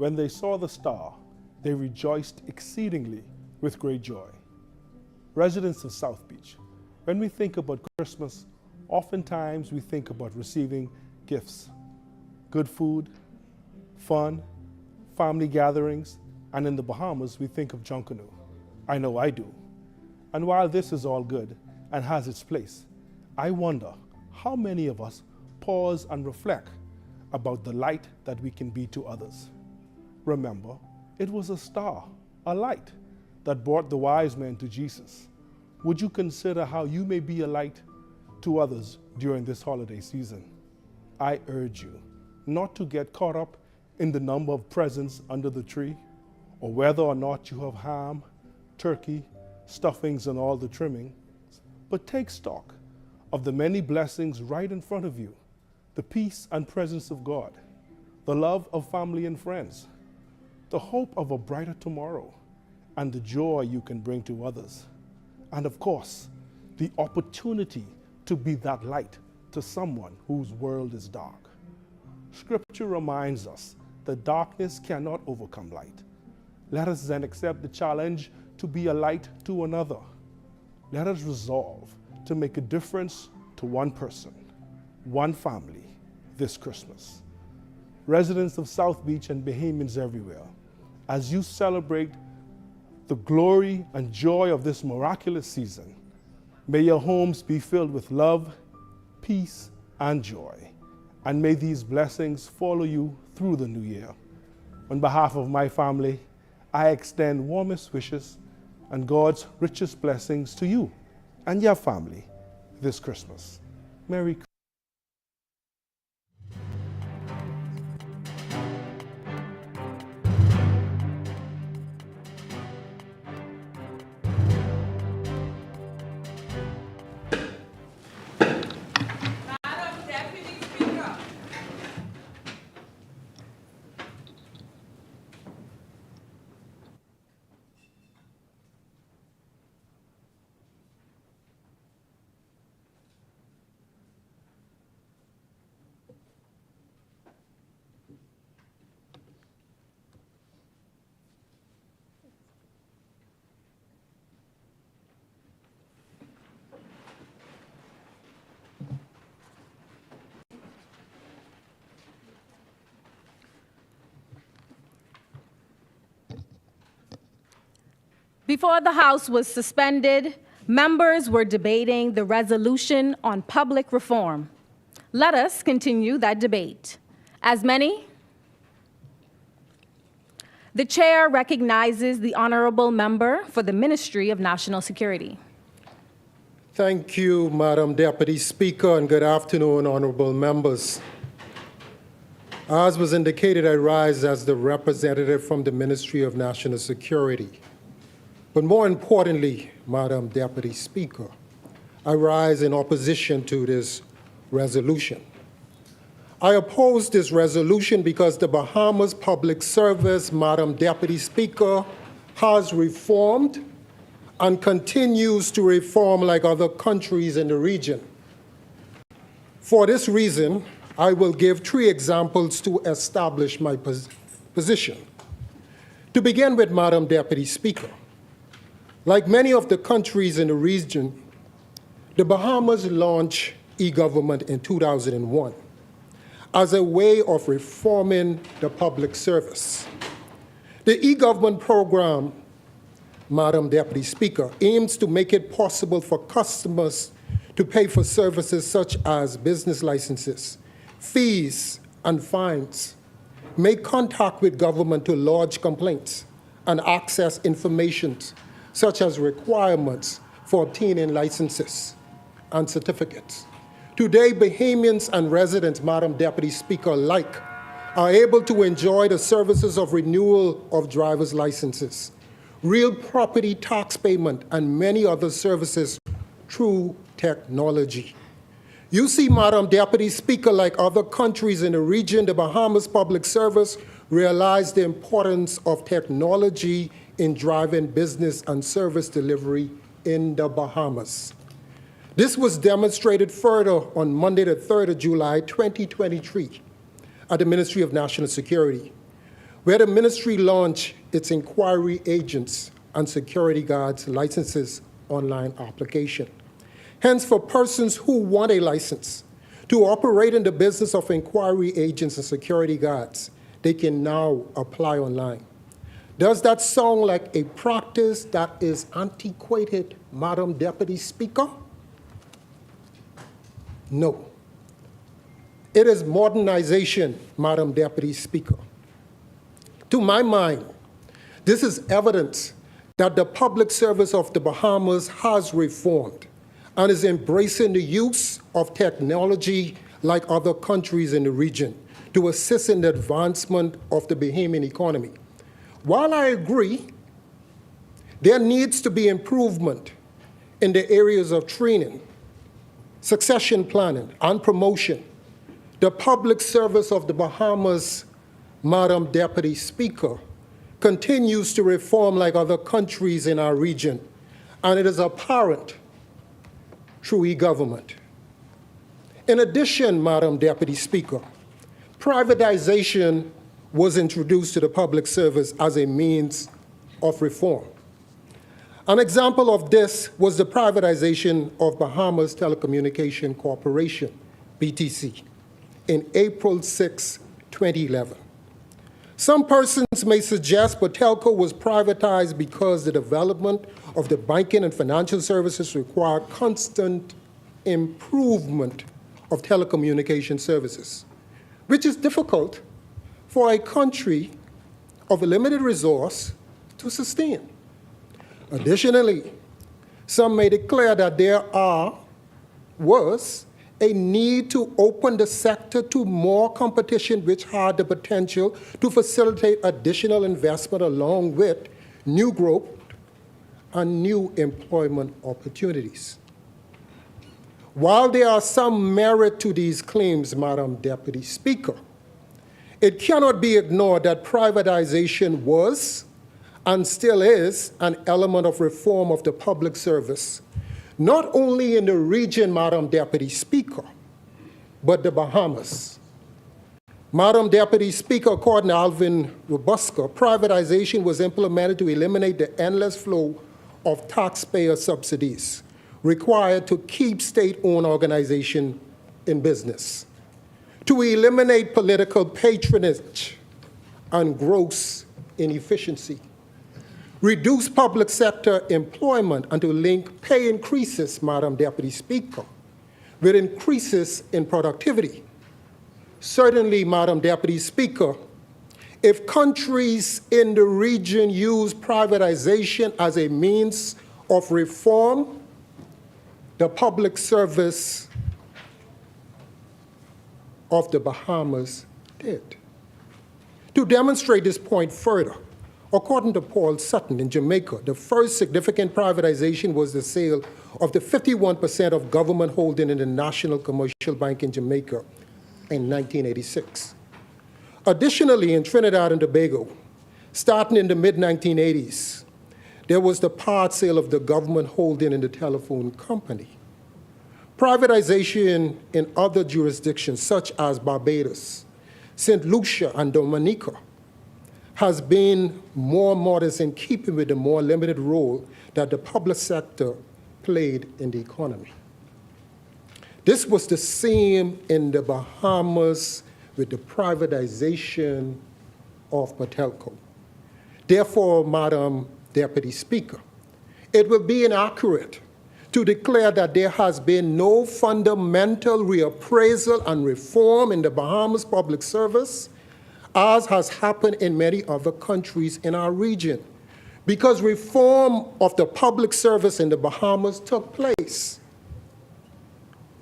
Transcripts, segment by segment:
When they saw the star, they rejoiced exceedingly with great joy. Residents of South Beach, when we think about Christmas, oftentimes we think about receiving gifts, good food, fun, family gatherings, and in the Bahamas, we think of Junkanoo. I know I do. And while this is all good and has its place, I wonder how many of us pause and reflect about the light that we can be to others. Remember, it was a star, a light, that brought the wise men to Jesus. Would you consider how you may be a light to others during this holiday season? I urge you not to get caught up in the number of presents under the tree, or whether or not you have ham, turkey, stuffings, and all the trimmings, but take stock of the many blessings right in front of you, the peace and presence of God, the love of family and friends, the hope of a brighter tomorrow, and the joy you can bring to others. And of course, the opportunity to be that light to someone whose world is dark. Scripture reminds us that darkness cannot overcome light. Let us then accept the challenge to be a light to another. Let us resolve to make a difference to one person, one family this Christmas. Residents of South Beach and Bahamians everywhere, as you celebrate the glory and joy of this miraculous season, may your homes be filled with love, peace, and joy. And may these blessings follow you through the new year. On behalf of my family, I extend warmest wishes and God's richest blessings to you and your family this Christmas. Merry Christmas. Before the House was suspended, members were debating the resolution on public reform. Let us continue that debate. As many, the chair recognizes the honorable member for the Ministry of National Security. Thank you, Madam Deputy Speaker, and good afternoon, honorable members. As was indicated, I rise as the representative from the Ministry of National Security. But more importantly, Madam Deputy Speaker, I rise in opposition to this resolution. I oppose this resolution because the Bahamas Public Service, Madam Deputy Speaker, has reformed and continues to reform like other countries in the region. For this reason, I will give 3 examples to establish my position. To begin with, Madam Deputy Speaker, like many of the countries in the region, the Bahamas launched e-government in 2001 as a way of reforming the public service. The e-government program, Madam Deputy Speaker, aims to make it possible for customers to pay for services such as business licenses, fees, and fines, make contact with government to lodge complaints, and access information such as requirements for obtaining licenses and certificates. Today, Bahamians and residents, Madam Deputy Speaker, alike, are able to enjoy the services of renewal of driver's licenses, real property tax payment, and many other services through technology. You see, Madam Deputy Speaker, like other countries in the region, the Bahamas Public Service realized the importance of technology in driving business and service delivery in the Bahamas. This was demonstrated further on Monday, the 3rd of July, 2023, at the Ministry of National Security, where the ministry launched its inquiry agents and security guards licenses online application. Hence, for persons who want a license to operate in the business of inquiry agents and security guards, they can now apply online. Does that sound like a practice that is antiquated, Madam Deputy Speaker? No. It is modernization, Madam Deputy Speaker. To my mind, this is evidence that the public service of the Bahamas has reformed and is embracing the use of technology like other countries in the region to assist in the advancement of the Bahamian economy. While I agree, there needs to be improvement in the areas of training, succession planning, and promotion. The public service of the Bahamas, Madam Deputy Speaker, continues to reform like other countries in our region, and it is apparent through e-government. In addition, Madam Deputy Speaker, privatization was introduced to the public service as a means of reform. An example of this was the privatization of Bahamas Telecommunication Corporation, BTC, in April 6, 2011. Some persons may suggest Telco was privatized because the development of the banking and financial services required constant improvement of telecommunication services, which is difficult for a country of a limited resource to sustain. Additionally, some may declare that there was a need to open the sector to more competition, which had the potential to facilitate additional investment along with new growth and new employment opportunities. While there are some merit to these claims, Madam Deputy Speaker, it cannot be ignored that privatization was and still is an element of reform of the public service, not only in the region, Madam Deputy Speaker, but the Bahamas. Madam Deputy Speaker, according to Alvin Robuska, privatization was implemented to eliminate the endless flow of taxpayer subsidies required to keep state-owned organizations in business, to eliminate political patronage and gross inefficiency, reduce public sector employment, and to link pay increases, Madam Deputy Speaker, with increases in productivity. Certainly, Madam Deputy Speaker, if countries in the region use privatization as a means of reform, the public service of the Bahamas did. To demonstrate this point further, according to Paul Sutton in Jamaica, the first significant privatization was the sale of the 51% of government holding in the National Commercial Bank in Jamaica in 1986. Additionally, in Trinidad and Tobago, starting in the mid-1980s, there was the part sale of the government holding in the telephone company. Privatization in other jurisdictions, such as Barbados, St. Lucia, and Dominica, has been more modest in keeping with the more limited role that the public sector played in the economy. This was the same in the Bahamas with the privatization of Telco. Therefore, Madam Deputy Speaker, it will be inaccurate to declare that there has been no fundamental reappraisal and reform in the Bahamas public service, as has happened in many other countries in our region, because reform of the public service in the Bahamas took place.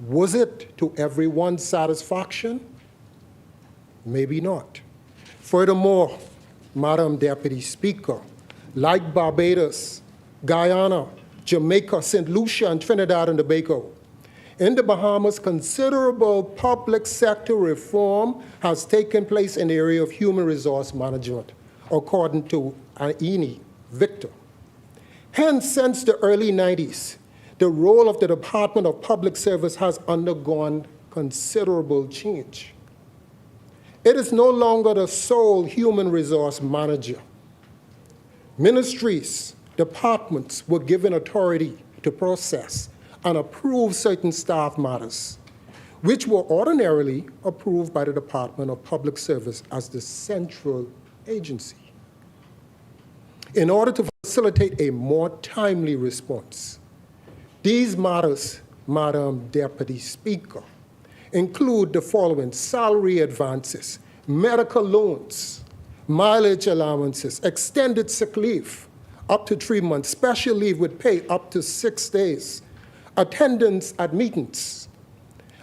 Was it to everyone's satisfaction? Maybe not. Furthermore, Madam Deputy Speaker, like Barbados, Guyana, Jamaica, St. Lucia, and Trinidad and Tobago, in the Bahamas, considerable public sector reform has taken place in the area of human resource management, according to Aini Victor. Hence, since the early 90s, the role of the Department of Public Service has undergone considerable change. It is no longer the sole human resource manager. Ministries, departments were given authority to process and approve certain staff matters, which were ordinarily approved by the Department of Public Service as the central agency. In order to facilitate a more timely response, these matters, Madam Deputy Speaker, include the following: salary advances, medical loans, mileage allowances, extended sick leave up to 3 months, special leave with pay up to 6 days, attendance at meetings,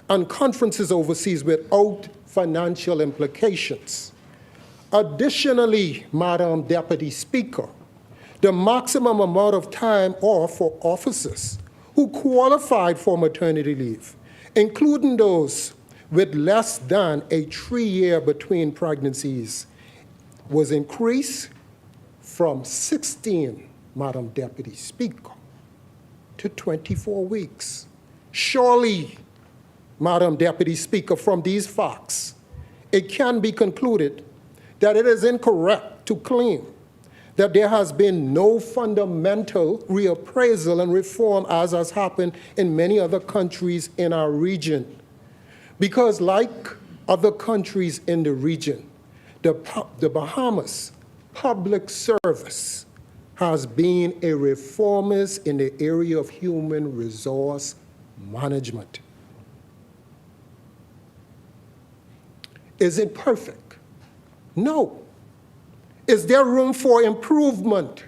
and conferences overseas without financial implications. Additionally, Madam Deputy Speaker, the maximum amount of time off for officers who qualified for maternity leave, including those with less than a 3-year between pregnancies, was increased from 16, Madam Deputy Speaker, to 24 weeks. Surely, Madam Deputy Speaker, from these facts, it can be concluded that it is incorrect to claim that there has been no fundamental reappraisal and reform as has happened in many other countries in our region. Because like other countries in the region, the Bahamas Public Service has been a reformist in the area of human resource management. Is it perfect? No. Is there room for improvement?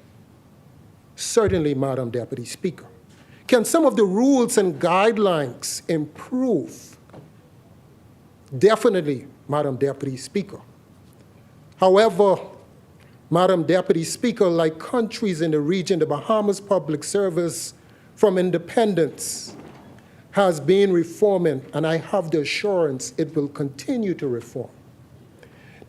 Certainly, Madam Deputy Speaker. Can some of the rules and guidelines improve? Definitely, Madam Deputy Speaker. However, Madam Deputy Speaker, like countries in the region, the Bahamas Public Service from independence has been reforming, and I have the assurance it will continue to reform.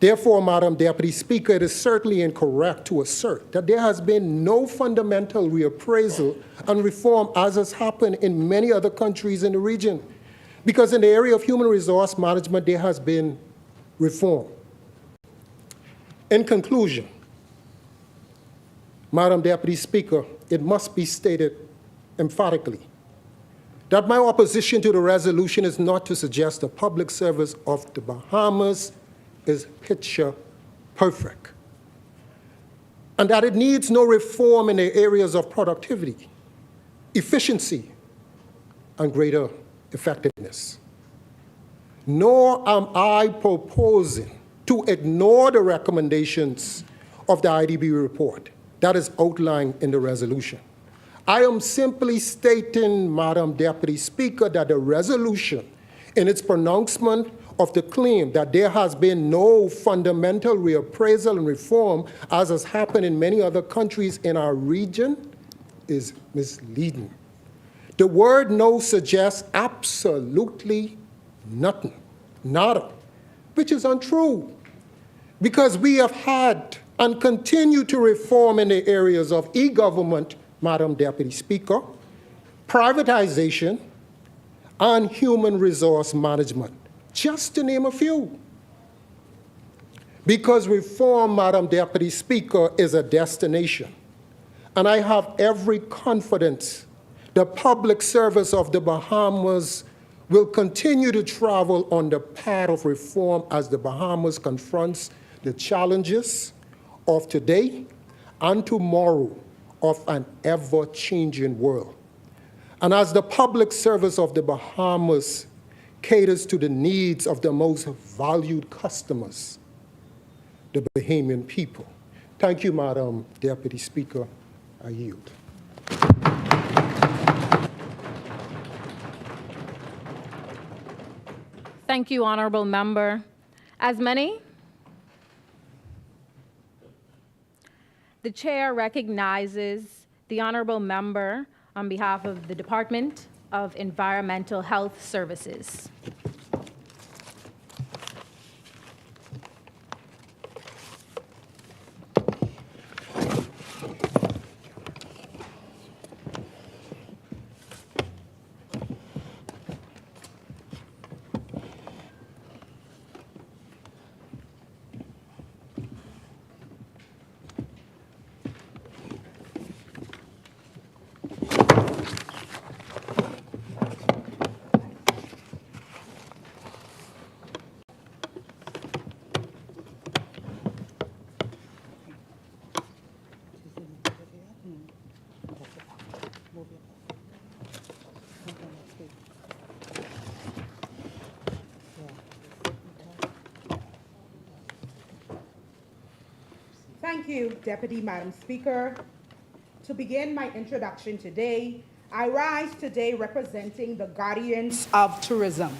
Therefore, Madam Deputy Speaker, it is certainly incorrect to assert that there has been no fundamental reappraisal and reform as has happened in many other countries in the region, because in the area of human resource management, there has been reform. In conclusion, Madam Deputy Speaker, it must be stated emphatically that my opposition to the resolution is not to suggest the public service of the Bahamas is picture perfect, and that it needs no reform in the areas of productivity, efficiency, and greater effectiveness. Nor am I proposing to ignore the recommendations of the IDB report that is outlined in the resolution. I am simply stating, Madam Deputy Speaker, that the resolution in its pronouncement of the claim that there has been no fundamental reappraisal and reform, as has happened in many other countries in our region, is misleading. The word no suggests absolutely nothing, nada, which is untrue, because we have had and continue to reform in the areas of e-government, Madam Deputy Speaker, privatization, and human resource management, just to name a few. Because reform, Madam Deputy Speaker, is a destination, and I have every confidence the public service of the Bahamas will continue to travel on the path of reform as the Bahamas confronts the challenges of today and tomorrow of an ever-changing world. And as the public service of the Bahamas caters to the needs of the most valued customers, the Bahamian people. Thank you, Madam Deputy Speaker. I yield. Thank you, Honorable Member. As many? The Chair recognizes the Honorable Member on behalf of the Department of Environmental Health Services. Thank you, Deputy Madam Speaker. To begin my introduction today, I rise today representing the guardians of tourism,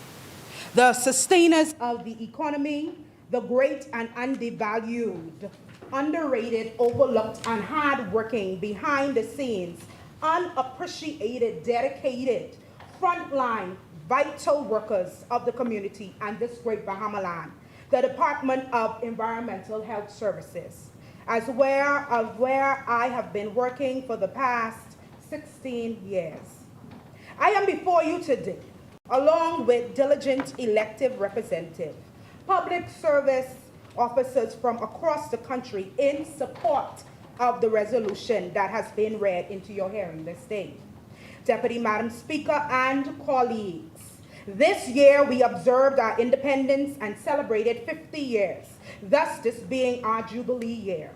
the sustainers of the economy, the great and undervalued, underrated, overlooked, and hardworking, behind the scenes, unappreciated, dedicated, frontline, vital workers of the community and this great Bahama land, the Department of Environmental Health Services, as where I have been working for the past 16 years. I am before you today, along with diligent elected representatives, public service officers from across the country in support of the resolution that has been read into your hearing this day. Deputy Madam Speaker and colleagues, this year we observed our independence and celebrated 50 years, thus this being our Jubilee year.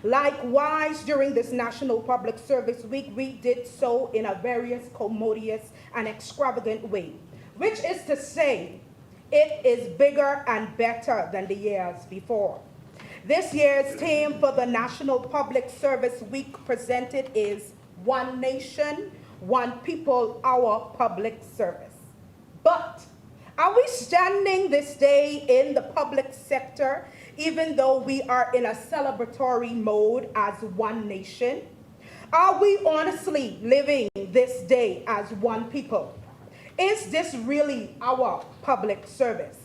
Likewise, during this National Public Service Week, we did so in a various commodious and extravagant way, which is to say, it is bigger and better than the years before. This year's theme for the National Public Service Week presented is One Nation, One People, Our Public Service. But are we standing this day in the public sector, even though we are in a celebratory mode as one nation? Are we honestly living this day as one people? Is this really our public service?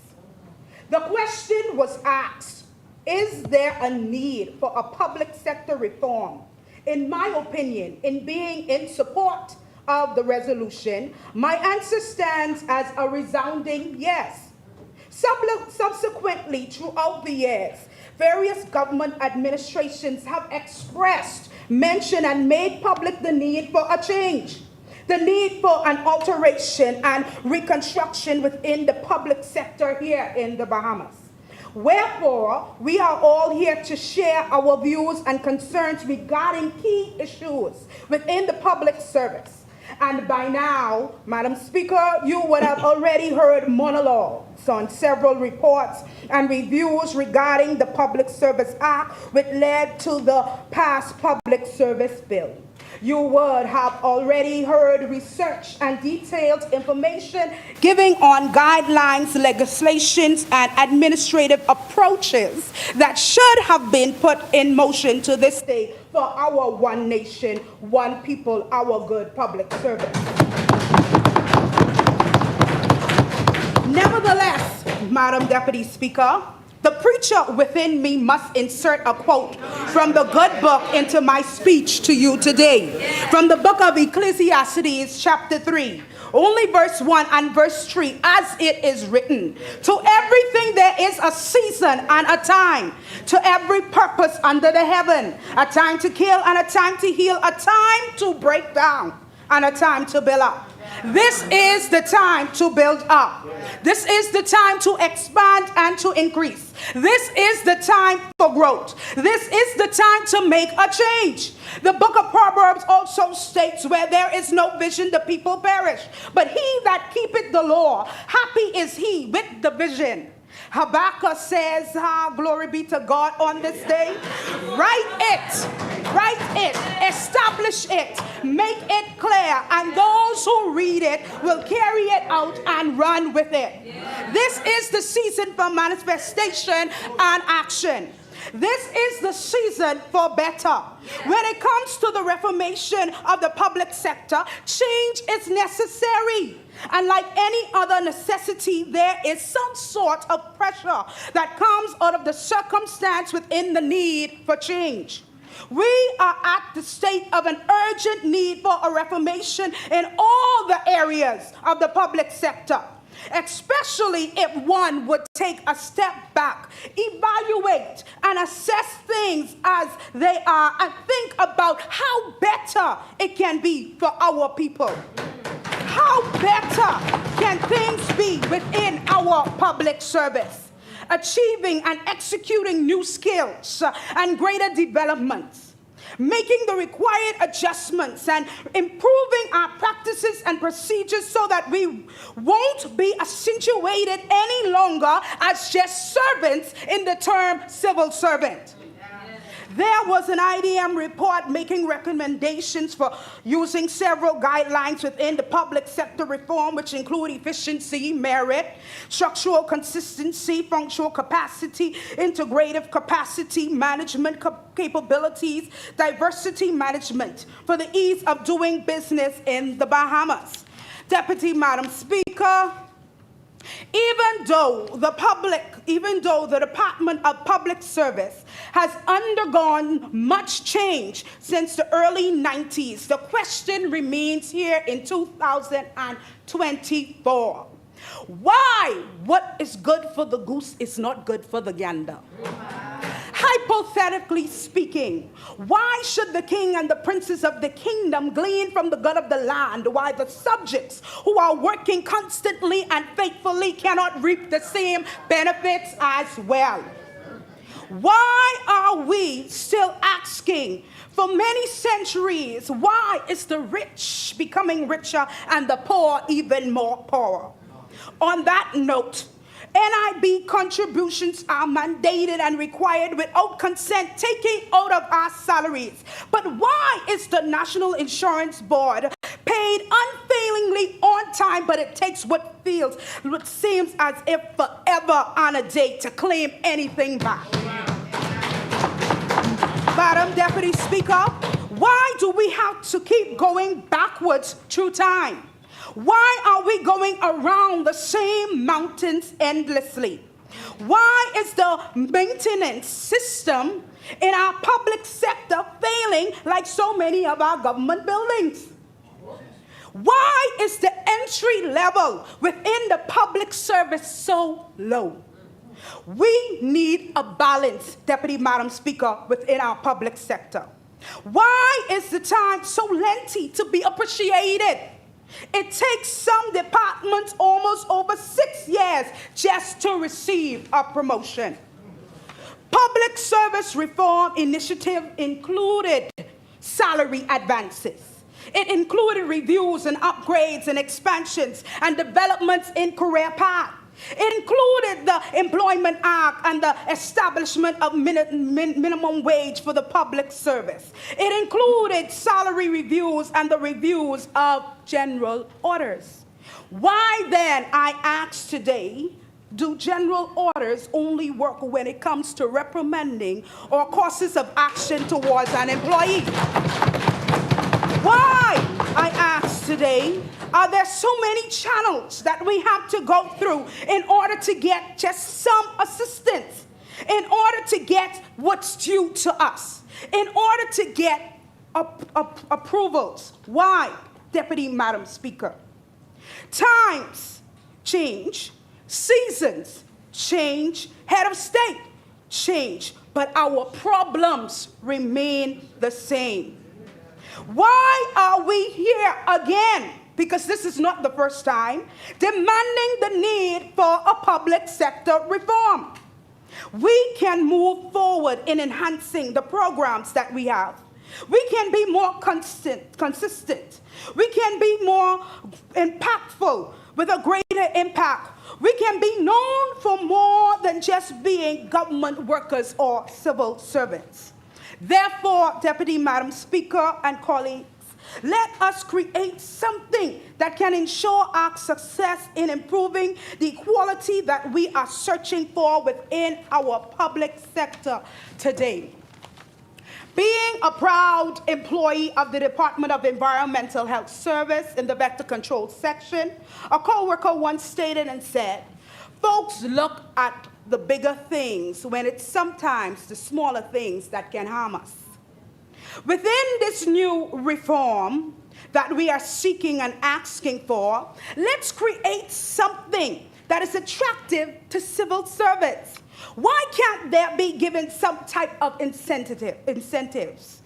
The question was asked, is there a need for a public sector reform? In my opinion, in being in support of the resolution, my answer stands as a resounding yes. Subsequently, throughout the years, various government administrations have expressed, mentioned, and made public the need for a change, the need for an alteration and reconstruction within the public sector here in the Bahamas. Wherefore, we are all here to share our views and concerns regarding key issues within the public service. And by now, Madam Speaker, you would have already heard monologues on several reports and reviews regarding the Public Service Act, which led to the passed Public Service Bill. You would have already heard research and detailed information giving on guidelines, legislations, and administrative approaches that should have been put in motion to this day for our one nation, one people, our good public service. Nevertheless, Madam Deputy Speaker, the preacher within me must insert a quote from the good book into my speech to you today. From the book of Ecclesiastes, chapter 3, only verse 1 and verse 3, as it is written, to everything there is a season and a time, to every purpose under the heaven, a time to kill and a time to heal, a time to break down and a time to build up. This is the time to build up. This is the time to expand and to increase. This is the time for growth. This is the time to make a change. The book of Proverbs also states, where there is no vision, the people perish. But he that keepeth the law, happy is he with the vision. Habakkuk says, glory be to God on this day. Write it, establish it, make it clear, and those who read it will carry it out and run with it. This is the season for manifestation and action. This is the season for better. When it comes to the reformation of the public sector, change is necessary. And like any other necessity, there is some sort of pressure that comes out of the circumstance within the need for change. We are at the state of an urgent need for a reformation in all the areas of the public sector, especially if one would take a step back, evaluate and assess things as they are, and think about how better it can be for our people. How better can things be within our public service? Achieving and executing new skills and greater developments, making the required adjustments and improving our practices and procedures so that we won't be accentuated any longer as just servants in the term civil servant. There was an IDM report making recommendations for using several guidelines within the public sector reform, which include efficiency, merit, structural consistency, functional capacity, integrative capacity management capabilities, diversity management for the ease of doing business in the Bahamas. Deputy Madam Speaker, even though the Department of Public Service has undergone much change since the early 90s, the question remains here in 2024. Why what is good for the goose is not good for the gander? Hypothetically speaking, why should the king and the princes of the kingdom glean from the good of the land while the subjects who are working constantly and faithfully cannot reap the same benefits as well? Why are we still asking for many centuries? Why is the rich becoming richer and the poor even more poorer? On that note, NIB contributions are mandated and required without consent taking out of our salaries. But why is the National Insurance Board paid unfailingly on time, but it takes what seems as if forever on a day to claim anything back? Madam Deputy Speaker, why do we have to keep going backwards through time? Why are we going around the same mountains endlessly? Why is the maintenance system in our public sector failing like so many of our government buildings? Why is the entry level within the public service so low? We need a balance, Deputy Madam Speaker, within our public sector. Why is the time so lengthy to be appreciated? It takes some departments almost over 6 years just to receive a promotion. Public service reform initiative included salary advances. It included reviews and upgrades and expansions and developments in career path. It included the Employment Act and the establishment of minimum wage for the public service. It included salary reviews and the reviews of general orders. Why then, I ask today, do general orders only work when it comes to reprimanding or courses of action towards an employee? Why, I ask today, are there so many channels that we have to go through in order to get just some assistance, in order to get what's due to us, in order to get approvals? Why, Deputy Madam Speaker? Times change, seasons change, head of state change, but our problems remain the same. Why are we here again? Because this is not the first time, demanding the need for a public sector reform. We can move forward in enhancing the programs that we have. We can be more consistent. We can be more impactful with a greater impact. We can be known for more than just being government workers or civil servants. Therefore, Deputy Madam Speaker and colleagues, let us create something that can ensure our success in improving the equality that we are searching for within our public sector today. Being a proud employee of the Department of Environmental Health Service in the Vector Control section, a co-worker once stated and said, "Folks look at the bigger things when it's sometimes the smaller things that can harm us." Within this new reform that we are seeking and asking for, let's create something that is attractive to civil servants. Why can't there be given some type of incentives?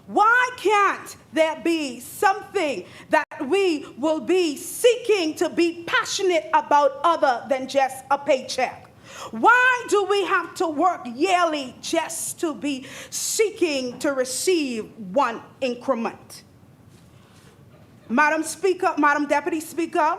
Why can't there be something that we will be seeking to be passionate about other than just a paycheck? Why do we have to work yearly just to be seeking to receive one increment? Madam Speaker, Madam Deputy Speaker,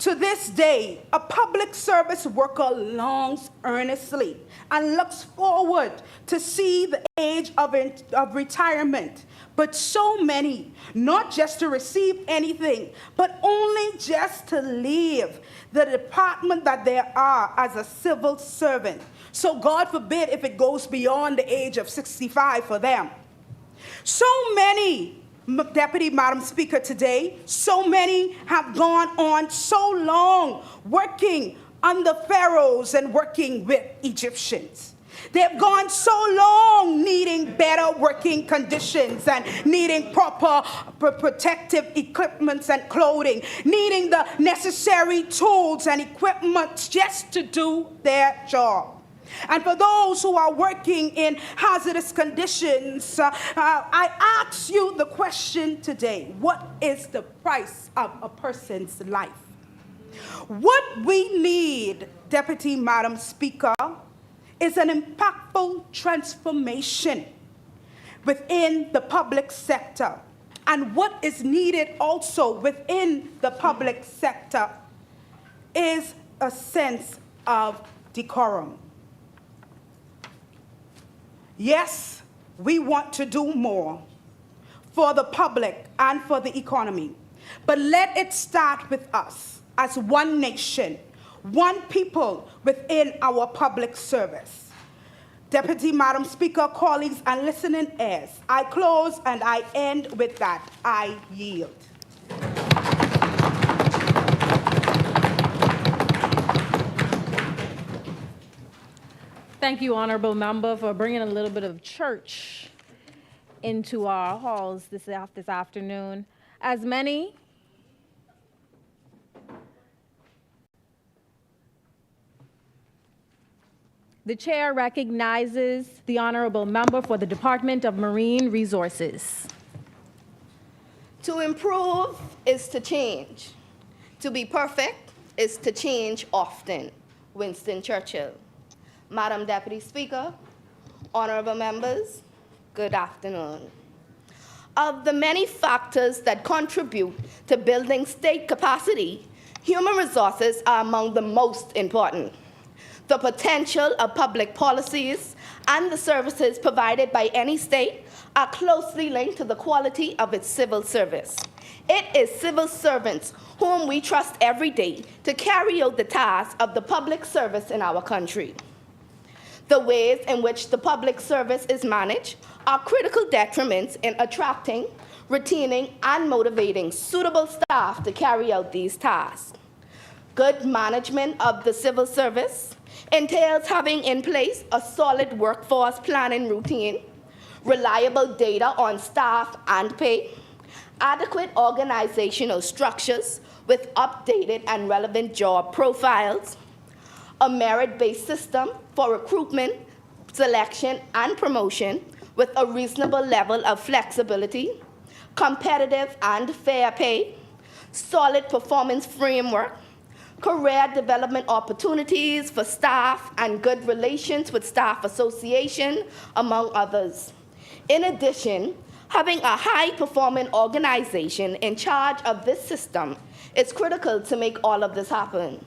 To this day, a public service worker longs earnestly and looks forward to see the age of retirement. But so many, not just to receive anything, but only just to leave the department that they are as a civil servant. So God forbid if it goes beyond the age of 65 for them. So many, Deputy Madam Speaker, today, so many have gone on so long working under pharaohs and working with Egyptians. They've gone so long needing better working conditions and needing proper protective equipment and clothing, needing the necessary tools and equipment just to do their job. And for those who are working in hazardous conditions, I ask you the question today: what is the price of a person's life? What we need, Deputy Madam Speaker, is an impactful transformation within the public sector. And what is needed also within the public sector is a sense of decorum. Yes, we want to do more for the public and for the economy, but let it start with us as one nation, one people within our public service. Deputy Madam Speaker, colleagues, and listening ears, I close and I end with that. I yield. Thank you, Honorable Member, for bringing a little bit of church into our halls this afternoon. As many the chair recognizes the Honorable Member for the Department of Marine Resources. To improve is to change. To be perfect is to change often. Winston Churchill. Madam Deputy Speaker, honorable members, good afternoon. Of the many factors that contribute to building state capacity, human resources are among the most important. The potential of public policies and the services provided by any state are closely linked to the quality of its civil service. It is civil servants whom we trust every day to carry out the tasks of the public service in our country. The ways in which the public service is managed are critical detriments in attracting, retaining, and motivating suitable staff to carry out these tasks. Good management of the civil service entails having in place a solid workforce planning routine, reliable data on staff and pay, adequate organizational structures with updated and relevant job profiles, a merit-based system for recruitment, selection, and promotion with a reasonable level of flexibility, competitive and fair pay, solid performance framework, career development opportunities for staff, and good relations with staff association, among others. In addition, having a high-performing organization in charge of this system is critical to make all of this happen.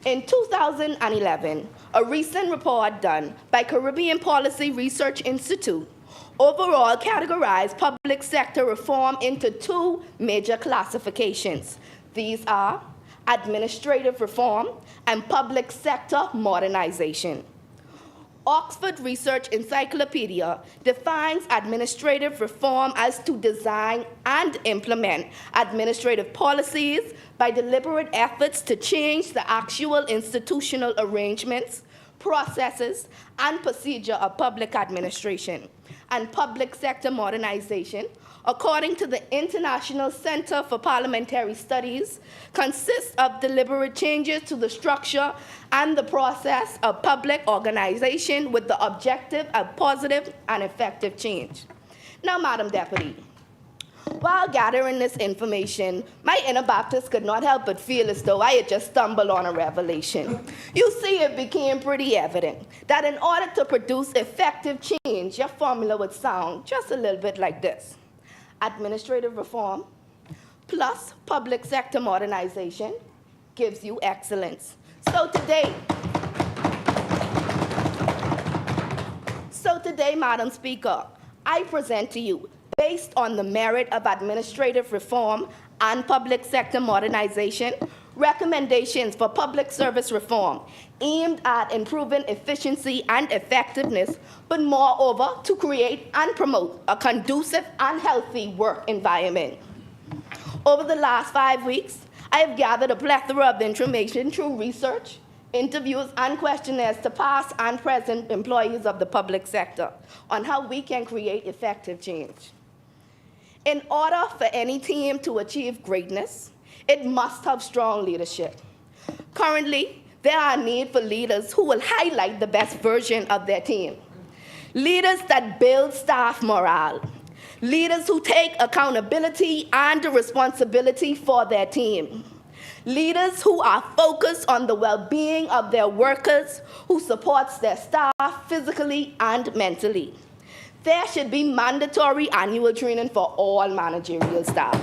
In 2011, a recent report done by Caribbean Policy Research Institute overall categorized public sector reform into two major classifications. These are administrative reform and public sector modernization. Oxford Research Encyclopedia defines administrative reform as to design and implement administrative policies by deliberate efforts to change the actual institutional arrangements, processes, and procedure of public administration. And public sector modernization, according to the International Center for Parliamentary Studies, consists of deliberate changes to the structure and the process of public organization with the objective of positive and effective change. Now, Madam Deputy, while gathering this information, my inner Baptist could not help but feel as though I had just stumbled on a revelation. You see, it became pretty evident that in order to produce effective change, your formula would sound just a little bit like this: administrative reform plus public sector modernization gives you excellence. So today, Madam Speaker, I present to you, based on the merit of administrative reform and public sector modernization, recommendations for public service reform aimed at improving efficiency and effectiveness, but moreover, to create and promote a conducive and healthy work environment. Over the last 5 weeks, I have gathered a plethora of information through research, interviews, and questionnaires to past and present employees of the public sector on how we can create effective change. In order for any team to achieve greatness, it must have strong leadership. Currently, there are a need for leaders who will highlight the best version of their team. Leaders that build staff morale. Leaders who take accountability and responsibility for their team. Leaders who are focused on the well-being of their workers, who supports their staff physically and mentally. There should be mandatory annual training for all managerial staff.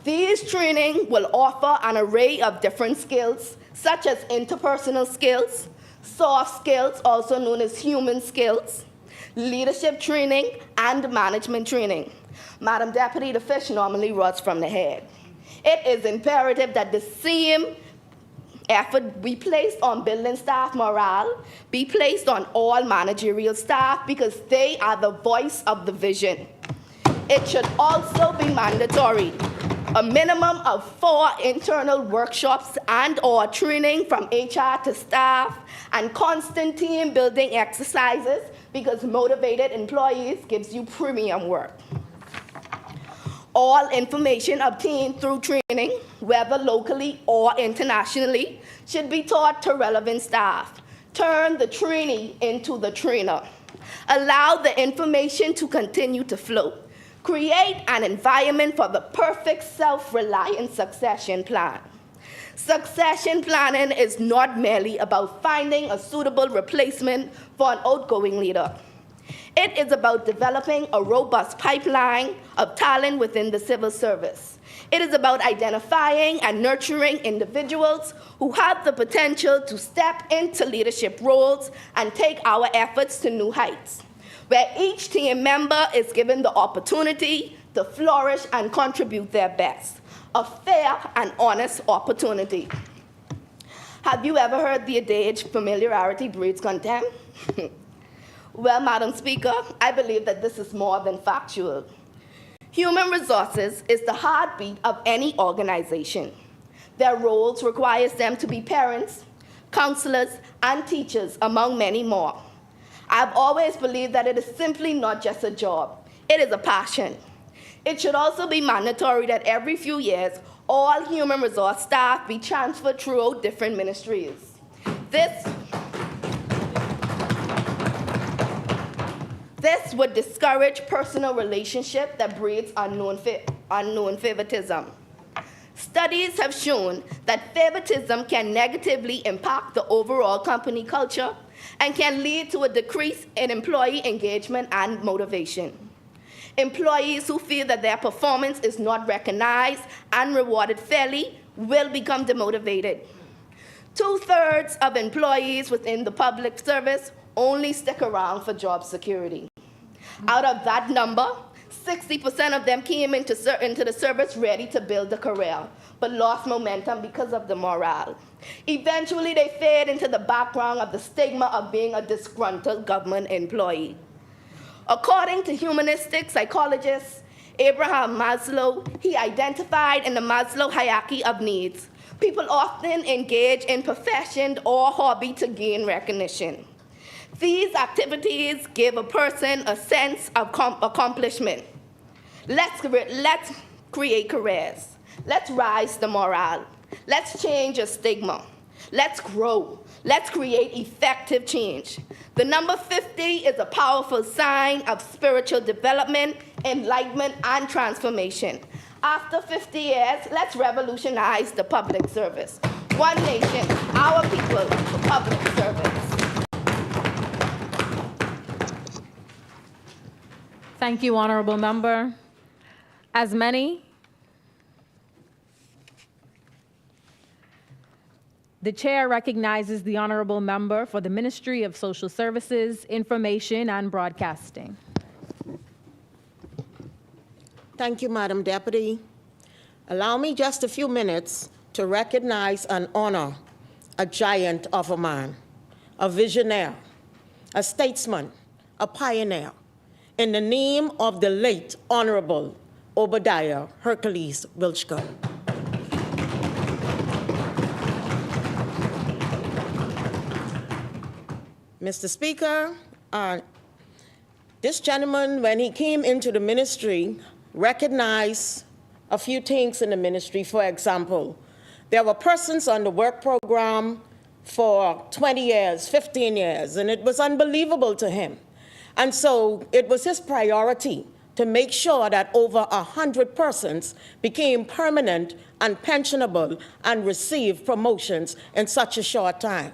These training will offer an array of different skills, such as interpersonal skills, soft skills, also known as human skills, leadership training, and management training. Madam Deputy, the fish normally rots from the head. It is imperative that the same effort be placed on building staff morale, be placed on all managerial staff, because they are the voice of the vision. It should also be mandatory. A minimum of 4 internal workshops and/or training from HR to staff, and constant team building exercises, because motivated employees gives you premium work. All information obtained through training, whether locally or internationally, should be taught to relevant staff. Turn the trainee into the trainer. Allow the information to continue to flow. Create an environment for the perfect self-reliant succession plan. Succession planning is not merely about finding a suitable replacement for an outgoing leader. It is about developing a robust pipeline of talent within the civil service. It is about identifying and nurturing individuals who have the potential to step into leadership roles and take our efforts to new heights, where each team member is given the opportunity to flourish and contribute their best. A fair and honest opportunity. Have you ever heard the adage, familiarity breeds contempt? Well, Madam Speaker, I believe that this is more than factual. Human resources is the heartbeat of any organization. Their roles requires them to be parents, counselors, and teachers, among many more. I've always believed that it is simply not just a job. It is a passion. It should also be mandatory that every few years, all human resource staff be transferred throughout different ministries. This would discourage personal relationship that breeds unknown favoritism. Studies have shown that favoritism can negatively impact the overall company culture and can lead to a decrease in employee engagement and motivation. Employees who feel that their performance is not recognized and rewarded fairly will become demotivated. 2/3 of employees within the public service only stick around for job security. Out of that number, 60% of them came into the service ready to build a career, but lost momentum because of the morale. Eventually, they fade into the background of the stigma of being a disgruntled government employee. According to humanistic psychologist Abraham Maslow, he identified in the Maslow hierarchy of needs, people often engage in profession or hobby to gain recognition. These activities give a person a sense of accomplishment. Let's create careers. Let's rise the morale. Let's change a stigma. Let's grow. Let's create effective change. The number 50 is a powerful sign of spiritual development, enlightenment, and transformation. After 50 years, let's revolutionize the public service. One nation, our people, public service. Thank you, Honorable Member. As many The chair recognizes the honorable member for the Ministry of Social Services, Information and Broadcasting. Thank you, Madam Deputy. Allow me just a few minutes to recognize and honor a giant of a man, a visionary, a statesman, a pioneer, in the name of the late Honorable Obadiah Hercules Wilczka. Mr. Speaker, this gentleman, when he came into the ministry, recognized a few things in the ministry. For example, there were persons on the work program for 20 years, 15 years, and it was unbelievable to him. And so it was his priority to make sure that over 100 persons became permanent and pensionable and received promotions in such a short time.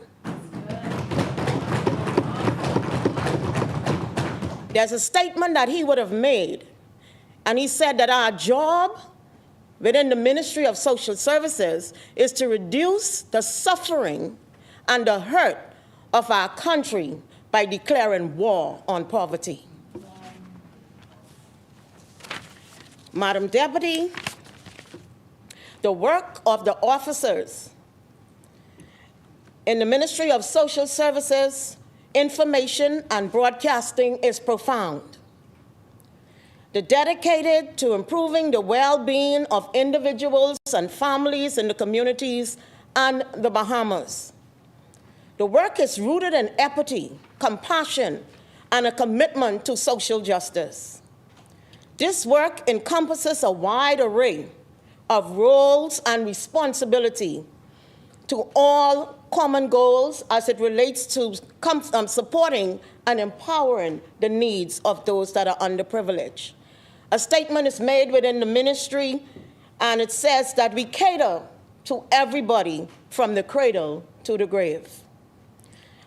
There's a statement that he would have made, and he said that our job within the Ministry of Social Services is to reduce the suffering and the hurt of our country by declaring war on poverty. Madam Deputy, the work of the officers in the Ministry of Social Services, Information and Broadcasting is profound. They're dedicated to improving the well-being of individuals and families in the communities and the Bahamas. The work is rooted in empathy, compassion, and a commitment to social justice. This work encompasses a wide array of roles and responsibility to all common goals as it relates to supporting and empowering the needs of those that are underprivileged. A statement is made within the ministry, and it says that we cater to everybody from the cradle to the grave.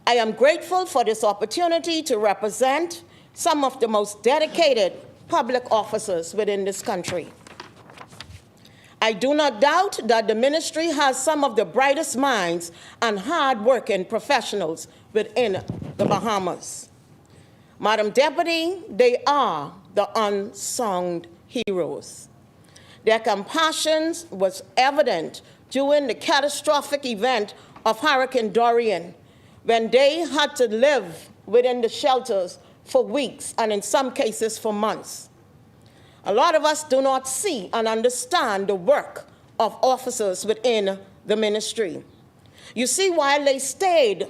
I am grateful for this opportunity to represent some of the most dedicated public officers within this country. I do not doubt that the ministry has some of the brightest minds and hard-working professionals within the Bahamas. Madam Deputy, they are the unsung heroes. Their compassion was evident during the catastrophic event of Hurricane Dorian, when they had to live within the shelters for weeks and in some cases for months. A lot of us do not see and understand the work of officers within the ministry. You see, while they stayed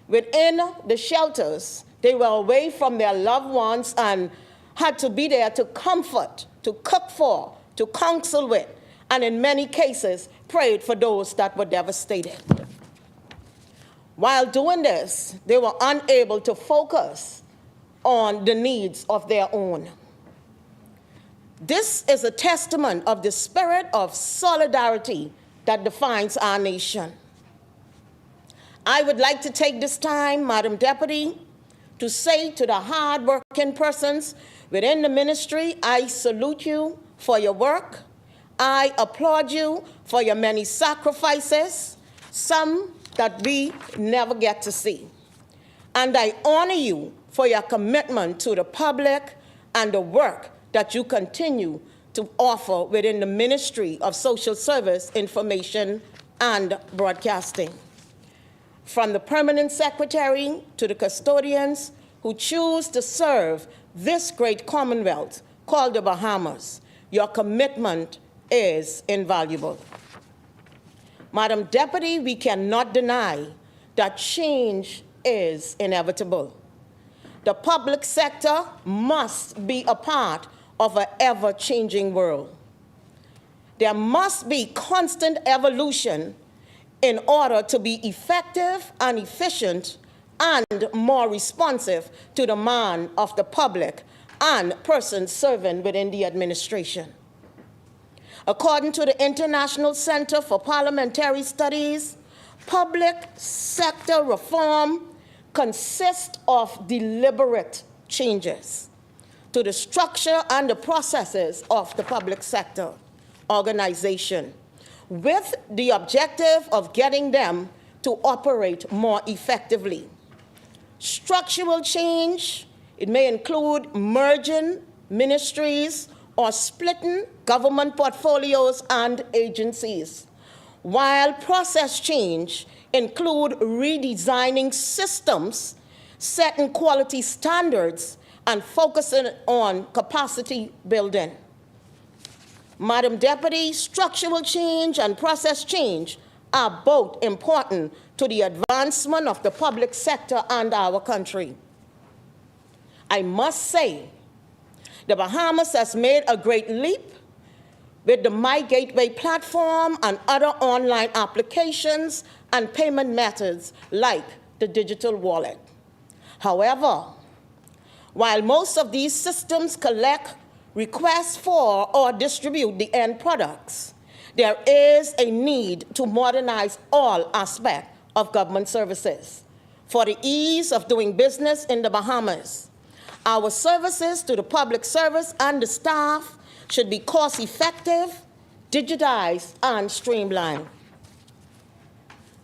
within the shelters, they were away from their loved ones and had to be there to comfort, to cook for, to counsel with, and in many cases, prayed for those that were devastated. While doing this, they were unable to focus on the needs of their own. This is a testament of the spirit of solidarity that defines our nation. I would like to take this time, Madam Deputy, to say to the hard-working persons within the ministry, I salute you for your work. I applaud you for your many sacrifices, some that we never get to see. And I honor you for your commitment to the public and the work that you continue to offer within the Ministry of Social Service, Information and Broadcasting. From the permanent secretary to the custodians who choose to serve this great commonwealth called the Bahamas, your commitment is invaluable. Madam Deputy, we cannot deny that change is inevitable. The public sector must be a part of an ever-changing world. There must be constant evolution in order to be effective and efficient and more responsive to the demand of the public and persons serving within the administration. According to the International Center for Parliamentary Studies, public sector reform consists of deliberate changes to the structure and the processes of the public sector organization, with the objective of getting them to operate more effectively. Structural change, it may include merging ministries or splitting government portfolios and agencies, while process change include redesigning systems, setting quality standards, and focusing on capacity building. Madam Deputy, structural change and process change are both important to the advancement of the public sector and our country. I must say, the Bahamas has made a great leap with the My Gateway platform and other online applications and payment methods like the digital wallet. However, while most of these systems collect requests for or distribute the end products, there is a need to modernize all aspects of government services for the ease of doing business in the Bahamas. Our services to the public service and the staff should be cost-effective, digitized, and streamlined.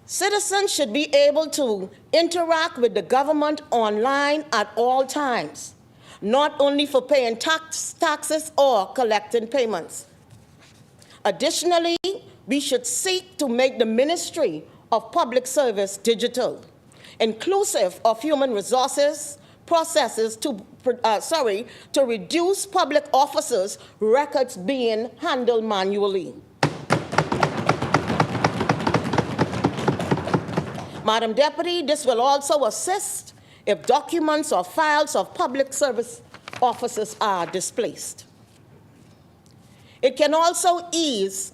Citizens should be able to interact with the government online at all times, not only for paying taxes or collecting payments. Additionally, we should seek to make the Ministry of Public Service digital, inclusive of human resources, processes to reduce public officers' records being handled manually. Madam Deputy, this will also assist if documents or files of public service officers are displaced. It can also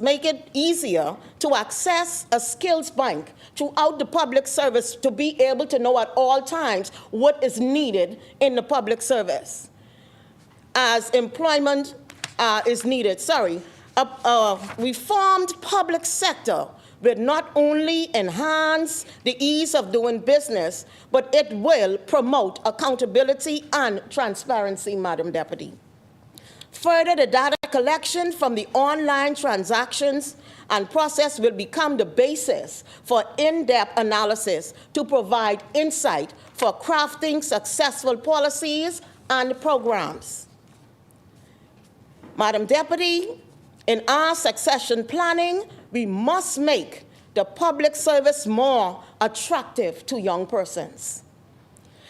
make it easier to access a skills bank throughout the public service to be able to know at all times what is needed in the public service as employment is needed. A reformed public sector will not only enhance the ease of doing business, but it will promote accountability and transparency, Madam Deputy. Further, the data collection from the online transactions and process will become the basis for in-depth analysis to provide insight for crafting successful policies and programs. Madam Deputy, in our succession planning, we must make the public service more attractive to young persons.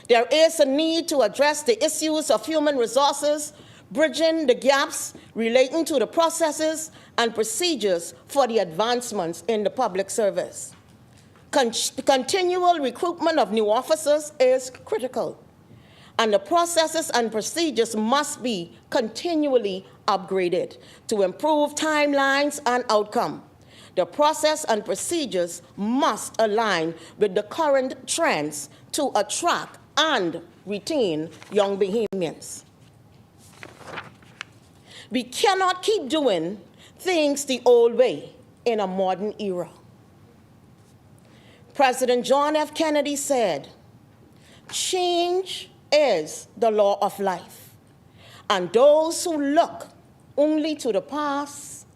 There is a need to address the issues of human resources, bridging the gaps relating to the processes and procedures for the advancements in the public service. Continual recruitment of new officers is critical, and the processes and procedures must be continually upgraded to improve timelines and outcome. The process and procedures must align with the current trends to attract and retain young Bahamians. We cannot keep doing things the old way in a modern era. President John F. Kennedy said, "Change is the law of life, and those who look only to the past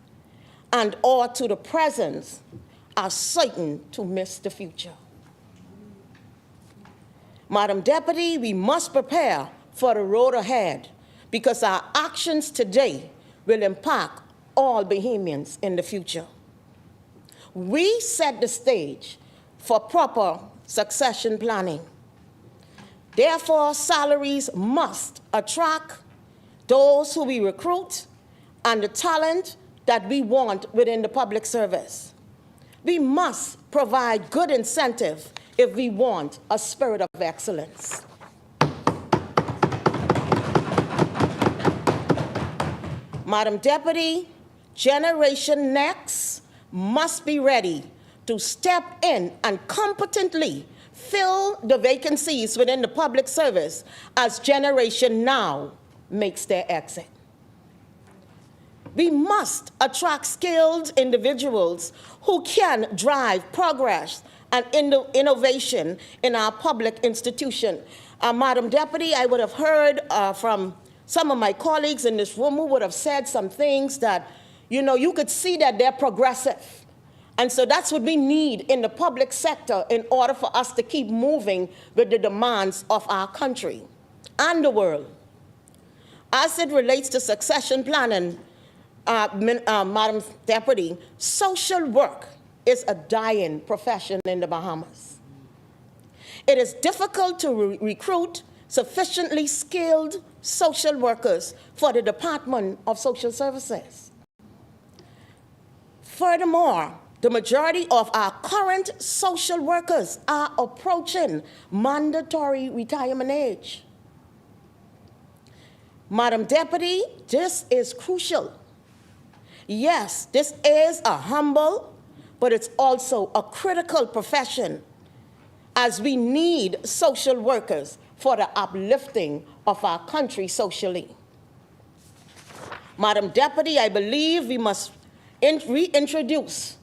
and or to the present are certain to miss the future." Madam Deputy, we must prepare for the road ahead because our actions today will impact all Bahamians in the future. We set the stage for proper succession planning. Therefore, salaries must attract those who we recruit and the talent that we want within the public service. We must provide good incentive if we want a spirit of excellence. Madam Deputy, Generation Next must be ready to step in and competently fill the vacancies within the public service as Generation Now makes their exit. We must attract skilled individuals who can drive progress and innovation in our public institution. Madam Deputy, I would have heard from some of my colleagues in this room who would have said some things that, you could see that they're progressive. And so that's what we need in the public sector in order for us to keep moving with the demands of our country and the world. As it relates to succession planning, Madam Deputy, social work is a dying profession in the Bahamas. It is difficult to recruit sufficiently skilled social workers for the Department of Social Services. Furthermore, the majority of our current social workers are approaching mandatory retirement age. Madam Deputy, this is crucial. Yes, this is a humble, but it's also a critical profession, as we need social workers for the uplifting of our country socially. Madam Deputy, I believe we must reintroduce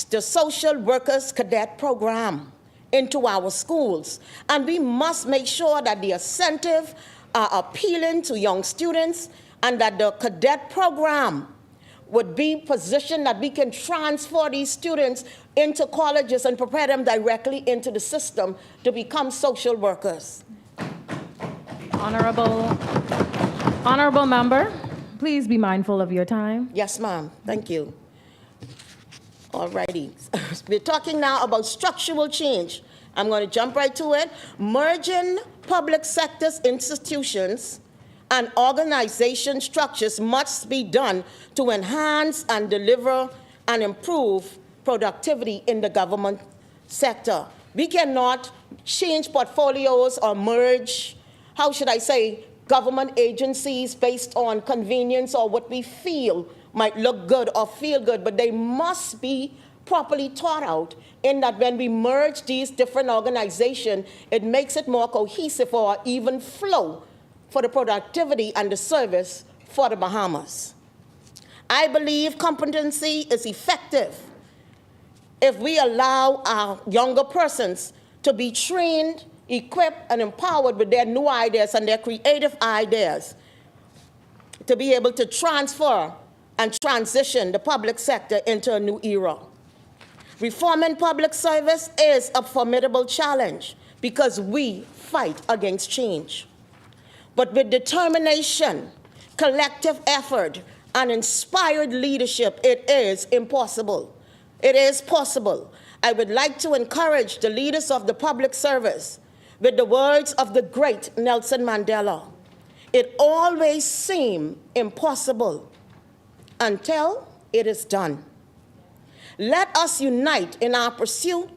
the Social Workers Cadet Program into our schools, and we must make sure that the incentive are appealing to young students, and that the cadet program would be positioned that we can transfer these students into colleges and prepare them directly into the system to become social workers. Honorable member, please be mindful of your time. Yes, ma'am. Thank you. All righty. We're talking now about structural change. I'm going to jump right to it. Merging public sector's institutions and organization structures must be done to enhance and deliver and improve productivity in the government sector. We cannot change portfolios or merge, how should I say, government agencies based on convenience or what we feel might look good or feel good, but they must be properly thought out, in that when we merge these different organizations, it makes it more cohesive or even flow for the productivity and the service for the Bahamas. I believe competency is effective if we allow our younger persons to be trained, equipped, and empowered with their new ideas and their creative ideas to be able to transfer and transition the public sector into a new era. Reforming public service is a formidable challenge because we fight against change. But with determination, collective effort, and inspired leadership, it is impossible. It is possible. I would like to encourage the leaders of the public service with the words of the great Nelson Mandela. It always seems impossible until it is done. Let us unite in our pursuit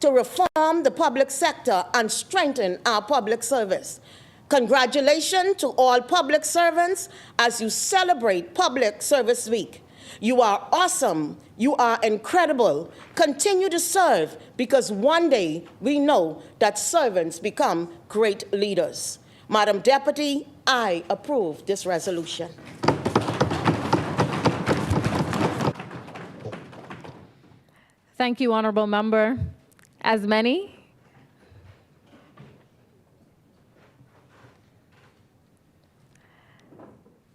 to reform the public sector and strengthen our public service. Congratulations to all public servants as you celebrate Public Service Week. You are awesome. You are incredible. Continue to serve, because one day we know that servants become great leaders. Madam Deputy, I approve this resolution. Thank you, honorable member. As many.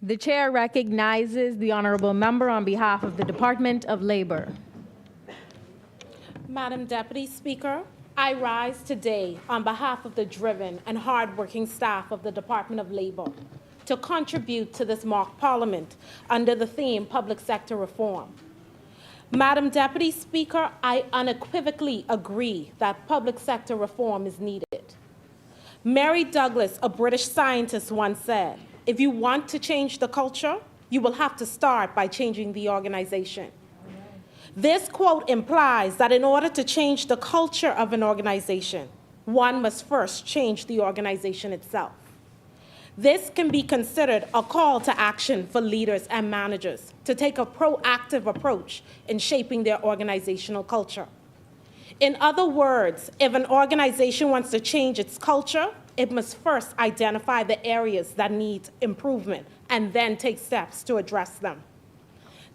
The chair recognizes the honorable member on behalf of the Department of Labor. Madam Deputy Speaker, I rise today on behalf of the driven and hardworking staff of the Department of Labor to contribute to this mock parliament under the theme Public Sector Reform. Madam Deputy Speaker, I unequivocally agree that public sector reform is needed. Mary Douglas, a British scientist, once said, "If you want to change the culture, you will have to start by changing the organization." This quote implies that in order to change the culture of an organization, one must first change the organization itself. This can be considered a call to action for leaders and managers to take a proactive approach in shaping their organizational culture. In other words, if an organization wants to change its culture, it must first identify the areas that need improvement and then take steps to address them.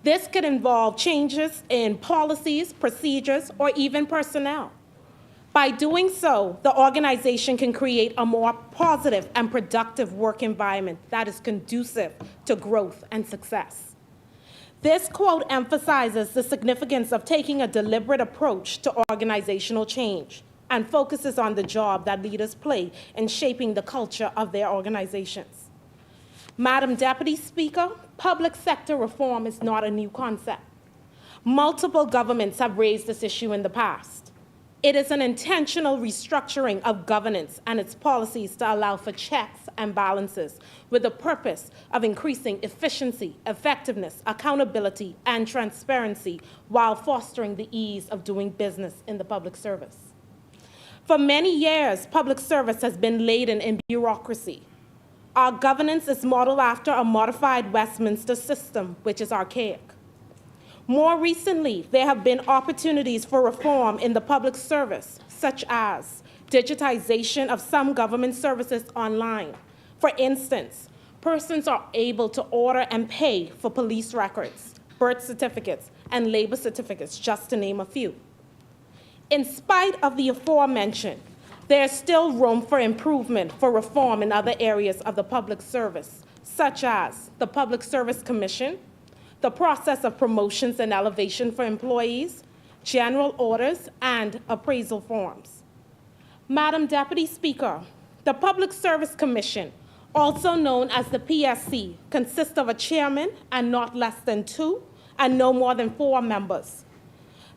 This could involve changes in policies, procedures, or even personnel. By doing so, the organization can create a more positive and productive work environment that is conducive to growth and success. This quote emphasizes the significance of taking a deliberate approach to organizational change and focuses on the job that leaders play in shaping the culture of their organizations. Madam Deputy Speaker, public sector reform is not a new concept. Multiple governments have raised this issue in the past. It is an intentional restructuring of governance and its policies to allow for checks and balances with the purpose of increasing efficiency, effectiveness, accountability, and transparency while fostering the ease of doing business in the public service. For many years, public service has been laden in bureaucracy. Our governance is modeled after a modified Westminster system, which is archaic. More recently, there have been opportunities for reform in the public service, such as digitization of some government services online. For instance, persons are able to order and pay for police records, birth certificates, and labor certificates, just to name a few. In spite of the aforementioned, there is still room for improvement for reform in other areas of the public service, such as the Public Service Commission, the process of promotions and elevation for employees, general orders, and appraisal forms. Madam Deputy Speaker, the Public Service Commission, also known as the PSC, consists of a chairman and not less than 2, and no more than 4 members.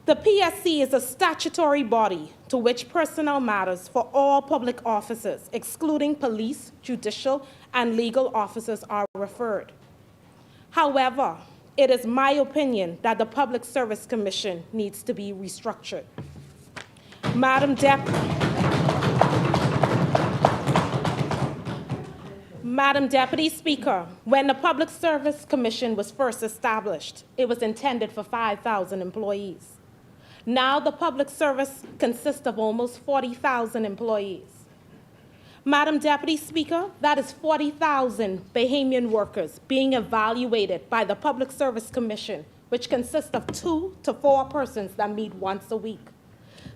The PSC is a statutory body to which personnel matters for all public officers, excluding police, judicial, and legal officers, are referred. However, it is my opinion that the Public Service Commission needs to be restructured. Madam Deputy Speaker, when the Public Service Commission was first established, it was intended for 5,000 employees. Now the public service consists of almost 40,000 employees. Madam Deputy Speaker, that is 40,000 Bahamian workers being evaluated by the Public Service Commission, which consists of 2 to 4 persons that meet once a week,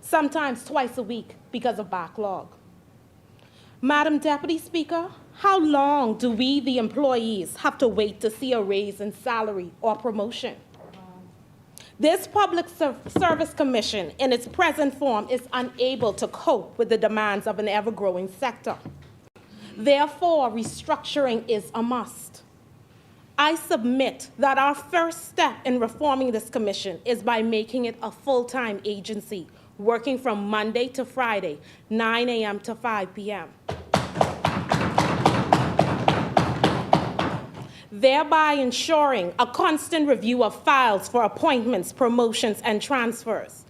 sometimes twice a week because of backlog. Madam Deputy Speaker, how long do we, the employees, have to wait to see a raise in salary or promotion? This Public Service Commission, in its present form, is unable to cope with the demands of an ever-growing sector. Therefore, restructuring is a must. I submit that our first step in reforming this commission is by making it a full-time agency, working from Monday to Friday, 9 a.m. to 5 p.m. thereby ensuring a constant review of files for appointments, promotions, and transfers.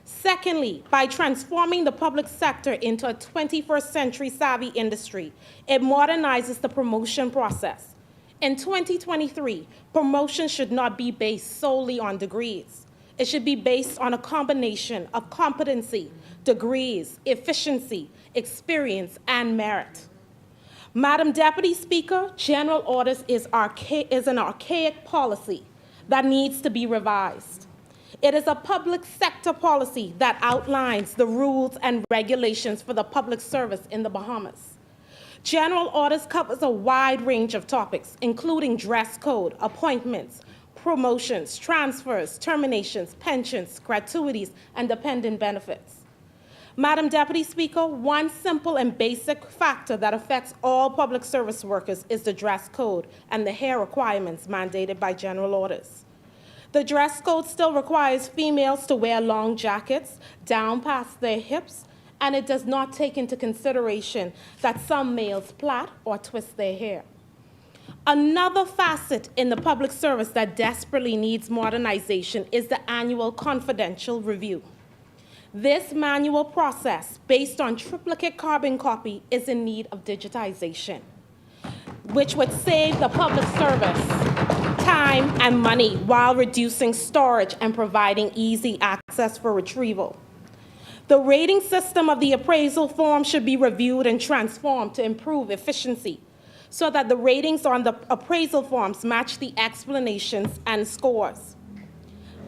Secondly, by transforming the public sector into a 21st century savvy industry, it modernizes the promotion process. In 2023, promotion should not be based solely on degrees. It should be based on a combination of competency, degrees, efficiency, experience, and merit. Madam Deputy Speaker, general orders is an archaic policy that needs to be revised. It is a public sector policy that outlines the rules and regulations for the public service in the Bahamas. General orders covers a wide range of topics, including dress code, appointments, promotions, transfers, terminations, pensions, gratuities, and dependent benefits. Madam Deputy Speaker, one simple and basic factor that affects all public service workers is the dress code and the hair requirements mandated by general orders. The dress code still requires females to wear long jackets down past their hips, and it does not take into consideration that some males plait or twist their hair. Another facet in the public service that desperately needs modernization is the annual confidential review. This manual process, based on triplicate carbon copy, is in need of digitization, which would save the public service time and money while reducing storage and providing easy access for retrieval. The rating system of the appraisal form should be reviewed and transformed to improve efficiency so that the ratings on the appraisal forms match the explanations and scores.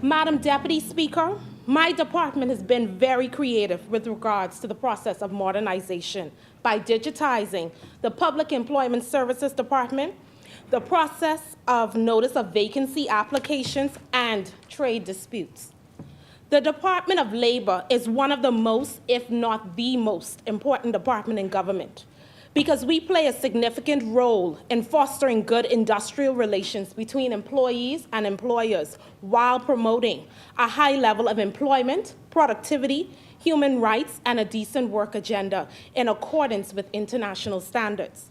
Madam Deputy Speaker, my department has been very creative with regards to the process of modernization by digitizing the Public Employment Services Department, the process of notice of vacancy applications, and trade disputes. The Department of Labor is one of the most, if not the most, important department in government because we play a significant role in fostering good industrial relations between employees and employers while promoting a high level of employment, productivity, human rights, and a decent work agenda in accordance with international standards.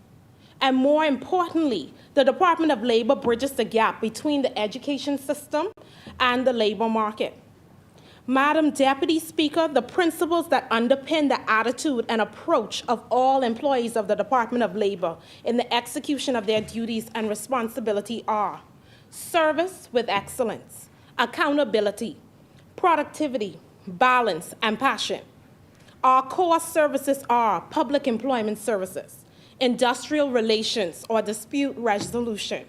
And more importantly, the Department of Labor bridges the gap between the education system and the labor market. Madam Deputy Speaker, the principles that underpin the attitude and approach of all employees of the Department of Labor in the execution of their duties and responsibility are service with excellence, accountability, productivity, balance, and passion. Our core services are public employment services, industrial relations or dispute resolution,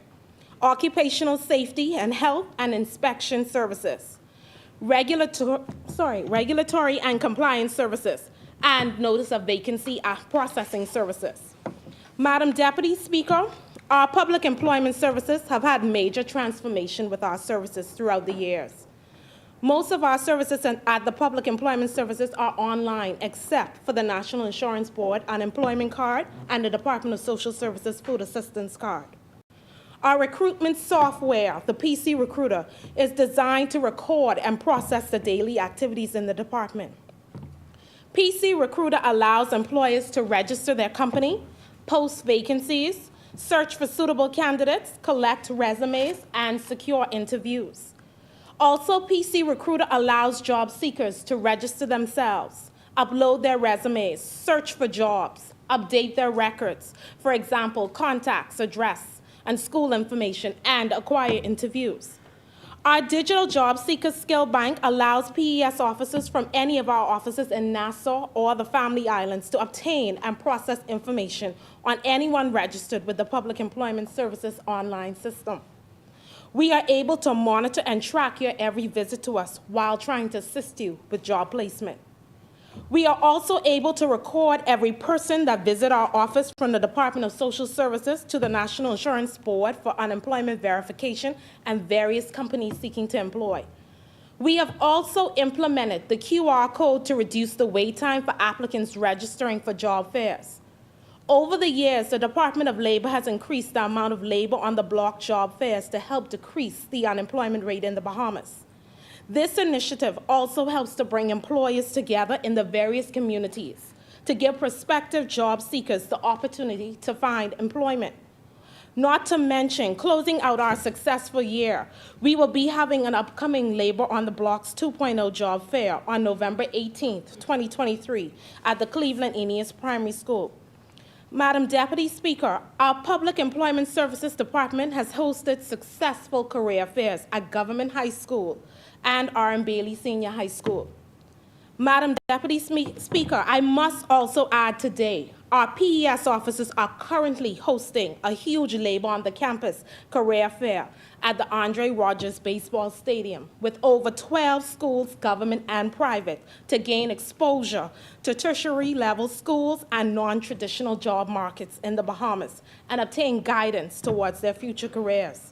occupational safety and health and inspection services, regulatory and compliance services, and notice of vacancy processing services. Madam Deputy Speaker, our public employment services have had major transformation with our services throughout the years. Most of our services at the public employment services are online, except for the National Insurance Board Unemployment Card and the Department of Social Services Food Assistance Card. Our recruitment software, the PC Recruiter, is designed to record and process the daily activities in the department. PC Recruiter allows employers to register their company, post vacancies, search for suitable candidates, collect resumes, and secure interviews. Also, PC Recruiter allows job seekers to register themselves, upload their resumes, search for jobs, update their records, for example, contacts, address, and school information, and acquire interviews. Our digital job seeker skill bank allows PES officers from any of our offices in Nassau or the Family Islands to obtain and process information on anyone registered with the Public Employment Services online system. We are able to monitor and track your every visit to us while trying to assist you with job placement. We are also able to record every person that visits our office from the Department of Social Services to the National Insurance Board for unemployment verification and various companies seeking to employ. We have also implemented the QR code to reduce the wait time for applicants registering for job fairs. Over the years, the Department of Labor has increased the amount of labor on the block job fairs to help decrease the unemployment rate in the Bahamas. This initiative also helps to bring employers together in the various communities to give prospective job seekers the opportunity to find employment. Not to mention, closing out our successful year, we will be having an upcoming Labor on the Blocks 2.0 job fair on November 18th, 2023 at the Cleveland Aeneas Primary School. Madam Deputy Speaker, our Public Employment Services Department has hosted successful career fairs at Government High School and R.M. Bailey Senior High School. Madam Deputy Speaker, I must also add today, our PES officers are currently hosting a huge Labor on the Campus career fair at the Andre Rogers Baseball Stadium with over 12 schools, government and private, to gain exposure to tertiary level schools and non-traditional job markets in the Bahamas and obtain guidance towards their future careers.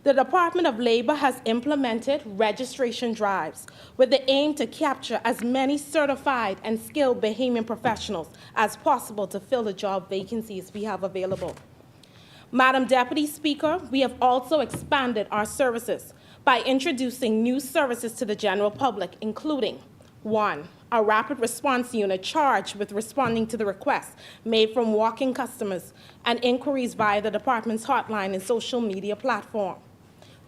The Department of Labor has implemented registration drives with the aim to capture as many certified and skilled Bahamian professionals as possible to fill the job vacancies we have available. Madam Deputy Speaker, we have also expanded our services by introducing new services to the general public, including 1, a rapid response unit charged with responding to the requests made from walk-in customers and inquiries via the department's hotline and social media platform.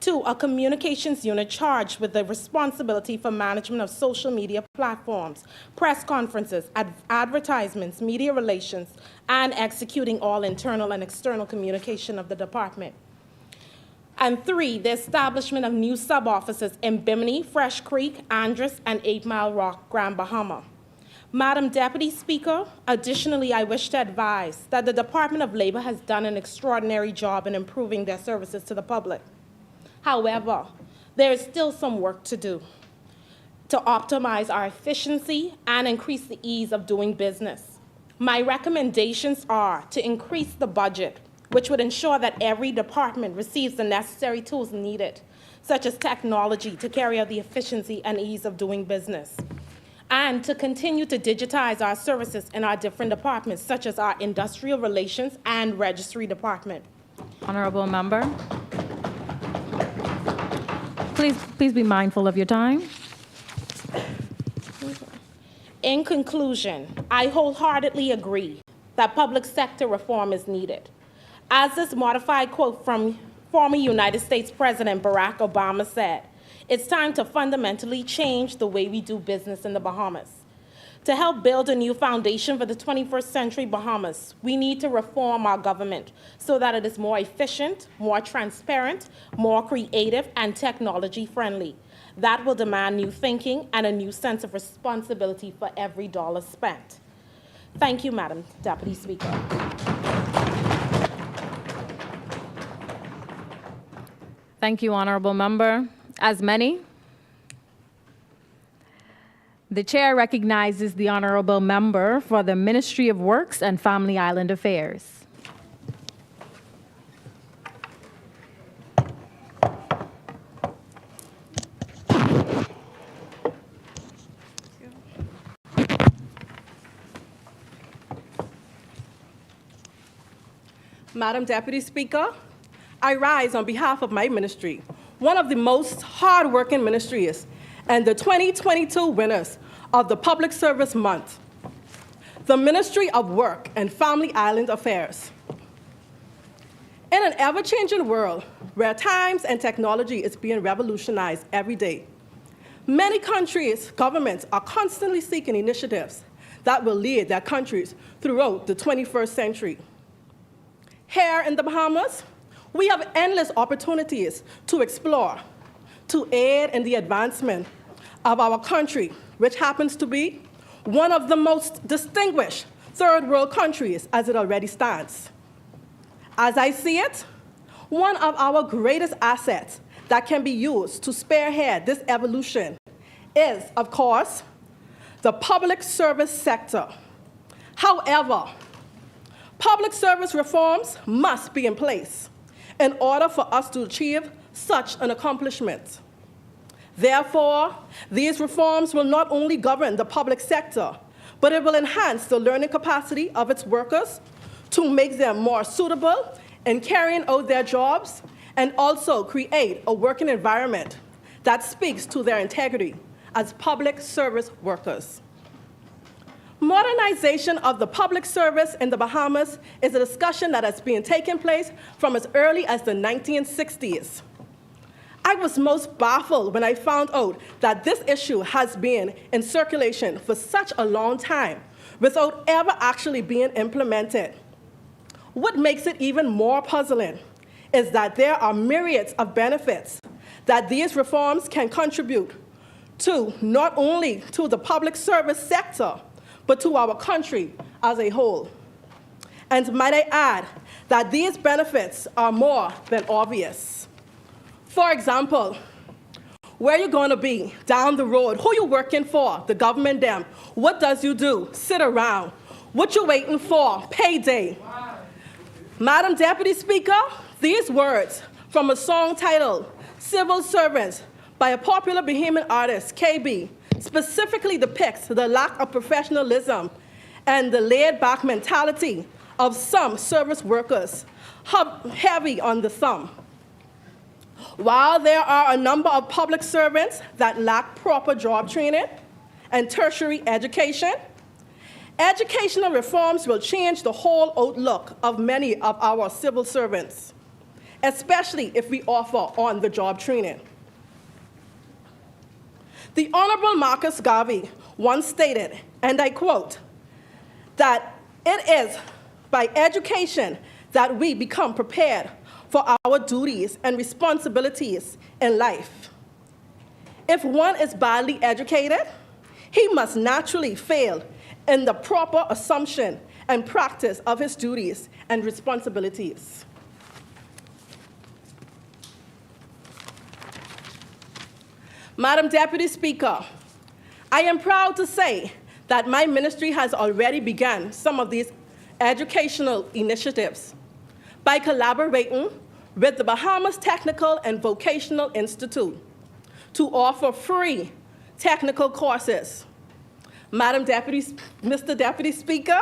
2, a communications unit charged with the responsibility for management of social media platforms, press conferences, advertisements, media relations, and executing all internal and external communication of the department. And 3, the establishment of new sub-offices in Bimini, Fresh Creek, Andros, and 8 Mile Rock, Grand Bahama. Madam Deputy Speaker, additionally, I wish to advise that the Department of Labor has done an extraordinary job in improving their services to the public. However, there is still some work to do to optimize our efficiency and increase the ease of doing business. My recommendations are to increase the budget which would ensure that every department receives the necessary tools needed, such as technology, to carry out the efficiency and ease of doing business, and to continue to digitize our services in our different departments, such as our industrial relations and registry department. Honorable member. Please be mindful of your time. In conclusion, I wholeheartedly agree that public sector reform is needed. As this modified quote from former United States President Barack Obama said, it's time to fundamentally change the way we do business in the Bahamas. To help build a new foundation for the 21st century Bahamas, we need to reform our government so that it is more efficient, more transparent, more creative, and technology-friendly. That will demand new thinking and a new sense of responsibility for every dollar spent. Thank you, Madam Deputy Speaker. Thank you, honorable member. As many, the chair recognizes the honorable member for the Ministry of Works and Family Island Affairs. Madam Deputy Speaker, I rise on behalf of my ministry, one of the most hard-working ministries and the 2022 winners of the Public Service Month, the Ministry of Work and Family Island Affairs. In an ever-changing world where times and technology is being revolutionized every day, many countries' governments are constantly seeking initiatives that will lead their countries throughout the 21st century. Here in the Bahamas, we have endless opportunities to explore, to aid in the advancement of our country, which happens to be one of the most distinguished third world countries as it already stands. As I see it, one of our greatest assets that can be used to spearhead this evolution is, of course, the public service sector. However, public service reforms must be in place in order for us to achieve such an accomplishment. Therefore, these reforms will not only govern the public sector, but it will enhance the learning capacity of its workers to make them more suitable in carrying out their jobs and also create a working environment that speaks to their integrity as public service workers. Modernization of the public service in the Bahamas is a discussion that has been taking place from as early as the 1960s. I was most baffled when I found out that this issue has been in circulation for such a long time without ever actually being implemented. What makes it even more puzzling is that there are myriads of benefits that these reforms can contribute to, not only to the public service sector, but to our country as a whole. And might I add that these benefits are more than obvious. For example, where you going to be down the road, who you working for, the government them, what does you do, sit around, what you waiting for, payday. Wow. Madam Deputy Speaker, these words from a song titled Civil Servants by a popular Bahamian artist, KB, specifically depicts the lack of professionalism and the laid-back mentality of some service workers, heavy on the thumb. While there are a number of public servants that lack proper job training and tertiary education, educational reforms will change the whole outlook of many of our civil servants, especially if we offer on-the-job training. The Honorable Marcus Garvey once stated, and I quote, that it is by education that we become prepared for our duties and responsibilities in life. If one is badly educated, he must naturally fail in the proper assumption and practice of his duties and responsibilities. Madam Deputy Speaker, I am proud to say that my ministry has already begun some of these educational initiatives. by collaborating with the Bahamas Technical and Vocational Institute to offer free technical courses. Mr. Deputy Speaker,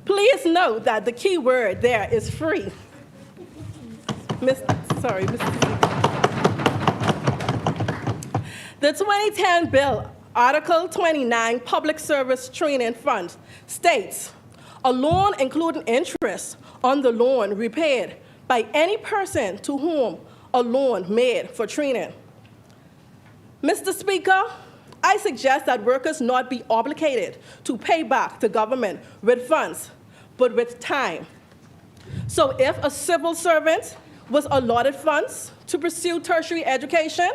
please note that the key word there is free. Mr. Speaker. The 2010 bill, Article 29, Public Service Training Fund, states, a loan including interest on the loan repaid by any person to whom a loan made for training. Mr. Speaker, I suggest that workers not be obligated to pay back the government with funds, but with time. So if a civil servant was allotted funds to pursue tertiary education,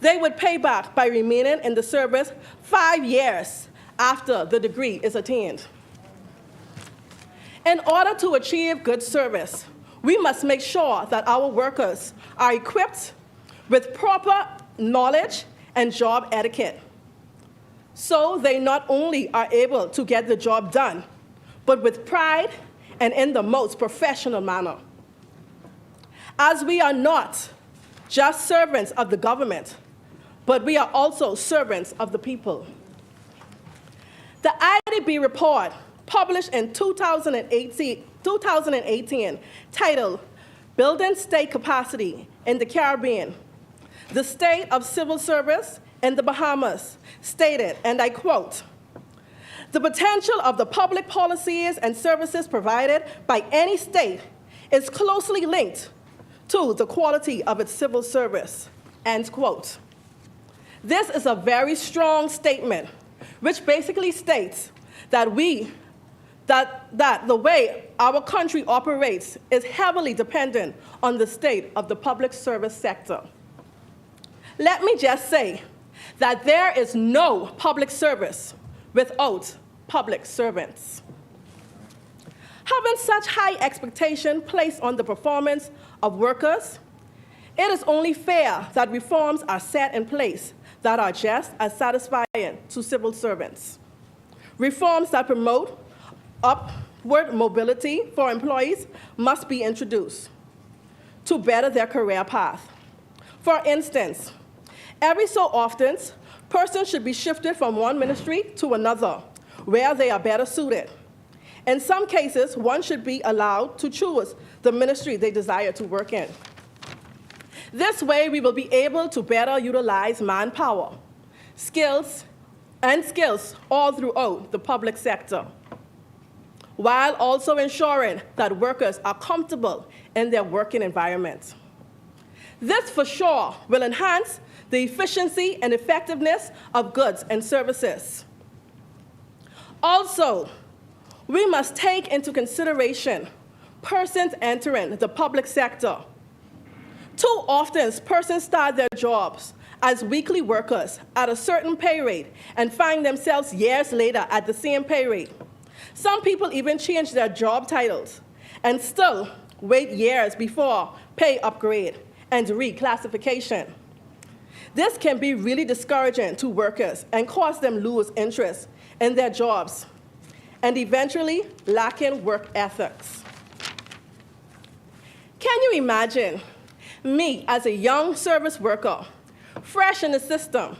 they would pay back by remaining in the service 5 years after the degree is attained. In order to achieve good service, we must make sure that our workers are equipped with proper knowledge and job etiquette, so they not only are able to get the job done, but with pride and in the most professional manner. As we are not just servants of the government, but we are also servants of the people. The IDB report, published in 2018, titled Building State Capacity in the Caribbean, the State of Civil Service in the Bahamas, stated, and I quote, the potential of the public policies and services provided by any state is closely linked to the quality of its civil service, end quote. This is a very strong statement, which basically states that the way our country operates is heavily dependent on the state of the public service sector. Let me just say that there is no public service without public servants. Having such high expectation placed on the performance of workers, it is only fair that reforms are set in place that are just as satisfying to civil servants. Reforms that promote upward mobility for employees must be introduced to better their career path. For instance, every so often, persons should be shifted from one ministry to another, where they are better suited. In some cases, one should be allowed to choose the ministry they desire to work in. This way, we will be able to better utilize manpower, skills all throughout the public sector, while also ensuring that workers are comfortable in their working environment. This, for sure, will enhance the efficiency and effectiveness of goods and services. Also, we must take into consideration persons entering the public sector. Too often, persons start their jobs as weekly workers at a certain pay rate and find themselves years later at the same pay rate. Some people even change their job titles and still wait years before pay upgrade and reclassification. This can be really discouraging to workers and cause them lose interest in their jobs and eventually lacking work ethics. Can you imagine me as a young service worker, fresh in the system,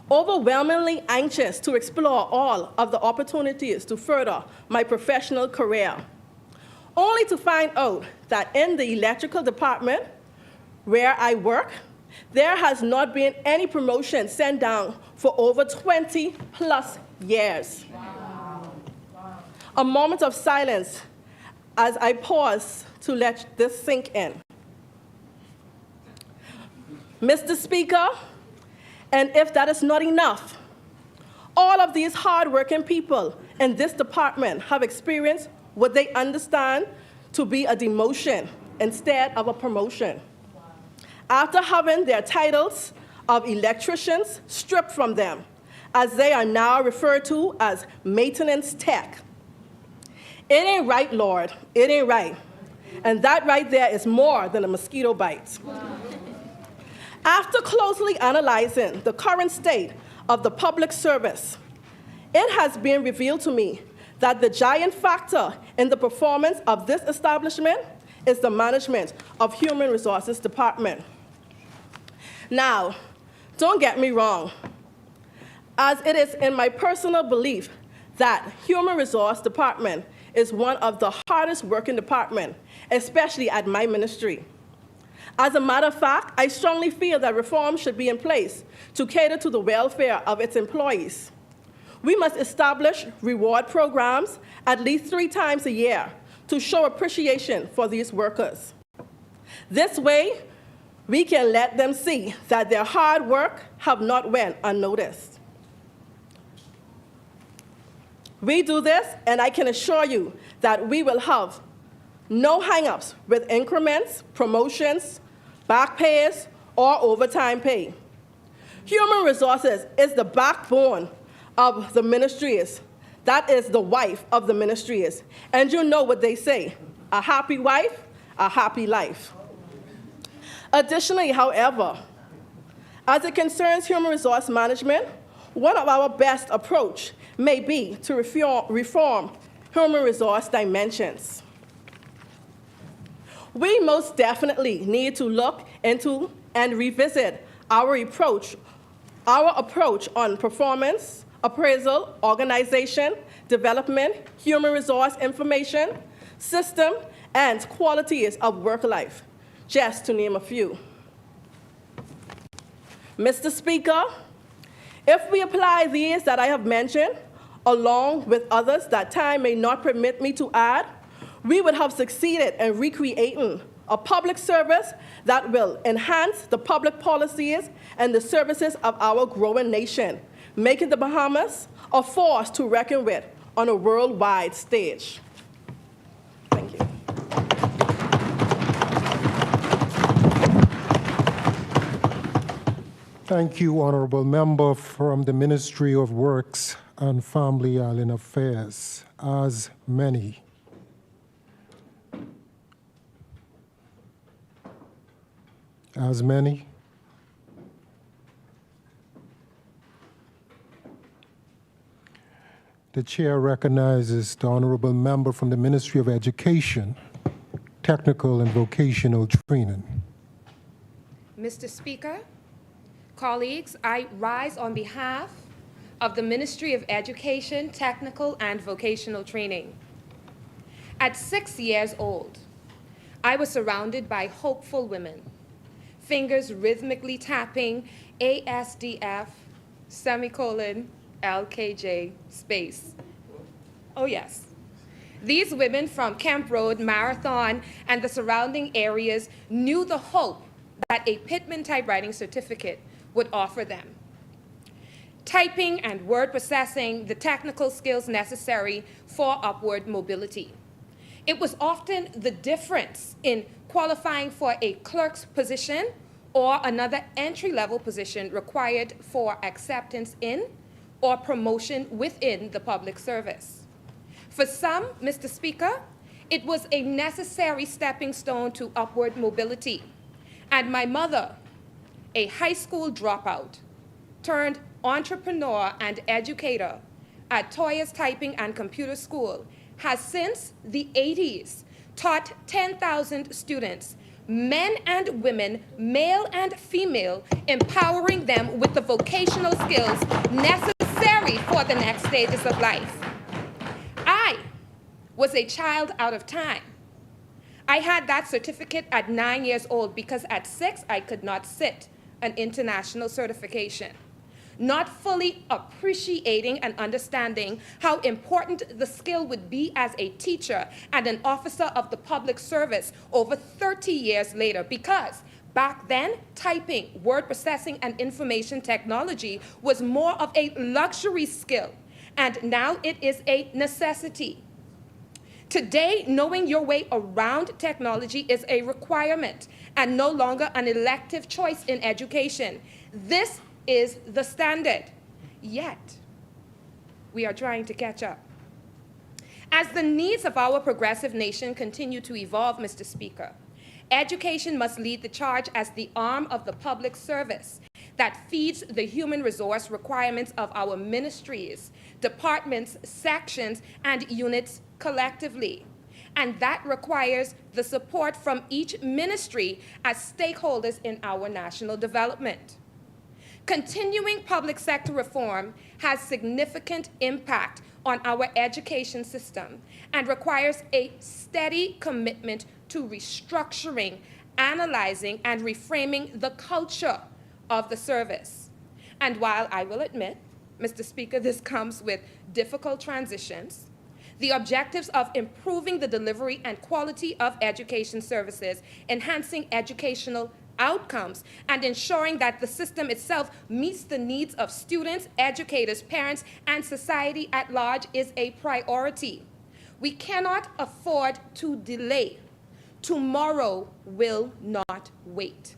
overwhelmingly anxious to explore all of the opportunities to further my professional career, only to find out that in the electrical department where I work, there has not been any promotion sent down for over 20 plus years. Wow. Wow. A moment of silence as I pause to let this sink in. Mr. Speaker, and if that is not enough, all of these hardworking people in this department have experienced what they understand to be a demotion instead of a promotion. After having their titles of electricians stripped from them, as they are now referred to as maintenance tech. It ain't right, Lord. It ain't right. And that right there is more than a mosquito bite. After closely analyzing the current state of the public service, it has been revealed to me that the giant factor in the performance of this establishment is the management of Human Resources Department. Now, don't get me wrong, as it is in my personal belief that Human Resource Department is one of the hardest working departments, especially at my ministry. As a matter of fact, I strongly feel that reform should be in place to cater to the welfare of its employees. We must establish reward programs at least 3 times a year to show appreciation for these workers. This way, we can let them see that their hard work have not went unnoticed. We do this, and I can assure you that we will have no hang-ups with increments, promotions, back pays, or overtime pay. Human resources is the backbone of the ministries. That is the wife of the ministries. And you know what they say, a happy wife, a happy life. Additionally, however, as it concerns human resource management, one of our best approach may be to reform human resource dimensions. We most definitely need to look into and revisit our approach on performance, appraisal, organization, development, human resource information, system, and qualities of work life, just to name a few. Mr. Speaker, if we apply these that I have mentioned, along with others that time may not permit me to add, we would have succeeded in recreating a public service that will enhance the public policies and the services of our growing nation, making the Bahamas a force to reckon with on a worldwide stage. Thank you. Thank you, Honorable Member from the Ministry of Works and Family Island Affairs. As many. The chair recognizes the honorable member from the Ministry of Education, Technical and Vocational Training. Mr. Speaker, colleagues, I rise on behalf of the Ministry of Education, Technical and Vocational Training. At 6 years old, I was surrounded by hopeful women, fingers rhythmically tapping ASDF, semicolon, LKJ, space. Oh yes. These women from Kemp Road, Marathon, and the surrounding areas knew the hope that a Pittman typewriting certificate would offer them. Typing and word processing, the technical skills necessary for upward mobility. It was often the difference in qualifying for a clerk's position or another entry-level position required for acceptance in or promotion within the public service. For some, Mr. Speaker, it was a necessary stepping stone to upward mobility. And my mother, a high school dropout, turned entrepreneur and educator at Toya's Typing and Computer School, has since the 80s taught 10,000 students, men and women, male and female, empowering them with the vocational skills necessary for the next stages of life. I was a child out of time. I had that certificate at 9 years old because at 6 I could not sit an international certification, not fully appreciating and understanding how important the skill would be as a teacher and an officer of the public service over 30 years later, because back then, typing, word processing, and information technology was more of a luxury skill, and now it is a necessity. Today, knowing your way around technology is a requirement and no longer an elective choice in education. This is the standard. Yet, we are trying to catch up. As the needs of our progressive nation continue to evolve, Mr. Speaker, education must lead the charge as the arm of the public service that feeds the human resource requirements of our ministries, departments, sections, and units collectively. And that requires the support from each ministry as stakeholders in our national development. Continuing public sector reform has significant impact on our education system and requires a steady commitment to restructuring, analyzing, and reframing the culture of the service. And while I will admit, Mr. Speaker, this comes with difficult transitions, the objectives of improving the delivery and quality of education services, enhancing educational outcomes, and ensuring that the system itself meets the needs of students, educators, parents, and society at large is a priority. We cannot afford to delay. Tomorrow will not wait.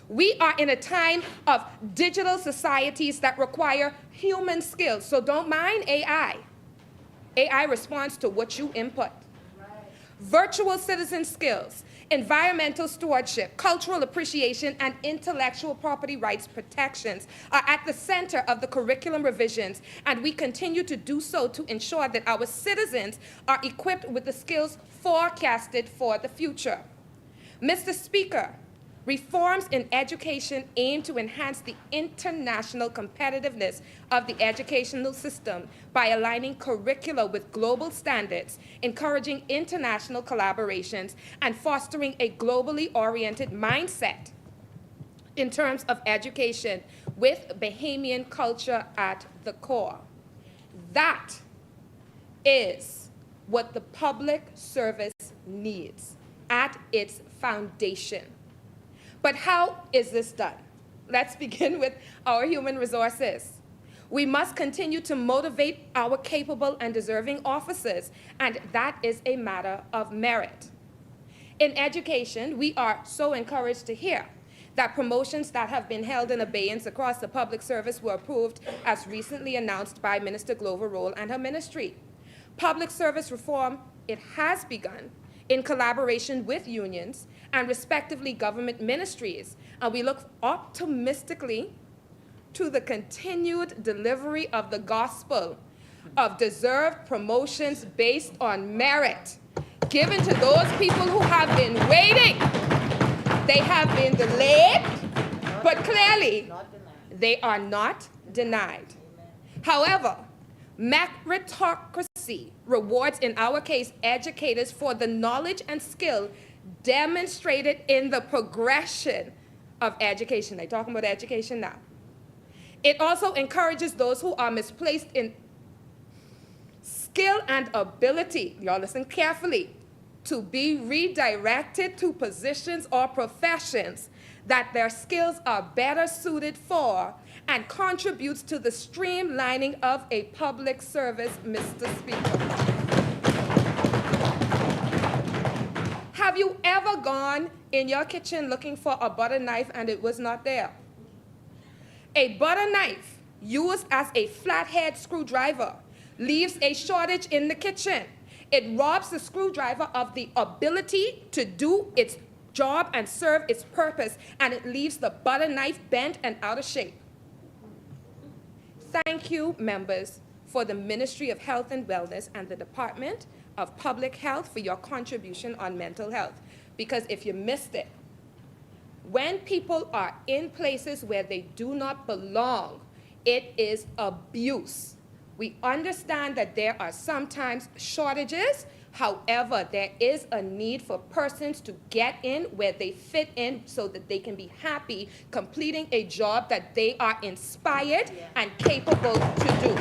We are in a time of digital societies that require human skills, so don't mind AI. AI responds to what you input. Virtual citizen skills, environmental stewardship, cultural appreciation, and intellectual property rights protections are at the center of the curriculum revisions, and we continue to do so to ensure that our citizens are equipped with the skills forecasted for the future. Mr. Speaker, reforms in education aim to enhance the international competitiveness of the educational system by aligning curricula with global standards, encouraging international collaborations, and fostering a globally oriented mindset in terms of education with Bahamian culture at the core. That is what the public service needs at its foundation. But how is this done? Let's begin with our human resources. We must continue to motivate our capable and deserving officers, and that is a matter of merit. In education, we are so encouraged to hear that promotions that have been held in abeyance across the public service were approved as recently announced by Minister Glover Roll and her ministry. Public service reform, it has begun in collaboration with unions and respectively government ministries, and we look optimistically to the continued delivery of the gospel of deserved promotions based on merit given to those people who have been waiting. They have been delayed, but clearly they are not denied. However, meritocracy rewards, in our case, educators for the knowledge and skill demonstrated in the progression of education. I'm talking about education now. It also encourages those who are misplaced in skill and ability, y'all listen carefully, to be redirected to positions or professions that their skills are better suited for, and contributes to the streamlining of a public service, Mr. Speaker. Have you ever gone in your kitchen looking for a butter knife and it was not there? A butter knife used as a flathead screwdriver leaves a shortage in the kitchen. It robs the screwdriver of the ability to do its job and serve its purpose, and it leaves the butter knife bent and out of shape. Thank you, members, for the Ministry of Health and Wellness and the Department of Public Health for your contribution on mental health. Because if you missed it, when people are in places where they do not belong, it is abuse. We understand that there are sometimes shortages. However, there is a need for persons to get in where they fit in so that they can be happy completing a job that they are inspired and capable to do.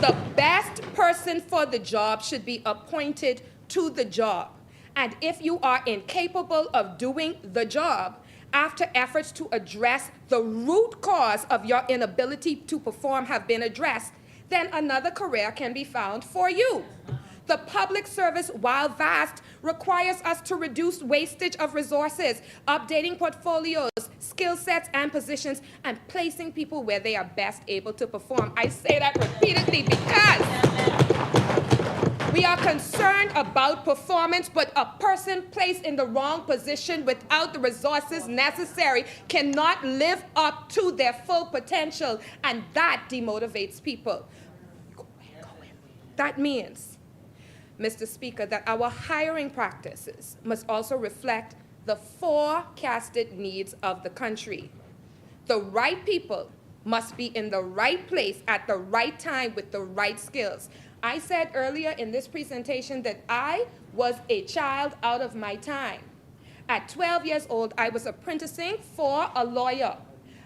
The best person for the job should be appointed to the job. And if you are incapable of doing the job, after efforts to address the root cause of your inability to perform have been addressed, then another career can be found for you. The public service, while vast, requires us to reduce wastage of resources, updating portfolios, skill sets, and positions, and placing people where they are best able to perform. I say that repeatedly because we are concerned about performance, but a person placed in the wrong position without the resources necessary cannot live up to their full potential, and that demotivates people. That means Mr. Speaker, that our hiring practices must also reflect the forecasted needs of the country. The right people must be in the right place at the right time with the right skills. I said earlier in this presentation that I was a child out of my time. At 12 years old, I was apprenticing for a lawyer.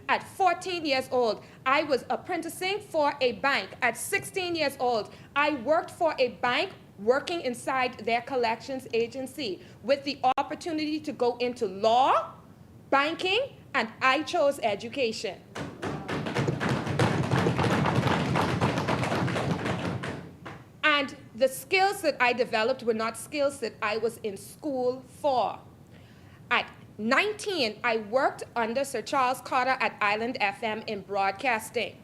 At 14 years old, I was apprenticing for a bank. At 16 years old, I worked for a bank working inside their collections agency with the opportunity to go into law, banking, and I chose education. And the skills that I developed were not skills that I was in school for. At 19, I worked under Sir Charles Carter at Island FM in broadcasting.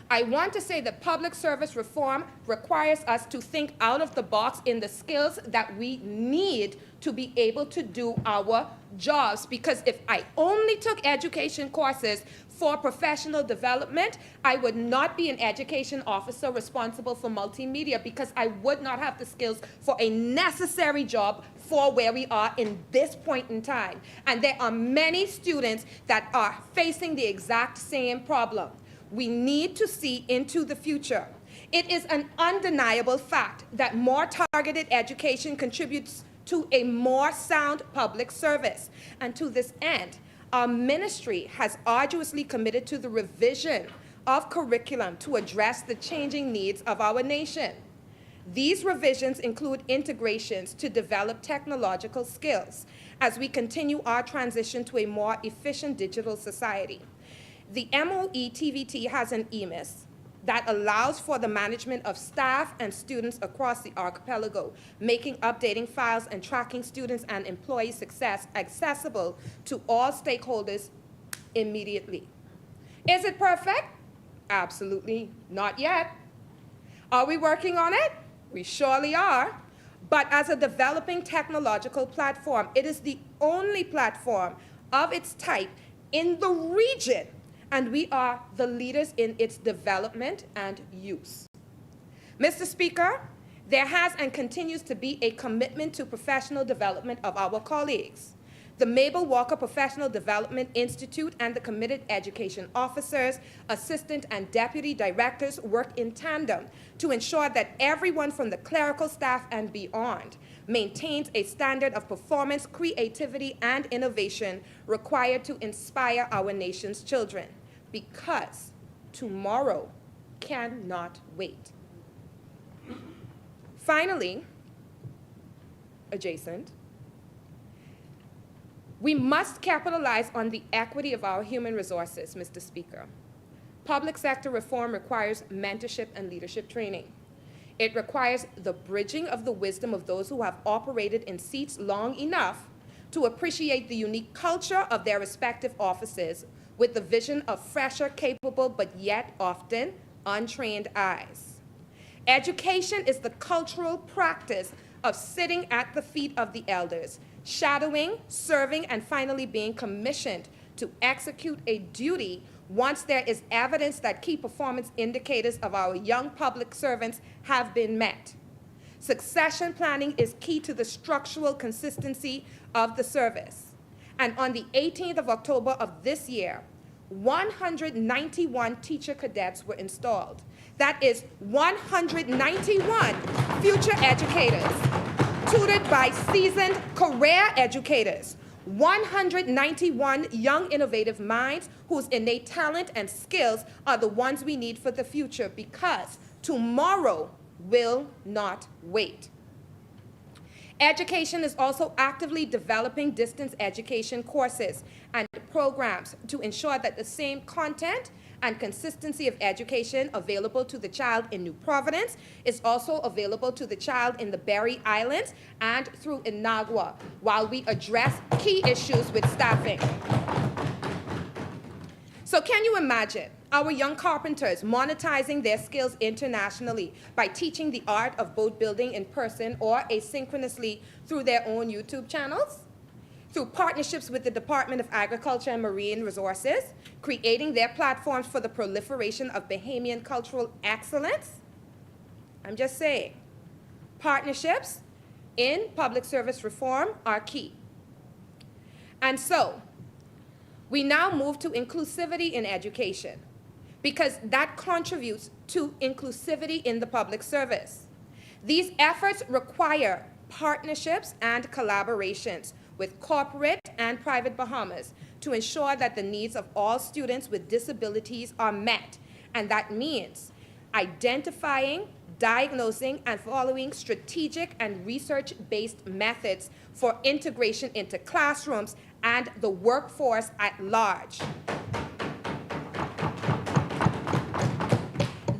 I want to say that public service reform requires us to think out of the box in the skills that we need to be able to do our jobs. Because if I only took education courses for professional development, I would not be an education officer responsible for multimedia, because I would not have the skills for a necessary job for where we are in this point in time. And there are many students that are facing the exact same problem. We need to see into the future. It is an undeniable fact that more targeted education contributes to a more sound public service. And to this end, our ministry has arduously committed to the revision of curriculum to address the changing needs of our nation. These revisions include integrations to develop technological skills as we continue our transition to a more efficient digital society. The MOE TVT has an EMIS that allows for the management of staff and students across the archipelago, making updating files and tracking students and employee success accessible to all stakeholders immediately. Is it perfect? Absolutely not yet. Are we working on it? We surely are. But as a developing technological platform, it is the only platform of its type in the region, and we are the leaders in its development and use. Mr. Speaker, there has and continues to be a commitment to professional development of our colleagues. The Mabel Walker Professional Development Institute and the committed education officers, assistant and deputy directors work in tandem to ensure that everyone from the clerical staff and beyond maintains a standard of performance, creativity, and innovation required to inspire our nation's children, because tomorrow cannot wait. Finally, adjacent, we must capitalize on the equity of our human resources, Mr. Speaker. Public sector reform requires mentorship and leadership training. It requires the bridging of the wisdom of those who have operated in seats long enough to appreciate the unique culture of their respective offices with the vision of fresher, capable, but yet often untrained eyes. Education is the cultural practice of sitting at the feet of the elders, shadowing, serving, and finally being commissioned to execute a duty once there is evidence that key performance indicators of our young public servants have been met. Succession planning is key to the structural consistency of the service. And on the 18th of October of this year, 191 teacher cadets were installed. That is 191 future educators, tutored by seasoned career educators, 191 young innovative minds whose innate talent and skills are the ones we need for the future, because tomorrow will not wait. Education is also actively developing distance education courses and programs to ensure that the same content and consistency of education available to the child in New Providence is also available to the child in the Berry Islands and through Inagua, while we address key issues with staffing. So can you imagine our young carpenters monetizing their skills internationally by teaching the art of boat building in person or asynchronously through their own YouTube channels? Through partnerships with the Department of Agriculture and Marine Resources, creating their platforms for the proliferation of Bahamian cultural excellence? I'm just saying, Partnerships in public service reform are key. And so, we now move to inclusivity in education, because that contributes to inclusivity in the public service. These efforts require partnerships and collaborations with corporate and private Bahamas to ensure that the needs of all students with disabilities are met. And that means identifying, diagnosing, and following strategic and research-based methods for integration into classrooms and the workforce at large.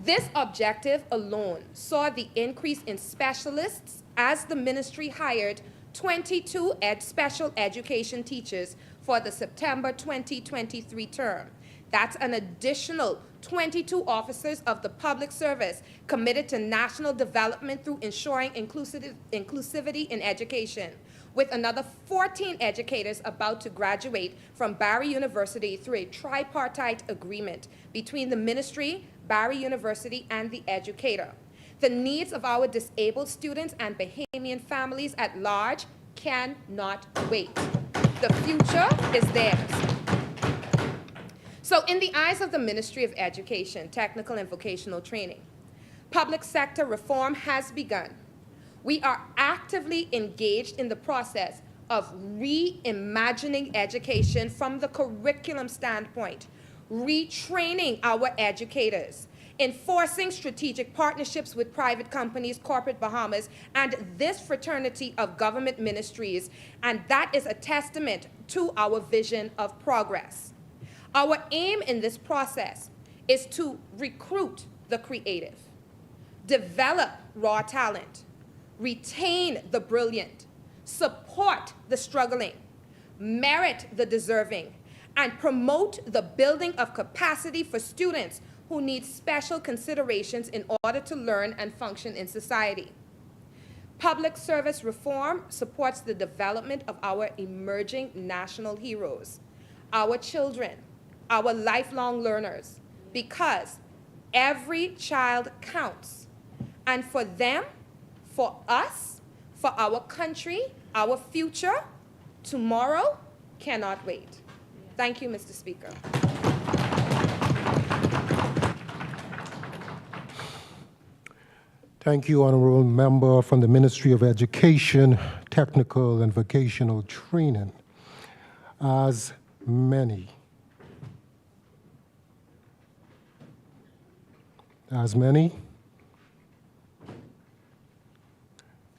This objective alone saw the increase in specialists as the ministry hired 22 special education teachers for the September 2023 term. That's an additional 22 officers of the public service committed to national development through ensuring inclusivity in education, with another 14 educators about to graduate from Barry University through a tripartite agreement between the ministry, Barry University, and the educator. The needs of our disabled students and Bahamian families at large cannot wait. The future is theirs. So in the eyes of the Ministry of Education, Technical and Vocational Training, public sector reform has begun. We are actively engaged in the process of reimagining education from the curriculum standpoint, retraining our educators, enforcing strategic partnerships with private companies, corporate Bahamas, and this fraternity of government ministries, and that is a testament to our vision of progress. Our aim in this process is to recruit the creative, develop raw talent, retain the brilliant, support the struggling, merit the deserving, and promote the building of capacity for students who need special considerations in order to learn and function in society. Public service reform supports the development of our emerging national heroes, our children, our lifelong learners, because every child counts. And for them, for us, for our country, our future, tomorrow cannot wait. Thank you, Mr. Speaker. Thank you, Honorable Member from the Ministry of Education, Technical and Vocational Training. As many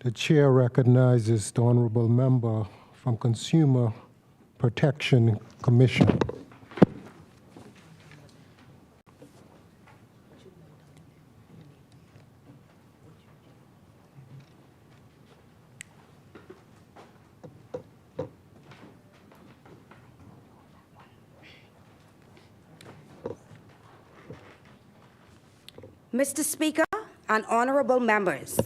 the Chair recognizes the Honorable Member from Consumer Protection Commission. Mr. Speaker and honorable members,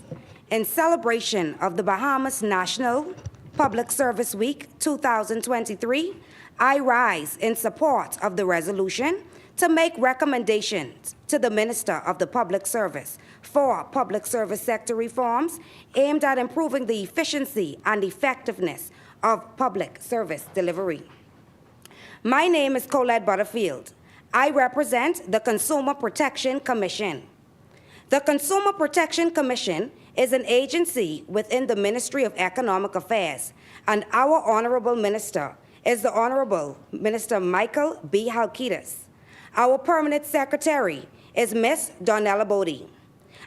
in celebration of the Bahamas National Public Service Week 2023, I rise in support of the resolution to make recommendations to the Minister of the Public Service for public service sector reforms aimed at improving the efficiency and effectiveness of public service delivery. My name is Colette Butterfield. I represent the Consumer Protection Commission. The Consumer Protection Commission is an agency within the Ministry of Economic Affairs, and our Honorable Minister is the Honorable Minister Michael B. Halkitis. Our Permanent Secretary is Ms. Donnella Bodie.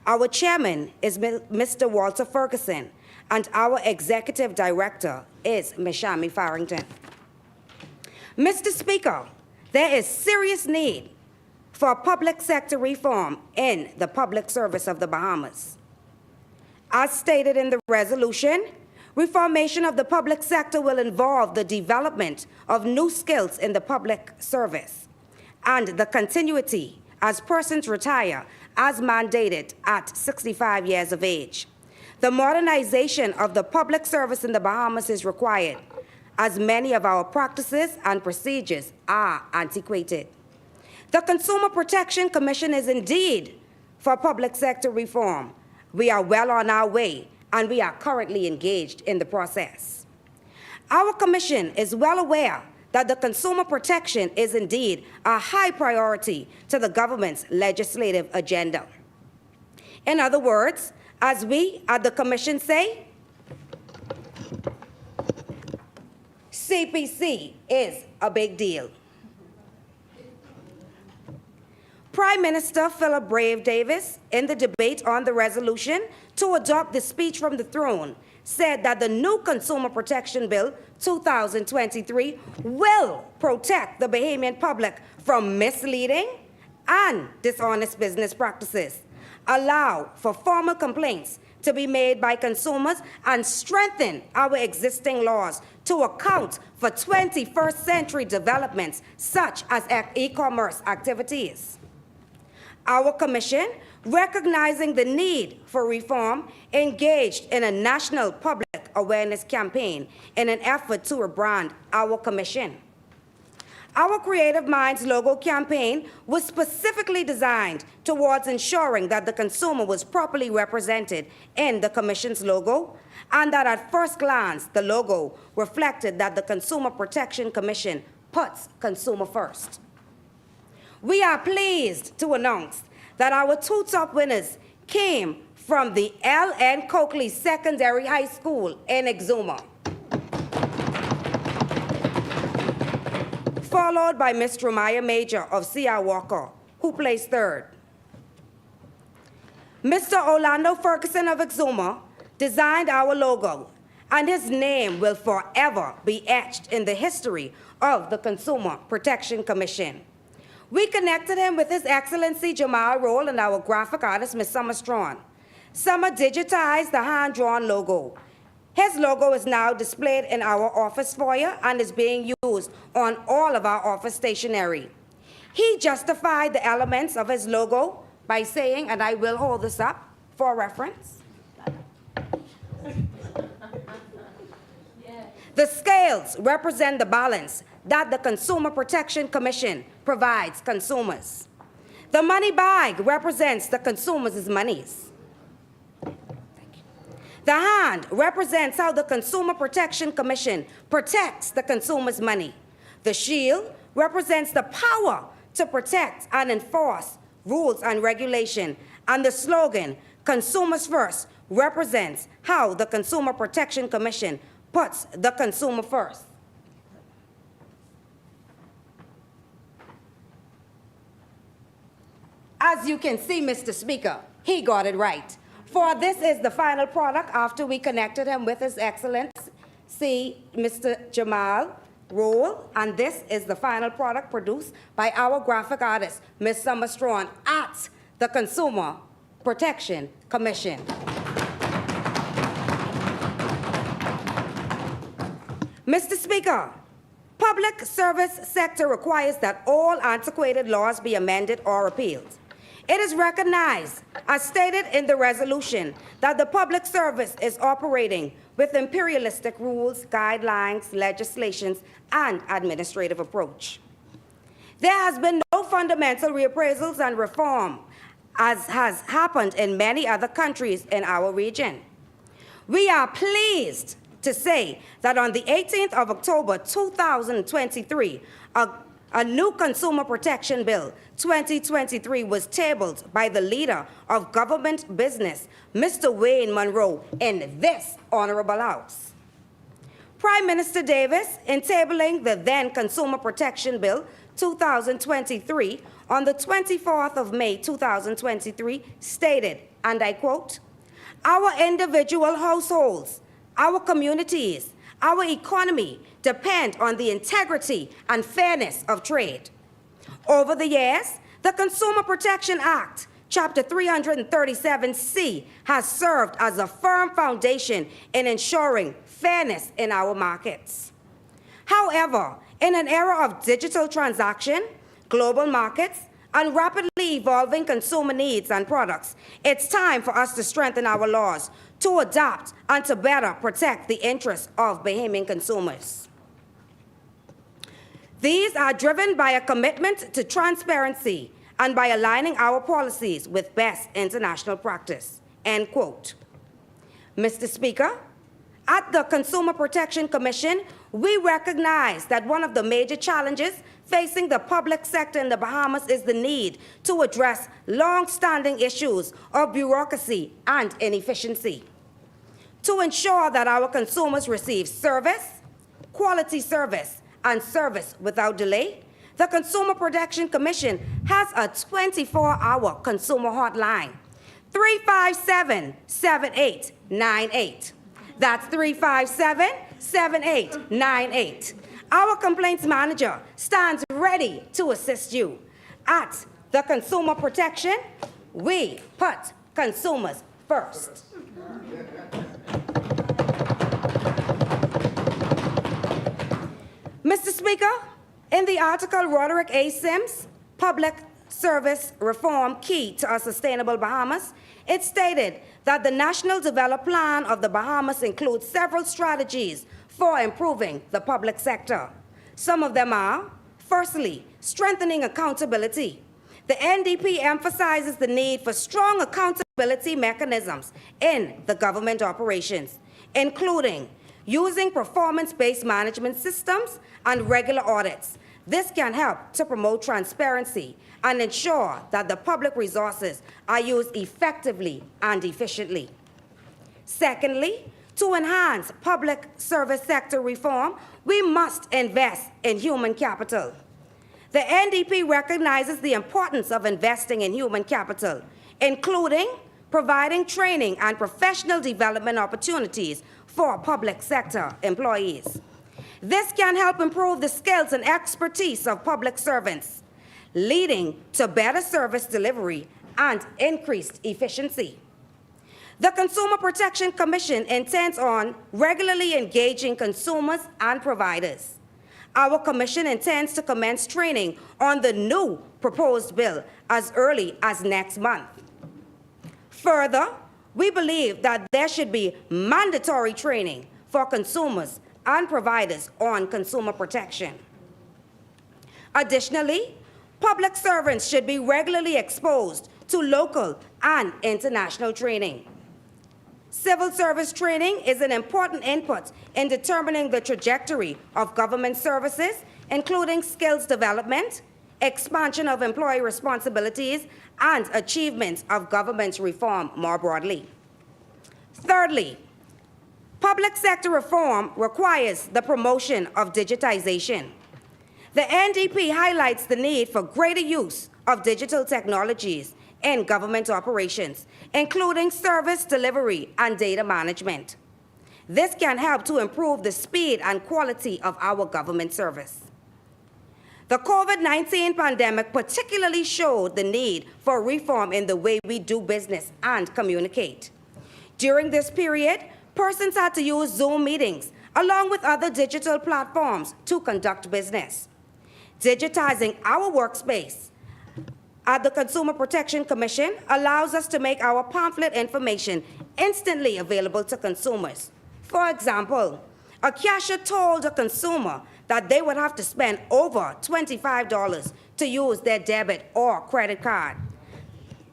Our Chairman is Mr. Walter Ferguson, and our Executive Director is Ms. Shami Farrington. Mr. Speaker, there is serious need for public sector reform in the public service of the Bahamas. As stated in the resolution, reformation of the public sector will involve the development of new skills in the public service and the continuity as persons retire as mandated at 65 years of age. The modernization of the public service in the Bahamas is required, as many of our practices and procedures are antiquated. The Consumer Protection Commission is indeed for public sector reform. We are well on our way and we are currently engaged in the process. Our commission is well aware that the consumer protection is indeed a high priority to the government's legislative agenda. In other words, as we at the commission say, CPC is a big deal. Prime Minister Philip Brave Davis, in the debate on the resolution to adopt the speech from the throne, said that the new Consumer Protection Bill 2023 will protect the Bahamian public from misleading and dishonest business practices, allow for formal complaints to be made by consumers, and strengthen our existing laws to account for 21st century developments such as e-commerce activities. Our commission, recognizing the need for reform, engaged in a national public awareness campaign in an effort to rebrand our commission. Our Creative Minds logo campaign was specifically designed towards ensuring that the consumer was properly represented in the commission's logo, and that at first glance, the logo reflected that the Consumer Protection Commission puts consumer first. We are pleased to announce that our two top winners came from the L.N. Coakley Secondary High School in Exuma, followed by Ms. Ramaya Major of C.R. Walker, who placed third. Mr. Orlando Ferguson of Exuma designed our logo, and his name will forever be etched in the history of the Consumer Protection Commission. We connected him with His Excellency Jamal Roll and our graphic artist, Ms. Summer Strawn. Summer digitized the hand-drawn logo. His logo is now displayed in our office foyer and is being used on all of our office stationery. He justified the elements of his logo by saying, and I will hold this up for reference, the scales represent the balance that the Consumer Protection Commission provides consumers. The money bag represents the consumer's monies. The hand represents how the Consumer Protection Commission protects the consumer's money. The shield represents the power to protect and enforce rules and regulation. And the slogan, Consumers First, represents how the Consumer Protection Commission puts the consumer first. As you can see, Mr. Speaker, he got it right. For this is the final product after we connected him with His Excellency, Mr. Jamal Roll, and this is the final product produced by our graphic artist, Ms. Summer Strawn, at the Consumer Protection Commission. Mr. Speaker, public service sector requires that all antiquated laws be amended or repealed. It is recognized, as stated in the resolution, that the public service is operating with imperialistic rules, guidelines, legislations, and administrative approach. There has been no fundamental reappraisals and reform, as has happened in many other countries in our region. We are pleased to say that on the 18th of October 2023, a new Consumer Protection Bill 2023 was tabled by the leader of government business, Mr. Wayne Monroe, in this honorable House. Prime Minister Davis, in tabling the then Consumer Protection Bill 2023 on the 24th of May 2023, stated, and I quote, "Our individual households, our communities, our economy depend on the integrity and fairness of trade. Over the years, the Consumer Protection Act, Chapter 337C, has served as a firm foundation in ensuring fairness in our markets. However, in an era of digital transaction, global markets, and rapidly evolving consumer needs and products, it's time for us to strengthen our laws to adapt and to better protect the interests of Bahamian consumers. These are driven by a commitment to transparency and by aligning our policies with best international practice," end quote. Mr. Speaker, at the Consumer Protection Commission, we recognize that one of the major challenges facing the public sector in the Bahamas is the need to address long-standing issues of bureaucracy and inefficiency. To ensure that our consumers receive service, quality service, and service without delay, the Consumer Protection Commission has a 24-hour consumer hotline, 357-7898. That's 357-7898. Our complaints manager stands ready to assist you. At the Consumer Protection, we put consumers first. Mr. Speaker, in the article Roderick A. Sims, Public Service Reform Key to a Sustainable Bahamas, it stated that the National Development Plan of the Bahamas includes several strategies for improving the public sector. Some of them are, firstly, strengthening accountability. The NDP emphasizes the need for strong accountability mechanisms in the government operations, including using performance-based management systems and regular audits. This can help to promote transparency and ensure that the public resources are used effectively and efficiently. Secondly, to enhance public service sector reform, we must invest in human capital. The NDP recognizes the importance of investing in human capital, including providing training and professional development opportunities for public sector employees. This can help improve the skills and expertise of public servants, leading to better service delivery and increased efficiency. The Consumer Protection Commission intends on regularly engaging consumers and providers. Our commission intends to commence training on the new proposed bill as early as next month. Further, we believe that there should be mandatory training for consumers and providers on consumer protection. Additionally, public servants should be regularly exposed to local and international training. Civil service training is an important input in determining the trajectory of government services, including skills development, expansion of employee responsibilities, and achievements of government reform more broadly. Thirdly, public sector reform requires the promotion of digitization. The NDP highlights the need for greater use of digital technologies in government operations, including service delivery and data management. This can help to improve the speed and quality of our government service. The COVID-19 pandemic particularly showed the need for reform in the way we do business and communicate. During this period, persons had to use Zoom meetings along with other digital platforms to conduct business. Digitizing our workspace at the Consumer Protection Commission allows us to make our pamphlet information instantly available to consumers. For example, a cashier told a consumer that they would have to spend over $25 to use their debit or credit card.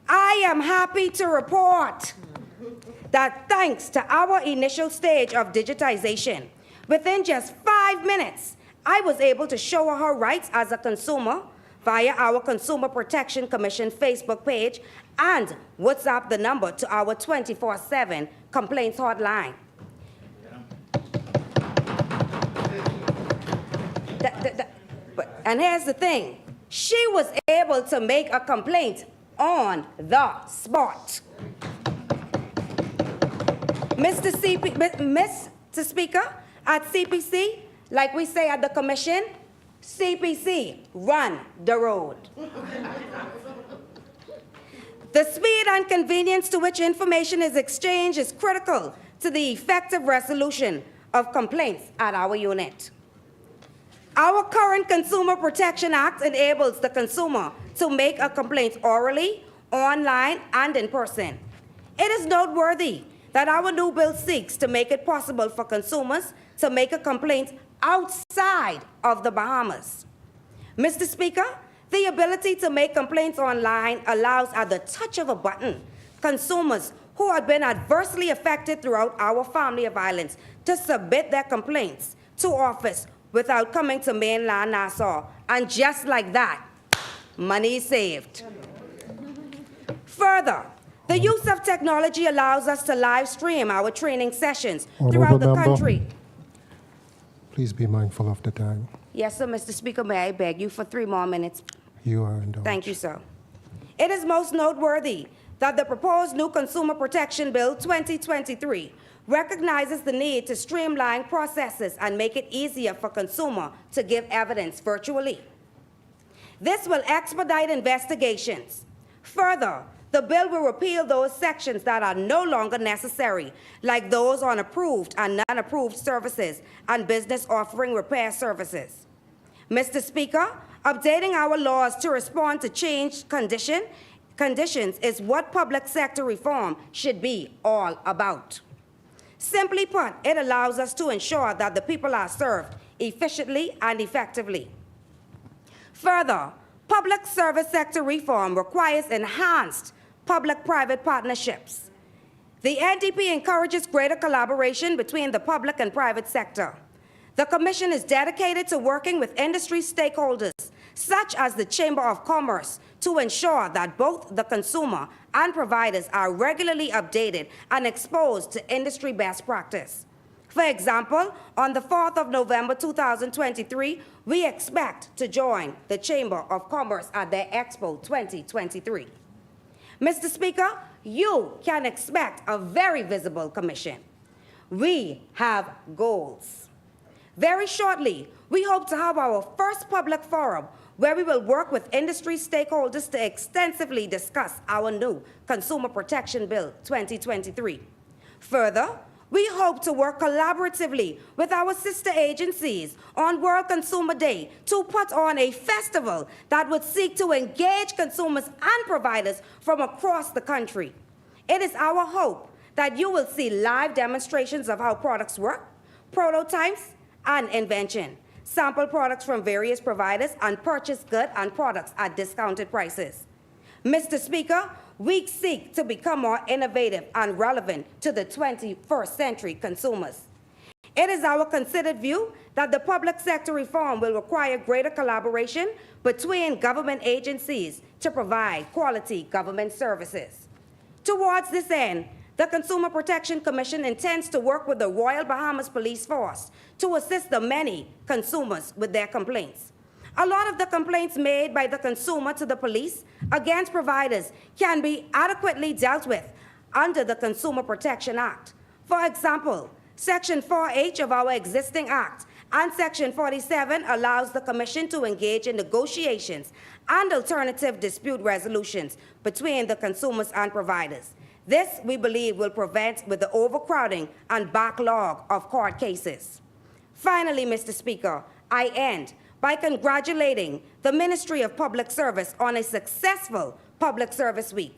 I am happy to report that thanks to our initial stage of digitization, within just 5 minutes, I was able to show her her rights as a consumer via our Consumer Protection Commission Facebook page and WhatsApp the number to our 24/7 complaints hotline. And here's the thing, she was able to make a complaint on the spot. Mr. Speaker, at CPC, like we say at the Commission, CPC, run the road. The speed and convenience to which information is exchanged is critical to the effective resolution of complaints at our unit. Our current Consumer Protection Act enables the consumer to make a complaint orally, online, and in person. It is noteworthy that our new bill seeks to make it possible for consumers to make a complaint outside of the Bahamas. Mr. Speaker, the ability to make complaints online allows, at the touch of a button, consumers who had been adversely affected throughout our family of violence to submit their complaints to office without coming to mainland Nassau. And just like that, money is saved. Further, the use of technology allows us to live stream our training sessions throughout the country. Please be mindful of the time. Yes, sir, Mr. Speaker, may I beg you for 3 more minutes? You are indulged. Thank you, sir. It is most noteworthy that the proposed new Consumer Protection Bill 2023 recognizes the need to streamline processes and make it easier for consumers to give evidence virtually. This will expedite investigations. Further, the bill will repeal those sections that are no longer necessary, like those on approved and non-approved services and business offering repair services. Mr. Speaker, updating our laws to respond to changed conditions is what public sector reform should be all about. Simply put, it allows us to ensure that the people are served efficiently and effectively. Further, public service sector reform requires enhanced public-private partnerships. The NDP encourages greater collaboration between the public and private sector. The Commission is dedicated to working with industry stakeholders, such as the Chamber of Commerce, to ensure that both the consumer and providers are regularly updated and exposed to industry best practice. For example, on the 4th of November 2023, we expect to join the Chamber of Commerce at their Expo 2023. Mr. Speaker, you can expect a very visible commission. We have goals. Very shortly, we hope to have our first public forum where we will work with industry stakeholders to extensively discuss our new Consumer Protection Bill 2023. Further, we hope to work collaboratively with our sister agencies on World Consumer Day to put on a festival that would seek to engage consumers and providers from across the country. It is our hope that you will see live demonstrations of how products work, prototypes, and invention, sample products from various providers, and purchase goods and products at discounted prices. Mr. Speaker, we seek to become more innovative and relevant to the 21st century consumers. It is our considered view that the public sector reform will require greater collaboration between government agencies to provide quality government services. Towards this end, the Consumer Protection Commission intends to work with the Royal Bahamas Police Force to assist the many consumers with their complaints. A lot of the complaints made by the consumer to the police against providers can be adequately dealt with under the Consumer Protection Act. For example, Section 4H of our existing Act and Section 47 allows the Commission to engage in negotiations and alternative dispute resolutions between the consumers and providers. This, we believe, will prevent with the overcrowding and backlog of court cases. Finally, Mr. Speaker, I end by congratulating the Ministry of Public Service on a successful Public Service Week.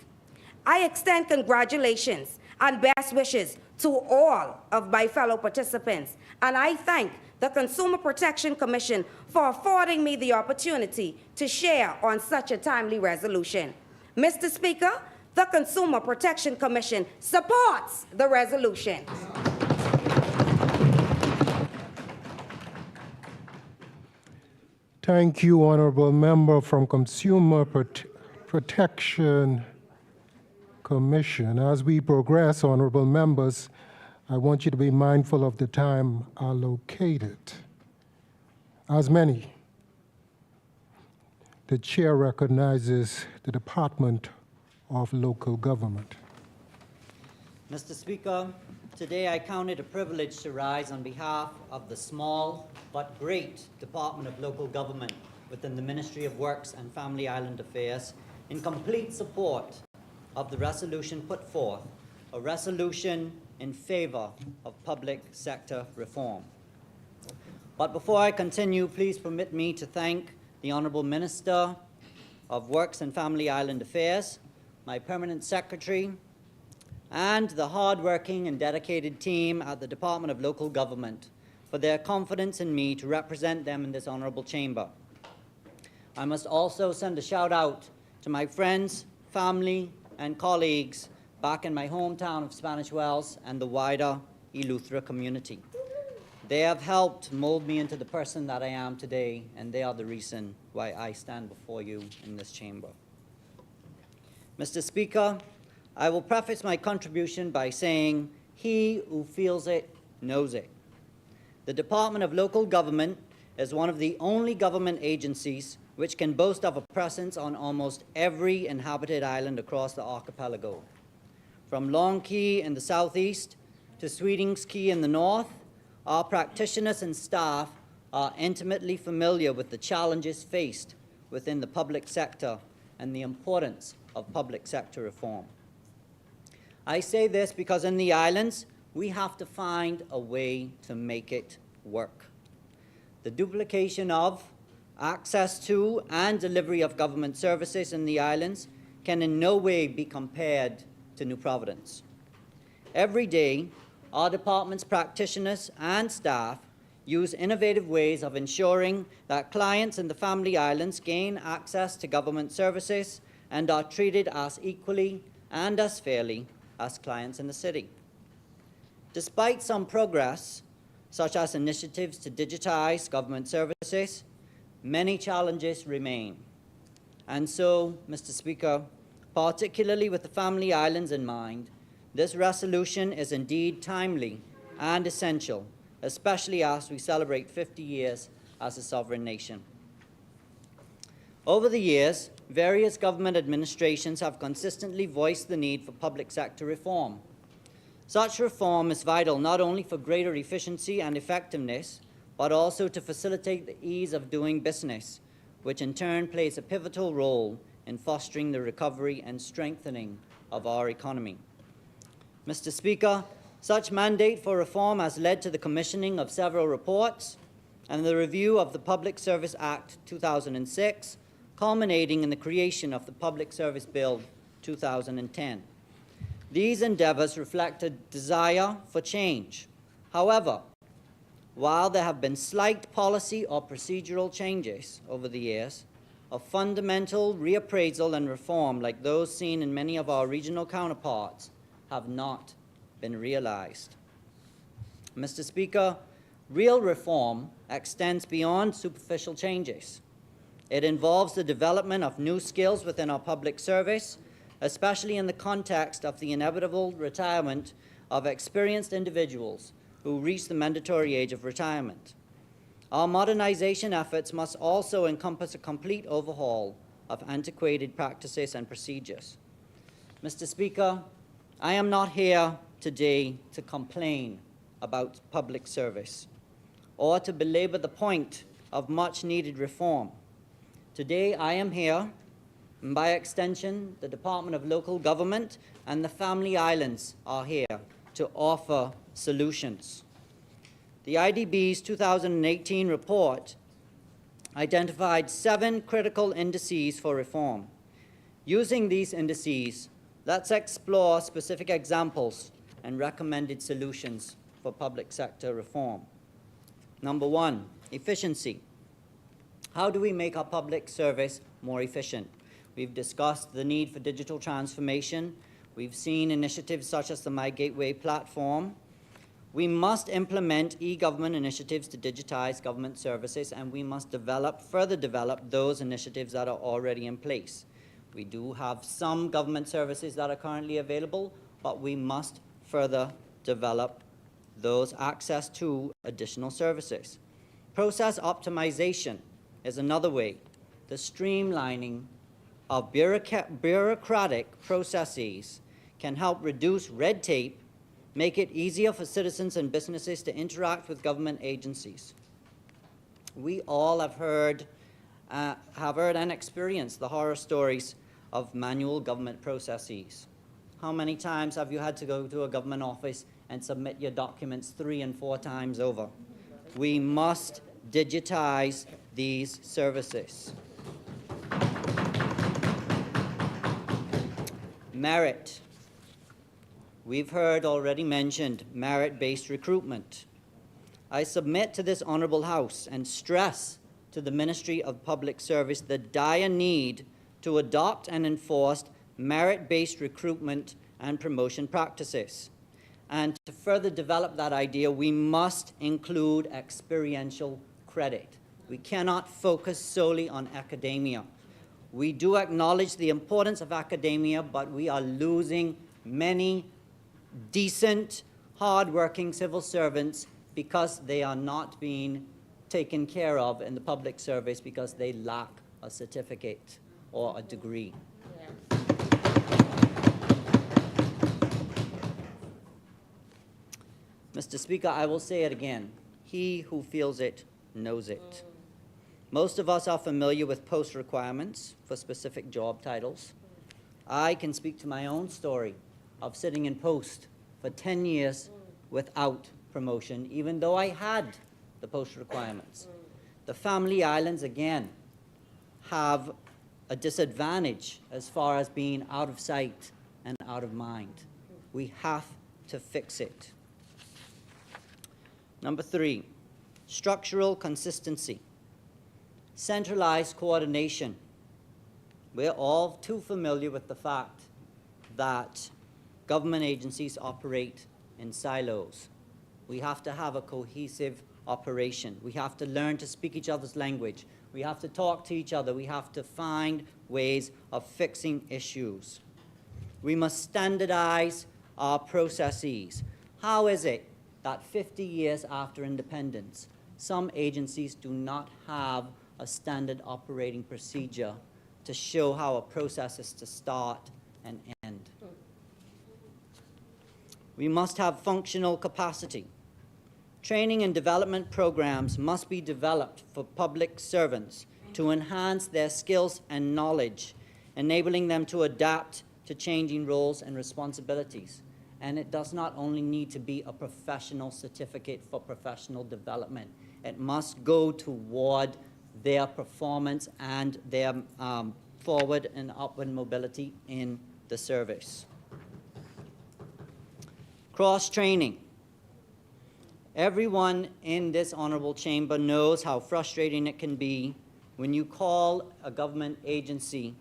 I extend congratulations and best wishes to all of my fellow participants, and I thank the Consumer Protection Commission for affording me the opportunity to share on such a timely resolution. Mr. Speaker, the Consumer Protection Commission supports the resolution. Thank you, Honorable Member from Consumer Protection Commission. As we progress, Honorable Members, I want you to be mindful of the time allocated. As many, the Chair recognizes the Department of Local Government. Mr. Speaker, today I count it a privilege to rise on behalf of the small but great Department of Local Government within the Ministry of Works and Family Island Affairs in complete support of the resolution put forth, a resolution in favor of public sector reform. But before I continue, please permit me to thank the Honourable Minister of Works and Family Island Affairs, my Permanent Secretary, and the hard-working and dedicated team at the Department of Local Government for their confidence in me to represent them in this honourable chamber. I must also send a shout-out to my friends, family, and colleagues back in my hometown of Spanish Wells and the wider Eleuthera community. They have helped mold me into the person that I am today, and they are the reason why I stand before you in this chamber. Mr. Speaker, I will preface my contribution by saying, he who feels it knows it. The Department of Local Government is one of the only government agencies which can boast of a presence on almost every inhabited island across the archipelago. From Long Key in the southeast to Sweetings Key in the north, our practitioners and staff are intimately familiar with the challenges faced within the public sector and the importance of public sector reform. I say this because in the islands, we have to find a way to make it work. The duplication of, access to, and delivery of government services in the islands can in no way be compared to New Providence. Every day, our department's practitioners and staff use innovative ways of ensuring that clients in the Family Islands gain access to government services and are treated as equally and as fairly as clients in the city. Despite some progress, such as initiatives to digitize government services, many challenges remain. And so, Mr. Speaker, particularly with the Family Islands in mind, this resolution is indeed timely and essential, especially as we celebrate 50 years as a sovereign nation. Over the years, various government administrations have consistently voiced the need for public sector reform. Such reform is vital not only for greater efficiency and effectiveness, but also to facilitate the ease of doing business, which in turn plays a pivotal role in fostering the recovery and strengthening of our economy. Mr. Speaker, such mandate for reform has led to the commissioning of several reports and the review of the Public Service Act 2006, culminating in the creation of the Public Service Bill 2010. These endeavors reflect a desire for change. However, while there have been slight policy or procedural changes over the years, a fundamental reappraisal and reform like those seen in many of our regional counterparts have not been realized. Mr. Speaker, real reform extends beyond superficial changes. It involves the development of new skills within our public service, especially in the context of the inevitable retirement of experienced individuals who reach the mandatory age of retirement. Our modernization efforts must also encompass a complete overhaul of antiquated practices and procedures. Mr. Speaker, I am not here today to complain about public service or to belabor the point of much-needed reform. Today, I am here, and by extension, the Department of Local Government and the Family Islands are here to offer solutions. The IDB's 2018 report identified 7 critical indices for reform. Using these indices, let's explore specific examples and recommended solutions for public sector reform. Number 1, efficiency. How do we make our public service more efficient? We've discussed the need for digital transformation. We've seen initiatives such as the My Gateway platform. We must implement e-government initiatives to digitize government services, and we must further develop those initiatives that are already in place. We do have some government services that are currently available, but we must further develop those access to additional services. Process optimization is another way. The streamlining of bureaucratic processes can help reduce red tape, make it easier for citizens and businesses to interact with government agencies. We all have heard and experienced the horror stories of manual government processes. How many times have you had to go to a government office and submit your documents 3 and 4 times over? We must digitize these services. Merit. We've heard already mentioned merit-based recruitment. I submit to this honorable House and stress to the Ministry of Public Service the dire need to adopt and enforce merit-based recruitment and promotion practices. And to further develop that idea, we must include experiential credit. We cannot focus solely on academia. We do acknowledge the importance of academia, but we are losing many decent, hard-working civil servants because they are not being taken care of in the public service because they lack a certificate or a degree. Mr. Speaker, I will say it again. He who feels it knows it. Most of us are familiar with post requirements for specific job titles. I can speak to my own story of sitting in post for 10 years without promotion, even though I had the post requirements. The family islands, again, have a disadvantage as far as being out of sight and out of mind. We have to fix it. Number 3, structural consistency. Centralized coordination. We're all too familiar with the fact that government agencies operate in silos. We have to have a cohesive operation. We have to learn to speak each other's language. We have to talk to each other. We have to find ways of fixing issues. We must standardize our processes. How is it that 50 years after independence, some agencies do not have a standard operating procedure to show how a process is to start and end? We must have functional capacity. Training and development programs must be developed for public servants to enhance their skills and knowledge, enabling them to adapt to changing roles and responsibilities. And it does not only need to be a professional certificate for professional development. It must go toward their performance and their forward and upward mobility in the service. Cross-training. Everyone in this honorable chamber knows how frustrating it can be when you call a government agency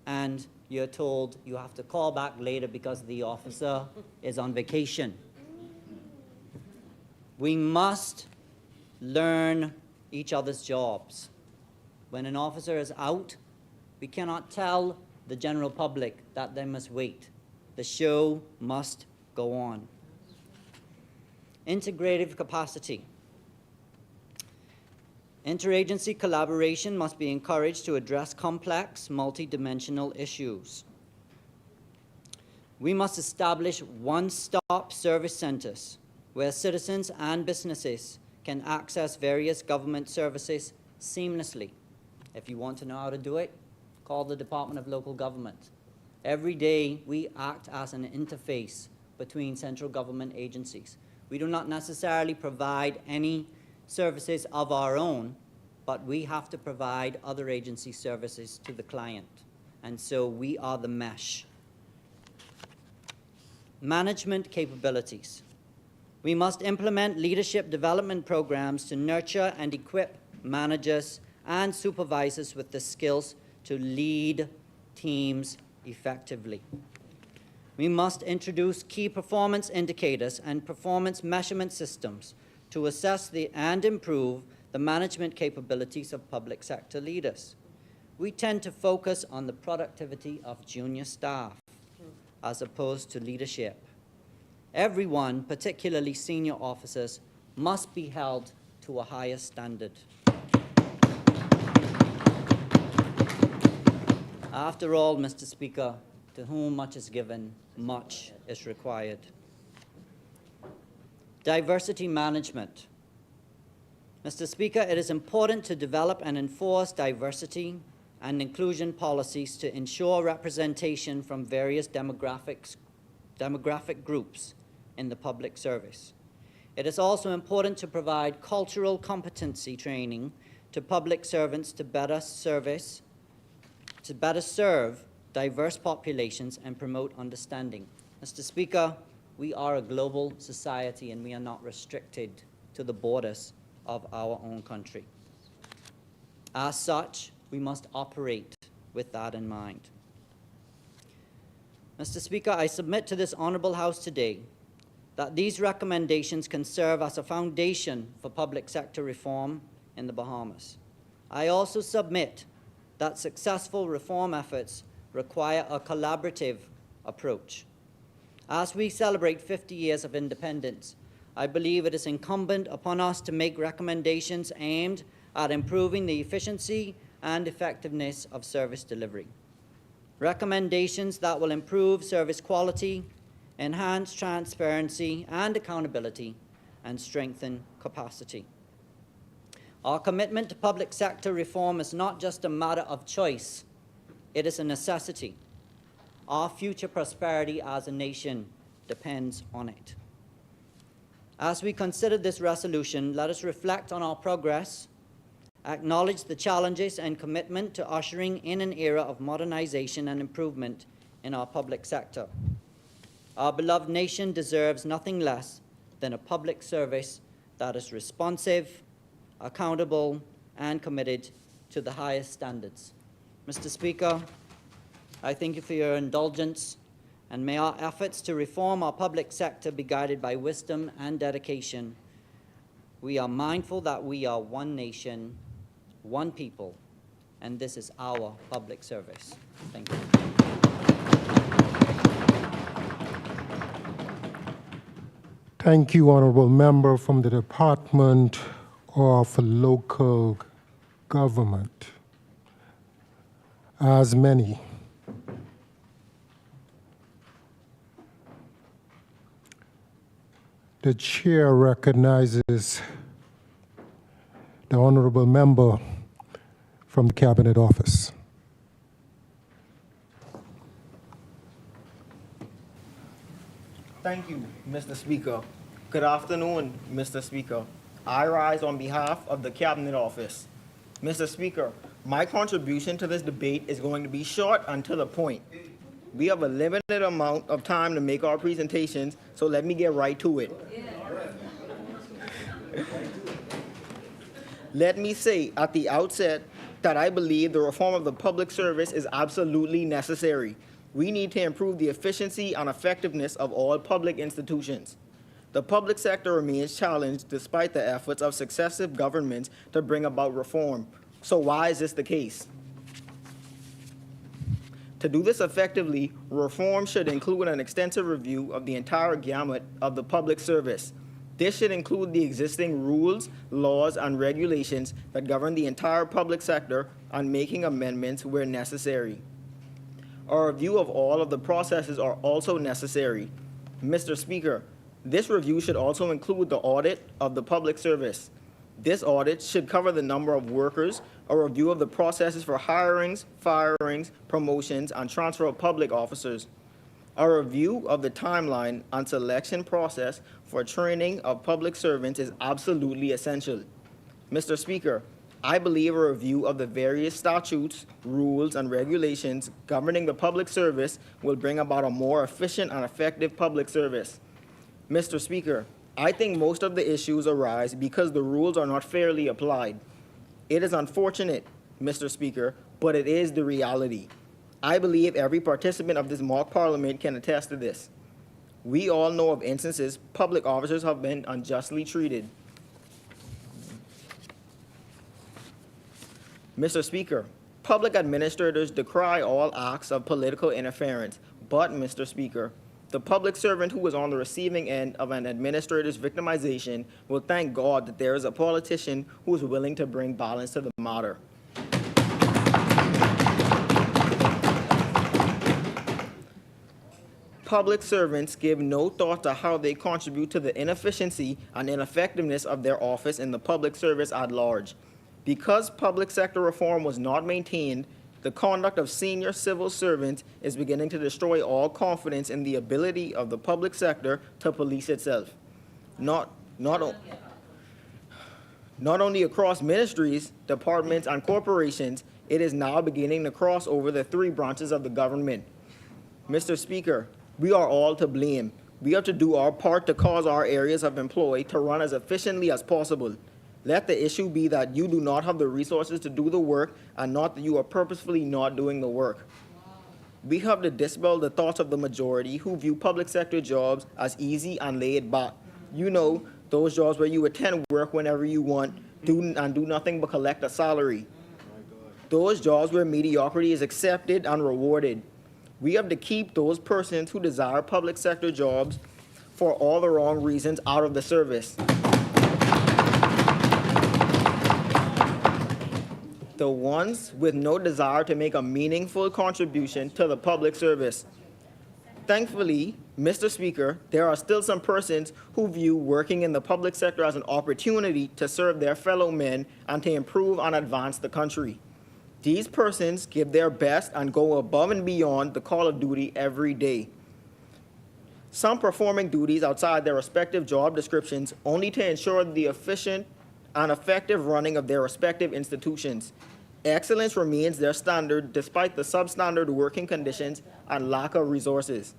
and you're told you have to call back later because the officer is on vacation. We must learn each other's jobs. When an officer is out, we cannot tell the general public that they must wait. The show must go on. Integrative capacity. Interagency collaboration must be encouraged to address complex, multidimensional issues. We must establish one-stop service centers where citizens and businesses can access various government services seamlessly. If you want to know how to do it, call the Department of Local Government. Every day, we act as an interface between central government agencies. We do not necessarily provide any services of our own, but we have to provide other agency services to the client. And so we are the mesh. Management capabilities. We must implement leadership development programs to nurture and equip managers and supervisors with the skills to lead teams effectively. We must introduce key performance indicators and performance measurement systems to assess and improve the management capabilities of public sector leaders. We tend to focus on the productivity of junior staff as opposed to leadership. Everyone, particularly senior officers, must be held to a higher standard. After all, Mr. Speaker, to whom much is given, much is required. Diversity management. Mr. Speaker, it is important to develop and enforce diversity and inclusion policies to ensure representation from various demographic groups in the public service. It is also important to provide cultural competency training to public servants to better serve diverse populations and promote understanding. Mr. Speaker, we are a global society and we are not restricted to the borders of our own country. As such, we must operate with that in mind. Mr. Speaker, I submit to this honorable House today that these recommendations can serve as a foundation for public sector reform in the Bahamas. I also submit that successful reform efforts require a collaborative approach. As we celebrate 50 years of independence, I believe it is incumbent upon us to make recommendations aimed at improving the efficiency and effectiveness of service delivery. Recommendations that will improve service quality, enhance transparency and accountability, and strengthen capacity. Our commitment to public sector reform is not just a matter of choice, it is a necessity. Our future prosperity as a nation depends on it. As we consider this resolution, let us reflect on our progress, acknowledge the challenges and commitment to ushering in an era of modernization and improvement in our public sector. Our beloved nation deserves nothing less than a public service that is responsive, accountable, and committed to the highest standards. Mr. Speaker, I thank you for your indulgence, and may our efforts to reform our public sector be guided by wisdom and dedication. We are mindful that we are one nation, one people, and this is our public service. Thank you. Thank you, Honorable Member from the Department of Local Government. As many. The chair recognizes the Honorable Member from the Cabinet Office. Thank you, Mr. Speaker. Good afternoon, Mr. Speaker. I rise on behalf of the Cabinet Office. Mr. Speaker, my contribution to this debate is going to be short and to the point. We have a limited amount of time to make our presentations, so let me get right to it. Let me say at the outset that I believe the reform of the public service is absolutely necessary. We need to improve the efficiency and effectiveness of all public institutions. The public sector remains challenged despite the efforts of successive governments to bring about reform. So why is this the case? To do this effectively, reform should include an extensive review of the entire gamut of the public service. This should include the existing rules, laws, and regulations that govern the entire public sector and making amendments where necessary. A review of all of the processes are also necessary. Mr. Speaker, this review should also include the audit of the public service. This audit should cover the number of workers, a review of the processes for hirings, firings, promotions, and transfer of public officers, a review of the timeline and selection process for training of public servants is absolutely essential. Mr. Speaker, I believe a review of the various statutes, rules, and regulations governing the public service will bring about a more efficient and effective public service. Mr. Speaker, I think most of the issues arise because the rules are not fairly applied. It is unfortunate, Mr. Speaker, but it is the reality. I believe every participant of this mock parliament can attest to this. We all know of instances public officers have been unjustly treated. Mr. Speaker, public administrators decry all acts of political interference, but, Mr. Speaker, the public servant who is on the receiving end of an administrator's victimization will thank God that there is a politician who is willing to bring balance to the matter. Public servants give no thought to how they contribute to the inefficiency and ineffectiveness of their office in the public service at large. Because public sector reform was not maintained, the conduct of senior civil servants is beginning to destroy all confidence in the ability of the public sector to police itself. Not only across ministries, departments, and corporations, it is now beginning to cross over the three branches of the government. Mr. Speaker, we are all to blame. We have to do our part to cause our areas of employ to run as efficiently as possible. Let the issue be that you do not have the resources to do the work and not that you are purposefully not doing the work. we have to dispel the thoughts of the majority who view public sector jobs as easy and laid back. You know, those jobs where you attend work whenever you want, do nothing but collect a salary. Those jobs where mediocrity is accepted and rewarded. We have to keep those persons who desire public sector jobs for all the wrong reasons out of the service. The ones with no desire to make a meaningful contribution to the public service. Thankfully, Mr. Speaker, there are still some persons who view working in the public sector as an opportunity to serve their fellow men and to improve and advance the country. These persons give their best and go above and beyond the call of duty every day. Some performing duties outside their respective job descriptions only to ensure the efficient and effective running of their respective institutions. Excellence remains their standard despite the substandard working conditions and lack of resources.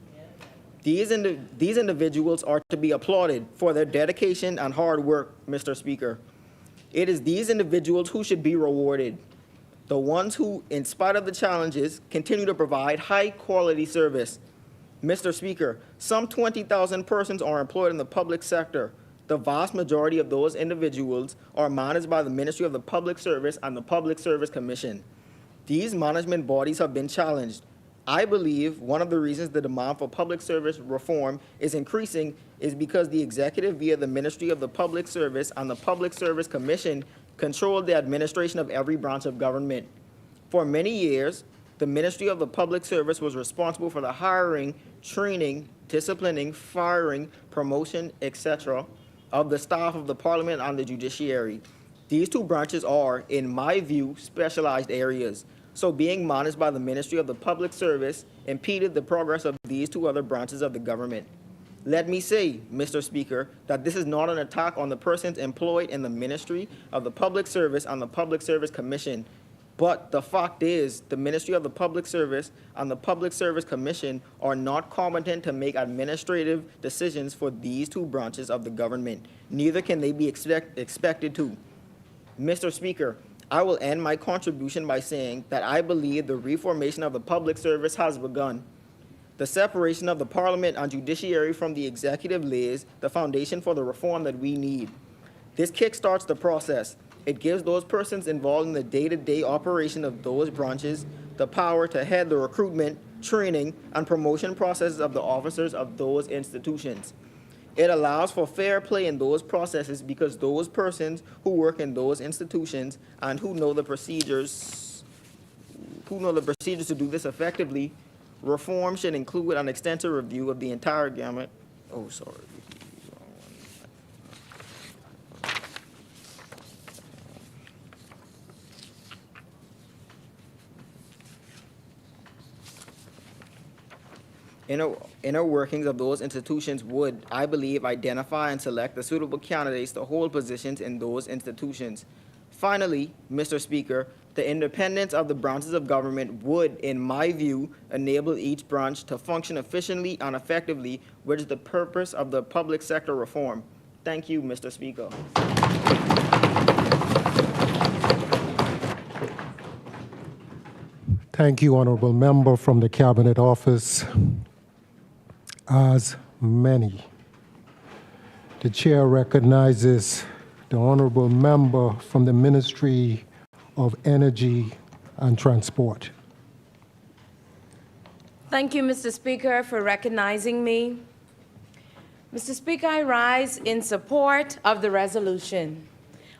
These individuals are to be applauded for their dedication and hard work, Mr. Speaker. It is these individuals who should be rewarded. The ones who, in spite of the challenges, continue to provide high-quality service. Mr. Speaker, some 20,000 persons are employed in the public sector. The vast majority of those individuals are managed by the Ministry of the Public Service and the Public Service Commission. These management bodies have been challenged. I believe one of the reasons the demand for public service reform is increasing is because the executive via the Ministry of the Public Service and the Public Service Commission control the administration of every branch of government. For many years, the Ministry of the Public Service was responsible for the hiring, training, disciplining, firing, promotion, etc. of the staff of the Parliament and the judiciary. These two branches are, in my view, specialized areas. So being managed by the Ministry of the Public Service impeded the progress of these two other branches of the government. Let me say, Mr. Speaker, that this is not an attack on the persons employed in the Ministry of the Public Service and the Public Service Commission. But the fact is, the Ministry of the Public Service and the Public Service Commission are not competent to make administrative decisions for these two branches of the government. Neither can they be expected to. Mr. Speaker, I will end my contribution by saying that I believe the reformation of the public service has begun. The separation of the Parliament and judiciary from the executive lays the foundation for the reform that we need. This kickstarts the process. It gives those persons involved in the day-to-day operation of those branches the power to head the recruitment, training, and promotion processes of the officers of those institutions. It allows for fair play in those processes because those persons who work in those institutions and who know the procedures to do this effectively. Reform should include an extensive review of the entire gamut. Oh, sorry. Inner workings of those institutions would, I believe, identify and select the suitable candidates to hold positions in those institutions. Finally, Mr. Speaker, the independence of the branches of government would, in my view, enable each branch to function efficiently and effectively, which is the purpose of the public sector reform. Thank you, Mr. Speaker. Thank you, Honorable Member from the Cabinet Office. As many, the Chair recognizes the Honorable Member from the Ministry of Energy and Transport. Thank you, Mr. Speaker, for recognizing me. Mr. Speaker, I rise in support of the resolution.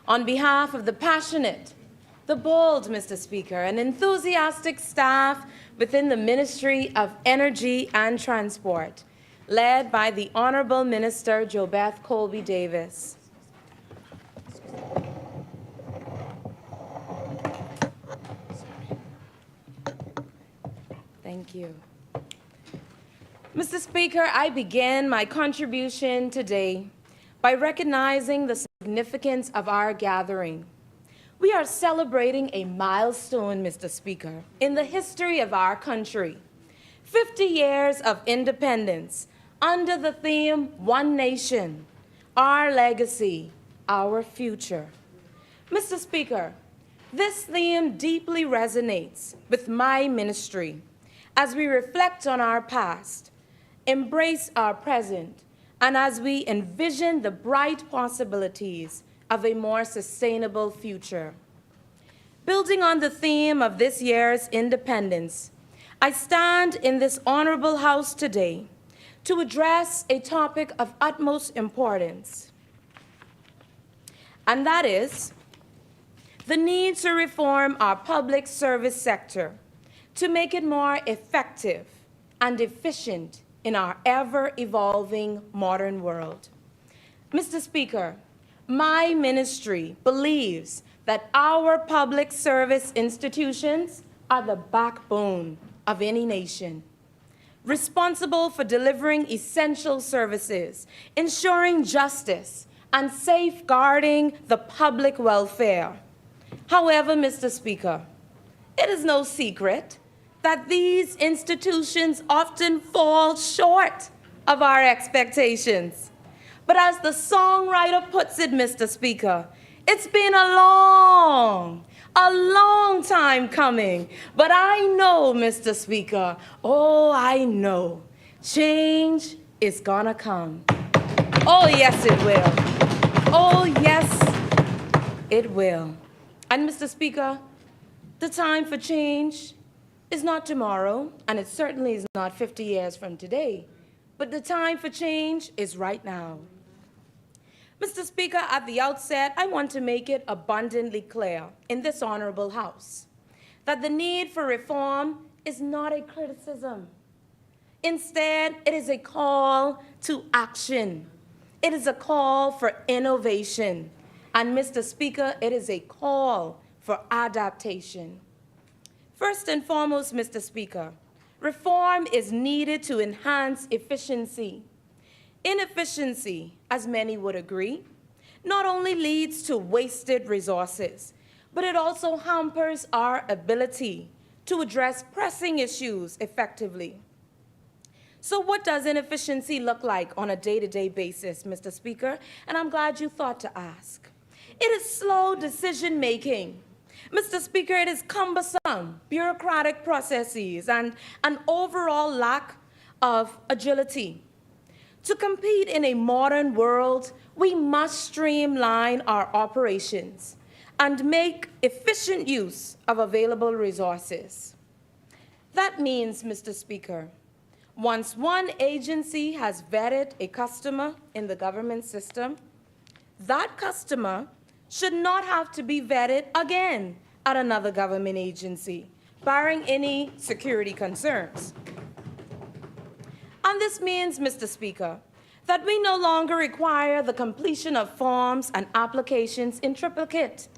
On behalf of the passionate, the bold, Mr. Speaker, and enthusiastic staff within the Ministry of Energy and Transport, led by the Honorable Minister JoBeth Colby Davis. Thank you. Mr. Speaker, I begin my contribution today by recognizing the significance of our gathering. We are celebrating a milestone, Mr. Speaker, in the history of our country. 50 years of independence under the theme, One Nation, Our Legacy, Our Future. Mr. Speaker, this theme deeply resonates with my ministry as we reflect on our past, embrace our present, and as we envision the bright possibilities of a more sustainable future. Building on the theme of this year's independence, I stand in this honorable house today to address a topic of utmost importance, and that is the need to reform our public service sector to make it more effective and efficient in our ever-evolving modern world. Mr. Speaker, my ministry believes that our public service institutions are the backbone of any nation, responsible for delivering essential services, ensuring justice, and safeguarding the public welfare. However, Mr. Speaker, it is no secret that these institutions often fall short of our expectations. But as the songwriter puts it, Mr. Speaker, it's been a long time coming. But I know, Mr. Speaker, oh, I know, change is gonna come. Oh, yes, it will. Oh, yes, it will. And Mr. Speaker, the time for change is not tomorrow, and it certainly is not 50 years from today, but the time for change is right now. Mr. Speaker, at the outset, I want to make it abundantly clear in this honorable House that the need for reform is not a criticism. Instead, it is a call to action. It is a call for innovation. And Mr. Speaker, it is a call for adaptation. First and foremost, Mr. Speaker, reform is needed to enhance efficiency. Inefficiency, as many would agree, not only leads to wasted resources, but it also hampers our ability to address pressing issues effectively. So what does inefficiency look like on a day-to-day basis, Mr. Speaker? And I'm glad you thought to ask. It is slow decision-making. Mr. Speaker, it is cumbersome, bureaucratic processes, and an overall lack of agility. To compete in a modern world, we must streamline our operations and make efficient use of available resources. That means, Mr. Speaker, once one agency has vetted a customer in the government system, that customer should not have to be vetted again at another government agency, barring any security concerns. And this means, Mr. Speaker, that we no longer require the completion of forms and applications in triplicate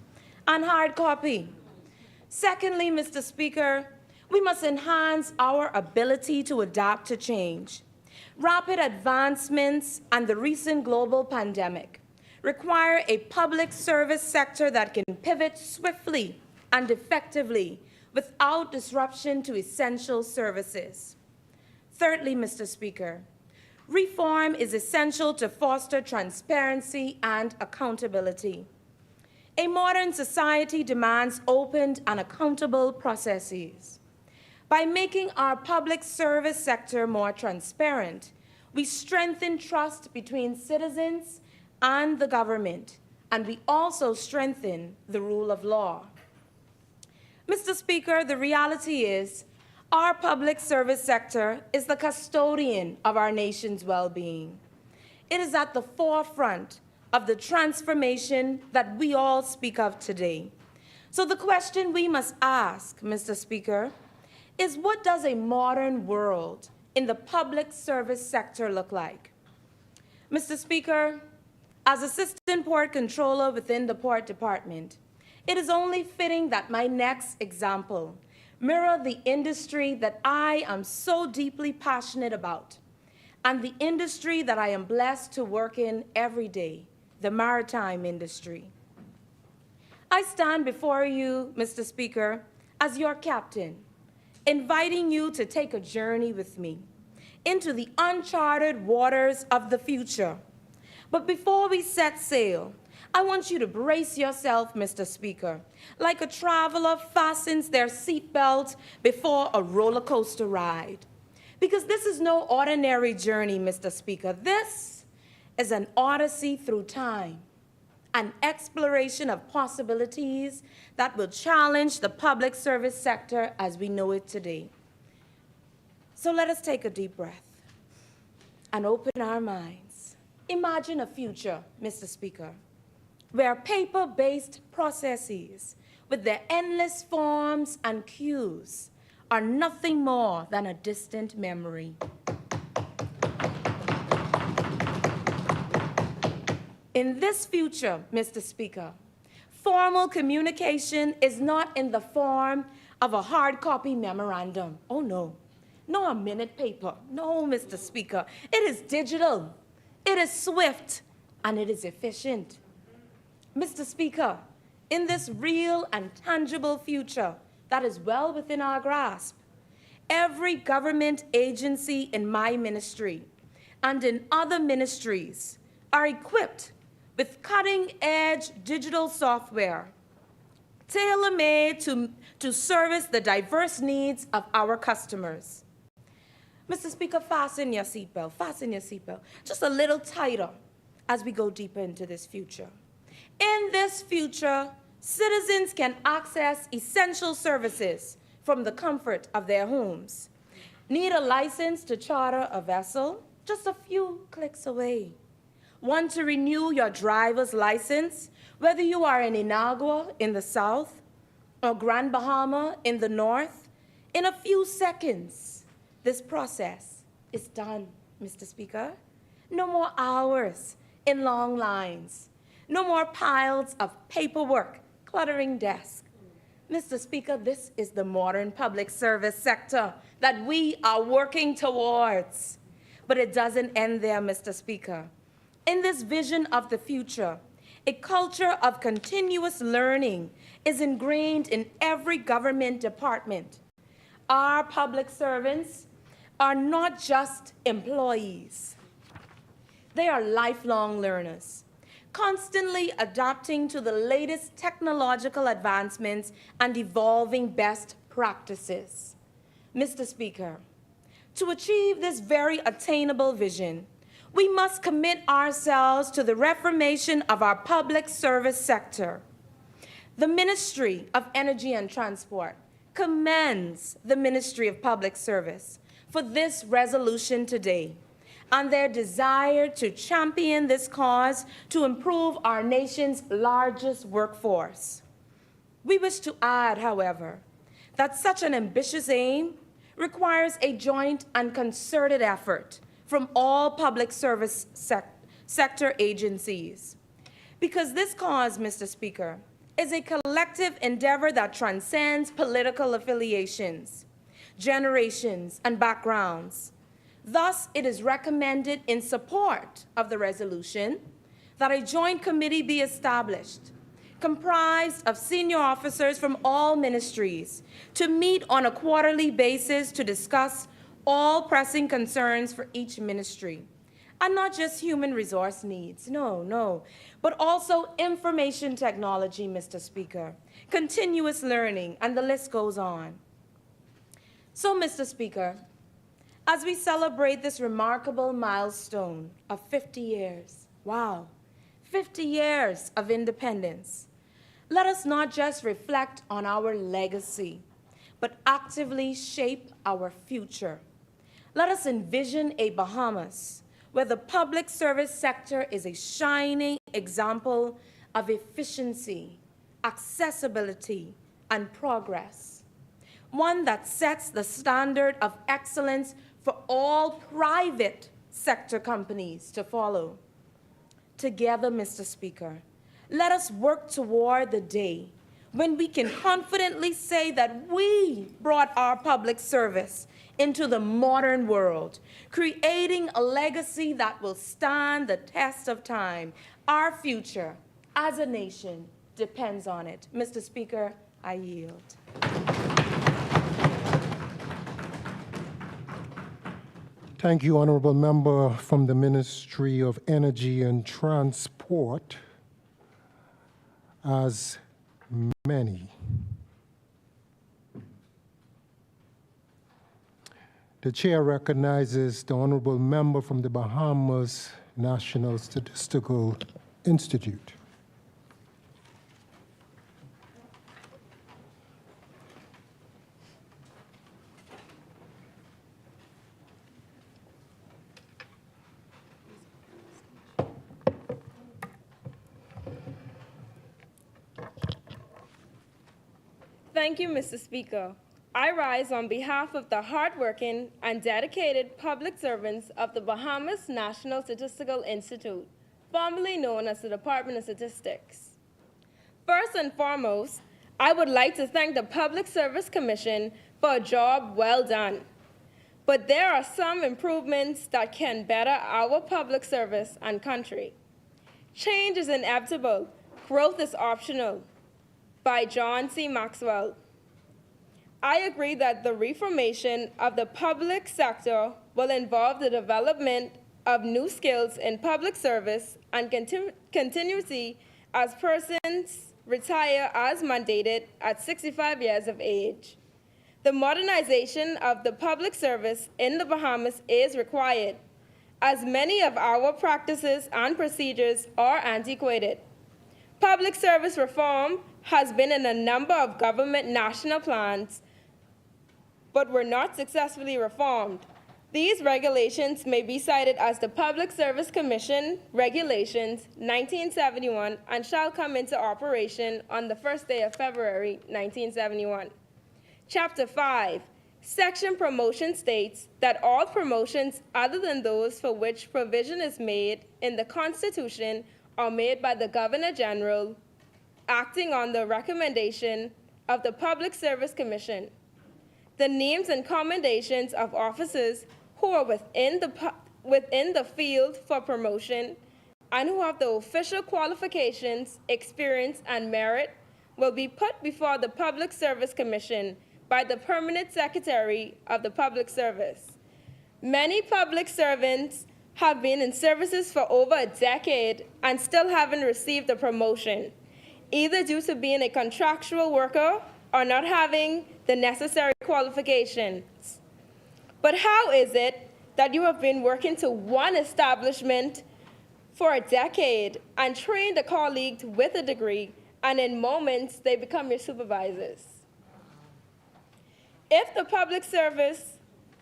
and hard copy. Secondly, Mr. Speaker, we must enhance our ability to adapt to change. Rapid advancements and the recent global pandemic require a public service sector that can pivot swiftly and effectively without disruption to essential services. Thirdly, Mr. Speaker, reform is essential to foster transparency and accountability. A modern society demands open and accountable processes. By making our public service sector more transparent, we strengthen trust between citizens and the government, and we also strengthen the rule of law. Mr. Speaker, the reality is our public service sector is the custodian of our nation's well-being. It is at the forefront of the transformation that we all speak of today. So the question we must ask, Mr. Speaker, is what does a modern world in the public service sector look like? Mr. Speaker, as Assistant Port Controller within the Port Department, it is only fitting that my next example mirror the industry that I am so deeply passionate about and the industry that I am blessed to work in every day, the maritime industry. I stand before you, Mr. Speaker, as your captain, inviting you to take a journey with me into the uncharted waters of the future. But before we set sail, I want you to brace yourself, Mr. Speaker, like a traveler fastens their seatbelt before a roller coaster ride. Because this is no ordinary journey, Mr. Speaker. This is an odyssey through time, an exploration of possibilities that will challenge the public service sector as we know it today. So let us take a deep breath and open our minds. Imagine a future, Mr. Speaker, where paper-based processes with their endless forms and queues are nothing more than a distant memory. In this future, Mr. Speaker, formal communication is not in the form of a hard copy memorandum. Oh, no. No, a minute paper. No, Mr. Speaker. It is digital. It is swift, and it is efficient. Mr. Speaker, in this real and tangible future that is well within our grasp, every government agency in my ministry and in other ministries are equipped with cutting-edge digital software tailor-made to service the diverse needs of our customers. Mr. Speaker, fasten your seatbelt, fasten your seatbelt, just a little tighter as we go deeper into this future. In this future, citizens can access essential services from the comfort of their homes. Need a license to charter a vessel? Just a few clicks away. Want to renew your driver's license, whether you are in Inagua in the south or Grand Bahama in the north? In a few seconds, this process is done, Mr. Speaker. No more hours in long lines. No more piles of paperwork cluttering desks. Mr. Speaker, this is the modern public service sector that we are working towards. But it doesn't end there, Mr. Speaker. In this vision of the future, a culture of continuous learning is ingrained in every government department. Our public servants are not just employees. They are lifelong learners, constantly adapting to the latest technological advancements and evolving best practices. Mr. Speaker, to achieve this very attainable vision, we must commit ourselves to the reformation of our public service sector. The Ministry of Energy and Transport commends the Ministry of Public Service for this resolution today and their desire to champion this cause to improve our nation's largest workforce. We wish to add, however, that such an ambitious aim requires a joint and concerted effort from all public service sector agencies. Because this cause, Mr. Speaker, is a collective endeavor that transcends political affiliations, generations, and backgrounds. Thus, it is recommended in support of the resolution that a joint committee be established, comprised of senior officers from all ministries, to meet on a quarterly basis to discuss all pressing concerns for each ministry. And not just human resource needs, no, but also information technology, Mr. Speaker, continuous learning, and the list goes on. So, Mr. Speaker, as we celebrate this remarkable milestone of 50 years, wow, 50 years of independence, let us not just reflect on our legacy, but actively shape our future. Let us envision a Bahamas where the public service sector is a shining example of efficiency, accessibility, and progress. One that sets the standard of excellence for all private sector companies to follow. Together, Mr. Speaker, let us work toward the day when we can confidently say that we brought our public service into the modern world, creating a legacy that will stand the test of time. Our future as a nation depends on it. Mr. Speaker, I yield. Thank you, Honorable Member from the Ministry of Energy and Transport. as many. The chair recognizes the honorable member from the Bahamas National Statistical Institute. Thank you, Mr. Speaker. I rise on behalf of the hardworking and dedicated public servants of the Bahamas National Statistical Institute, formerly known as the Department of Statistics. First and foremost, I would like to thank the Public Service Commission for a job well done. But there are some improvements that can better our public service and country. Change is inevitable. Growth is optional. By John C. Maxwell. I agree that the reformation of the public sector will involve the development of new skills in public service and continuity as persons retire as mandated at 65 years of age. The modernization of the public service in the Bahamas is required, as many of our practices and procedures are antiquated. Public service reform has been in a number of government national plans, but were not successfully reformed. These regulations may be cited as the Public Service Commission Regulations 1971 and shall come into operation on the first day of February 1971. Chapter 5, Section Promotion states that all promotions other than those for which provision is made in the Constitution are made by the Governor General, acting on the recommendation of the Public Service Commission. The names and commendations of officers who are within the field for promotion and who have the official qualifications, experience, and merit will be put before the Public Service Commission by the Permanent Secretary of the Public Service. Many public servants have been in services for over a decade and still haven't received a promotion, either due to being a contractual worker or not having the necessary qualifications. But how is it that you have been working to one establishment for a decade and trained a colleague with a degree, and in moments they become your supervisors? If the public service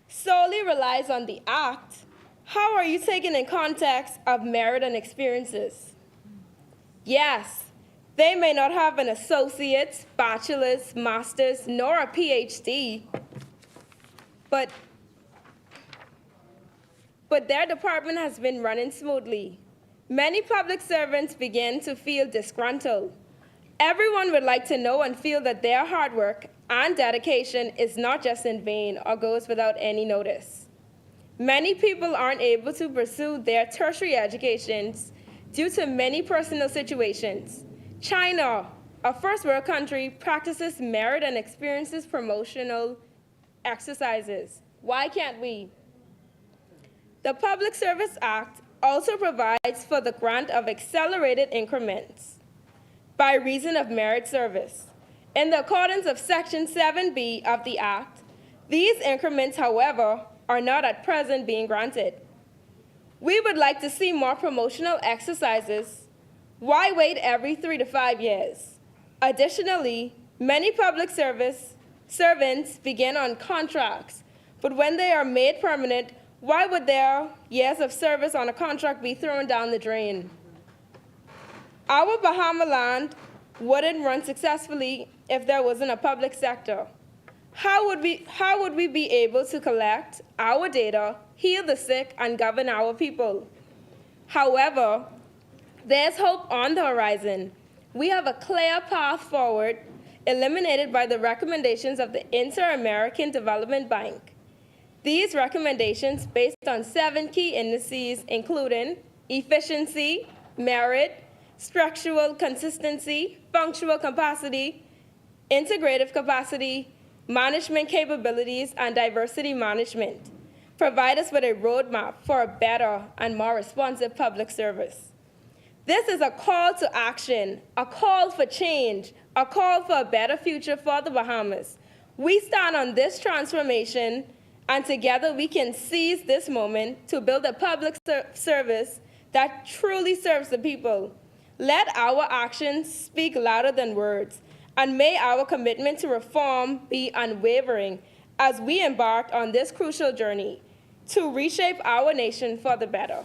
solely relies on the act, how are you taken in context of merit and experiences? Yes, they may not have an associate's, bachelor's, master's, nor a PhD, but their department has been running smoothly. Many public servants begin to feel disgruntled. Everyone would like to know and feel that their hard work and dedication is not just in vain or goes without any notice. Many people aren't able to pursue their tertiary educations due to many personal situations. China, a first world country, practices merit and experiences promotional exercises. Why can't we? The Public Service Act also provides for the grant of accelerated increments by reason of merit service. In the accordance of Section 7B of the Act, these increments, however, are not at present being granted. We would like to see more promotional exercises. Why wait every 3 to 5 years? Additionally, many public servants begin on contracts, but when they are made permanent, why would their years of service on a contract be thrown down the drain? Our Bahama land wouldn't run successfully if there wasn't a public sector. How would we be able to collect our data, heal the sick, and govern our people? However, there's hope on the horizon. We have a clear path forward, eliminated by the recommendations of the Inter-American Development Bank. These recommendations, based on 7 key indices, including efficiency, merit, structural consistency, functional capacity, integrative capacity, management capabilities, and diversity management, provide us with a roadmap for a better and more responsive public service. This is a call to action, a call for change, a call for a better future for the Bahamas. We stand on this transformation, and together we can seize this moment to build a public service that truly serves the people. Let our actions speak louder than words, and may our commitment to reform be unwavering as we embark on this crucial journey to reshape our nation for the better.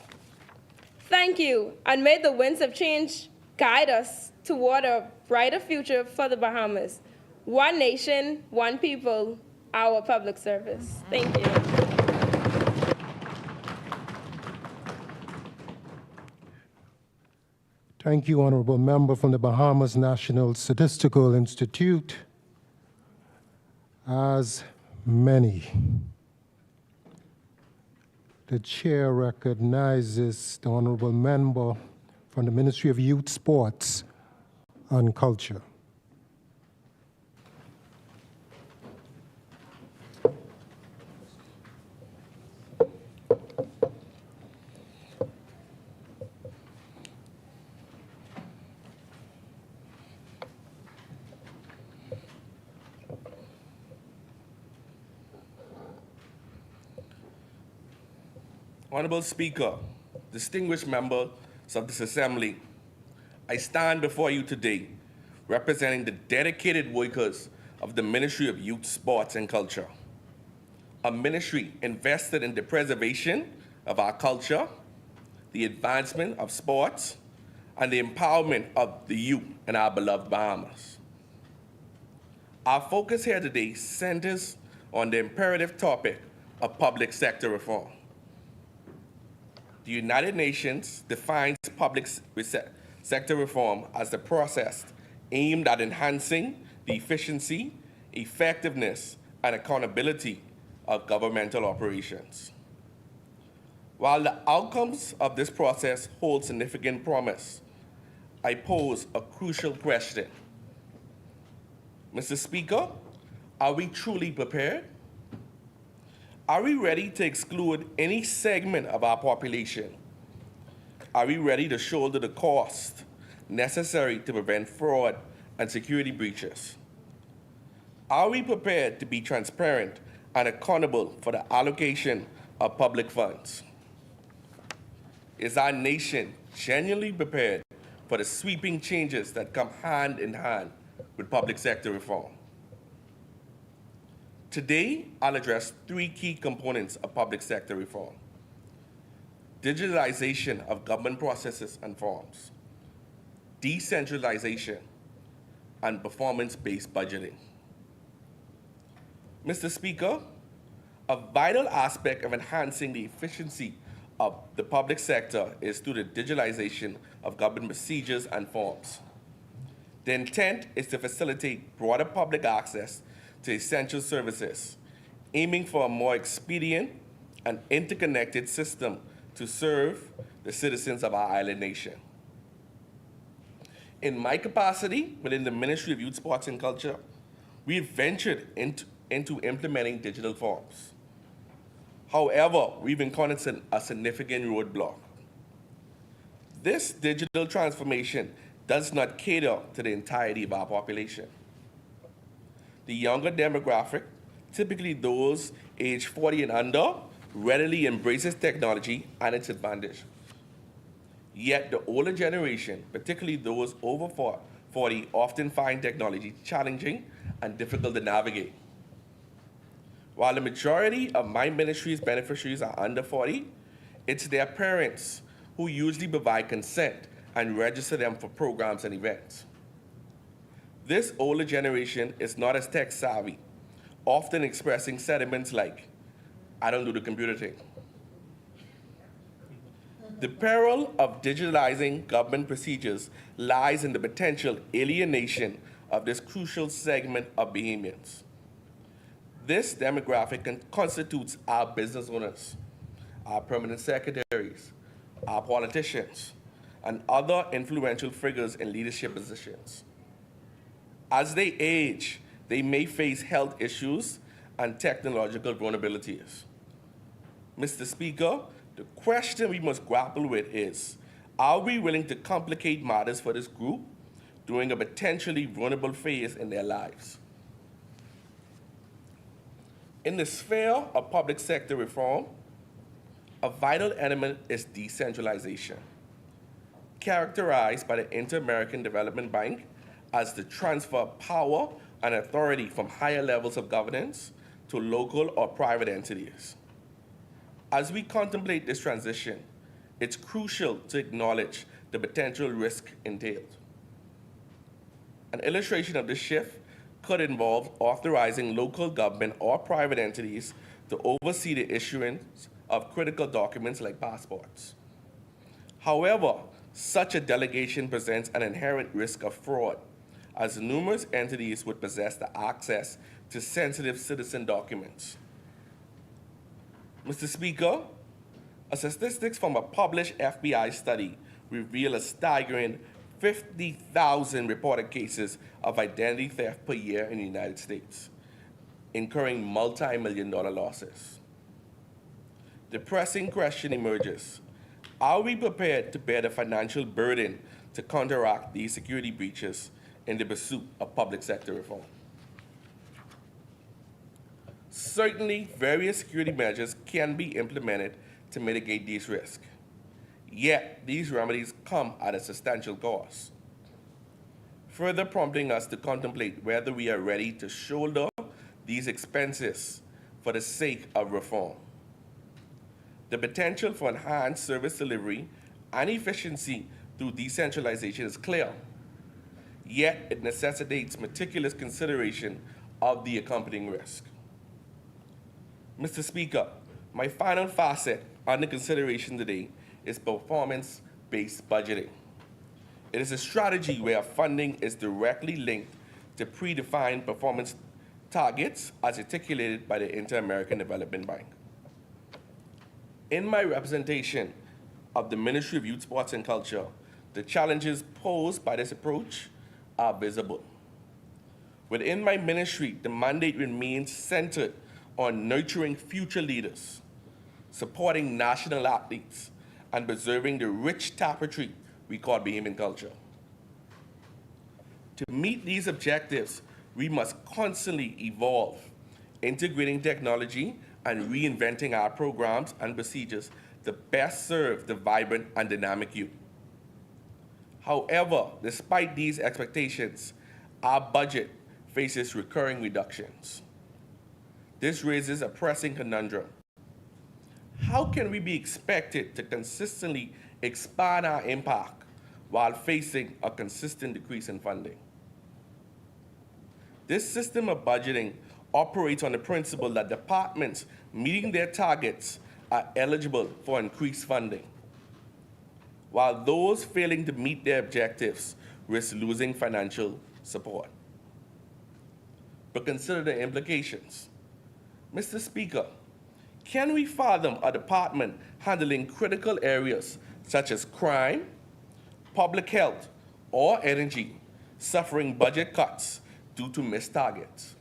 Thank you, and may the winds of change guide us toward a brighter future for the Bahamas. One nation, one people, our public service. Thank you. Thank you, Honorable Member from the Bahamas National Statistical Institute. As many, the chair recognizes the Honorable Member from the Ministry of Youth, Sports, and Culture. Honorable Speaker, distinguished members of this Assembly, I stand before you today representing the dedicated workers of the Ministry of Youth, Sports, and Culture, a ministry invested in the preservation of our culture, the advancement of sports, and the empowerment of the youth in our beloved Bahamas. Our focus here today centers on the imperative topic of public sector reform. The United Nations defines public sector reform as the process aimed at enhancing the efficiency, effectiveness, and accountability of governmental operations. While the outcomes of this process hold significant promise, I pose a crucial question. Mr. Speaker, are we truly prepared? Are we ready to exclude any segment of our population? Are we ready to shoulder the cost necessary to prevent fraud and security breaches? Are we prepared to be transparent and accountable for the allocation of public funds? Is our nation genuinely prepared for the sweeping changes that come hand in hand with public sector reform? Today, I'll address three key components of public sector reform: digitalization of government processes and forms, decentralization, and performance-based budgeting. Mr. Speaker, a vital aspect of enhancing the efficiency of the public sector is through the digitalization of government procedures and forms. The intent is to facilitate broader public access to essential services, aiming for a more expedient and interconnected system to serve the citizens of our island nation. In my capacity within the Ministry of Youth, Sports, and Culture, we have ventured into implementing digital forms. However, we've encountered a significant roadblock. This digital transformation does not cater to the entirety of our population. The younger demographic, typically those aged 40 and under, readily embraces technology and its advantage. Yet the older generation, particularly those over 40, often find technology challenging and difficult to navigate. While the majority of my ministry's beneficiaries are under 40, it's their parents who usually provide consent and register them for programs and events. This older generation is not as tech savvy, often expressing sentiments like, "I don't do the computer thing." The peril of digitalizing government procedures lies in the potential alienation of this crucial segment of Bahamians. This demographic constitutes our business owners, our permanent secretaries, our politicians, and other influential figures in leadership positions. As they age, they may face health issues and technological vulnerabilities. Mr. Speaker, the question we must grapple with is, Are we willing to complicate matters for this group during a potentially vulnerable phase in their lives? In the sphere of public sector reform, a vital element is decentralization, characterized by the Inter-American Development Bank as the transfer of power and authority from higher levels of governance to local or private entities. As we contemplate this transition, it's crucial to acknowledge the potential risk entailed. An illustration of this shift could involve authorizing local government or private entities to oversee the issuance of critical documents like passports. However, such a delegation presents an inherent risk of fraud, as numerous entities would possess the access to sensitive citizen documents. Mr. Speaker, statistics from a published FBI study reveal a staggering 50,000 reported cases of identity theft per year in the United States, incurring multi-million-dollar losses. The pressing question emerges: are we prepared to bear the financial burden to counteract these security breaches in the pursuit of public sector reform? Certainly, various security measures can be implemented to mitigate these risks. Yet, these remedies come at a substantial cost, further prompting us to contemplate whether we are ready to shoulder these expenses for the sake of reform. The potential for enhanced service delivery and efficiency through decentralization is clear, yet it necessitates meticulous consideration of the accompanying risk. Mr. Speaker, my final facet under consideration today is performance-based budgeting. It is a strategy where funding is directly linked to predefined performance targets as articulated by the Inter-American Development Bank. In my representation of the Ministry of Youth, Sports and Culture, the challenges posed by this approach are visible. Within my ministry, the mandate remains centered on nurturing future leaders, supporting national athletes, and preserving the rich tapestry we call Bahamian culture. To meet these objectives, we must constantly evolve, integrating technology and reinventing our programs and procedures to best serve the vibrant and dynamic youth. However, despite these expectations, our budget faces recurring reductions. This raises a pressing conundrum. How can we be expected to consistently expand our impact while facing a consistent decrease in funding? This system of budgeting operates on the principle that departments meeting their targets are eligible for increased funding, while those failing to meet their objectives risk losing financial support. But consider the implications. Mr. Speaker, can we fathom a department handling critical areas such as crime, public health, or energy suffering budget cuts due to missed targets?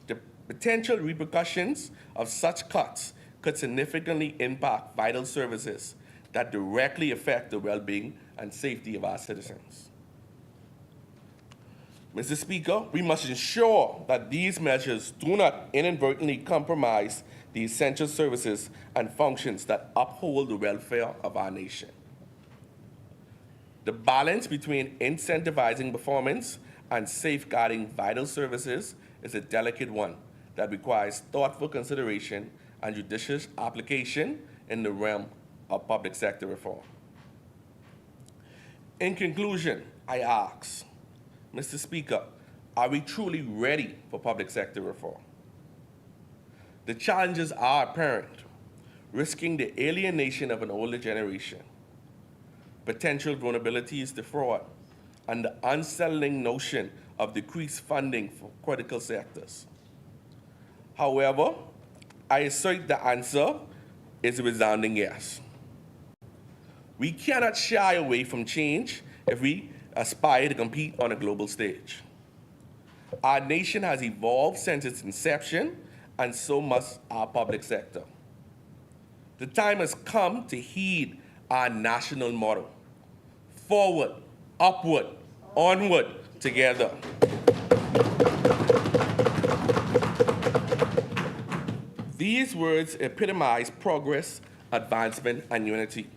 The potential repercussions of such cuts could significantly impact vital services that directly affect the well-being and safety of our citizens. Mr. Speaker, we must ensure that these measures do not inadvertently compromise the essential services and functions that uphold the welfare of our nation. The balance between incentivizing performance and safeguarding vital services is a delicate one that requires thoughtful consideration and judicious application in the realm of public sector reform. In conclusion, I ask, Mr. Speaker, are we truly ready for public sector reform? The challenges are apparent, risking the alienation of an older generation, potential vulnerabilities to fraud, and the unsettling notion of decreased funding for critical sectors. However, I assert the answer is a resounding yes. We cannot shy away from change if we aspire to compete on a global stage. Our nation has evolved since its inception, and so must our public sector. The time has come to heed our national motto. Forward, upward, onward, together. These words epitomize progress, advancement, and unity.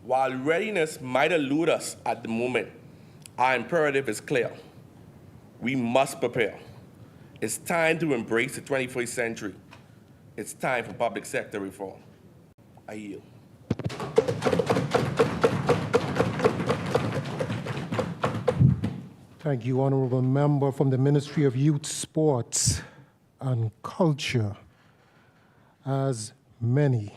While readiness might elude us at the moment, our imperative is clear. We must prepare. It's time to embrace the 21st century. It's time for public sector reform. I yield. Thank you, Honorable Member from the Ministry of Youth, Sports, and Culture. As many,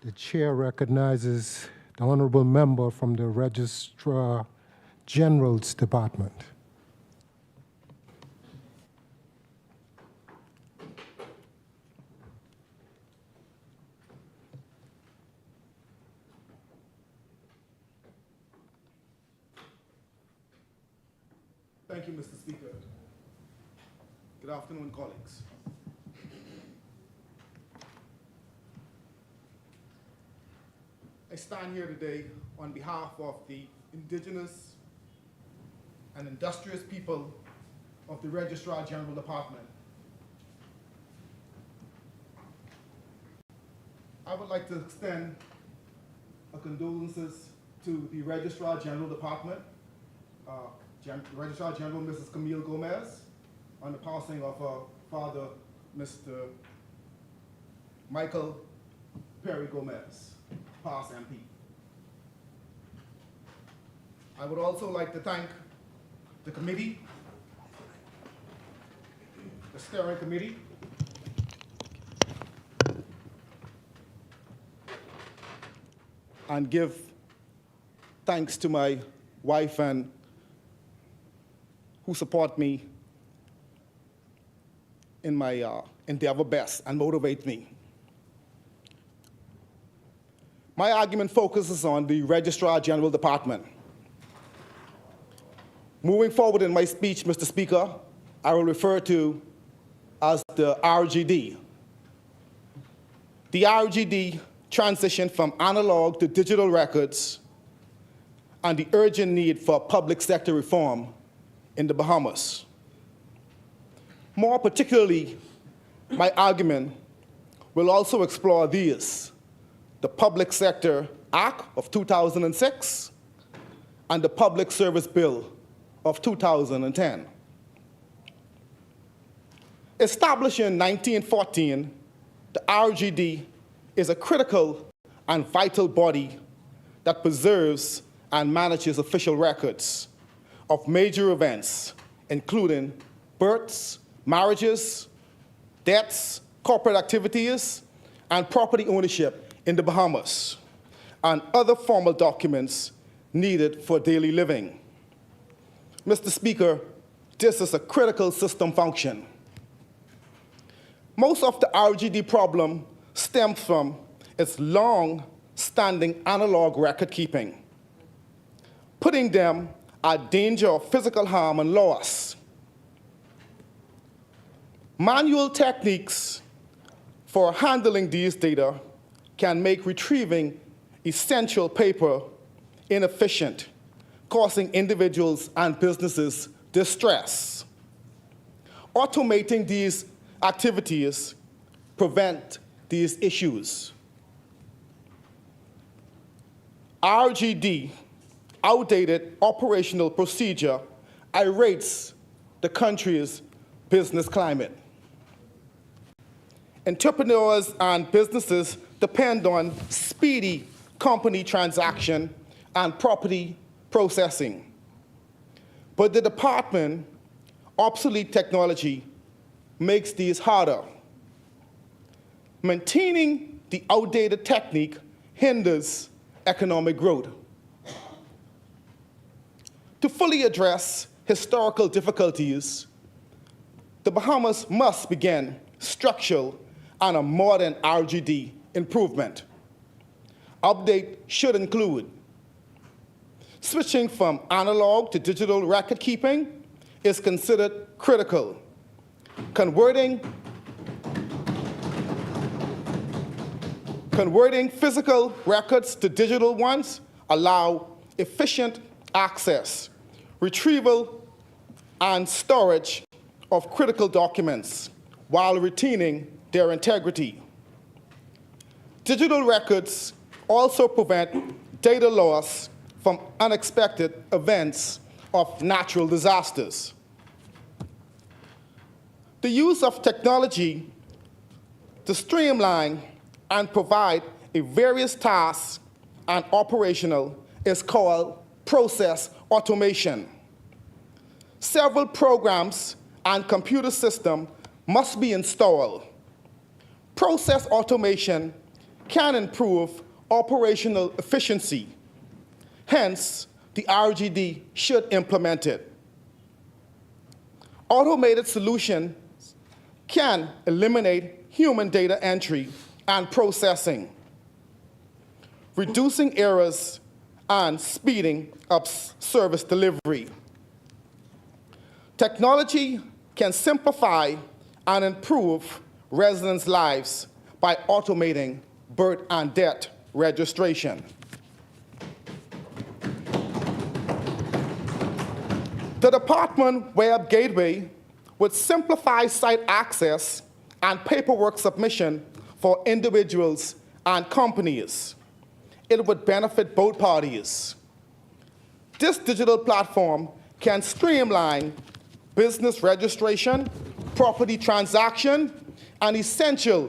the Chair recognizes the Honorable Member from the Registrar General's Department. Thank you, Mr. Speaker. Good afternoon, colleagues. I stand here today on behalf of the indigenous and industrious people of the Registrar General Department. I would like to extend our condolences to the Registrar General Department, Registrar General Mrs. Camille Gomez, on the passing of her father, Mr. Michael Perry Gomez, past MP. I would also like to thank the committee, the steering committee, and give thanks to my wife and who support me in my endeavor best and motivate me. My argument focuses on the Registrar General Department. Moving forward in my speech, Mr. Speaker, I will refer to as the RGD. The RGD transitioned from analog to digital records and the urgent need for public sector reform in the Bahamas. More particularly, my argument will also explore these: the Public Sector Act of 2006 and the Public Service Bill of 2010. Established in 1914, the RGD is a critical and vital body that preserves and manages official records of major events, including births, marriages, deaths, corporate activities, and property ownership in the Bahamas, and other formal documents needed for daily living. Mr. Speaker, this is a critical system function. Most of the RGD problem stems from its long-standing analog record keeping, putting them at danger of physical harm and loss. Manual techniques for handling these data can make retrieving essential paper inefficient, causing individuals and businesses distress. Automating these activities prevent these issues. RGD, outdated operational procedure, irrates the country's business climate. Entrepreneurs and businesses depend on speedy company transaction and property processing. But the department, obsolete technology makes these harder. Maintaining the outdated technique hinders economic growth. To fully address historical difficulties, the Bahamas must begin structural and a modern RGD improvement. Update should include switching from analog to digital record keeping is considered critical. Converting Converting physical records to digital ones allow efficient access, retrieval, and storage of critical documents while retaining their integrity. Digital records also prevent data loss from unexpected events of natural disasters. The use of technology to streamline and provide a various tasks and operational is called process automation. Several programs and computer systems must be installed. Process automation can improve operational efficiency. Hence, the RGD should implement it. Automated solutions can eliminate human data entry and processing, reducing errors and speeding up service delivery. Technology can simplify and improve residents' lives by automating birth and death registration. The Department Web Gateway would simplify site access and paperwork submission for individuals and companies. It would benefit both parties. This digital platform can streamline business registration, property transaction, and essential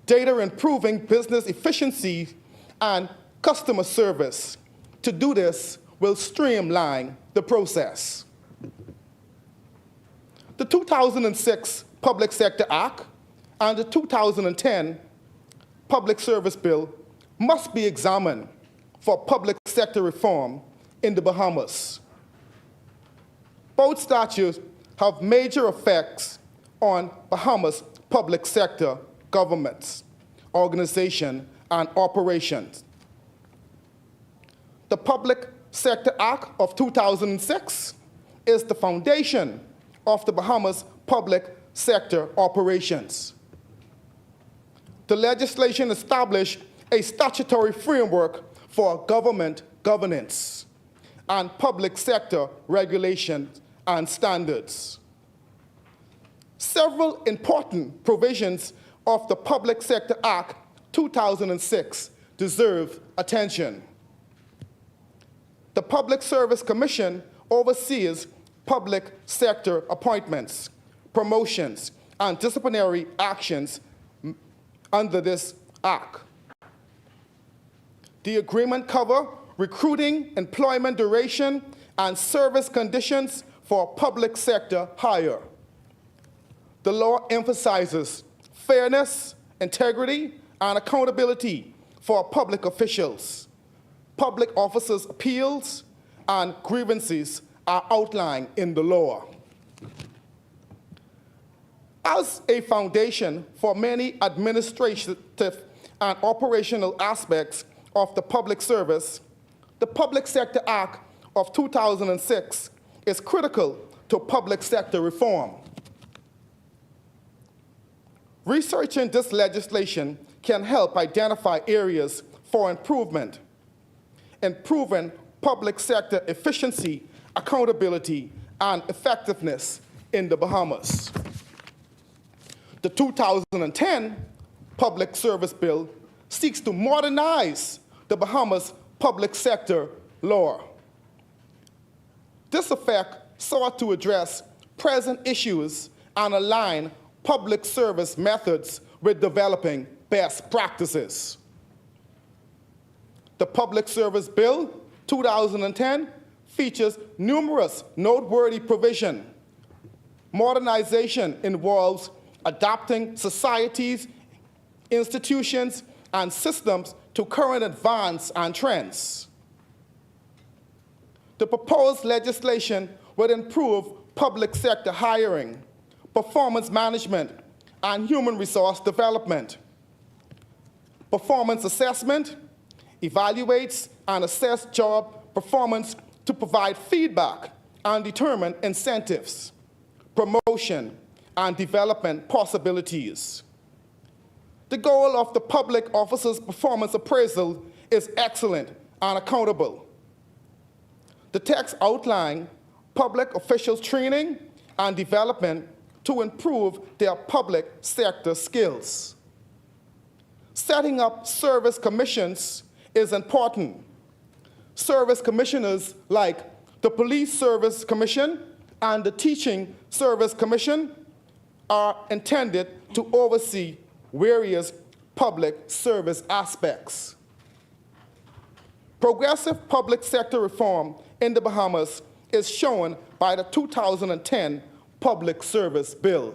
data improving business efficiency and customer service. To do this will streamline the process. The 2006 Public Sector Act and the 2010 Public Service Bill must be examined for public sector reform in the Bahamas. Both statutes have major effects on Bahamas public sector governments, organization, and operations. The Public Sector Act of 2006 is the foundation of the Bahamas public sector operations. The legislation established a statutory framework for government governance and public sector regulations and standards. Several important provisions of the Public Sector Act 2006 deserve attention. The Public Service Commission oversees public sector appointments, promotions, and disciplinary actions under this act. The agreement covers recruiting, employment duration, and service conditions for public sector hire. The law emphasizes fairness, integrity, and accountability for public officials. Public officers' appeals and grievances are outlined in the law. As a foundation for many administrative and operational aspects of the public service, the Public Sector Act of 2006 is critical to public sector reform. Researching this legislation can help identify areas for improvement, improving public sector efficiency, accountability, and effectiveness in the Bahamas. The 2010 Public Service Bill seeks to modernize the Bahamas public sector law. This effect sought to address present issues and align public service methods with developing best practices. The Public Service Bill 2010 features numerous noteworthy provisions. Modernization involves adapting societies, institutions, and systems to current advances and trends. The proposed legislation would improve public sector hiring, performance management, and human resource development. Performance assessment evaluates and assesses job performance to provide feedback and determine incentives, promotion, and development possibilities. The goal of the public officer's performance appraisal is excellent and accountable. The text outlines public officials' training and development to improve their public sector skills. Setting up service commissions is important. Service commissioners like the Police Service Commission and the Teaching Service Commission are intended to oversee various public service aspects. Progressive public sector reform in the Bahamas is shown by the 2010 Public Service Bill.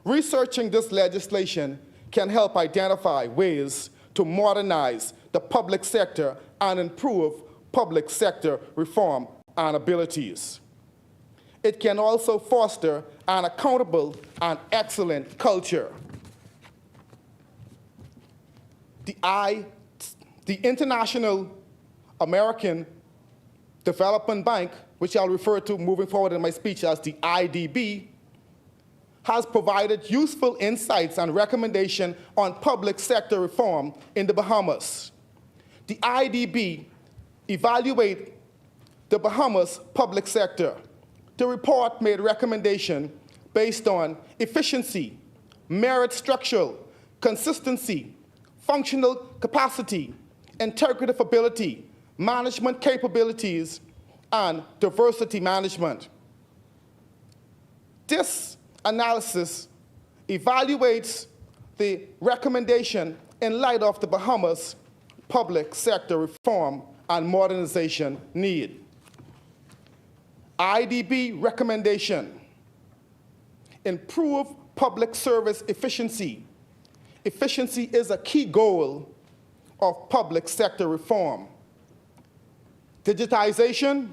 Researching this legislation can help identify ways to modernize the public sector and improve public sector reform and abilities. It can also foster an accountable and excellent culture. The International American Development Bank, which I'll refer to moving forward in my speech as the IDB, has provided useful insights and recommendations on public sector reform in the Bahamas. The IDB evaluates the Bahamas public sector. The report made recommendations based on efficiency, merit structural, consistency, functional capacity, integrative ability, management capabilities, and diversity management. This analysis evaluates the recommendation in light of the Bahamas public sector reform and modernization need. IDB recommendation: improve public service efficiency. Efficiency is a key goal of public sector reform. Digitization,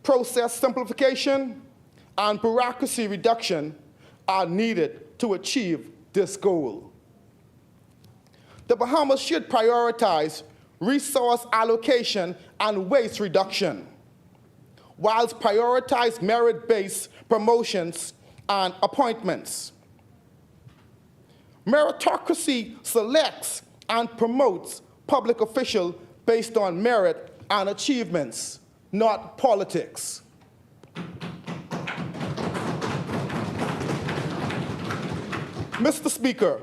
process simplification, and bureaucracy reduction are needed to achieve this goal. The Bahamas should prioritize resource allocation and waste reduction, whilst prioritize merit-based promotions and appointments. Meritocracy selects and promotes public officials based on merit and achievements, not politics. Mr. Speaker,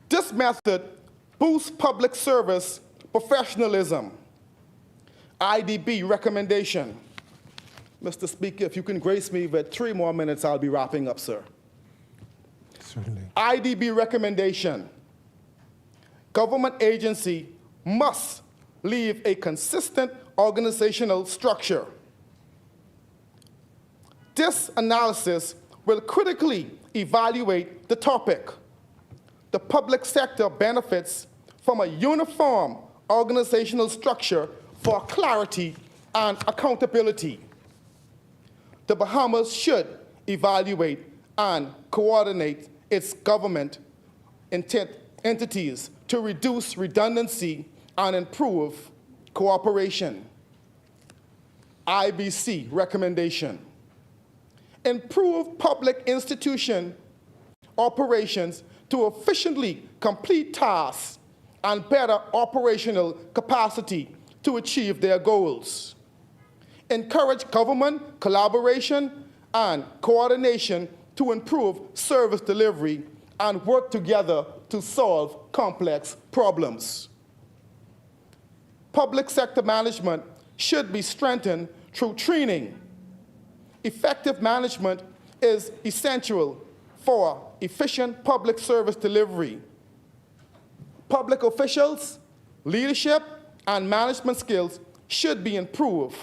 this method boosts public service professionalism. IDB recommendation. Mr. Speaker, if you can grace me with 3 more minutes, I'll be wrapping up, sir. Certainly. IDB recommendation. Government agency must leave a consistent organizational structure. This analysis will critically evaluate the topic. The public sector benefits from a uniform organizational structure for clarity and accountability. The Bahamas should evaluate and coordinate its government entities to reduce redundancy and improve cooperation. IBC recommendation: improve public institution operations to efficiently complete tasks and better operational capacity to achieve their goals. Encourage government collaboration and coordination to improve service delivery and work together to solve complex problems. Public sector management should be strengthened through training. Effective management is essential for efficient public service delivery. Public officials, leadership, and management skills should be improved,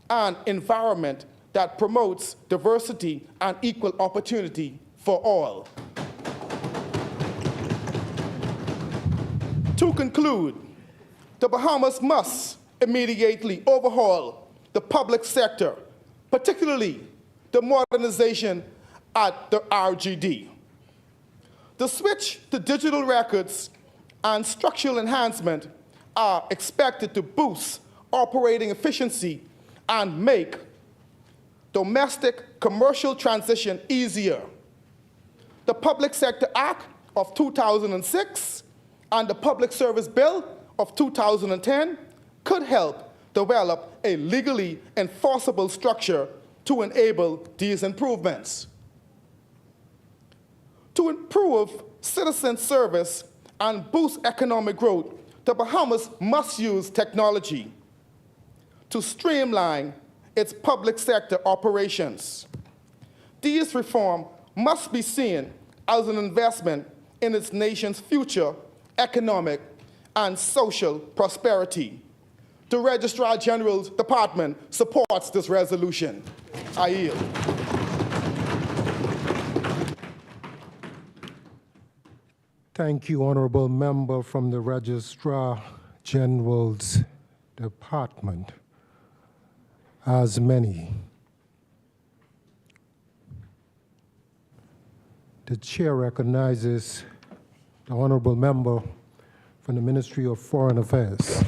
an environment that promotes diversity and equal opportunity for all. To conclude, the Bahamas must immediately overhaul the public sector, particularly the modernization at the RGD. The switch to digital records and structural enhancement are expected to boost operating efficiency and make domestic commercial transition easier. The Public Sector Act of 2006 and the Public Service Bill of 2010 could help develop a legally enforceable structure to enable these improvements. To improve citizen service and boost economic growth, the Bahamas must use technology to streamline its public sector operations. These reforms must be seen as an investment in its nation's future economic and social prosperity. The Registrar General's Department supports this resolution. I yield. Thank you, Honorable Member from the Registrar General's Department. As many. The chair recognizes the Honorable Member from the Ministry of Foreign Affairs.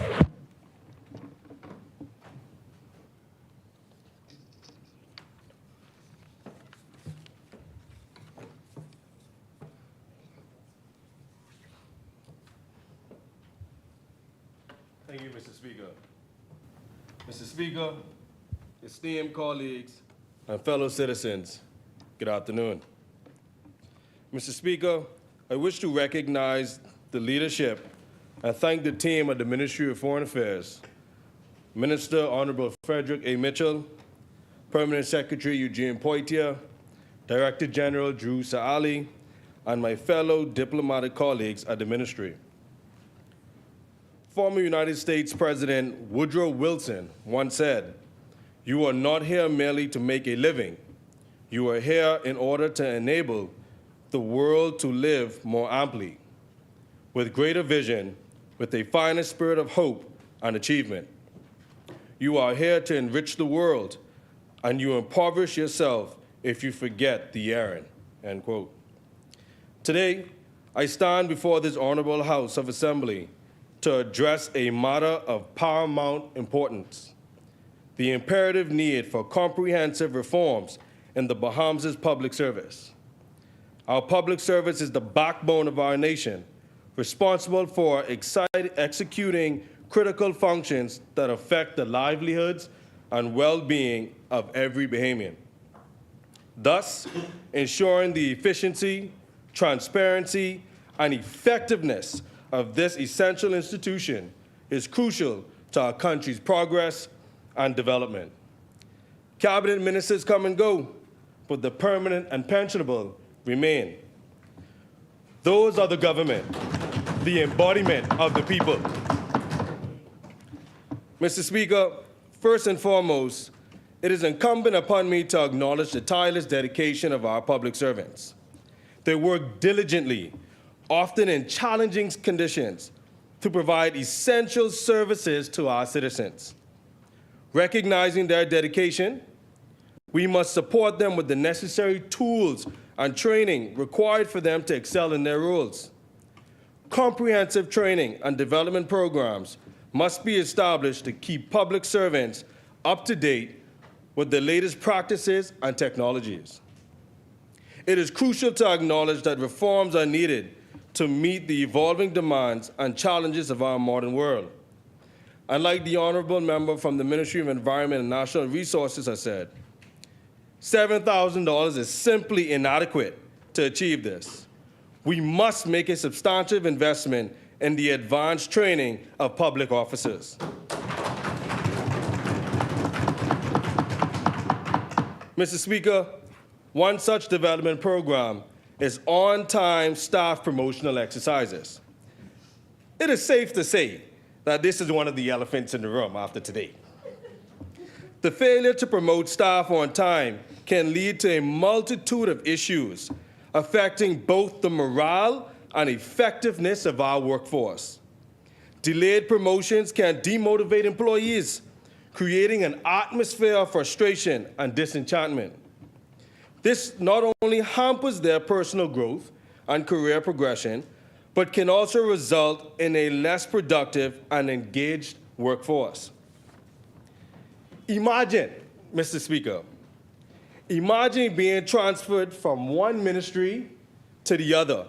Thank you, Mr. Speaker. Mr. Speaker, esteemed colleagues and fellow citizens, good afternoon. Mr. Speaker, I wish to recognize the leadership and thank the team at the Ministry of Foreign Affairs, Minister Honorable Frederick A. Mitchell, Permanent Secretary Eugene Poitier, Director General Drew Saali, and my fellow diplomatic colleagues at the Ministry. Former United States President Woodrow Wilson once said, "You are not here merely to make a living. You are here in order to enable the world to live more amply, with greater vision, with a finer spirit of hope and achievement. You are here to enrich the world, and you impoverish yourself if you forget the errand," end quote. Today, I stand before this honorable House of Assembly to address a matter of paramount importance: the imperative need for comprehensive reforms in the Bahamas' public service. Our public service is the backbone of our nation, responsible for executing critical functions that affect the livelihoods and well-being of every Bahamian. Thus, ensuring the efficiency, transparency, and effectiveness of this essential institution is crucial to our country's progress and development. Cabinet ministers come and go, but the permanent and pensionable remain. Those are the government, the embodiment of the people. Mr. Speaker, first and foremost, it is incumbent upon me to acknowledge the tireless dedication of our public servants. They work diligently, often in challenging conditions, to provide essential services to our citizens. Recognizing their dedication, we must support them with the necessary tools and training required for them to excel in their roles. Comprehensive training and development programs must be established to keep public servants up to date with the latest practices and technologies. It is crucial to acknowledge that reforms are needed to meet the evolving demands and challenges of our modern world. And like the honorable member from the Ministry of Environment and National Resources has said, $7,000 is simply inadequate to achieve this. We must make a substantive investment in the advanced training of public officers. Mr. Speaker, one such development program is on-time staff promotional exercises. It is safe to say that this is one of the elephants in the room after today. The failure to promote staff on time can lead to a multitude of issues affecting both the morale and effectiveness of our workforce. Delayed promotions can demotivate employees, creating an atmosphere of frustration and disenchantment. This not only hampers their personal growth and career progression, but can also result in a less productive and engaged workforce. Imagine, Mr. Speaker, imagine being transferred from one ministry to the other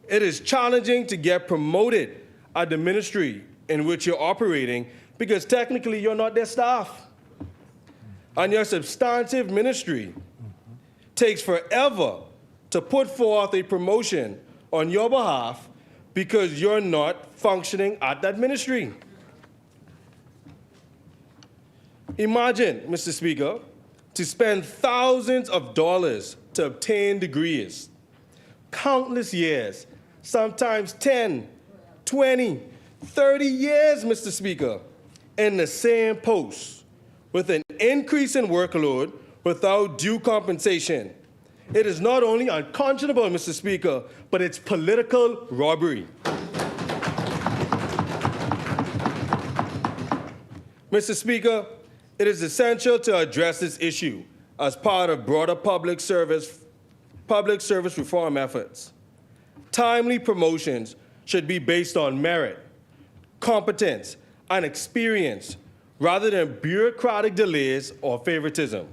It is challenging to get promoted at the ministry in which you're operating because technically you're not their staff. And your substantive ministry takes forever to put forth a promotion on your behalf because you're not functioning at that ministry. Imagine, Mr. Speaker, to spend thousands of dollars to obtain degrees, countless years, sometimes 10, 20, 30 years, Mr. Speaker, in the same post with an increase in workload without due compensation. It is not only unconscionable, Mr. Speaker, but it's political robbery. Mr. Speaker, it is essential to address this issue as part of broader public service reform efforts. Timely promotions should be based on merit, competence, and experience rather than bureaucratic delays or favoritism.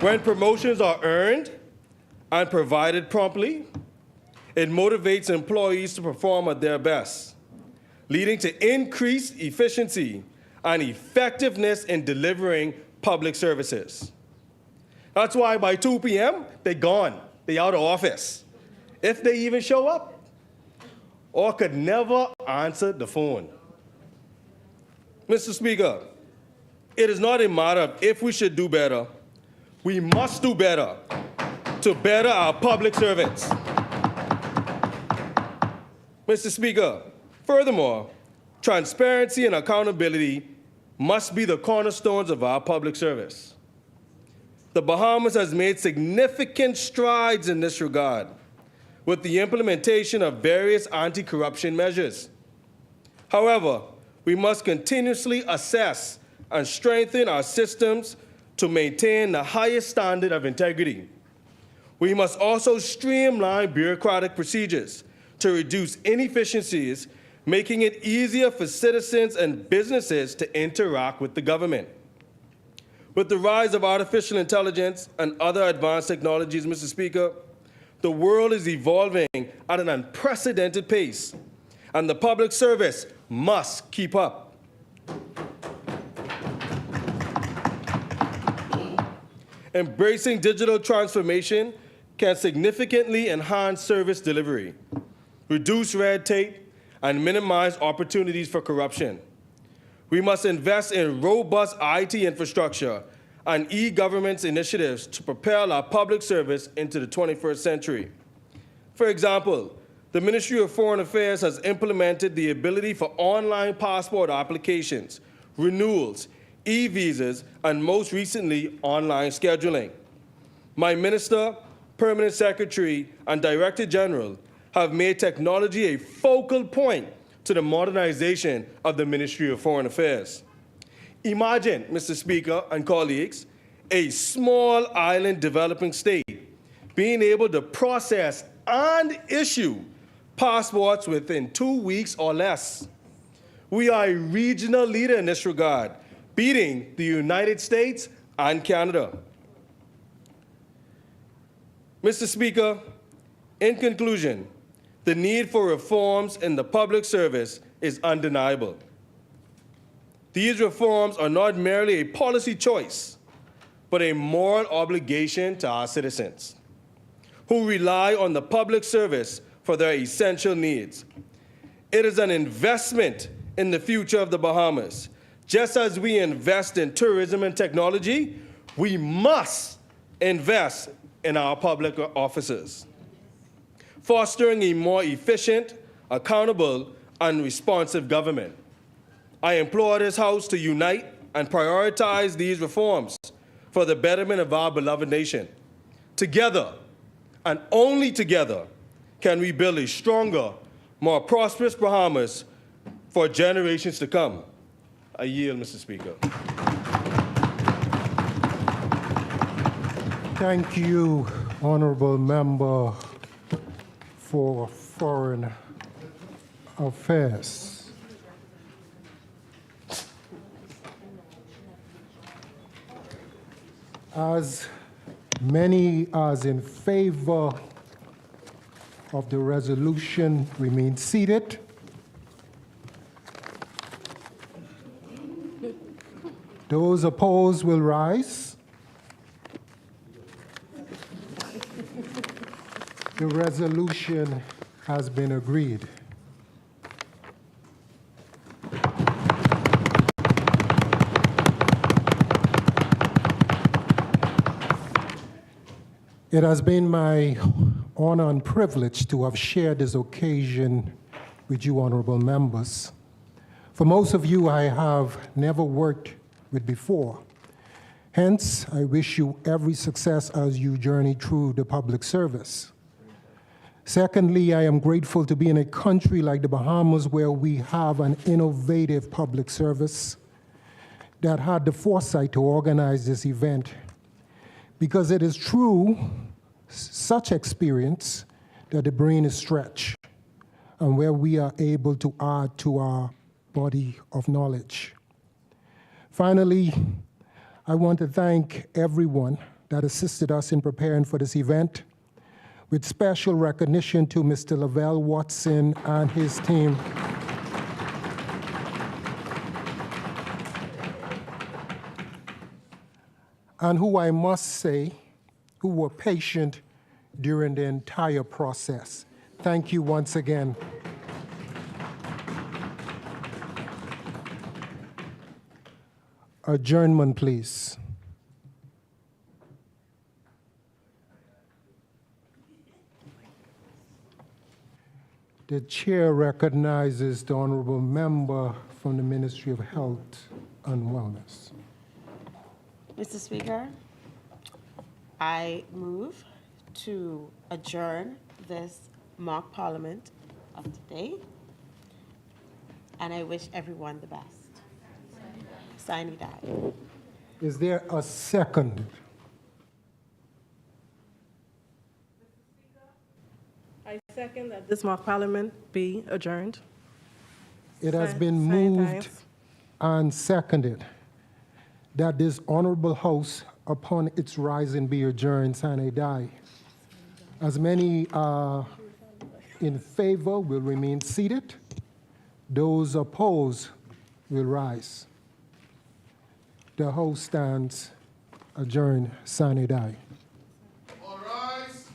When promotions are earned and provided promptly, it motivates employees to perform at their best, leading to increased efficiency and effectiveness in delivering public services. That's why by 2 p.m., they're gone. They're out of office, if they even show up, or could never answer the phone. Mr. Speaker, it is not a matter of if we should do better. We must do better to better our public servants. Mr. Speaker, furthermore, transparency and accountability must be the cornerstones of our public service. The Bahamas has made significant strides in this regard with the implementation of various anti-corruption measures. However, we must continuously assess and strengthen our systems to maintain the highest standard of integrity. We must also streamline bureaucratic procedures to reduce inefficiencies, making it easier for citizens and businesses to interact with the government. With the rise of artificial intelligence and other advanced technologies, Mr. Speaker, the world is evolving at an unprecedented pace, and the public service must keep up. Embracing digital transformation can significantly enhance service delivery, reduce red tape, and minimize opportunities for corruption. We must invest in robust IT infrastructure and e-governance initiatives to propel our public service into the 21st century. For example, the Ministry of Foreign Affairs has implemented the ability for online passport applications, renewals, e-visas, and most recently, online scheduling. My Minister, Permanent Secretary, and Director General have made technology a focal point to the modernization of the Ministry of Foreign Affairs. Imagine, Mr. Speaker and colleagues, a small island developing state being able to process and issue passports within 2 weeks or less. We are a regional leader in this regard, beating the United States and Canada. Mr. Speaker, in conclusion, the need for reforms in the public service is undeniable. These reforms are not merely a policy choice, but a moral obligation to our citizens, who rely on the public service for their essential needs. It is an investment in the future of the Bahamas. Just as we invest in tourism and technology, we must invest in our public officers, fostering a more efficient, accountable, and responsive government. I implore this House to unite and prioritize these reforms for the betterment of our beloved nation. Together, and only together, can we build a stronger, more prosperous Bahamas for generations to come. I yield, Mr. Speaker. Thank you, Honorable Member for Foreign Affairs. As many as in favor of the resolution remain seated. Those opposed will rise. The resolution has been agreed. It has been my honor and privilege to have shared this occasion with you, honorable members. For most of you, I have never worked with before. Hence, I wish you every success as you journey through the public service. Secondly, I am grateful to be in a country like the Bahamas where we have an innovative public service that had the foresight to organize this event, because it is through such experience that the brain is stretched and where we are able to add to our body of knowledge. Finally, I want to thank everyone that assisted us in preparing for this event, with special recognition to Mr. Lavelle Watson and his team. And who I must say, who were patient during the entire process. Thank you once again. Adjournment, please. The chair recognizes the honorable member from the Ministry of Health and Wellness. Mr. Speaker, I move to adjourn this mock parliament of today, and I wish everyone the best. Sine die. Is there a second? I second that this mock parliament be adjourned. It has been moved and seconded that this honorable house, upon its rising, be adjourned, sine die. As many are in favor will remain seated. Those opposed will rise. The house stands adjourned, sine die. All rise.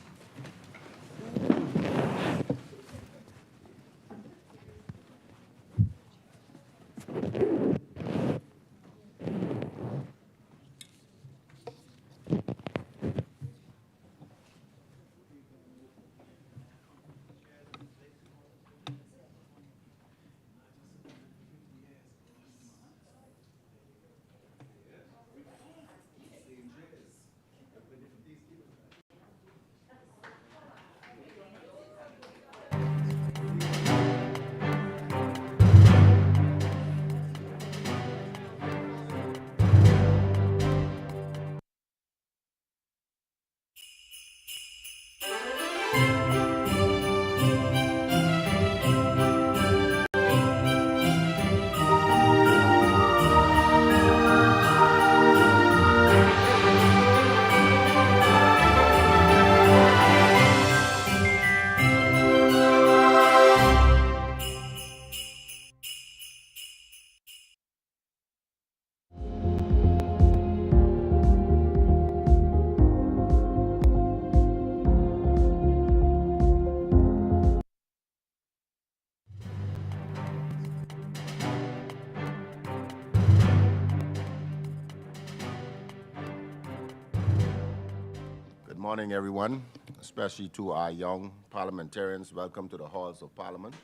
Good morning, everyone, especially to our young parliamentarians. Welcome to the halls of Parliament.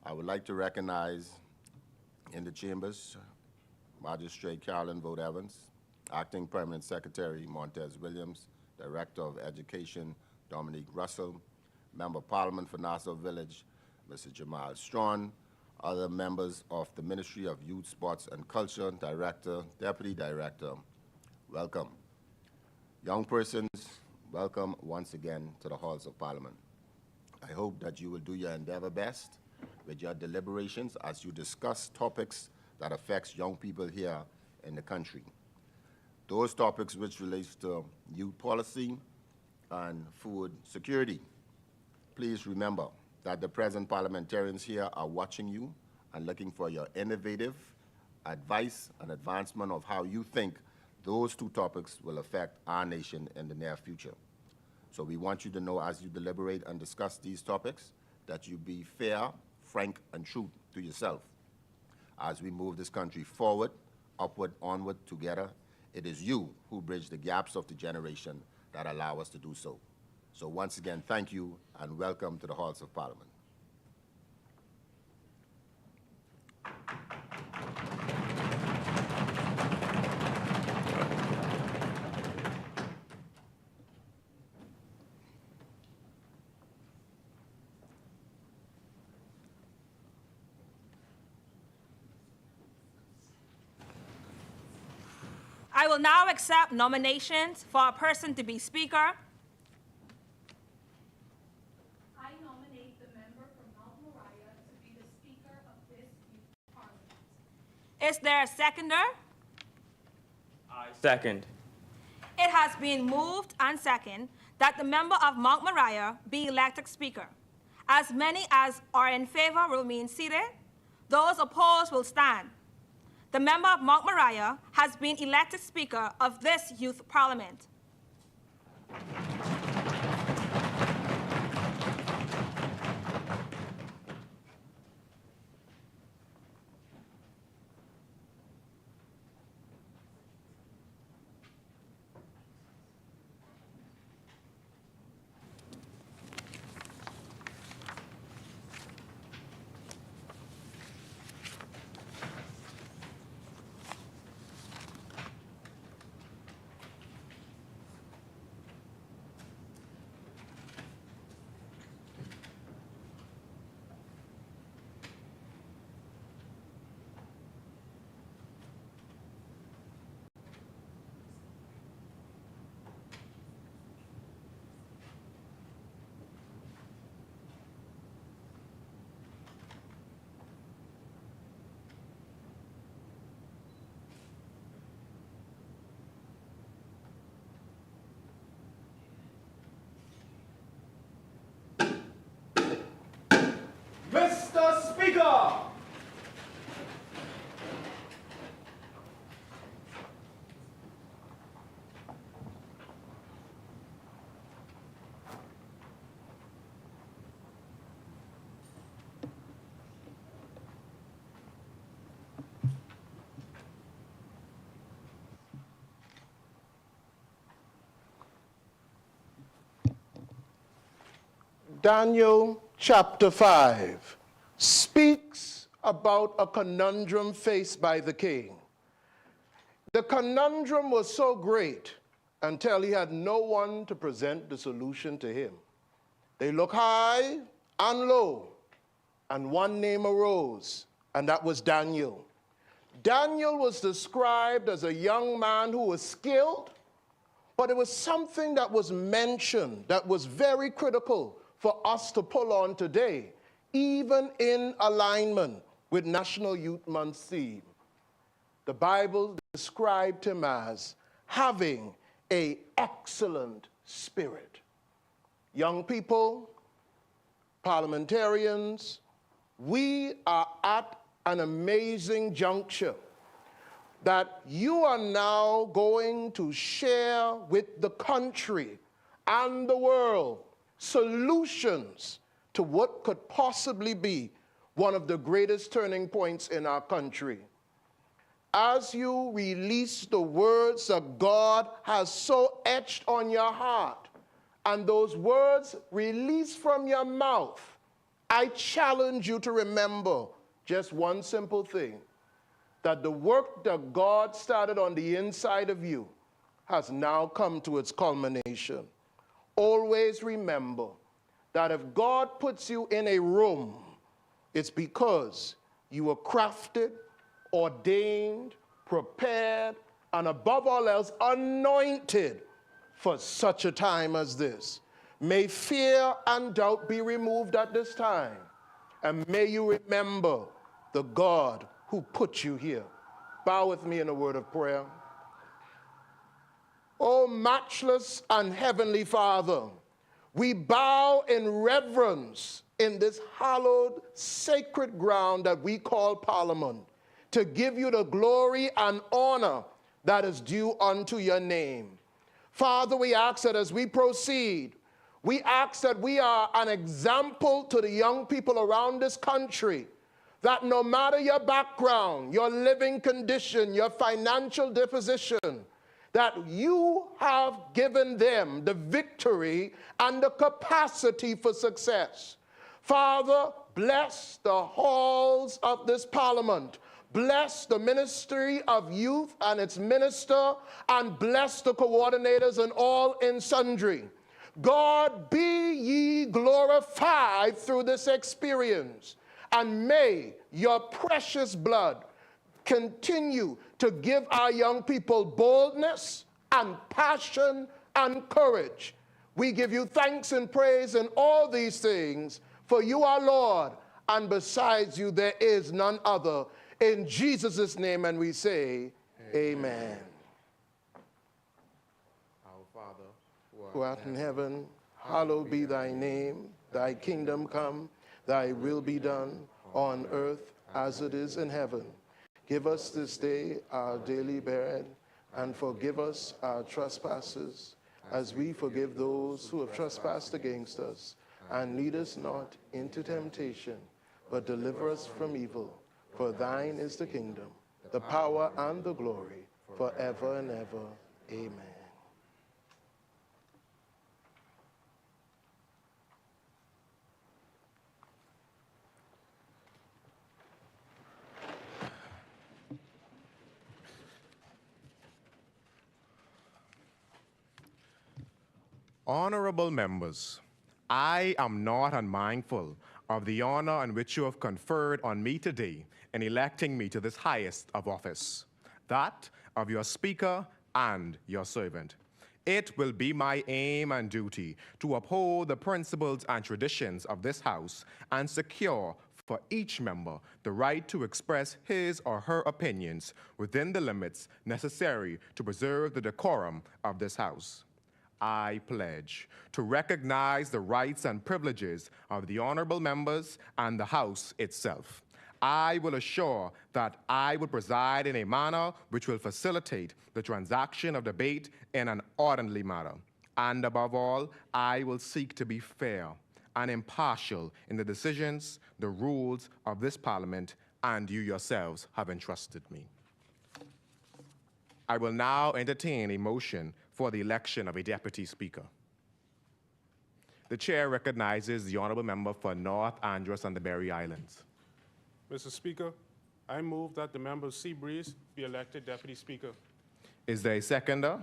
I would like to recognize in the chambers Magistrate Carolyn Vogt Evans, Acting Permanent Secretary Montez Williams, Director of Education Dominique Russell, Member of Parliament for Nassau Village, Mr. Jamal Strawn, other members of the Ministry of Youth, Sports and Culture, Director, Deputy Director, welcome. Young persons, welcome once again to the halls of Parliament. I hope that you will do your endeavor best with your deliberations as you discuss topics that affects young people here in the country. Those topics which relates to youth policy and food security. please remember that the present parliamentarians here are watching you and looking for your innovative advice and advancement of how you think those two topics will affect our nation in the near future. So we want you to know as you deliberate and discuss these topics that you be fair, frank, and true to yourself. As we move this country forward, upward, onward, together, it is you who bridge the gaps of the generation that allow us to do so. So once again, thank you and welcome to the halls of Parliament. I will now accept nominations for a person to be Speaker. I nominate the member from Mount Moriah to be the Speaker of this youth parliament. Is there a seconder? I second. It has been moved and seconded that the member of Mount Moriah be elected Speaker. As many as are in favor will remain seated. Those opposed will stand. The member of Mount Moriah has been elected Speaker of this youth parliament. Mr. Speaker! Daniel chapter 5 speaks about a conundrum faced by the king. The conundrum was so great until he had no one to present the solution to him. They looked high and low, and one name arose, and that was Daniel. Daniel was described as a young man who was skilled, but it was something that was mentioned that was very critical for us to pull on today, even in alignment with National Youth Month theme. The Bible described him as having an excellent spirit. Young people, parliamentarians, we are at an amazing juncture that you are now going to share with the country and the world solutions to what could possibly be one of the greatest turning points in our country. As you release the words that God has so etched on your heart, and those words release from your mouth, I challenge you to remember just one simple thing, that the work that God started on the inside of you has now come to its culmination. Always remember that if God puts you in a room, it's because you were crafted, ordained, prepared, and above all else, anointed for such a time as this. May fear and doubt be removed at this time, and may you remember the God who put you here. Bow with me in a word of prayer. Oh, matchless and heavenly Father, We bow in reverence in this hallowed, sacred ground that we call Parliament, to give you the glory and honor that is due unto your name. Father, we ask that as we proceed, we ask that we are an example to the young people around this country, that no matter your background, your living condition, your financial disposition, that you have given them the victory and the capacity for success. Father, bless the halls of this Parliament. Bless the Ministry of Youth and its minister, and bless the coordinators and all in sundry. God, be ye glorified through this experience, and may your precious blood continue to give our young people boldness and passion and courage. We give you thanks and praise in all these things, for you are Lord, and besides you there is none other. In Jesus' name, and we say, Amen. Our Father, Who art in heaven, hallowed be thy name. Thy kingdom come, thy will be done on earth as it is in heaven. Give us this day our daily bread, and forgive us our trespasses, as we forgive those who have trespassed against us. And lead us not into temptation, but deliver us from evil. For thine is the kingdom, the power, and the glory, forever and ever. Amen. Honorable members, I am not unmindful of the honor on which you have conferred on me today in electing me to this highest of office, that of your Speaker and your servant. It will be my aim and duty to uphold the principles and traditions of this House and secure for each member the right to express his or her opinions within the limits necessary to preserve the decorum of this House. I pledge to recognize the rights and privileges of the honorable members and the House itself. I will assure that I will preside in a manner which will facilitate the transaction of debate in an orderly manner. And above all, I will seek to be fair and impartial in the decisions, the rules of this Parliament, and you yourselves have entrusted me. I will now entertain a motion for the election of a Deputy Speaker. The Chair recognizes the Honourable Member for North Andros and the Berry Islands. Mr. Speaker, I move that the member of Seabreeze be elected Deputy Speaker. Is there a seconder?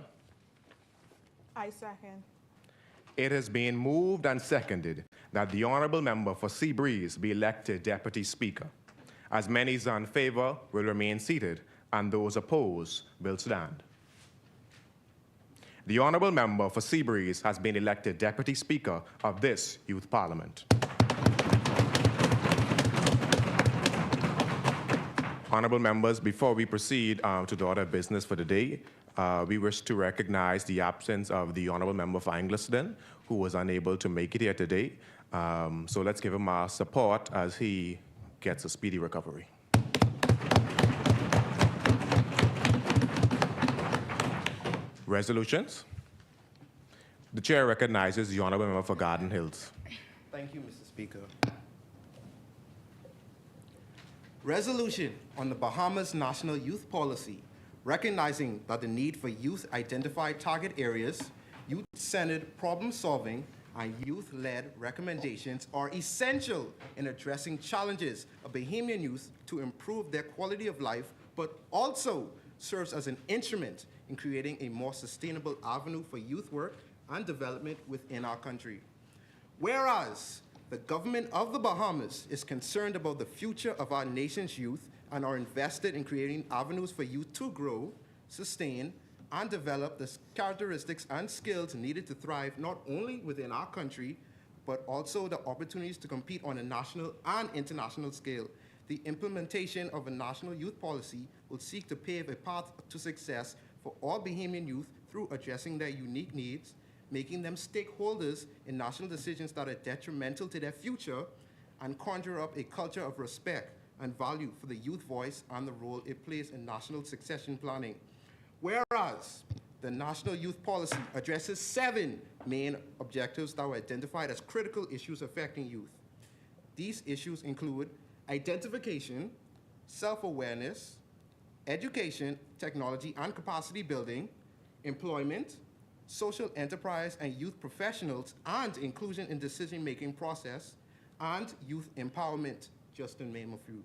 I second. It has been moved and seconded that the Honourable Member for Seabreeze be elected Deputy Speaker. As many as are in favour will remain seated, and those opposed will stand. The Honourable Member for Seabreeze has been elected Deputy Speaker of this Youth Parliament. Honourable members, before we proceed to the order of business for the day, we wish to recognize the absence of the Honourable Member for Angleston, who was unable to make it here today. So let's give him our support as he gets a speedy recovery. Resolutions. The Chair recognizes the Honourable Member for Garden Hills. Thank you, Mr. Speaker. Resolution on the Bahamas National Youth Policy, recognizing that the need for youth-identified target areas, youth-centered problem-solving, and youth-led recommendations are essential in addressing challenges of Bahamian youth to improve their quality of life, but also serves as an instrument in creating a more sustainable avenue for youth work and development within our country. Whereas the government of the Bahamas is concerned about the future of our nation's youth and are invested in creating avenues for youth to grow, sustain, and develop the characteristics and skills needed to thrive not only within our country, but also the opportunities to compete on a national and international scale. The implementation of a national youth policy will seek to pave a path to success for all Bahamian youth through addressing their unique needs, making them stakeholders in national decisions that are detrimental to their future, and conjure up a culture of respect and value for the youth voice and the role it plays in national succession planning. Whereas the National Youth Policy addresses 7 main objectives that were identified as critical issues affecting youth. These issues include identification, self-awareness, education, technology and capacity building, employment, social enterprise and youth professionals, and inclusion in decision-making process, and youth empowerment, just to name a few.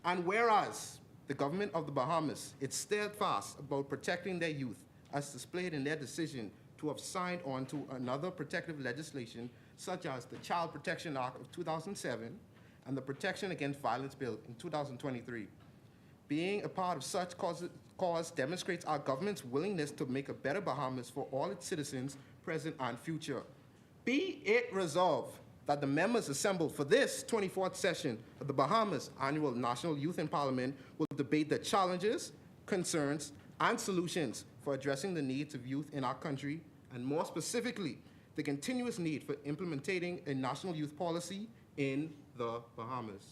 And whereas the government of the Bahamas is steadfast about protecting their youth, as displayed in their decision to have signed on to another protective legislation, such as the Child Protection Act of 2007 and the Protection Against Violence Bill in 2023. Being a part of such cause demonstrates our government's willingness to make a better Bahamas for all its citizens, present and future. Be it resolved that the members assembled for this 24th session of the Bahamas Annual National Youth in Parliament will debate the challenges, concerns, and solutions for addressing the needs of youth in our country, and more specifically, the continuous need for implementing a national youth policy in the Bahamas.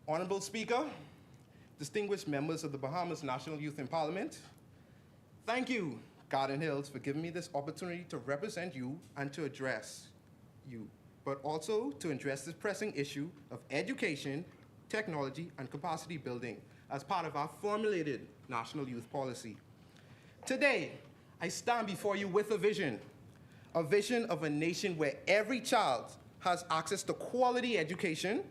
Honorable Speaker, distinguished members of the Bahamas National Youth in Parliament, thank you, Garden Hills, for giving me this opportunity to represent you and to address you, but also to address this pressing issue of education, technology, and capacity building as part of our formulated national youth policy. Today, I stand before you with a vision of a nation where every child has access to quality education,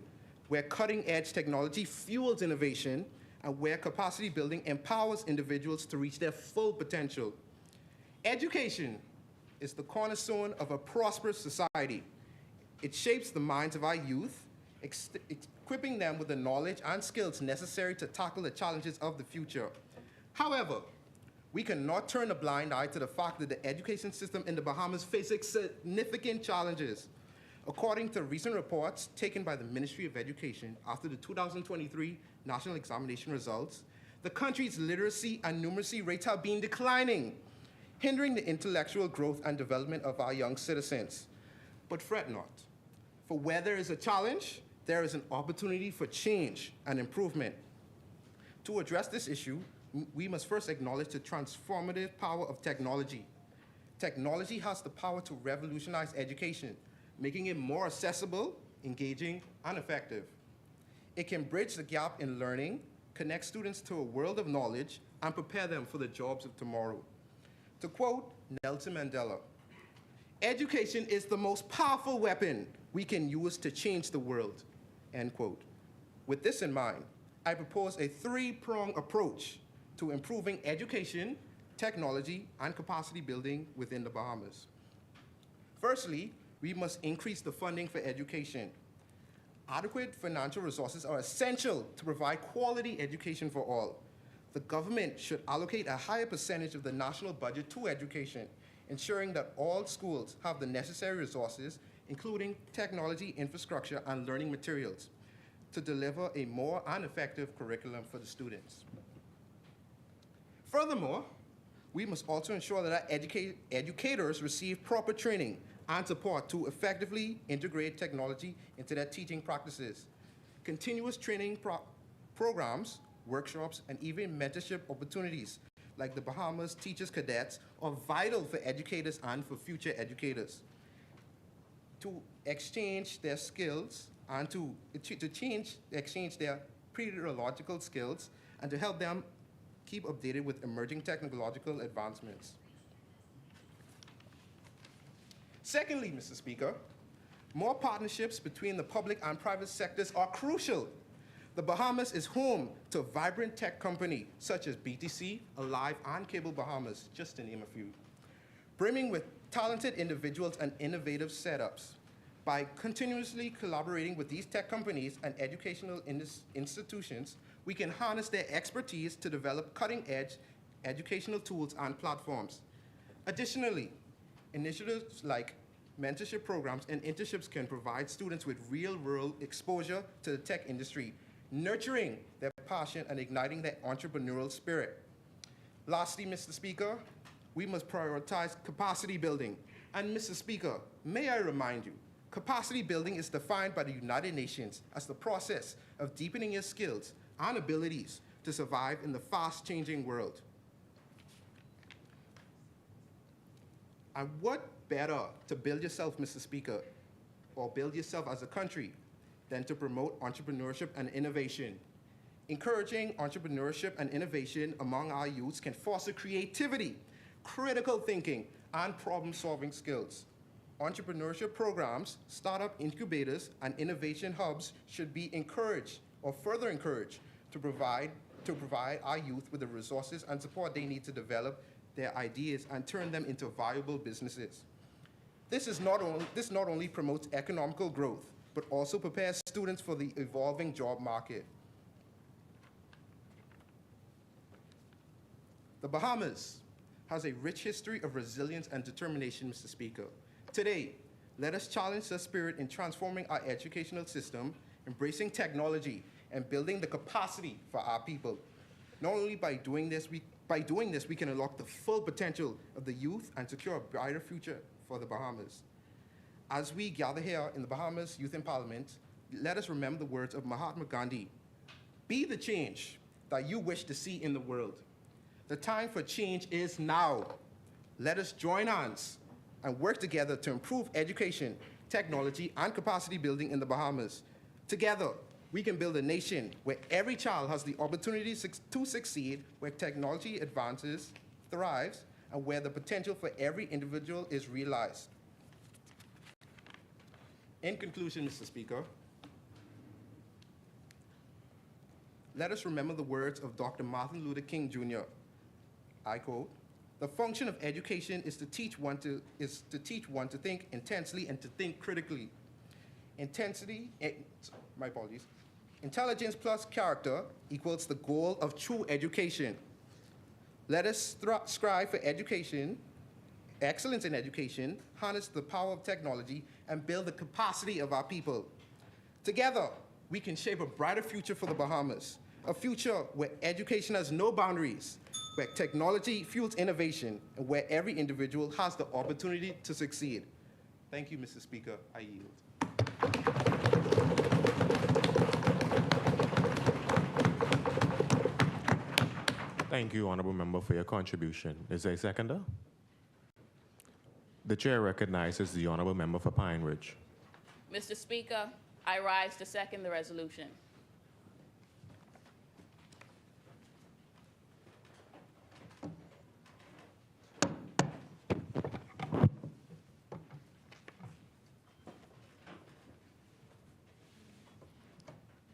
where cutting-edge technology fuels innovation, and where capacity building empowers individuals to reach their full potential. Education is the cornerstone of a prosperous society. It shapes the minds of our youth, equipping them with the knowledge and skills necessary to tackle the challenges of the future. However, we cannot turn a blind eye to the fact that the education system in the Bahamas faces significant challenges. According to recent reports taken by the Ministry of Education after the 2023 national examination results, the country's literacy and numeracy rates have been declining, hindering the intellectual growth and development of our young citizens. But fret not, for where there is a challenge, there is an opportunity for change and improvement. To address this issue, we must first acknowledge the transformative power of technology. Technology has the power to revolutionize education, making it more accessible, engaging, and effective. It can bridge the gap in learning, connect students to a world of knowledge, and prepare them for the jobs of tomorrow. To quote Nelson Mandela, "Education is the most powerful weapon we can use to change the world," end quote. With this in mind, I propose a 3-pronged approach to improving education, technology, and capacity building within the Bahamas. Firstly, we must increase the funding for education. Adequate financial resources are essential to provide quality education for all. The government should allocate a higher percentage of the national budget to education, ensuring that all schools have the necessary resources, including technology, infrastructure, and learning materials, to deliver a more and effective curriculum for the students. Furthermore, we must also ensure that our educators receive proper training and support to effectively integrate technology into their teaching practices. Continuous training programs, workshops, and even mentorship opportunities like the Bahamas Teachers Cadets are vital for educators and for future educators to exchange their skills and to exchange their pedagogical skills and to help them keep updated with emerging technological advancements. Secondly, Mr. Speaker, more partnerships between the public and private sectors are crucial. The Bahamas is home to a vibrant tech company such as BTC, Alive, and Cable Bahamas, just to name a few, brimming with talented individuals and innovative setups. By continuously collaborating with these tech companies and educational institutions, we can harness their expertise to develop cutting-edge educational tools and platforms. Additionally, initiatives like mentorship programs and internships can provide students with real-world exposure to the tech industry, nurturing their passion and igniting their entrepreneurial spirit. Lastly, Mr. Speaker, we must prioritize capacity building. And Mr. Speaker, may I remind you, capacity building is defined by the United Nations as the process of deepening your skills and abilities to survive in the fast-changing world. And what better to build yourself, Mr. Speaker, or build yourself as a country than to promote entrepreneurship and innovation. Encouraging entrepreneurship and innovation among our youths can foster creativity, critical thinking, and problem-solving skills. Entrepreneurship programs, startup incubators, and innovation hubs should be encouraged or further encouraged to provide our youth with the resources and support they need to develop their ideas and turn them into viable businesses. This not only promotes economical growth, but also prepares students for the evolving job market. The Bahamas has a rich history of resilience and determination, Mr. Speaker. Today, let us challenge the spirit in transforming our educational system, embracing technology, and building the capacity for our people. Not only by doing this, we can unlock the full potential of the youth and secure a brighter future for the Bahamas. As we gather here in the Bahamas Youth in Parliament, let us remember the words of Mahatma Gandhi. Be the change that you wish to see in the world. The time for change is now. Let us join hands and work together to improve education, technology, and capacity building in the Bahamas. Together, we can build a nation where every child has the opportunity to succeed, where technology advances, thrives, and where the potential for every individual is realized. In conclusion, Mr. Speaker, let us remember the words of Dr. Martin Luther King, Jr. I quote, "The function of education is to teach one to think intensely and to think critically. Intelligence plus character equals the goal of true education. Let us strive for education, excellence in education, harness the power of technology, and build the capacity of our people. Together, we can shape a brighter future for the Bahamas, a future where education has no boundaries, where technology fuels innovation, and where every individual has the opportunity to succeed." Thank you, Mr. Speaker. I yield. Thank you, Honorable Member, for your contribution. Is there a seconder? The Chair recognizes the Honorable Member for Pine Ridge. Mr. Speaker, I rise to second the resolution.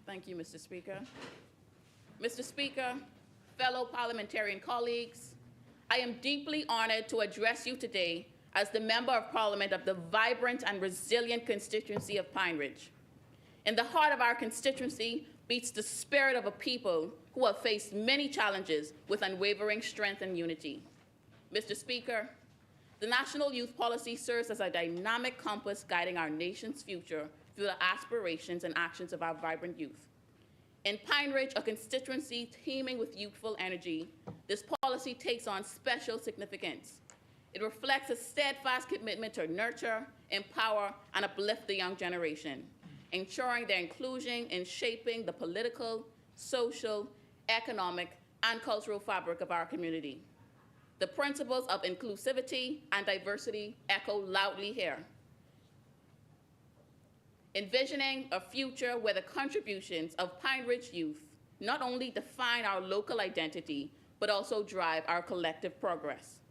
Thank you, Mr. Speaker. Mr. Speaker, fellow parliamentarian colleagues, I am deeply honored to address you today as the Member of Parliament of the vibrant and resilient constituency of Pine Ridge. In the heart of our constituency beats the spirit of a people who have faced many challenges with unwavering strength and unity. Mr. Speaker, the National Youth Policy serves as a dynamic compass guiding our nation's future through the aspirations and actions of our vibrant youth. In Pine Ridge, a constituency teeming with youthful energy, this policy takes on special significance. It reflects a steadfast commitment to nurture, empower, and uplift the young generation, ensuring their inclusion in shaping the political, social, economic, and cultural fabric of our community. The principles of inclusivity and diversity echo loudly here. Envisioning a future where the contributions of Pine Ridge youth not only define our local identity, but also drive our collective progress.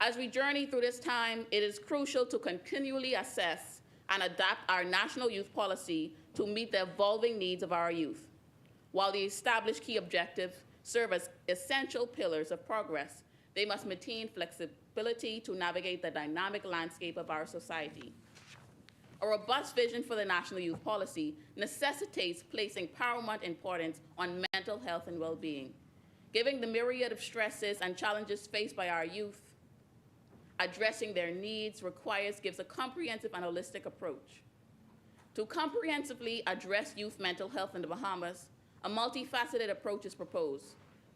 As we journey through this time, it is crucial to continually assess and adapt our national youth policy to meet the evolving needs of our youth. While the established key objectives serve as essential pillars of progress, they must maintain flexibility to navigate the dynamic landscape of our society. A robust vision for the National Youth Policy necessitates placing paramount importance on mental health and well-being. Given the myriad of stresses and challenges faced by our youth, addressing their needs gives a comprehensive and holistic approach. To comprehensively address youth mental health in the Bahamas, a multifaceted approach is proposed.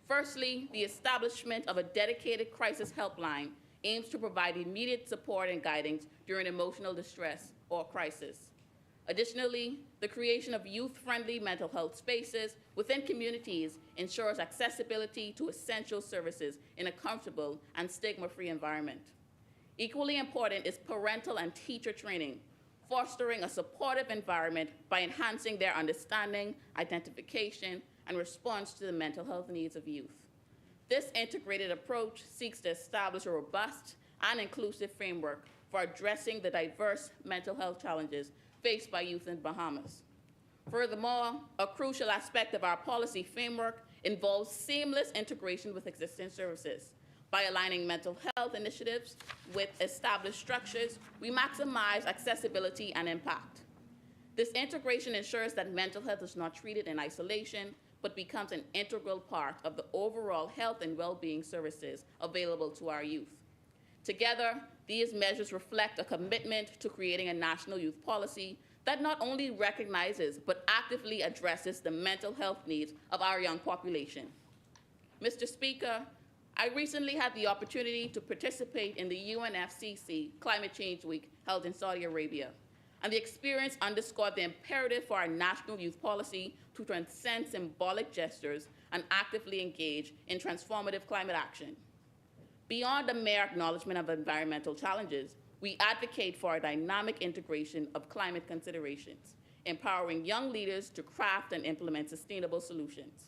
Firstly, the establishment of a dedicated crisis helpline aims to provide immediate support and guidance during emotional distress or crisis. Additionally, the creation of youth-friendly mental health spaces within communities ensures accessibility to essential services in a comfortable and stigma-free environment. Equally important is parental and teacher training, fostering a supportive environment by enhancing their understanding, identification, and response to the mental health needs of youth. This integrated approach seeks to establish a robust and inclusive framework for addressing the diverse mental health challenges faced by youth in Bahamas. Furthermore, a crucial aspect of our policy framework involves seamless integration with existing services. By aligning mental health initiatives with established structures, we maximize accessibility and impact. This integration ensures that mental health is not treated in isolation, but becomes an integral part of the overall health and well-being services available to our youth. Together, these measures reflect a commitment to creating a national youth policy that not only recognizes but actively addresses the mental health needs of our young population. Mr. Speaker, I recently had the opportunity to participate in the UNFCCC Climate Change Week held in Saudi Arabia, and the experience underscored the imperative for our national youth policy to transcend symbolic gestures and actively engage in transformative climate action. Beyond the mere acknowledgement of environmental challenges, we advocate for a dynamic integration of climate considerations, empowering young leaders to craft and implement sustainable solutions.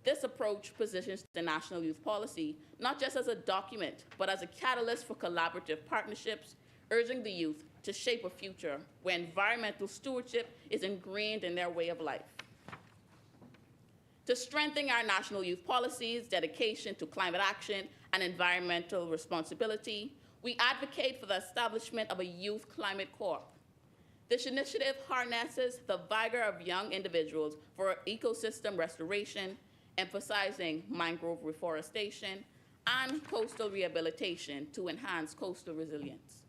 This approach positions the National Youth Policy not just as a document, but as a catalyst for collaborative partnerships, urging the youth to shape a future where environmental stewardship is ingrained in their way of life. To strengthen our national youth policies, dedication to climate action, and environmental responsibility, we advocate for the establishment of a Youth Climate Corps. This initiative harnesses the vigor of young individuals for ecosystem restoration, emphasizing mangrove reforestation and coastal rehabilitation to enhance coastal resilience.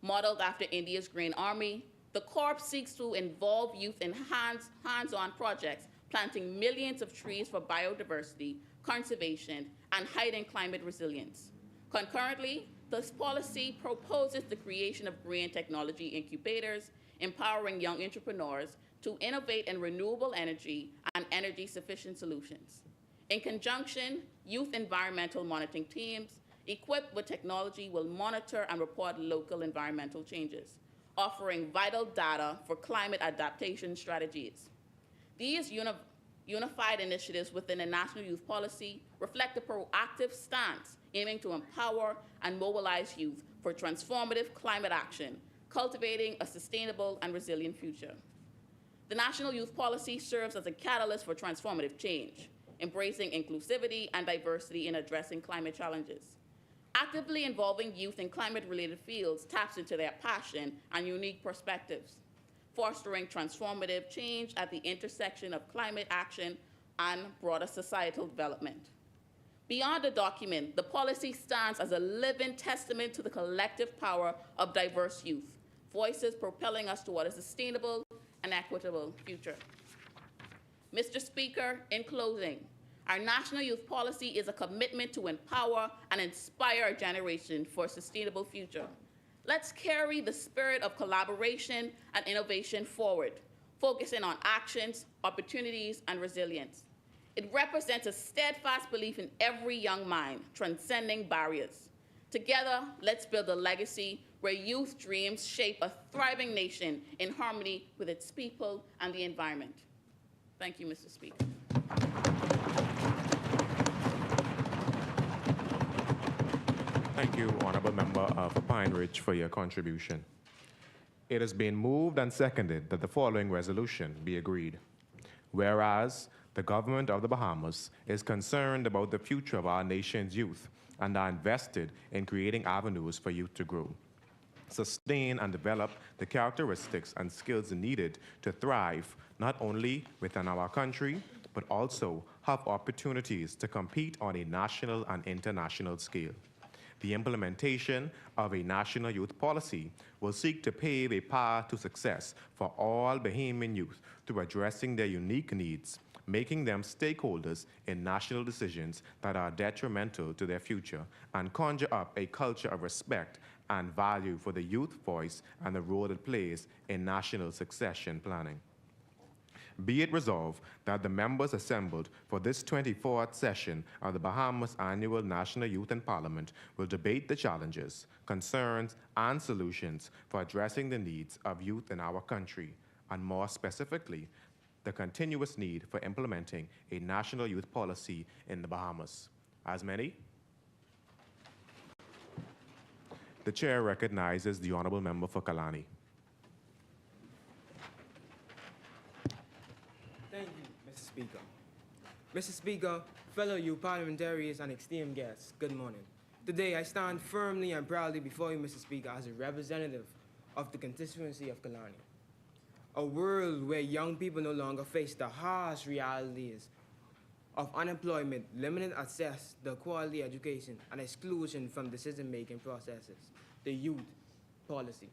Modeled after India's Green Army, the Corps seeks to involve youth in hands-on projects, planting millions of trees for biodiversity, conservation, and heightened climate resilience. Concurrently, this policy proposes the creation of green technology incubators, empowering young entrepreneurs to innovate in renewable energy and energy-sufficient solutions. In conjunction, youth environmental monitoring teams equipped with technology will monitor and report local environmental changes, offering vital data for climate adaptation strategies. These unified initiatives within the National Youth Policy reflect a proactive stance aiming to empower and mobilize youth for transformative climate action, cultivating a sustainable and resilient future. The National Youth Policy serves as a catalyst for transformative change, embracing inclusivity and diversity in addressing climate challenges. Actively involving youth in climate-related fields taps into their passion and unique perspectives, fostering transformative change at the intersection of climate action and broader societal development. Beyond the document, the policy stands as a living testament to the collective power of diverse youth, voices propelling us toward a sustainable and equitable future. Mr. Speaker, in closing, our National Youth Policy is a commitment to empower and inspire a generation for a sustainable future. Let's carry the spirit of collaboration and innovation forward, focusing on actions, opportunities, and resilience. It represents a steadfast belief in every young mind, transcending barriers. Together, let's build a legacy where youth dreams shape a thriving nation in harmony with its people and the environment. Thank you, Mr. Speaker. Thank you, Honorable Member of Pine Ridge, for your contribution. It has been moved and seconded that the following resolution be agreed. Whereas the government of the Bahamas is concerned about the future of our nation's youth and are invested in creating avenues for youth to grow, sustain and develop the characteristics and skills needed to thrive not only within our country, but also have opportunities to compete on a national and international scale. The implementation of a national youth policy will seek to pave a path to success for all Bahamian youth through addressing their unique needs, making them stakeholders in national decisions that are detrimental to their future, and conjure up a culture of respect and value for the youth voice and the role it plays in national succession planning. Be it resolved that the members assembled for this 24th session of the Bahamas Annual National Youth in Parliament will debate the challenges, concerns, and solutions for addressing the needs of youth in our country, and more specifically, the continuous need for implementing a national youth policy in the Bahamas. As many? The chair recognizes the honorable member for Kalani. Thank you, Mr. Speaker. Mr. Speaker, fellow youth parliamentarians and esteemed guests, good morning. Today, I stand firmly and proudly before you, Mr. Speaker, as a representative of the constituency of Kalani. A world where young people no longer face the harsh realities of unemployment, limited access to quality education, and exclusion from decision-making processes, the youth policy.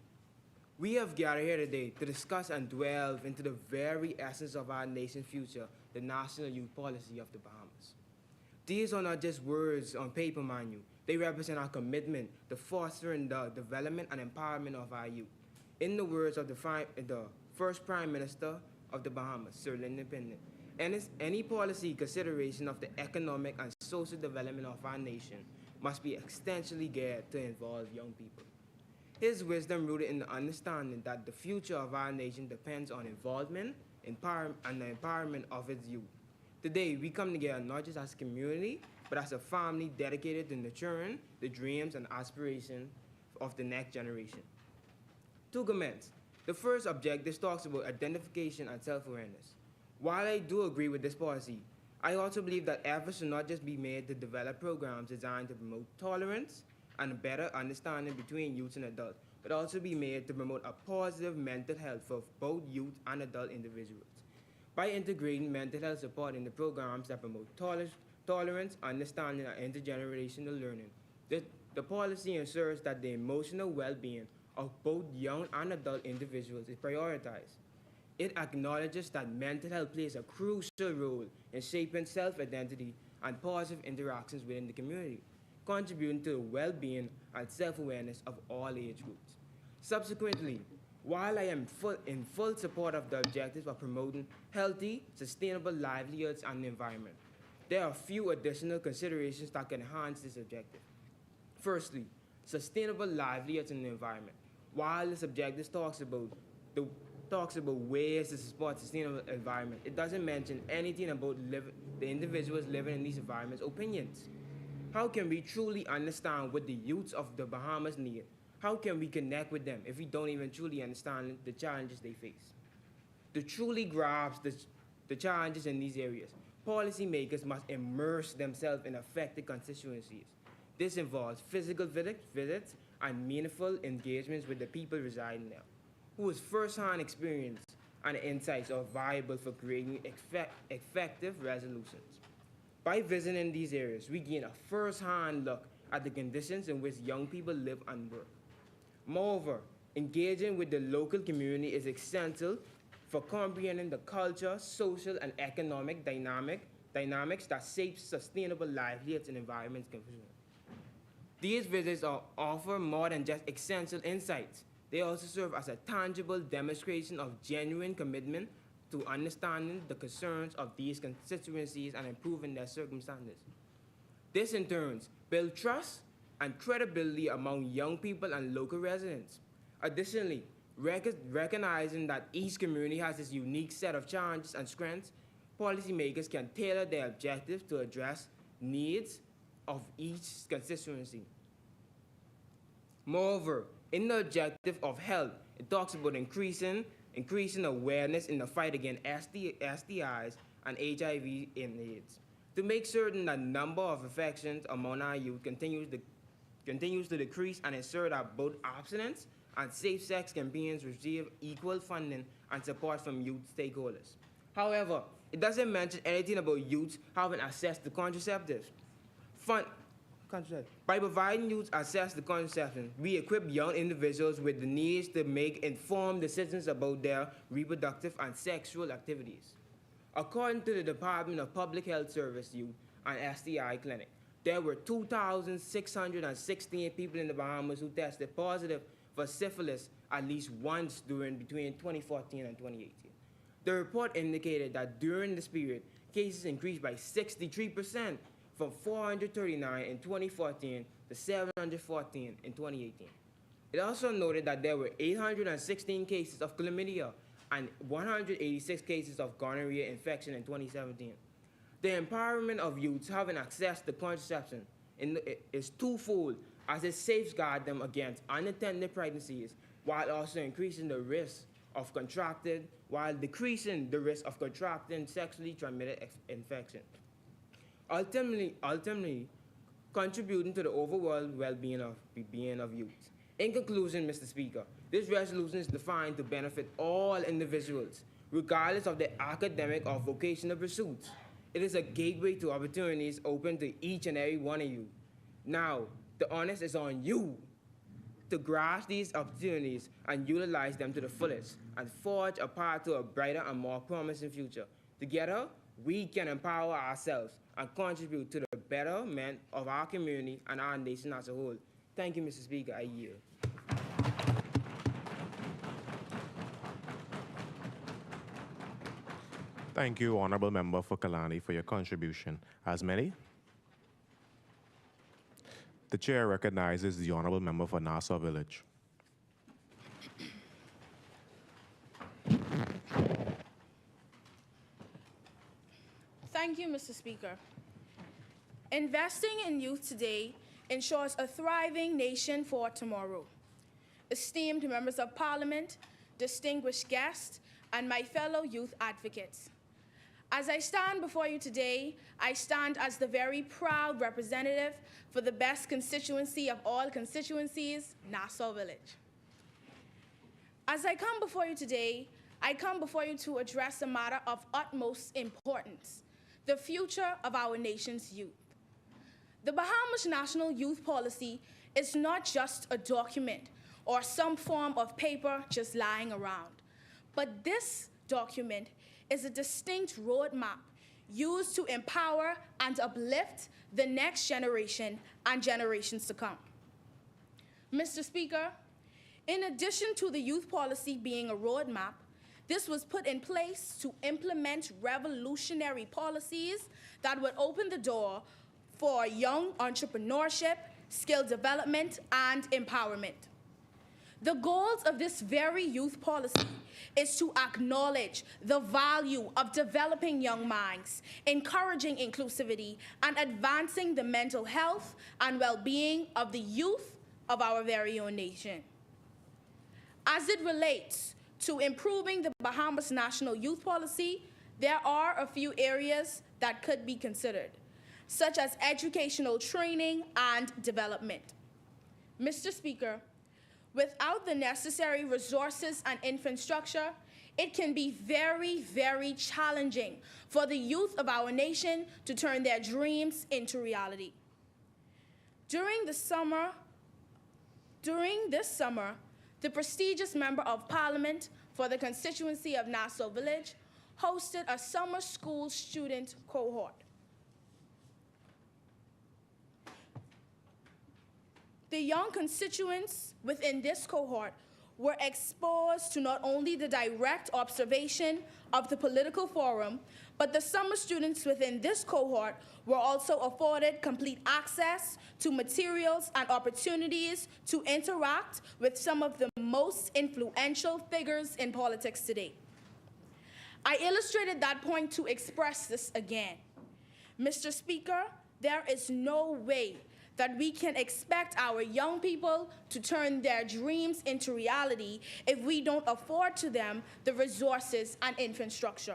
We have gathered here today to discuss and delve into the very essence of our nation's future, the National Youth Policy of the Bahamas. These are not just words on paper, mind you. They represent our commitment to fostering the development and empowerment of our youth. In the words of the first Prime Minister of the Bahamas, Sir Lyndon Pendant, any policy consideration of the economic and social development of our nation must be extensionally geared to involve young people. His wisdom rooted in the understanding that the future of our nation depends on involvement and the empowerment of its youth. Today, we come together not just as a community, but as a family dedicated to nurturing the dreams and aspirations of the next generation. To commence, the first objective talks about identification and self-awareness. While I do agree with this policy, I also believe that efforts should not just be made to develop programs designed to promote tolerance and a better understanding between youth and adults, but also be made to promote a positive mental health for both youth and adult individuals. By integrating mental health support in the programs that promote tolerance, understanding, and intergenerational learning, the policy ensures that the emotional well-being of both young and adult individuals is prioritized. It acknowledges that mental health plays a crucial role in shaping self-identity and positive interactions within the community, contributing to the well-being and self-awareness of all age groups. Subsequently, while I am in full support of the objectives of promoting healthy, sustainable livelihoods and the environment, there are a few additional considerations that can enhance this objective. Firstly, sustainable livelihoods in the environment. While this objective talks about ways to support sustainable environment, it doesn't mention anything about the individuals living in these environments' opinions. How can we truly understand what the youths of the Bahamas need? How can we connect with them if we don't even truly understand the challenges they face? To truly grasp the challenges in these areas, policymakers must immerse themselves in affected constituencies. This involves physical visits and meaningful engagements with the people residing there, whose first-hand experience and insights are viable for creating effective resolutions. By visiting these areas, we gain a first-hand look at the conditions in which young people live and work. Moreover, engaging with the local community is essential for comprehending the culture, social, and economic dynamics that shape sustainable livelihoods and environments. These visits offer more than just essential insights. They also serve as a tangible demonstration of genuine commitment to understanding the concerns of these constituencies and improving their circumstances. This, in turn, builds trust and credibility among young people and local residents. Additionally, recognizing that each community has its unique set of challenges and strengths, policymakers can tailor their objectives to address needs of each constituency. Moreover, in the objective of health, it talks about increasing awareness in the fight against STIs and HIV and AIDS, to make certain that the number of infections among our youth continues to decrease, and ensure that both abstinence and safe sex campaigns receive equal funding and support from youth stakeholders. However, it doesn't mention anything about youth having access to contraceptives. By providing youth access to contraception, we equip young individuals with the needs to make informed decisions about their reproductive and sexual activities. According to the Department of Public Health Service Youth and STI Clinic, there were 2,616 people in the Bahamas who tested positive for syphilis at least once between 2014 and 2018. The report indicated that during this period, cases increased by 63% from 439 in 2014 to 714 in 2018. It also noted that there were 816 cases of chlamydia and 186 cases of gonorrhea infection in 2017. The empowerment of youths having access to contraception is twofold, as it safeguards them against unintended pregnancies while also increasing the risk of decreasing the risk of contracting sexually transmitted infection. Ultimately contributing to the overall well-being of youth. In conclusion, Mr. Speaker, this resolution is designed to benefit all individuals, regardless of their academic or vocational pursuits. It is a gateway to opportunities open to each and every one of you. Now, the onus is on you to grasp these opportunities and utilize them to the fullest and forge a path to a brighter and more promising future. Together, we can empower ourselves and contribute to the betterment of our community and our nation as a whole. Thank you, Mr. Speaker. I yield. Thank you, Honorable Member for Kalani, for your contribution. As many? The chair recognizes the Honorable Member for Nassau Village. Thank you, Mr. Speaker. Investing in youth today ensures a thriving nation for tomorrow. Esteemed members of Parliament, distinguished guests, and my fellow youth advocates. As I stand before you today, I stand as the very proud representative for the best constituency of all constituencies, Nassau Village. As I come before you today, I come before you to address a matter of utmost importance, the future of our nation's youth. The Bahamas National Youth Policy is not just a document or some form of paper just lying around, but this document is a distinct roadmap used to empower and uplift the next generation and generations to come. Mr. Speaker, in addition to the youth policy being a roadmap, this was put in place to implement revolutionary policies that would open the door for young entrepreneurship, skill development, and empowerment. The goals of this very youth policy is to acknowledge the value of developing young minds, encouraging inclusivity, and advancing the mental health and well-being of the youth of our very own nation. As it relates to improving the Bahamas National Youth Policy, there are a few areas that could be considered, such as educational training and development. Mr. Speaker, without the necessary resources and infrastructure, it can be very, very challenging for the youth of our nation to turn their dreams into reality. During this summer, the prestigious Member of Parliament for the constituency of Nassau Village hosted a summer school student cohort. The young constituents within this cohort were exposed to not only the direct observation of the political forum, but the summer students within this cohort were also afforded complete access to materials and opportunities to interact with some of the most influential figures in politics today. I illustrated that point to express this again. Mr. Speaker, there is no way that we can expect our young people to turn their dreams into reality if we don't afford to them the resources and infrastructure.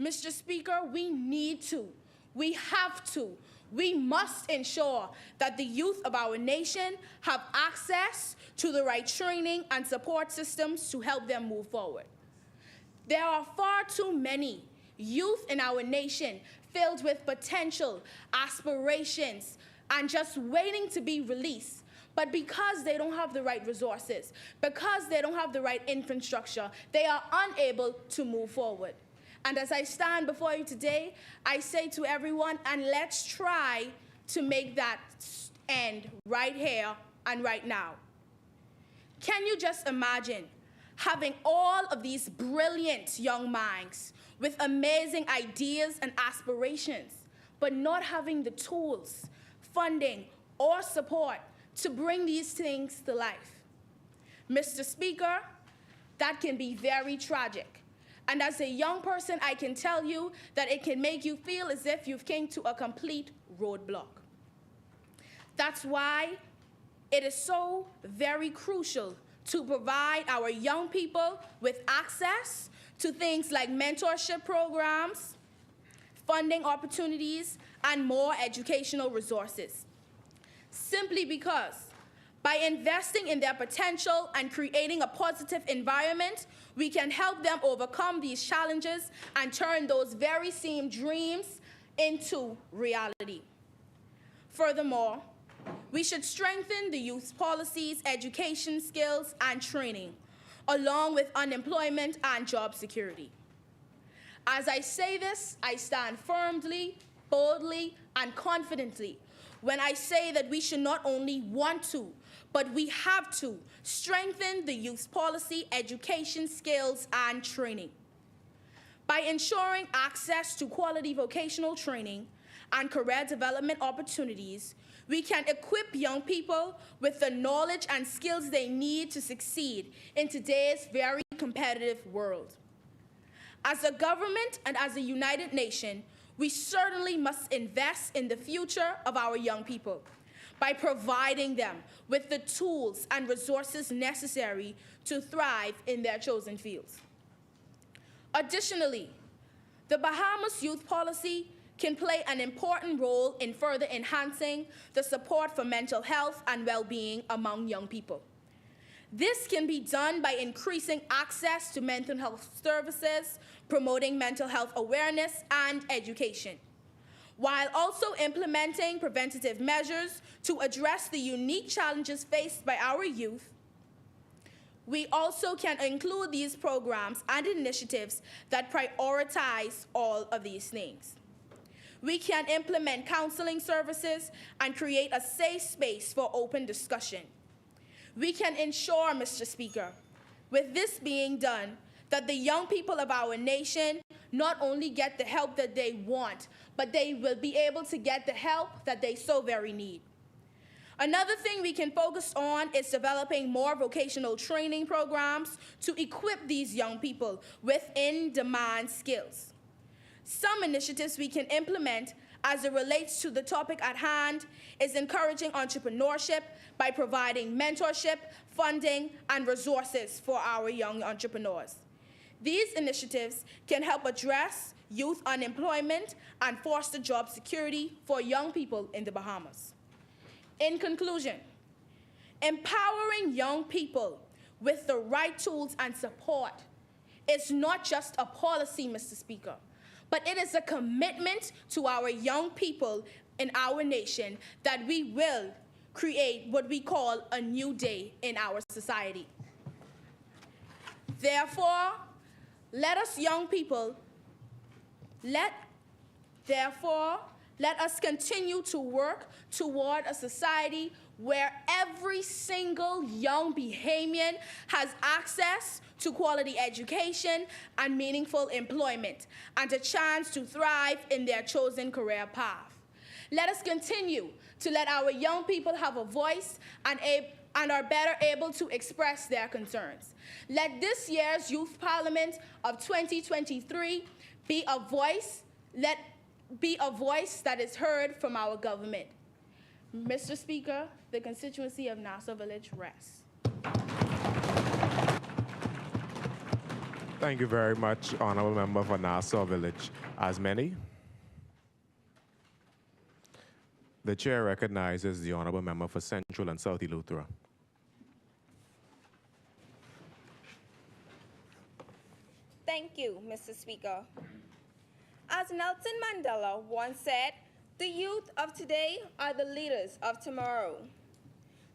Mr. Speaker, we need to, we have to, we must ensure that the youth of our nation have access to the right training and support systems to help them move forward. There are far too many youth in our nation filled with potential, aspirations, and just waiting to be released. But because they don't have the right resources, because they don't have the right infrastructure, they are unable to move forward. And as I stand before you today, I say to everyone, and let's try to make that end right here and right now. Can you just imagine having all of these brilliant young minds with amazing ideas and aspirations, but not having the tools, funding, or support to bring these things to life? Mr. Speaker, that can be very tragic. And as a young person, I can tell you that it can make you feel as if you've came to a complete roadblock. That's why it is so very crucial to provide our young people with access to things like mentorship programs, funding opportunities, and more educational resources. Simply because by investing in their potential and creating a positive environment, we can help them overcome these challenges and turn those very same dreams into reality. Furthermore, we should strengthen the youth policies, education skills, and training, along with unemployment and job security. As I say this, I stand firmly, boldly, and confidently when I say that we should not only want to, but we have to strengthen the youth policy, education skills, and training. By ensuring access to quality vocational training and career development opportunities, we can equip young people with the knowledge and skills they need to succeed in today's very competitive world. As a government and as a united nation, we certainly must invest in the future of our young people by providing them with the tools and resources necessary to thrive in their chosen fields. Additionally, the Bahamas Youth Policy can play an important role in further enhancing the support for mental health and well-being among young people. This can be done by increasing access to mental health services, promoting mental health awareness and education, while also implementing preventative measures to address the unique challenges faced by our youth. We also can include these programs and initiatives that prioritize all of these things. We can implement counseling services and create a safe space for open discussion. We can ensure, Mr. Speaker, with this being done, that the young people of our nation not only get the help that they want, but they will be able to get the help that they so very need. Another thing we can focus on is developing more vocational training programs to equip these young people with in-demand skills. Some initiatives we can implement as it relates to the topic at hand is encouraging entrepreneurship by providing mentorship, funding, and resources for our young entrepreneurs. These initiatives can help address youth unemployment and foster job security for young people in the Bahamas. In conclusion, empowering young people with the right tools and support is not just a policy, Mr. Speaker, but it is a commitment to our young people in our nation that we will create what we call a new day in our society. Therefore, let us young people, let us continue to work toward a society where every single young Bahamian has access to quality education and meaningful employment, and a chance to thrive in their chosen career path. Let us continue to let our young people have a voice and are better able to express their concerns. Let this year's Youth Parliament of 2023 be a voice that is heard from our government. Mr. Speaker, the constituency of Nassau Village rests. Thank you very much, Honorable Member for Nassau Village. As many, the Chair recognizes the Honorable Member for Central and South Eleuthera. Thank you, Mr. Speaker. As Nelson Mandela once said, the youth of today are the leaders of tomorrow.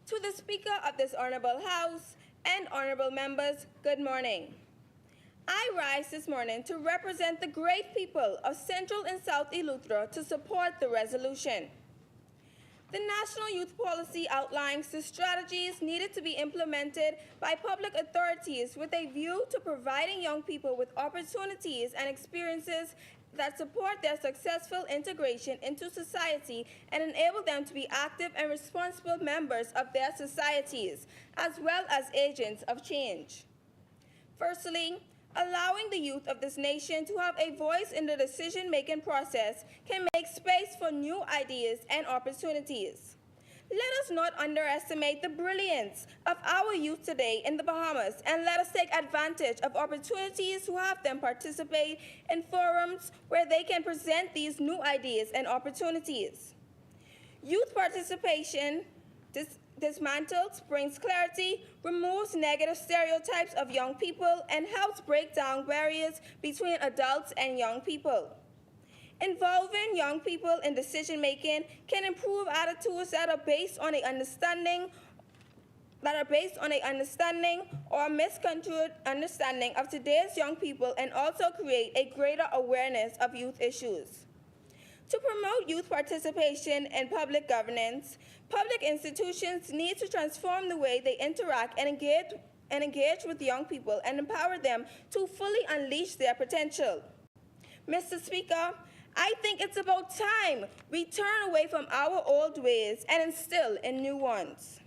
To the Speaker of this Honorable House and Honorable Members, good morning. I rise this morning to represent the great people of Central and South Eleuthera to support the resolution. The National Youth Policy outlines the strategies needed to be implemented by public authorities with a view to providing young people with opportunities and experiences that support their successful integration into society and enable them to be active and responsible members of their societies, as well as agents of change. Firstly, allowing the youth of this nation to have a voice in the decision-making process can make space for new ideas and opportunities. Let us not underestimate the brilliance of our youth today in the Bahamas, and let us take advantage of opportunities to have them participate in forums where they can present these new ideas and opportunities. Youth participation dismantles, brings clarity, removes negative stereotypes of young people, and helps break down barriers between adults and young people. Involving young people in decision-making can improve attitudes that are based on an understanding or misconstrued understanding of today's young people, and also create a greater awareness of youth issues. To promote youth participation in public governance, public institutions need to transform the way they interact and engage with young people and empower them to fully unleash their potential. Mr. Speaker, I think it's about time we turn away from our old ways and instill in new ones.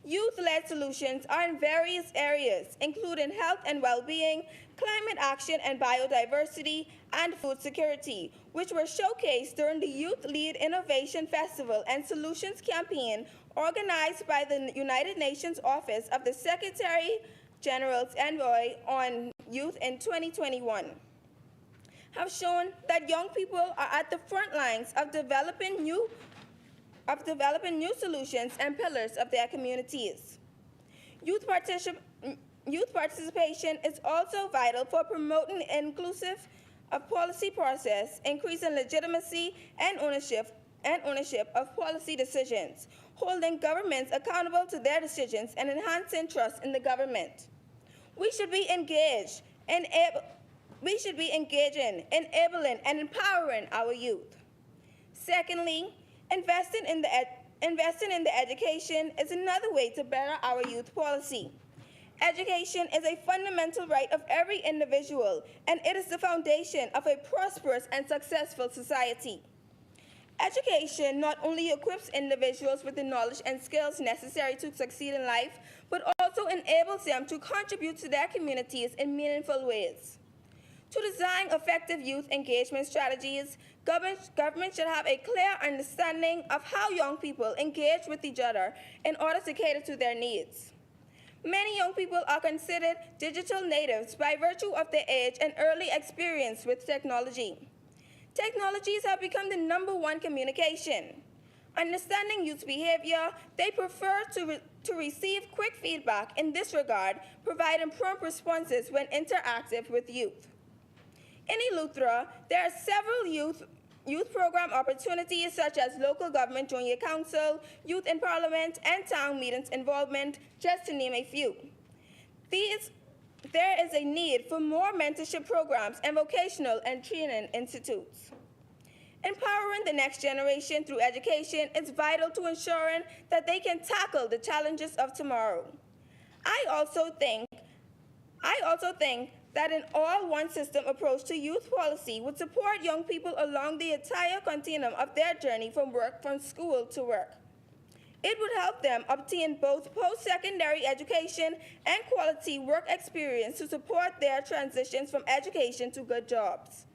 Youth-led solutions are in various areas, including health and well-being, climate action and biodiversity, and food security, which were showcased during the Youth Lead Innovation Festival and Solutions Campaign organized by the United Nations Office of the Secretary General's Envoy on Youth in 2021. Have shown that young people are at the front lines of developing new solutions and pillars of their communities. Youth participation is also vital for promoting inclusive policy process, increasing legitimacy and ownership of policy decisions, holding governments accountable to their decisions, and enhancing trust in the government. We should be engaging, enabling, and empowering our youth. Secondly, investing in the education is another way to better our youth policy. Education is a fundamental right of every individual, and it is the foundation of a prosperous and successful society. Education not only equips individuals with the knowledge and skills necessary to succeed in life, but also enables them to contribute to their communities in meaningful ways. To design effective youth engagement strategies, government should have a clear understanding of how young people engage with each other in order to cater to their needs. Many young people are considered digital natives by virtue of their age and early experience with technology. Technologies have become the #1 communication. Understanding youth behavior, they prefer to receive quick feedback in this regard, providing prompt responses when interactive with youth. In Eleuthera, there are several youth program opportunities such as local government junior council, youth in parliament, and town meetings involvement, just to name a few. There is a need for more mentorship programs and vocational and training institutes. Empowering the next generation through education is vital to ensuring that they can tackle the challenges of tomorrow. I also think that an all-one-system approach to youth policy would support young people along the entire continuum of their journey from school to work. It would help them obtain both post-secondary education and quality work experience to support their transitions from education to good jobs.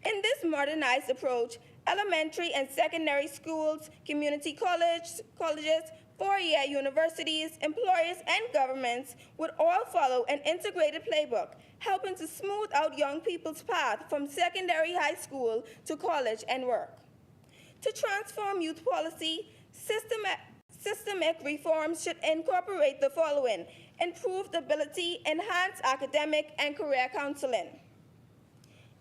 In this modernized approach, elementary and secondary schools, community colleges, four-year universities, employers, and governments would all follow an integrated playbook, helping to smooth out young people's path from secondary high school to college and work. To transform youth policy, systemic reforms should incorporate the following: improved ability, enhanced academic and career counseling.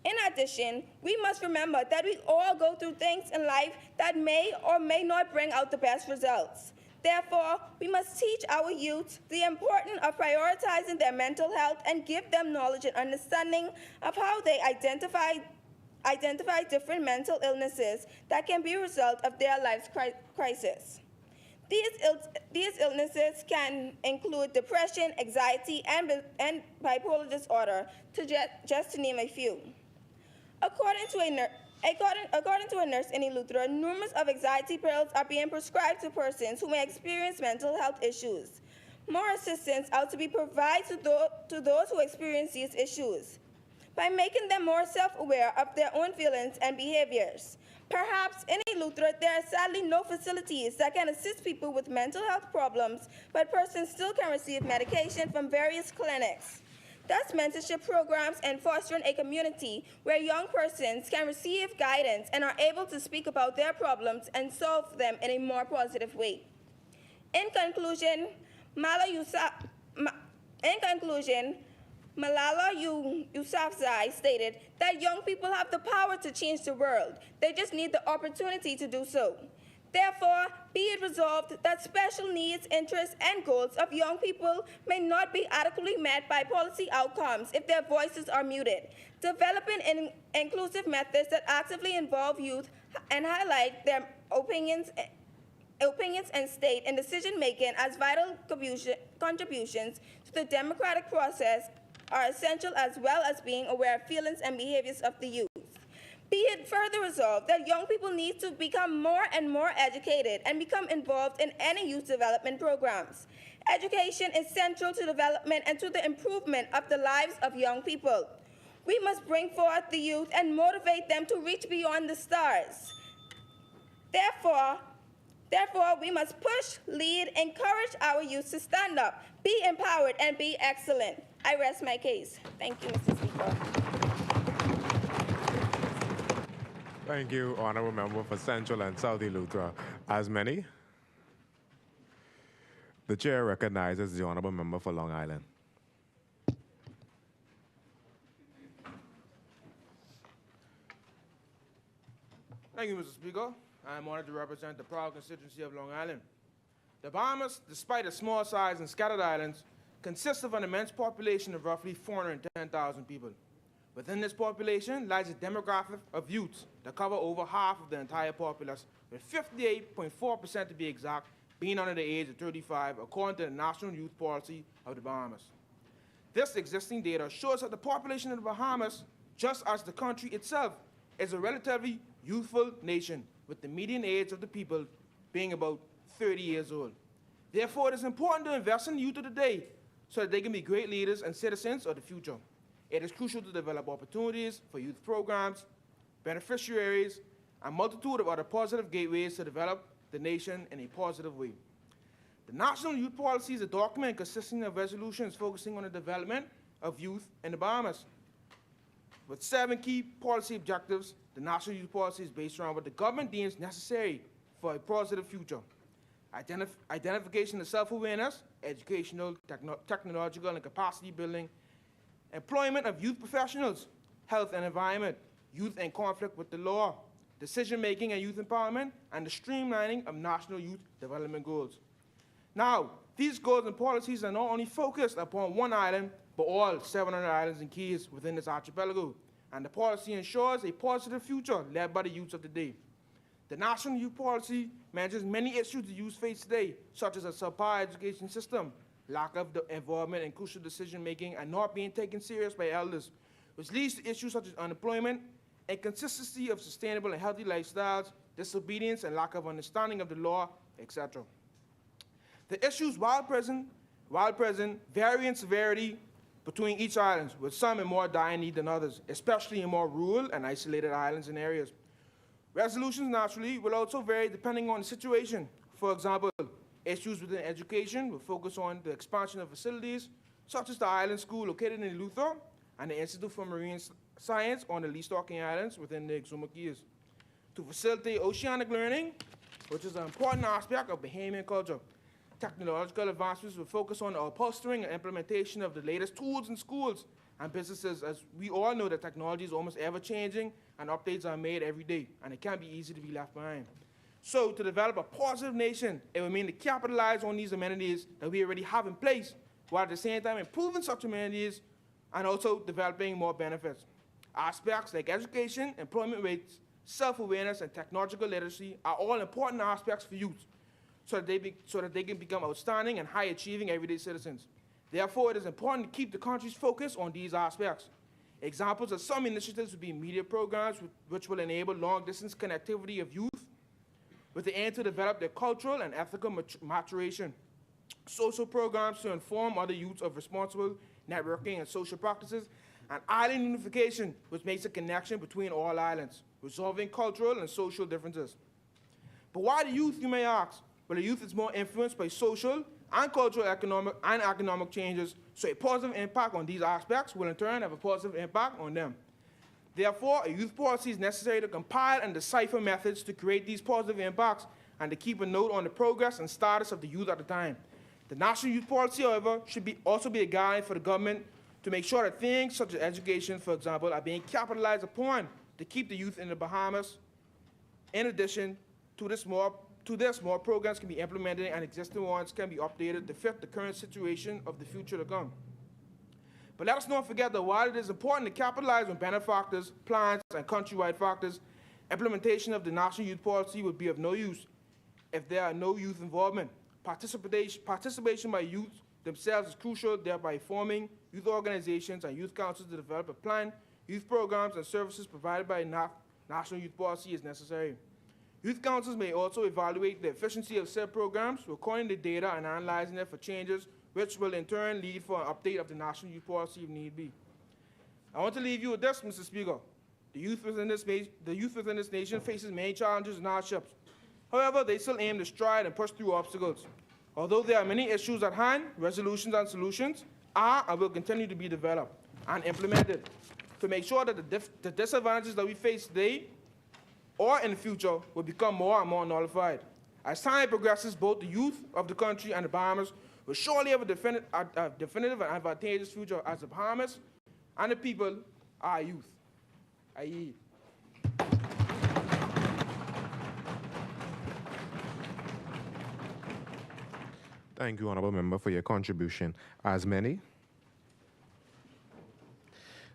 In addition, we must remember that we all go through things in life that may or may not bring out the best results. Therefore, we must teach our youth the importance of prioritizing their mental health and give them knowledge and understanding of how they identify different mental illnesses that can be a result of their life's crisis. These illnesses can include depression, anxiety, and bipolar disorder, just to name a few. According to a nurse in Eleuthera, numerous of anxiety pills are being prescribed to persons who may experience mental health issues. More assistance ought to be provided to those who experience these issues by making them more self-aware of their own feelings and behaviors. Perhaps in Eleuthera, there are sadly no facilities that can assist people with mental health problems, but persons still can receive medication from various clinics. Thus, mentorship programs and fostering a community where young persons can receive guidance and are able to speak about their problems and solve them in a more positive way. In conclusion, Malala Yousafzai stated that young people have the power to change the world. They just need the opportunity to do so. Therefore, be it resolved that special needs, interests, and goals of young people may not be adequately met by policy outcomes if their voices are muted. Developing inclusive methods that actively involve youth and highlight their opinions and state in decision-making as vital contributions to the democratic process are essential, as well as being aware of feelings and behaviors of the youth. Be it further resolved that young people need to become more and more educated and become involved in any youth development programs. Education is central to development and to the improvement of the lives of young people. We must bring forth the youth and motivate them to reach beyond the stars. Therefore, we must push, lead, encourage our youth to stand up, be empowered, and be excellent. I rest my case. Thank you, Mr. Speaker. Thank you, Honorable Member for Central and South Eleuthera. As many, the chair recognizes the Honorable Member for Long Island. Thank you, Mr. Speaker. I am honored to represent the proud constituency of Long Island. The Bahamas, despite its small size and scattered islands, consists of an immense population of roughly 410,000 people. Within this population lies a demographic of youths that cover over half of the entire populace, with 58.4% to be exact being under the age of 35, according to the National Youth Policy of the Bahamas. This existing data shows that the population of the Bahamas, just as the country itself, is a relatively youthful nation, with the median age of the people being about 30 years old. Therefore, it is important to invest in the youth of today so that they can be great leaders and citizens of the future. It is crucial to develop opportunities for youth programs, beneficiaries, and a multitude of other positive gateways to develop the nation in a positive way. The National Youth Policy is a document consisting of resolutions focusing on the development of youth in the Bahamas. With 7 key policy objectives, the National Youth Policy is based around what the government deems necessary for a positive future. Identification of self-awareness, educational, technological, and capacity building, employment of youth professionals, health and environment, youth in conflict with the law, decision-making and youth empowerment, and the streamlining of national youth development goals. Now, these goals and policies are not only focused upon one island, but all 700 islands and keys within this archipelago, and the policy ensures a positive future led by the youths of today. The National Youth Policy manages many issues the youth face today, such as a subpar education system, lack of involvement in crucial decision-making, and not being taken serious by elders, which leads to issues such as unemployment, inconsistency of sustainable and healthy lifestyles, disobedience and lack of understanding of the law, etc. The issues, while present, vary in severity between each island, with some in more dire need than others, especially in more rural and isolated islands and areas. Resolutions, naturally, will also vary depending on the situation. For example, issues within education will focus on the expansion of facilities, such as the Island School located in Eleuthera and the Institute for Marine Science on the Lee Stalking Islands within the Exuma Keys, to facilitate oceanic learning, which is an important aspect of Bahamian culture. Technological advancements will focus on the upholstering and implementation of the latest tools in schools and businesses, as we all know that technology is almost ever-changing and updates are made every day, and it can't be easy to be left behind. So to develop a positive nation, it would mean to capitalize on these amenities that we already have in place, while at the same time improving such amenities and also developing more benefits. Aspects like education, employment rates, self-awareness, and technological literacy are all important aspects for youth so that they can become outstanding and high-achieving everyday citizens. Therefore, it is important to keep the country's focus on these aspects. Examples of some initiatives would be media programs which will enable long-distance connectivity of youth with the aim to develop their cultural and ethical maturation. Social programs to inform other youths of responsible networking and social practices, and island unification, which makes a connection between all islands, resolving cultural and social differences. But why the youth, you may ask? Well, the youth is more influenced by social and cultural economic changes, so a positive impact on these aspects will in turn have a positive impact on them. Therefore, a youth policy is necessary to compile and decipher methods to create these positive impacts and to keep a note on the progress and status of the youth at the time. The National Youth Policy, however, should also be a guide for the government to make sure that things such as education, for example, are being capitalized upon to keep the youth in the Bahamas. In addition to this, more programs can be implemented and existing ones can be updated to fit the current situation of the future to come. But let us not forget that while it is important to capitalize on benefactors, plans, and countrywide factors, implementation of the National Youth Policy would be of no use if there are no youth involvement. Participation by youth themselves is crucial, thereby forming youth organizations and youth councils to develop a plan. Youth programs and services provided by National Youth Policy is necessary. Youth councils may also evaluate the efficiency of said programs, recording the data and analyzing it for changes, which will in turn lead for an update of the National Youth Policy if need be. I want to leave you with this, Mr. Speaker. The youth within this nation faces many challenges and hardships. However, they still aim to stride and push through obstacles. Although there are many issues at hand, resolutions and solutions are and will continue to be developed and implemented to make sure that the disadvantages that we face today or in the future will become more and more nullified. As time progresses, both the youth of the country and the Bahamas will surely have a definitive and advantageous future as the Bahamas and the people are youth. I yield. Thank you, Honorable Member, for your contribution. As many,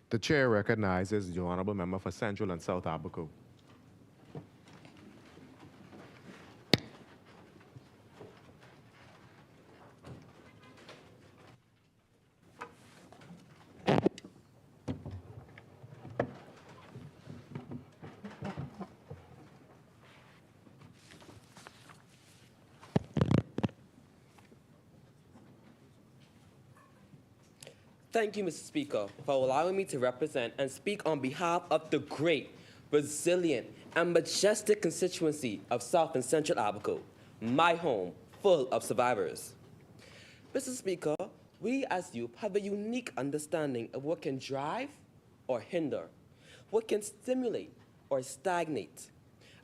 the Chair recognizes the Honorable Member for Central and South Abaco. Thank you, Mr. Speaker, for allowing me to represent and speak on behalf of the great, resilient, and majestic constituency of South and Central Abaco, my home, full of survivors. Mr. Speaker, we as youth have a unique understanding of what can drive or hinder, what can stimulate or stagnate.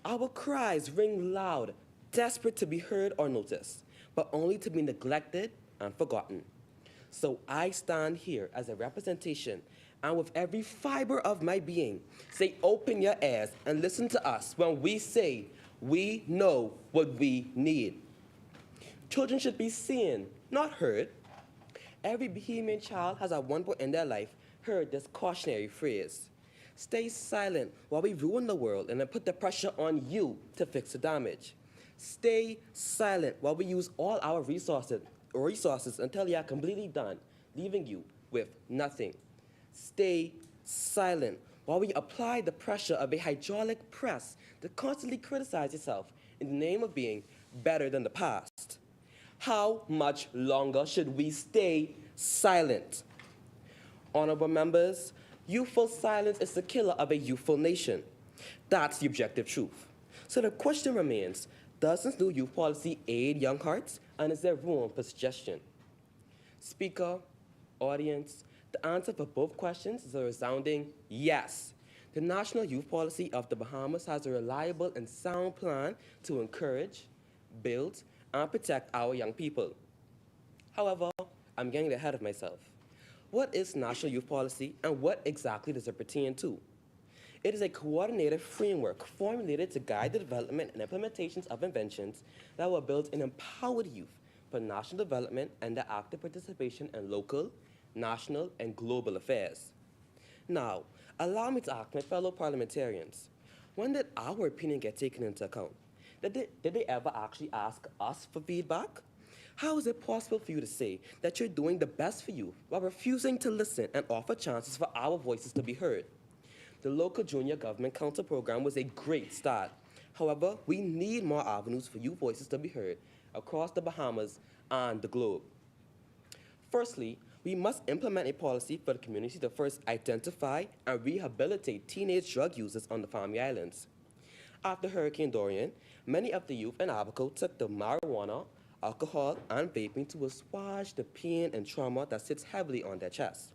Our cries ring loud, desperate to be heard or noticed, but only to be neglected and forgotten. So I stand here as a representation and with every fiber of my being, say open your ears and listen to us when we say we know what we need. Children should be seen, not heard. Every Bahamian child has at one point in their life heard this cautionary phrase. Stay silent while we ruin the world and then put the pressure on you to fix the damage. Stay silent while we use all our resources until you are completely done, leaving you with nothing. Stay silent while we apply the pressure of a hydraulic press to constantly criticize yourself in the name of being better than the past. How much longer should we stay silent? Honorable members, youthful silence is the killer of a youthful nation. That's the objective truth. So the question remains, does this new youth policy aid young hearts, and is there room for suggestion? Speaker, audience, the answer for both questions is a resounding yes. The National Youth Policy of the Bahamas has a reliable and sound plan to encourage, build, and protect our young people. However, I'm getting ahead of myself. What is National Youth Policy, and what exactly does it pertain to? It is a coordinated framework formulated to guide the development and implementations of inventions that will build and empower the youth for national development and their active participation in local, national, and global affairs. Now, allow me to ask my fellow parliamentarians, when did our opinion get taken into account? Did they ever actually ask us for feedback? How is it possible for you to say that you're doing the best for you while refusing to listen and offer chances for our voices to be heard? The local junior government council program was a great start. However, we need more avenues for youth voices to be heard across the Bahamas and the globe. Firstly, we must implement a policy for the community to first identify and rehabilitate teenage drug users on the Family Islands. After Hurricane Dorian, many of the youth in Abaco took to marijuana, alcohol, and vaping to assuage the pain and trauma that sits heavily on their chest.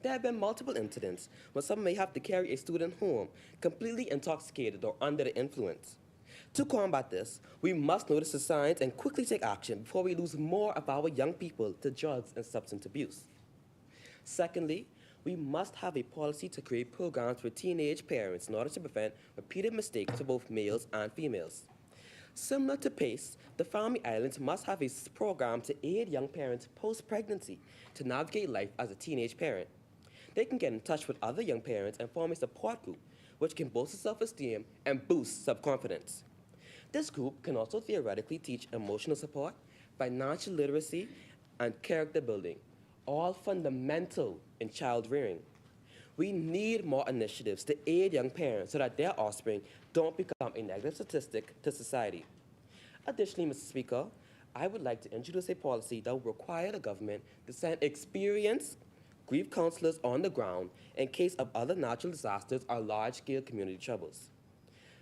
There have been multiple incidents where some may have to carry a student home completely intoxicated or under the influence. To combat this, we must notice the signs and quickly take action before we lose more of our young people to drugs and substance abuse. Secondly, we must have a policy to create programs for teenage parents in order to prevent repeated mistakes for both males and females. Similar to PACE, the Family Islands must have a program to aid young parents post-pregnancy to navigate life as a teenage parent. They can get in touch with other young parents and form a support group, which can bolster self-esteem and boost self-confidence. This group can also theoretically teach emotional support, financial literacy, and character building, all fundamental in child rearing. We need more initiatives to aid young parents so that their offspring don't become a negative statistic to society. Additionally, Mr. Speaker, I would like to introduce a policy that will require the government to send experienced grief counselors on the ground in case of other natural disasters or large-scale community troubles.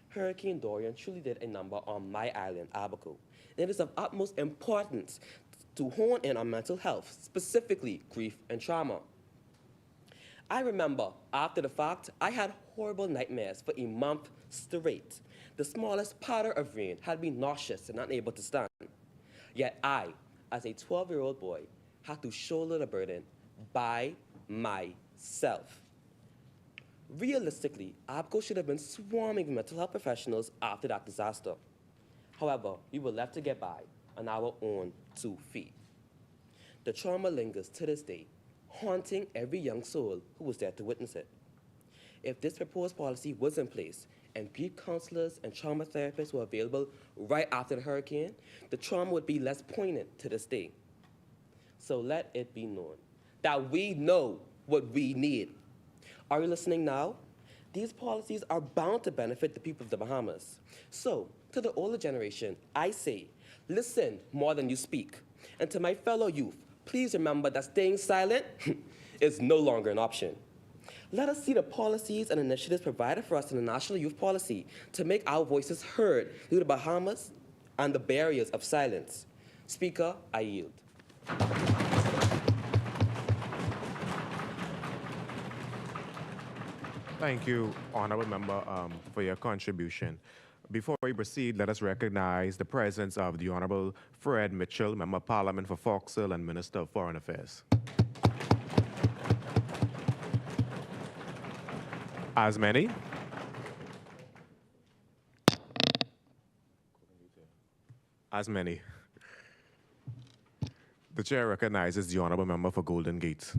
Hurricane Dorian truly did a number on my island, Abaco. And it is of utmost importance to hone in on mental health, specifically grief and trauma. I remember, after the fact, I had horrible nightmares for a month straight. The smallest powder of rain had me nauseous and unable to stand. Yet I, as a 12-year-old boy, had to shoulder the burden by myself. Realistically, Abaco should have been swarming with mental health professionals after that disaster. However, we were left to get by on our own 2 feet. The trauma lingers to this day, haunting every young soul who was there to witness it. If this proposed policy was in place and grief counselors and trauma therapists were available right after the hurricane, the trauma would be less poignant to this day. So let it be known that we know what we need. Are you listening now? These policies are bound to benefit the people of the Bahamas. So, to the older generation, I say, listen more than you speak. And to my fellow youth, please remember that staying silent is no longer an option. Let us see the policies and initiatives provided for us in the National Youth Policy to make our voices heard through the Bahamas and the barriers of silence. Speaker, I yield. Thank you, Honorable Member, for your contribution. Before we proceed, let us recognize the presence of the Honorable Fred Mitchell, Member of Parliament for Foxhill and Minister of Foreign Affairs. As many? As many. The chair recognizes the Honorable Member for Golden Gate.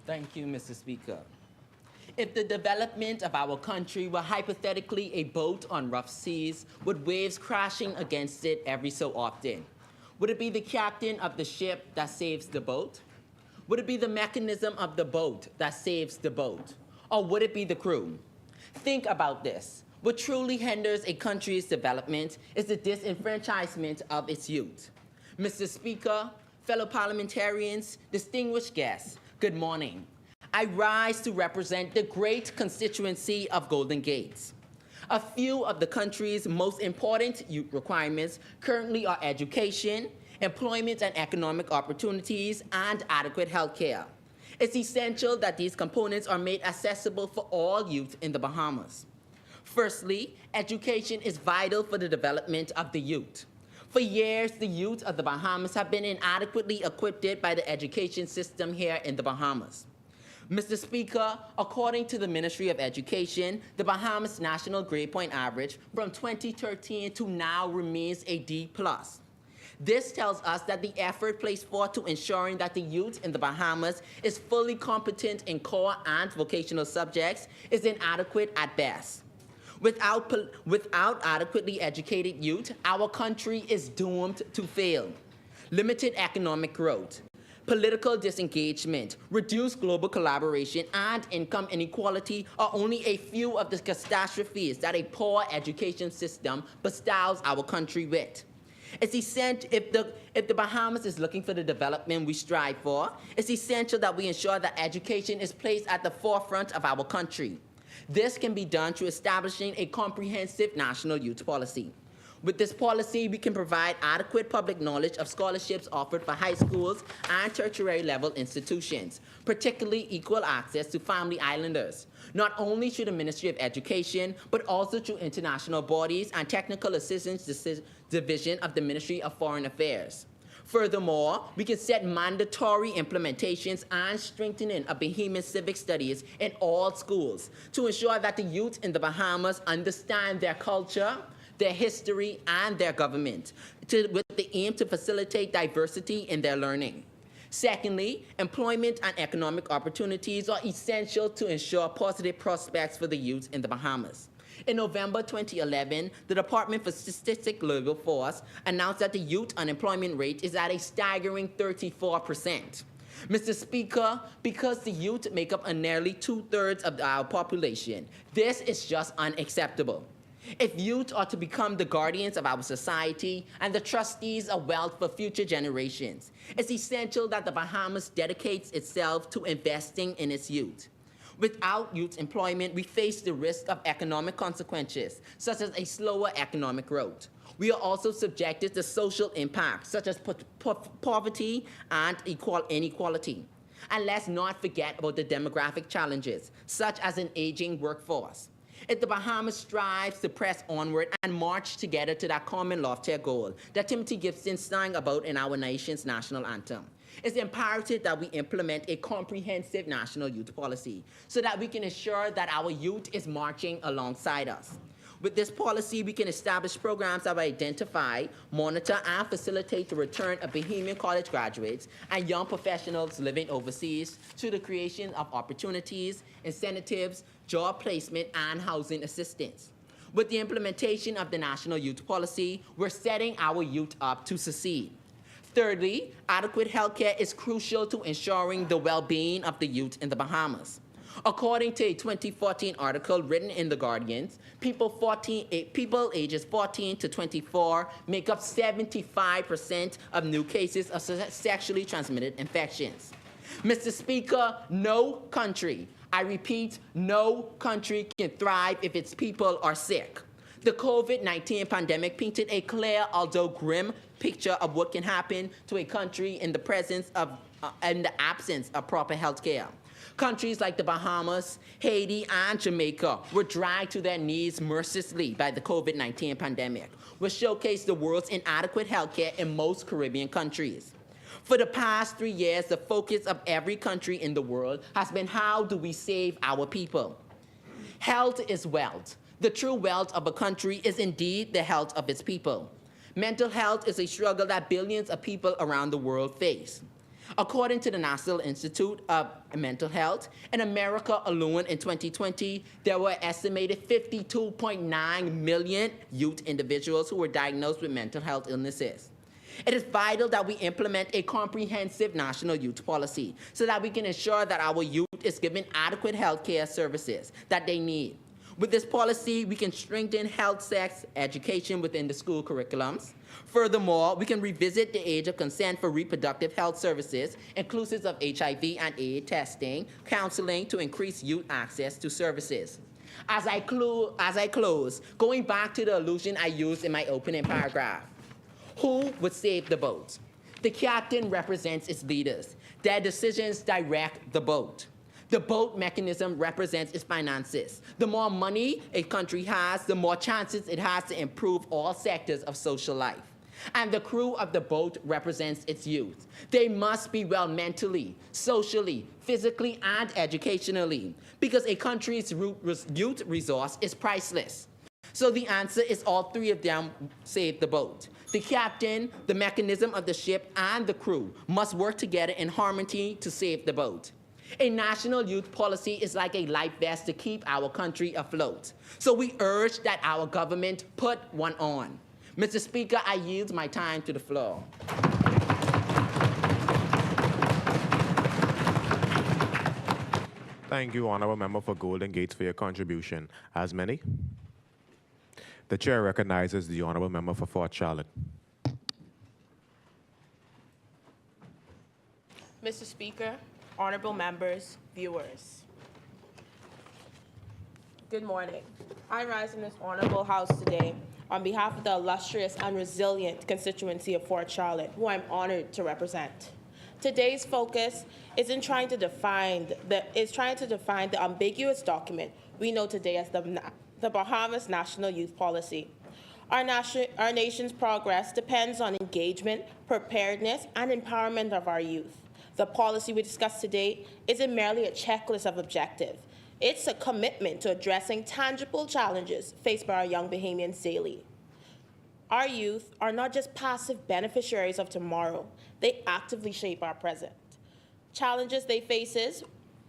Thank you, Mr. Speaker. If the development of our country were hypothetically a boat on rough seas with waves crashing against it every so often, would it be the captain of the ship that saves the boat? Would it be the mechanism of the boat that saves the boat? Or would it be the crew? Think about this. What truly hinders a country's development is the disenfranchisement of its youth. Mr. Speaker, fellow parliamentarians, distinguished guests, good morning. I rise to represent the great constituency of Golden Gates. A few of the country's most important youth requirements currently are education, employment and economic opportunities, and adequate health care. It's essential that these components are made accessible for all youth in the Bahamas. Firstly, education is vital for the development of the youth. For years, the youth of the Bahamas have been inadequately equipped by the education system here in the Bahamas. Mr. Speaker, according to the Ministry of Education, the Bahamas national grade point average from 2013 to now remains a D+. This tells us that the effort placed forth to ensuring that the youth in the Bahamas is fully competent in core and vocational subjects is inadequate at best. Without adequately educated youth, our country is doomed to fail. Limited economic growth, political disengagement, reduced global collaboration, and income inequality are only a few of the catastrophes that a poor education system bestows our country with. It's essential, if the Bahamas is looking for the development we strive for, it's essential that we ensure that education is placed at the forefront of our country. This can be done through establishing a comprehensive national youth policy. With this policy, we can provide adequate public knowledge of scholarships offered for high schools and tertiary level institutions, particularly equal access to family islanders, not only through the Ministry of Education, but also through international bodies and technical assistance division of the Ministry of Foreign Affairs. Furthermore, we can set mandatory implementations and strengthening of Bahamian civic studies in all schools to ensure that the youth in the Bahamas understand their culture, their history, and their government, with the aim to facilitate diversity in their learning. Secondly, employment and economic opportunities are essential to ensure positive prospects for the youth in the Bahamas. In November 2011, the Department for Statistics Labor Force announced that the youth unemployment rate is at a staggering 34%. Mr. Speaker, because the youth make up nearly 2/3 of our population, this is just unacceptable. If youth are to become the guardians of our society and the trustees of wealth for future generations, it's essential that the Bahamas dedicates itself to investing in its youth. Without youth employment, we face the risk of economic consequences, such as a slower economic growth. We are also subjected to social impacts, such as poverty and inequality. And let's not forget about the demographic challenges, such as an aging workforce. If the Bahamas strives to press onward and march together to that common loftier goal that Timothy Gibson sang about in our nation's national anthem, it's imperative that we implement a comprehensive national youth policy so that we can ensure that our youth is marching alongside us. With this policy, we can establish programs that will identify, monitor, and facilitate the return of Bahamian college graduates and young professionals living overseas through the creation of opportunities, incentives, job placement, and housing assistance. With the implementation of the National Youth Policy, we're setting our youth up to succeed. Thirdly, adequate health care is crucial to ensuring the well-being of the youth in the Bahamas. According to a 2014 article written in The Guardian, people ages 14 to 24 make up 75% of new cases of sexually transmitted infections. Mr. Speaker, no country, I repeat, no country can thrive if its people are sick. The COVID-19 pandemic painted a clear, although grim, picture of what can happen to a country in the presence of, in the absence of proper health care. Countries like the Bahamas, Haiti, and Jamaica were dragged to their knees mercilessly by the COVID-19 pandemic, which showcased the world's inadequate health care in most Caribbean countries. For the past 3 years, the focus of every country in the world has been how do we save our people? Health is wealth. The true wealth of a country is indeed the health of its people. Mental health is a struggle that billions of people around the world face. According to the National Institute of Mental Health, in America alone in 2020, there were estimated 52.9 million youth individuals who were diagnosed with mental health illnesses. It is vital that we implement a comprehensive national youth policy so that we can ensure that our youth is given adequate health care services that they need. With this policy, we can strengthen health sex education within the school curriculums. Furthermore, we can revisit the age of consent for reproductive health services, inclusive of HIV and AIDS testing, counseling to increase youth access to services. As I close, going back to the allusion I used in my opening paragraph, who would save the boat? The captain represents its leaders. Their decisions direct the boat. The boat mechanism represents its finances. The more money a country has, the more chances it has to improve all sectors of social life. And the crew of the boat represents its youth. They must be well mentally, socially, physically, and educationally, because a country's youth resource is priceless. So the answer is all three of them save the boat. The captain, the mechanism of the ship, and the crew must work together in harmony to save the boat. A national youth policy is like a life vest to keep our country afloat. So we urge that our government put one on. Mr. Speaker, I yield my time to the floor. Thank you, Honorable Member for Golden Gates, for your contribution. As many? The chair recognizes the Honorable Member for Fort Charlotte. Mr. Speaker, honorable members, viewers. Good morning. I rise in this honorable house today on behalf of the illustrious and resilient constituency of Fort Charlotte, who I'm honored to represent. Today's focus is in trying to define the ambiguous document we know today as the Bahamas National Youth Policy. Our nation's progress depends on engagement, preparedness, and empowerment of our youth. The policy we discuss today isn't merely a checklist of objectives. It's a commitment to addressing tangible challenges faced by our young Bahamians daily. Our youth are not just passive beneficiaries of tomorrow, they actively shape our present. Challenges they face is,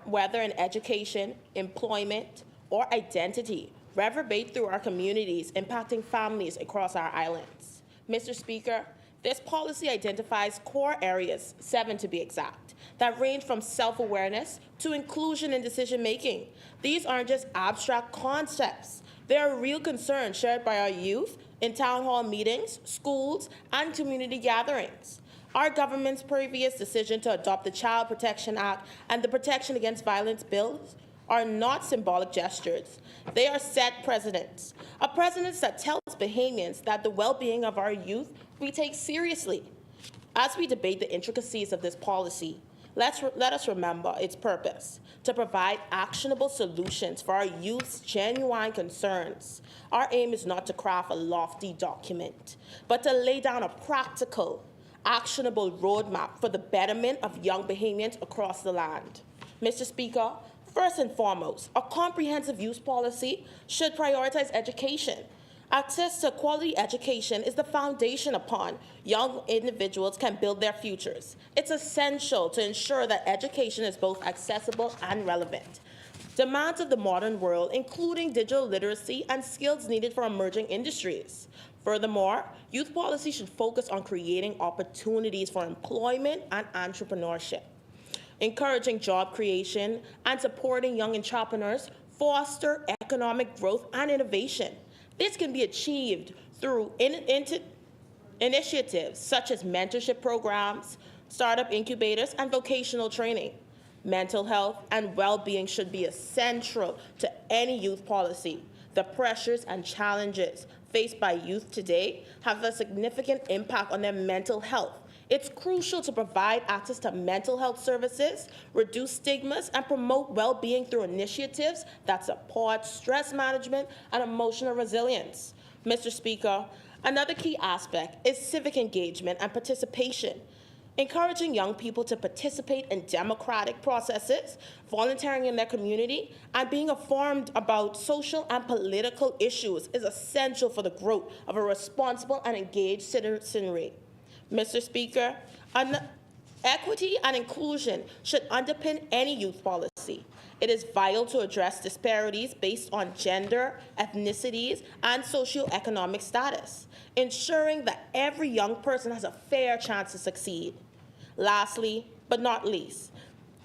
whether in education, employment, or identity, reverberate through our communities, impacting families across our islands. Mr. Speaker, this policy identifies core areas, 7 to be exact, that range from self-awareness to inclusion in decision-making. These aren't just abstract concepts. They are real concerns shared by our youth in town hall meetings, schools, and community gatherings. Our government's previous decision to adopt the Child Protection Act and the Protection Against Violence bills are not symbolic gestures. They are set precedents, a precedent that tells Bahamians that the well-being of our youth we take seriously. As we debate the intricacies of this policy, let us remember its purpose, to provide actionable solutions for our youth's genuine concerns. Our aim is not to craft a lofty document, but to lay down a practical, actionable roadmap for the betterment of young Bahamians across the land. Mr. Speaker, first and foremost, a comprehensive youth policy should prioritize education. Access to quality education is the foundation upon young individuals can build their futures. It's essential to ensure that education is both accessible and relevant. Demands of the modern world, including digital literacy and skills needed for emerging industries. Furthermore, youth policy should focus on creating opportunities for employment and entrepreneurship, encouraging job creation and supporting young entrepreneurs, foster economic growth and innovation. This can be achieved through initiatives such as mentorship programs, startup incubators, and vocational training. Mental health and well-being should be essential to any youth policy. The pressures and challenges faced by youth today have a significant impact on their mental health. It's crucial to provide access to mental health services, reduce stigmas, and promote well-being through initiatives that support stress management and emotional resilience. Mr. Speaker, another key aspect is civic engagement and participation. Encouraging young people to participate in democratic processes, volunteering in their community, and being informed about social and political issues is essential for the growth of a responsible and engaged citizenry. Mr. Speaker, equity and inclusion should underpin any youth policy. It is vital to address disparities based on gender, ethnicities, and socioeconomic status, ensuring that every young person has a fair chance to succeed. Lastly, but not least,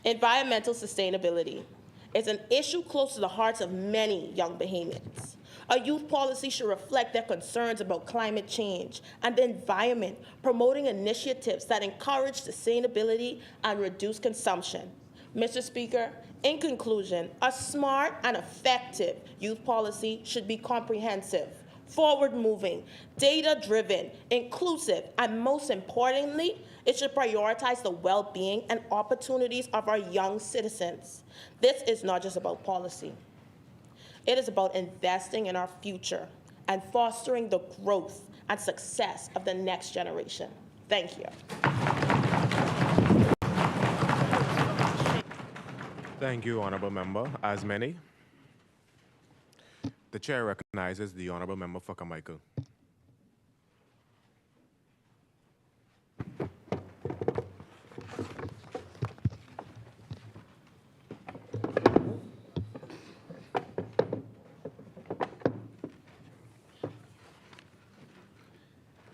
environmental sustainability is an issue close to the hearts of many young Bahamians. A youth policy should reflect their concerns about climate change and the environment, promoting initiatives that encourage sustainability and reduce consumption. Mr. Speaker, in conclusion, a smart and effective youth policy should be comprehensive, forward-moving, data-driven, inclusive, and most importantly, it should prioritize the well-being and opportunities of our young citizens. This is not just about policy. It is about investing in our future and fostering the growth and success of the next generation. Thank you. Thank you, Honorable Member. As many, the Chair recognizes the Honorable Member for Carmichael.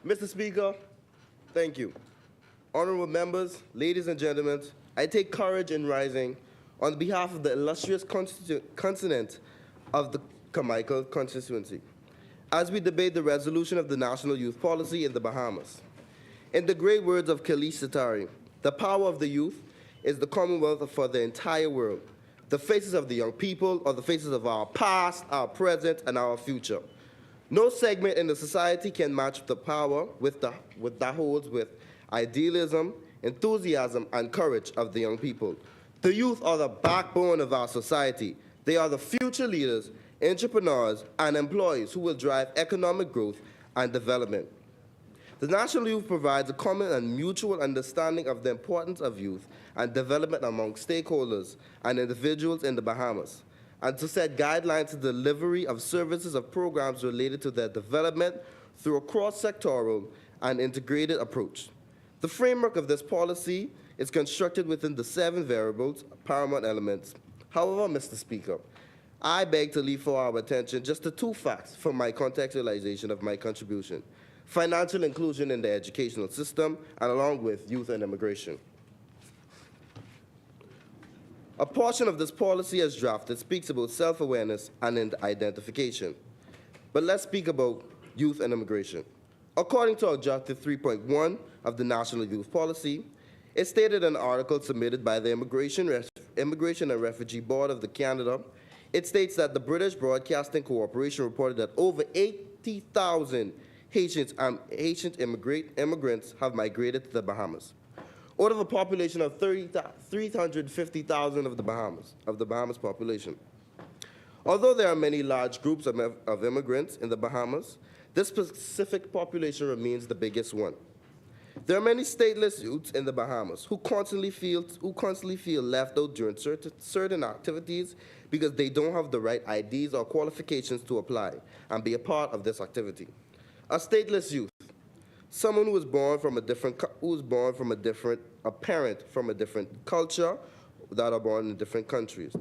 Mr. Speaker, thank you. Honorable members, ladies and gentlemen, I take courage in rising on behalf of the illustrious consonant of the Carmichael constituency as we debate the resolution of the National Youth Policy in the Bahamas. In the great words of Khalil Satari, the power of the youth is the commonwealth for the entire world. The faces of the young people are the faces of our past, our present, and our future. No segment in the society can match the power that holds with idealism, enthusiasm, and courage of the young people. The youth are the backbone of our society. They are the future leaders, entrepreneurs, and employees who will drive economic growth and development. The National Youth provides a common and mutual understanding of the importance of youth and development among stakeholders and individuals in the Bahamas, and to set guidelines to the delivery of services of programs related to their development through a cross-sectoral and integrated approach. The framework of this policy is constructed within the 7 variables, paramount elements. However, Mr. Speaker, I beg to leave for our attention just the 2 facts from my contextualization of my contribution: financial inclusion in the educational system, and along with youth and immigration. A portion of this policy as drafted speaks about self-awareness and identification. But let's speak about youth and immigration. According to Objective 3.1 of the National Youth Policy, it stated in an article submitted by the Immigration and Refugee Board of Canada, it states that the British Broadcasting Corporation reported that over 80,000 Haitian immigrants have migrated to the Bahamas, out of a population of 350,000 of the Bahamas population. Although there are many large groups of immigrants in the Bahamas, this specific population remains the biggest one. There are many stateless youths in the Bahamas who constantly feel left out during certain activities because they don't have the right IDs or qualifications to apply and be a part of this activity. A stateless youth, someone who is born from a parent from a different culture that are born in different countries,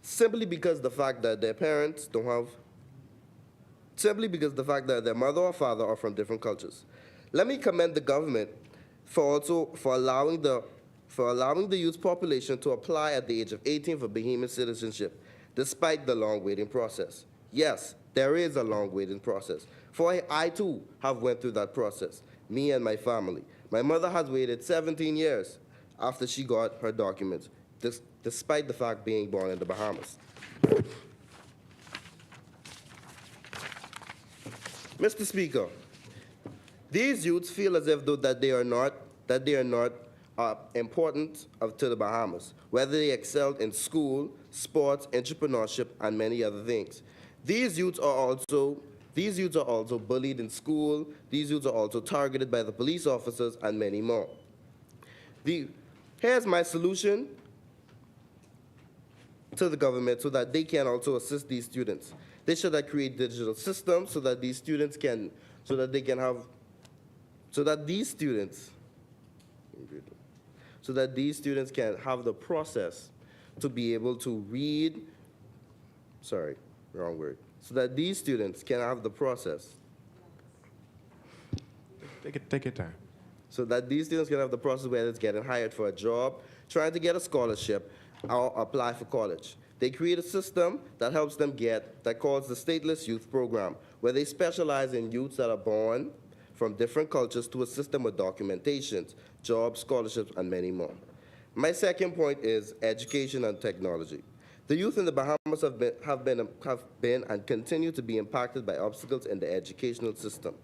simply because their mother or father are from different cultures. Let me commend the government for allowing the youth population to apply at the age of 18 for Bahamian citizenship, despite the long waiting process. Yes, there is a long waiting process, for I too have went through that process, me and my family. My mother has waited 17 years after she got her documents, despite the fact being born in the Bahamas. Mr. Speaker, these youths feel as if though that they are not important to the Bahamas, whether they excelled in school, sports, entrepreneurship, and many other things. These youths are also bullied in school. These youths are also targeted by the police officers and many more. Here's my solution to the government so that they can also assist these students. They should create digital systems so that these students can have the process to be able to read, so that these students can have the process. Take your time. So that these students can have the process whether it's getting hired for a job, trying to get a scholarship, or apply for college. They create a system that helps them that calls the Stateless Youth Program, where they specialize in youths that are born from different cultures to assist them with documentations, jobs, scholarships, and many more. My second point is education and technology. The youth in the Bahamas have been and continue to be impacted by obstacles in the educational system.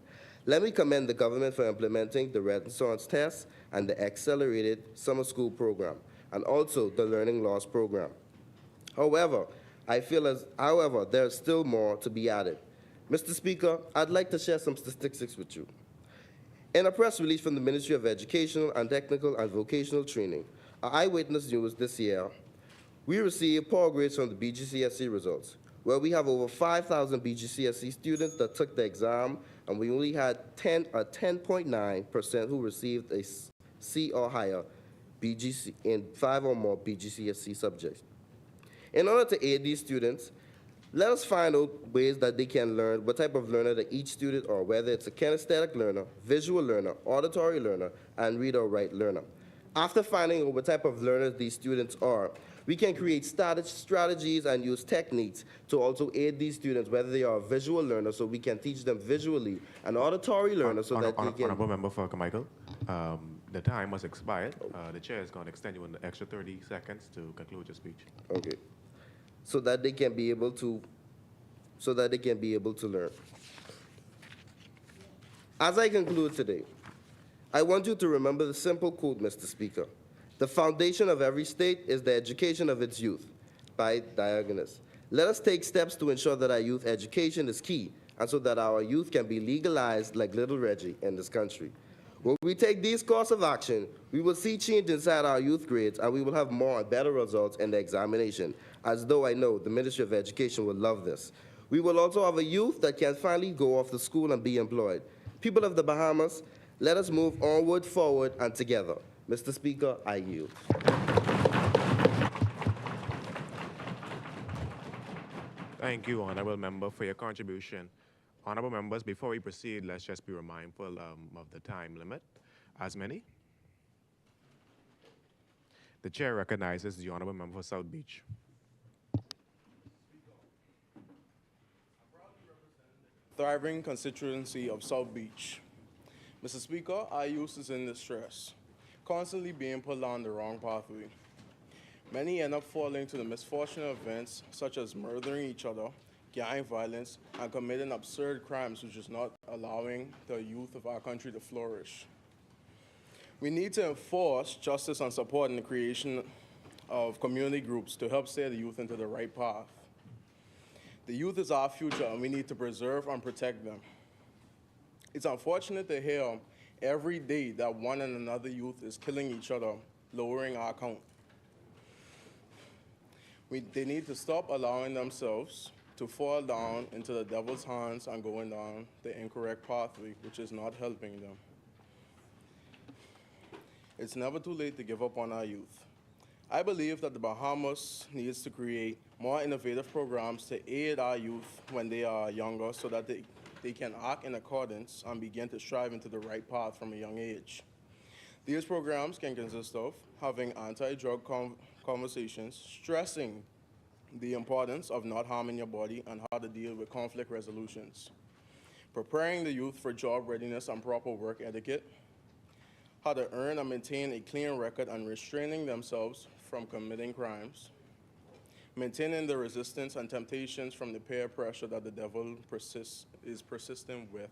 Let me commend the government for implementing the Renaissance Test and the Accelerated Summer School Program, and also the Learning Loss Program. However, there's still more to be added. Mr. Speaker, I'd like to share some statistics with you. In a press release from the Ministry of Educational and Technical and Vocational Training, Eyewitness News this year, we received poor grades from the BGCSE results, where we have over 5,000 BGCSE students that took the exam, and we only had 10.9% who received a C or higher BGC in 5 or more BGCSE subjects. In order to aid these students, let us find out ways that they can learn, what type of learner that each student are, whether it's a kinesthetic learner, visual learner, auditory learner, and read or write learner. After finding out what type of learners these students are, we can create strategies and use techniques to also aid these students, whether they are a visual learner, so we can teach them visually, an auditory learner, so that they can... Honorable Member for Carmichael, the time has expired. The chair is going to extend you an extra 30 seconds to conclude your speech. Okay. So that they can be able to learn. As I conclude today, I want you to remember the simple quote, Mr. Speaker. The foundation of every state is the education of its youth, by Diogenes. Let us take steps to ensure that our youth education is key, and so that our youth can be legalized like little Reggie in this country. When we take these course of action, we will see change inside our youth grades, and we will have more and better results in the examination, as though I know the Ministry of Education will love this. We will also have a youth that can finally go off to school and be employed. People of the Bahamas, let us move onward, forward, and together. Mr. Speaker, I yield. Thank you, Honorable Member, for your contribution. Honorable members, before we proceed, let's just be mindful of the time limit. As many? The chair recognizes the Honorable Member for South Beach. Thriving constituency of South Beach. Mr. Speaker, our youth is in distress, constantly being put on the wrong pathway. Many end up falling to the misfortunate events such as murdering each other, gang violence, and committing absurd crimes, which is not allowing the youth of our country to flourish. We need to enforce justice and support in the creation of community groups to help steer the youth into the right path. The youth is our future, and we need to preserve and protect them. It's unfortunate to hear every day that one and another youth is killing each other, lowering our count. They need to stop allowing themselves to fall down into the devil's hands and going down the incorrect pathway, which is not helping them. It's never too late to give up on our youth. I believe that the Bahamas needs to create more innovative programs to aid our youth when they are younger so that they can act in accordance and begin to strive into the right path from a young age. These programs can consist of having anti-drug conversations, stressing the importance of not harming your body and how to deal with conflict resolutions, preparing the youth for job readiness and proper work etiquette, how to earn and maintain a clean record and restraining themselves from committing crimes, maintaining the resistance and temptations from the peer pressure that the devil is persistent with,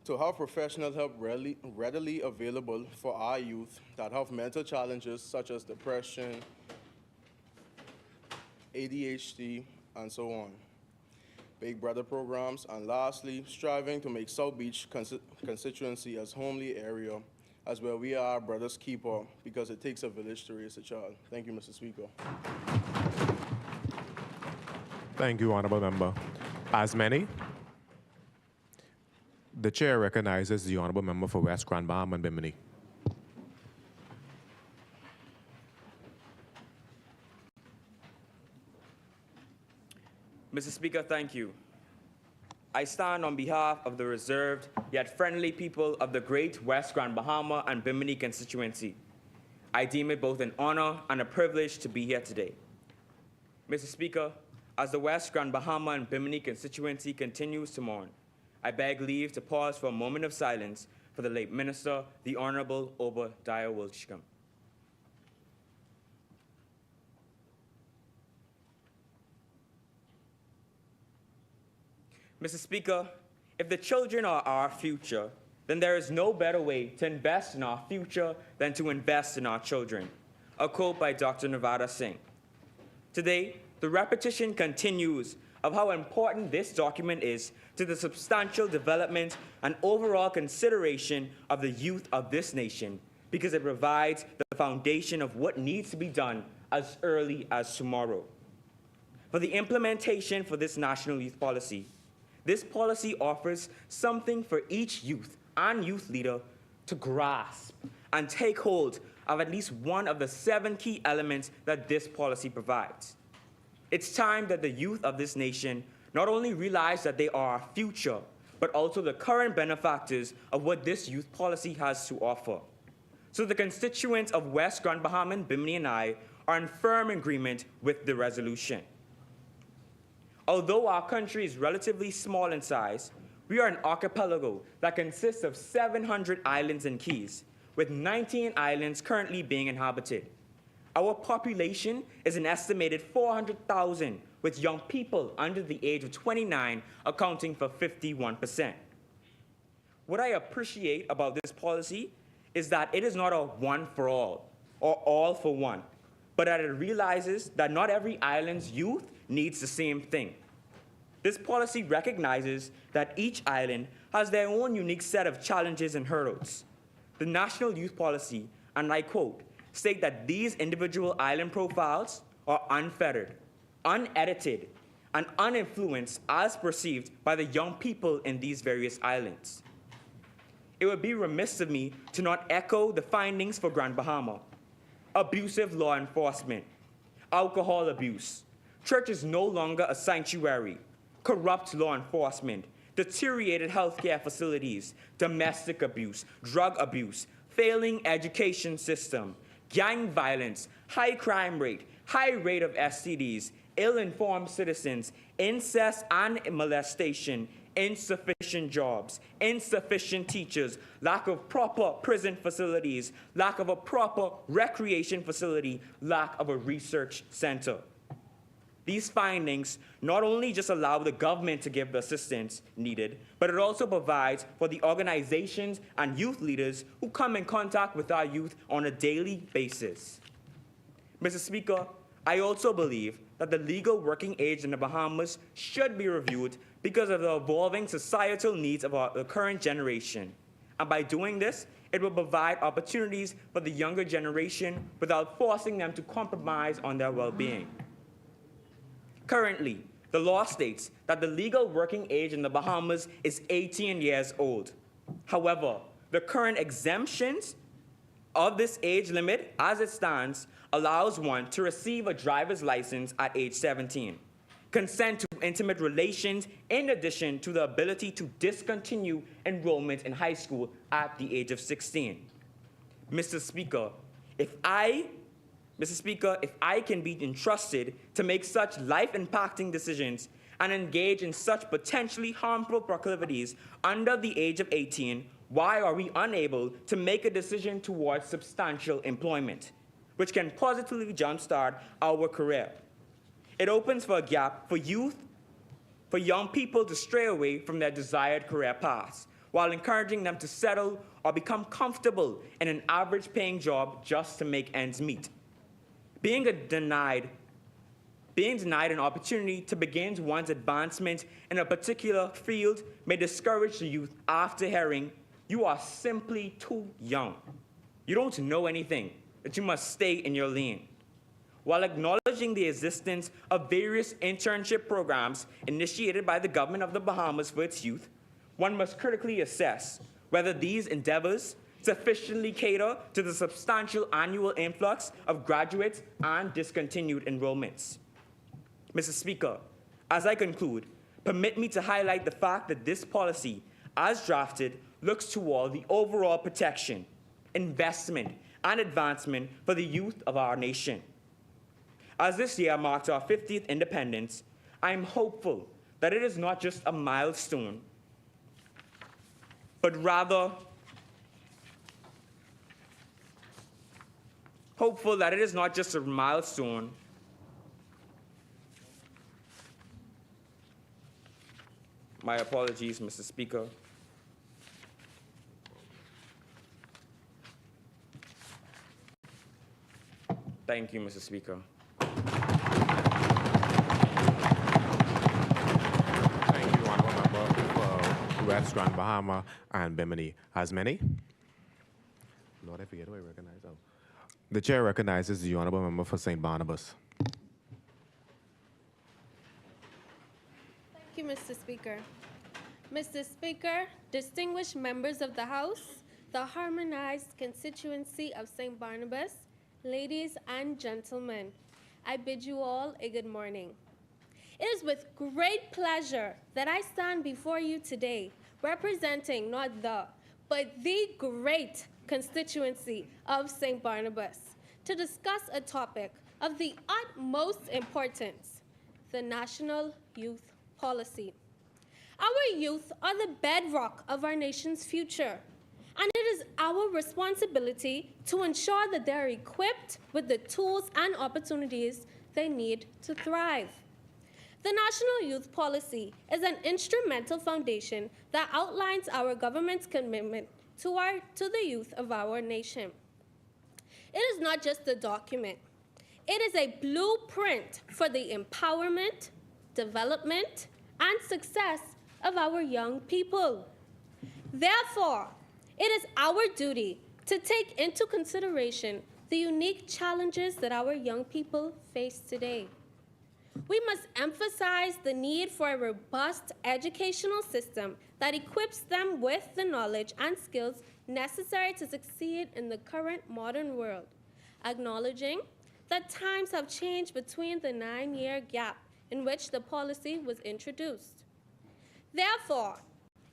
to have professional help readily available for our youth that have mental challenges such as depression, ADHD, and so on. Big Brother programs, and lastly, striving to make South Beach constituency as homely area as where we are our brother's keeper, because it takes a village to raise a child. Thank you, Mr. Speaker. Thank you, Honorable Member. As many? The chair recognizes the Honorable Member for West Grand Bahama and Bimini. Mr. Speaker, thank you. I stand on behalf of the reserved yet friendly people of the great West Grand Bahama and Bimini constituency. I deem it both an honor and a privilege to be here today. Mr. Speaker, as the West Grand Bahama and Bimini constituency continues to mourn, I beg leave to pause for a moment of silence for the late minister, the Honorable Obadiah Wilchcombe. Mr. Speaker, if the children are our future, then there is no better way to invest in our future than to invest in our children. A quote by Dr. Nevada Singh. Today, the repetition continues of how important this document is to the substantial development and overall consideration of the youth of this nation, because it provides the foundation of what needs to be done as early as tomorrow. For the implementation for this national youth policy, this policy offers something for each youth and youth leader to grasp and take hold of at least one of the 7 key elements that this policy provides. It's time that the youth of this nation not only realize that they are our future, but also the current benefactors of what this youth policy has to offer. So the constituents of West Grand Bahama, Bimini, and I are in firm agreement with the resolution. Although our country is relatively small in size, we are an archipelago that consists of 700 islands and keys, with 19 islands currently being inhabited. Our population is an estimated 400,000, with young people under the age of 29 accounting for 51%. What I appreciate about this policy is that it is not a one for all or all for one, but that it realizes that not every island's youth needs the same thing. This policy recognizes that each island has their own unique set of challenges and hurdles. The National Youth Policy, and I quote, state that these individual island profiles are unfettered, unedited, and uninfluenced as perceived by the young people in these various islands. It would be remiss of me to not echo the findings for Grand Bahama. Abusive law enforcement, alcohol abuse, church is no longer a sanctuary, corrupt law enforcement, deteriorated healthcare facilities, domestic abuse, drug abuse, failing education system, gang violence, high crime rate, high rate of STDs, ill-informed citizens, incest and molestation, insufficient jobs, insufficient teachers, lack of proper prison facilities, lack of a proper recreation facility, lack of a research center. These findings not only just allow the government to give the assistance needed, but it also provides for the organizations and youth leaders who come in contact with our youth on a daily basis. Mr. Speaker, I also believe that the legal working age in the Bahamas should be reviewed because of the evolving societal needs of the current generation. And by doing this, it will provide opportunities for the younger generation without forcing them to compromise on their well-being. Currently, the law states that the legal working age in the Bahamas is 18 years old. However, the current exemptions of this age limit, as it stands, allows one to receive a driver's license at age 17, consent to intimate relations, in addition to the ability to discontinue enrollment in high school at the age of 16. Mr. Speaker, if I can be entrusted to make such life-impacting decisions and engage in such potentially harmful proclivities under the age of 18, why are we unable to make a decision towards substantial employment, which can positively jumpstart our career? It opens for a gap for young people to stray away from their desired career paths, while encouraging them to settle or become comfortable in an average-paying job just to make ends meet. Being denied an opportunity to begin one's advancement in a particular field may discourage the youth after hearing, "You are simply too young. You don't know anything, that you must stay in your lane." While acknowledging the existence of various internship programs initiated by the government of the Bahamas for its youth, one must critically assess whether these endeavors sufficiently cater to the substantial annual influx of graduates and discontinued enrollments. Mr. Speaker, as I conclude, permit me to highlight the fact that this policy, as drafted, looks toward the overall protection, investment, and advancement for the youth of our nation. As this year marks our 50th independence, I am hopeful that it is not just a milestone, but rather hopeful that it is not just a milestone, my apologies, Mr. Speaker. Thank you, Mr. Speaker. West Grand Bahama, and Bimini. As many? Lord, I forget who I recognize. Oh. The chair recognizes the honorable member for St. Barnabas. Thank you, Mr. Speaker. Mr. Speaker, distinguished members of the House, the harmonized constituency of St. Barnabas, ladies and gentlemen, I bid you all a good morning. It is with great pleasure that I stand before you today, representing not the, but the great constituency of St. Barnabas, to discuss a topic of the utmost importance, the National Youth Policy. Our youth are the bedrock of our nation's future, and it is our responsibility to ensure that they're equipped with the tools and opportunities they need to thrive. The National Youth Policy is an instrumental foundation that outlines our government's commitment to the youth of our nation. It is not just a document. It is a blueprint for the empowerment, development, and success of our young people. Therefore, it is our duty to take into consideration the unique challenges that our young people face today. We must emphasize the need for a robust educational system that equips them with the knowledge and skills necessary to succeed in the current modern world, acknowledging that times have changed between the 9-year gap in which the policy was introduced. Therefore,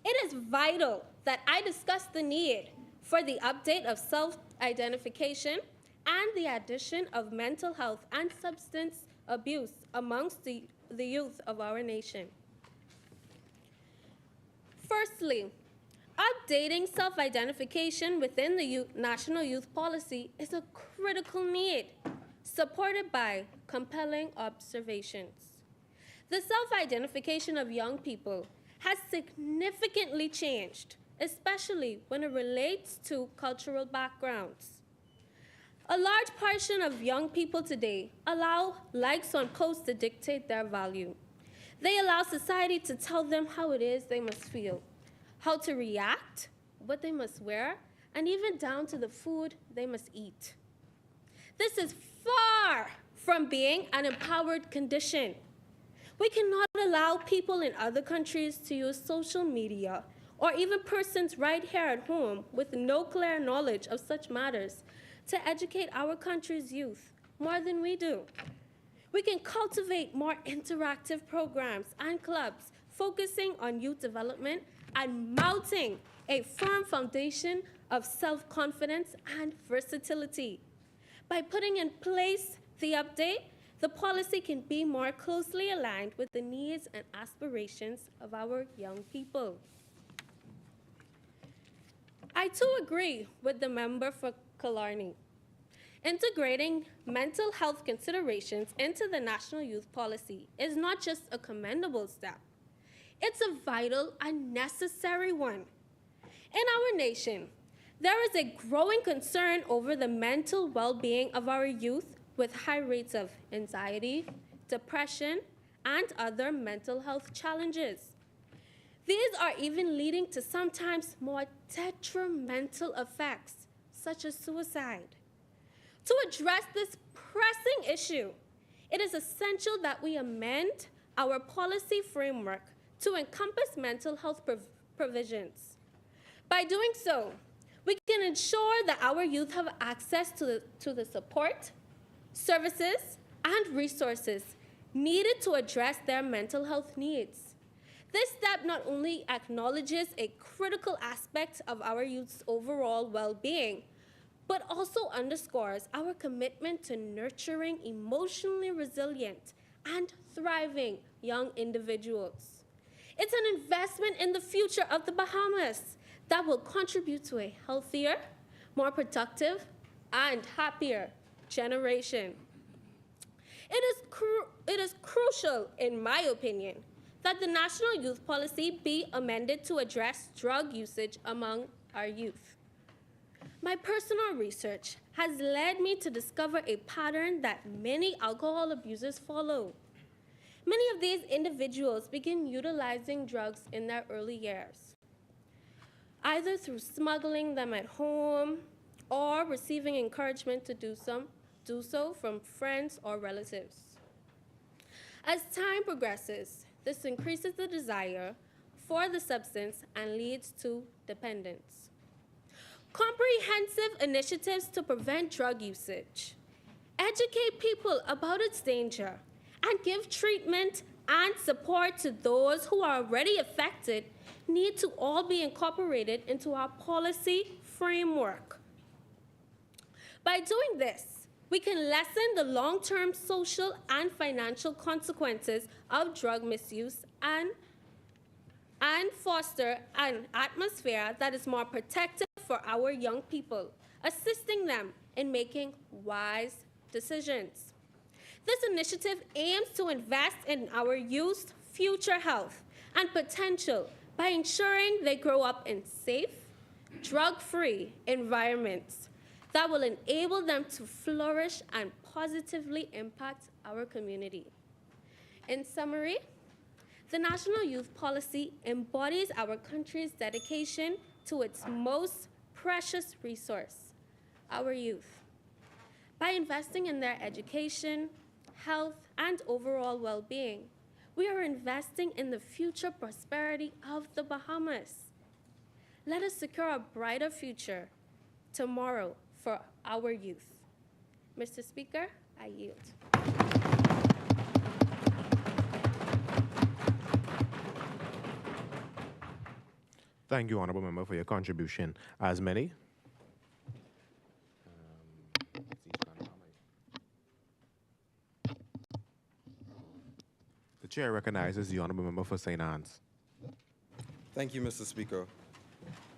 it is vital that I discuss the need for the update of self-identification and the addition of mental health and substance abuse amongst the youth of our nation. Firstly, updating self-identification within the National Youth Policy is a critical need, supported by compelling observations. The self-identification of young people has significantly changed, especially when it relates to cultural backgrounds. A large portion of young people today allow likes on posts to dictate their value. They allow society to tell them how it is they must feel, how to react, what they must wear, and even down to the food they must eat. This is far from being an empowered condition. We cannot allow people in other countries to use social media, or even persons right here at home with no clear knowledge of such matters, to educate our country's youth more than we do. We can cultivate more interactive programs and clubs focusing on youth development and mounting a firm foundation of self-confidence and versatility. By putting in place the update, the policy can be more closely aligned with the needs and aspirations of our young people. I too agree with the member for Killarney. Integrating mental health considerations into the National Youth Policy is not just a commendable step. It's a vital and necessary one. In our nation, there is a growing concern over the mental well-being of our youth with high rates of anxiety, depression, and other mental health challenges. These are even leading to sometimes more detrimental effects, such as suicide. To address this pressing issue, it is essential that we amend our policy framework to encompass mental health provisions. By doing so, we can ensure that our youth have access to the support, services, and resources needed to address their mental health needs. This step not only acknowledges a critical aspect of our youth's overall well-being, but also underscores our commitment to nurturing emotionally resilient and thriving young individuals. It's an investment in the future of the Bahamas that will contribute to a healthier, more productive, and happier generation. It is crucial, in my opinion, that the National Youth Policy be amended to address drug usage among our youth. My personal research has led me to discover a pattern that many alcohol abusers follow. Many of these individuals begin utilizing drugs in their early years. either through smuggling them at home or receiving encouragement to do so from friends or relatives. As time progresses, this increases the desire for the substance and leads to dependence. Comprehensive initiatives to prevent drug usage, educate people about its danger, and give treatment and support to those who are already affected need to all be incorporated into our policy framework. By doing this, we can lessen the long-term social and financial consequences of drug misuse and foster an atmosphere that is more protective for our young people, assisting them in making wise decisions. This initiative aims to invest in our youth's future health and potential by ensuring they grow up in safe, drug-free environments that will enable them to flourish and positively impact our community. In summary, the National Youth Policy embodies our country's dedication to its most precious resource, our youth. By investing in their education, health, and overall well-being, we are investing in the future prosperity of the Bahamas. Let us secure a brighter future tomorrow for our youth. Mr. Speaker, I yield. Thank you, Honorable Member, for your contribution. As many. The chair recognizes the Honorable Member for St. Anne's. Thank you, Mr. Speaker.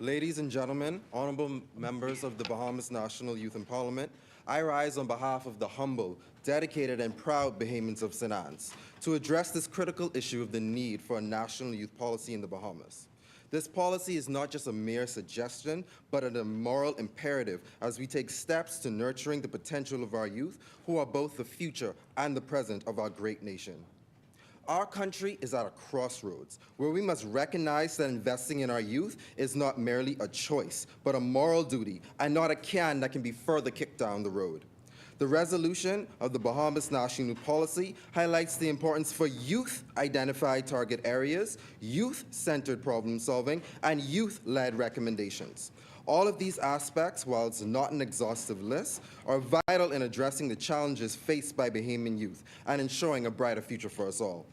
Ladies and gentlemen, honorable members of the Bahamas National Youth in Parliament, I rise on behalf of the humble, dedicated, and proud Bahamians of St. Anne's to address this critical issue of the need for a national youth policy in the Bahamas. This policy is not just a mere suggestion, but a moral imperative as we take steps to nurturing the potential of our youth, who are both the future and the present of our great nation. Our country is at a crossroads where we must recognize that investing in our youth is not merely a choice, but a moral duty and not a can that can be further kicked down the road. The resolution of the Bahamas National Youth Policy highlights the importance for youth-identified target areas, youth-centered problem solving, and youth-led recommendations. All of these aspects, while it's not an exhaustive list, are vital in addressing the challenges faced by Bahamian youth and ensuring a brighter future for us all.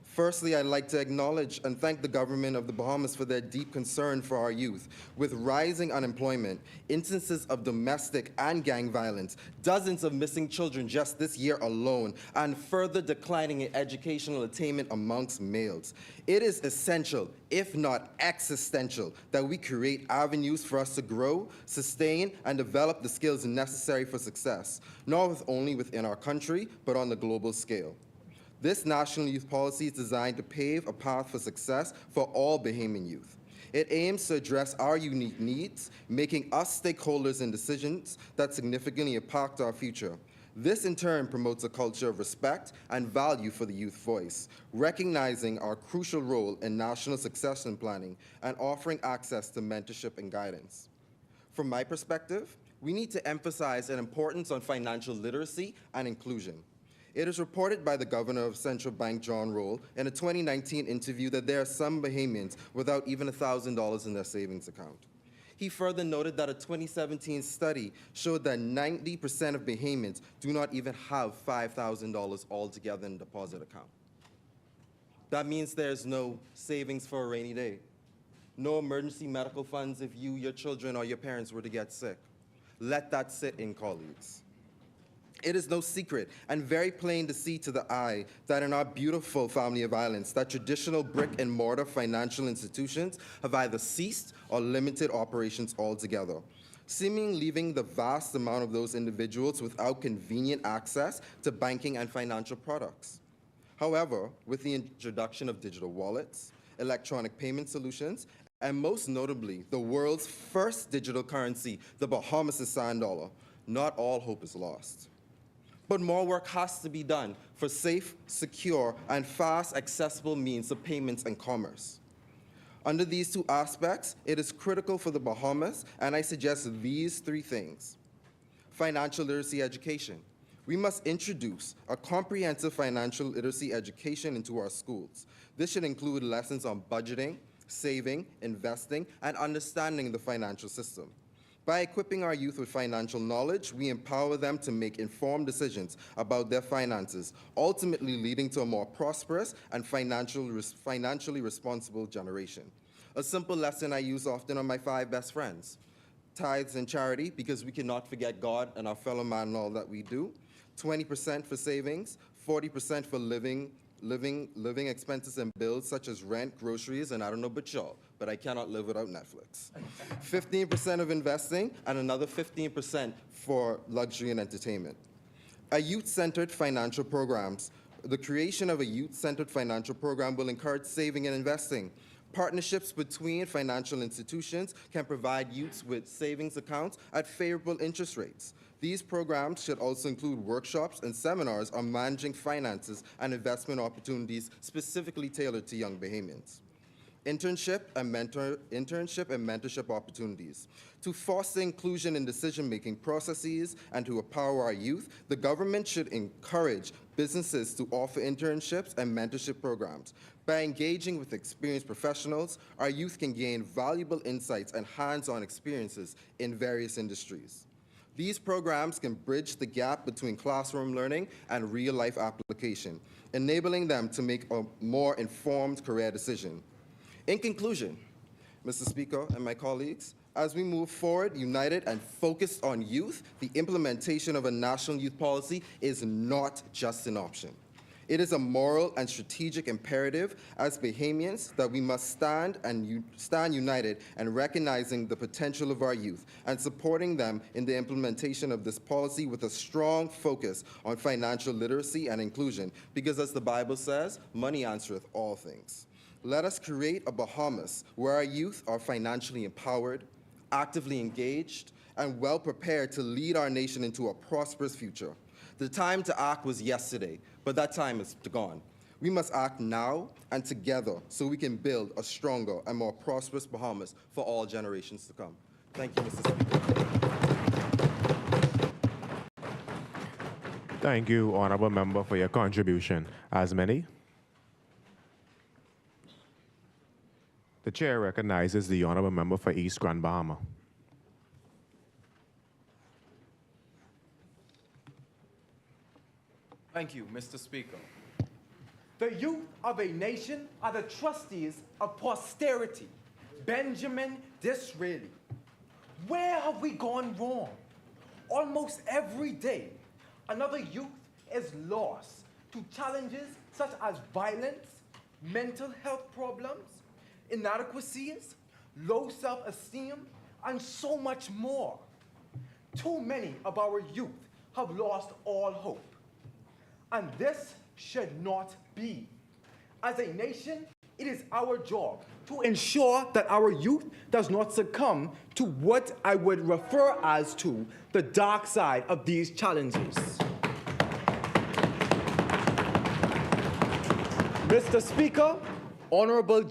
Firstly, I'd like to acknowledge and thank the government of the Bahamas for their deep concern for our youth. With rising unemployment, instances of domestic and gang violence, dozens of missing children just this year alone, and further declining in educational attainment amongst males, it is essential, if not existential, that we create avenues for us to grow, sustain, and develop the skills necessary for success, not only within our country, but on the global scale. This National Youth Policy is designed to pave a path for success for all Bahamian youth. It aims to address our unique needs, making us stakeholders in decisions that significantly impact our future. This in turn promotes a culture of respect and value for the youth voice, recognizing our crucial role in national succession planning and offering access to mentorship and guidance. From my perspective, we need to emphasize an importance on financial literacy and inclusion. It is reported by the Governor of Central Bank, John Roll, in a 2019 interview that there are some Bahamians without even $1,000 in their savings account. He further noted that a 2017 study showed that 90% of Bahamians do not even have $5,000 altogether in a deposit account. That means there's no savings for a rainy day, no emergency medical funds if you, your children, or your parents were to get sick. Let that sit in, colleagues. It is no secret and very plain to see to the eye that in our beautiful family of islands, that traditional brick and mortar financial institutions have either ceased or limited operations altogether, seemingly leaving the vast amount of those individuals without convenient access to banking and financial products. However, with the introduction of digital wallets, electronic payment solutions, and most notably, the world's first digital currency, the Bahamas Sand Dollar, not all hope is lost. But more work has to be done for safe, secure, and fast, accessible means of payments and commerce. Under these two aspects, it is critical for the Bahamas, and I suggest these three things. Financial literacy education. We must introduce a comprehensive financial literacy education into our schools. This should include lessons on budgeting, saving, investing, and understanding the financial system. By equipping our youth with financial knowledge, we empower them to make informed decisions about their finances, ultimately leading to a more prosperous and financially responsible generation. A simple lesson I use often on my 5 best friends. Tithes and charity, because we cannot forget God and our fellow man and all that we do. 20% for savings, 40% for living expenses and bills such as rent, groceries, and I don't know about y'all, but I cannot live without Netflix. 15% of investing, and another 15% for luxury and entertainment. A youth-centered financial programs. The creation of a youth-centered financial program will encourage saving and investing. Partnerships between financial institutions can provide youths with savings accounts at favorable interest rates. These programs should also include workshops and seminars on managing finances and investment opportunities specifically tailored to young Bahamians. Internship and mentorship opportunities. To foster inclusion in decision-making processes and to empower our youth, the government should encourage businesses to offer internships and mentorship programs. By engaging with experienced professionals, our youth can gain valuable insights and hands-on experiences in various industries. These programs can bridge the gap between classroom learning and real-life application, enabling them to make a more informed career decision. In conclusion, Mr. Speaker and my colleagues, as we move forward, united and focused on youth, the implementation of a national youth policy is not just an option. It is a moral and strategic imperative as Bahamians that we must stand united and recognizing the potential of our youth and supporting them in the implementation of this policy with a strong focus on financial literacy and inclusion, because as the Bible says, money answereth all things. Let us create a Bahamas where our youth are financially empowered, actively engaged, and well prepared to lead our nation into a prosperous future. The time to act was yesterday, but that time is gone. We must act now and together so we can build a stronger and more prosperous Bahamas for all generations to come. Thank you, Mr. Speaker. Thank you, Honorable Member, for your contribution. As many? The chair recognizes the Honorable Member for East Grand Bahama. Thank you, Mr. Speaker. The youth of a nation are the trustees of posterity. Benjamin Disraeli. Where have we gone wrong? Almost every day, another youth is lost to challenges such as violence, mental health problems, inadequacies, low self-esteem, and so much more. Too many of our youth have lost all hope. And this should not be. As a nation, it is our job to ensure that our youth does not succumb to what I would refer as to the dark side of these challenges. Mr. Speaker, honorable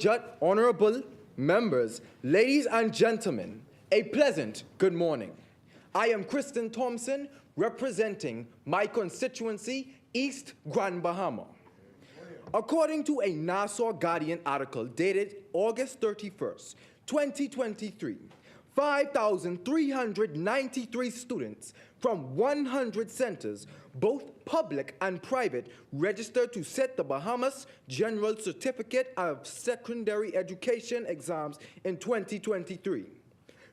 members, ladies and gentlemen, a pleasant good morning. I am Kristen Thompson, representing my constituency, East Grand Bahama. According to a Nassau Guardian article dated August 31st, 2023, 5,393 students from 100 centers, both public and private, registered to set the Bahamas General Certificate of Secondary Education exams in 2023.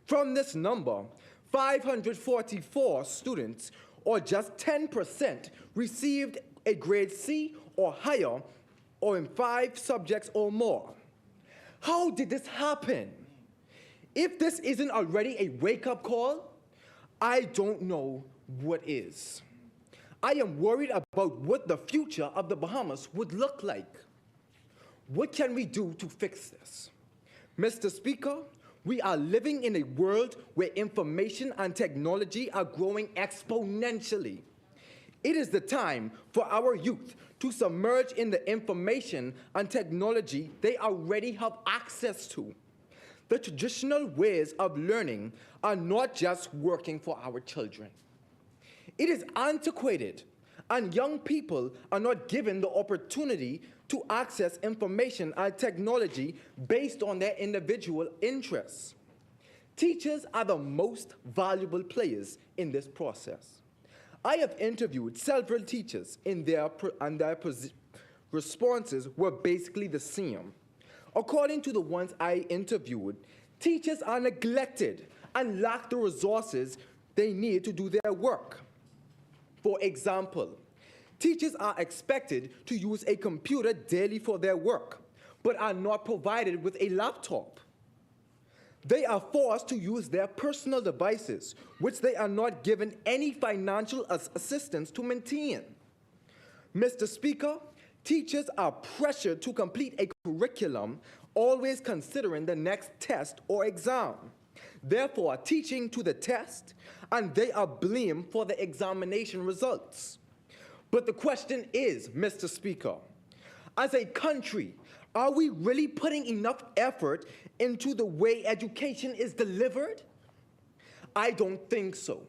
From this number, 544 students, or just 10%, received a grade C or higher, or in 5 subjects or more. How did this happen? If this isn't already a wake-up call, I don't know what is. I am worried about what the future of the Bahamas would look like. What can we do to fix this? Mr. Speaker, we are living in a world where information and technology are growing exponentially. It is the time for our youth to submerge in the information and technology they already have access to. The traditional ways of learning are not just working for our children. It is antiquated, and young people are not given the opportunity to access information and technology based on their individual interests. Teachers are the most valuable players in this process. I have interviewed several teachers and their responses were basically the same. According to the ones I interviewed, teachers are neglected and lack the resources they need to do their work. For example, teachers are expected to use a computer daily for their work, but are not provided with a laptop. They are forced to use their personal devices, which they are not given any financial assistance to maintain. Mr. Speaker, teachers are pressured to complete a curriculum, always considering the next test or exam. Therefore, teaching to the test, and they are blamed for the examination results. But the question is, Mr. Speaker, as a country, are we really putting enough effort into the way education is delivered? I don't think so.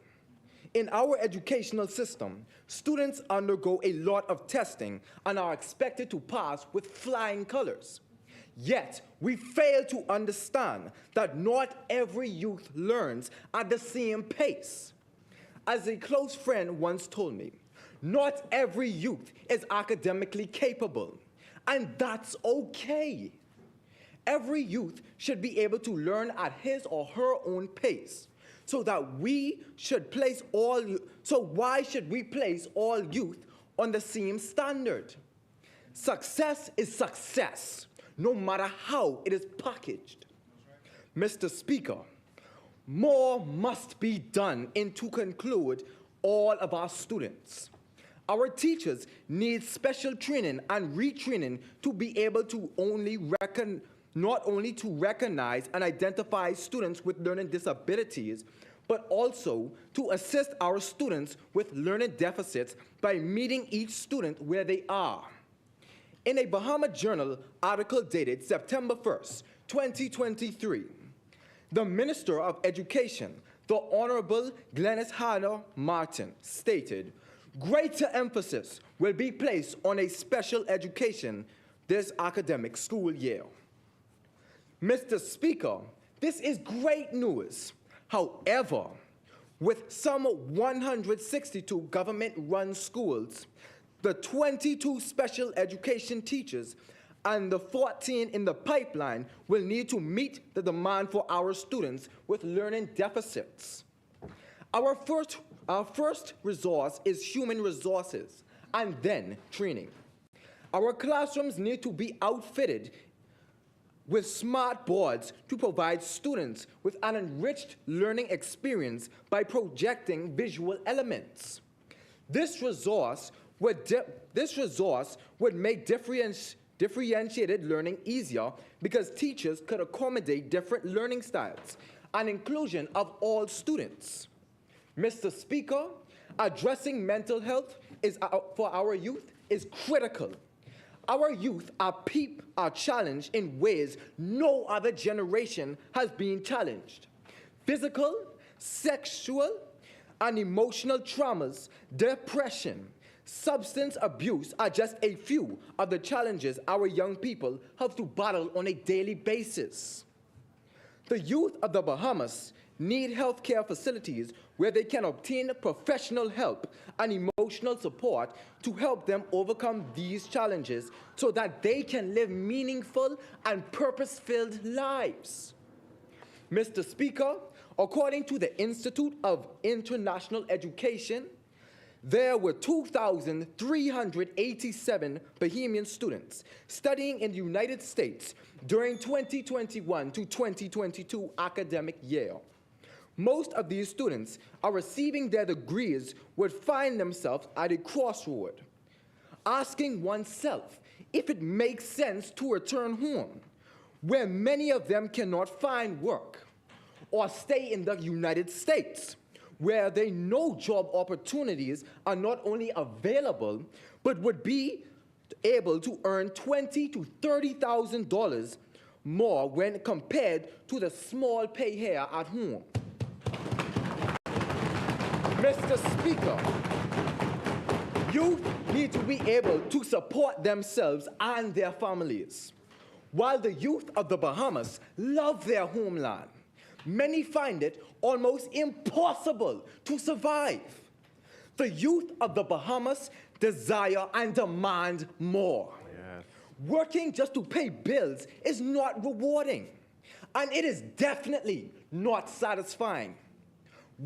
In our educational system, students undergo a lot of testing and are expected to pass with flying colors. Yet, we fail to understand that not every youth learns at the same pace. As a close friend once told me, not every youth is academically capable, and that's okay. Every youth should be able to learn at his or her own pace. So why should we place all youth on the same standard? Success is success, no matter how it is packaged. Mr. Speaker, more must be done to conclude all of our students. Our teachers need special training and retraining to be able to not only to recognize and identify students with learning disabilities, but also to assist our students with learning deficits by meeting each student where they are. In a Bahamas Journal article dated September 1st, 2023, the Minister of Education, the Honorable Glenys Hannah Martin, stated, "Greater emphasis will be placed on a special education this academic school year." Mr. Speaker, this is great news. However, with some 162 government-run schools, the 22 special education teachers, and the 14 in the pipeline will need to meet the demand for our students with learning deficits. Our first resource is human resources, and then training. Our classrooms need to be outfitted with smart boards to provide students with an enriched learning experience by projecting visual elements. This resource would make differentiated learning easier because teachers could accommodate different learning styles and inclusion of all students. Mr. Speaker, addressing mental health for our youth is critical. Our youth are challenged in ways no other generation has been challenged. Physical, sexual, and emotional traumas, depression, substance abuse are just a few of the challenges our young people have to battle on a daily basis. The youth of the Bahamas need healthcare facilities where they can obtain professional help and emotional support to help them overcome these challenges so that they can live meaningful and purpose-filled lives. Mr. Speaker, according to the Institute of International Education, there were 2,387 Bahamian students studying in the United States during 2021 to 2022 academic year. Most of these students are receiving their degrees would find themselves at a crossroad, asking oneself if it makes sense to return home, where many of them cannot find work, or stay in the United States, where they know job opportunities are not only available, but would be able to earn $20,000 to $30,000 more when compared to the small pay here at home. Mr. Speaker, youth need to be able to support themselves and their families. While the youth of the Bahamas love their homeland, many find it almost impossible to survive. The youth of the Bahamas desire and demand more. Yes. Working just to pay bills is not rewarding, and it is definitely not satisfying.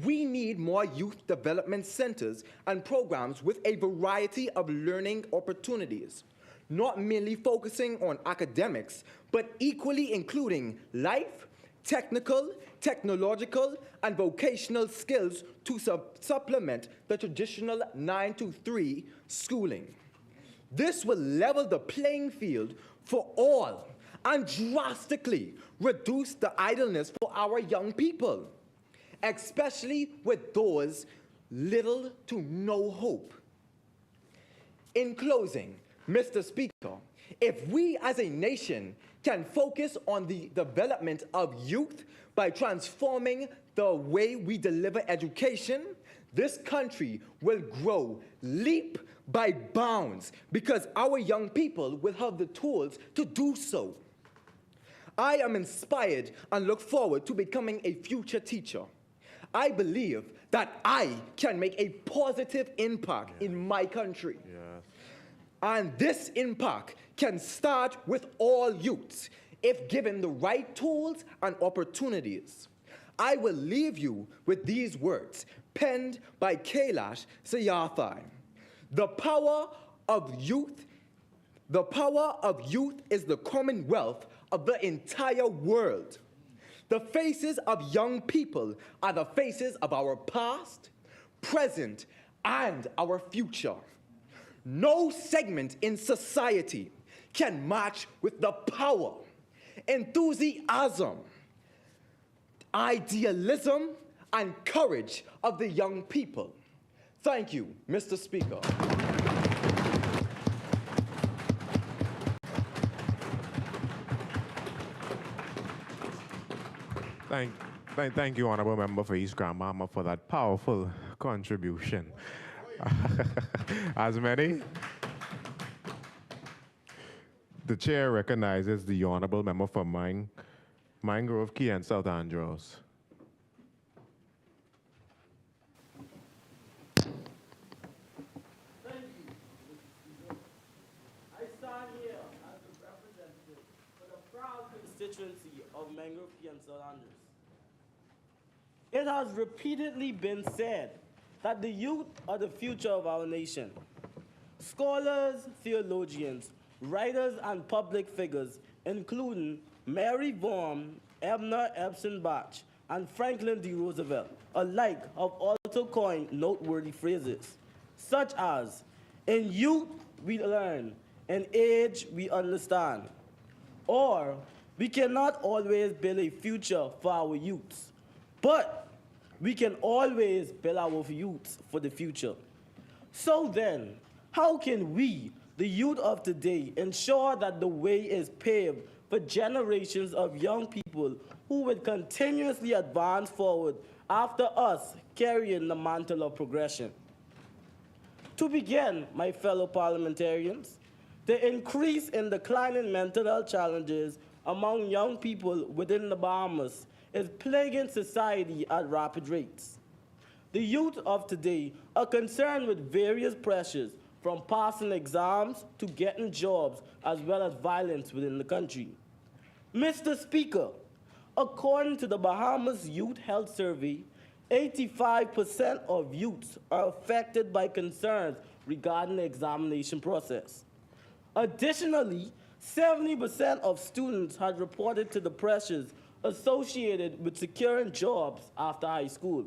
We need more youth development centers and programs with a variety of learning opportunities, not merely focusing on academics, but equally including life, technical, technological, and vocational skills to supplement the traditional 9-to-3 schooling. This will level the playing field for all and drastically reduce the idleness for our young people, especially with those little to no hope. In closing, Mr. Speaker, if we as a nation can focus on the development of youth by transforming the way we deliver education, this country will grow leap by bounds because our young people will have the tools to do so. I am inspired and look forward to becoming a future teacher. I believe that I can make a positive impact in my country. Yes. And this impact can start with all youths if given the right tools and opportunities. I will leave you with these words penned by Kailash Satyarthi. The power of youth is the commonwealth of the entire world. The faces of young people are the faces of our past, present, and our future. No segment in society can match with the power, enthusiasm, idealism, and courage of the young people. Thank you, Mr. Speaker. Thank you, Honorable Member for East Grand Bahama, for that powerful contribution. As many, the chair recognizes the Honorable Member for Mangrove Key and South Andros. I stand here as a representative for the proud constituency of Mangrove Key and South Andros. It has repeatedly been said that the youth are the future of our nation. Scholars, theologians, writers, and public figures, including Mary Vaughan, Ebner Epstein-Bach, and Franklin D. Roosevelt, alike have also coined noteworthy phrases, such as, in youth we learn, in age we understand, or we cannot always build a future for our youths, but we can always build our youths for the future. So then, how can we, the youth of today, ensure that the way is paved for generations of young people who will continuously advance forward after us, carrying the mantle of progression? To begin, my fellow parliamentarians, the increase in declining mental health challenges among young people within the Bahamas is plaguing society at rapid rates. The youth of today are concerned with various pressures, from passing exams to getting jobs, as well as violence within the country. Mr. Speaker, according to the Bahamas Youth Health Survey, 85% of youths are affected by concerns regarding the examination process. Additionally, 70% of students had reported to the pressures associated with securing jobs after high school,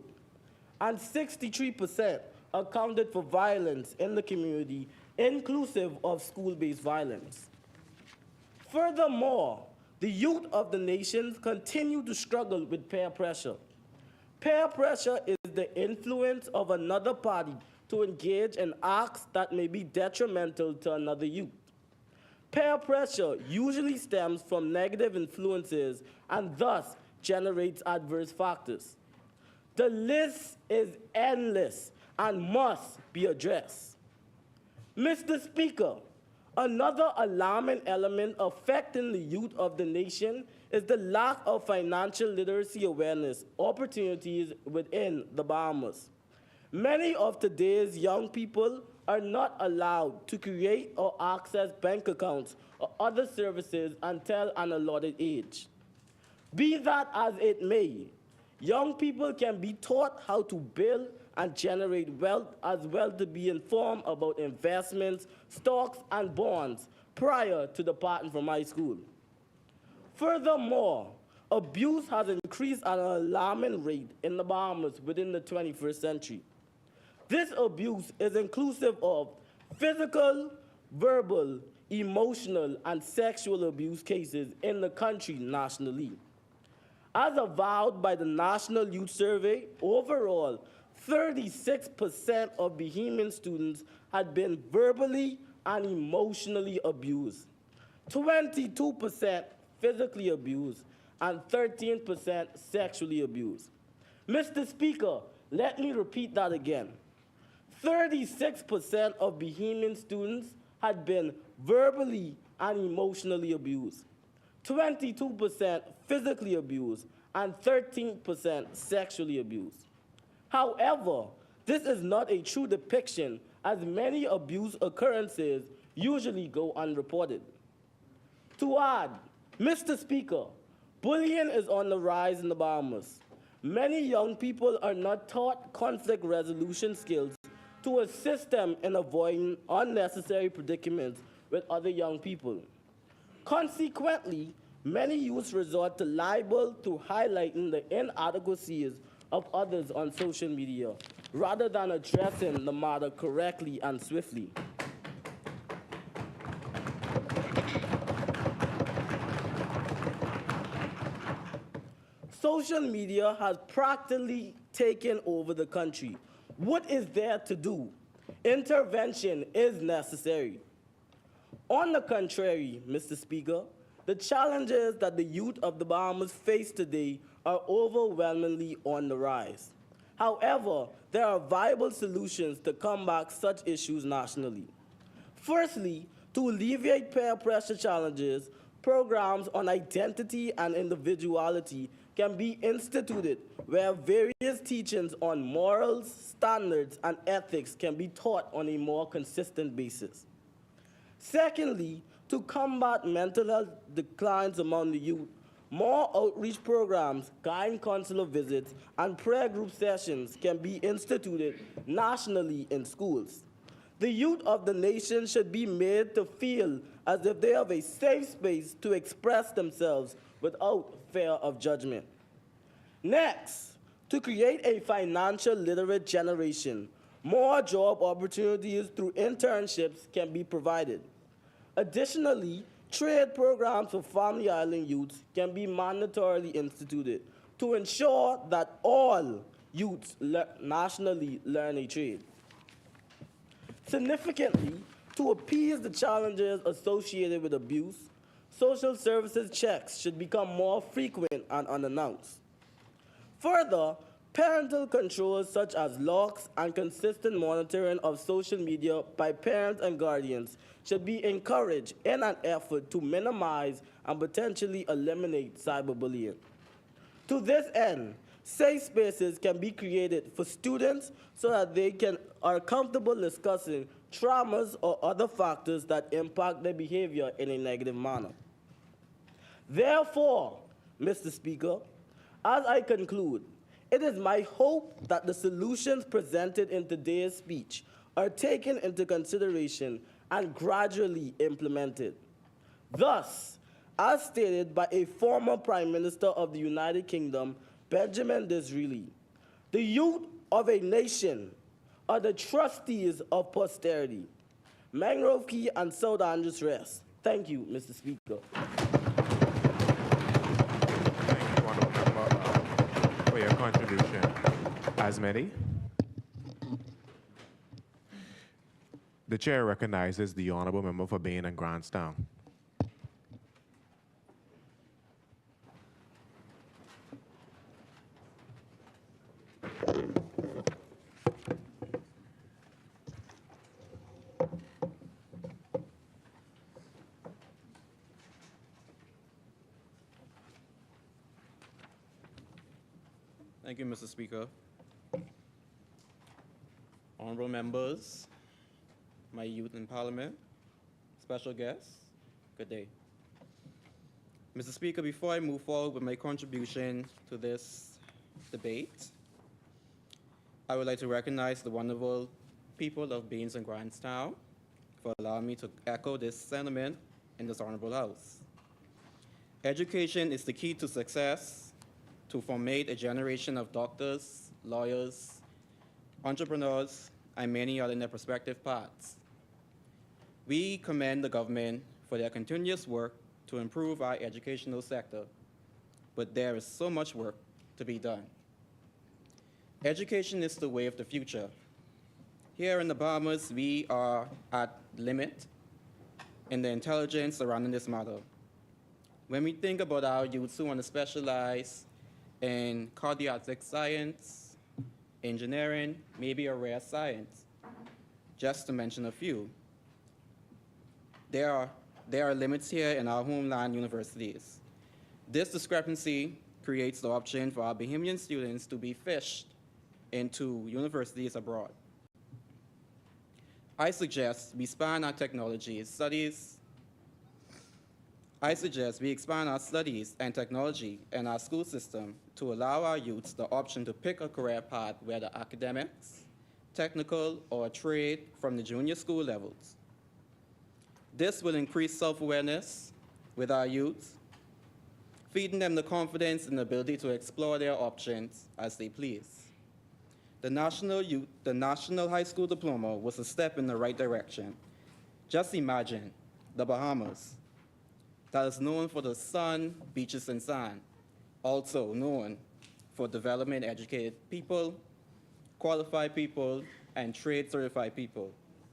and 63% accounted for violence in the community, inclusive of school-based violence. Furthermore, the youth of the nation continue to struggle with peer pressure. Peer pressure is the influence of another party to engage in acts that may be detrimental to another youth. Peer pressure usually stems from negative influences and thus generates adverse factors. The list is endless and must be addressed. Mr. Speaker, another alarming element affecting the youth of the nation is the lack of financial literacy awareness opportunities within the Bahamas. Many of today's young people are not allowed to create or access bank accounts or other services until an allotted age. Be that as it may, young people can be taught how to build and generate wealth as well to be informed about investments, stocks, and bonds prior to departing from high school. Furthermore, abuse has increased at an alarming rate in the Bahamas within the 21st century. This abuse is inclusive of physical, verbal, emotional, and sexual abuse cases in the country nationally. As avowed by the National Youth Survey, overall, 36% of Bahamian students had been verbally and emotionally abused, 22% physically abused, and 13% sexually abused. Mr. Speaker, let me repeat that again. 36% of Bahamian students had been verbally and emotionally abused, 22% physically abused, and 13% sexually abused. However, this is not a true depiction, as many abuse occurrences usually go unreported. To add, Mr. Speaker, bullying is on the rise in the Bahamas. Many young people are not taught conflict resolution skills to assist them in avoiding unnecessary predicaments with other young people. Consequently, many youths resort to libel through highlighting the inadequacies of others on social media, rather than addressing the matter correctly and swiftly. Social media has practically taken over the country. What is there to do? Intervention is necessary. On the contrary, Mr. Speaker, the challenges that the youth of the Bahamas face today are overwhelmingly on the rise. However, there are viable solutions to combat such issues nationally. Firstly, to alleviate peer pressure challenges, programs on identity and individuality can be instituted where various teachings on morals, standards, and ethics can be taught on a more consistent basis. Secondly, to combat mental health declines among the youth, more outreach programs, guidance counselor visits, and prayer group sessions can be instituted nationally in schools. The youth of the nation should be made to feel as if they have a safe space to express themselves without fear of judgment. Next, to create a financial literate generation, more job opportunities through internships can be provided. Additionally, trade programs for Family Island youths can be mandatorily instituted to ensure that all youths nationally learn a trade. Significantly, to appease the challenges associated with abuse, social services checks should become more frequent and unannounced. Further, parental controls such as locks and consistent monitoring of social media by parents and guardians should be encouraged in an effort to minimize and potentially eliminate cyberbullying. To this end, safe spaces can be created for students so that they are comfortable discussing traumas or other factors that impact their behavior in a negative manner. Therefore, Mr. Speaker, as I conclude, it is my hope that the solutions presented in today's speech are taken into consideration and gradually implemented. Thus, as stated by a former Prime Minister of the United Kingdom, Benjamin Disraeli, the youth of a nation are the trustees of posterity. Mangrove Key and South Andrews rest. Thank you, Mr. Speaker. For your contribution. as many. The chair recognizes the honorable member for Bain and Grantstown. Thank you, Mr. Speaker. Honorable members, my youth in Parliament, special guests, good day. Mr. Speaker, before I move forward with my contribution to this debate, I would like to recognize the wonderful people of Baines and Grantstown for allowing me to echo this sentiment in this honorable House. Education is the key to success, to formate a generation of doctors, lawyers, entrepreneurs, and many other in their prospective paths. We commend the government for their continuous work to improve our educational sector, but there is so much work to be done. Education is the way of the future. Here in the Bahamas, we are at limit in the intelligence surrounding this matter. When we think about our youths who want to specialize in cardiac science, engineering, maybe a rare science, just to mention a few, there are limits here in our homeland universities. This discrepancy creates the option for our Bahamian students to be fished into universities abroad. I suggest we expand our studies and technology in our school system to allow our youths the option to pick a career path, whether academics, technical, or trade from the junior school levels. This will increase self-awareness with our youth, feeding them the confidence and ability to explore their options as they please. The National High School Diploma was a step in the right direction. Just imagine the Bahamas, that is known for the sun, beaches, and sand, also known for development educated people, qualified people, and trade certified people,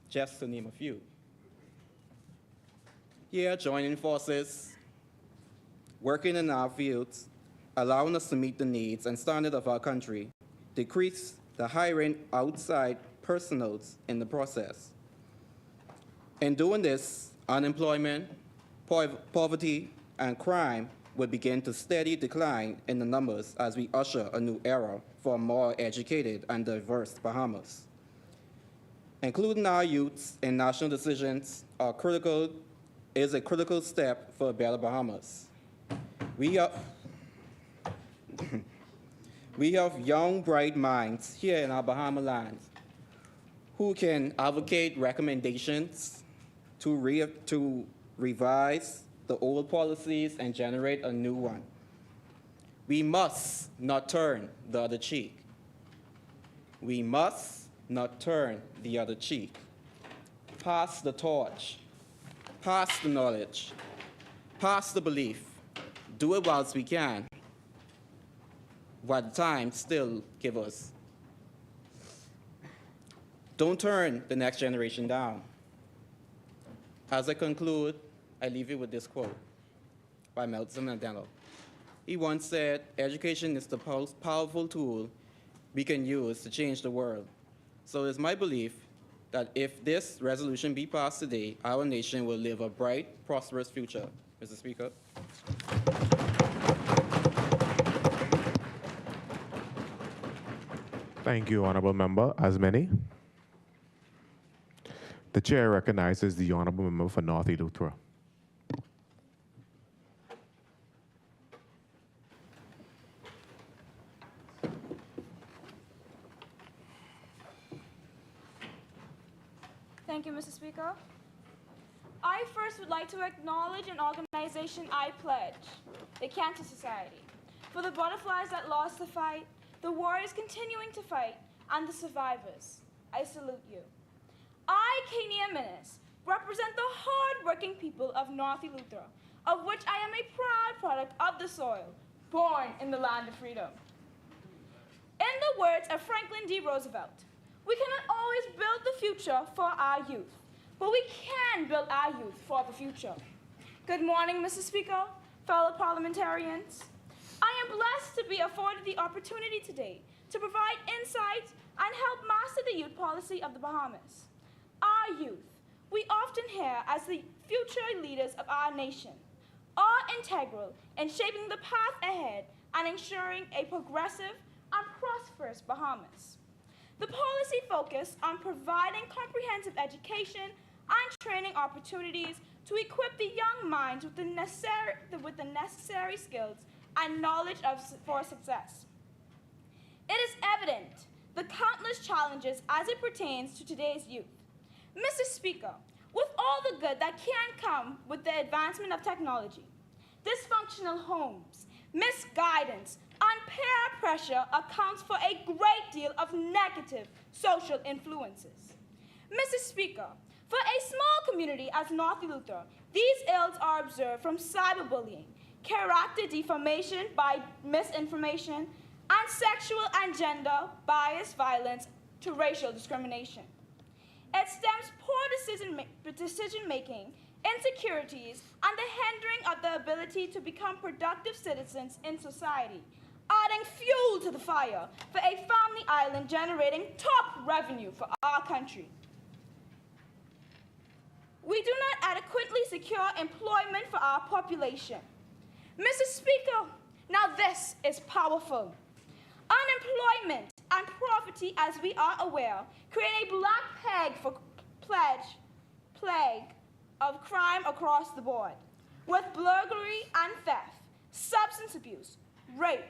just to name a few. Here, joining forces, working in our fields, allowing us to meet the needs and standards of our country, decrease the hiring outside personals in the process. In doing this, unemployment, poverty, and crime would begin to steady decline in the numbers as we usher a new era for a more educated and diverse Bahamas. Including our youths in national decisions is a critical step for a better Bahamas. We have young, bright minds here in our Bahama land who can advocate recommendations to revise the old policies and generate a new one. We must not turn the other cheek. We must not turn the other cheek. Pass the torch, pass the knowledge, pass the belief. Do it whilst we can, while the time still give us. Don't turn the next generation down. As I conclude, I leave you with this quote by Nelson Mandela. He once said, "Education is the most powerful tool we can use to change the world." So it's my belief that if this resolution be passed today, our nation will live a bright, prosperous future. Mr. Speaker. Thank you, Honorable Member. As many. The chair recognizes the Honorable Member for North Eleuthera. Thank you, Mr. Speaker. I first would like to acknowledge an organization I pledge, the Cancer Society, for the butterflies that lost the fight, the warriors continuing to fight, and the survivors. I salute you. I, Kania Menes, represent the hard-working people of North Eleuthera, of which I am a proud product of the soil, born in the land of freedom. It In the words of Franklin D. Roosevelt, we cannot always build the future for our youth, but we can build our youth for the future. Good morning, Mr. Speaker, fellow parliamentarians. I am blessed to be afforded the opportunity today to provide insight and help master the youth policy of the Bahamas. Our youth, we often hear as the future leaders of our nation, are integral in shaping the path ahead and ensuring a progressive and prosperous Bahamas. The policy focused on providing comprehensive education and training opportunities to equip the young minds with the necessary skills and knowledge for success. It is evident the countless challenges as it pertains to today's youth. Mr. Speaker, with all the good that can come with the advancement of technology, dysfunctional homes, misguidance, and peer pressure accounts for a great deal of negative social influences. Mr. Speaker, for a small community as North Luther, these ills are observed from cyberbullying, character defamation by misinformation, and sexual and gender-biased violence to racial discrimination. It stems poor decision-making, insecurities, and the hindering of the ability to become productive citizens in society, adding fuel to the fire for a family island generating top revenue for our country. We do not adequately secure employment for our population. Mr. Speaker, now this is powerful. Unemployment and poverty, as we are aware, create a black plague of crime across the board, with burglary and theft, substance abuse, rape,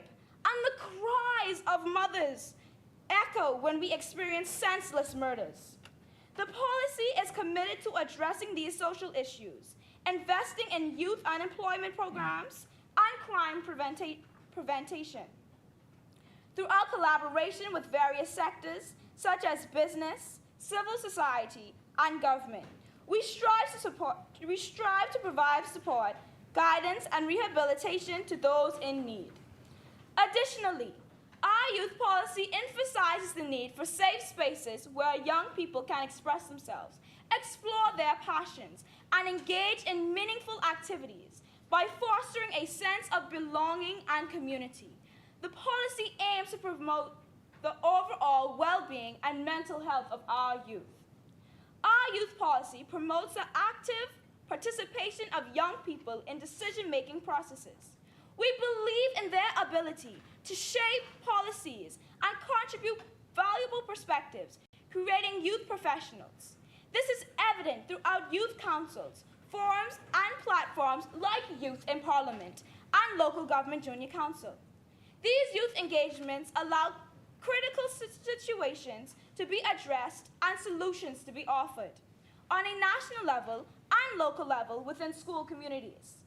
and the cries of mothers echo when we experience senseless murders. The policy is committed to addressing these social issues, investing in youth unemployment programs and crime prevention. Through our collaboration with various sectors, such as business, civil society, and government, we strive to provide support, guidance, and rehabilitation to those in need. Additionally, our youth policy emphasizes the need for safe spaces where young people can express themselves, explore their passions, and engage in meaningful activities by fostering a sense of belonging and community. The policy aims to promote the overall well-being and mental health of our youth. Our youth policy promotes the active participation of young people in decision-making processes. We believe in their ability to shape policies and contribute valuable perspectives, creating youth professionals. This is evident throughout youth councils, forums, and platforms like Youth in Parliament and Local Government Junior Council. These youth engagements allow critical situations to be addressed and solutions to be offered on a national level and local level within school communities.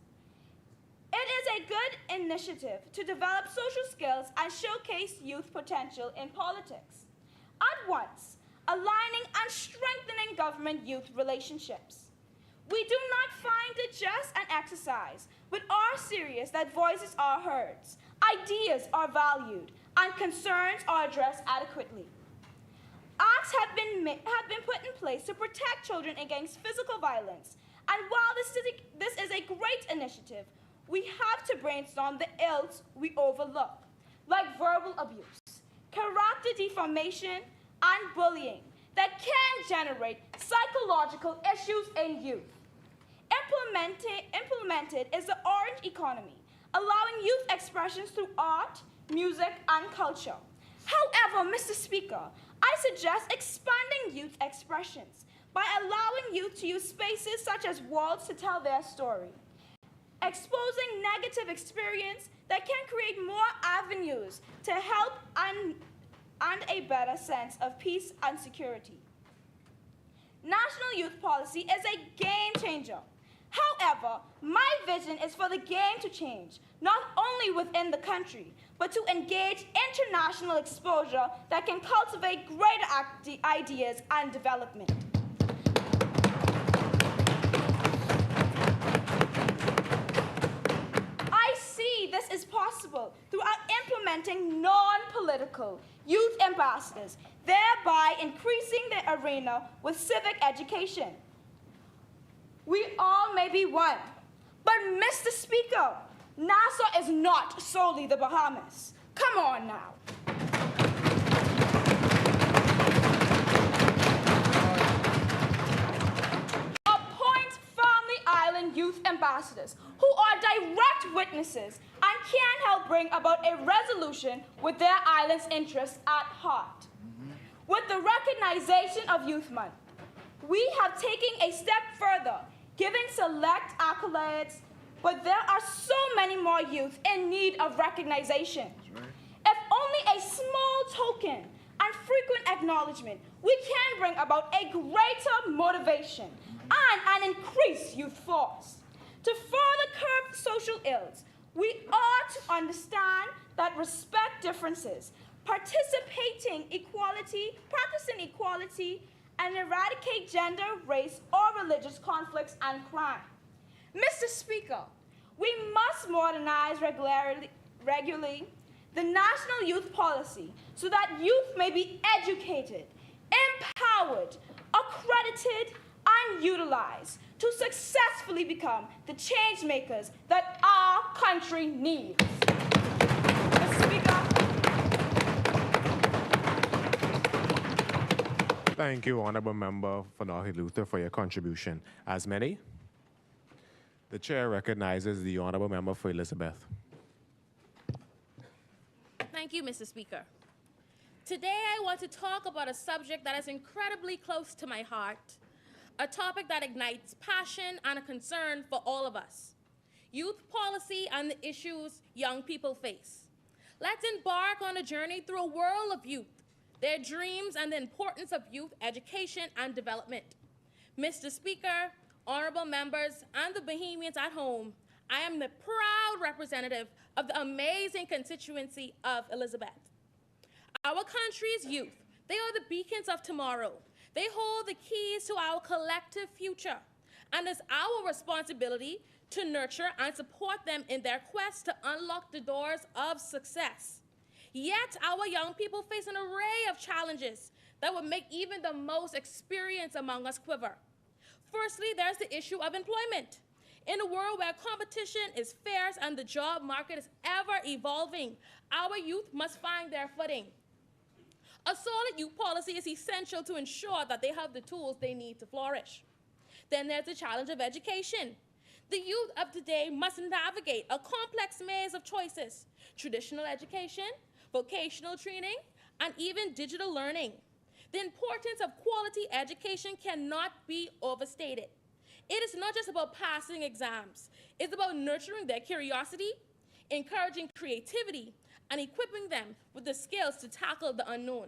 It is a good initiative to develop social skills and showcase youth potential in politics, at once aligning and strengthening government-youth relationships. We do not find it just an exercise, but are serious that voices are heard, ideas are valued, and concerns are addressed adequately. Acts have been put in place to protect children against physical violence, and while this is a great initiative, we have to brainstorm the ills we overlook, like verbal abuse, character defamation, and bullying that can generate psychological issues in youth. Implemented is the orange economy, allowing youth expressions through art, music, and culture. However, Mr. Speaker, I suggest expanding youth expressions by allowing youth to use spaces such as walls to tell their story, exposing negative experience that can create more avenues to help and a better sense of peace and security. National youth policy is a game changer. However, my vision is for the game to change, not only within the country, but to engage international exposure that can cultivate greater ideas and development. I see this is possible throughout implementing implementing non-political youth ambassadors, thereby increasing the arena with civic education. We all may be one, but Mr. Speaker, Nassau is not solely the Bahamas. Come on now. Appoint Family Island youth ambassadors who are direct witnesses and can help bring about a resolution with their island's interests at heart. With the recognition of Youth Month, we have taken a step further, giving select accolades, but there are so many more youth in need of recognition. If only a small token and frequent acknowledgement, we can bring about a greater motivation and an increased youth force. To further curb social ills, we ought to understand that respect differences, practicing equality, and eradicate gender, race, or religious conflicts and crime. Mr. Speaker, we must modernize regularly the national youth policy so that youth may be educated, empowered, accredited, and utilized to successfully become the change makers that our country needs. Mr. Speaker. Thank you, Honorable Member Fanahi Luther, for your contribution. As many, the chair recognizes the Honorable Member for Elizabeth. Thank you, Mr. Speaker. Today, I want to talk about a subject that is incredibly close to my heart, a topic that ignites passion and a concern for all of us: youth policy and the issues young people face. Let's embark on a journey through a world of youth, their dreams, and the importance of youth education and development. Mr. Speaker, honorable members, and the Bahamians at home, I am the proud representative of the amazing constituency of Elizabeth. Our country's youth, they are the beacons of tomorrow. They hold the keys to our collective future, and it's our responsibility to nurture and support them in their quest to unlock the doors of success. Yet, our young people face an array of challenges that would make even the most experienced among us quiver. Firstly, there's the issue of employment. In a world where competition is fierce and the job market is ever evolving, our youth must find their footing. A solid youth policy is essential to ensure that they have the tools they need to flourish. Then there's the challenge of education. The youth of today must navigate a complex maze of choices: traditional education, vocational training, and even digital learning. The importance of quality education cannot be overstated. It is not just about passing exams. It's about nurturing their curiosity, encouraging creativity, and equipping them with the skills to tackle the unknown.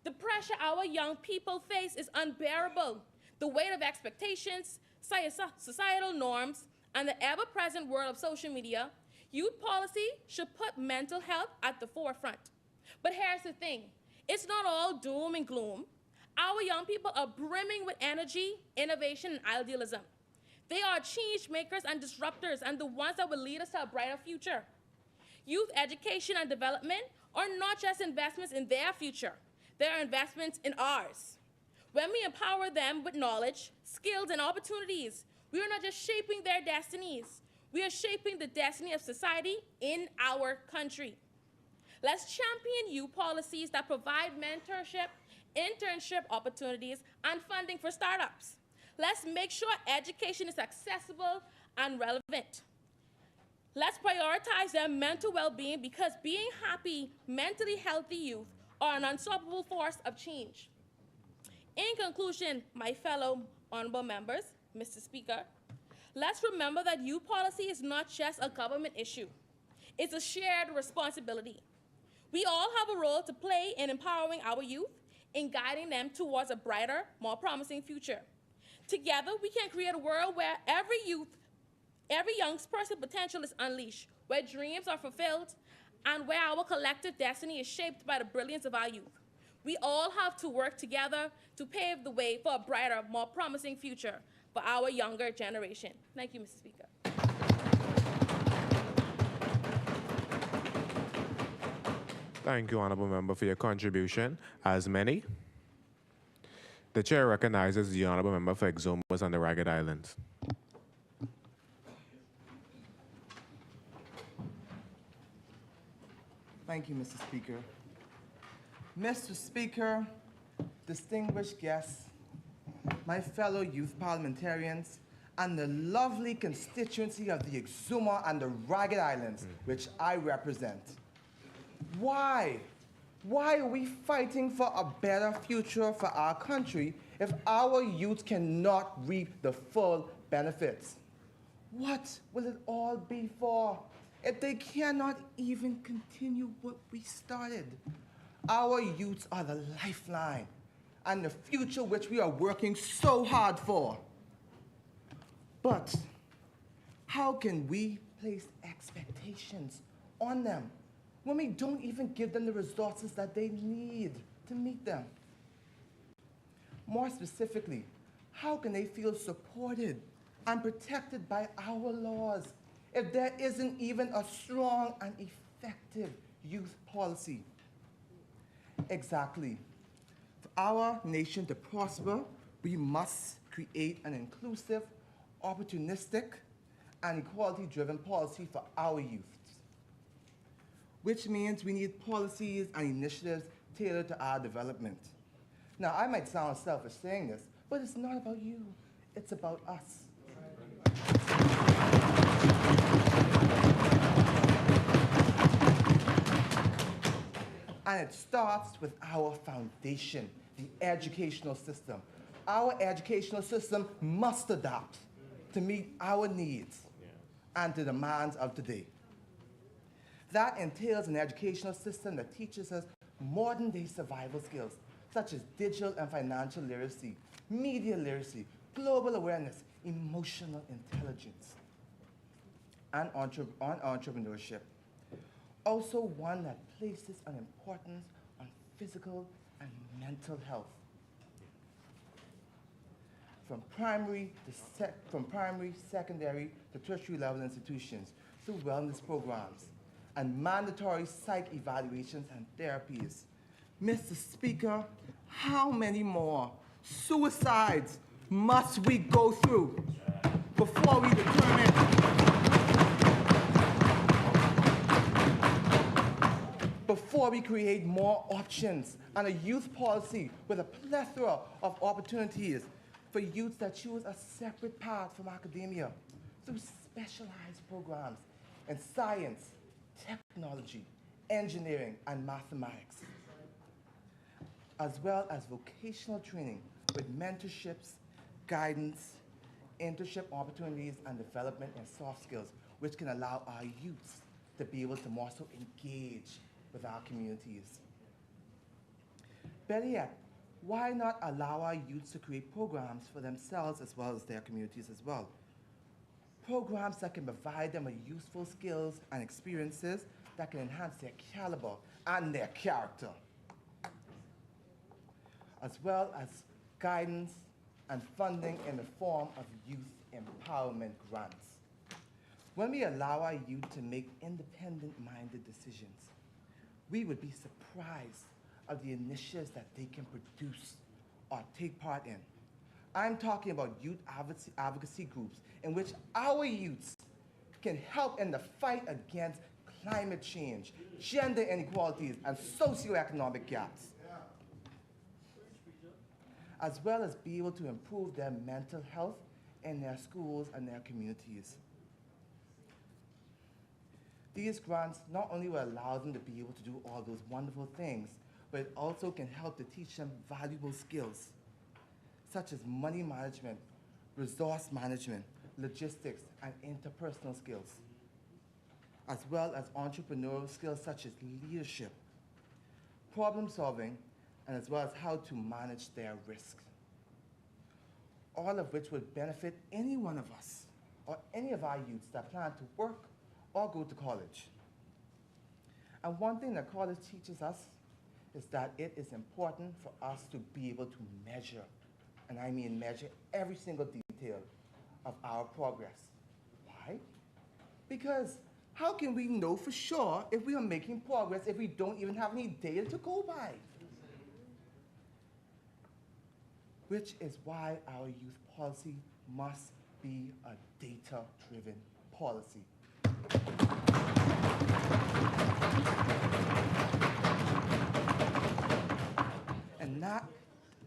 The pressure our young people face is unbearable. The weight of expectations, societal norms, and the ever-present world of social media, youth policy should put mental health at the forefront. But here's the thing, it's not all doom and gloom. Our young people are brimming with energy, innovation, and idealism. They are change makers and disruptors, and the ones that will lead us to a brighter future. Youth education and development are not just investments in their future, they are investments in ours. When we empower them with knowledge, skills, and opportunities, we are not just shaping their destinies, we are shaping the destiny of society in our country. Let's champion youth policies that provide mentorship, internship opportunities, and funding for startups. Let's make sure education is accessible and relevant. Let's prioritize their mental well-being, because being happy, mentally healthy youth are an unstoppable force of change. In conclusion, my fellow honorable members, Mr. Speaker, let's remember that youth policy is not just a government issue. It's a shared responsibility. We all have a role to play in empowering our youth, in guiding them towards a brighter, more promising future. Together, we can create a world where every young person's potential is unleashed, where dreams are fulfilled, and where our collective destiny is shaped by the brilliance of our youth. We all have to work together to pave the way for a brighter, more promising future for our younger generation. Thank you, Mr. Speaker. Thank you, Honorable Member, for your contribution. As many, the Chair recognizes the Honorable Member for Exumas and the Ragged Islands. Thank you, Mr. Speaker. Mr. Speaker, distinguished guests, my fellow youth parliamentarians, and the lovely constituency of the Exuma and the Ragged Islands, which I represent. Why? Why are we fighting for a better future for our country if our youth cannot reap the full benefits? What will it all be for if they cannot even continue what we started? Our youths are the lifeline and the future which we are working so hard for. But how can we place expectations on them when we don't even give them the resources that they need to meet them? More specifically, how can they feel supported and protected by our laws if there isn't even a strong and effective youth policy? Exactly. For our nation to prosper, we must create an inclusive, opportunistic, and equality-driven policy for our youth, which means we need policies and initiatives tailored to our development. Now, I might sound selfish saying this, but it's not about you. It's about us. And it starts with our foundation, the educational system. Our educational system must adapt to meet our needs and the demands of today. That entails an educational system that teaches us modern-day survival skills, such as digital and financial literacy, media literacy, global awareness, emotional intelligence, and entrepreneurship. Also one that places an importance on physical and mental health. From primary, secondary, to tertiary level institutions through wellness programs and mandatory psych evaluations and therapies. Mr. Speaker, how many more suicides must we go through before we determine before we create more options and a youth policy with a plethora of opportunities for youths that choose a separate path from academia through specialized programs in science, technology, engineering, and mathematics, as well as vocational training with mentorships, guidance, internship opportunities, and development in soft skills, which can allow our youths to be able to more so engage with our communities. Better yet, why not allow our youths to create programs for themselves as well as their communities as well? Programs that can provide them with useful skills and experiences that can enhance their caliber and their character, as well as guidance and funding in the form of youth empowerment grants. When we allow our youth to make independent-minded decisions, we would be surprised of the initiatives that they can produce or take part in. I'm talking about youth advocacy groups in which our youths can help in the fight against climate change, gender inequalities, and socioeconomic gaps, as well as be able to improve their mental health in their schools and their communities. These grants not only will allow them to be able to do all those wonderful things, but it also can help to teach them valuable skills, such as money management, resource management, logistics, and interpersonal skills, as well as entrepreneurial skills such as leadership, problem solving, and as well as how to manage their risks. All of which would benefit any one of us or any of our youths that plan to work or go to college. And one thing that college teaches us is that it is important for us to be able to measure, and I mean measure every single detail of our progress. Why? Because How can we know for sure if we are making progress if we don't even have any data to go by? Which is why our youth policy must be a data-driven policy.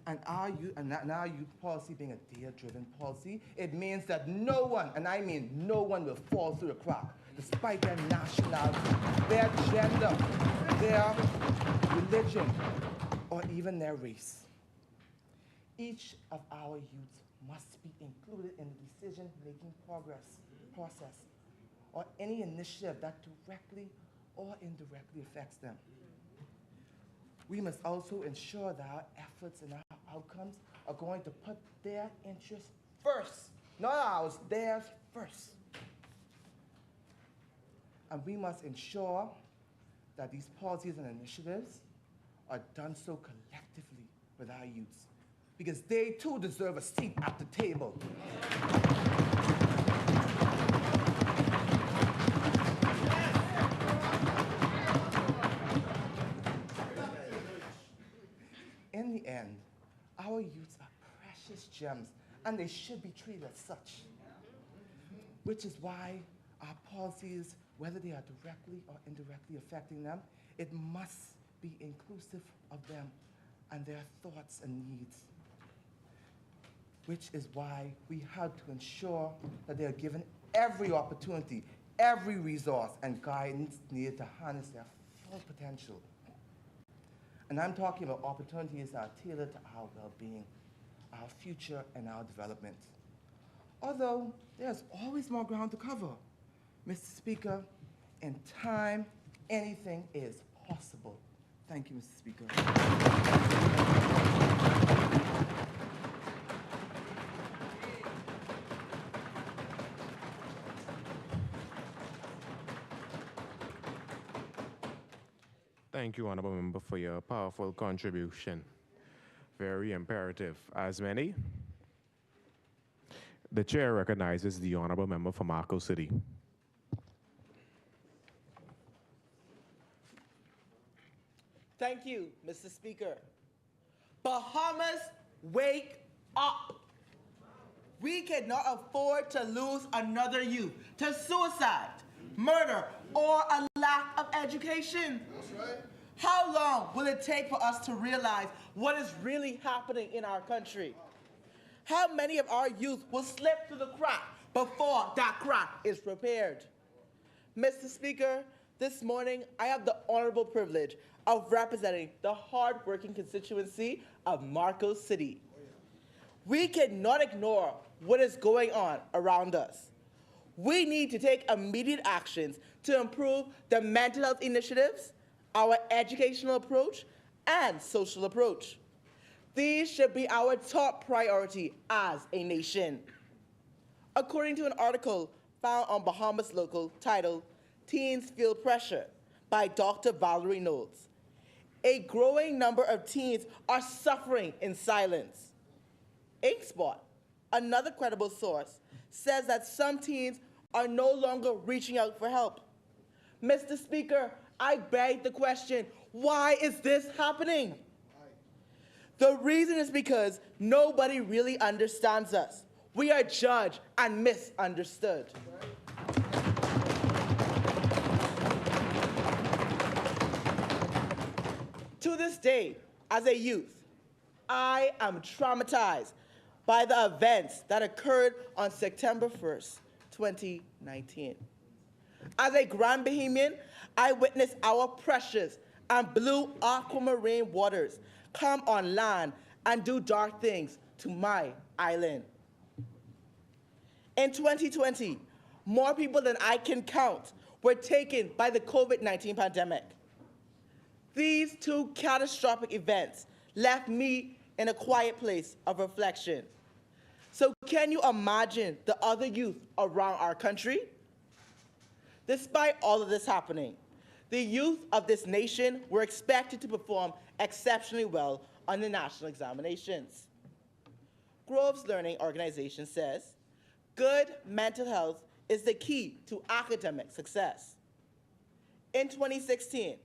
And our youth policy being a data-driven policy, it means that no one, and I mean no one, will fall through the crack, despite their nationality, their gender, their religion, or even their race. Each of our youth must be included in the decision-making process, or any initiative that directly or indirectly affects them. We must also ensure that our efforts and our outcomes are going to put their interests first, not ours, theirs first. And we must ensure that these policies and initiatives are done so collectively with our youths, because they too deserve a seat at the table. In the end, our youths are precious gems, and they should be treated as such. Which is why our policies, whether they are directly or indirectly affecting them, it must be inclusive of them and their thoughts and needs. Which is why we have to ensure that they are given every opportunity, every resource and guidance needed to harness their full potential. And I'm talking about opportunities that are tailored to our well-being, our future, and our development. Although there's always more ground to cover, Mr. Speaker, in time, anything is possible. Thank you, Mr. Speaker. Thank you, Honorable Member, for your powerful contribution. Very imperative. As many, the chair recognizes the Honorable Member for Marco City. Thank you, Mr. Speaker. Bahamas, wake up. We cannot afford to lose another youth to suicide, murder, or a lack of education. That's right. How long will it take for us to realize what is really happening in our country? How many of our youth will slip through the crack before that crack is repaired? Mr. Speaker, this morning I have the honorable privilege of representing the hard-working constituency of Marco City. We cannot ignore what is going on around us. We need to take immediate actions to improve the mental health initiatives, our educational approach, and social approach. These should be our top priority as a nation. According to an article found on Bahamas Local titled "Teens Feel Pressure" by Dr. Valerie Knowles, a growing number of teens are suffering in silence. InkSpot, another credible source, says that some teens are no longer reaching out for help. Mr. Speaker, I beg the question, why is this happening? The reason is because nobody really understands us. We are judged and misunderstood. To this day, as a youth, I am traumatized by the events that occurred on September 1st, 2019. As a Grand Bahamian, I witnessed our precious and blue aquamarine waters come on land and do dark things to my island. In 2020, more people than I can count were taken by the COVID-19 pandemic. These two catastrophic events left me in a quiet place of reflection. So can you imagine the other youth around our country? Despite all of this happening, the youth of this nation were expected to perform exceptionally well on the national examinations. Grove's Learning Organization says, good mental health is the key to academic success. In 2016,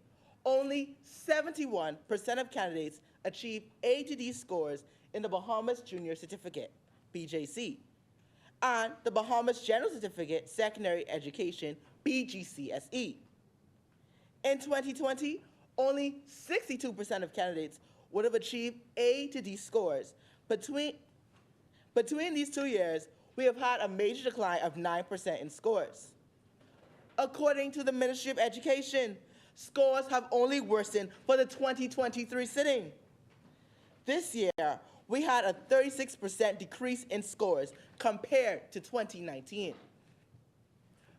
only 71% of candidates achieved A to D scores in the Bahamas Junior Certificate, BJC, and the Bahamas General Certificate Secondary Education, BGCSE. In 2020, only 62% of candidates would have achieved A to D scores. Between these 2 years, we have had a major decline of 9% in scores. According to the Ministry of Education, scores have only worsened for the 2023 sitting. This year, we had a 36% decrease in scores compared to 2019.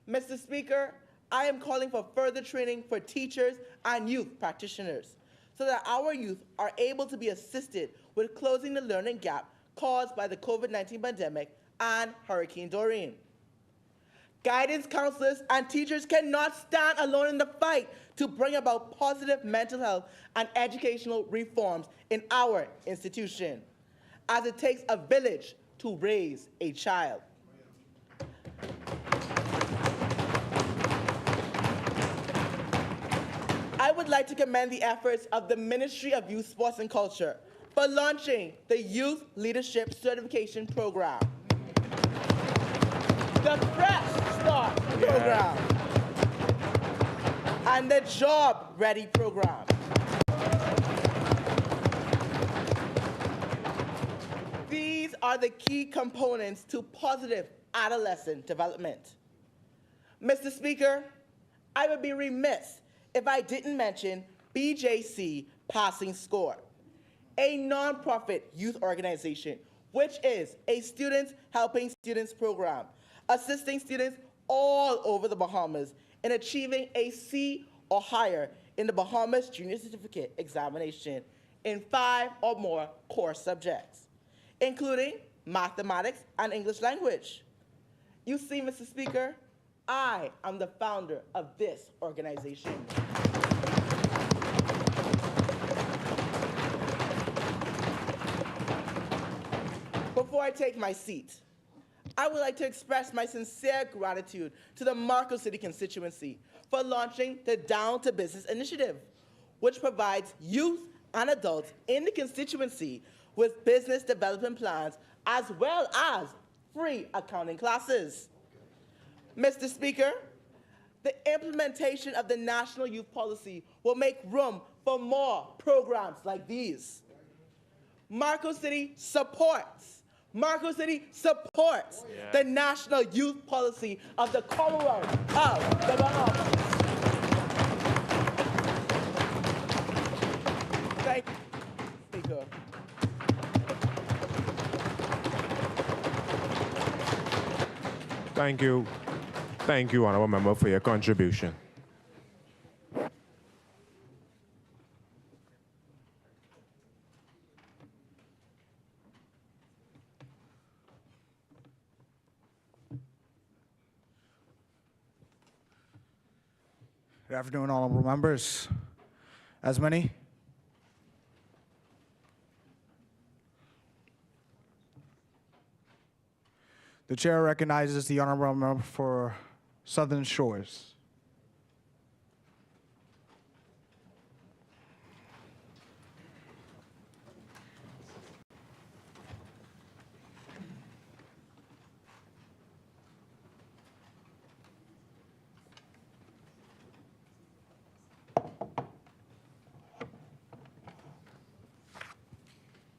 Mr. Speaker, I am calling for further training for teachers and youth practitioners so that our youth are able to be assisted with closing the learning gap caused by the COVID-19 pandemic and Hurricane Dorian. Guidance counselors and teachers cannot stand alone in the fight to bring about positive mental health and educational reforms in our institution, as it takes a village to raise a child. I would like to commend the efforts of the Ministry of Youth, Sports and Culture for launching the Youth Leadership Certification Program, the Fresh Start Program, and the Job Ready Program. These are the key components to positive adolescent development. Mr. Speaker, I would be remiss if I didn't mention BJC Passing Score, a nonprofit youth organization, which is a Students Helping Students program, assisting students all over the Bahamas in achieving a C or higher in the Bahamas Junior Certificate examination in 5 or more core subjects, including mathematics and English language. You see, Mr. Speaker, I am the founder of this organization. Before I take my seat, I would like to express my sincere gratitude to the Marco City constituency for launching the Down to Business initiative, which provides youth and adults in the constituency with business development plans as well as free accounting classes. Mr. Speaker, the implementation of the National Youth Policy will make room for more programs like these. Marco City supports the National Youth Policy of the Commonwealth of the Bahamas. Thank you, Speaker. Thank you. Thank you, Honourable Member, for your contribution. Good afternoon, honorable members. As many? The chair recognizes the honorable member for Southern Shores.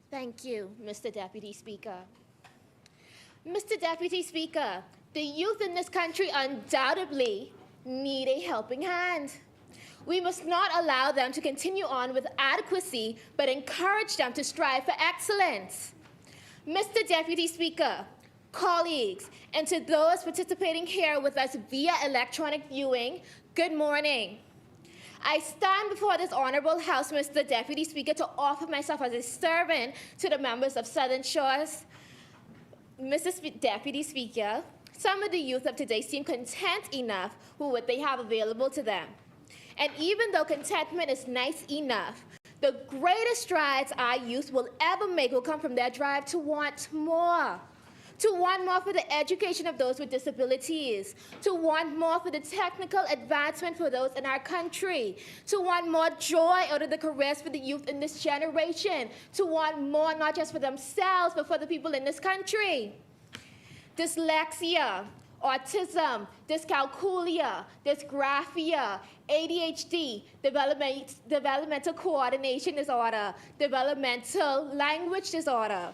Thank you, Mr. Deputy Speaker. Mr. Deputy Speaker, the youth in this country undoubtedly need a helping hand. We must not allow them to continue on with adequacy, but encourage them to strive for excellence. Mr. Deputy Speaker, colleagues, and to those participating here with us via electronic viewing, good morning. I stand before this honorable House, Mr. Deputy Speaker, to offer myself as a servant to the members of Southern Shores. Mr. Deputy Speaker, some of the youth of today seem content enough with what they have available to them. And even though contentment is nice enough, the greatest strides our youth will ever make will come from their drive to want more, to want more for the education of those with disabilities, to want more for the technical advancement for those in our country, to want more joy out of the careers for the youth in this generation, to want more not just for themselves, but for the people in this country. Dyslexia, autism, dyscalculia, dysgraphia, ADHD, developmental coordination disorder, developmental language disorder.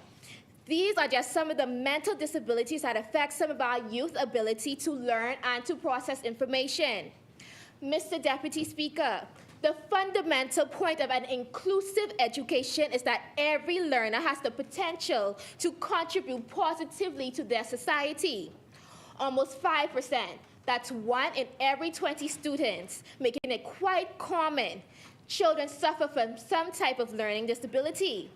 These are just some of the mental disabilities that affect some of our youth ability to learn and to process information. Mr. Deputy Speaker, the fundamental point of an inclusive education is that every learner has the potential to contribute positively to their society. Almost 5%, that's 1 in every 20 students, making it quite common. Children suffer from some type of learning disability,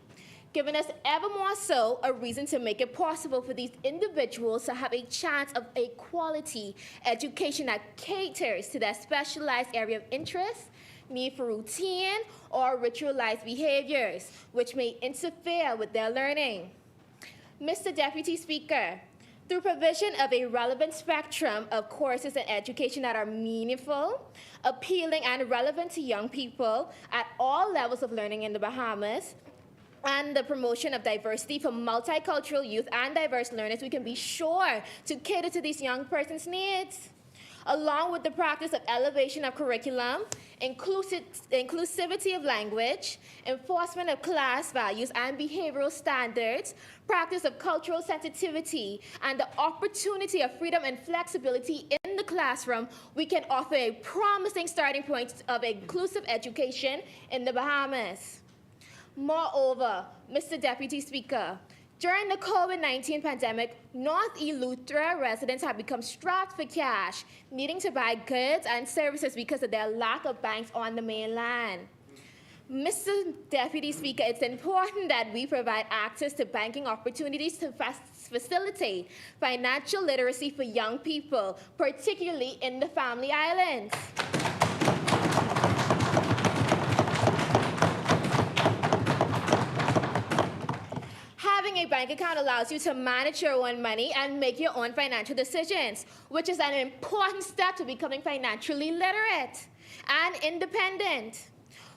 giving us ever more so a reason to make it possible for these individuals to have a chance of a quality education that caters to their specialized area of interest, need for routine or ritualized behaviors, which may interfere with their learning. Mr. Deputy Speaker, through provision of a relevant spectrum of courses in education that are meaningful, appealing, and relevant to young people at all levels of learning in the Bahamas, and the promotion of diversity for multicultural youth and diverse learners, we can be sure to cater to these young persons' needs. Along with the practice of elevation of curriculum, inclusivity of language, enforcement of class values and behavioral standards, practice of cultural sensitivity, and the opportunity of freedom and flexibility in the classroom, we can offer a promising starting point of inclusive education in the Bahamas. Moreover, Mr. Deputy Speaker, during the COVID-19 pandemic, North Eleuthera residents have become strapped for cash, needing to buy goods and services because of their lack of banks on the mainland. Mr. Deputy Speaker, it's important that we provide access to banking opportunities to facilitate financial literacy for young people, particularly in the Family Islands. Having a bank account allows you to manage your own money and make your own financial decisions, which is an important step to becoming financially literate and independent.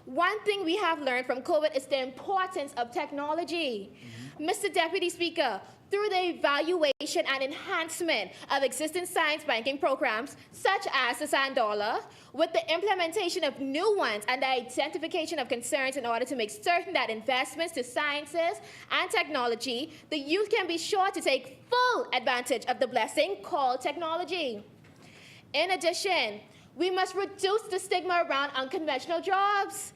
One thing we have learned from COVID is the importance of technology. Mr. Deputy Speaker, through the evaluation and enhancement of existing science banking programs, such as the Sand Dollar, with the implementation of new ones and the identification of concerns in order to make certain that investments to sciences and technology, the youth can be sure to take full advantage of the blessing called technology. In addition, we must reduce the stigma around unconventional jobs.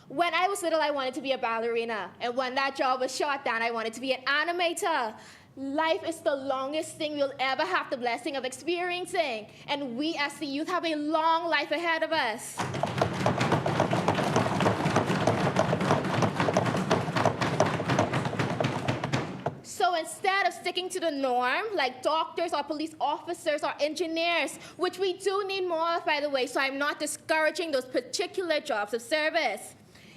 When I was little, I wanted to be a ballerina, and when that job was shot down, I wanted to be an animator. Life is the longest thing we'll ever have the blessing of experiencing, and we as the youth have a long life ahead of us. So instead of sticking to the norm, like doctors or police officers or engineers, which we do need more of, by the way, so I'm not discouraging those particular jobs of service.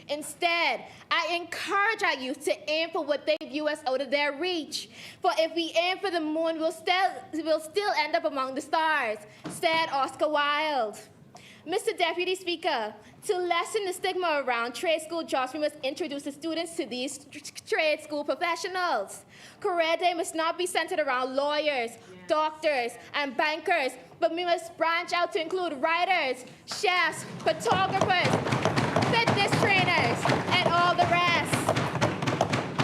Instead, I encourage our youth to aim for what they view as out of their reach. For if we aim for the moon, we'll still end up among the stars, said Oscar Wilde. Mr. Deputy Speaker, to lessen the stigma around trade school jobs, we must introduce the students to these trade school professionals. Career day must not be centered around lawyers, doctors, and bankers, but we must branch out to include writers, chefs, photographers, fitness trainers, and all the rest.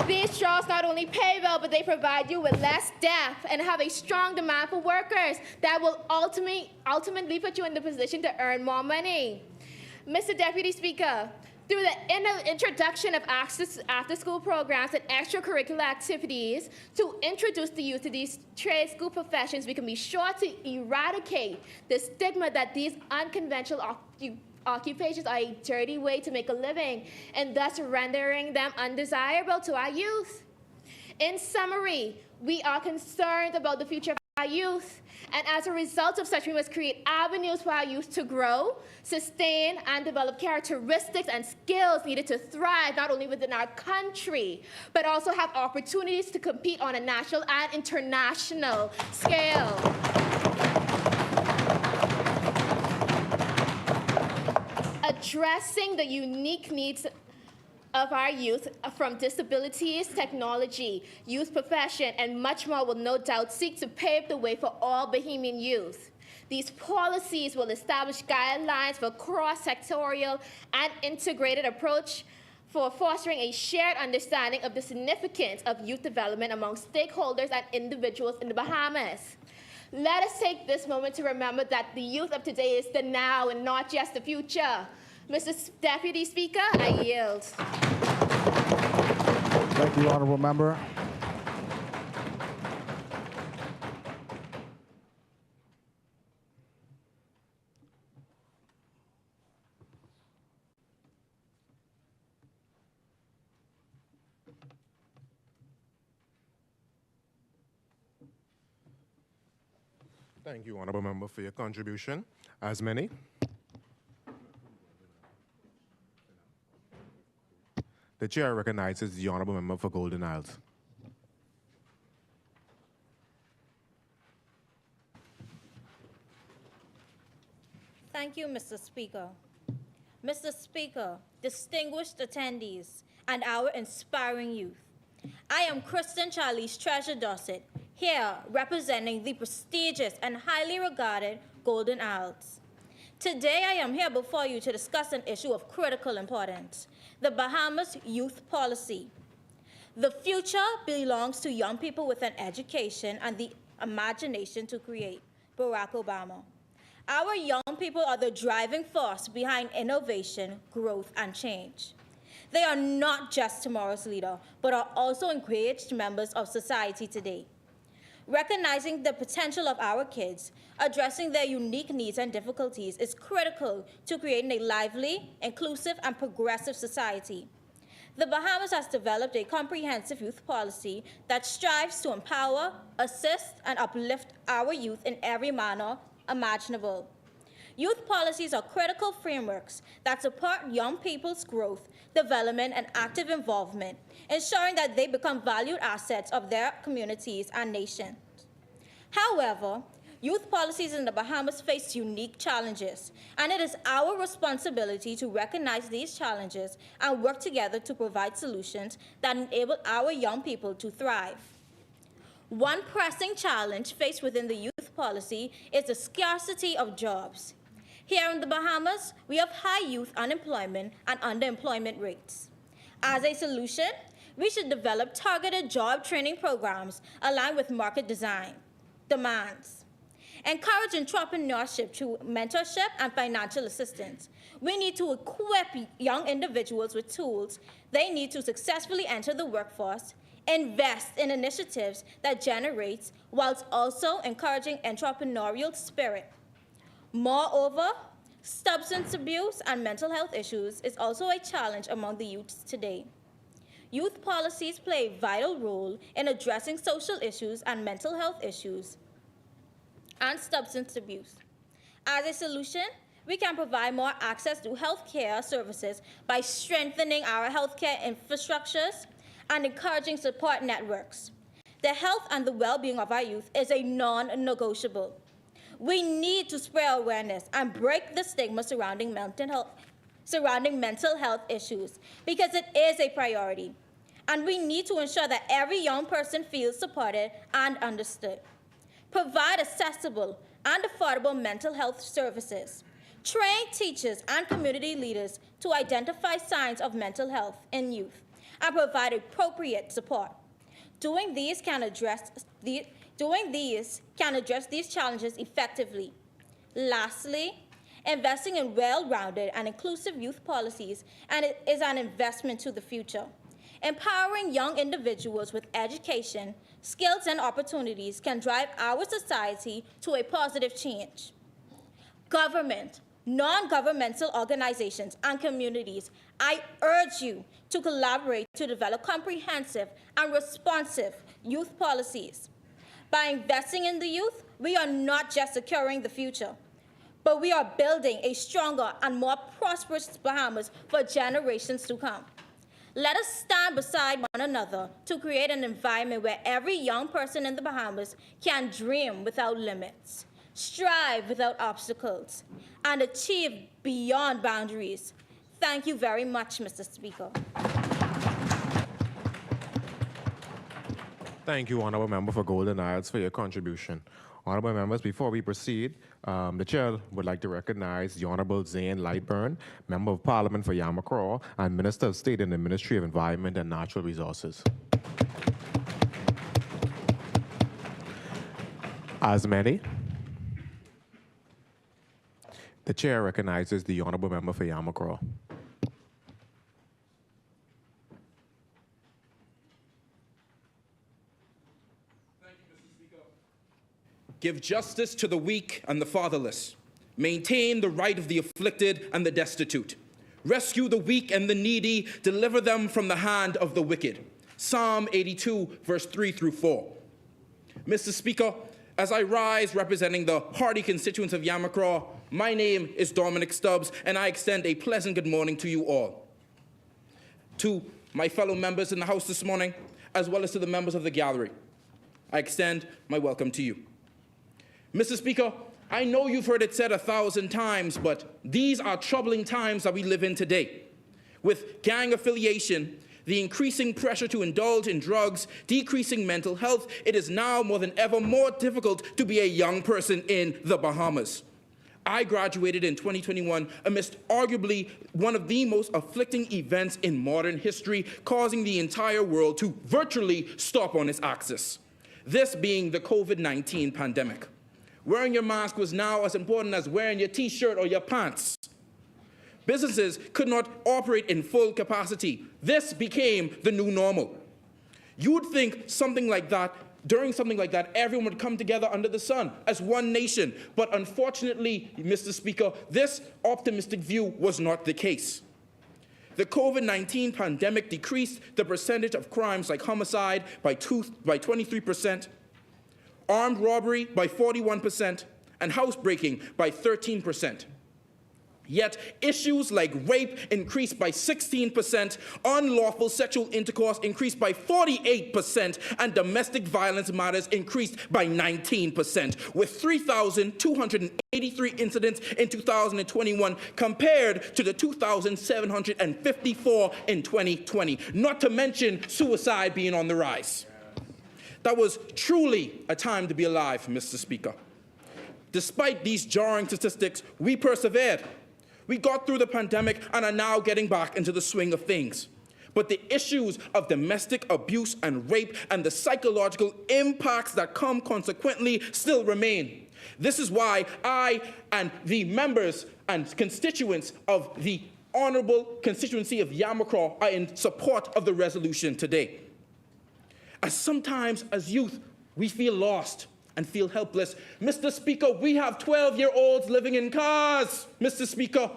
These jobs not only pay well, but they provide you with less debt and have a strong demand for workers that will ultimately put you in the position to earn more money. Mr. Deputy Speaker, through the introduction of after-school programs and extracurricular activities to introduce the youth to these trade school professions, we can be sure to eradicate the stigma that these unconventional occupations are a dirty way to make a living, and thus rendering them undesirable to our youth. In summary, we are concerned about the future of our youth. And as a result of such, we must create avenues for our youth to grow, sustain, and develop characteristics and skills needed to thrive not only within our country, but also have opportunities to compete on a national and international scale. Addressing the unique needs of our youth from disabilities, technology, youth profession, and much more will no doubt seek to pave the way for all Bahamian youth. These policies will establish guidelines for cross-sectorial and integrated approach for fostering a shared understanding of the significance of youth development among stakeholders and individuals in the Bahamas. Let us take this moment to remember that the youth of today is the now and not just the future. Mr. Deputy Speaker, I yield. Thank you, Honorable Member. Thank you, Honorable Member, for your contribution. As many. The chair recognizes the Honorable Member for Golden Isles. Thank you, Mr. Speaker. Mr. Speaker, distinguished attendees, and our inspiring youth. I am Kristen Charlize Treasure Dossett, here representing the prestigious and highly regarded Golden Isles. Today, I am here before you to discuss an issue of critical importance, the Bahamas Youth Policy. The future belongs to young people with an education and the imagination to create. Barack Obama. Our young people are the driving force behind innovation, growth, and change. They are not just tomorrow's leader, but are also engaged members of society today. Recognizing the potential of our kids, addressing their unique needs and difficulties is critical to creating a lively, inclusive, and progressive society. The Bahamas has developed a comprehensive youth policy that strives to empower, assist, and uplift our youth in every manner imaginable. Youth policies are critical frameworks that support young people's growth, development, and active involvement, ensuring that they become valued assets of their communities and nations. However, youth policies in the Bahamas face unique challenges, and it is our responsibility to recognize these challenges and work together to provide solutions that enable our young people to thrive. One pressing challenge faced within the youth policy is the scarcity of jobs. Here in the Bahamas, we have high youth unemployment and underemployment rates. As a solution, we should develop targeted job training programs aligned with market demands. Encourage entrepreneurship through mentorship and financial assistance. We need to equip young individuals with tools they need to successfully enter the workforce, invest in initiatives that generate, whilst also encouraging entrepreneurial spirit. Moreover, substance abuse and mental health issues is also a challenge among the youths today. Youth policies play a vital role in addressing social issues and mental health issues and substance abuse. As a solution, we can provide more access to healthcare services by strengthening our healthcare infrastructures and encouraging support networks. The health and the well-being of our youth is a non-negotiable. We need to spread awareness and break the stigma surrounding mental health issues because it is a priority. And we need to ensure that every young person feels supported and understood. Provide accessible and affordable mental health services. Train teachers and community leaders to identify signs of mental health in youth and provide appropriate support. Doing these can address these challenges effectively. Lastly, investing in well-rounded and inclusive youth policies is an investment to the future. Empowering young individuals with education, skills, and opportunities can drive our society to a positive change. Government, non-governmental organizations, and communities, I urge you to collaborate to develop comprehensive and responsive youth policies. By investing in the youth, we are not just securing the future, but we are building a stronger and more prosperous Bahamas for generations to come. Let us stand beside one another to create an environment where every young person in the Bahamas can dream without limits, strive without obstacles, and achieve beyond boundaries. Thank you very much, Mr. Speaker. Thank you, Honorable Member for Golden Isles, for your contribution. Honorable members, before we proceed, the chair would like to recognize the Honorable Zane Lightburn, Member of Parliament for Yamacraw and Minister of State in the Ministry of Environment and Natural Resources. As many, the chair recognizes the Honorable Member for Yamacraw. Give justice to the weak and the fatherless. Maintain the right of the afflicted and the destitute. Rescue the weak and the needy. Deliver them from the hand of the wicked. Psalm 82, verse 3 through 4. Mr. Speaker, as I rise representing the hardy constituents of Yamacraw, my name is Dominic Stubbs, and I extend a pleasant good morning to you all. To my fellow members in the House this morning, as well as to the members of the gallery, I extend my welcome to you. Mr. Speaker, I know you've heard it said 1,000 times, but these are troubling times that we live in today. With gang affiliation, the increasing pressure to indulge in drugs, decreasing mental health, it is now more than ever more difficult to be a young person in the Bahamas. I graduated in 2021 amidst arguably one of the most afflicting events in modern history, causing the entire world to virtually stop on its axis. This being the COVID-19 pandemic. Wearing your mask was now as important as wearing your t-shirt or your pants. Businesses could not operate in full capacity. This became the new normal. You would think during something like that, everyone would come together under the sun as one nation. But unfortunately, Mr. Speaker, this optimistic view was not the case. The COVID-19 pandemic decreased the percentage of crimes like homicide by 23%, armed robbery by 41%, and housebreaking by 13%. Yet issues like rape increased by 16%, unlawful sexual intercourse increased by 48%, and domestic violence matters increased by 19%, with 3,283 incidents in 2021 compared to the 2,754 in 2020, not to mention suicide being on the rise. That was truly a time to be alive, Mr. Speaker. Despite these jarring statistics, we persevered. We got through the pandemic and are now getting back into the swing of things. But the issues of domestic abuse and rape and the psychological impacts that come consequently still remain. This is why I and the members and constituents of the honorable constituency of Yamacraw are in support of the resolution today. As sometimes as youth, we feel lost and feel helpless. Mr. Speaker, we have 12-year-olds living in cars, Mr. Speaker.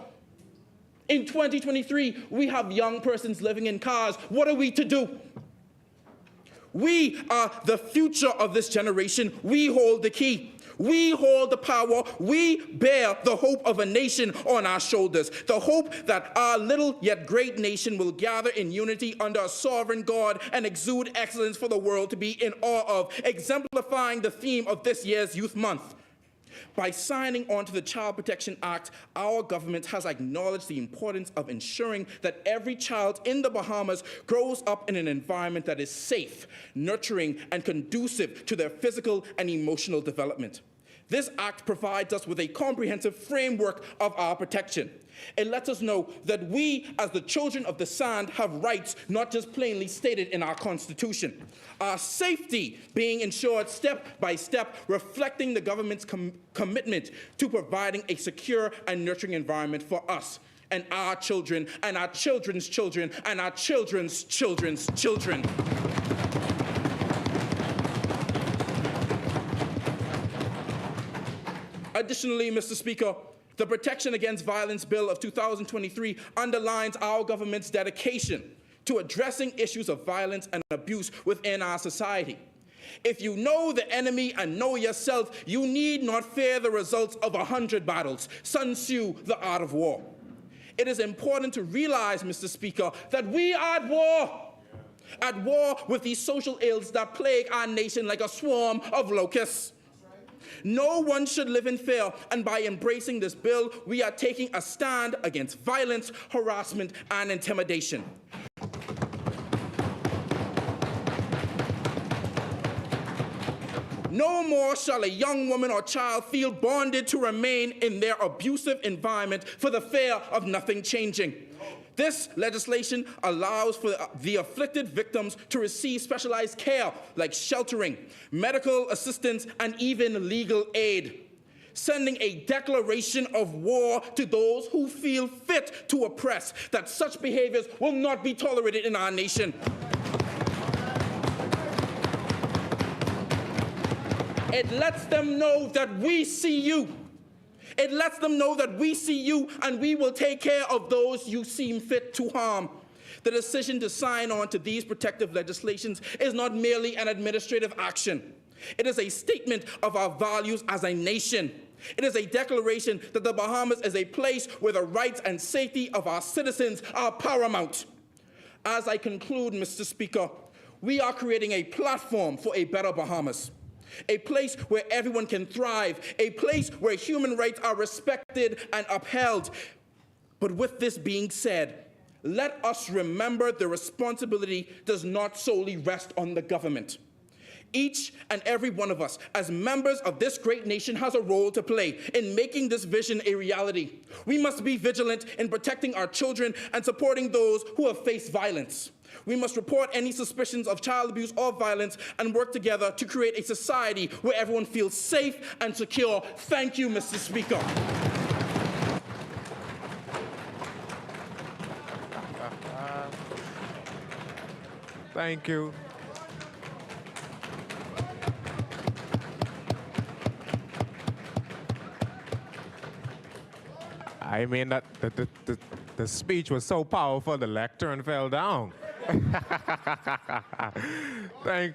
In 2023, we have young persons living in cars. What are we to do? We are the future of this generation. We hold the key. We hold the power. We bear the hope of a nation on our shoulders. The hope that our little yet great nation will gather in unity under a sovereign God and exude excellence for the world to be in awe of, exemplifying the theme of this year's Youth Month. By signing on to the Child Protection Act, our government has acknowledged the importance of ensuring that every child in the Bahamas grows up in an environment that is safe, nurturing, and conducive to their physical and emotional development. This act provides us with a comprehensive framework of our protection. It lets us know that we, as the children of the sand, have rights not just plainly stated in our Constitution. Our safety being ensured step by step, reflecting the government's commitment to providing a secure and nurturing environment for us and our children and our children's children and our children's children's children. Additionally, Mr. Speaker, the Protection Against Violence Bill of 2023 underlines our government's dedication to addressing issues of violence and abuse within our society. If you know the enemy and know yourself, you need not fear the results of 100 battles. Sun Tzu, The Art of War. It is important to realize, Mr. Speaker, that we are at war with these social ills that plague our nation like a swarm of locusts. No one should live in fear, and by embracing this bill, we are taking a stand against violence, harassment, and intimidation. No more shall a young woman or child feel bonded to remain in their abusive environment for the fear of nothing changing. This legislation allows for the afflicted victims to receive specialized care like sheltering, medical assistance, and even legal aid, sending a declaration of war to those who feel fit to oppress, that such behaviors will not be tolerated in our nation. It lets them know that we see you. It lets them know that we see you and we will take care of those you seem fit to harm. The decision to sign on to these protective legislations is not merely an administrative action. It is a statement of our values as a nation. It is a declaration that the Bahamas is a place where the rights and safety of our citizens are paramount. As I conclude, Mr. Speaker, we are creating a platform for a better Bahamas. A place where everyone can thrive, a place where human rights are respected and upheld. But with this being said, let us remember the responsibility does not solely rest on the government. Each and every one of us, as members of this great nation, has a role to play in making this vision a reality. We must be vigilant in protecting our children and supporting those who have faced violence. We must report any suspicions of child abuse or violence and work together to create a society where everyone feels safe and secure. Thank you, Mr. Speaker. Thank you. I mean, that the speech was so powerful, the lectern fell down. Thank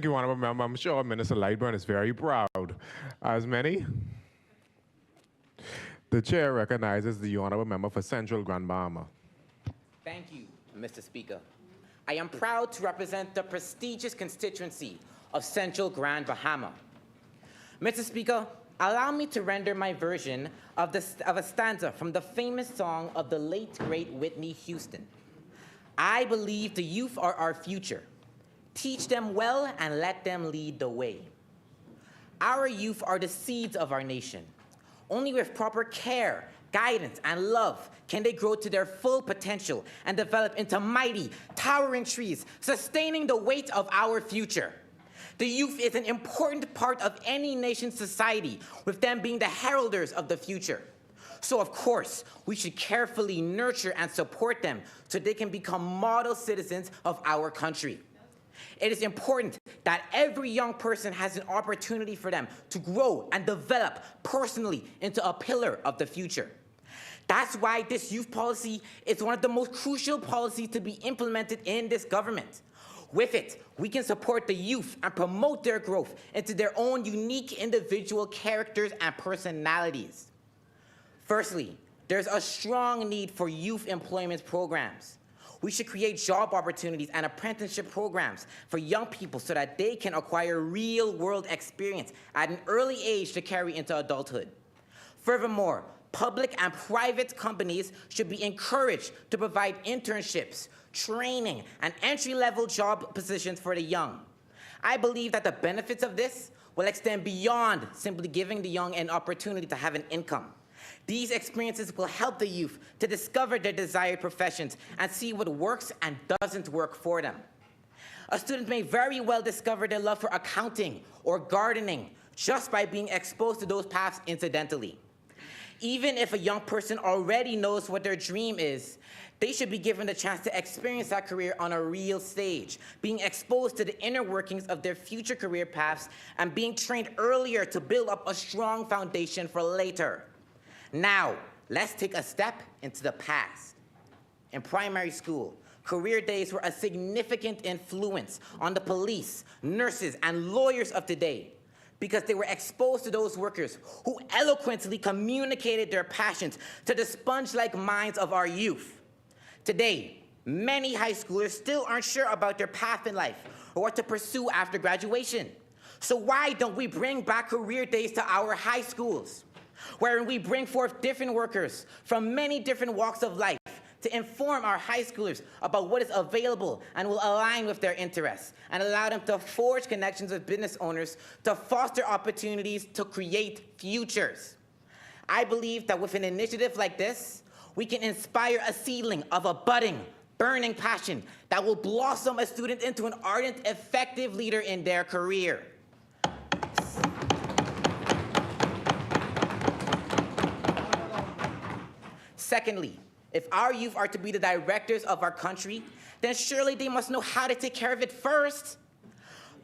you, Honorable Member. I'm sure Minister Lightburn is very proud. As many, the chair recognizes the Honorable Member for Central Grand Bahama. Thank you, Mr. Speaker. I am proud to represent the prestigious constituency of Central Grand Bahama. Mr. Speaker, allow me to render my version of a stanza from the famous song of the late, great Whitney Houston. I believe the youth are our future. Teach them well and let them lead the way. Our youth are the seeds of our nation. Only with proper care, guidance, and love can they grow to their full potential and develop into mighty, towering trees, sustaining the weight of our future. The youth is an important part of any nation's society, with them being the heralders of the future. So, of course, we should carefully nurture and support them so they can become model citizens of our country. It is important that every young person has an opportunity for them to grow and develop personally into a pillar of the future. That's why this youth policy is one of the most crucial policies to be implemented in this government. With it, we can support the youth and promote their growth into their own unique individual characters and personalities. Firstly, there's a strong need for youth employment programs. We should create job opportunities and apprenticeship programs for young people so that they can acquire real-world experience at an early age to carry into adulthood. Furthermore, public and private companies should be encouraged to provide internships, training, and entry-level job positions for the young. I believe that the benefits of this will extend beyond simply giving the young an opportunity to have an income. These experiences will help the youth to discover their desired professions and see what works and doesn't work for them. A student may very well discover their love for accounting or gardening just by being exposed to those paths incidentally. Even if a young person already knows what their dream is, they should be given the chance to experience that career on a real stage, being exposed to the inner workings of their future career paths and being trained earlier to build up a strong foundation for later. Now, let's take a step into the past. In primary school, career days were a significant influence on the police, nurses, and lawyers of today because they were exposed to those workers who eloquently communicated their passions to the sponge-like minds of our youth. Today, many high schoolers still aren't sure about their path in life or what to pursue after graduation. So why don't we bring back career days to our high schools, wherein we bring forth different workers from many different walks of life to inform our high schoolers about what is available and will align with their interests, and allow them to forge connections with business owners to foster opportunities to create futures. I believe that with an initiative like this, we can inspire a seedling of a budding, burning passion that will blossom a student into an ardent, effective leader in their career. Secondly, if our youth are to be the directors of our country, then surely they must know how to take care of it first.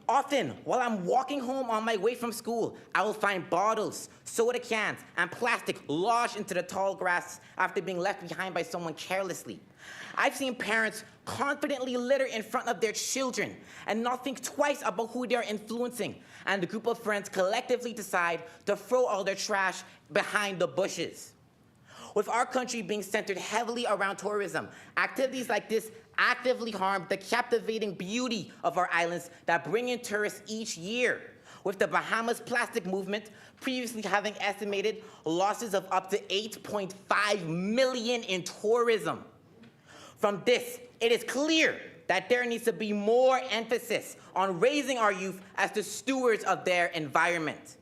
Often, while I'm walking home on my way from school, I will find bottles, soda cans, and plastic lodged into the tall grass after being left behind by someone carelessly. I've seen parents confidently litter in front of their children and not think twice about who they're influencing, and the group of friends collectively decide to throw all their trash behind the bushes. With our country being centered heavily around tourism, activities like this actively harm the captivating beauty of our islands that bring in tourists each year, with the Bahamas plastic movement previously having estimated losses of up to $8.5 million in tourism. From this, it is clear that there needs to be more emphasis on raising our youth as the stewards of their environment.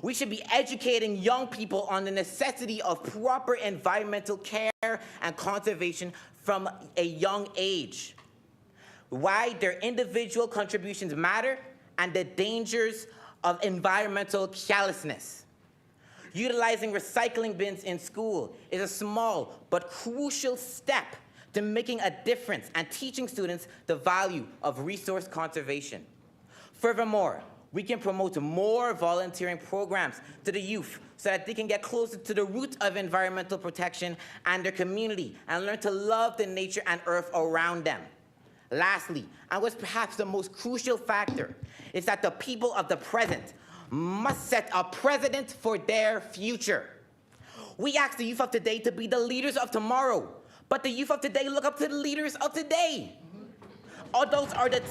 We should be educating young people on the necessity of proper environmental care and conservation from a young age, why their individual contributions matter, and the dangers of environmental callousness. Utilizing recycling bins in school is a small but crucial step to making a difference and teaching students the value of resource conservation. Furthermore, we can promote more volunteering programs to the youth so that they can get closer to the root of environmental protection and their community and learn to love the nature and earth around them. Lastly, and what's perhaps the most crucial factor, is that the people of the present must set a precedent for their future. We ask the youth of today to be the leaders of tomorrow, but the youth of today look up to the leaders of today. Adults are the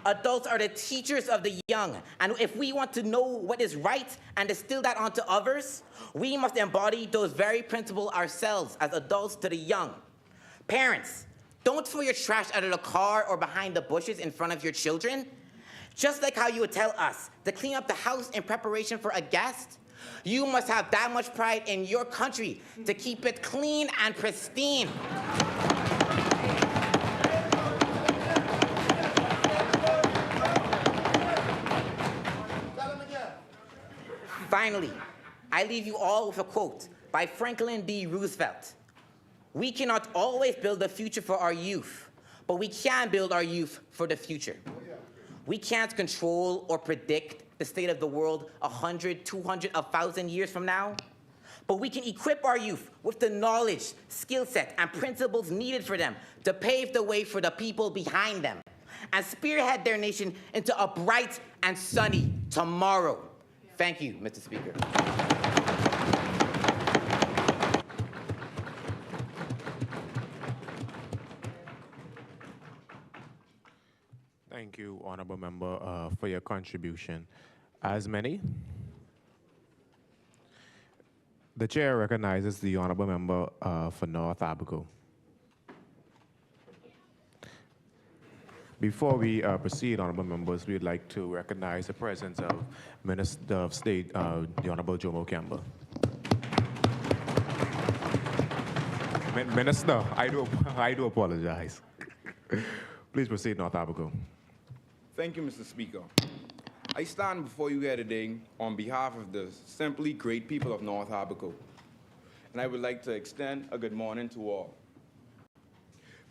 Adults are the teachers of the young, and if we want to know what is right and distill that onto others, we must embody those very principles ourselves as adults to the young. Parents, don't throw your trash out of the car or behind the bushes in front of your children. Just like how you would tell us to clean up the house in preparation for a guest, you must have that much pride in your country to keep it clean and pristine. Finally, I leave you all with a quote by Franklin D. Roosevelt. We cannot always build the future for our youth, but we can build our youth for the future. We can't control or predict the state of the world 100, 200, 1,000 years from now, but we can equip our youth with the knowledge, skill set, and principles needed for them to pave the way for the people behind them and spearhead their nation into a bright and sunny tomorrow. Thank you, Mr. Speaker. Thank you, Honorable Member, for your contribution. As many, the Chair recognizes the Honorable Member for North Abaco. Before we proceed, Honorable Members, we'd like to recognize the presence of Minister of State, the Honorable Jomo Campbell. Minister, I do apologize. Please proceed, North Abaco. Thank you, Mr. Speaker. I stand before you here today on behalf of the simply great people of North Abaco, and I would like to extend a good morning to all.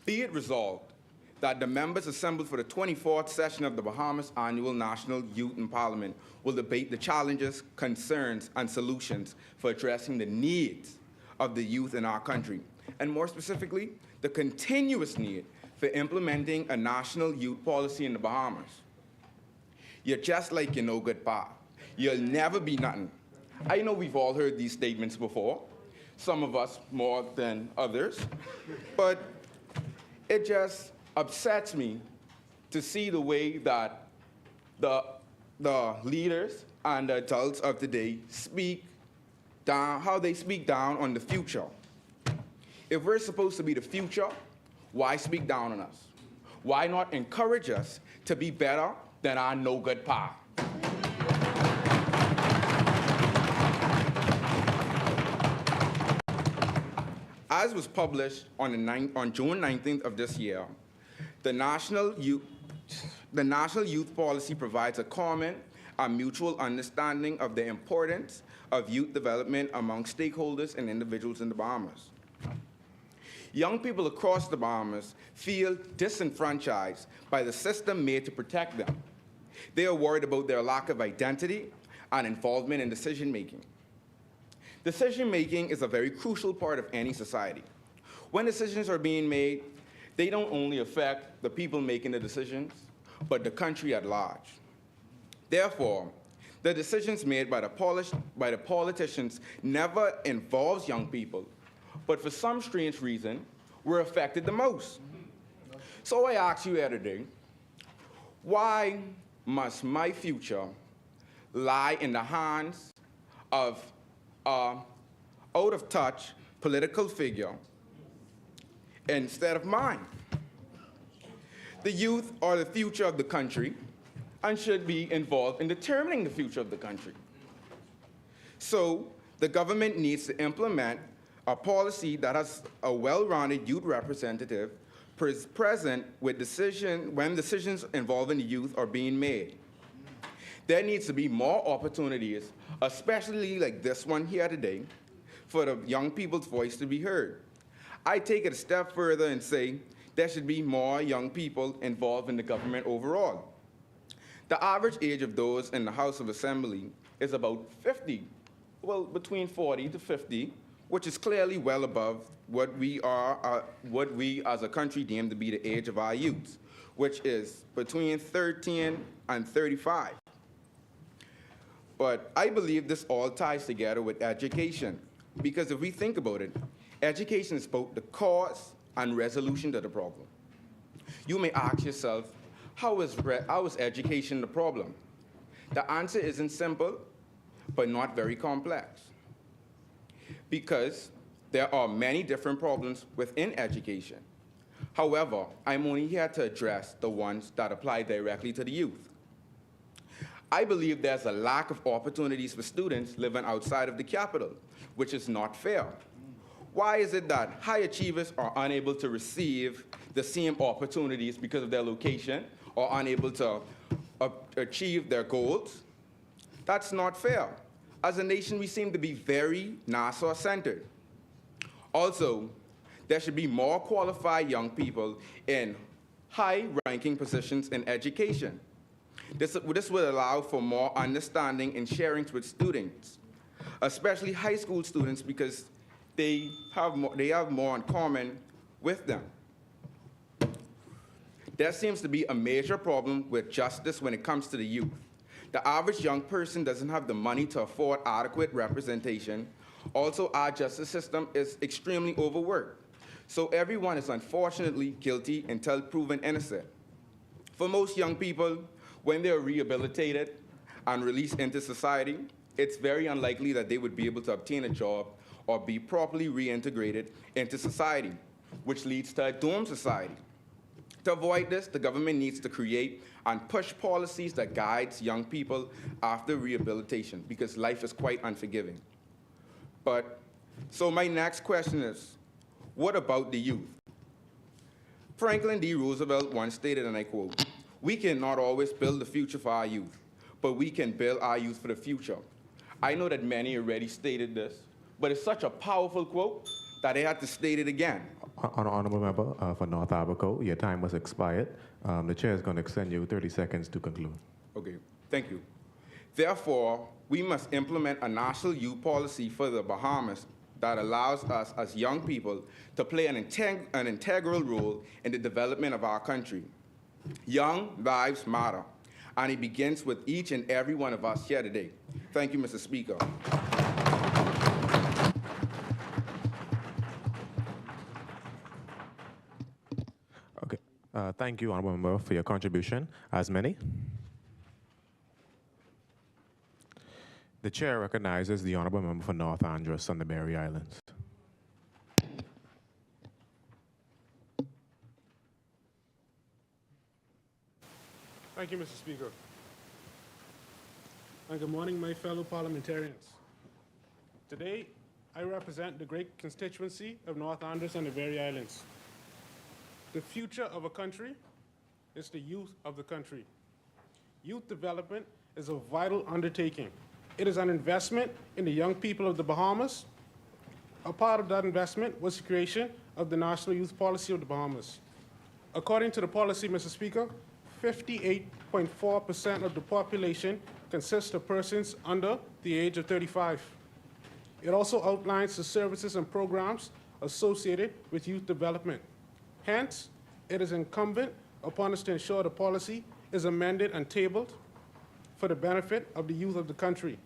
Be it resolved that the members assembled for the 24th session of the Bahamas Annual National Youth in Parliament will debate the challenges, concerns, and solutions for addressing the needs of the youth in our country, and more specifically, the continuous need for implementing a national youth policy in the Bahamas. You're just like your no good pa. You'll never be nothing. I know we've all heard these statements before, some of us more than others, but it just upsets me to see the way that the leaders and the adults of today speak down, how they speak down on the future. If we're supposed to be the future, why speak down on us? Why not encourage us to be better than our no good pa? As was published on June 19th of this year, the National Youth Policy provides a common and mutual understanding of the importance of youth development among stakeholders and individuals in the Bahamas. Young people across the Bahamas feel disenfranchised by the system made to protect them. They are worried about their lack of identity and involvement in decision-making. Decision-making is a very crucial part of any society. When decisions are being made, they don't only affect the people making the decisions, but the country at large. Therefore, the decisions made by the politicians never involves young people, but for some strange reason, we're affected the most. So I ask you here today, why must my future lie in the hands of an out-of-touch political figure instead of mine? The youth are the future of the country and should be involved in determining the future of the country. So the government needs to implement a policy that has a well-rounded youth representative present when decisions involving the youth are being made. There needs to be more opportunities, especially like this one here today, for the young people's voice to be heard. I take it a step further and say there should be more young people involved in the government overall. The average age of those in the House of Assembly is about 50, well, between 40 to 50, which is clearly well above what we as a country deem to be the age of our youth, which is between 13 and 35. But I believe this all ties together with education, because if we think about it, education is both the cause and resolution to the problem. You may ask yourself, how is education the problem? The answer isn't simple, but not very complex. Because there are many different problems within education. However, I'm only here to address the ones that apply directly to the youth. I believe there's a lack of opportunities for students living outside of the capital, which is not fair. Why is it that high achievers are unable to receive the same opportunities because of their location or unable to achieve their goals? That's not fair. As a nation, we seem to be very Nassau-centered. Also, there should be more qualified young people in high-ranking positions in education. This would allow for more understanding and sharing with students, especially high school students, because they have more in common with them. There seems to be a major problem with justice when it comes to the youth. The average young person doesn't have the money to afford adequate representation. Also, our justice system is extremely overworked. So everyone is unfortunately guilty until proven innocent. For most young people, when they're rehabilitated and released into society, it's very unlikely that they would be able to obtain a job or be properly reintegrated into society, which leads to a doomed society. To avoid this, the government needs to create and push policies that guides young people after rehabilitation, because life is quite unforgiving. So my next question is, what about the youth? Franklin D. Roosevelt once stated, and I quote, "We cannot always build the future for our youth, but we can build our youth for the future." I know that many already stated this, but it's such a powerful quote that I had to state it again. Honorable member for North Abaco, your time was expired. The chair is going to extend you 30 seconds to conclude. Okay, thank you. Therefore, we must implement a national youth policy for the Bahamas that allows us as young people to play an integral role in the development of our country. Young lives matter, and it begins with each and every one of us here today. Thank you, Mr. Speaker. Okay. Thank you, Honorable Member, for your contribution. As many. The chair recognizes the Honorable Member for North Andros and the Berry Islands. Thank you, Mr. Speaker. And good morning, my fellow parliamentarians. Today, I represent the great constituency of North Andros and the Berry Islands. The future of a country is the youth of the country. Youth development is a vital undertaking. It is an investment in the young people of the Bahamas. A part of that investment was the creation of the National Youth Policy of the Bahamas. According to the policy, Mr. Speaker, 58.4% of the population consists of persons under the age of 35. It also outlines the services and programs associated with youth development. Hence, it is incumbent upon us to ensure the policy is amended and tabled for the benefit of the youth of the country.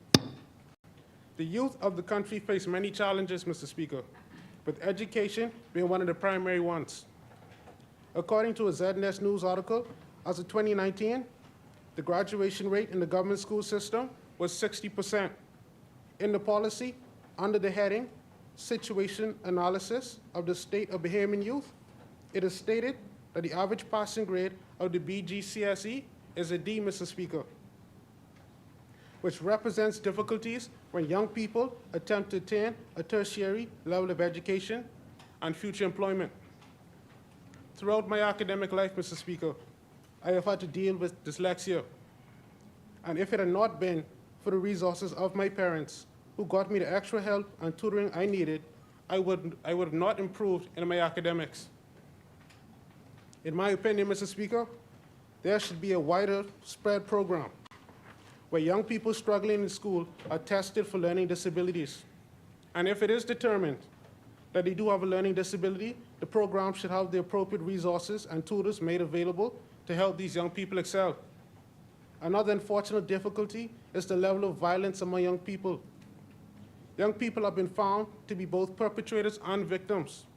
The youth of the country face many challenges, Mr. Speaker, with education being one of the primary ones. According to a ZNS News article, as of 2019, the graduation rate in the government school system was 60%. In the policy, under the heading, Situation Analysis of the State of Bahamian Youth, it is stated that the average passing grade of the BGCSE is a D, Mr. Speaker, which represents difficulties when young people attempt to attain a tertiary level of education and future employment. Throughout my academic life, Mr. Speaker, I have had to deal with dyslexia. And if it had not been for the resources of my parents, who got me the extra help and tutoring I needed, I would have not improved in my academics. In my opinion, Mr. Speaker, there should be a wider spread program where young people struggling in school are tested for learning disabilities. And if it is determined that they do have a learning disability, the program should have the appropriate resources and tutors made available to help these young people excel. Another unfortunate difficulty is the level of violence among young people. Young people have been found to be both perpetrators and victims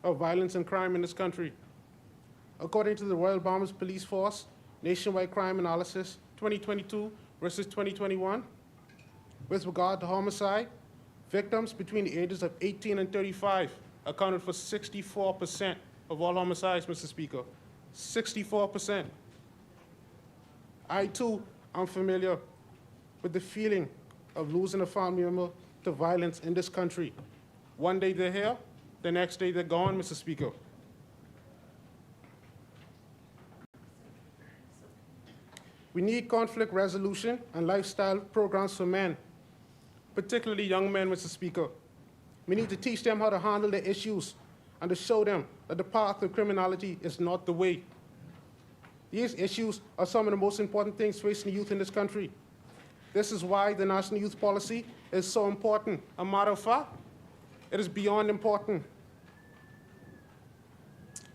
of violence and crime in this country. According to the Royal Bahamas Police Force Nationwide Crime Analysis 2022 versus 2021, with regard to homicide, victims between the ages of 18 and 35 accounted for 64% of all homicides, Mr. Speaker. 64%. I, too, am familiar with the feeling of losing a family member to violence in this country. One day they're here, the next day they're gone, Mr. Speaker. We need conflict resolution and lifestyle programs for men, particularly young men, Mr. Speaker. We need to teach them how to handle their issues and to show them that the path of criminality is not the way. These issues are some of the most important things facing the youth in this country. This is why the National Youth Policy is so important. A matter of fact, it is beyond important.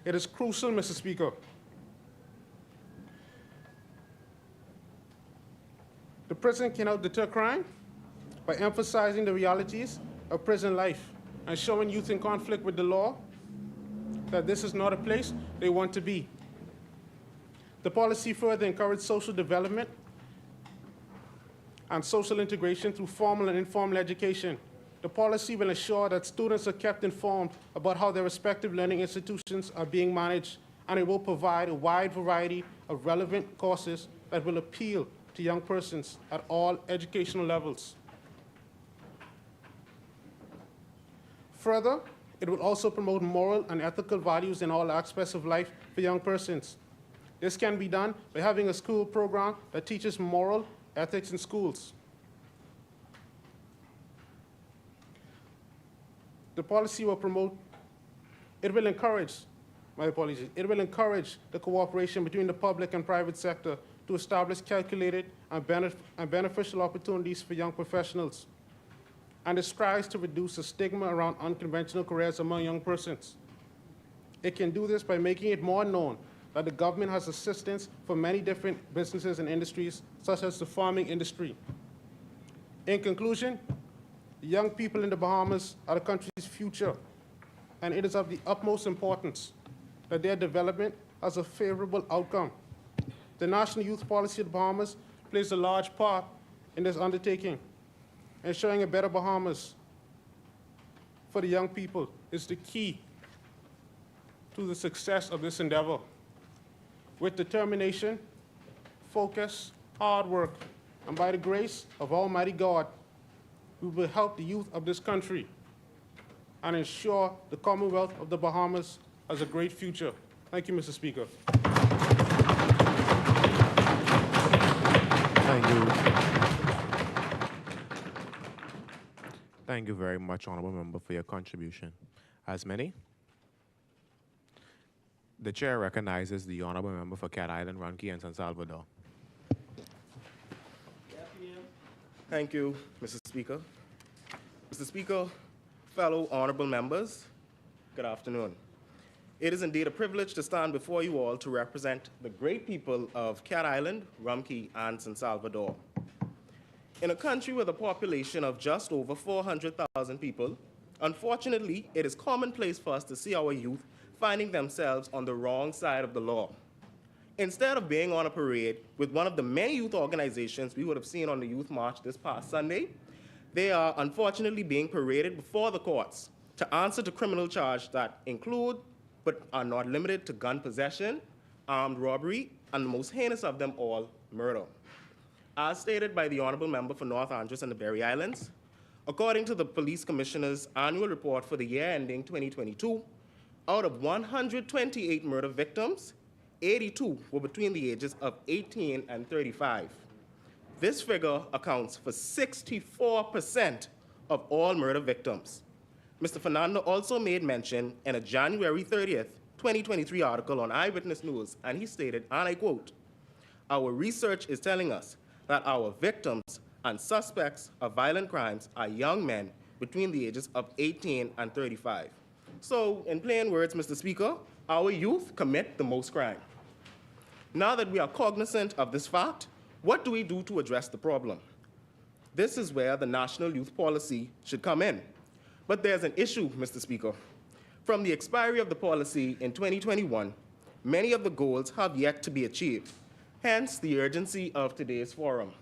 It is crucial, Mr. Speaker. The prison cannot deter crime by emphasizing the realities of prison life and showing youth in conflict with the law that this is not a place they want to be. The policy further encourages social development and social integration through formal and informal education. The policy will ensure that students are kept informed about how their respective learning institutions are being managed, and it will provide a wide variety of relevant courses that will appeal to young persons at all educational levels. Further, it will also promote moral and ethical values in all aspects of life for young persons. This can be done by having a school program that teaches moral ethics in schools. The policy will encourage the cooperation between the public and private sector to establish calculated and beneficial opportunities for young professionals. and it strives to reduce the stigma around unconventional careers among young persons. It can do this by making it more known that the government has assistance for many different businesses and industries, such as the farming industry. In conclusion, the young people in the Bahamas are the country's future, and it is of the utmost importance that their development has a favorable outcome. The National Youth Policy of the Bahamas plays a large part in this undertaking. Ensuring a better Bahamas for the young people is the key to the success of this endeavor. With determination, focus, hard work, and by the grace of Almighty God, we will help the youth of this country and ensure the Commonwealth of the Bahamas has a great future. Thank you, Mr. Speaker. Thank you. Thank you very much, Honorable Member, for your contribution. As many? The chair recognizes the Honorable Member for Cat Island, Runke, and San Salvador. Thank you, Mr. Speaker. Mr. Speaker, fellow honorable members, good afternoon. It is indeed a privilege to stand before you all to represent the great people of Cat Island, Rumkey, and San Salvador. In a country with a population of just over 400,000 people, unfortunately, it is commonplace for us to see our youth finding themselves on the wrong side of the law. Instead of being on a parade with one of the many youth organizations we would have seen on the Youth March this past Sunday, they are unfortunately being paraded before the courts to answer to criminal charges that include, but are not limited to, gun possession, armed robbery, and the most heinous of them all, murder. As stated by the Honorable Member for North Andros and the Berry Islands, according to the Police Commissioner's annual report for the year ending 2022, out of 128 murder victims, 82 were between the ages of 18 and 35. This figure accounts for 64% of all murder victims. Mr. Fernando also made mention in a January 30th, 2023 article on Eyewitness News, and he stated, and I quote, "Our research is telling us that our victims and suspects of violent crimes are young men between the ages of 18 and 35. So, in plain words, Mr. Speaker, our youth commit the most crime. Now that we are cognizant of this fact, what do we do to address the problem? This is where the National Youth Policy should come in. But there's an issue, Mr. Speaker. From the expiry of the policy in 2021, many of the goals have yet to be achieved, hence the urgency of today's forum.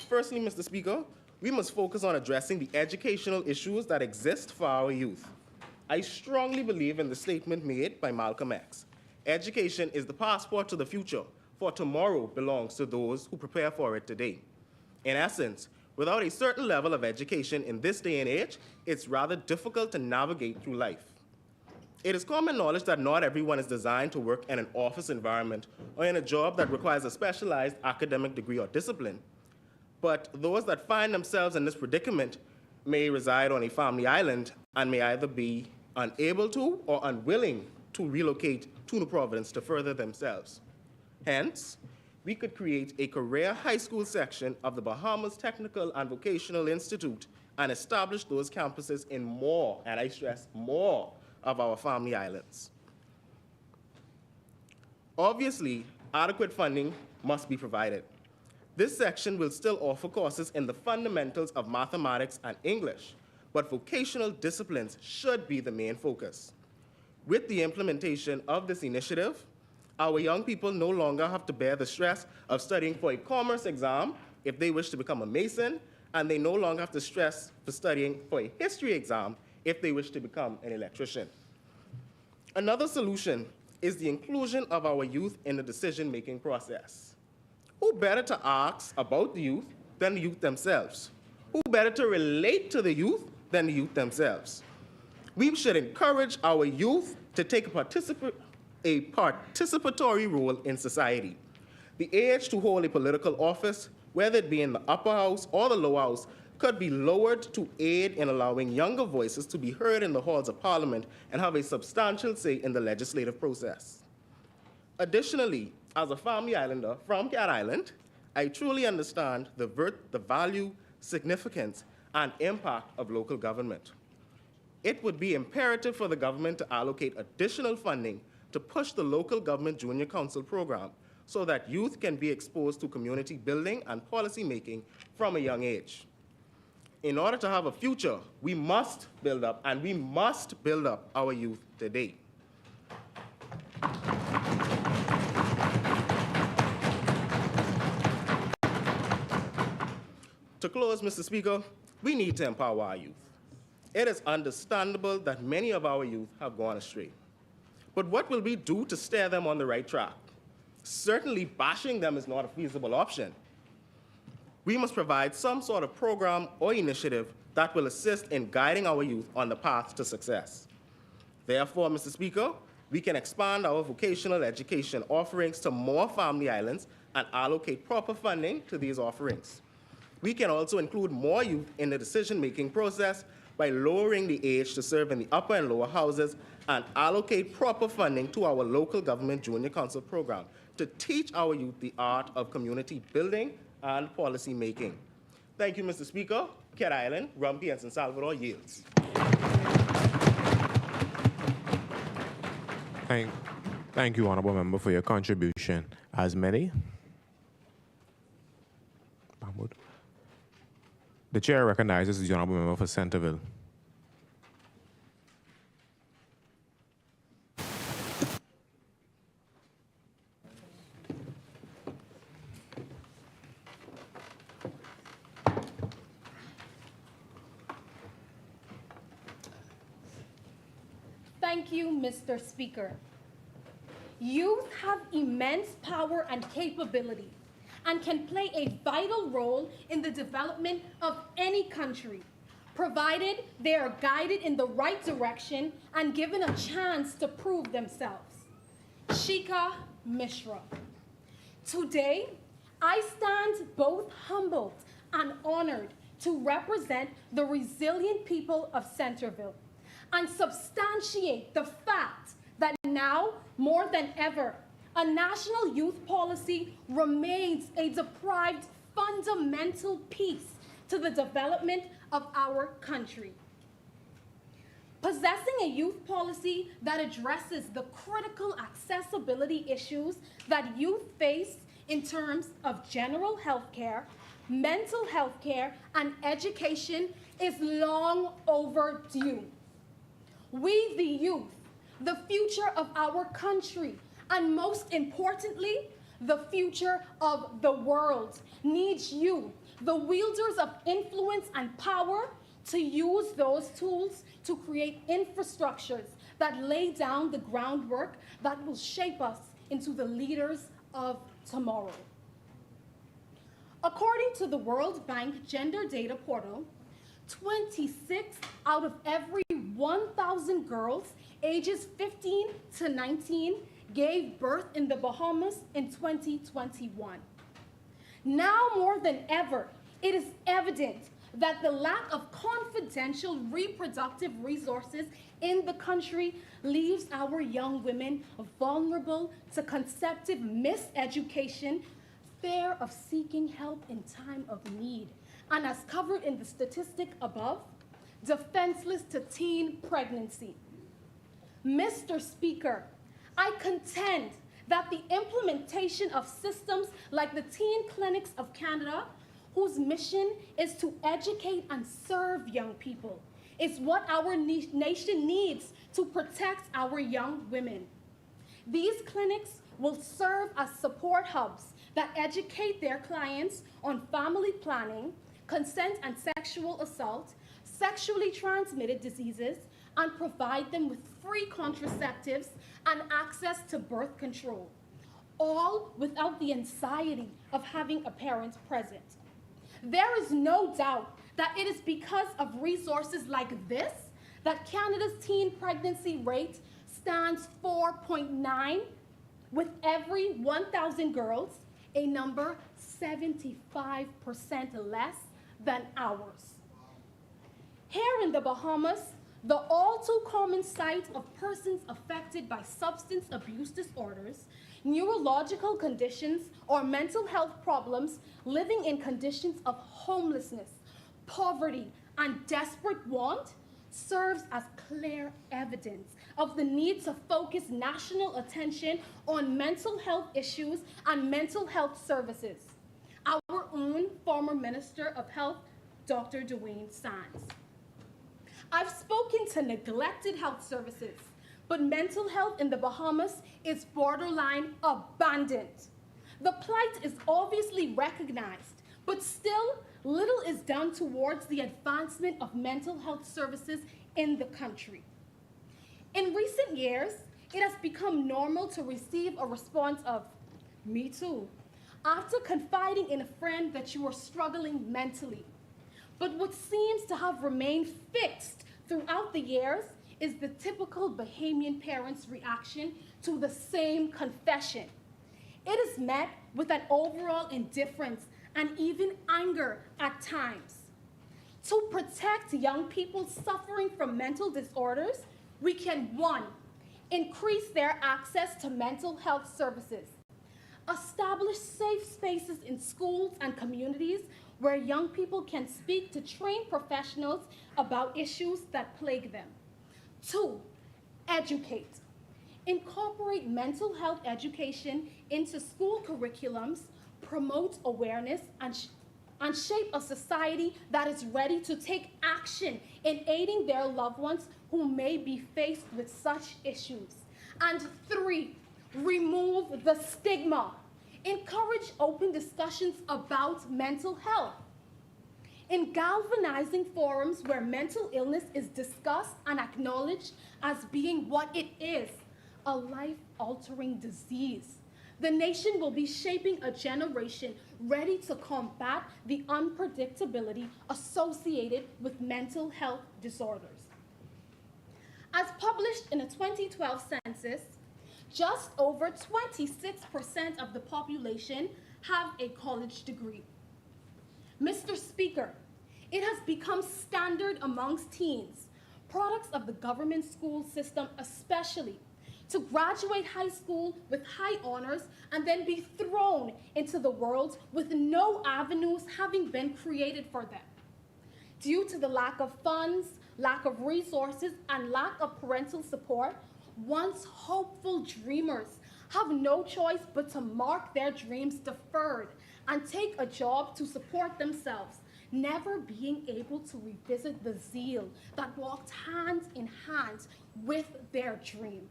Firstly, Mr. Speaker, we must focus on addressing the educational issues that exist for our youth. I strongly believe in the statement made by Malcolm X. Education is the passport to the future, for tomorrow belongs to those who prepare for it today. In essence, without a certain level of education in this day and age, it's rather difficult to navigate through life. It is common knowledge that not everyone is designed to work in an office environment or in a job that requires a specialized academic degree or discipline. But those that find themselves in this predicament may reside on a family island and may either be unable to or unwilling to relocate to New Providence to further themselves. Hence, we could create a career high school section of the Bahamas Technical and Vocational Institute and establish those campuses in more, and I stress more, of our family islands. Obviously, adequate funding must be provided. This section will still offer courses in the fundamentals of mathematics and English, but vocational disciplines should be the main focus. With the implementation of this initiative, our young people no longer have to bear the stress of studying for a commerce exam if they wish to become a mason, and they no longer have to stress for studying for a history exam if they wish to become an electrician. Another solution is the inclusion of our youth in the decision-making process. Who better to ask about the youth than the youth themselves? Who better to relate to the youth than the youth themselves? We should encourage our youth to take a participatory role in society. The age to hold a political office, whether it be in the upper house or the lower house, could be lowered to aid in allowing younger voices to be heard in the halls of Parliament and have a substantial say in the legislative process. Additionally, as a family islander from Cat Island, I truly understand the value, significance, and impact of local government. It would be imperative for the government to allocate additional funding to push the local government junior council program so that youth can be exposed to community building and policy making from a young age. In order to have a future, we must build up, and we must build up our youth today. To close, Mr. Speaker, we need to empower our youth. It is understandable that many of our youth have gone astray. But what will we do to steer them on the right track? Certainly, bashing them is not a feasible option. We must provide some sort of program or initiative that will assist in guiding our youth on the path to success. Therefore, Mr. Speaker, we can expand our vocational education offerings to more family islands and allocate proper funding to these offerings. We can also include more youth in the decision-making process by lowering the age to serve in the upper and lower houses and allocate proper funding to our local government junior council program to teach our youth the art of community building and policy making. Thank you, Mr. Speaker. Cat Island, Rumpy, and San Salvador yields. Thank you, Honorable Member, for your contribution. As many? Mahmoud. The chair recognizes the Honorable Member for Centerville. Thank you, Mr. Speaker. Youth have immense power and capability and can play a vital role in the development of any country, provided they are guided in the right direction and given a chance to prove themselves. Shika Mishra. Today, I stand both humbled and honored to represent the resilient people of Centerville and substantiate the fact that now, more than ever, a national youth policy remains a deprived fundamental piece to the development of our country. Possessing a youth policy that addresses the critical accessibility issues that youth face in terms of general health care, mental health care, and education is long overdue. We, the youth, the future of our country, and most importantly, the future of the world, needs you, the wielders of influence and power, to use those tools to create infrastructures that lay down the groundwork that will shape us into the leaders of tomorrow. According to the World Bank Gender Data Portal, 26 out of every 1,000 girls ages 15 to 19 gave birth in the Bahamas in 2021. Now more than ever, it is evident that the lack of confidential reproductive resources in the country leaves our young women vulnerable to conceptive miseducation, fear of seeking help in time of need, and as covered in the statistic above, defenseless to teen pregnancy. Mr. Speaker, I contend that the implementation of systems like the Teen Clinics of Canada, whose mission is to educate and serve young people, is what our nation needs to protect our young women. These clinics will serve as support hubs that educate their clients on family planning, consent and sexual assault, sexually transmitted diseases, and provide them with free contraceptives and access to birth control, all without the anxiety of having a parent present. There is no doubt that it is because of resources like this that Canada's teen pregnancy rate stands 4.9, with every 1,000 girls, a number 75% less than ours. Here in the Bahamas, the all too common sight of persons affected by substance abuse disorders, neurological conditions, or mental health problems living in conditions of homelessness, poverty, and desperate want serves as clear evidence of the need to focus national attention on mental health issues and mental health services. Our own former Minister of Health, Dr. Dwayne Sands. I've spoken to neglected health services, but mental health in the Bahamas is borderline abandoned. The plight is obviously recognized, but still little is done towards the advancement of mental health services in the country. In recent years, it has become normal to receive a response of, "Me too," after confiding in a friend that you are struggling mentally. But what seems to have remained fixed throughout the years is the typical Bahamian parent's reaction to the same confession. It is met with an overall indifference and even anger at times. To protect young people suffering from mental disorders, we can, 1, increase their access to mental health services, establish safe spaces in schools and communities where young people can speak to trained professionals about issues that plague them. 2, educate. Incorporate mental health education into school curriculums, promote awareness, and shape a society that is ready to take action in aiding their loved ones who may be faced with such issues. And 3, remove the stigma. Encourage open discussions about mental health. In galvanizing forums where mental illness is discussed and acknowledged as being what it is, a life-altering disease, the nation will be shaping a generation ready to combat the unpredictability associated with mental health disorders. As published in a 2012 census, just over 26% of the population have a college degree. Mr. Speaker, it has become standard amongst teens, products of the government school system especially, to graduate high school with high honors and then be thrown into the world with no avenues having been created for them. Due to the lack of funds, lack of resources, and lack of parental support, once hopeful dreamers have no choice but to mark their dreams deferred and take a job to support themselves, never being able to revisit the zeal that walked hand in hand with their dream.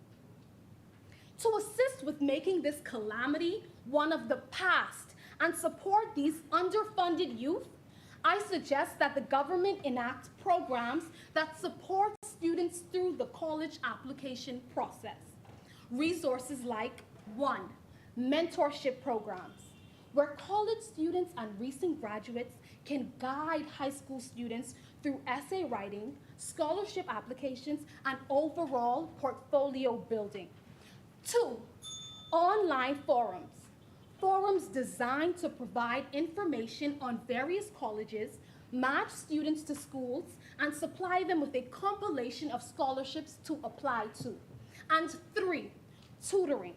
To assist with making this calamity one of the past and support these underfunded youth, I suggest that the government enact programs that support students through the college application process. Resources like 1, mentorship programs, where college students and recent graduates can guide high school students through essay writing, scholarship applications, and overall portfolio building. 2, online forums. Forums designed to provide information on various colleges, match students to schools, and supply them with a compilation of scholarships to apply to. And 3, tutoring.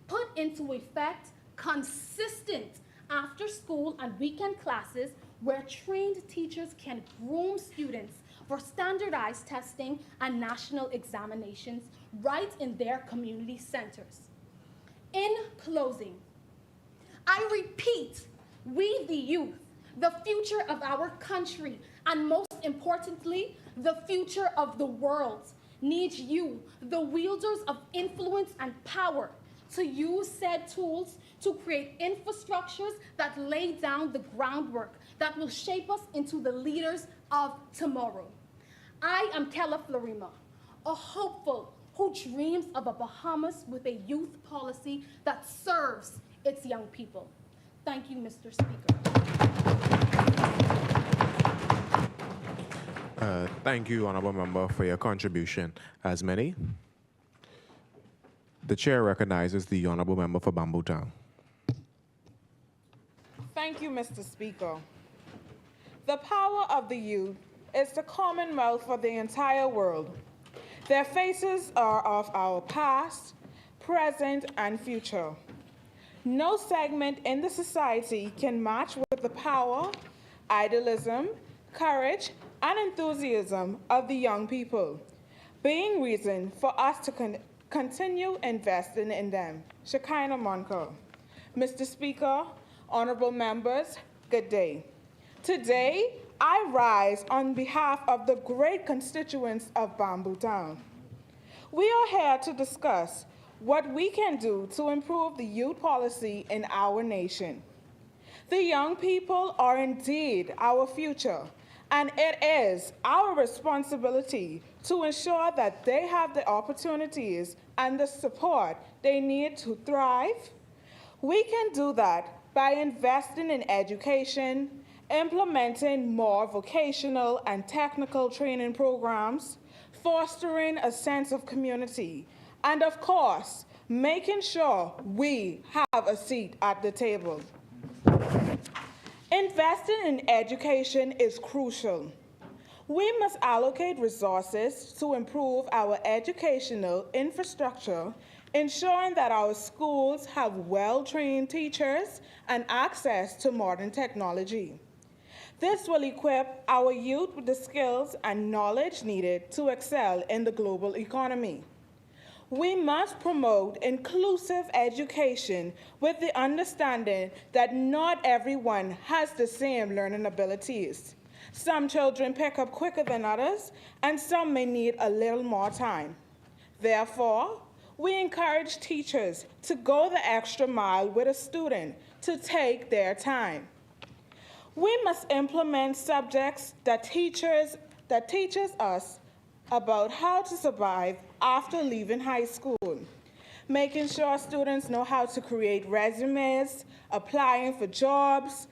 Put into effect consistent after-school and weekend classes where trained teachers can groom students for standardized testing and national examinations right in their community centers. In closing, I repeat, we the youth, the future of our country, and most importantly, the future of the world, needs you, the wielders of influence and power, to use said tools to create infrastructures that lay down the groundwork that will shape us into the leaders of tomorrow. I am Kella Florima, a hopeful who dreams of a Bahamas with a youth policy that serves its young people. Thank you, Mr. Speaker. Thank you, Honorable Member, for your contribution. As many, the chair recognizes the Honorable Member for Bamboo Town. Thank you, Mr. Speaker. The power of the youth is the commonwealth for the entire world. Their faces are of our past, present, and future. No segment in the society can match with the power, idealism, courage, and enthusiasm of the young people, being reason for us to continue investing in them. Shekinah Monko. Mr. Speaker, honorable members, good day. Today, I rise on behalf of the great constituents of Bamboo Town. We are here to discuss what we can do to improve the youth policy in our nation. The young people are indeed our future, and it is our responsibility to ensure that they have the opportunities and the support they need to thrive. We can do that by investing in education, implementing more vocational and technical training programs, fostering a sense of community, and of course, making sure we have a seat at the table. Investing in education is crucial. We must allocate resources to improve our educational infrastructure, ensuring that our schools have well-trained teachers and access to modern technology. This will equip our youth with the skills and knowledge needed to excel in the global economy. We must promote inclusive education with the understanding that not everyone has the same learning abilities. Some children pick up quicker than others, and some may need a little more time. Therefore, we encourage teachers to go the extra mile with a student to take their time. We must implement subjects that teaches us about how to survive after leaving high school, making sure students know how to create resumes, applying for jobs,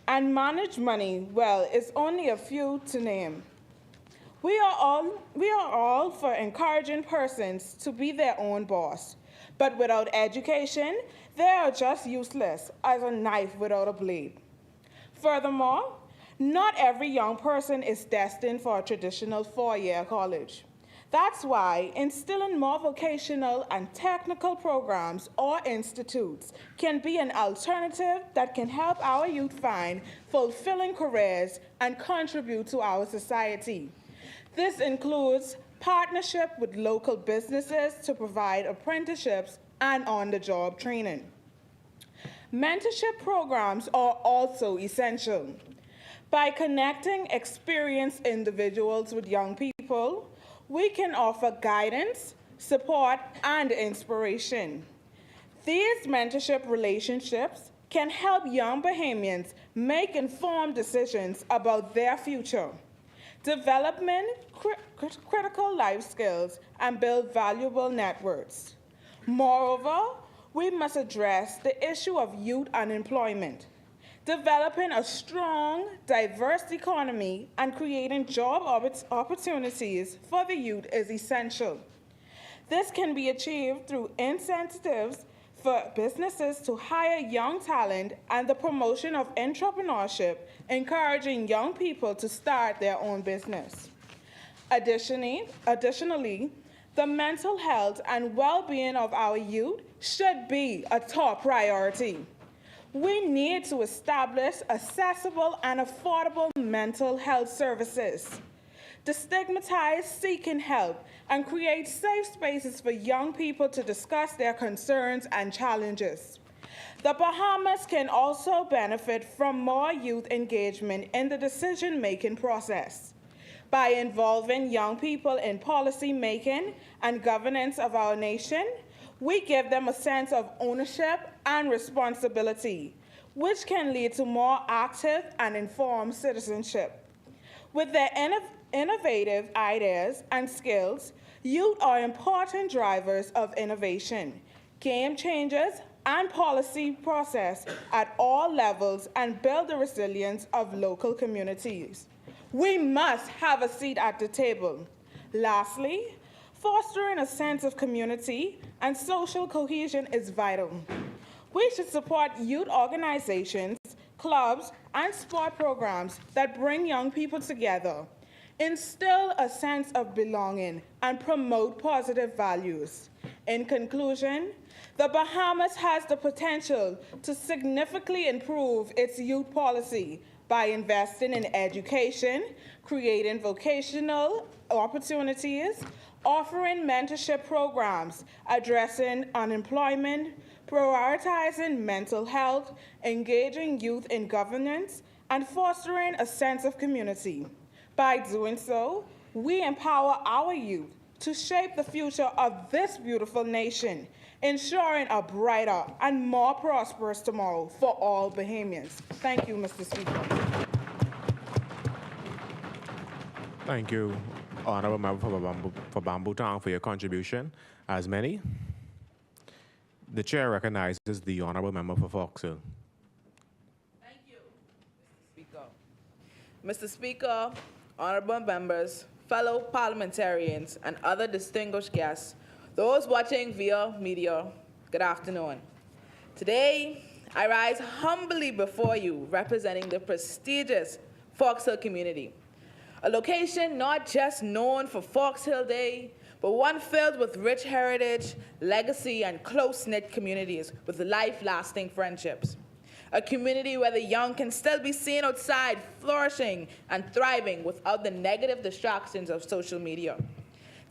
and manage money. Well, it's only a few to name. We are all for encouraging persons to be their own boss, but without education, they are just useless as a knife without a blade. Furthermore, not every young person is destined for a traditional four-year college. That's why instilling more vocational and technical programs or institutes can be an alternative that can help our youth find fulfilling careers and contribute to our society. This includes partnership with local businesses to provide apprenticeships and on-the-job training. Mentorship programs are also essential. By connecting experienced individuals with young people, we can offer guidance, support, and inspiration. These mentorship relationships can help young Bahamians make informed decisions about their future, developing critical life skills, and build valuable networks. Moreover, we must address the issue of youth unemployment. Developing a strong, diverse economy and creating job opportunities for the youth is essential. This can be achieved through incentives for businesses to hire young talent and the promotion of entrepreneurship, encouraging young people to start their own business. Additionally, the mental health and well-being of our youth should be a top priority. We need to establish accessible and affordable mental health services, destigmatize seeking help, and create safe spaces for young people to discuss their concerns and challenges. The Bahamas can also benefit from more youth engagement in the decision-making process. By involving young people in policy making and governance of our nation, we give them a sense of ownership and responsibility, which can lead to more active and informed citizenship. With their innovative ideas and skills, youth are important drivers of innovation, game changers, and policy process at all levels and build the resilience of local communities. We must have a seat at the table. Lastly, fostering a sense of community and social cohesion is vital. We should support youth organizations, clubs, and sport programs that bring young people together, instill a sense of belonging, and promote positive values. In conclusion, the Bahamas has the potential to significantly improve its youth policy by investing in education, creating vocational opportunities, offering mentorship programs, addressing unemployment, prioritizing mental health, engaging youth in governance, and fostering a sense of community. By doing so, we empower our youth to shape the future of this beautiful nation, ensuring a brighter and more prosperous tomorrow for all Bahamians. Thank you, Mr. Speaker. Thank you, Honorable Member for Bamboo Town, for your contribution. As many, the chair recognizes the Honorable Member for Foxhill. Thank you, Mr. Speaker, honorable members, fellow parliamentarians, and other distinguished guests, those watching via media, good afternoon. Today, I rise humbly before you representing the prestigious Foxhill community, a location not just known for Foxhill Day, but one filled with rich heritage, legacy, and close-knit communities with life-lasting friendships. A community where the young can still be seen outside, flourishing and thriving without the negative distractions of social media.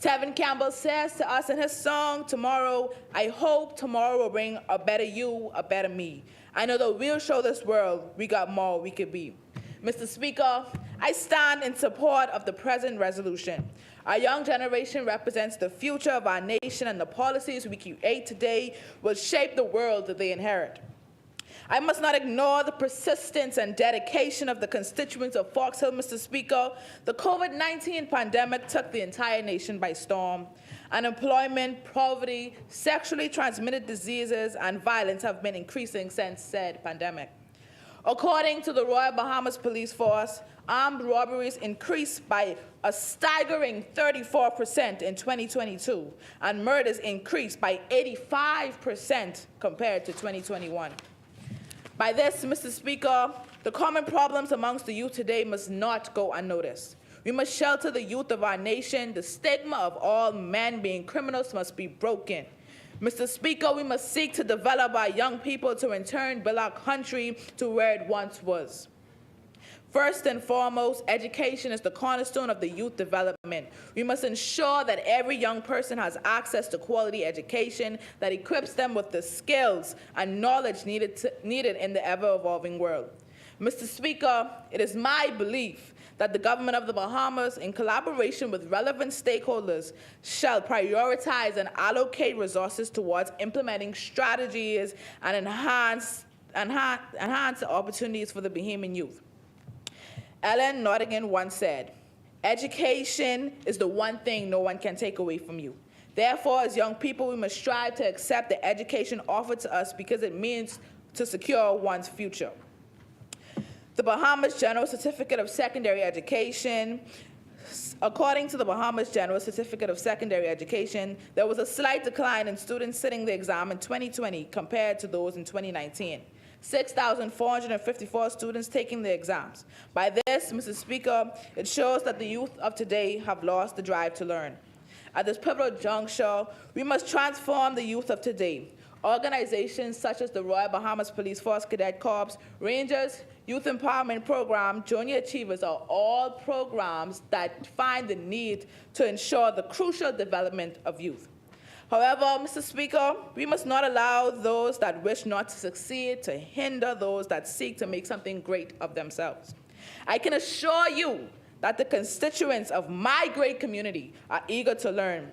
Tevin Campbell says to us in his song, Tomorrow, I hope tomorrow will bring a better you, a better me. I know that we'll show this world we got more we could be. Mr. Speaker, I stand in support of the present resolution. Our young generation represents the future of our nation, and the policies we create today will shape the world that they inherit. I must not ignore the persistence and dedication of the constituents of Foxhill, Mr. Speaker. The COVID-19 pandemic took the entire nation by storm. Unemployment, poverty, sexually transmitted diseases, and violence have been increasing since said pandemic. According to the Royal Bahamas Police Force, armed robberies increased by a staggering 34% in 2022, and murders increased by 85% compared to 2021. By this, Mr. Speaker, the common problems amongst the youth today must not go unnoticed. We must shelter the youth of our nation. The stigma of all men being criminals must be broken. Mr. Speaker, we must seek to develop our young people to in turn build our country to where it once was. First and foremost, education is the cornerstone of the youth development. We must ensure that every young person has access to quality education that equips them with the skills and knowledge needed in the ever-evolving world. Mr. Speaker, it is my belief that the government of the Bahamas, in collaboration with relevant stakeholders, shall prioritize and allocate resources towards implementing strategies and enhance the opportunities for the Bahamian youth. Ellen Nottingham once said, education is the one thing no one can take away from you. Therefore, as young people, we must strive to accept the education offered to us because it means to secure one's future. The Bahamas General Certificate of Secondary Education. According to the Bahamas General Certificate of Secondary Education, there was a slight decline in students sitting the exam in 2020 compared to those in 2019. 6,454 students taking the exams. By this, Mr. Speaker, it shows that the youth of today have lost the drive to learn. At this pivotal juncture, we must transform the youth of today. Organizations such as the Royal Bahamas Police Force Cadet Corps, Rangers, Youth Empowerment Program, Junior Achievers are all programs that find the need to ensure the crucial development of youth. However, Mr. Speaker, we must not allow those that wish not to succeed to hinder those that seek to make something great of themselves. I can assure you that the constituents of my great community are eager to learn.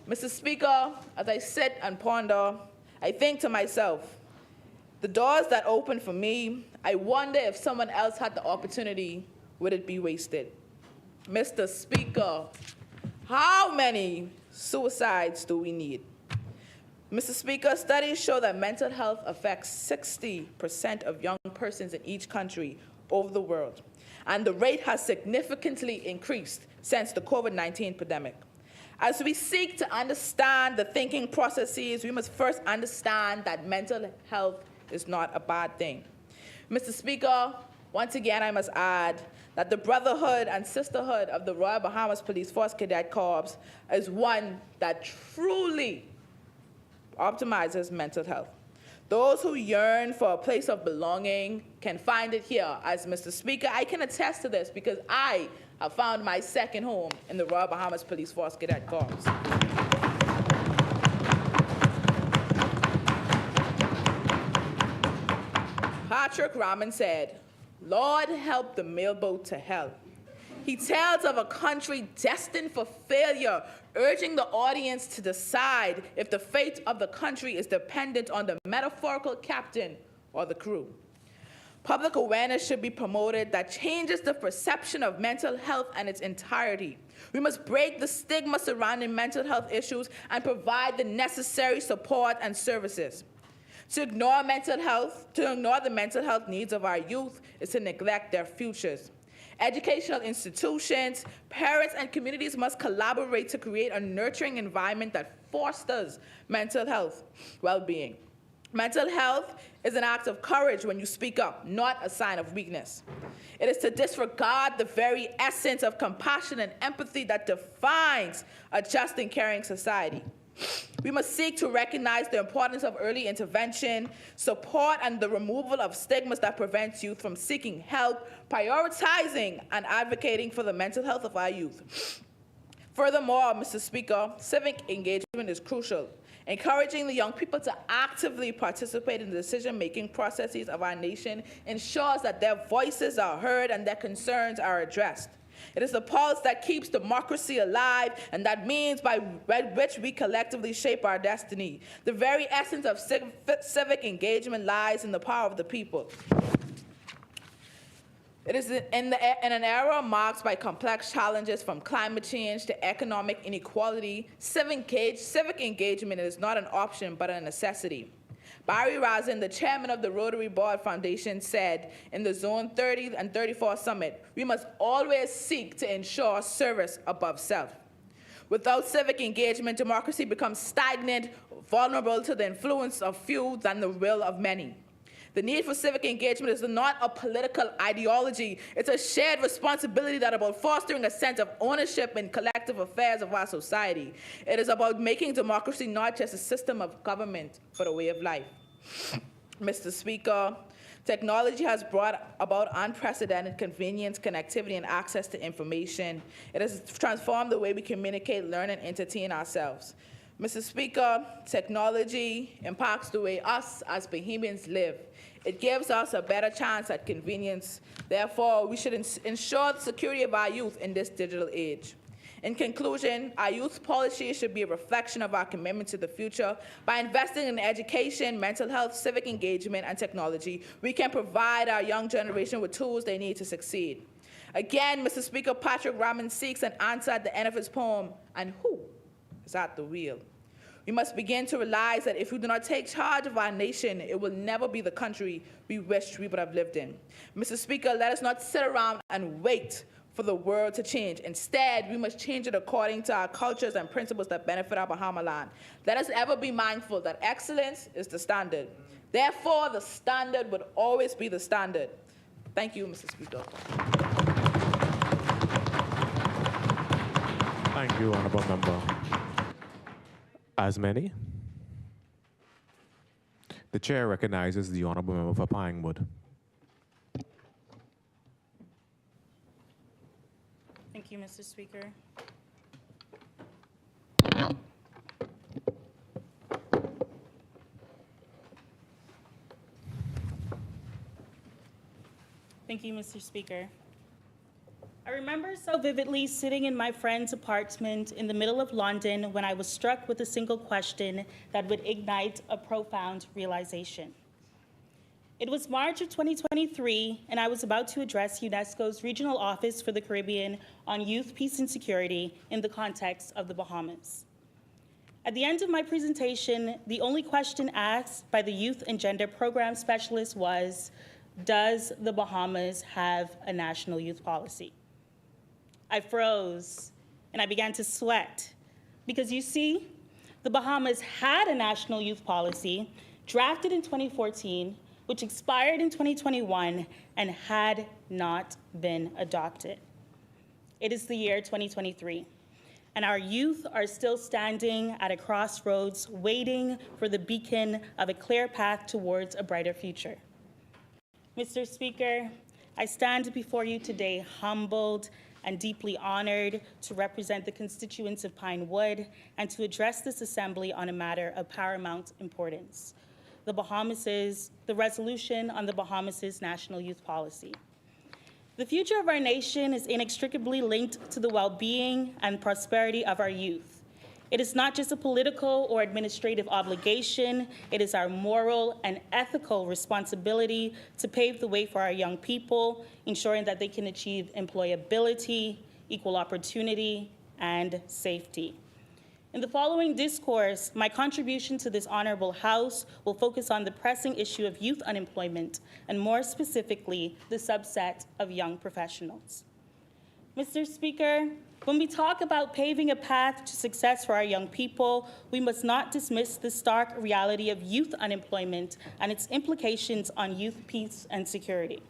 Mr. Speaker, as I sit and ponder, I think to myself, the doors that open for me, I wonder if someone else had the opportunity, would it be wasted? Mr. Speaker, how many suicides do we need? Mr. Speaker, studies show that mental health affects 60% of young persons in each country over the world, and the rate has significantly increased since the COVID-19 pandemic. As we seek to understand the thinking processes, we must first understand that mental health is not a bad thing. Mr. Speaker, once again, I must add that the brotherhood and sisterhood of the Royal Bahamas Police Force Cadet Corps is one that truly optimizes mental health. Those who yearn for a place of belonging can find it here. As Mr. Speaker, I can attest to this because I have found my second home in the Royal Bahamas Police Force Cadet Corps. Patrick Raman said, "Lord, help the mailboat to hell." He tells of a country destined for failure, urging the audience to decide if the fate of the country is dependent on the metaphorical captain or the crew. Public awareness should be promoted that changes the perception of mental health and its entirety. We must break the stigma surrounding mental health issues and provide the necessary support and services. To ignore the mental health needs of our youth is to neglect their futures. Educational institutions, parents, and communities must collaborate to create a nurturing environment that fosters mental health well-being. Mental health is an act of courage when you speak up, not a sign of weakness. It is to disregard the very essence of compassion and empathy that defines a just and caring society. We must seek to recognize the importance of early intervention, support, and the removal of stigmas that prevents youth from seeking help, prioritizing and advocating for the mental health of our youth. Furthermore, Mr. Speaker, civic engagement is crucial. Encouraging the young people to actively participate in the decision-making processes of our nation ensures that their voices are heard and their concerns are addressed. It is the pulse that keeps democracy alive, and that means by which we collectively shape our destiny. The very essence of civic engagement lies in the power of the people. It is in an era marked by complex challenges from climate change to economic inequality, civic engagement is not an option but a necessity. Barry Razin, the chairman of the Rotary Board Foundation, said in the Zone 30 and 34 Summit, "We must always seek to ensure service above self." Without civic engagement, democracy becomes stagnant, vulnerable to the influence of few than the will of many. The need for civic engagement is not a political ideology. It's a shared responsibility that is about fostering a sense of ownership in collective affairs of our society. It is about making democracy not just a system of government, but a way of life. Mr. Speaker, technology has brought about unprecedented convenience, connectivity, and access to information. It has transformed the way we communicate, learn, and entertain ourselves. Mr. Speaker, technology impacts the way us as Bahamians live. It gives us a better chance at convenience. Therefore, we should ensure the security of our youth in this digital age. In conclusion, our youth policy should be a reflection of our commitment to the future. By investing in education, mental health, civic engagement, and technology, we can provide our young generation with tools they need to succeed. Again, Mr. Speaker, Patrick Raman seeks an answer at the end of his poem, and who is at the wheel? We must begin to realize that if we do not take charge of our nation, it will never be the country we wished we would have lived in. Mr. Speaker, let us not sit around and wait for the world to change. Instead, we must change it according to our cultures and principles that benefit our Bahama land. Let us ever be mindful that excellence is the standard. Therefore, the standard would always be the standard. Thank you, Mr. Speaker. Thank you, Honourable Member. As many? The chair recognizes the Honourable Member for Pinewood. Thank you, Mr. Speaker. Thank you, Mr. Speaker. I remember so vividly sitting in my friend's apartment in the middle of London when I was struck with a single question that would ignite a profound realization. It was March of 2023, and I was about to address UNESCO's Regional Office for the Caribbean on youth, peace, and security in the context of the Bahamas. At the end of my presentation, the only question asked by the Youth and Gender Program Specialist was, does the Bahamas have a national youth policy? I froze and I began to sweat because you see, the Bahamas had a national youth policy drafted in 2014, which expired in 2021 and had not been adopted. It is the year 2023. and our youth are still standing at a crossroads, waiting for the beacon of a clear path towards a brighter future. Mr. Speaker, I stand before you today humbled and deeply honored to represent the constituents of Pinewood and to address this assembly on a matter of paramount importance, the resolution on the Bahamas' national youth policy. The future of our nation is inextricably linked to the well-being and prosperity of our youth. It is not just a political or administrative obligation, it is our moral and ethical responsibility to pave the way for our young people, ensuring that they can achieve employability, equal opportunity, and safety. In the following discourse, my contribution to this honorable House will focus on the pressing issue of youth unemployment, and more specifically, the subset of young professionals. Mr. Speaker, when we talk about paving a path to success for our young people, we must not dismiss the stark reality of youth unemployment and its implications on youth peace and security.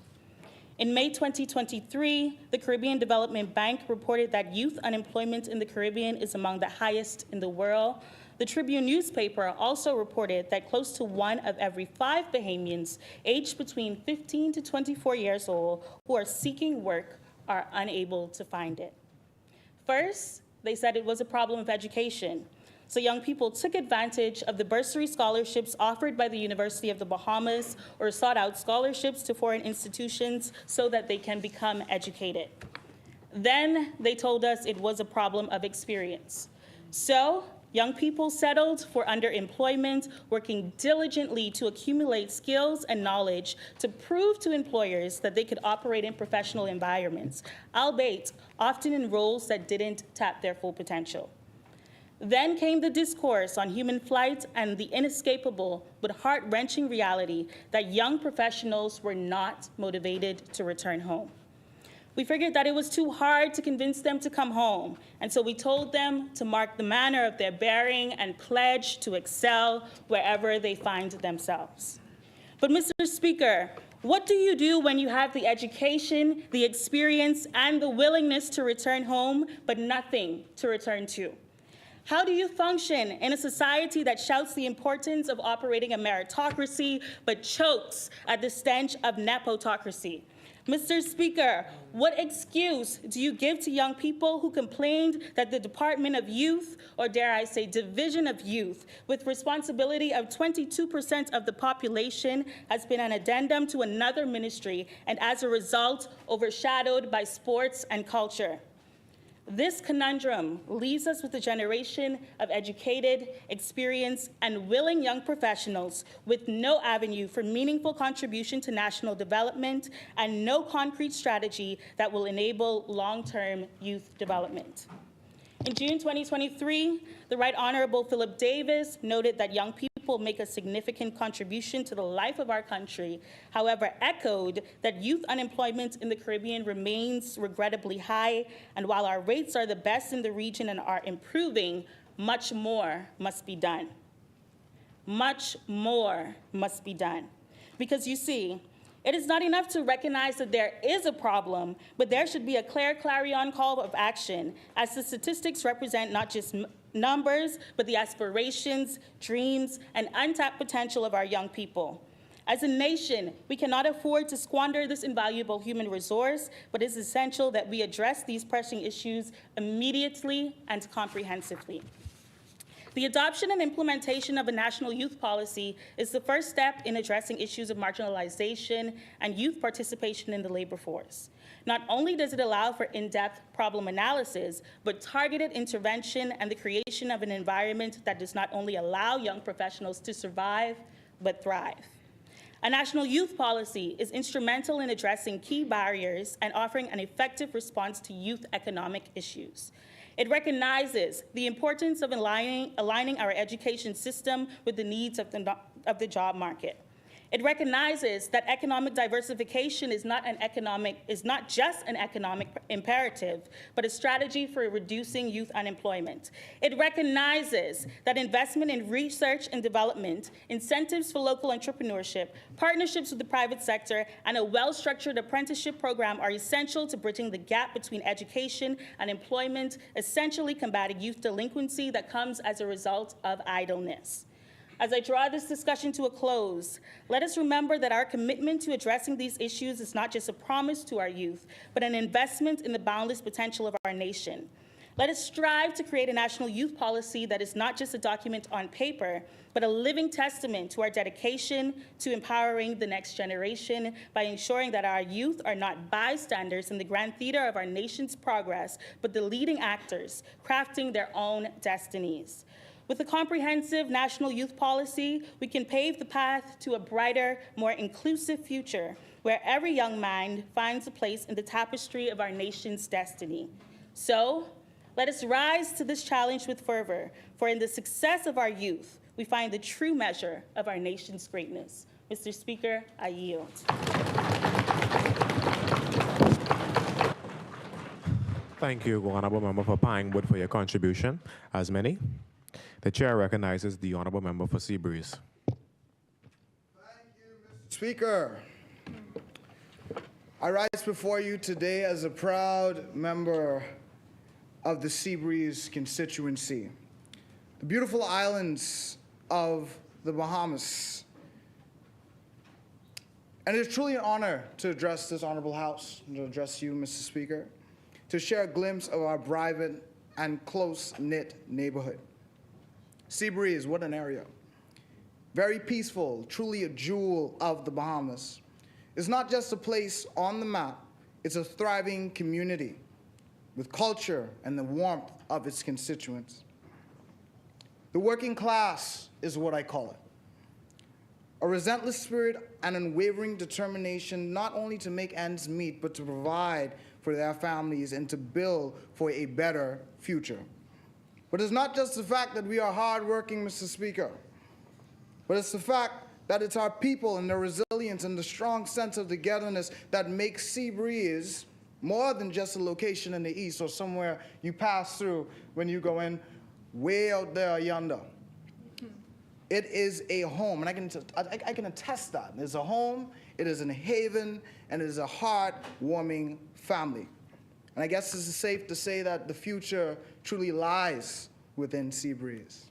In May 2023, the Caribbean Development Bank reported that youth unemployment in the Caribbean is among the highest in the world. The Tribune newspaper also reported that close to 1 of every 5 Bahamians aged between 15 to 24 years old who are seeking work are unable to find it. First, they said it was a problem of education. So young people took advantage of the bursary scholarships offered by the University of the Bahamas or sought out scholarships to foreign institutions so that they can become educated. Then they told us it was a problem of experience. So young people settled for underemployment, working diligently to accumulate skills and knowledge to prove to employers that they could operate in professional environments, albeit often in roles that didn't tap their full potential. Then came the discourse on human flight and the inescapable but heart-wrenching reality that young professionals were not motivated to return home. We figured that it was too hard to convince them to come home, and so we told them to mark the manner of their bearing and pledge to excel wherever they find themselves. But Mr. Speaker, what do you do when you have the education, the experience, and the willingness to return home, but nothing to return to? How do you function in a society that shouts the importance of operating a meritocracy, but chokes at the stench of nepotocracy? Mr. Speaker, what excuse do you give to young people who complained that the Department of Youth, or dare I say Division of Youth, with responsibility of 22% of the population, has been an addendum to another ministry and as a result overshadowed by sports and culture? This conundrum leaves us with a generation of educated, experienced, and willing young professionals with no avenue for meaningful contribution to national development and no concrete strategy that will enable long-term youth development. In June 2023, the Right Honorable Philip Davis noted that young people make a significant contribution to the life of our country, however, echoed that youth unemployment in the Caribbean remains regrettably high, and while our rates are the best in the region and are improving, much more must be done. Much more must be done. Because you see, it is not enough to recognize that there is a problem, but there should be a clear clarion call of action, as the statistics represent not just numbers, but the aspirations, dreams, and untapped potential of our young people. As a nation, we cannot afford to squander this invaluable human resource, but it is essential that we address these pressing issues immediately and comprehensively. The adoption and implementation of a national youth policy is the first step in addressing issues of marginalization and youth participation in the labor force. Not only does it allow for in-depth problem analysis, but targeted intervention and the creation of an environment that does not only allow young professionals to survive, but thrive. A national youth policy is instrumental in addressing key barriers and offering an effective response to youth economic issues. It recognizes the importance of aligning our education system with the needs of the job market. It recognizes that economic diversification is not just an economic imperative, but a strategy for reducing youth unemployment. It recognizes that investment in research and development, incentives for local entrepreneurship, partnerships with the private sector, and a well-structured apprenticeship program are essential to bridging the gap between education and employment, essentially combating youth delinquency that comes as a result of idleness. As I draw this discussion to a close, let us remember that our commitment to addressing these issues is not just a promise to our youth, but an investment in the boundless potential of our nation. Let us strive to create a national youth policy that is not just a document on paper, but a living testament to our dedication to empowering the next generation by ensuring that our youth are not bystanders in the grand theater of our nation's progress, but the leading actors crafting their own destinies. With a comprehensive national youth policy, we can pave the path to a brighter, more inclusive future where every young mind finds a place in the tapestry of our nation's destiny. So, let us rise to this challenge with fervor, for in the success of our youth, we find the true measure of our nation's greatness. Mr. Speaker, I yield. Thank you, Honorable Member for Pinewood, for your contribution. As many, the chair recognizes the Honorable Member for Seabreeze. Speaker, I rise before you today as a proud member of the Seabreeze constituency. The beautiful islands of the Bahamas. And it is truly an honor to address this honorable house, and to address you, Mr. Speaker, to share a glimpse of our vibrant and close-knit neighborhood. Seabreeze, what an area. Very peaceful, truly a jewel of the Bahamas. It's not just a place on the map, it's a thriving community with culture and the warmth of its constituents. The working class is what I call it. A relentless spirit and unwavering determination not only to make ends meet, but to provide for their families and to build for a better future. But it's not just the fact that we are hardworking, Mr. Speaker, but it's the fact that it's our people and their resilience and the strong sense of togetherness that makes Seabreeze more than just a location in the east or somewhere you pass through when you go in way out there yonder. It is a home, and I can attest that. It's a home, it is a haven, and it is a heart-warming family. And I guess it's safe to say that the future truly lies within Seabreeze.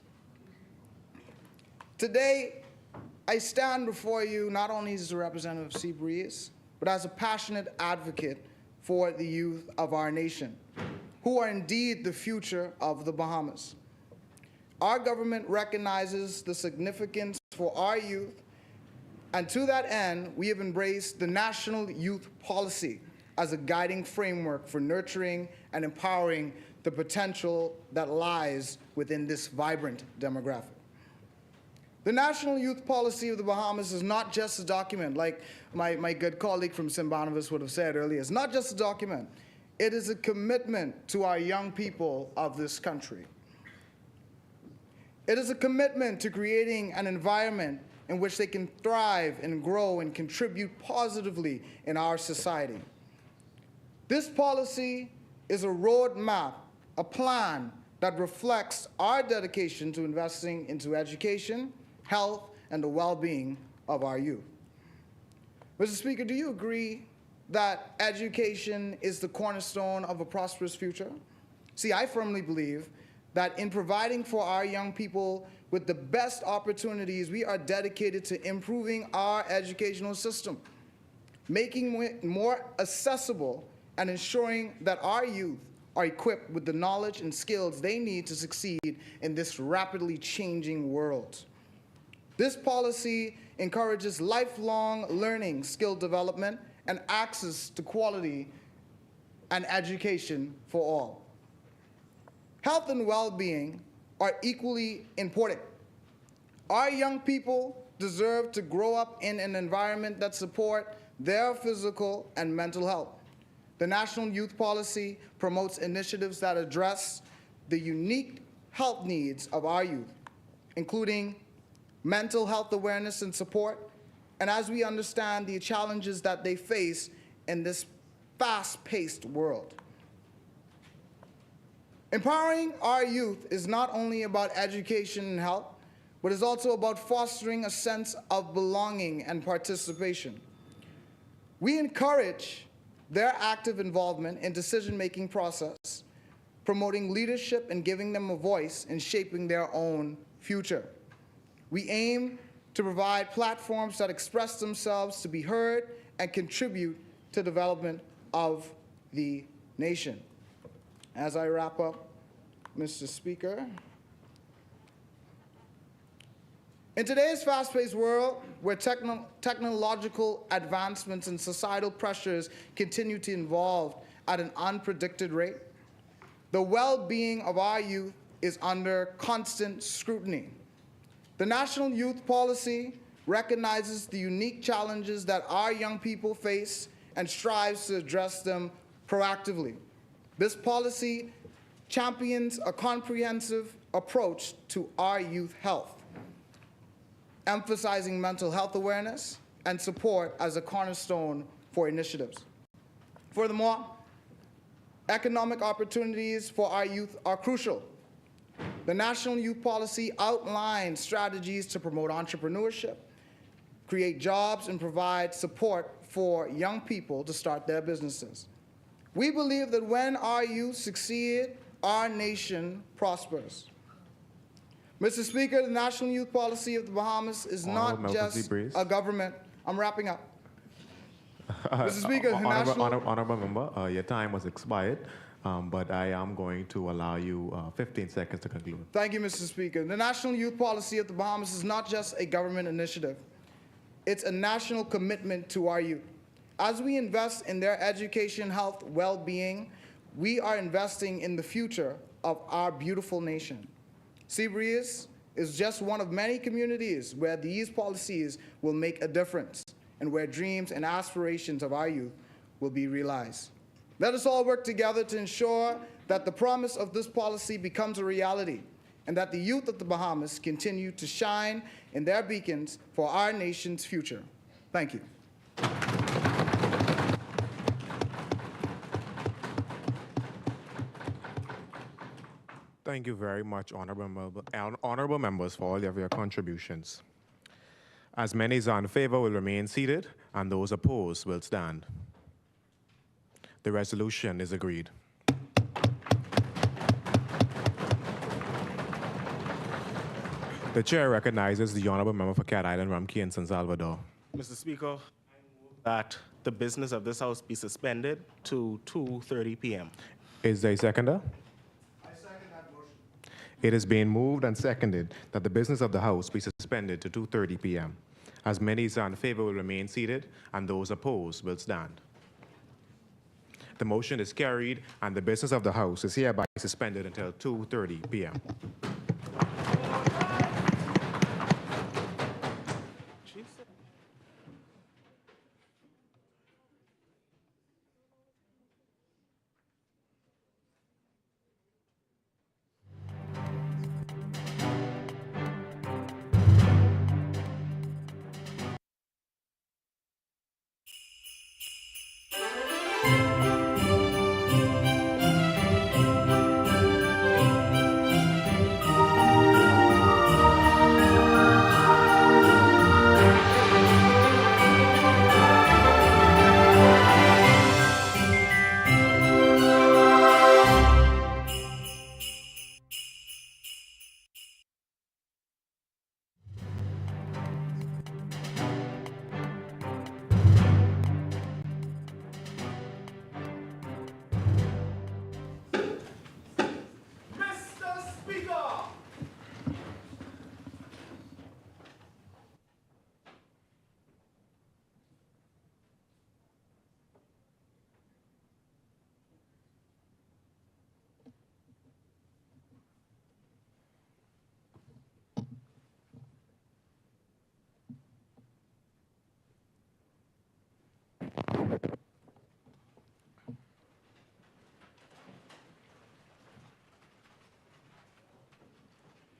Today, I stand before you not only as a representative of Seabreeze, but as a passionate advocate for the youth of our nation, who are indeed the future of the Bahamas. Our government recognizes the significance for our youth, and to that end, we have embraced the National Youth Policy as a guiding framework for nurturing and empowering the potential that lies within this vibrant demographic. The National Youth Policy of the Bahamas is not just a document, like my good colleague from St. Barnabas would have said earlier. It's not just a document. It is a commitment to our young people of this country. It is a commitment to creating an environment in which they can thrive and grow and contribute positively in our society. This policy is a roadmap, a plan that reflects our dedication to investing into education, health, and the well-being of our youth. Mr. Speaker, do you agree that education is the cornerstone of a prosperous future? See, I firmly believe that in providing for our young people with the best opportunities, we are dedicated to improving our educational system, making it more accessible, and ensuring that our youth are equipped with the knowledge and skills they need to succeed in this rapidly changing world. This policy encourages lifelong learning, skill development, and access to quality and education for all. Health and well-being are equally important. Our young people deserve to grow up in an environment that supports their physical and mental health. The National Youth Policy promotes initiatives that address the unique health needs of our youth, including mental health awareness and support, and as we understand the challenges that they face in this fast-paced world. Empowering our youth is not only about education and health, but is also about fostering a sense of belonging and participation. We encourage their active involvement in decision-making process, promoting leadership and giving them a voice in shaping their own future. We aim to provide platforms that express themselves to be heard and contribute to development of the nation. As I wrap up, Mr. Speaker, in today's fast-paced world, where technological advancements and societal pressures continue to evolve at an unpredicted rate, the well-being of our youth is under constant scrutiny. The National Youth Policy recognizes the unique challenges that our young people face and strives to address them proactively. This policy champions a comprehensive approach to our youth health, emphasizing mental health awareness and support as a cornerstone for initiatives. Furthermore, economic opportunities for our youth are crucial. The National Youth Policy outlines strategies to promote entrepreneurship, create jobs, and provide support for young people to start their businesses. We believe that when our youth succeed, our nation prospers. Mr. Speaker, the National Youth Policy of the Bahamas is not just a government. I'm wrapping up. Mr. Speaker, the Honorable member, your time was expired, but I am going to allow you 15 seconds to conclude. Thank you, Mr. Speaker. The National Youth Policy of the Bahamas is not just a government initiative. It's a national commitment to our youth. As we invest in their education, health, well-being, we are investing in the future of our beautiful nation. Seabreeze is just one of many communities where these policies will make a difference and where dreams and aspirations of our youth will be realized. Let us all work together to ensure that the promise of this policy becomes a reality and that the youth of the Bahamas continue to shine in their beacons for our nation's future. Thank you. Thank you very much, honorable members, for all of your contributions. As many as are in favor will remain seated, and those opposed will stand. The resolution is agreed. The chair recognizes the honorable member for Cat Island, Rumkey, and San Salvador. Mr. Speaker, I move that the business of this House be suspended to 2:30 p.m. Is there a seconder? It is being moved and seconded that the business of the House be suspended to 2:30 p.m. As many as are in favor will remain seated, and those opposed will stand. The motion is carried, and the business of the House is hereby suspended until 2:30 p.m.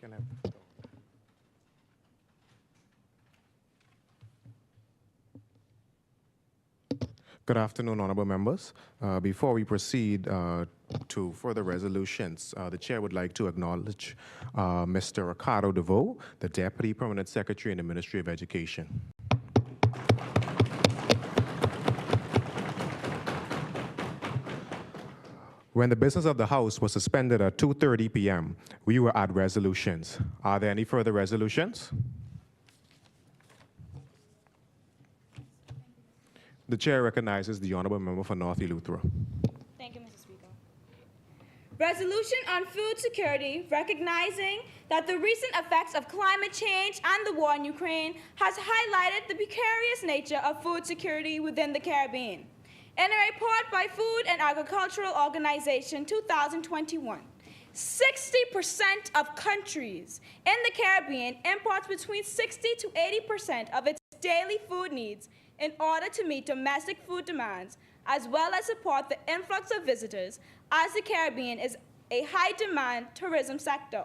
Can I? Good afternoon, honorable members. Before we proceed to further resolutions, the chair would like to acknowledge Mr. Ricardo DeVoe, the Deputy Permanent Secretary in the Ministry of Education. When the business of the House was suspended at 2:30 p.m., we were at resolutions. Are there any further resolutions? The chair recognizes the honorable member for North Eleuthera. Thank you, Mr. Speaker. Resolution on food security, recognizing that the recent effects of climate change and the war in Ukraine has highlighted the precarious nature of food security within the Caribbean. In a report by Food and Agricultural Organization 2021, 60% of countries in the Caribbean imports between 60 to 80% of its daily food needs in order to meet domestic food demands, as well as support the influx of visitors, as the Caribbean is a high-demand tourism sector.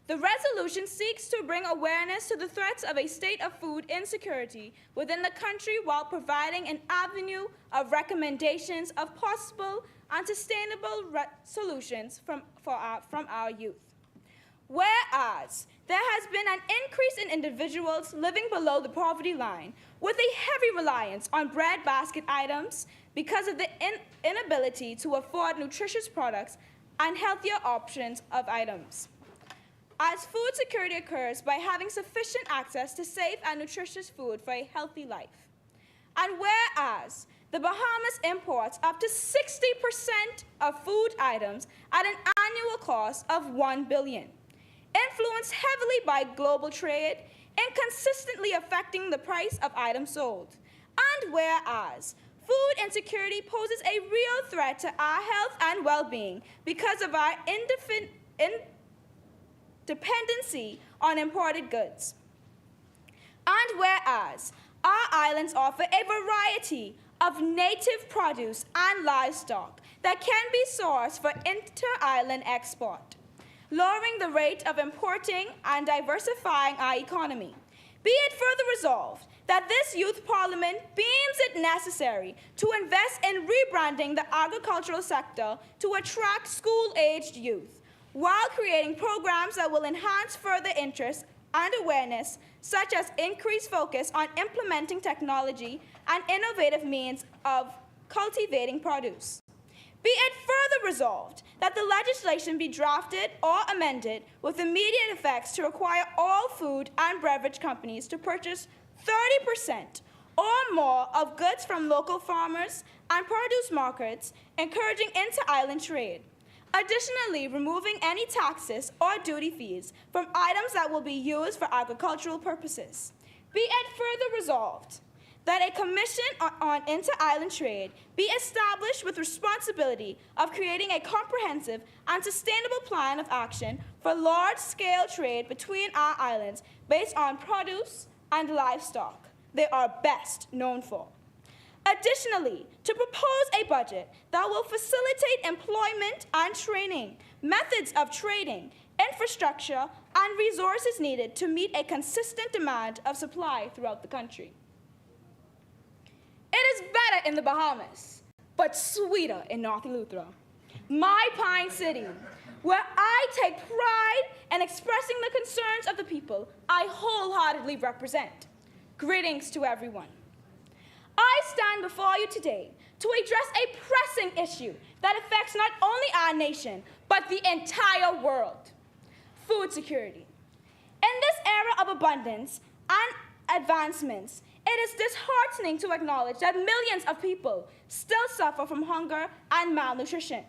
The resolution seeks to bring awareness to the threats of a state of food insecurity within the country while providing an avenue of recommendations of possible and sustainable solutions from our youth. Whereas there has been an increase in individuals living below the poverty line with a heavy reliance on bread basket items because of the inability to afford nutritious products and healthier options of items. As food security occurs by having sufficient access to safe and nutritious food for a healthy life. And whereas the Bahamas imports up to 60% of food items at an annual cost of $1 billion, influenced heavily by global trade, inconsistently affecting the price of items sold. And whereas food insecurity poses a real threat to our health and well-being because of our dependency on imported goods. And whereas our islands offer a variety of native produce and livestock that can be sourced for inter-island export, lowering the rate of importing and diversifying our economy. Be it further resolved that this youth parliament deems it necessary to invest in rebranding the agricultural sector to attract school-aged youth, while creating programs that will enhance further interest and awareness, such as increased focus on implementing technology and innovative means of cultivating produce. Be it further resolved that the legislation be drafted or amended with immediate effects to require all food and beverage companies to purchase 30% or more of goods from local farmers and produce markets, encouraging inter-island trade. Additionally, removing any taxes or duty fees from items that will be used for agricultural purposes. Be it further resolved that a commission on inter-island trade be established with responsibility of creating a comprehensive and sustainable plan of action for large-scale trade between our islands based on produce and livestock they are best known for. Additionally, to propose a budget that will facilitate employment and training, methods of trading, infrastructure, and resources needed to meet a consistent demand of supply throughout the country. It is better in the Bahamas, but sweeter in North Eleuthera, my Pine City, where I take pride in expressing the concerns of the people I wholeheartedly represent. Greetings to everyone. I stand before you today to address a pressing issue that affects not only our nation, but the entire world: food security. In this era of abundance and advancements, it is disheartening to acknowledge that millions of people still suffer from hunger and malnutrition.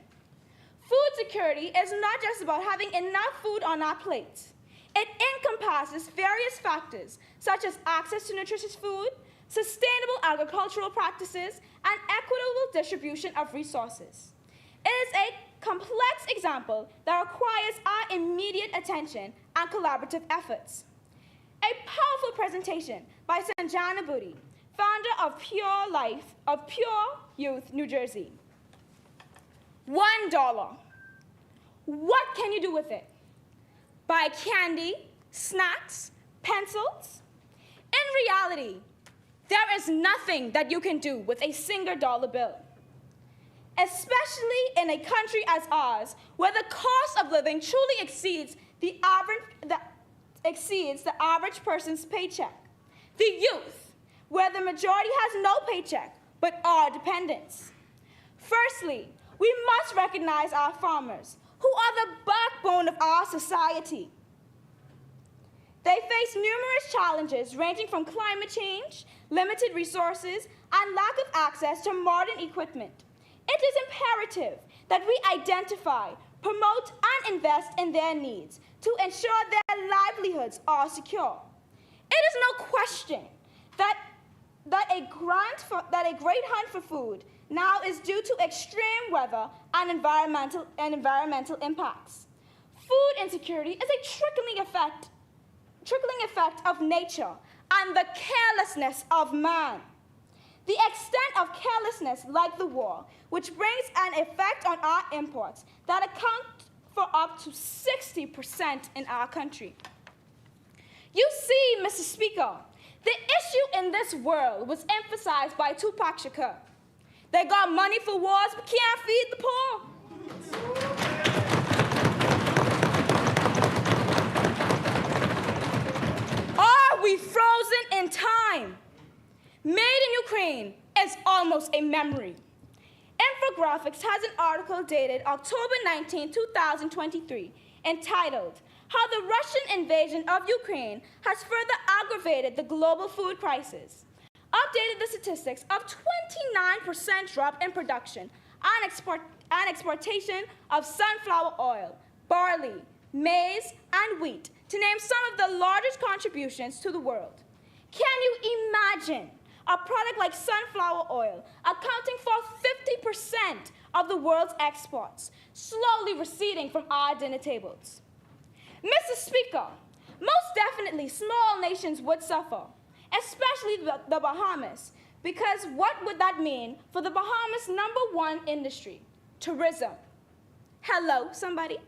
Food security is not just about having enough food on our plates. It encompasses various factors, such as access to nutritious food, sustainable agricultural practices, and equitable distribution of resources. It is a complex example that requires our immediate attention and collaborative efforts. A powerful presentation by Sanjana Budi, founder of Pure Life of Pure Youth, New Jersey. $1. What can you do with it? Buy candy, snacks, pencils? In reality, There is nothing that you can do with a single dollar bill, especially in a country as ours, where the cost of living truly exceeds the average person's paycheck. The youth, where the majority has no paycheck, but are dependents. Firstly, we must recognize our farmers, who are the backbone of our society. They face numerous challenges ranging from climate change, limited resources, and lack of access to modern equipment. It is imperative that we identify, promote, and invest in their needs to ensure their livelihoods are secure. It is no question that a great hunt for food now is due to extreme weather and environmental impacts. Food insecurity is a trickling effect of nature and the carelessness of man. The extent of carelessness, like the war, which brings an effect on our imports that account for up to 60% in our country. You see, Mr. Speaker, the issue in this world was emphasized by Tupac Shakur. They got money for wars, but can't feed the poor. Are we frozen in time? Made in Ukraine is almost a memory. Infographics has an article dated October 19, 2023, entitled, "How the Russian Invasion of Ukraine Has Further Aggravated the Global Food Crisis," updated the statistics of 29% drop in production and exportation of sunflower oil, barley, maize, and wheat, to name some of the largest contributions to the world. Can you imagine a product like sunflower oil accounting for 50% of the world's exports, slowly receding from our dinner tables? Mr. Speaker, most definitely small nations would suffer, especially the Bahamas, because what would that mean for the Bahamas' #1 industry, tourism? Hello, somebody?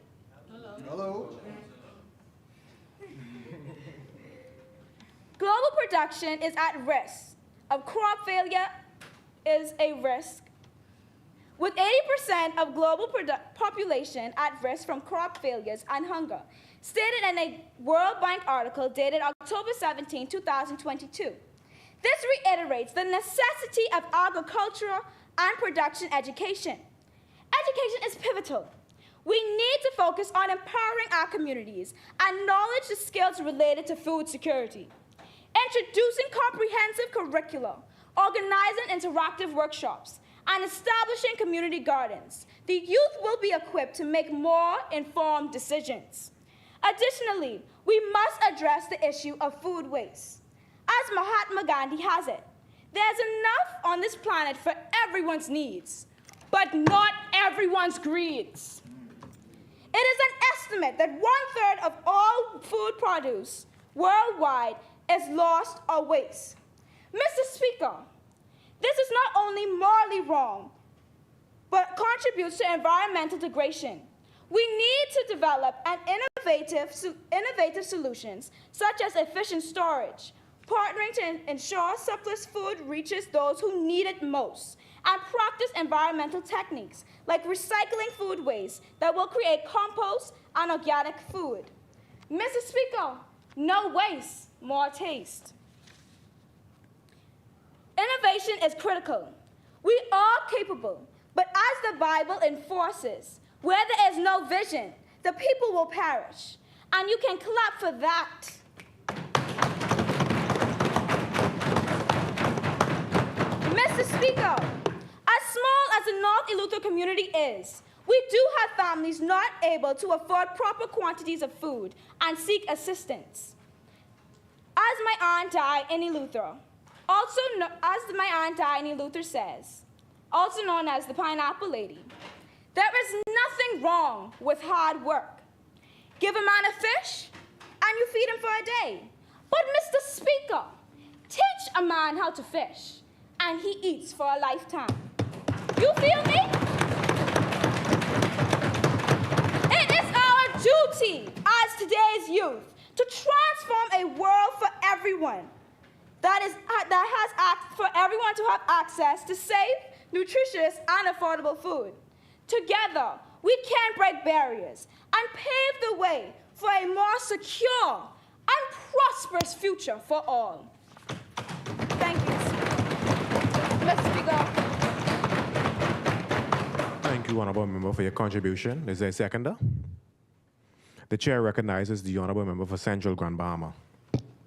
Hello. Global production is at risk of crop failure is a risk, with 80% of global population at risk from crop failures and hunger, stated in a World Bank article dated October 17, 2022. This reiterates the necessity of agricultural and production education. Education is pivotal. We need to focus on empowering our communities and knowledge the skills related to food security. Introducing comprehensive curricula, organizing interactive workshops, and establishing community gardens, the youth will be equipped to make more informed decisions. Additionally, we must address the issue of food waste. As Mahatma Gandhi has it, there's enough on this planet for everyone's needs, but not everyone's greeds. It is an estimate that 1/3 of all food produce worldwide is lost or waste. Mr. Speaker, this is not only morally wrong, but contributes to environmental degradation. We need to develop innovative solutions, such as efficient storage, partnering to ensure surplus food reaches those who need it most, and practice environmental techniques like recycling food waste that will create compost and organic food. Mr. Speaker, no waste, more taste. Innovation is critical. We are capable, but as the Bible enforces, where there is no vision, the people will perish. And you can clap for that. Mr. Speaker, as small as the North Eleuthera community is, we do have families not able to afford proper quantities of food and seek assistance. As my aunt Di in Eleuthera, says, also known as the Pineapple Lady, there is nothing wrong with hard work. Give a man a fish, and you feed him for a day. But Mr. Speaker, teach a man how to fish, and he eats for a lifetime. You feel me? It is our duty as today's youth to transform a world for everyone that is at that has asked for everyone to have access to safe, nutritious, and affordable food. Together, we can break barriers and pave the way for a more secure and prosperous future for all. Thank you, Mr. Speaker. Thank you, Honorable Member, for your contribution. Is there a seconder? The chair recognizes the Honorable Member for Central Grand Bahama.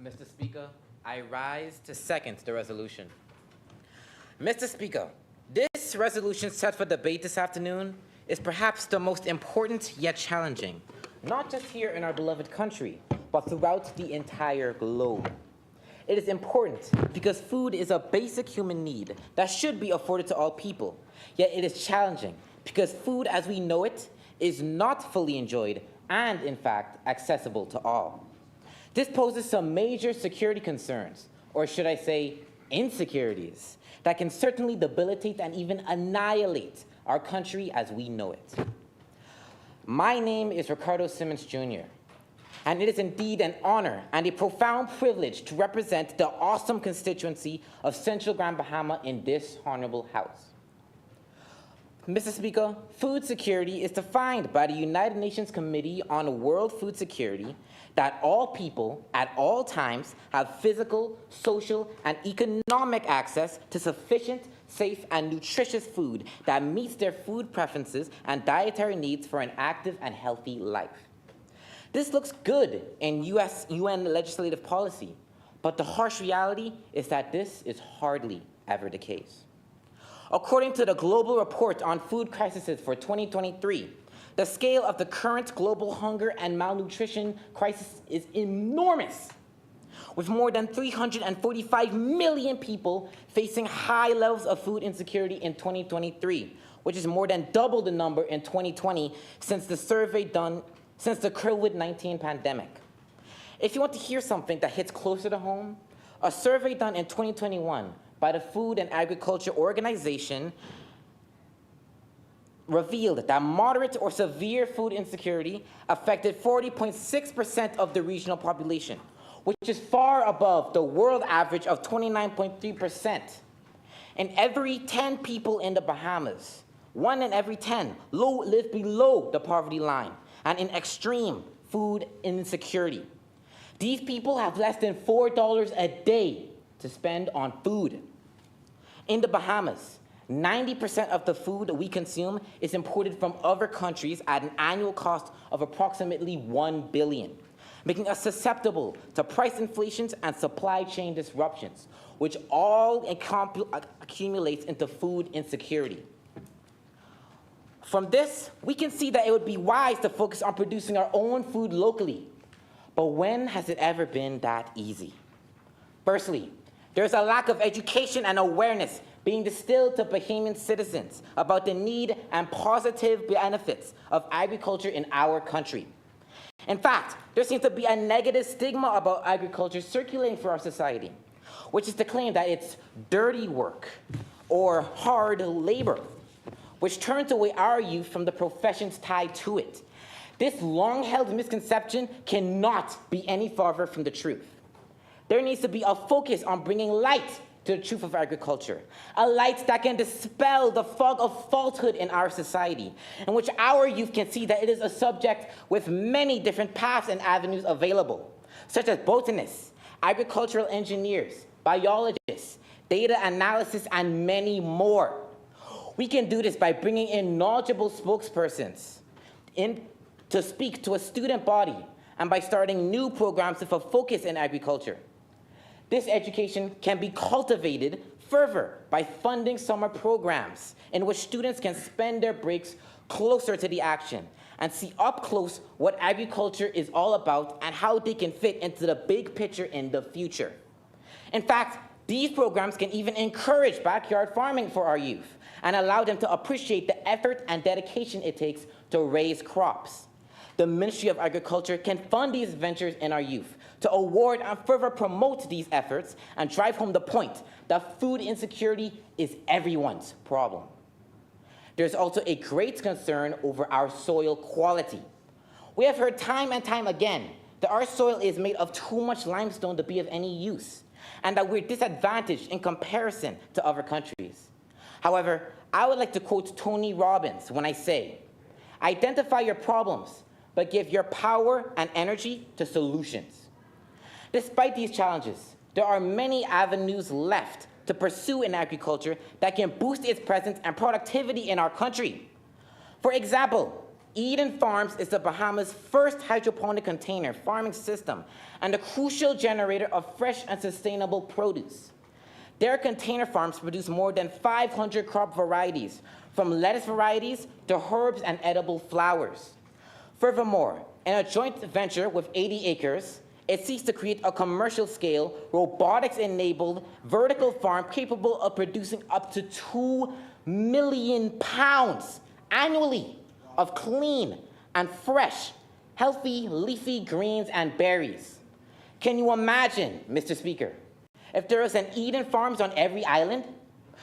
Mr. Speaker, I rise to second the resolution. Mr. Speaker, this resolution set for debate this afternoon is perhaps the most important yet challenging, not just here in our beloved country, but throughout the entire globe. It is important because food is a basic human need that should be afforded to all people, yet it is challenging because food as we know it is not fully enjoyed and, in fact, accessible to all. This poses some major security concerns, or should I say insecurities, that can certainly debilitate and even annihilate our country as we know it. My name is Ricardo Simmons Jr., and it is indeed an honor and a profound privilege to represent the awesome constituency of Central Grand Bahama in this honorable House. Mr. Speaker, food security is defined by the United Nations Committee on World Food Security that all people at all times have physical, social, and economic access to sufficient, safe, and nutritious food that meets their food preferences and dietary needs for an active and healthy life. This looks good in UN legislative policy, but the harsh reality is that this is hardly ever the case. According to the Global Report on Food Crises for 2023, the scale of the current global hunger and malnutrition crisis is enormous, with more than 345 million people facing high levels of food insecurity in 2023, which is more than double the number in 2020 since the COVID-19 pandemic. If you want to hear something that hits closer to home, a survey done in 2021 by the Food and Agriculture Organization revealed that moderate or severe food insecurity affected 40.6% of the regional population, which is far above the world average of 29.3%. And every 10 people in the Bahamas, 1 in every 10, live below the poverty line and in extreme food insecurity. These people have less than $4 a day to spend on food. In the Bahamas, 90% of the food we consume is imported from other countries at an annual cost of approximately $1 billion, making us susceptible to price inflations and supply chain disruptions, which all accumulates into food insecurity. From this, we can see that it would be wise to focus on producing our own food locally. But when has it ever been that easy? Firstly, there's a lack of education and awareness being distilled to Bahamian citizens about the need and positive benefits of agriculture in our country. In fact, there seems to be a negative stigma about agriculture circulating through our society, which is the claim that it's dirty work or hard labor, which turns away our youth from the professions tied to it. This long-held misconception cannot be any farther from the truth. There needs to be a focus on bringing light to the truth of agriculture, a light that can dispel the fog of falsehood in our society, in which our youth can see that it is a subject with many different paths and avenues available, such as botanists, agricultural engineers, biologists, data analysis, and many more. We can do this by bringing in knowledgeable spokespersons to speak to a student body and by starting new programs with a focus in agriculture. This education can be cultivated further by funding summer programs in which students can spend their breaks closer to the action and see up close what agriculture is all about and how they can fit into the big picture in the future. In fact, these programs can even encourage backyard farming for our youth and allow them to appreciate the effort and dedication it takes to raise crops. The Ministry of Agriculture can fund these ventures in our youth to award and further promote these efforts and drive home the point that food insecurity is everyone's problem. There's also a great concern over our soil quality. We have heard time and time again that our soil is made of too much limestone to be of any use, and that we're disadvantaged in comparison to other countries. However, I would like to quote Tony Robbins when I say, identify your problems, but give your power and energy to solutions. Despite these challenges, there are many avenues left to pursue in agriculture that can boost its presence and productivity in our country. For example, Eden Farms is the Bahamas' first hydroponic container farming system and a crucial generator of fresh and sustainable produce. Their container farms produce more than 500 crop varieties, from lettuce varieties to herbs and edible flowers. Furthermore, in a joint venture with 80 acres, it seeks to create a commercial-scale, robotics-enabled vertical farm capable of producing up to 2 million pounds annually of clean and fresh, healthy leafy greens and berries. Can you imagine, Mr. Speaker, if there was an Eden Farms on every island,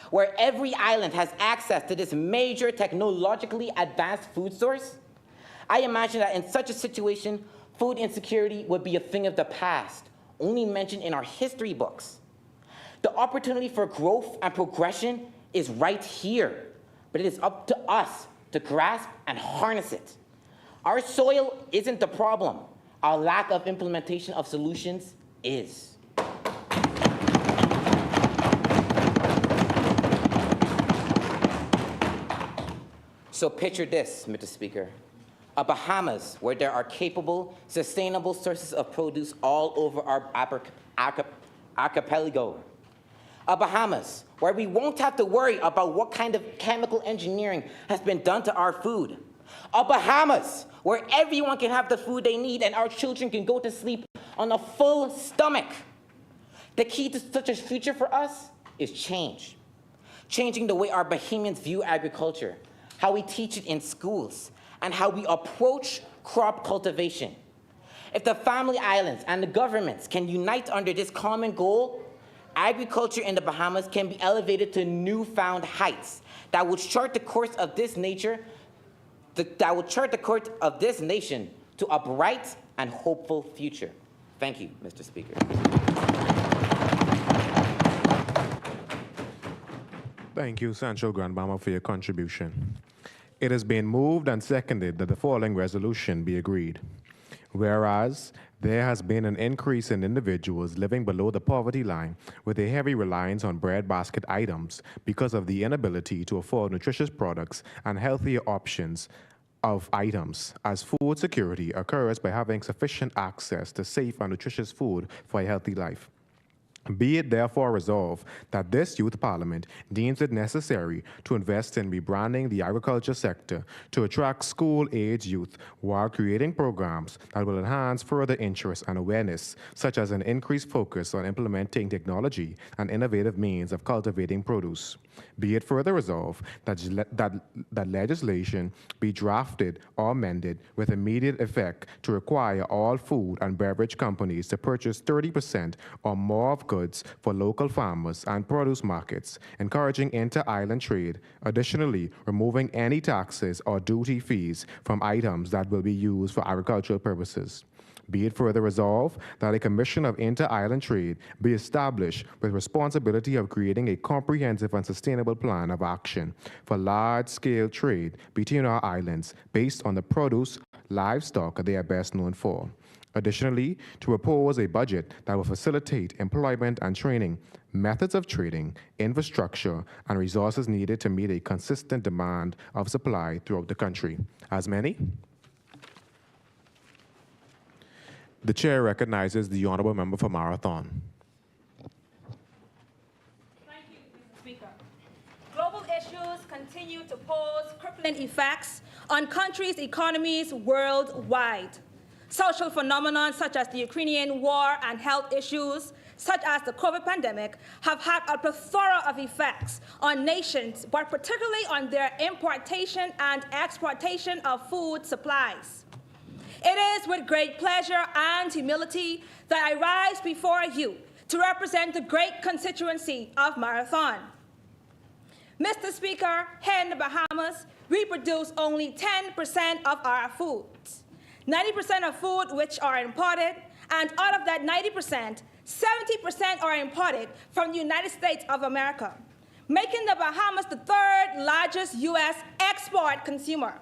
where every island has access to this major technologically advanced food source? I imagine that in such a situation, food insecurity would be a thing of the past, only mentioned in our history books. The opportunity for growth and progression is right here, but it is up to us to grasp and harness it. Our soil isn't the problem. Our lack of implementation of solutions is. So picture this, Mr. Speaker. A Bahamas where there are capable, sustainable sources of produce all over our archipelago. A Bahamas where we won't have to worry about what kind of chemical engineering has been done to our food. A Bahamas where everyone can have the food they need and our children can go to sleep on a full stomach. The key to such a future for us is change. Changing the way our Bahamians view agriculture, how we teach it in schools, and how we approach crop cultivation. If the family islands and the governments can unite under this common goal, agriculture in the Bahamas can be elevated to newfound heights that would chart the course of this nation to a bright and hopeful future. Thank you, Mr. Speaker. Thank you, Central Grand Bahama, for your contribution. It has been moved and seconded that the following resolution be agreed. Whereas there has been an increase in individuals living below the poverty line with a heavy reliance on breadbasket items because of the inability to afford nutritious products and healthier options of items, as food security occurs by having sufficient access to safe and nutritious food for a healthy life. Be it therefore resolved that this youth parliament deems it necessary to invest in rebranding the agriculture sector to attract school-age youth while creating programs that will enhance further interest and awareness, such as an increased focus on implementing technology and innovative means of cultivating produce. Be it further resolved that legislation be drafted or amended with immediate effect to require all food and beverage companies to purchase 30% or more of goods for local farmers and produce markets, encouraging inter-island trade, additionally removing any taxes or duty fees from items that will be used for agricultural purposes. Be it further resolved that a Commission of Inter-Island Trade be established with responsibility of creating a comprehensive and sustainable plan of action for large-scale trade between our islands based on the produce, livestock they are best known for. Additionally, to propose a budget that will facilitate employment and training, methods of trading, infrastructure, and resources needed to meet a consistent demand of supply throughout the country. As many? The chair recognizes the honorable member for Marathon. Thank you, Mr. Speaker. Global issues continue to pose crippling effects on countries' economies worldwide. Social phenomena such as the Ukrainian war and health issues such as the COVID pandemic have had a plethora of effects on nations, but particularly on their importation and exportation of food supplies. It is with great pleasure and humility that I rise before you to represent the great constituency of Marathon. Mr. Speaker, here in the Bahamas, we produce only 10% of our foods. 90% of food which are imported, and out of that 90%, 70% are imported from the United States of America, making the Bahamas the third largest U.S. export consumer.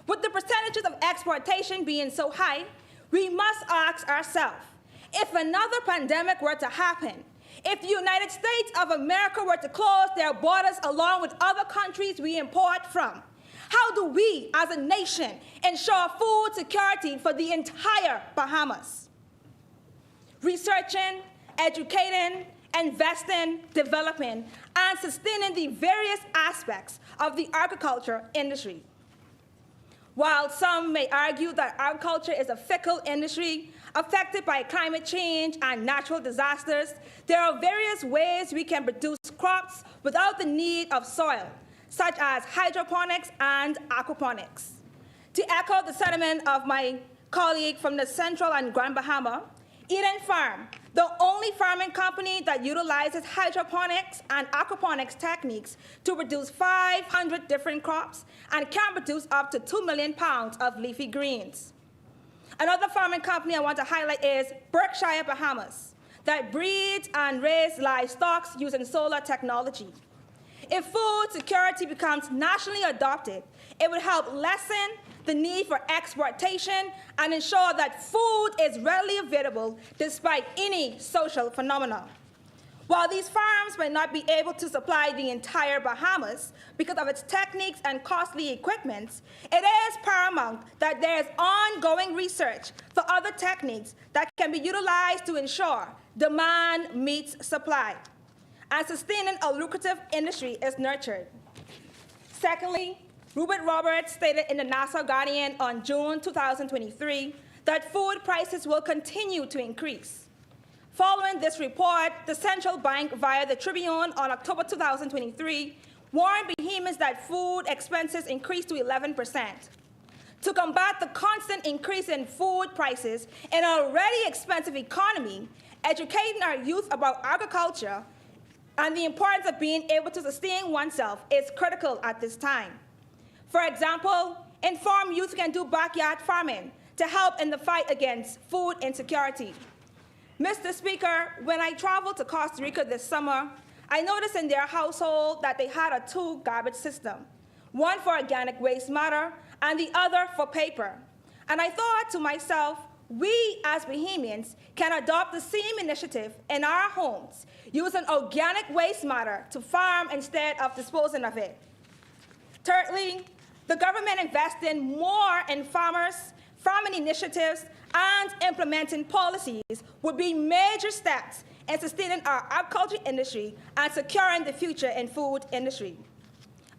With the percentages of exportation being so high, we must ask ourselves, if another pandemic were to happen, if the United States of America were to close their borders along with other countries we import from, how do we as a nation ensure food security for the entire Bahamas? Researching, educating, investing, developing, and sustaining the various aspects of the agriculture industry. While some may argue that agriculture is a fickle industry affected by climate change and natural disasters, there are various ways we can produce crops without the need of soil, such as hydroponics and aquaponics. To echo the sentiment of my colleague from the Central and Grand Bahama, Eden Farm, the only farming company that utilizes hydroponics and aquaponics techniques to produce 500 different crops and can produce up to 2 million pounds of leafy greens. Another farming company I want to highlight is Berkshire Bahamas, that breeds and raises livestock using solar technology. If food security becomes nationally adopted, it would help lessen the need for exportation and ensure that food is readily available despite any social phenomena. While these farms may not be able to supply the entire Bahamas because of its techniques and costly equipment, it is paramount that there is ongoing research for other techniques that can be utilized to ensure demand meets supply, and sustaining a lucrative industry is nurtured. Secondly, Rupert Roberts stated in the Nassau Guardian on June 2023 that food prices will continue to increase. Following this report, the central bank, via the Tribune on October 2023, warned Bahamians that food expenses increased to 11%. To combat the constant increase in food prices in an already expensive economy, educating our youth about agriculture and the importance of being able to sustain oneself is critical at this time. For example, informed youth can do backyard farming to help in the fight against food insecurity. Mr. Speaker, when I traveled to Costa Rica this summer, I noticed in their household that they had a two garbage system, one for organic waste matter and the other for paper. And I thought to myself, we as Bahamians can adopt the same initiative in our homes, using organic waste matter to farm instead of disposing of it. Thirdly, the government investing more in farming initiatives and implementing policies would be major steps in sustaining our agriculture industry and securing the future in food industry.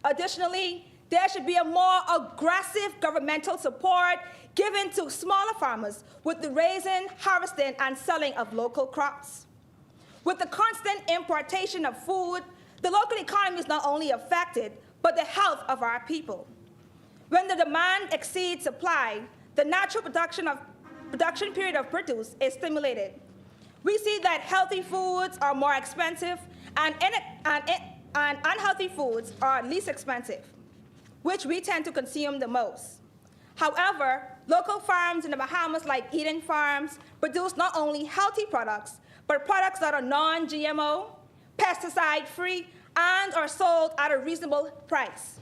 Additionally, there should be a more aggressive governmental support given to smaller farmers with the raising, harvesting, and selling of local crops. With the constant importation of food, the local economy is not only affected, but the health of our people. When the demand exceeds supply, the natural production period of produce is stimulated. We see that healthy foods are more expensive and unhealthy foods are least expensive, which we tend to consume the most. However, local farms in the Bahamas, like Eden Farms, produce not only healthy products, but products that are non-GMO, pesticide-free, and are sold at a reasonable price.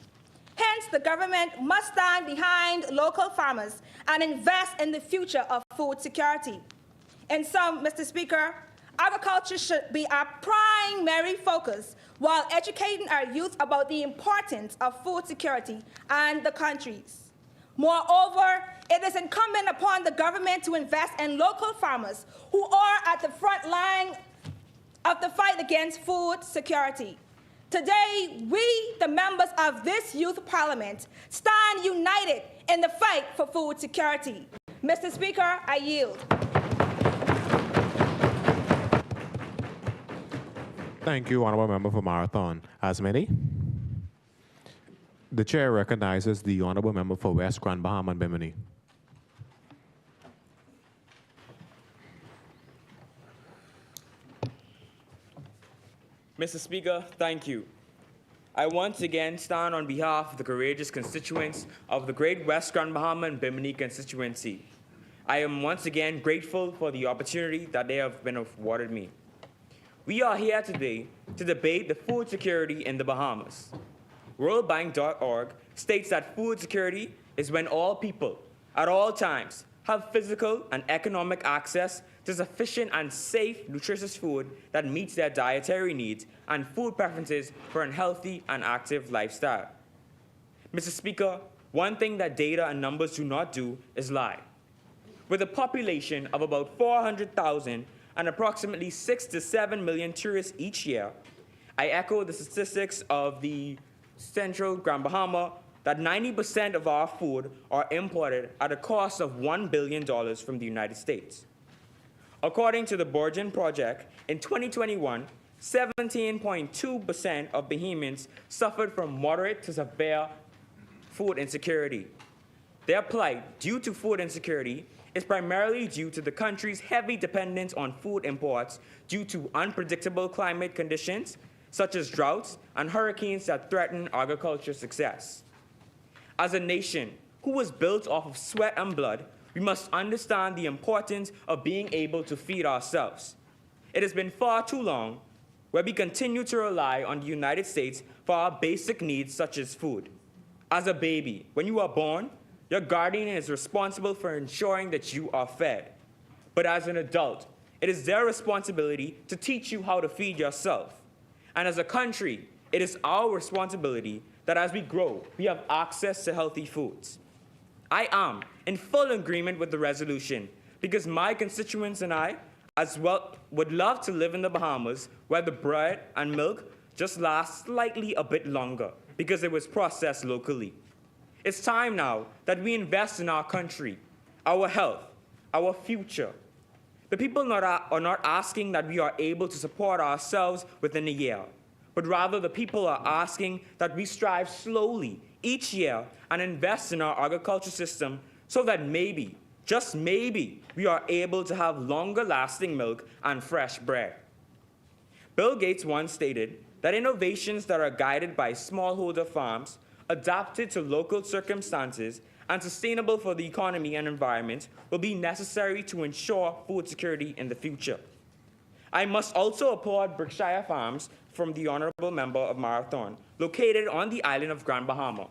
Hence, the government must stand behind local farmers and invest in the future of food security. In sum, Mr. Speaker, agriculture should be our primary focus while educating our youth about the importance of food security and the countries. Moreover, it is incumbent upon the government to invest in local farmers who are at the front line of the fight against food security. Today, we, the members of this youth parliament, stand united in the fight for food security. Mr. Speaker, I yield. Thank you, Honorable Member for Marathon. As many? The chair recognizes the Honorable Member for West Grand Bahama and Bimini. Mr. Speaker, thank you. I once again stand on behalf of the courageous constituents of the Great West Grand Bahama and Bimini constituency. I am once again grateful for the opportunity that they have been afforded me. We are here today to debate the food security in the Bahamas. WorldBank.org states that food security is when all people, at all times, have physical and economic access to sufficient and safe, nutritious food that meets their dietary needs and food preferences for a healthy and active lifestyle. Mr. Speaker, one thing that data and numbers do not do is lie. With a population of about 400,000 and approximately 6 to 7 million tourists each year, I echo the statistics of the Central Grand Bahama that 90% of our food are imported at a cost of $1 billion from the United States. According to the Borgen Project, in 2021, 17.2% of Bahamians suffered from moderate to severe food insecurity. Their plight due to food insecurity is primarily due to the country's heavy dependence on food imports due to unpredictable climate conditions, such as droughts and hurricanes that threaten agriculture success. As a nation who was built off of sweat and blood, we must understand the importance of being able to feed ourselves. It has been far too long where we continue to rely on the United States for our basic needs such as food. As a baby, when you are born, your guardian is responsible for ensuring that you are fed. But as an adult, it is their responsibility to teach you how to feed yourself. And as a country, it is our responsibility that as we grow, we have access to healthy foods. I am in full agreement with the resolution because my constituents and I, as well, would love to live in the Bahamas where the bread and milk just last slightly a bit longer because it was processed locally. It's time now that we invest in our country, our health, our future. The people are not asking that we are able to support ourselves within a year, but rather the people are asking that we strive slowly each year and invest in our agriculture system so that maybe, just maybe, we are able to have longer lasting milk and fresh bread. Bill Gates once stated that innovations that are guided by smallholder farms, adapted to local circumstances, and sustainable for the economy and environment will be necessary to ensure food security in the future. I must also applaud Berkshire Farms from the Honorable Member of Marathon, located on the island of Grand Bahama.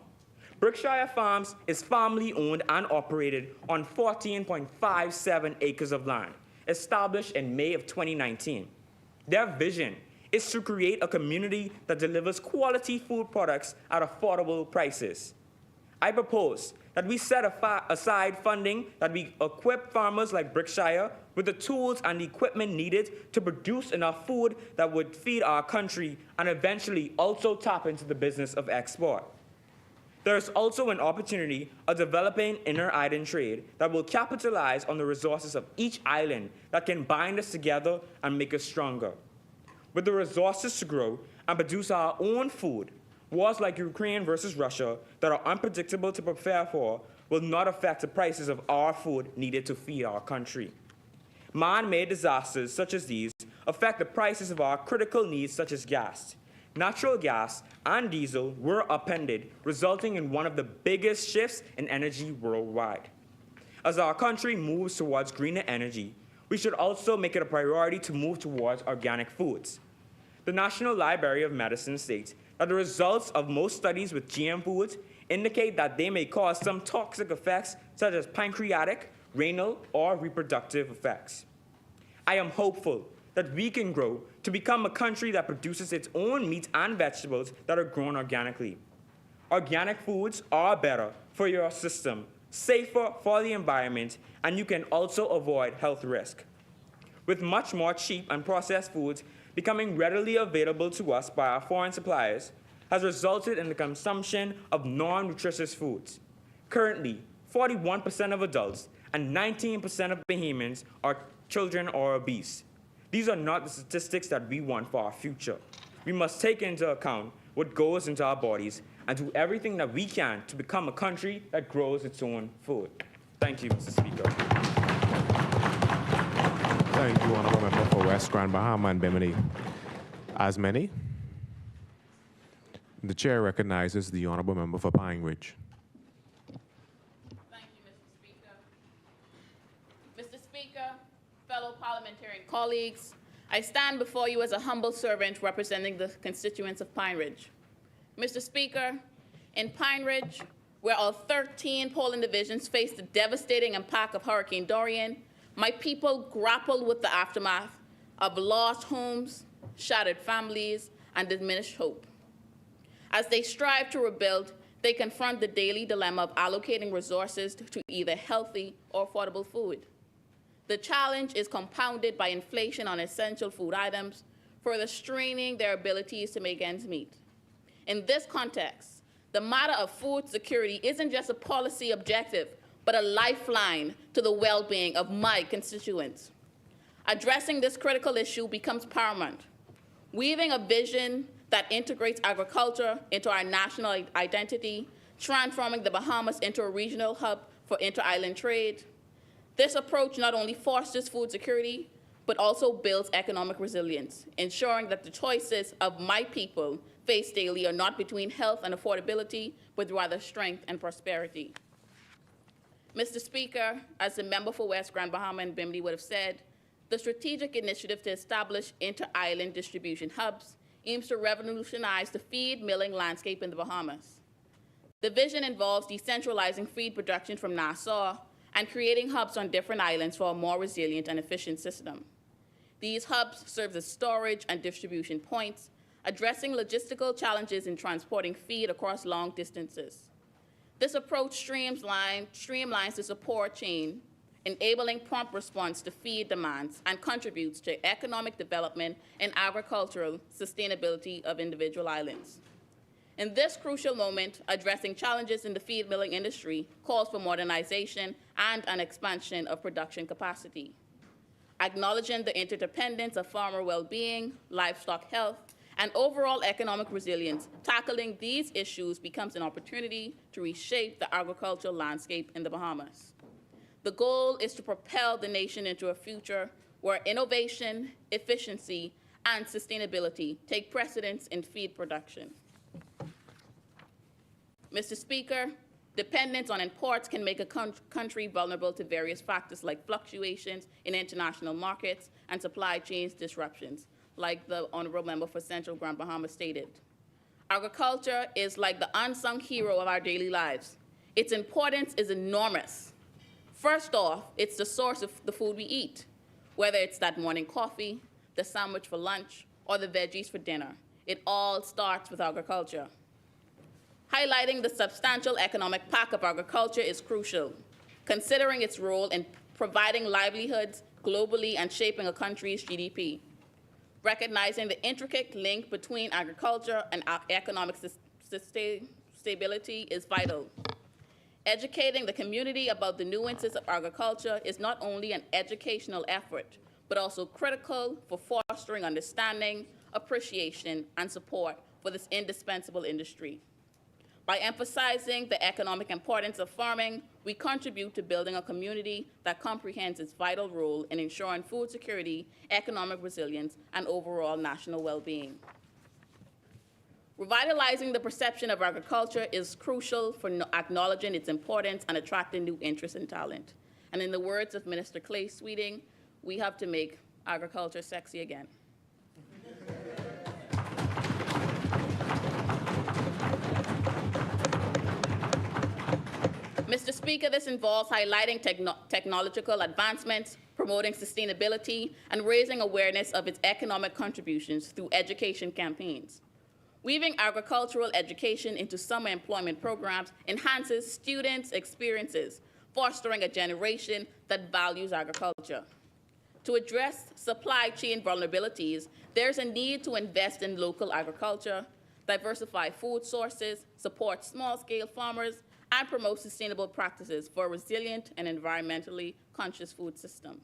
Berkshire Farms is family owned and operated on 14.57 acres of land, established in May of 2019. Their vision is to create a community that delivers quality food products at affordable prices. I propose that we set aside funding that we equip farmers like Berkshire with the tools and the equipment needed to produce enough food that would feed our country and eventually also tap into the business of export. There is also an opportunity of developing inner island trade that will capitalize on the resources of each island that can bind us together and make us stronger. With the resources to grow and produce our own food, wars like Ukraine versus Russia that are unpredictable to prepare for will not affect the prices of our food needed to feed our country. Man-made disasters such as these affect the prices of our critical needs such as gas. Natural gas and diesel were upended, resulting in one of the biggest shifts in energy worldwide. As our country moves towards greener energy, we should also make it a priority to move towards organic foods. The National Library of Medicine states that the results of most studies with GM foods indicate that they may cause some toxic effects such as pancreatic, renal, or reproductive effects. I am hopeful that we can grow to become a country that produces its own meat and vegetables that are grown organically. Organic foods are better for your system, safer for the environment, and you can also avoid health risk. With much more cheap and processed foods becoming readily available to us by our foreign suppliers, has resulted in the consumption of non-nutritious foods. Currently, 41% of adults and 19% of Bahamians are children or obese. These are not the statistics that we want for our future. We must take into account what goes into our bodies and do everything that we can to become a country that grows its own food. Thank you, Mr. Speaker. Thank you, Honorable Member for West Grand Bahama and Bimini. As many, the chair recognizes the Honorable Member for Pine Ridge. Thank you, Mr. Speaker. parliamentarian colleagues, I stand before you as a humble servant representing the constituents of Pine Ridge. Mr. Speaker, in Pine Ridge, where all 13 polling divisions faced the devastating impact of Hurricane Dorian, my people grappled with the aftermath of lost homes, shattered families, and diminished hope. As they strive to rebuild, they confront the daily dilemma of allocating resources to either healthy or affordable food. The challenge is compounded by inflation on essential food items, further straining their abilities to make ends meet. In this context, the matter of food security isn't just a policy objective, but a lifeline to the well-being of my constituents. Addressing this critical issue becomes paramount. Weaving a vision that integrates agriculture into our national identity, transforming the Bahamas into a regional hub for inter-island trade. This approach not only fosters food security, but also builds economic resilience, ensuring that the choices of my people face daily are not between health and affordability, but rather strength and prosperity. Mr. Speaker, as the member for West Grand Bahama and Bimini would have said, the strategic initiative to establish inter-island distribution hubs aims to revolutionize the feed milling landscape in the Bahamas. The vision involves decentralizing feed production from Nassau and creating hubs on different islands for a more resilient and efficient system. These hubs serve as storage and distribution points, addressing logistical challenges in transporting feed across long distances. This approach streamlines the support chain, enabling prompt response to feed demands and contributes to economic development and agricultural sustainability of individual islands. In this crucial moment, addressing challenges in the feed milling industry calls for modernization and an expansion of production capacity. Acknowledging the interdependence of farmer well-being, livestock health, and overall economic resilience, tackling these issues becomes an opportunity to reshape the agricultural landscape in the Bahamas. The goal is to propel the nation into a future where innovation, efficiency, and sustainability take precedence in feed production. Mr. Speaker, dependence on imports can make a country vulnerable to various factors like fluctuations in international markets and supply chains disruptions, like the Honorable Member for Central Grand Bahama stated. Agriculture is like the unsung hero of our daily lives. Its importance is enormous. First off, it's the source of the food we eat, whether it's that morning coffee, the sandwich for lunch, or the veggies for dinner. It all starts with agriculture. Highlighting the substantial economic pact of agriculture is crucial, considering its role in providing livelihoods globally and shaping a country's GDP. Recognizing the intricate link between agriculture and economic stability is vital. Educating the community about the nuances of agriculture is not only an educational effort, but also critical for fostering understanding, appreciation, and support for this indispensable industry. By emphasizing the economic importance of farming, we contribute to building a community that comprehends its vital role in ensuring food security, economic resilience, and overall national well-being. Revitalizing the perception of agriculture is crucial for acknowledging its importance and attracting new interest and talent. And in the words of Minister Clay Sweeting, we have to make agriculture sexy again. Mr. Speaker, this involves highlighting technological advancements, promoting sustainability, and raising awareness of its economic contributions through education campaigns. Weaving agricultural education into summer employment programs enhances students' experiences, fostering a generation that values agriculture. To address supply chain vulnerabilities, there's a need to invest in local agriculture, diversify food sources, support small-scale farmers, and promote sustainable practices for a resilient and environmentally conscious food system.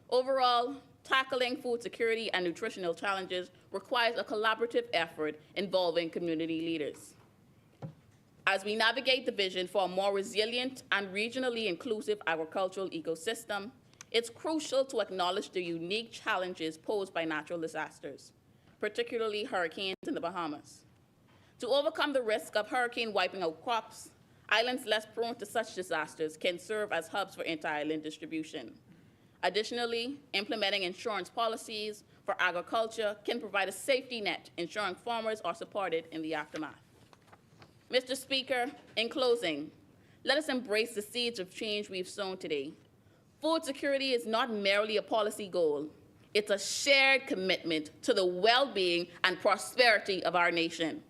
Overall, tackling food security and nutritional challenges requires a collaborative effort involving community leaders. As we navigate the vision for a more resilient and regionally inclusive agricultural ecosystem, it's crucial to acknowledge the unique challenges posed by natural disasters, particularly hurricanes in the Bahamas. To overcome the risk of hurricane wiping out crops, islands less prone to such disasters can serve as hubs for inter-island distribution. Additionally, implementing insurance policies for agriculture can provide a safety net, ensuring farmers are supported in the aftermath. Mr. Speaker, in closing, let us embrace the seeds of change we've sown today. Food security is not merely a policy goal. It's a shared commitment to the well-being and prosperity of our nation.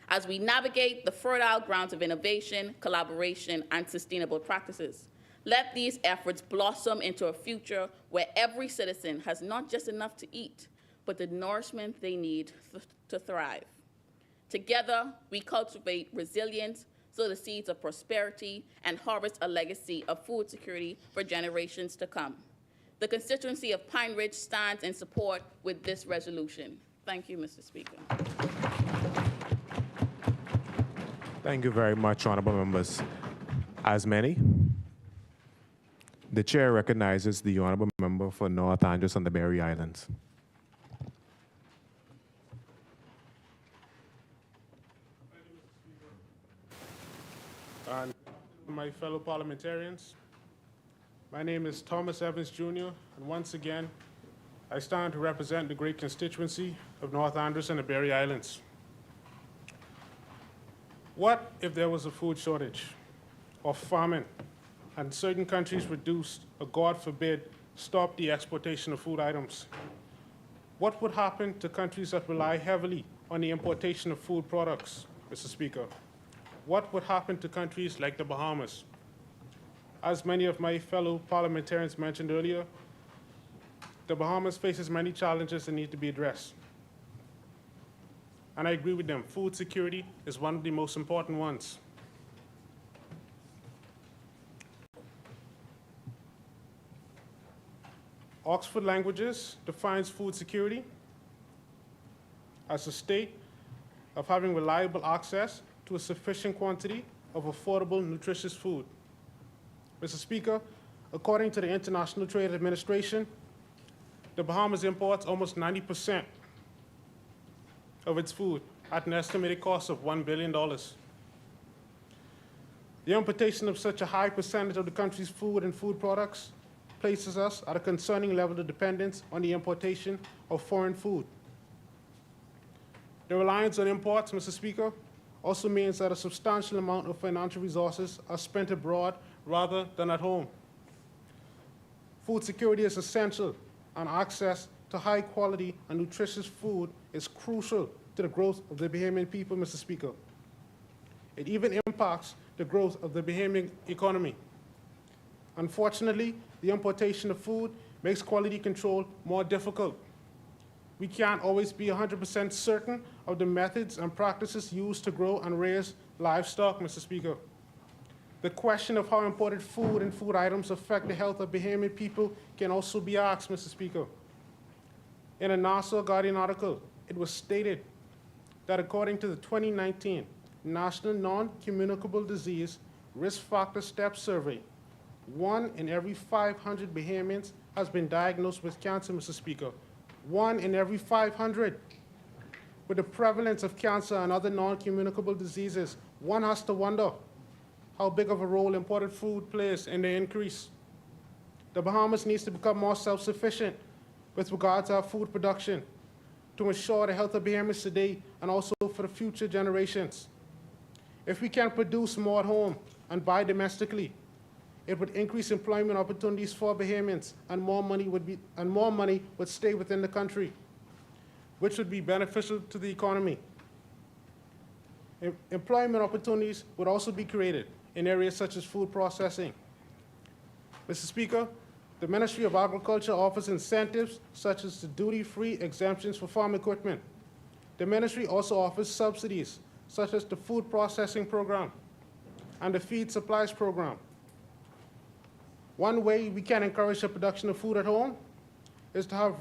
As we navigate the fertile grounds of innovation, collaboration, and sustainable practices, let these efforts blossom into a future where every citizen has not just enough to eat, but the nourishment they need to thrive. Together, we cultivate resilience, sow the seeds of prosperity, and harvest a legacy of food security for generations to come. The constituency of Pine Ridge stands in support with this resolution. Thank you, Mr. Speaker. Thank you very much, honorable members. As many, the chair recognizes the honorable member for North Andros and the Berry Islands. And my fellow parliamentarians, my name is Thomas Evans Jr., and once again, I stand to represent the great constituency of North Andros and the Berry Islands. What if there was a food shortage or famine and certain countries reduced or, God forbid, stopped the exportation of food items? What would happen to countries that rely heavily on the importation of food products, Mr. Speaker? What would happen to countries like the Bahamas? As many of my fellow parliamentarians mentioned earlier, the Bahamas faces many challenges that need to be addressed. And I agree with them. Food security is one of the most important ones. Oxford Languages defines food security as a state of having reliable access to a sufficient quantity of affordable, nutritious food. Mr. Speaker, according to the International Trade Administration, the Bahamas imports almost 90% of its food at an estimated cost of $1 billion. The importation of such a high percentage of the country's food and food products places us at a concerning level of dependence on the importation of foreign food. The reliance on imports, Mr. Speaker, also means that a substantial amount of financial resources are spent abroad rather than at home. Food security is essential, and access to high quality and nutritious food is crucial to the growth of the Bahamian people, Mr. Speaker. It even impacts the growth of the Bahamian economy. Unfortunately, the importation of food makes quality control more difficult. We can't always be 100% certain of the methods and practices used to grow and raise livestock, Mr. Speaker. The question of how imported food and food items affect the health of Bahamian people can also be asked, Mr. Speaker. In a Nassau Guardian article, it was stated that according to the 2019 National Non-Communicable Disease Risk Factor Step Survey, 1 in every 500 Bahamians has been diagnosed with cancer, Mr. Speaker. 1 in every 500. With the prevalence of cancer and other non-communicable diseases, one has to wonder how big of a role imported food plays in the increase. The Bahamas needs to become more self-sufficient with regard to our food production to ensure the health of Bahamians today and also for the future generations. If we can produce more at home and buy domestically, it would increase employment opportunities for Bahamians, and more money would stay within the country, which would be beneficial to the economy. Employment opportunities would also be created in areas such as food processing. Mr. Speaker, the Ministry of Agriculture offers incentives such as the duty-free exemptions for farm equipment. The ministry also offers subsidies such as the food processing program and the feed supplies program. One way we can encourage the production of food at home is to have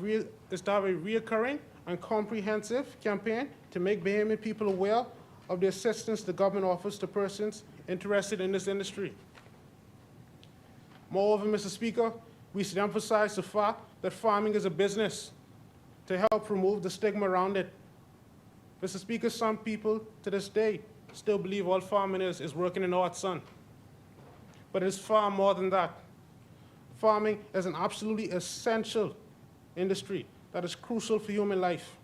a recurring and comprehensive campaign to make Bahamian people aware of the assistance the government offers to persons interested in this industry. Moreover, Mr. Speaker, we should emphasize the fact that farming is a business to help remove the stigma around it. Mr. Speaker, some people to this day still believe all farming is working in the hot sun. But it is far more than that. farming is an absolutely essential industry that is crucial for human life.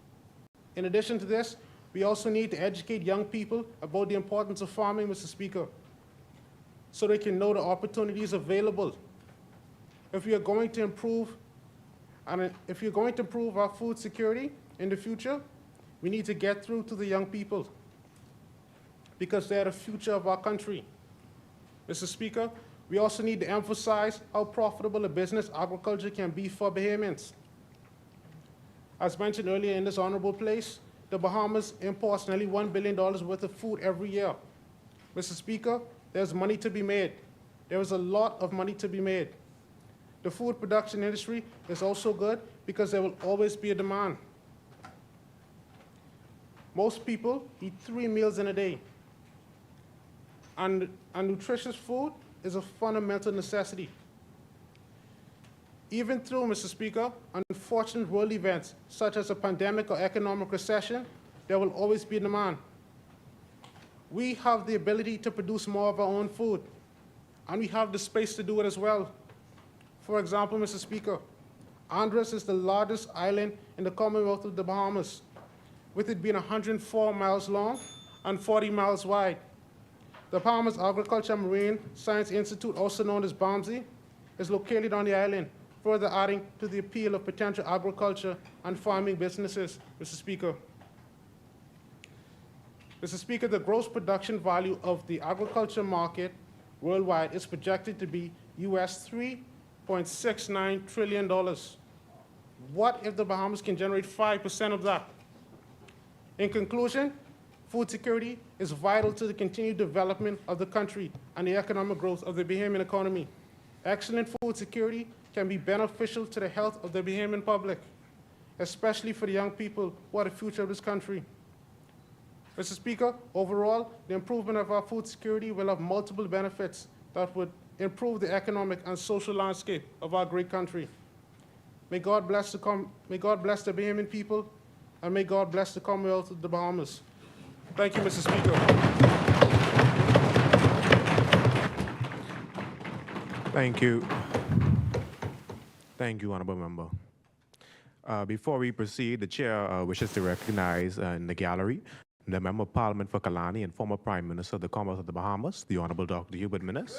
In addition to this, we also need to educate young people about the importance of farming, Mr. Speaker, so they can know the opportunities available. If we are going to improve, if you're going to improve our food security in the future, we need to get through to the young people because they're the future of our country. Mr. Speaker, we also need to emphasize how profitable a business agriculture can be for Bahamians. As mentioned earlier in this honorable place, the Bahamas imports nearly $1 billion worth of food every year. Mr. Speaker, there's money to be made. There is a lot of money to be made. The food production industry is also good because there will always be a demand. Most people eat 3 meals in a day. And nutritious food is a fundamental necessity. Even through, Mr. Speaker, unfortunate world events such as a pandemic or economic recession, there will always be demand. We have the ability to produce more of our own food, and we have the space to do it as well. For example, Mr. Speaker, Andros is the largest island in the Commonwealth of the Bahamas, with it being 104 miles long and 40 miles wide. The Bahamas Agriculture and Marine Science Institute, also known as BAMSI, is located on the island, further adding to the appeal of potential agriculture and farming businesses, Mr. Speaker. Mr. Speaker, the gross production value of the agriculture market worldwide is projected to be US $3.69 trillion. What if the Bahamas can generate 5% of that? In conclusion, food security is vital to the continued development of the country and the economic growth of the Bahamian economy. Excellent food security can be beneficial to the health of the Bahamian public, especially for the young people who are the future of this country. Mr. Speaker, overall, the improvement of our food security will have multiple benefits that would improve the economic and social landscape of our great country. May God bless the Bahamian people, and may God bless the Commonwealth of the Bahamas. Thank you, Mr. Speaker. Thank you. Thank you, Honorable Member. Before we proceed, the Chair wishes to recognize in the gallery the Member of Parliament for Kalani and former Prime Minister of the Commonwealth of the Bahamas, the Honorable Dr. Hubert Minnis.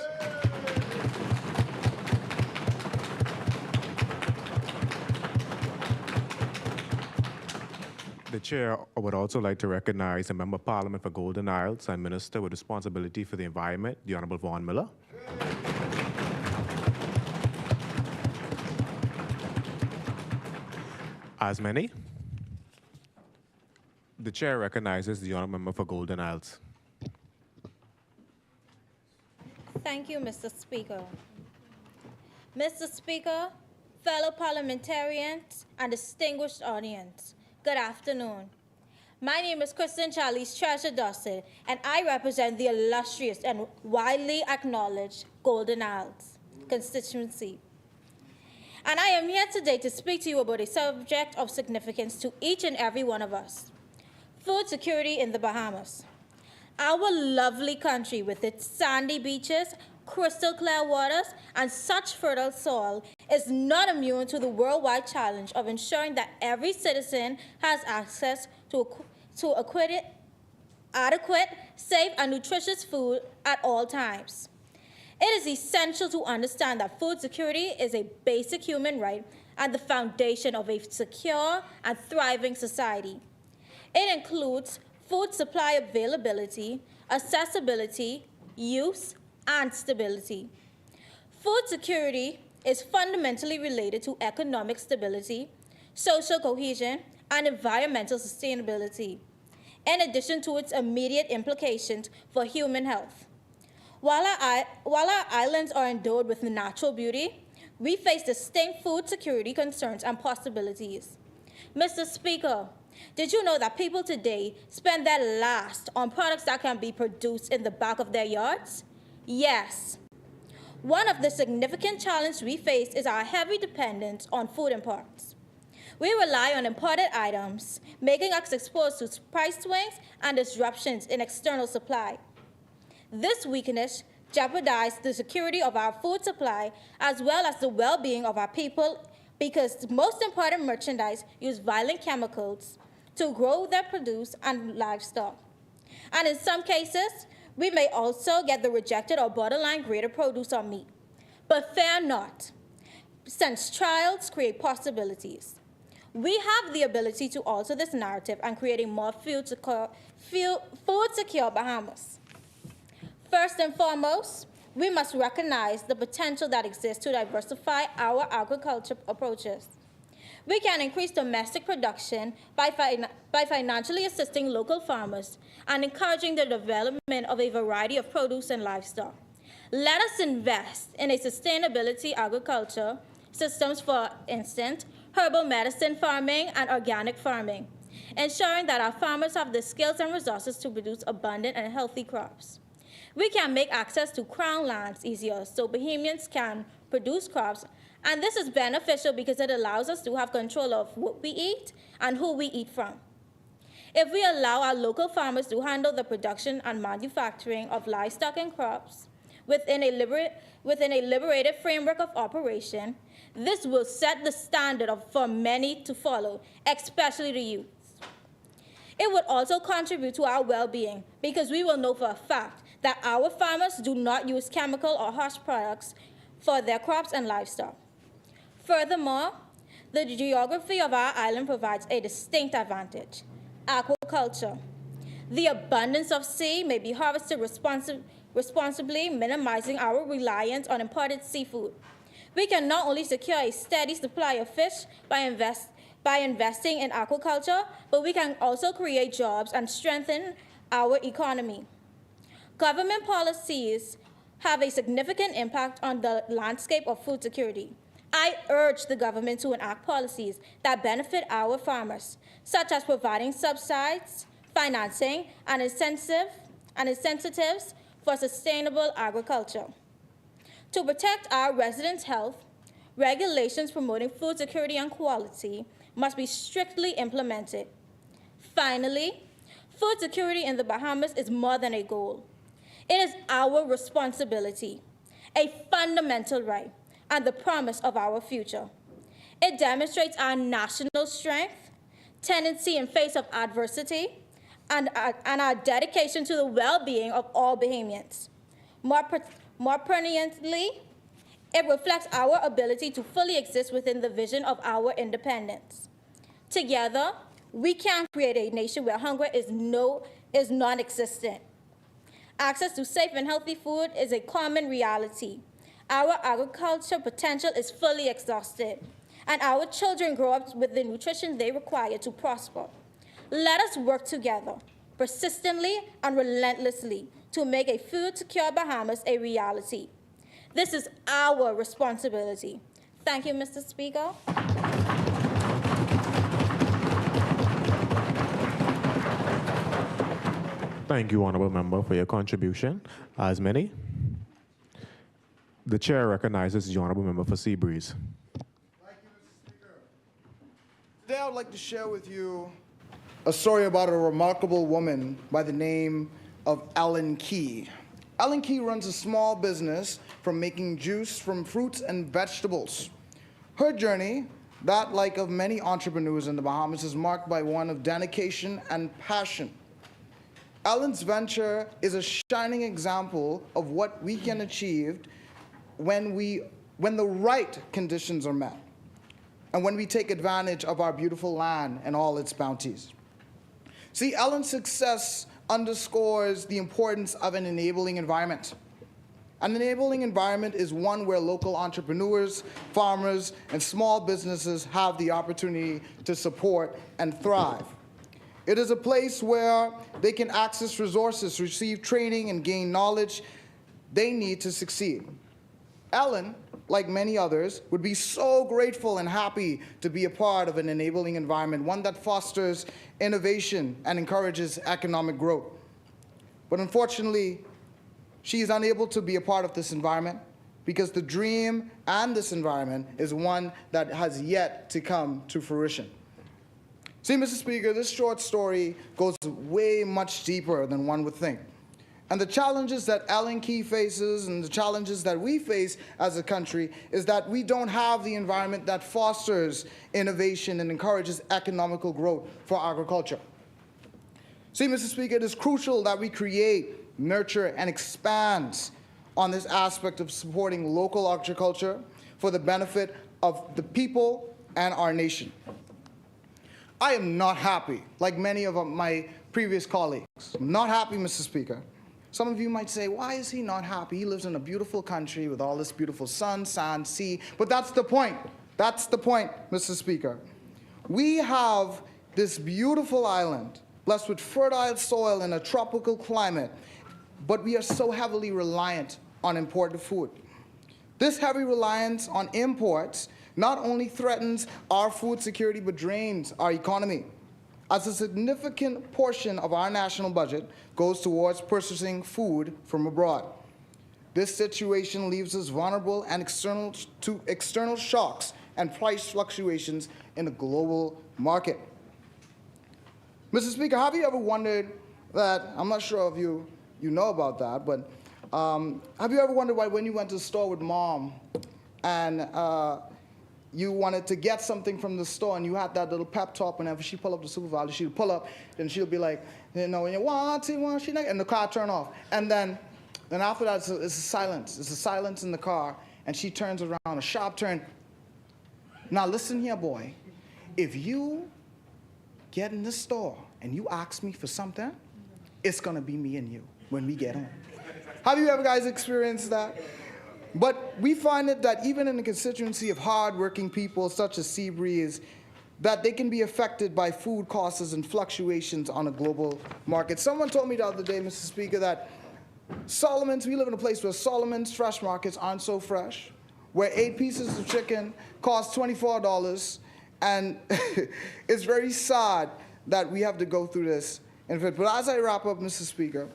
The Chair would also like to recognize the Member of Parliament for Golden Isles and Minister with responsibility for the environment, the Honorable Vaughn Miller. As many, the Chair recognizes the Honourable Member for Golden Isles. Thank you, Mr. Speaker. Mr. Speaker, fellow parliamentarians, and distinguished audience, good afternoon. My name is Kristen Charlize Treasure Dossett, and I represent the illustrious and widely acknowledged Golden Isles constituency. And I am here today to speak to you about a subject of significance to each and every one of us: food security in the Bahamas. Our lovely country, with its sandy beaches, crystal clear waters, and such fertile soil, is not immune to the worldwide challenge of ensuring that every citizen has access to adequate, safe, and nutritious food at all times. It is essential to understand that food security is a basic human right and the foundation of a secure and thriving society. It includes food supply availability, accessibility, use, and stability. Food security is fundamentally related to economic stability, social cohesion, and environmental sustainability, in addition to its immediate implications for human health. While our islands are endowed with natural beauty, we face distinct food security concerns and possibilities. Mr. Speaker, did you know that people today spend their last on products that can be produced in the back of their yards? Yes. One of the significant challenges we face is our heavy dependence on food imports. We rely on imported items, making us exposed to price swings and disruptions in external supply. This weakness jeopardize the security of our food supply as well as the well-being of our people, because the most important merchandise use violent chemicals to grow their produce and livestock. And in some cases, we may also get the rejected or borderline graded produce or meat. But fear not, since trials create possibilities. We have the ability to alter this narrative and create a more food-secure Bahamas. First and foremost, we must recognize the potential that exists to diversify our agriculture approaches. We can increase domestic production by financially assisting local farmers and encouraging the development of a variety of produce and livestock. Let us invest in a sustainability agriculture systems, for instance, herbal medicine farming and organic farming, ensuring that our farmers have the skills and resources to produce abundant and healthy crops. We can make access to crown lands easier so Bahamians can produce crops, and this is beneficial because it allows us to have control of what we eat and who we eat from. If we allow our local farmers to handle the production and manufacturing of livestock and crops within a liberated framework of operation, this will set the standard for many to follow, especially the youth. It would also contribute to our well-being because we will know for a fact that our farmers do not use chemical or harsh products for their crops and livestock. Furthermore, the geography of our island provides a distinct advantage: aquaculture. The abundance of sea may be harvested responsibly, minimizing our reliance on imported seafood. We can not only secure a steady supply of fish by investing in aquaculture, but we can also create jobs and strengthen our economy. Government policies have a significant impact on the landscape of food security. I urge the government to enact policies that benefit our farmers, such as providing subsidies, financing, and incentives for sustainable agriculture. To protect our residents' health, regulations promoting food security and quality must be strictly implemented. Finally, food security in the Bahamas is more than a goal. It is our responsibility, a fundamental right, and the promise of our future. It demonstrates our national strength, tendency in face of adversity, and our dedication to the well-being of all Bahamians. More pertinently, it reflects our ability to fully exist within the vision of our independence. Together, we can create a nation where hunger is non-existent. Access to safe and healthy food is a common reality. Our agriculture potential is fully exhausted, and our children grow up with the nutrition they require to prosper. Let us work together, persistently and relentlessly, to make a food-secure Bahamas a reality. This is our responsibility. Thank you, Mr. Speaker. Thank you, Honorable Member, for your contribution. As many, the Chair recognizes the Honorable Member for Seabreeze. Thank you, Mr. Speaker. Today I would like to share with you a story about a remarkable woman by the name of Ellen Key. Ellen Key runs a small business from making juice from fruits and vegetables. Her journey, that like of many entrepreneurs in the Bahamas, is marked by one of dedication and passion. Ellen's venture is a shining example of what we can achieve when the right conditions are met, and when we take advantage of our beautiful land and all its bounties. See, Ellen's success underscores the importance of an enabling environment. An enabling environment is one where local entrepreneurs, farmers, and small businesses have the opportunity to support and thrive. It is a place where they can access resources, receive training, and gain knowledge they need to succeed. Ellen, like many others, would be so grateful and happy to be a part of an enabling environment, one that fosters innovation and encourages economic growth. But unfortunately, she is unable to be a part of this environment because the dream and this environment is one that has yet to come to fruition. See, Mr. Speaker, this short story goes way much deeper than one would think. And the challenges that Ellen Key faces and the challenges that we face as a country is that we don't have the environment that fosters innovation and encourages economical growth for agriculture. See, Mr. Speaker, it is crucial that we create, nurture, and expand on this aspect of supporting local agriculture for the benefit of the people and our nation. I am not happy, like many of my previous colleagues. I'm not happy, Mr. Speaker. Some of you might say, why is he not happy? He lives in a beautiful country with all this beautiful sun, sand, sea. But that's the point. That's the point, Mr. Speaker. We have this beautiful island, blessed with fertile soil and a tropical climate, but we are so heavily reliant on imported food. This heavy reliance on imports not only threatens our food security, but drains our economy, as a significant portion of our national budget goes towards purchasing food from abroad. This situation leaves us vulnerable and to external shocks and price fluctuations in the global market. Mr. Speaker, have you ever wondered that, I'm not sure if you know about that, but have you ever wondered why when you went to the store with mom and you wanted to get something from the store and you had that little pep talk, whenever she pull up the supervisor, she'll pull up and she'll be like, you know, and you want, and the car turn off. And then after that, it's a silence. It's a silence in the car, and she turns around, a sharp turn. Now listen here, boy. If you get in the store and you ask me for something, it's gonna be me and you when we get home. Have you ever guys experienced that? But we find it that even in the constituency of hard-working people such as Seabreeze, that they can be affected by food costs and fluctuations on a global market. Someone told me the other day, Mr. Speaker, that Solomon's, we live in a place where Solomon's fresh markets aren't so fresh, where 8 pieces of chicken cost $24, and it's very sad that we have to go through this. But as I wrap up, Mr. Speaker,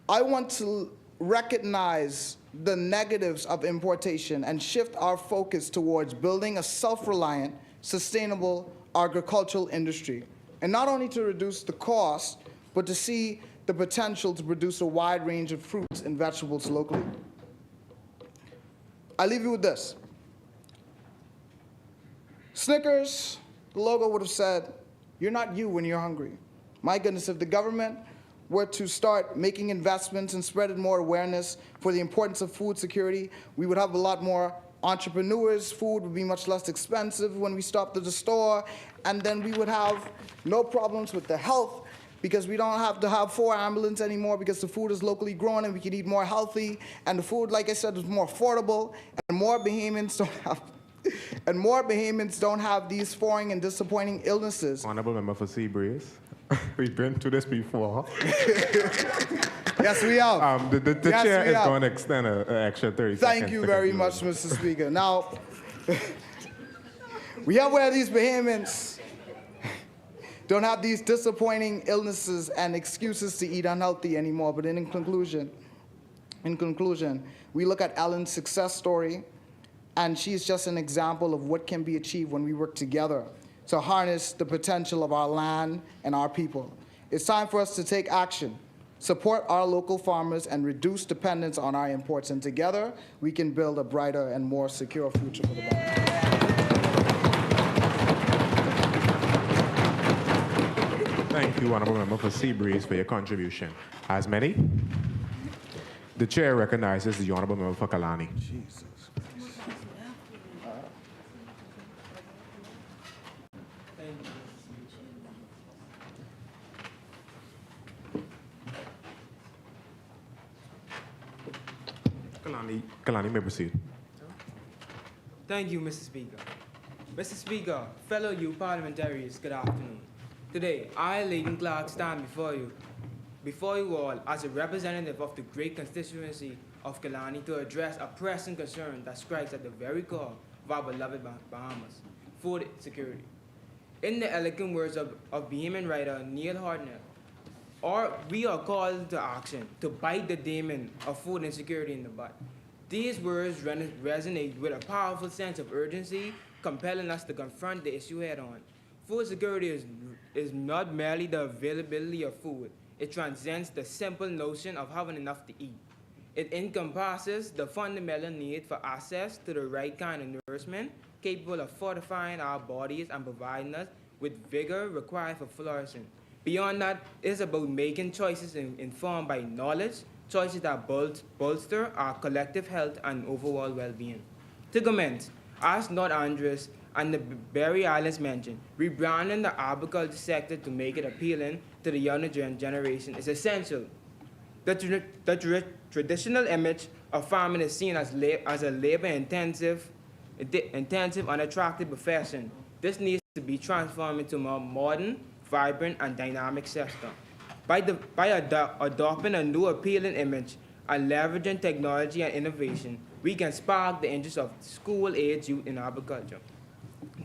I want to recognize the negatives of importation and shift our focus towards building a self-reliant, sustainable agricultural industry. And not only to reduce the cost, but to see the potential to produce a wide range of fruits and vegetables locally. I leave you with this. Snickers, the logo would have said, "You're not you when you're hungry." My goodness, if the government were to start making investments and spreading more awareness for the importance of food security, we would have a lot more entrepreneurs. Food would be much less expensive when we stopped at the store, and then we would have no problems with the health, because we don't have to have 4 ambulances anymore, because the food is locally grown and we can eat more healthy, and the food, like I said, is more affordable, and more Bahamians don't have these foreign and disappointing illnesses. Honorable member for Seabreeze. We've been through this before. Yes, we have. The Yes, chair we is have. going to extend an extra 30 seconds. Thank you to very conclude. much, Mr. Speaker. Now, we have where these Bahamians don't have these disappointing illnesses and excuses to eat unhealthy anymore. But in conclusion, we look at Ellen's success story, and she's just an example of what can be achieved when we work together to harness the potential of our land and our people. It's time for us to take action, support our local farmers, and reduce dependence on our imports. And together, we can build a brighter and more secure future for the Bahamas. Thank you, Honorable Member for Seabreeze, for your contribution. As many, the chair recognizes the Honorable Member for Kalani. Jesus. Kalani, may proceed. Thank you, Mr. Speaker. Mr. Speaker, fellow you parliamentarians, good afternoon. Today, I, Leighton Clark, stand before you all as a representative of the great constituency of Kalani to address a pressing concern that strikes at the very core of our beloved Bahamas, food security. In the elegant words of Bahamian writer Neil Hartnell, we are called to action to bite the demon of food insecurity in the butt. These words resonate with a powerful sense of urgency, compelling us to confront the issue head on. Food security is not merely the availability of food. It transcends the simple notion of having enough to eat. It encompasses the fundamental need for access to the right kind of nourishment capable of fortifying our bodies and providing us with vigor required for flourishing. Beyond that, it is about making choices informed by knowledge, choices that bolster our collective health and overall well-being. To commence, as North Andres and the Berry Islands mentioned, rebranding the agriculture sector to make it appealing to the younger generation is essential. The traditional image of farming is seen as a labor-intensive, unattractive profession. This needs to be transformed into a more modern, vibrant, and dynamic sector. By adopting a new appealing image and leveraging technology and innovation, we can spark the interest of school-age youth in agriculture.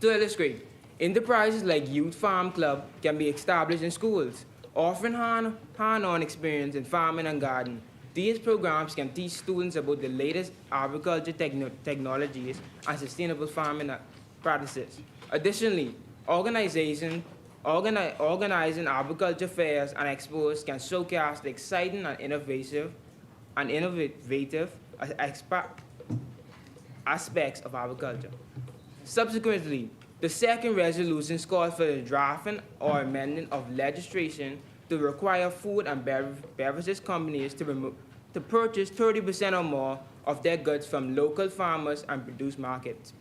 To illustrate, enterprises like Youth Farm Club can be established in schools, offering hand-on experience in farming and gardening. These programs can teach students about the latest agriculture technologies and sustainable farming practices. Additionally, organizing agriculture fairs and expos can showcase the exciting and innovative aspects of agriculture. Subsequently, the second resolution calls for the drafting or amendment of legislation to require food and beverages companies to purchase 30% or more of their goods from local farmers and produce markets.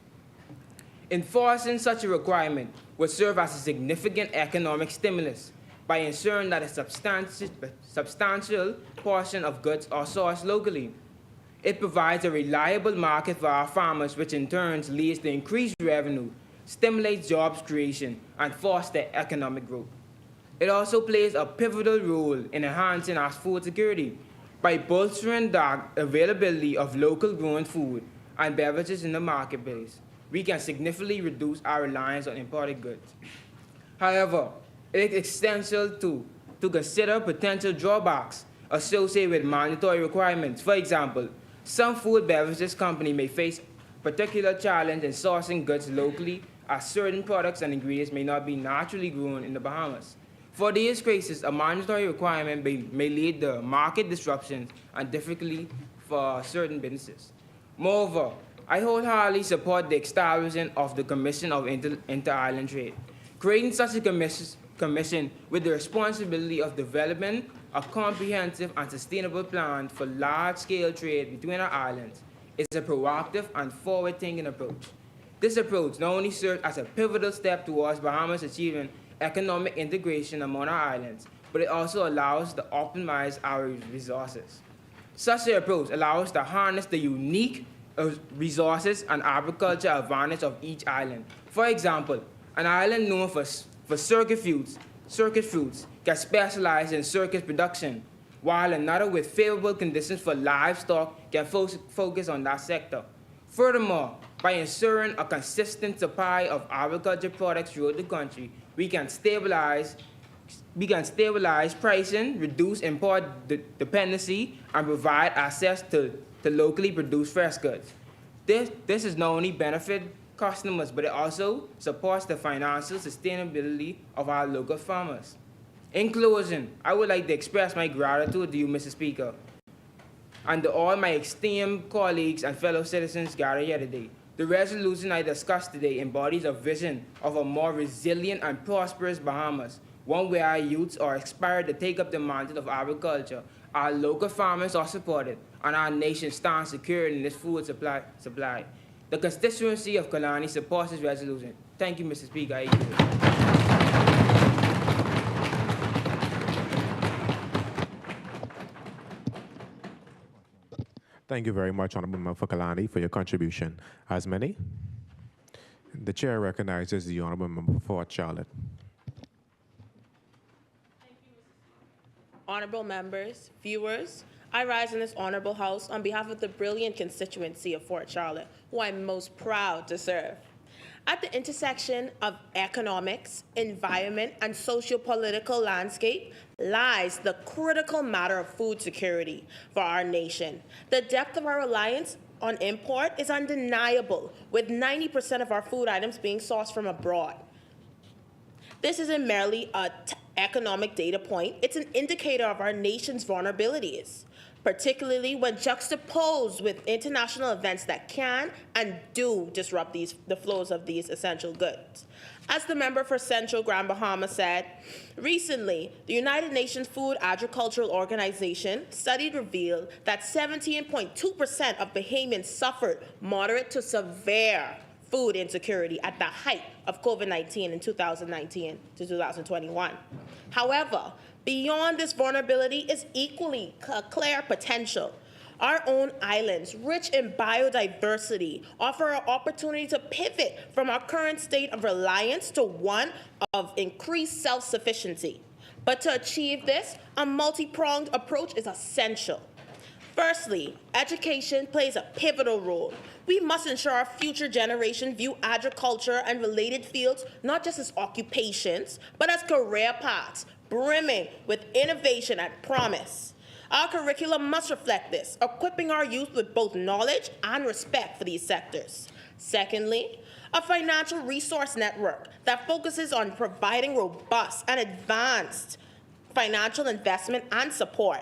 Enforcing such a requirement would serve as a significant economic stimulus by ensuring that a substantial portion of goods are sourced locally. It provides a reliable market for our farmers, which in turn leads to increased revenue, stimulates jobs creation, and fosters economic growth. It also plays a pivotal role in enhancing our food security by bolstering the availability of local grown food and beverages in the marketplace. We can significantly reduce our reliance on imported goods. However, it is essential to consider potential drawbacks associated with mandatory requirements. For example, some food beverages companies may face particular challenge in sourcing goods locally, as certain products and ingredients may not be naturally grown in the Bahamas. For these cases, a mandatory requirement may lead to market disruptions and difficulty for certain businesses. Moreover, I wholeheartedly support the establishment of the Commission of Inter-Island Trade. Creating such a commission with the responsibility of developing a comprehensive and sustainable plan for large-scale trade between our islands is a proactive and forward-thinking approach. This approach not only serves as a pivotal step towards Bahamas achieving economic integration among our islands, but it also allows us to optimize our resources. Such an approach allows us to harness the unique resources and agriculture advantage of each island. For example, an island known for circuit fruits can specialize in circuit production, while another with favorable conditions for livestock can focus on that sector. Furthermore, by ensuring a consistent supply of agriculture products throughout the country, we can stabilize pricing, reduce import dependency, and provide access to locally produced fresh goods. This is not only benefit customers, but it also supports the financial sustainability of our local farmers. In closing, I would like to express my gratitude to you, Mr. Speaker, and to all my esteemed colleagues and fellow citizens gathered here today. The resolution I discussed today embodies a vision of a more resilient and prosperous Bahamas, one where our youths are inspired to take up the mantle of agriculture, our local farmers are supported, and our nation stands secure in its food supply. The constituency of Kalani supports this resolution. Thank you, Mr. Speaker. I yield. Thank you very much, Honorable Member for Kalani, for your contribution. As many, the chair recognizes the Honorable Member for Charlotte. Honorable members, viewers, I rise in this honorable house on behalf of the brilliant constituency of Fort Charlotte, who I'm most proud to serve. At the intersection of economics, environment, and socio-political landscape lies the critical matter of food security for our nation. The depth of our reliance on import is undeniable, with 90% of our food items being sourced from abroad. This isn't merely a economic data point, it's an indicator of our nation's vulnerabilities, particularly when juxtaposed with international events that can and do disrupt the flows of these essential goods. As the member for Central Grand Bahama said, recently, the United Nations Food Agricultural Organization study revealed that 17.2% of Bahamians suffered moderate to severe food insecurity at the height of COVID-19 in 2019 to 2021. However, beyond this vulnerability is equally clear potential. Our own islands, rich in biodiversity, offer an opportunity to pivot from our current state of reliance to one of increased self-sufficiency. But to achieve this, a multi-pronged approach is essential. Firstly, education plays a pivotal role. We must ensure our future generation view agriculture and related fields not just as occupations, but as career paths, brimming with innovation and promise. Our curriculum must reflect this, equipping our youth with both knowledge and respect for these sectors. Secondly, a financial resource network that focuses on providing robust and advanced financial investment and support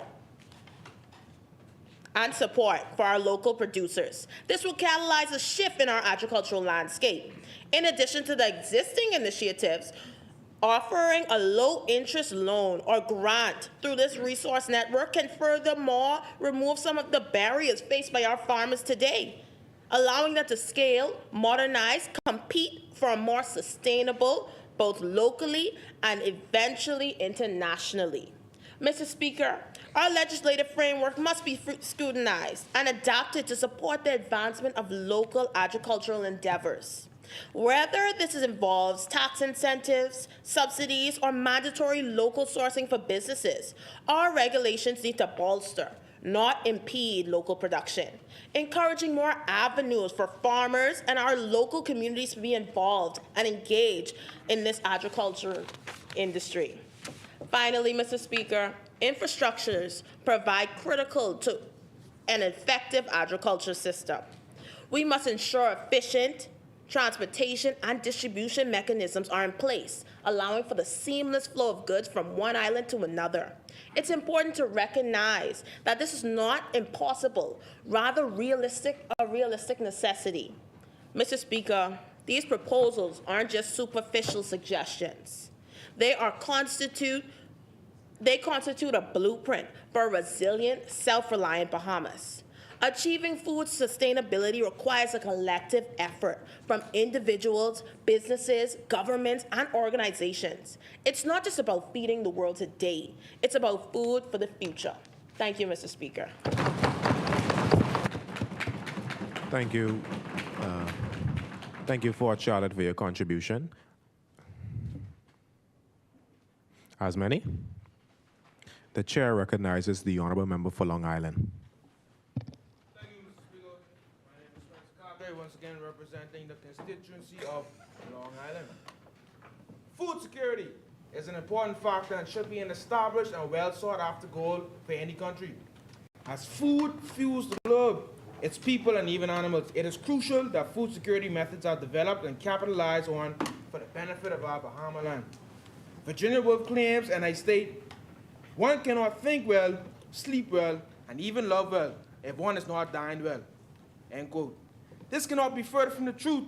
for our local producers. This will catalyze a shift in our agricultural landscape. In addition to the existing initiatives, offering a low-interest loan or grant through this resource network can furthermore remove some of the barriers faced by our farmers today, allowing them to scale, modernize, compete for a more sustainable, both locally and eventually internationally. Mr. Speaker, our legislative framework must be scrutinized and adapted to support the advancement of local agricultural endeavors. Whether this involves tax incentives, subsidies, or mandatory local sourcing for businesses, our regulations need to bolster, not impede local production, encouraging more avenues for farmers and our local communities to be involved and engage in this agriculture industry. Finally, Mr. Speaker, infrastructures provide critical to an effective agriculture system. We must ensure efficient transportation and distribution mechanisms are in place, allowing for the seamless flow of goods from one island to another. It's important to recognize that this is not impossible, rather a realistic necessity. Mr. Speaker, these proposals aren't just superficial suggestions. They constitute a blueprint for a resilient, self-reliant Bahamas. Achieving food sustainability requires a collective effort from individuals, businesses, governments, and organizations. It's not just about feeding the world today. It's about food for the future. Thank you, Mr. Speaker. Thank you. Thank you, Fort Charlotte, for your contribution. As many? The chair recognizes the honorable member for Long Island. Once again representing the constituency of Long Island. Food security is an important factor and should be an established and well sought after goal for any country. As food fuels the globe, its people and even animals, it is crucial that food security methods are developed and capitalized on for the benefit of our Bahama land. Virginia Woolf claims, and I state, one cannot think well, sleep well, and even love well if one is not dined well. End quote. This cannot be further from the truth,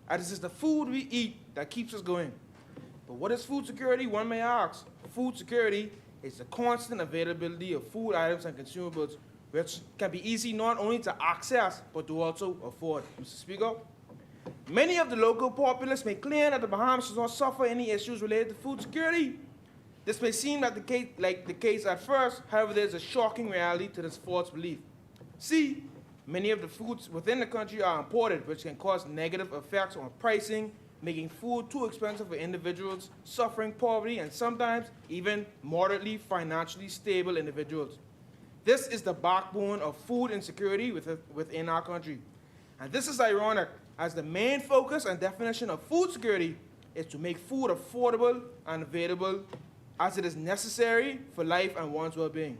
as this is the food we eat that keeps us going. But what is food security, one may ask? Food security is the constant availability of food items and consumables which can be easy not only to access, but to also afford. Mr. Speaker, many of the local populace may claim that the Bahamas does not suffer any issues related to food security. This may seem like the case at first, however, there's a shocking reality to this false belief. See, many of the foods within the country are imported, which can cause negative effects on pricing, making food too expensive for individuals suffering poverty and sometimes even moderately financially stable individuals. This is the backbone of food insecurity within our country. And this is ironic, as the main focus and definition of food security is to make food affordable and available as it is necessary for life and one's well-being.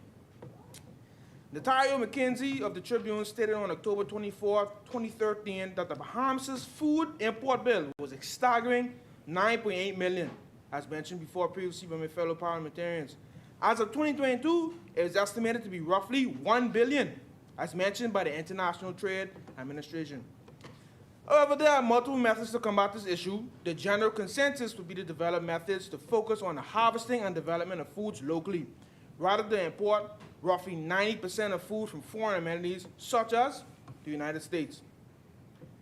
Natario McKenzie of the Tribune stated on October 24, 2013, that the Bahamas' food import bill was a staggering $9.8 million, as mentioned before previously by my fellow parliamentarians. As of 2022, it is estimated to be roughly 1 billion, as mentioned by the International Trade Administration. However, there are multiple methods to combat this issue. The general consensus would be to develop methods to focus on the harvesting and development of foods locally, rather than import roughly 90% of food from foreign amenities, such as the United States.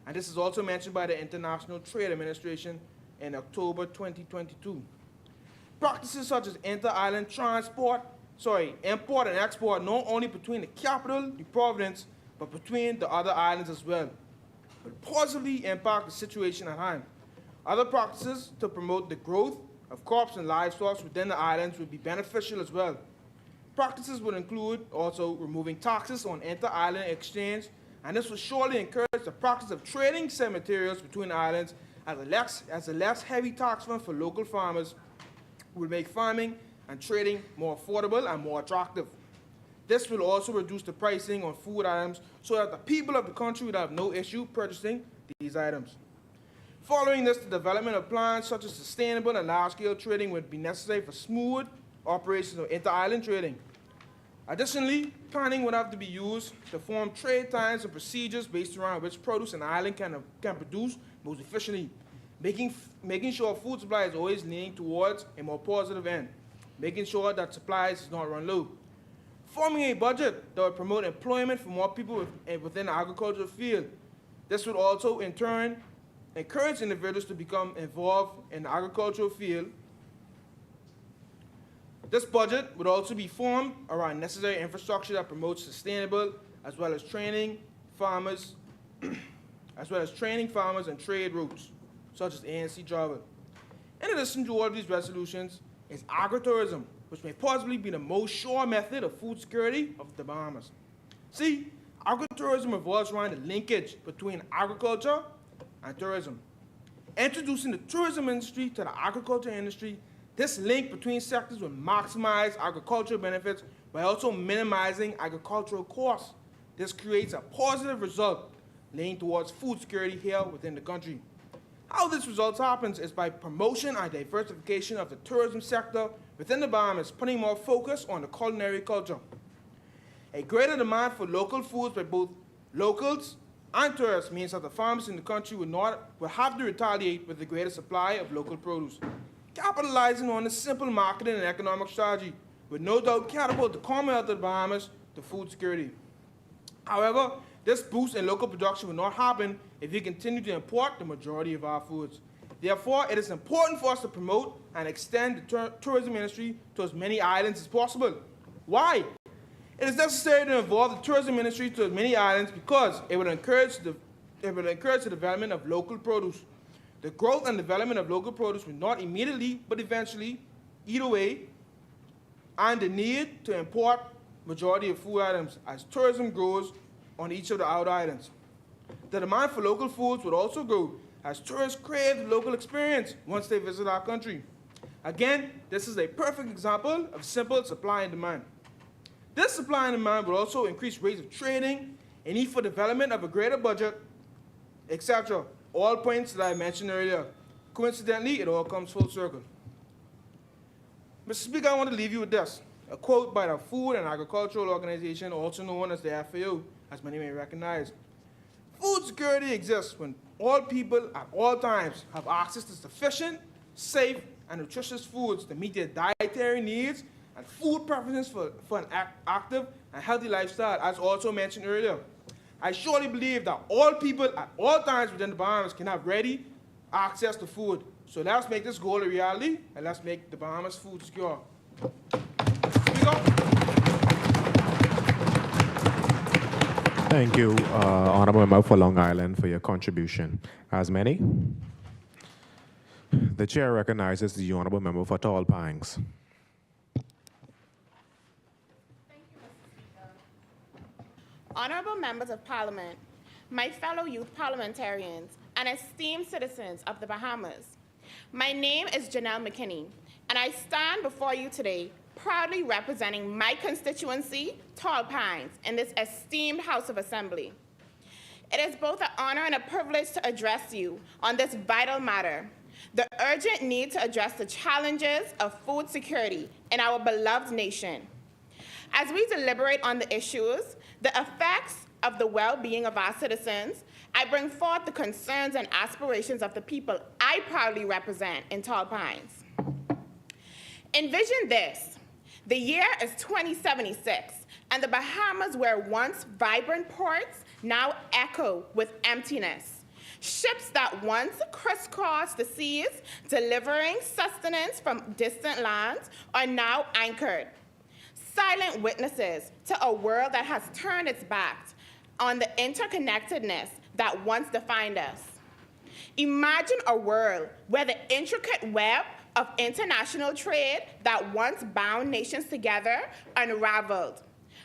And this is also mentioned by the International Trade Administration in October 2022. Practices such as inter-island import and export, not only between the capital, the province, but between the other islands as well, will positively impact the situation at hand. Other practices to promote the growth of crops and livestock within the islands would be beneficial as well. Practices would include also removing taxes on inter-island exchange, and this will surely encourage the practice of trading said materials between the islands, as a less heavy tax fund for local farmers will make farming and trading more affordable and more attractive. This will also reduce the pricing on food items so that the people of the country would have no issue purchasing these items. Following this, the development of plans such as sustainable and large-scale trading would be necessary for smooth operations of inter-island trading. Additionally, planning would have to be used to form trade times and procedures based around which produce an island can produce most efficiently, making sure food supply is always leaning towards a more positive end, making sure that supplies does not run low. Forming a budget that would promote employment for more people within the agricultural field. This would also, in turn, encourage individuals to become involved in the agricultural field. This budget would also be formed around necessary infrastructure that promotes sustainable, as well as training farmers, and trade routes, such as ANC travel. In addition to all of these resolutions is agritourism, which may possibly be the most sure method of food security of the Bahamas. See, agritourism revolves around the linkage between agriculture and tourism. Introducing the tourism industry to the agriculture industry, this link between sectors will maximize agricultural benefits by also minimizing agricultural costs. This creates a positive result leaning towards food security here within the country. How this result happens is by promotion and diversification of the tourism sector within the Bahamas, putting more focus on the culinary culture. A greater demand for local foods by both locals and tourists means that the farmers in the country will have to retaliate with a greater supply of local produce. Capitalizing on this simple marketing and economic strategy would no doubt catapult the Commonwealth of the Bahamas to food security. However, this boost in local production will not happen if we continue to import the majority of our foods. Therefore, it is important for us to promote and extend the tourism industry to as many islands as possible. Why? It is necessary to involve the tourism industry to as many islands because it will encourage the development of local produce. The growth and development of local produce will not immediately, but eventually, eat away, and the need to import majority of food items as tourism grows on each of the outer islands. The demand for local foods would also grow as tourists crave the local experience once they visit our country. Again, this is a perfect example of simple supply and demand. This supply and demand will also increase rates of trading, a need for development of a greater budget, etc. All points that I mentioned earlier. Coincidentally, it all comes full circle. Mr. Speaker, I want to leave you with this. A quote by the Food and Agricultural Organization, also known as the FAO, as many may recognize. Food security exists when all people at all times have access to sufficient, safe, and nutritious foods to meet their dietary needs and food preferences for an active and healthy lifestyle, as also mentioned earlier. I surely believe that all people at all times within the Bahamas can have ready access to food. So let's make this goal a reality, and let's make the Bahamas food secure. Thank you, Honorable Member for Long Island, for your contribution. As many, the chair recognizes the Honorable Member for Tall Pines. Honorable members of Parliament, my fellow youth parliamentarians, and esteemed citizens of the Bahamas. My name is Janelle McKinney, and I stand before you today proudly representing my constituency, Tall Pines, in this esteemed House of Assembly. It is both an honor and a privilege to address you on this vital matter, the urgent need to address the challenges of food security in our beloved nation. As we deliberate on the issues, the effects of the well-being of our citizens, I bring forth the concerns and aspirations of the people I proudly represent in Tall Pines. Envision this. The year is 2076, and the Bahamas, where once vibrant ports, now echo with emptiness. Ships that once crisscrossed the seas, delivering sustenance from distant lands, are now anchored. Silent witnesses to a world that has turned its back on the interconnectedness that once defined us. Imagine a world where the intricate web of international trade that once bound nations together unraveled.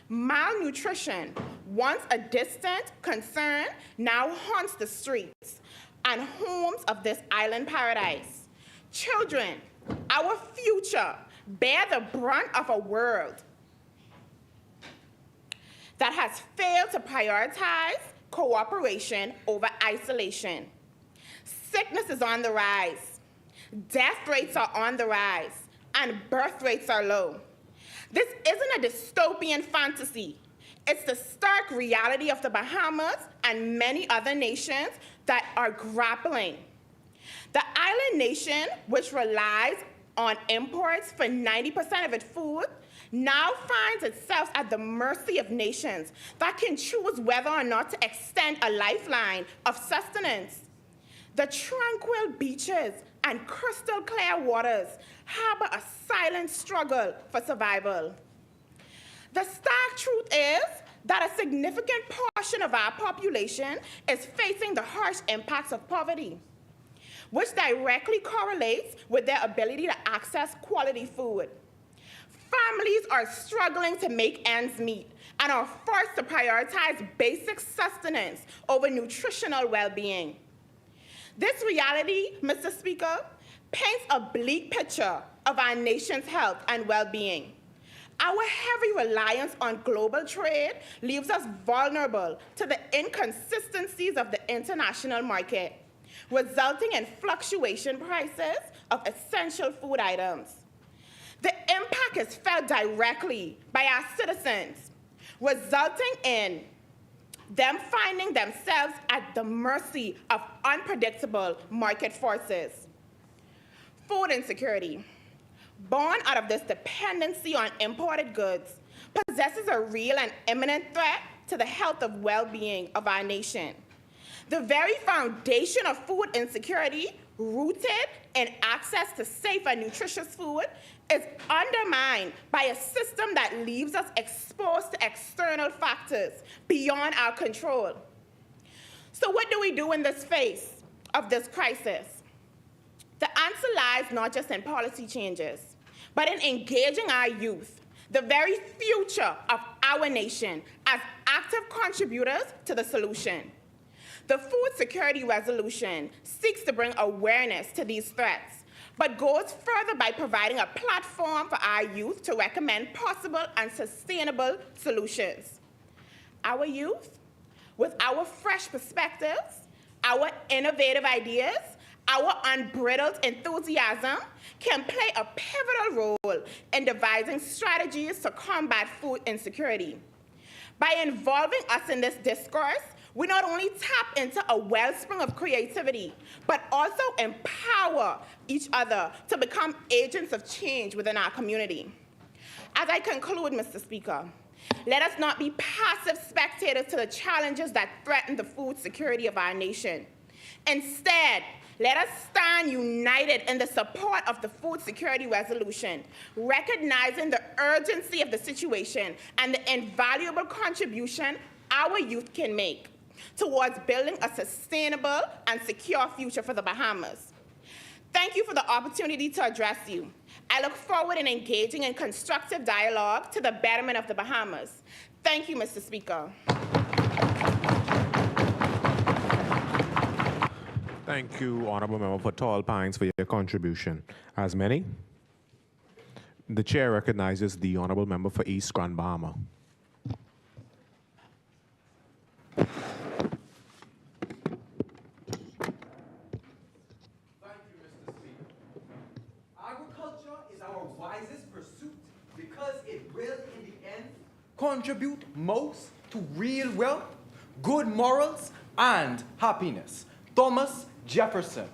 Malnutrition, once a distant concern, now haunts the streets and homes of this island paradise. Children, our future, bear the brunt of a world that has failed to prioritize cooperation over isolation. Sickness is on the rise. Death rates are on the rise, and birth rates are low. This isn't a dystopian fantasy. It's the stark reality of the Bahamas and many other nations that are grappling. The island nation, which relies on imports for 90% of its food, now finds itself at the mercy of nations that can choose whether or not to extend a lifeline of sustenance. The tranquil beaches and crystal clear waters harbor a silent struggle for survival. The stark truth is that a significant portion of our population is facing the harsh impacts of poverty, which directly correlates with their ability to access quality food. Families are struggling to make ends meet and are forced to prioritize basic sustenance over nutritional well-being. This reality, Mr. Speaker, paints a bleak picture of our nation's health and well-being. Our heavy reliance on global trade leaves us vulnerable to the inconsistencies of the international market, resulting in fluctuation prices of essential food items. The impact is felt directly by our citizens, resulting in them finding themselves at the mercy of unpredictable market forces. Food insecurity, born out of this dependency on imported goods, possesses a real and imminent threat to the health and well-being of our nation. The very foundation of food insecurity, rooted in access to safe and nutritious food, is undermined by a system that leaves us exposed to external factors beyond our control. So what do we do in this face of this crisis? The answer lies not just in policy changes, but in engaging our youth, the very future of our nation, as active contributors to the solution. The Food Security Resolution seeks to bring awareness to these threats, but goes further by providing a platform for our youth to recommend possible and sustainable solutions. Our youth, with our fresh perspectives, our innovative ideas, our unbridled enthusiasm, can play a pivotal role in devising strategies to combat food insecurity. By involving us in this discourse, we not only tap into a wellspring of creativity, but also empower each other to become agents of change within our community. As I conclude, Mr. Speaker, let us not be passive spectators to the challenges that threaten the food security of our nation. Instead, let us stand united in the support of the Food Security Resolution, recognizing the urgency of the situation and the invaluable contribution our youth can make towards building a sustainable and secure future for the Bahamas. Thank you for the opportunity to address you. I look forward in engaging in constructive dialogue to the betterment of the Bahamas. Thank you, Mr. Speaker. Thank you, Honorable Member for Tall Pines, for your contribution. As many, the chair recognizes the Honorable Member for East Grand Bahama. contribute most to real wealth, good morals, and happiness. Thomas Jefferson.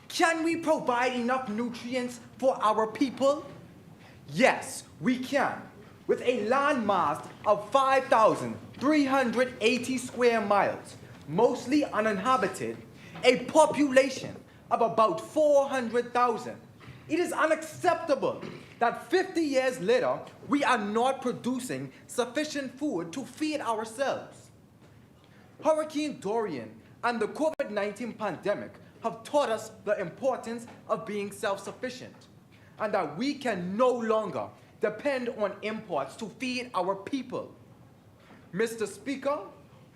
Can we provide enough nutrients for our people? Yes, we can. With a land mass of 5,380 square miles, mostly uninhabited, a population of about 400,000, it is unacceptable that 50 years later, we are not producing sufficient food to feed ourselves. Hurricane Dorian and the COVID-19 pandemic have taught us the importance of being self-sufficient, and that we can no longer depend on imports to feed our people. Mr. Speaker,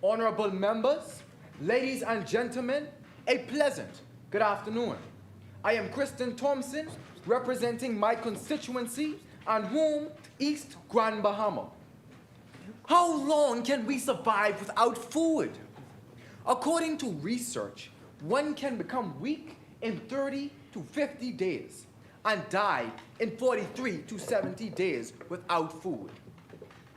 honorable members, ladies and gentlemen, a pleasant good afternoon. I am Kristen Thompson, representing my constituency and home, East Grand Bahama. How long can we survive without food? According to research, one can become weak in 30 to 50 days and die in 43 to 70 days without food.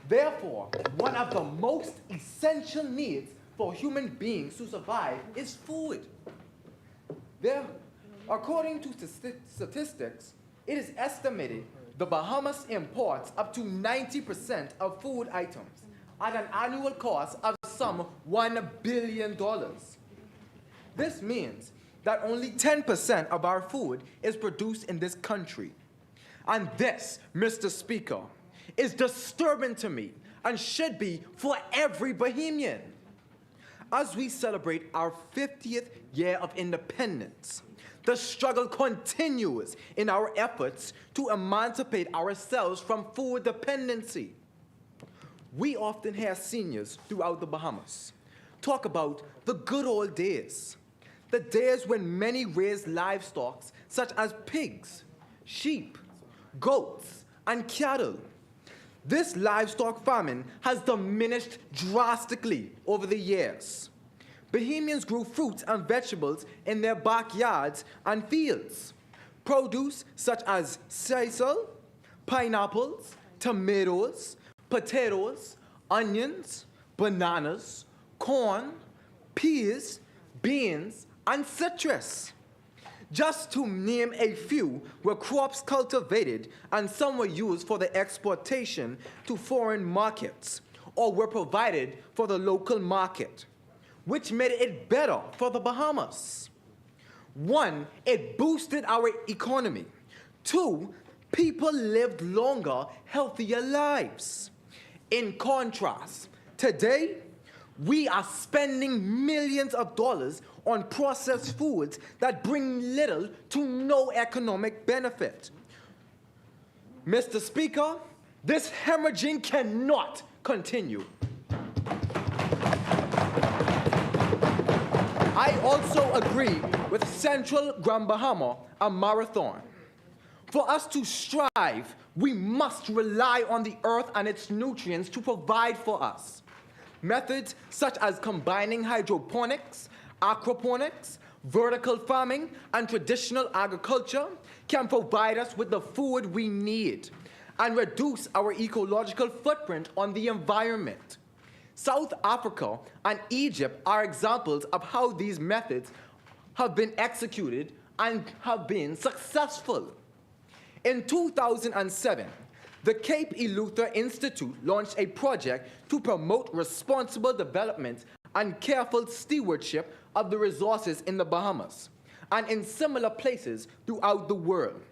Therefore, one of the most essential needs for human beings to survive is food. According to statistics, it is estimated the Bahamas imports up to 90% of food items at an annual cost of some $1 billion. This means that only 10% of our food is produced in this country. And this, Mr. Speaker, is disturbing to me and should be for every Bahamian. As we celebrate our 50th year of independence, the struggle continues in our efforts to emancipate ourselves from food dependency. We often hear seniors throughout the Bahamas talk about the good old days, the days when many raised livestock such as pigs, sheep, goats, and cattle. This livestock farming has diminished drastically over the years. Bahamians grew fruits and vegetables in their backyards and fields. Produce such as sisal, pineapples, tomatoes, potatoes, onions, bananas, corn, peas, beans, and citrus. Just to name a few, were crops cultivated and some were used for the exportation to foreign markets or were provided for the local market, which made it better for the Bahamas. 1, it boosted our economy. 2, people lived longer, healthier lives. In contrast, today, we are spending millions of dollars on processed foods that bring little to no economic benefit. Mr. Speaker, this hemorrhaging cannot continue. I also agree with Central Grand Bahama and Marathon. For us to strive, we must rely on the earth and its nutrients to provide for us. Methods such as combining hydroponics, aquaponics, vertical farming, and traditional agriculture can provide us with the food we need and reduce our ecological footprint on the environment. South Africa and Egypt are examples of how these methods have been executed and have been successful. In 2007, the Cape Eleuthera Institute launched a project to promote responsible development and careful stewardship of the resources in the Bahamas and in similar places throughout the world.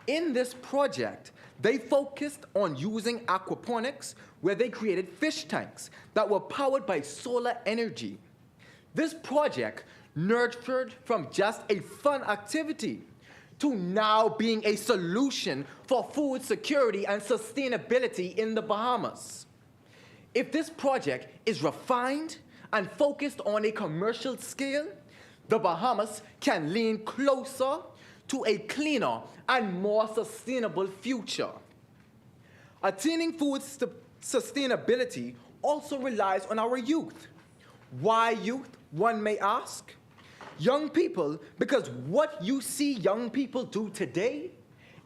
In this project, they focused on using aquaponics, where they created fish tanks that were powered by solar energy. This project nurtured from just a fun activity to now being a solution for food security and sustainability in the Bahamas. If this project is refined and focused on a commercial scale, the Bahamas can lean closer to a cleaner and more sustainable future. Attaining food sustainability also relies on our youth. Why youth, one may ask? Young people, because what you see young people do today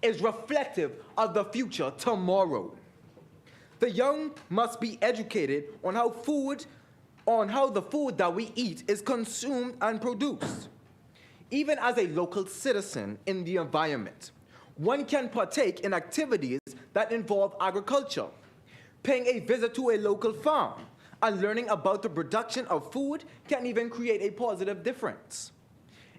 is reflective of the future tomorrow. The young must be educated on how the food that we eat is consumed and produced. Even as a local citizen in the environment, one can partake in activities that involve agriculture, paying a visit to a local farm, and learning about the production of food can even create a positive difference.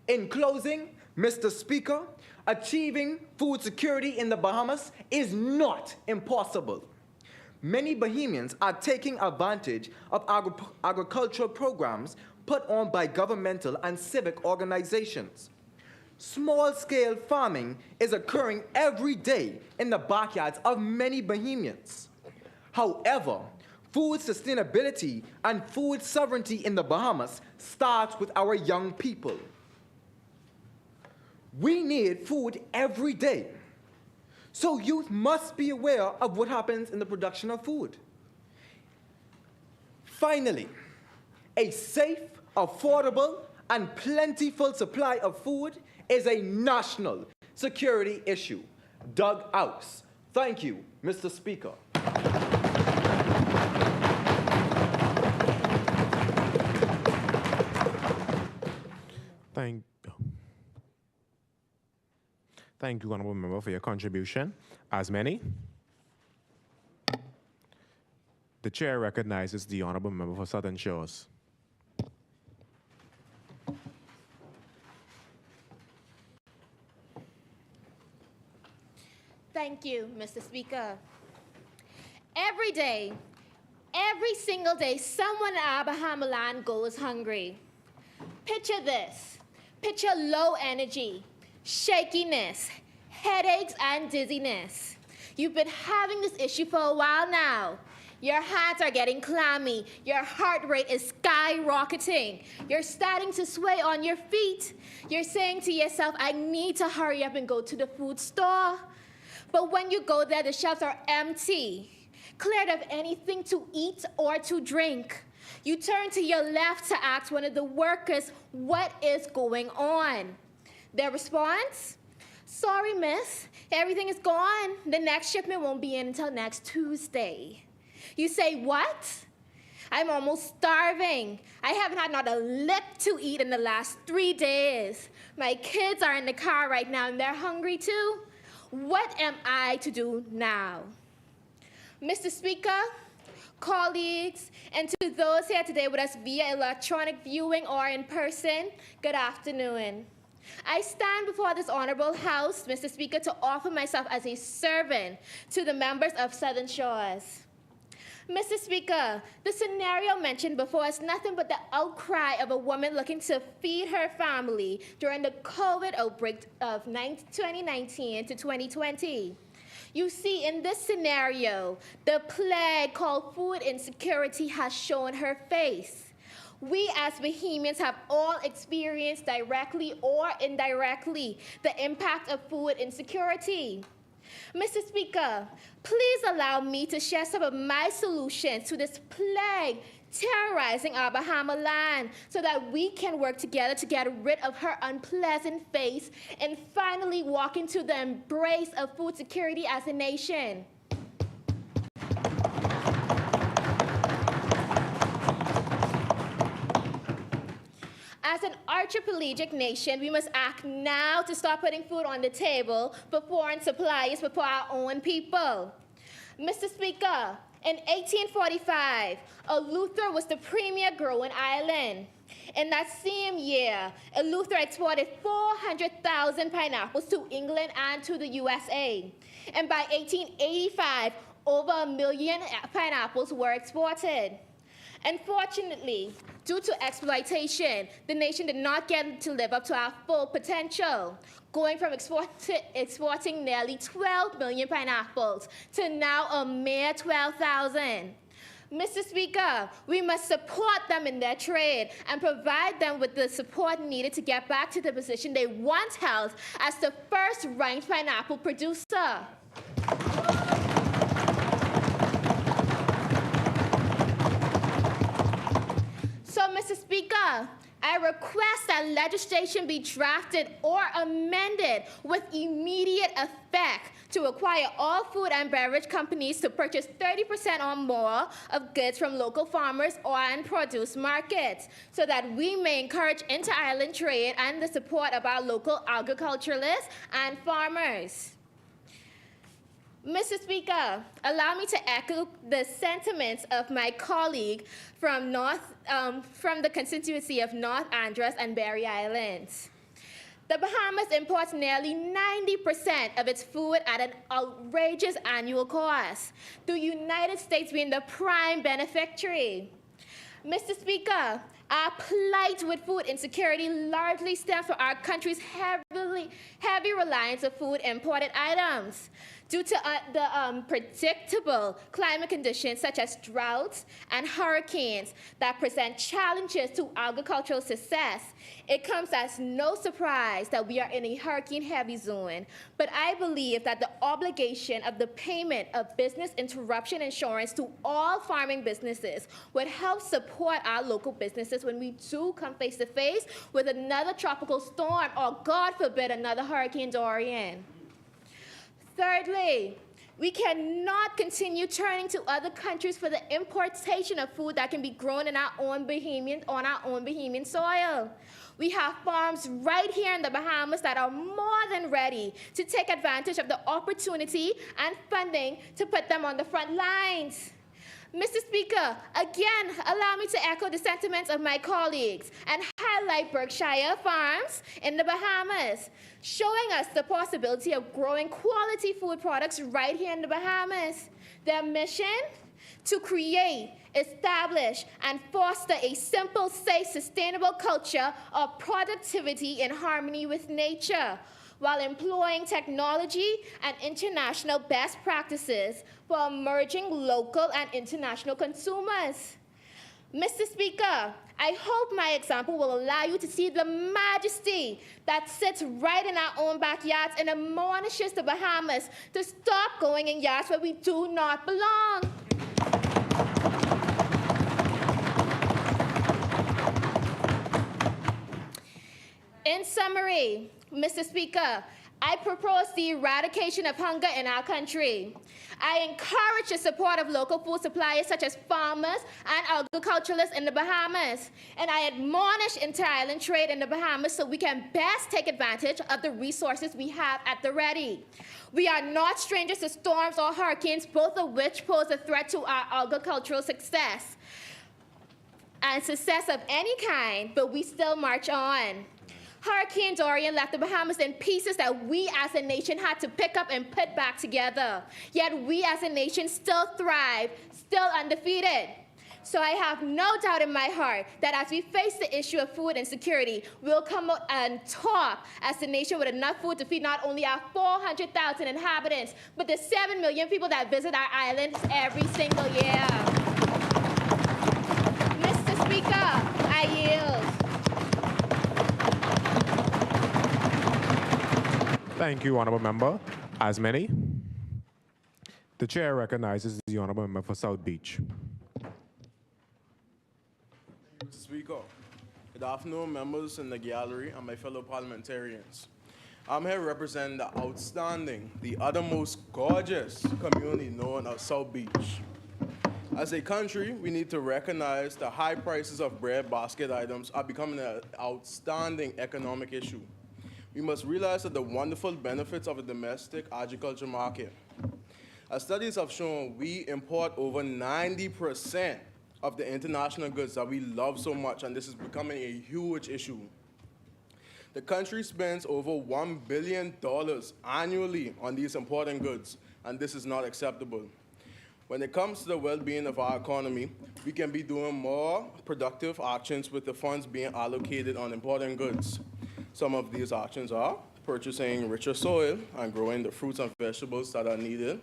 In closing, Mr. Speaker, achieving food security in the Bahamas is not impossible. Many Bahamians are taking advantage of agricultural programs put on by governmental and civic organizations. Small-scale farming is occurring every day in the backyards of many Bahamians. However, food sustainability and food sovereignty in the Bahamas starts with our young people. We need food every day. So youth must be aware of what happens in the production of food. Finally, a safe, affordable, and plentiful supply of food is a national security issue. Doug Ouse. Thank you, Mr. Speaker. Thank you, Honorable Member, for your contribution. As many, the Chair recognizes the Honorable Member for Southern Shores. Thank you, Mr. Speaker. Every day, every single day, someone in our Bahama land goes hungry. Picture this. Picture low energy, shakiness, headaches, and dizziness. You've been having this issue for a while now. Your hands are getting clammy. Your heart rate is skyrocketing. You're starting to sway on your feet. You're saying to yourself, I need to hurry up and go to the food store. But when you go there, the shelves are empty, cleared of anything to eat or to drink. You turn to your left to ask one of the workers what is going on. Their response? Sorry, miss, everything is gone. The next shipment won't be in until next Tuesday. You say, what? I'm almost starving. I haven't had not a lick to eat in the last 3 days. My kids are in the car right now and they're hungry too. What am I to do now? Mr. Speaker, colleagues, and to those here today with us via electronic viewing or in person, good afternoon. I stand before this honorable House, Mr. Speaker, to offer myself as a servant to the members of Southern Shores. Mr. Speaker, the scenario mentioned before is nothing but the outcry of a woman looking to feed her family during the COVID outbreak of 2019 to 2020. You see, in this scenario, the plague called food insecurity has shown her face. We as Bahamians have all experienced directly or indirectly the impact of food insecurity. Mr. Speaker, please allow me to share some of my solutions to this plague terrorizing our Bahama land so that we can work together to get rid of her unpleasant face and finally walk into the embrace of food security as a nation. As an archipelagic nation, we must act now to start putting food on the table for foreign suppliers, but for our own people. Mr. Speaker, in 1845, Eleuthera was the premier growing island. In that same year, Eleuthera exported 400,000 pineapples to England and to the USA. And by 1885, over 1 million pineapples were exported. Unfortunately, due to exploitation, the nation did not get to live up to our full potential, going from exporting nearly 12 million pineapples to now a mere 12,000. Mr. Speaker, we must support them in their trade and provide them with the support needed to get back to the position they once held as the first-ranked pineapple producer. So, Mr. Speaker, I request that legislation be drafted or amended with immediate effect to require all food and beverage companies to purchase 30% or more of goods from local farmers or and produce markets so that we may encourage inter-island trade and the support of our local agriculturalists and farmers. Mr. Speaker, allow me to echo the sentiments of my colleague from the constituency of North Andros and Berry Islands. The Bahamas imports nearly 90% of its food at an outrageous annual cost, the United States being the prime beneficiary. Mr. Speaker, our plight with food insecurity largely stems from our country's heavy reliance on food imported items. Due to the unpredictable climate conditions such as droughts and hurricanes that present challenges to agricultural success, it comes as no surprise that we are in a hurricane-heavy zone. But I believe that the obligation of the payment of business interruption insurance to all farming businesses would help support our local businesses when we do come face to face with another tropical storm or, God forbid, another Hurricane Dorian. Thirdly, we cannot continue turning to other countries for the importation of food that can be grown in on our own Bahamian soil. We have farms right here in the Bahamas that are more than ready to take advantage of the opportunity and funding to put them on the front lines. Mr. Speaker, again, allow me to echo the sentiments of my colleagues and highlight Berkshire Farms in the Bahamas, showing us the possibility of growing quality food products right here in the Bahamas. Their mission? To create, establish, and foster a simple, safe, sustainable culture of productivity in harmony with nature, while employing technology and international best practices for emerging local and international consumers. Mr. Speaker, I hope my example will allow you to see the majesty that sits right in our own backyards and admonishes the Bahamas to stop going in yards where we do not belong. In summary, Mr. Speaker, I propose the eradication of hunger in our country. I encourage the support of local food suppliers such as farmers and agriculturalists in the Bahamas. And I admonish inter-island trade in the Bahamas so we can best take advantage of the resources we have at the ready. We are not strangers to storms or hurricanes, both of which pose a threat to our agricultural success and success of any kind, but we still march on. Hurricane Dorian left the Bahamas in pieces that we as a nation had to pick up and put back together. Yet we as a nation still thrive, still undefeated. So I have no doubt in my heart that as we face the issue of food insecurity, we'll come out on top as a nation with enough food to feed not only our 400,000 inhabitants, but the 7 million people that visit our islands every single year. Mr. Speaker, I yield. Thank you, Honorable Member. As many, the Chair recognizes the Honorable Member for South Beach. Mr. Speaker, good afternoon, members in the gallery and my fellow parliamentarians. I'm here representing the outstanding, the other most gorgeous community known as South Beach. As a country, we need to recognize the high prices of bread basket items are becoming an outstanding economic issue. We must realize that the wonderful benefits of a domestic agriculture market. As studies have shown, we import over 90% of the international goods that we love so much, and this is becoming a huge issue. The country spends over $1 billion annually on these important goods, and this is not acceptable. When it comes to the well-being of our economy, we can be doing more productive actions with the funds being allocated on important goods. Some of these actions are purchasing richer soil and growing the fruits and vegetables that are needed,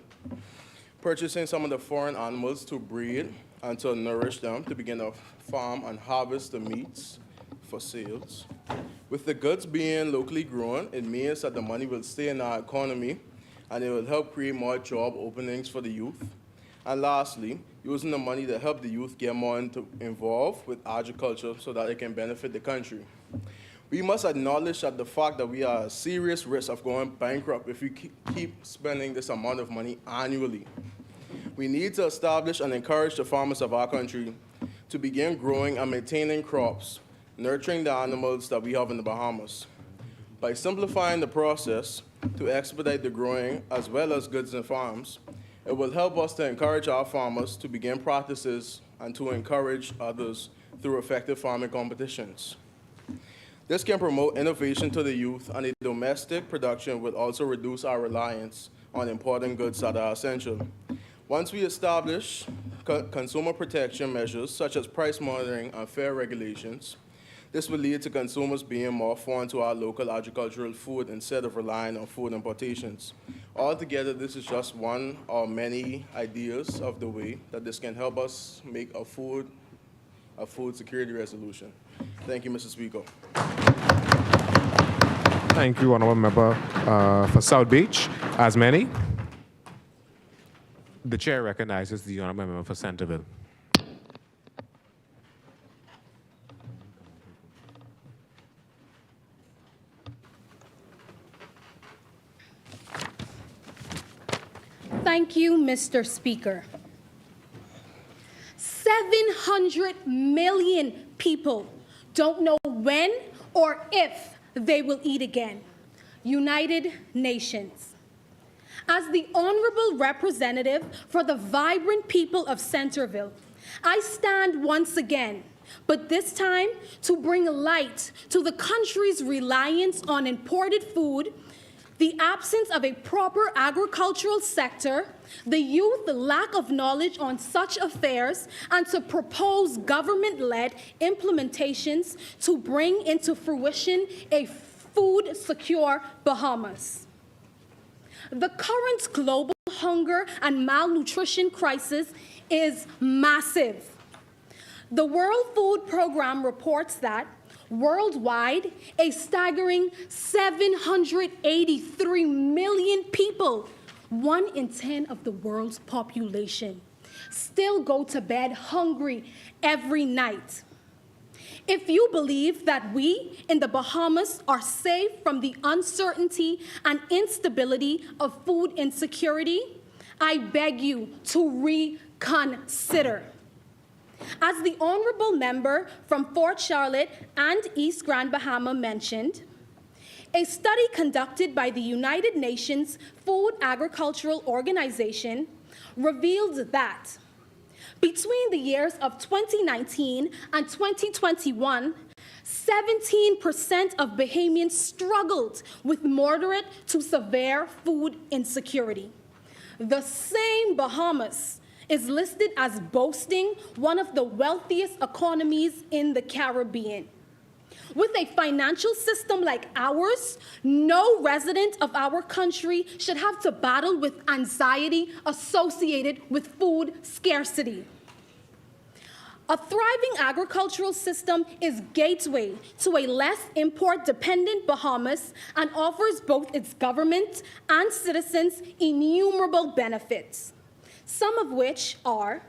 purchasing some of the foreign animals to breed and to nourish them to begin to farm and harvest the meats for sales. With the goods being locally grown, it means that the money will stay in our economy and it will help create more job openings for the youth. And lastly, using the money to help the youth get more involved with agriculture so that it can benefit the country. We must acknowledge that the fact that we are at serious risk of going bankrupt if we keep spending this amount of money annually. We need to establish and encourage the farmers of our country to begin growing and maintaining crops, nurturing the animals that we have in the Bahamas. By simplifying the process to expedite the growing as well as goods and farms, it will help us to encourage our farmers to begin practices and to encourage others through effective farming competitions. This can promote innovation to the youth, and a domestic production will also reduce our reliance on importing goods that are essential. Once we establish consumer protection measures such as price monitoring and fair regulations, this will lead to consumers being more foreign to our local agricultural food instead of relying on food importations. Altogether, this is just one of many ideas of the way that this can help us make a food security resolution. Thank you, Mr. Speaker. Thank you, Honorable Member for South Beach. As many, the chair recognizes the Honorable Member for Centerville. Thank you, Mr. Speaker. 700 million people don't know when or if they will eat again. United Nations. As the honorable representative for the vibrant people of Centerville, I stand once again, but this time to bring light to the country's reliance on imported food, the absence of a proper agricultural sector, the youth lack of knowledge on such affairs, and to propose government-led implementations to bring into fruition a food-secure Bahamas. The current global hunger and malnutrition crisis is massive. The World Food Programme reports that worldwide, a staggering 783 million people, 1 in 10 of the world's population, still go to bed hungry every night. If you believe that we in the Bahamas are safe from the uncertainty and instability of food insecurity, I beg you to reconsider. As the honorable member from Fort Charlotte and East Grand Bahama mentioned, a study conducted by the United Nations Food Agricultural Organization revealed that between the years of 2019 and 2021, 17% of Bahamians struggled with moderate to severe food insecurity. The same Bahamas is listed as boasting one of the wealthiest economies in the Caribbean. With a financial system like ours, no resident of our country should have to battle with anxiety associated with food scarcity. A thriving agricultural system is gateway to a less import-dependent Bahamas and offers both its government and citizens innumerable benefits, some of which are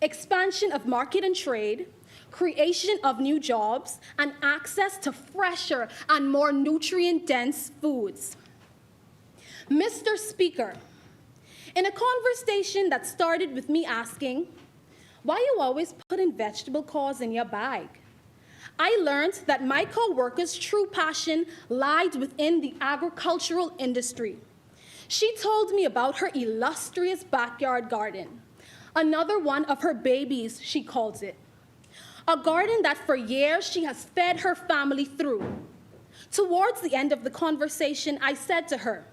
expansion of market and trade, creation of new jobs, and access to fresher and more nutrient-dense foods. Mr. Speaker, in a conversation that started with me asking, why you always putting vegetable cores in your bag? I learned that my co-worker's true passion lied within the agricultural industry. She told me about her illustrious backyard garden, another one of her babies, she calls it. A garden that for years she has fed her family through. Towards the end of the conversation, I said to her,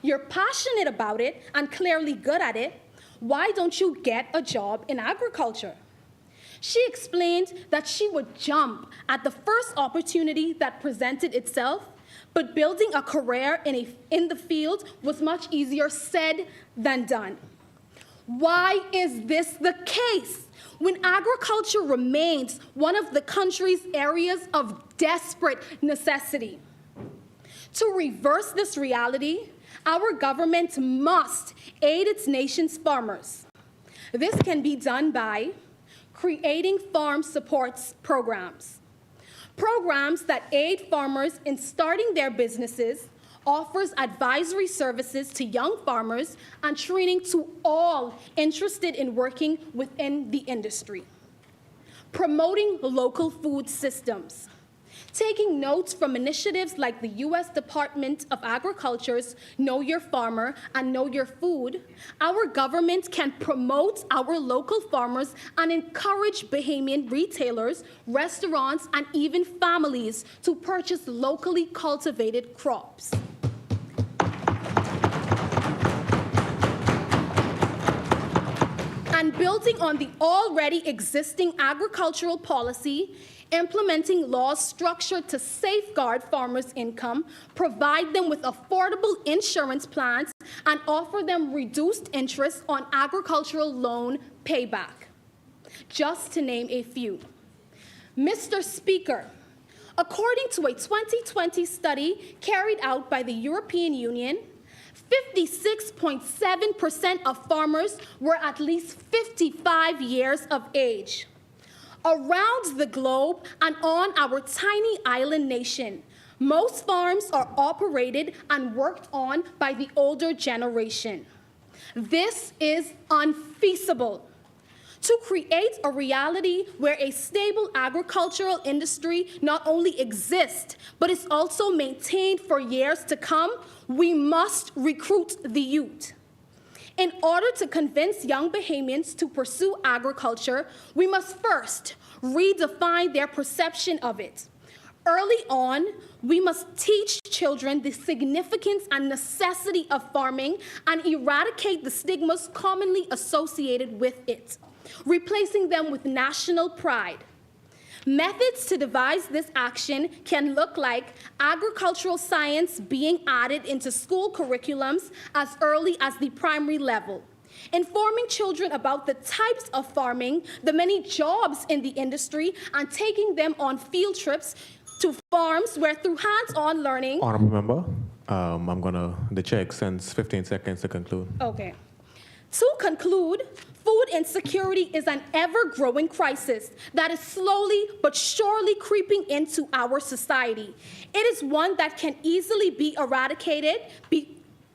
"You're passionate about it and clearly good at it. Why don't you get a job in agriculture?" She explained that she would jump at the first opportunity that presented itself, but building a career in the field was much easier said than done. Why is this the case when agriculture remains one of the country's areas of desperate necessity? To reverse this reality, our government must aid its nation's farmers. This can be done by creating farm supports programs. Programs that aid farmers in starting their businesses, offers advisory services to young farmers, and training to all interested in working within the industry. Promoting local food systems. Taking notes from initiatives like the U.S. Department of Agriculture's Know Your Farmer and Know Your Food, our government can promote our local farmers and encourage Bahamian retailers, restaurants, and even families to purchase locally cultivated crops. And building on the already existing agricultural policy, implementing laws structured to safeguard farmers' income, provide them with affordable insurance plans, and offer them reduced interest on agricultural loan payback, just to name a few. Mr. Speaker, according to a 2020 study carried out by the European Union, 56.7% of farmers were at least 55 years of age. Around the globe and on our tiny island nation, most farms are operated and worked on by the older generation. This is unfeasible. To create a reality where a stable agricultural industry not only exists, but is also maintained for years to come, we must recruit the youth. In order to convince young Bahamians to pursue agriculture, we must first redefine their perception of it. Early on, we must teach children the significance and necessity of farming and eradicate the stigmas commonly associated with it, replacing them with national pride. Methods to devise this action can look like agricultural science being added into school curriculums as early as the primary level, informing children about the types of farming, the many jobs in the industry, and taking them on field trips to farms where through hands-on learning. Honorable member, the chair extends 15 seconds to conclude. Okay. To conclude, food insecurity is an ever-growing crisis that is slowly but surely creeping into our society. It is one that can easily be eradicated,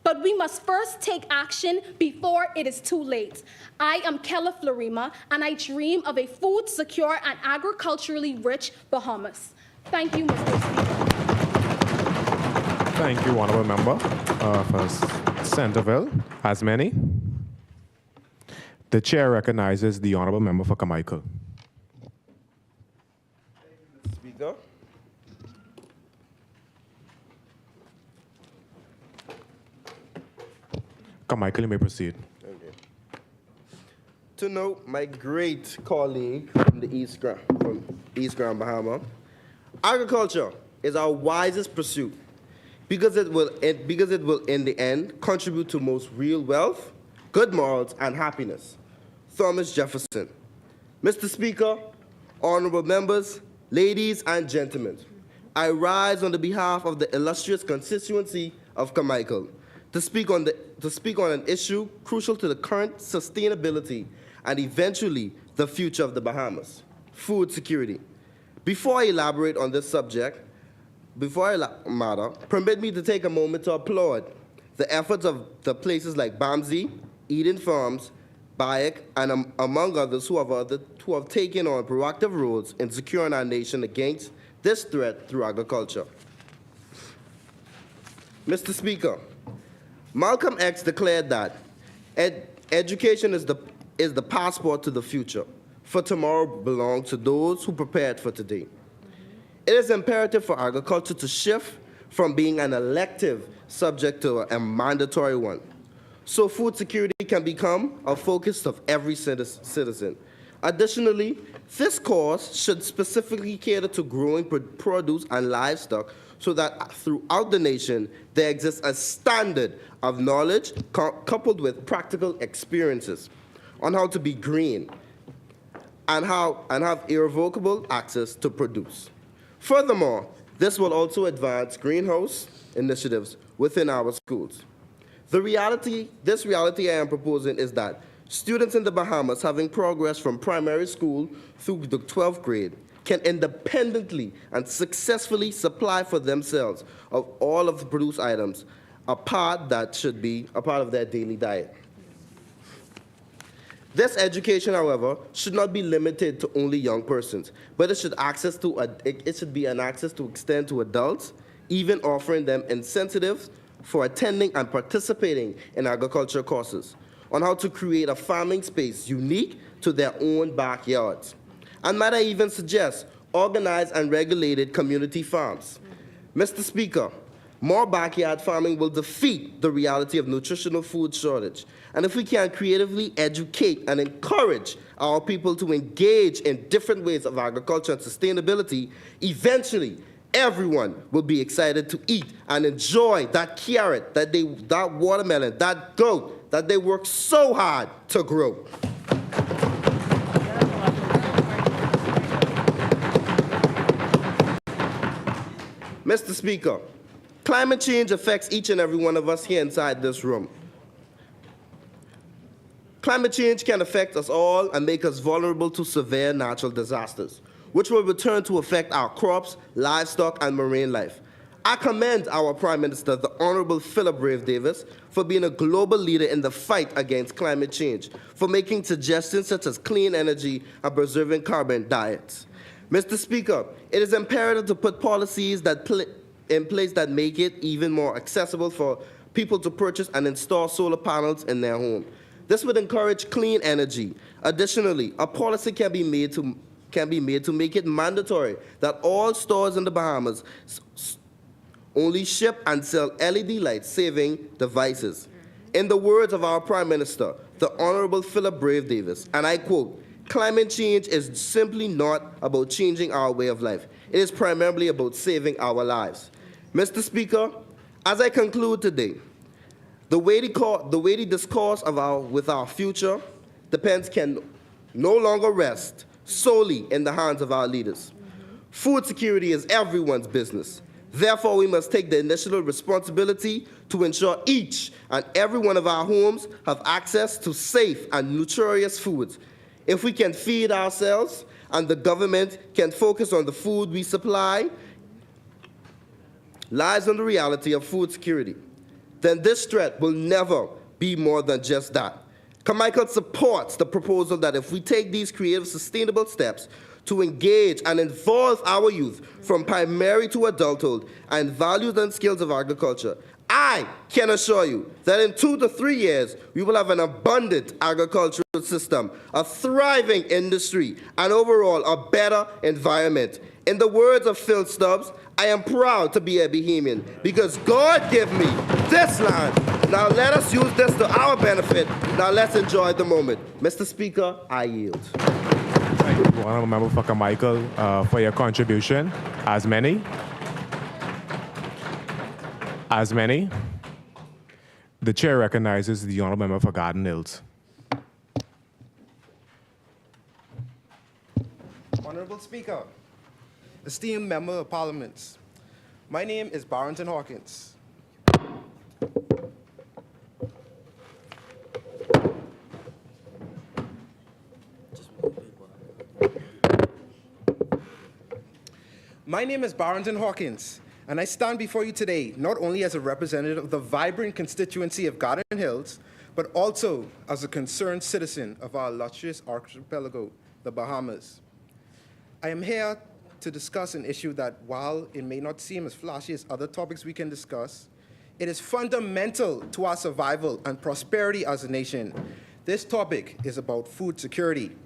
but we must first take action before it is too late. I am Kella Florima, and I dream of a food-secure and agriculturally rich Bahamas. Thank you, Mr. Speaker. Thank you, honorable member for Centerville. As many. The chair recognizes the honorable member for Carmichael. Mr. Speaker. Carmichael, you may proceed. Okay. To note my great colleague from the East Grand Bahama, agriculture is our wisest pursuit because it will in the end contribute to most real wealth, good morals, and happiness. Thomas Jefferson. Mr. Speaker, honorable members, ladies and gentlemen, I rise on the behalf of the illustrious constituency of Carmichael to speak on an issue crucial to the current sustainability and eventually the future of the Bahamas, food security. Before I elaborate on this subject, permit me to take a moment to applaud the efforts of the places like Bamsey, Eden Farms, Bayek, and among others who have taken on proactive roles in securing our nation against this threat through agriculture. Mr. Speaker, Malcolm X declared that education is the passport to the future, for tomorrow belongs to those who prepared for today. It is imperative for agriculture to shift from being an elective subject to a mandatory one, so food security can become a focus of every citizen. Additionally, this course should specifically cater to growing produce and livestock so that throughout the nation there exists a standard of knowledge coupled with practical experiences on how to be green and have irrevocable access to produce. Furthermore, this will also advance greenhouse initiatives within our schools. This reality I am proposing is that Students in the Bahamas having progressed from primary school through the 12th grade can independently and successfully supply for themselves of all of the produced items, a part that should be a part of their daily diet. This education, however, should not be limited to only young persons, but it should be an access to extend to adults, even offering them incentives for attending and participating in agriculture courses on how to create a farming space unique to their own backyards. And might I even suggest organized and regulated community farms. Mr. Speaker, more backyard farming will defeat the reality of nutritional food shortage. And if we can creatively educate and encourage our people to engage in different ways of agriculture and sustainability, eventually everyone will be excited to eat and enjoy that carrot, that watermelon, that goat that they work so hard to grow. Mr. Speaker, climate change affects each and every one of us here inside this room. Climate change can affect us all and make us vulnerable to severe natural disasters, which will return to affect our crops, livestock, and marine life. I commend our Prime Minister, the Honorable Philip Brave Davis, for being a global leader in the fight against climate change, for making suggestions such as clean energy and preserving carbon diets. Mr. Speaker, it is imperative to put policies in place that make it even more accessible for people to purchase and install solar panels in their home. This would encourage clean energy. Additionally, a policy can be made to make it mandatory that all stores in the Bahamas only ship and sell LED light-saving devices. In the words of our Prime Minister, the Honorable Philip Brave Davis, and I quote, "Climate change is simply not about changing our way of life. It is primarily about saving our lives." Mr. Speaker, as I conclude today, the weighty discourse with our future can no longer rest solely in the hands of our leaders. Food security is everyone's business. Therefore, we must take the initial responsibility to ensure each and every one of our homes have access to safe and nutritious foods. If we can feed ourselves and the government can focus on the food we supply, lies on the reality of food security, then this threat will never be more than just that. Carmichael supports the proposal that if we take these creative, sustainable steps to engage and involve our youth from primary to adulthood and values and skills of agriculture, I can assure you that in 2 to 3 years, we will have an abundant agricultural system, a thriving industry, and overall a better environment. In the words of Phil Stubbs, I am proud to be a Bahamian because God gave me this land. Now let us use this to our benefit. Now let's enjoy the moment. Mr. Speaker, I yield. Thank you, Honorable Member for Carmichael, for your contribution. As many, the chair recognizes the Honorable Member for Garden Hills. Honorable Speaker, esteemed Member of Parliament, my name is Barrington Hawkins. My name is Barrington Hawkins, and I stand before you today not only as a representative of the vibrant constituency of Garden Hills, but also as a concerned citizen of our illustrious archipelago, the Bahamas. I am here to discuss an issue that, while it may not seem as flashy as other topics we can discuss, it is fundamental to our survival and prosperity as a nation. This topic is about food security.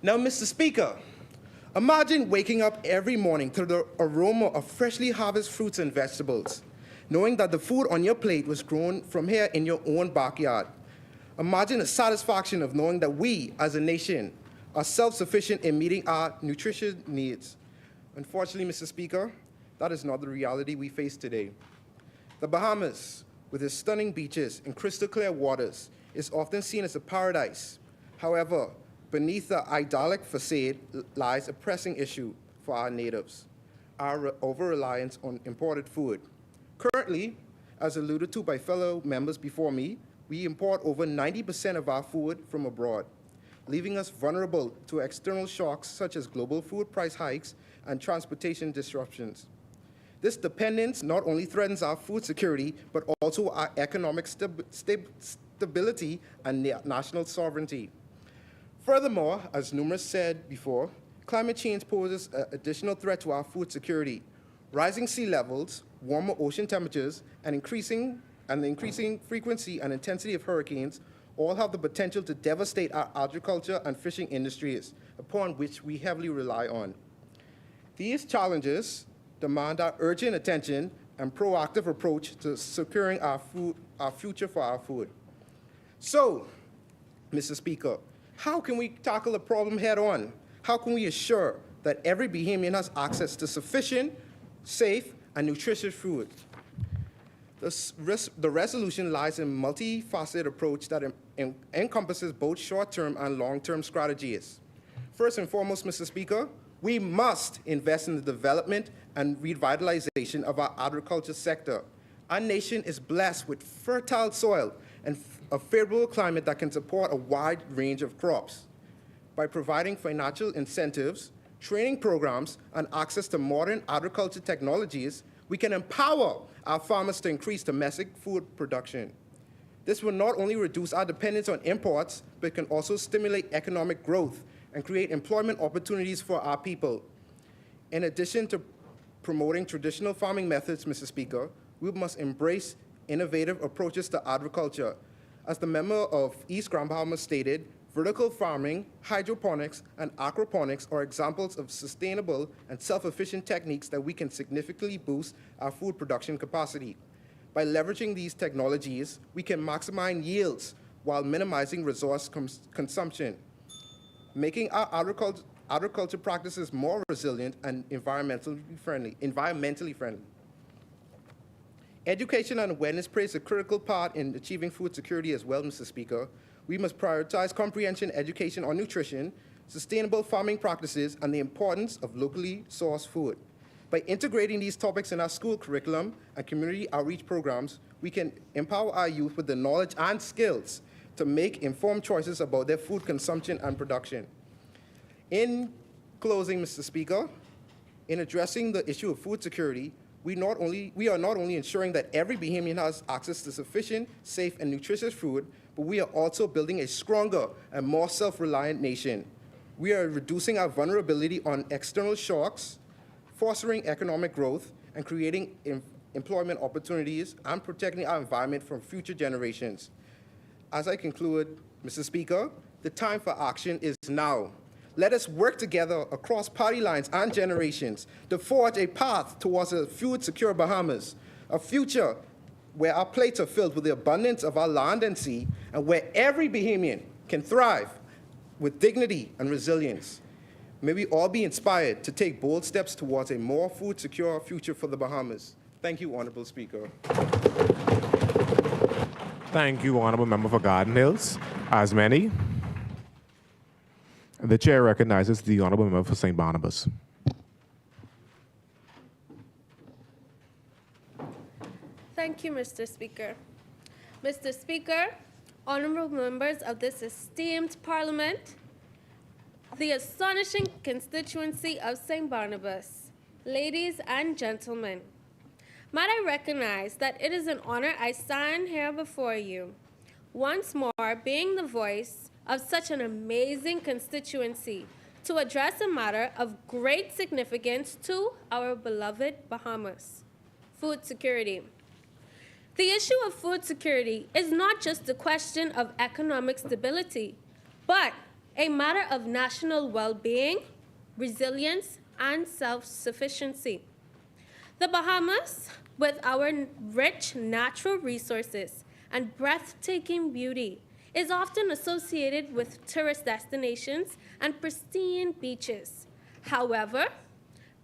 Now, Mr. Speaker, imagine waking up every morning to the aroma of freshly harvested fruits and vegetables, knowing that the food on your plate was grown from here in your own backyard. Imagine the satisfaction of knowing that we, as a nation, are self-sufficient in meeting our nutrition needs. Unfortunately, Mr. Speaker, that is not the reality we face today. The Bahamas, with its stunning beaches and crystal clear waters, is often seen as a paradise. However, beneath the idyllic facade lies a pressing issue for our natives, our over-reliance on imported food. Currently, as alluded to by fellow members before me, we import over 90% of our food from abroad, leaving us vulnerable to external shocks such as global food price hikes and transportation disruptions. This dependence not only threatens our food security, but also our economic stability and national sovereignty. Furthermore, as numerous said before, climate change poses an additional threat to our food security. Rising sea levels, warmer ocean temperatures, and the increasing frequency and intensity of hurricanes all have the potential to devastate our agriculture and fishing industries, upon which we heavily rely on. These challenges demand our urgent attention and proactive approach to securing our future for our food. So, Mr. Speaker, how can we tackle the problem head on? How can we assure that every Bahamian has access to sufficient, safe, and nutritious food? The resolution lies in a multifaceted approach that encompasses both short-term and long-term strategies. First and foremost, Mr. Speaker, we must invest in the development and revitalization of our agriculture sector. Our nation is blessed with fertile soil and a favorable climate that can support a wide range of crops. By providing financial incentives, training programs, and access to modern agriculture technologies, we can empower our farmers to increase domestic food production. This will not only reduce our dependence on imports, but can also stimulate economic growth and create employment opportunities for our people. In addition to promoting traditional farming methods, Mr. Speaker, we must embrace innovative approaches to agriculture. As the member of East Grand Bahamas stated, vertical farming, hydroponics, and aquaponics are examples of sustainable and self-efficient techniques that we can significantly boost our food production capacity. By leveraging these technologies, we can maximize yields while minimizing resource consumption, making our agriculture practices more resilient and environmentally friendly. Education and awareness plays a critical part in achieving food security as well, Mr. Speaker. We must prioritize comprehension education on nutrition, sustainable farming practices, and the importance of locally sourced food. By integrating these topics in our school curriculum and community outreach programs, we can empower our youth with the knowledge and skills to make informed choices about their food consumption and production. In closing, Mr. Speaker, in addressing the issue of food security, we are not only ensuring that every Bahamian has access to sufficient, safe, and nutritious food, but we are also building a stronger and more self-reliant nation. We are reducing our vulnerability on external shocks, fostering economic growth, and creating employment opportunities, and protecting our environment from future generations. As I conclude, Mr. Speaker, the time for action is now. Let us work together across party lines and generations to forge a path towards a food-secure Bahamas, a future where our plates are filled with the abundance of our land and sea, and where every Bahamian can thrive with dignity and resilience. May we all be inspired to take bold steps towards a more food-secure future for the Bahamas. Thank you, Honorable Speaker. Thank you, Honorable Member for Garden Hills. As many, the chair recognizes the Honorable Member for St. Barnabas. Thank you, Mr. Speaker. Mr. Speaker, honorable members of this esteemed Parliament, the astonishing constituency of St. Barnabas, ladies and gentlemen, might I recognize that it is an honor I stand here before you, once more being the voice of such an amazing constituency to address a matter of great significance to our beloved Bahamas, food security. The issue of food security is not just a question of economic stability, but a matter of national well-being, resilience, and self-sufficiency. The Bahamas, with our rich natural resources and breathtaking beauty, is often associated with tourist destinations and pristine beaches. However,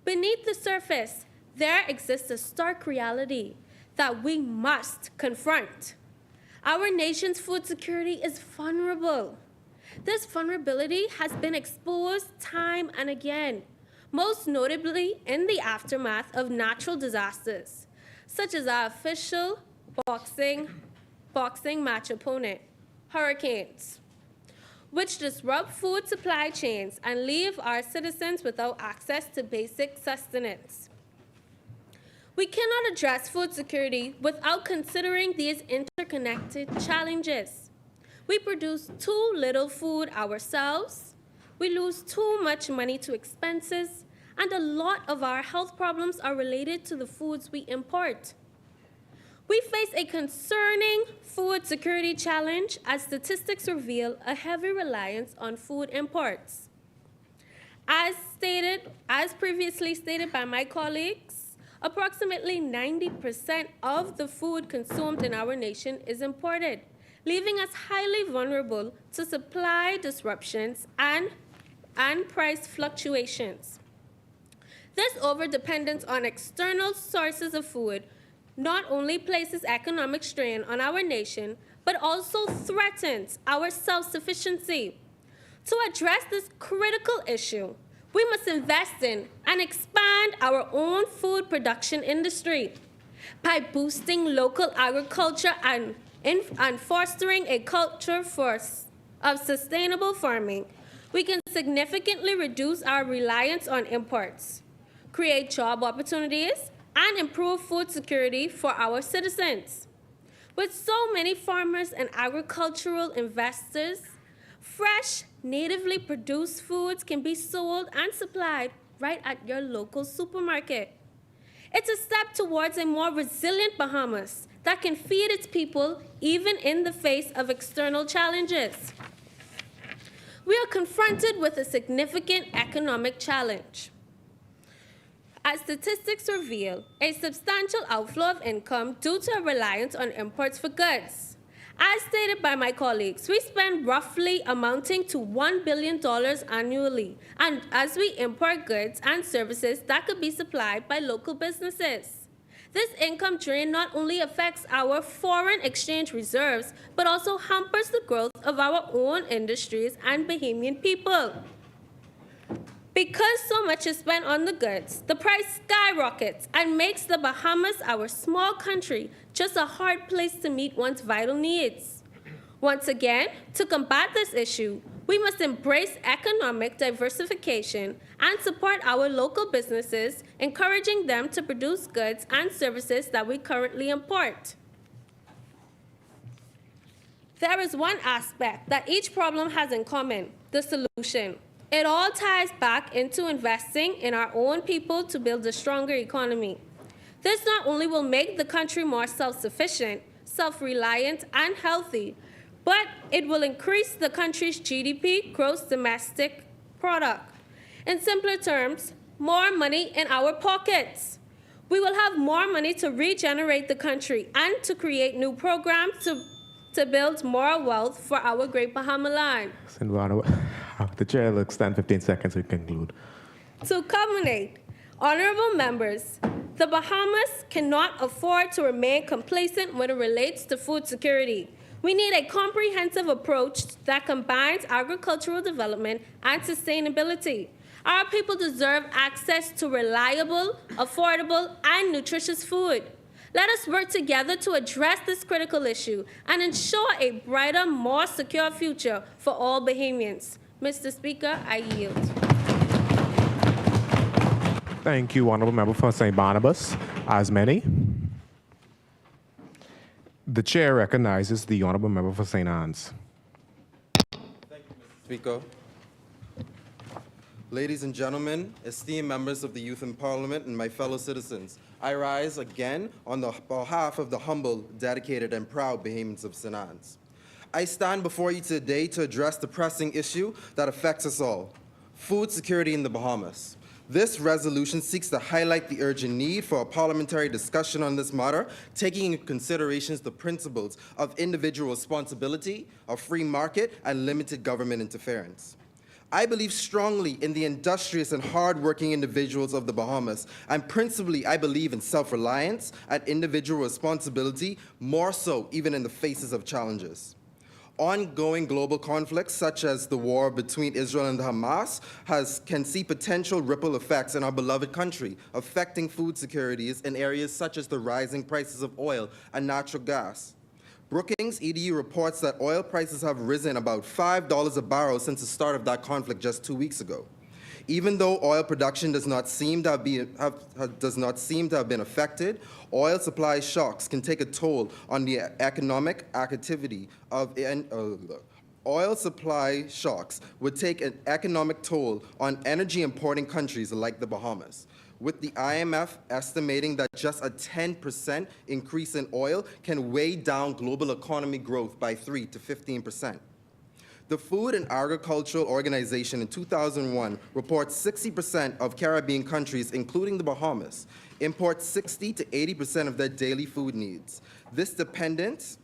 beneath the surface, there exists a stark reality that we must confront. Our nation's food security is vulnerable. This vulnerability has been exposed time and again, most notably in the aftermath of natural disasters, such as our official boxing boxing match opponent, hurricanes, which disrupt food supply chains and leave our citizens without access to basic sustenance. We cannot address food security without considering these interconnected challenges. We produce too little food ourselves, we lose too much money to expenses, and a lot of our health problems are related to the foods we import. We face a concerning food security challenge as statistics reveal a heavy reliance on food imports. As previously stated by my colleagues, approximately 90% of the food consumed in our nation is imported, leaving us highly vulnerable to supply disruptions and price fluctuations. This overdependence on external sources of food not only places economic strain on our nation, but also threatens our self-sufficiency. To address this critical issue, we must invest in and expand our own food production industry. By boosting local agriculture and fostering a culture of sustainable farming, we can significantly reduce our reliance on imports, create job opportunities, and improve food security for our citizens. With so many farmers and agricultural investors, fresh, natively produced foods can be sold and supplied right at your local supermarket. It's a step towards a more resilient Bahamas that can feed its people even in the face of external challenges. We are confronted with a significant economic challenge. As statistics reveal, a substantial outflow of income due to a reliance on imports for goods. As stated by my colleagues, we spend roughly amounting to $1 billion annually, and as we import goods and services that could be supplied by local businesses. This income drain not only affects our foreign exchange reserves, but also hampers the growth of our own industries and Bahamian people. Because so much is spent on the goods, the price skyrockets and makes the Bahamas, our small country, just a hard place to meet one's vital needs. Once again, to combat this issue, we must embrace economic diversification and support our local businesses, encouraging them to produce goods and services that we currently import. There is one aspect that each problem has in common: the solution. It all ties back into investing in our own people to build a stronger economy. This not only will make the country more self-sufficient, self-reliant, and healthy, but it will increase the country's GDP, gross domestic product. In simpler terms, more money in our pockets. We will have more money to regenerate the country and to create new programs to build more wealth for our great Bahama land. The chair will extend 15 seconds to conclude. To culminate, honorable members, the Bahamas cannot afford to remain complacent when it relates to food security. We need a comprehensive approach that combines agricultural development and sustainability. Our people deserve access to reliable, affordable, and nutritious food. Let us work together to address this critical issue and ensure a brighter, more secure future for all Bahamians. Mr. Speaker, I yield. Thank you, Honorable Member for St. Barnabas. As many. The chair recognizes the Honorable Member for St. Anne's. Speaker. Ladies and gentlemen, esteemed members of the Youth in Parliament and my fellow citizens, I rise again on the behalf of the humble, dedicated, and proud Bahamians of St. Anne's. I stand before you today to address the pressing issue that affects us all: food security in the Bahamas. This resolution seeks to highlight the urgent need for a parliamentary discussion on this matter, taking into consideration the principles of individual responsibility, a free market, and limited government interference. I believe strongly in the industrious and hardworking individuals of the Bahamas, and principally I believe in self-reliance and individual responsibility, more so even in the faces of challenges. Ongoing global conflicts, such as the war between Israel and the Hamas, can see potential ripple effects in our beloved country, affecting food securities in areas such as the rising prices of oil and natural gas. Brookings EDU reports that oil prices have risen about $5 a barrel since the start of that conflict just 2 weeks ago. Even though oil production does not seem to have been affected, oil supply shocks can take a toll on the economic activity of oil supply shocks would take an economic toll on energy importing countries like the Bahamas, with the IMF estimating that just a 10% increase in oil can weigh down global economy growth by 3 to 15%. The Food and Agricultural Organization in 2001 reports 60% of Caribbean countries, including the Bahamas, import 60 to 80% of their daily food needs. This dependence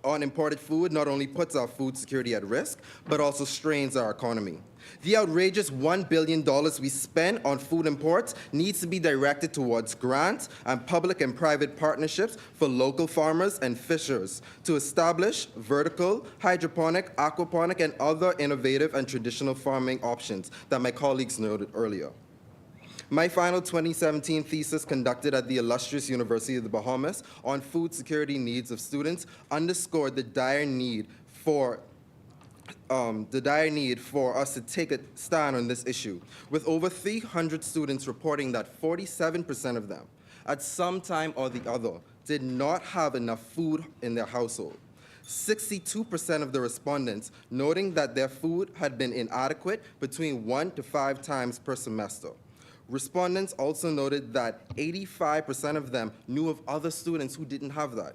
on imported food not only puts our food security at risk, but also strains our economy. The outrageous $1 billion we spend on food imports needs to be directed towards grants and public and private partnerships for local farmers and fishers to establish vertical, hydroponic, aquaponic, and other innovative and traditional farming options that my colleagues noted earlier. My final 2017 thesis conducted at the illustrious University of the Bahamas on food security needs of students underscored the dire need for us to take a stand on this issue, with over 300 students reporting that 47% of them, at some time or the other, did not have enough food in their household. 62% of the respondents noting that their food had been inadequate between 1 to 5 times per semester. Respondents also noted that 85% of them knew of other students who didn't have that.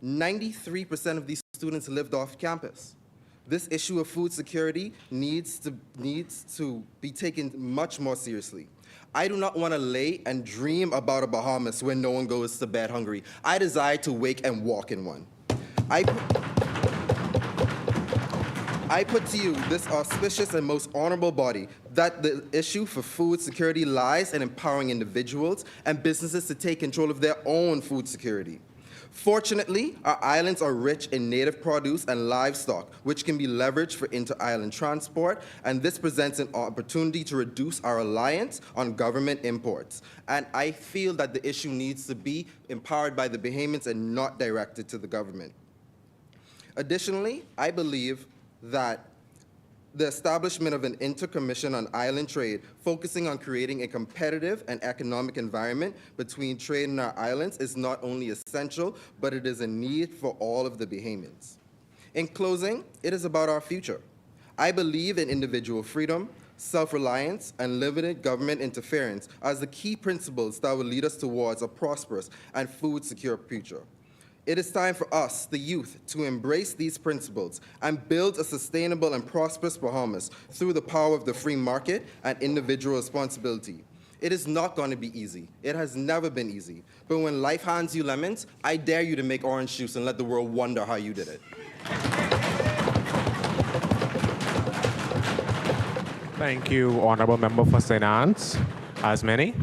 93% of these students lived off campus. This issue of food security needs to be taken much more seriously. I do not want to lay and dream about a Bahamas where no one goes to bed hungry. I desire to wake and walk in one. I put to you, this auspicious and most honorable body, that the issue for food security lies in empowering individuals and businesses to take control of their own food security. Fortunately, our islands are rich in native produce and livestock, which can be leveraged for inter-island transport, and this presents an opportunity to reduce our reliance on government imports. And I feel that the issue needs to be empowered by the Bahamians and not directed to the government. Additionally, I believe that the establishment of an intercommission on island trade, focusing on creating a competitive and economic environment between trade in our islands, is not only essential, but it is a need for all of the Bahamians. In closing, it is about our future. I believe in individual freedom, self-reliance, and limited government interference as the key principles that will lead us towards a prosperous and food-secure future. It is time for us, the youth, to embrace these principles and build a sustainable and prosperous Bahamas through the power of the free market and individual responsibility. It is not going to be easy. It has never been easy. But when life hands you lemons, I dare you to make orange juice and let the world wonder how you did it. Thank you, Honorable Member for St. Anne's. As many?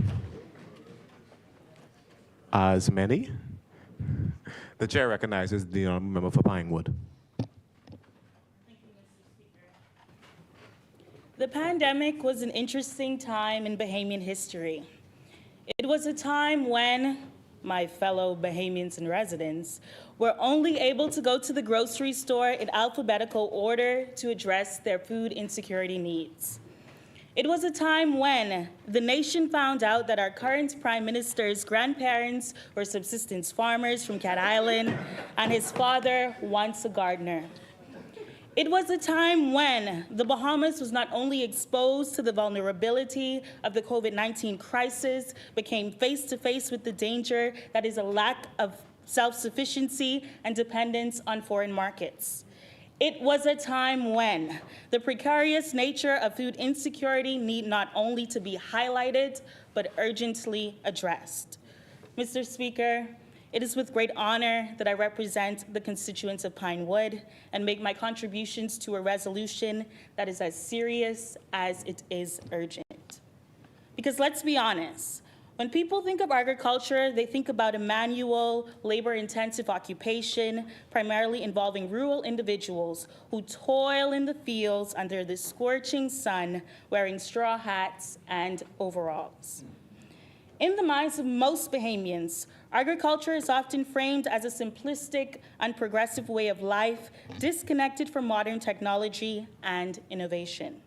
The chair recognizes the honorable member for Pinewood. The pandemic was an interesting time in Bahamian history. It was a time when my fellow Bahamians and residents were only able to go to the grocery store in alphabetical order to address their food insecurity needs. It was a time when the nation found out that our current Prime Minister's grandparents were subsistence farmers from Cat Island, and his father once a gardener. It was a time when the Bahamas was not only exposed to the vulnerability of the COVID-19 crisis, but came face to face with the danger that is a lack of self-sufficiency and dependence on foreign markets. It was a time when the precarious nature of food insecurity need not only to be highlighted, but urgently addressed. Mr. Speaker, it is with great honor that I represent the constituents of Pinewood and make my contributions to a resolution that is as serious as it is urgent. Because let's be honest, when people think of agriculture, they think about a manual, labor-intensive occupation, primarily involving rural individuals who toil in the fields under the scorching sun, wearing straw hats and overalls. In the minds of most Bahamians, agriculture is often framed as a simplistic, unprogressive way of life, disconnected from modern technology and innovation.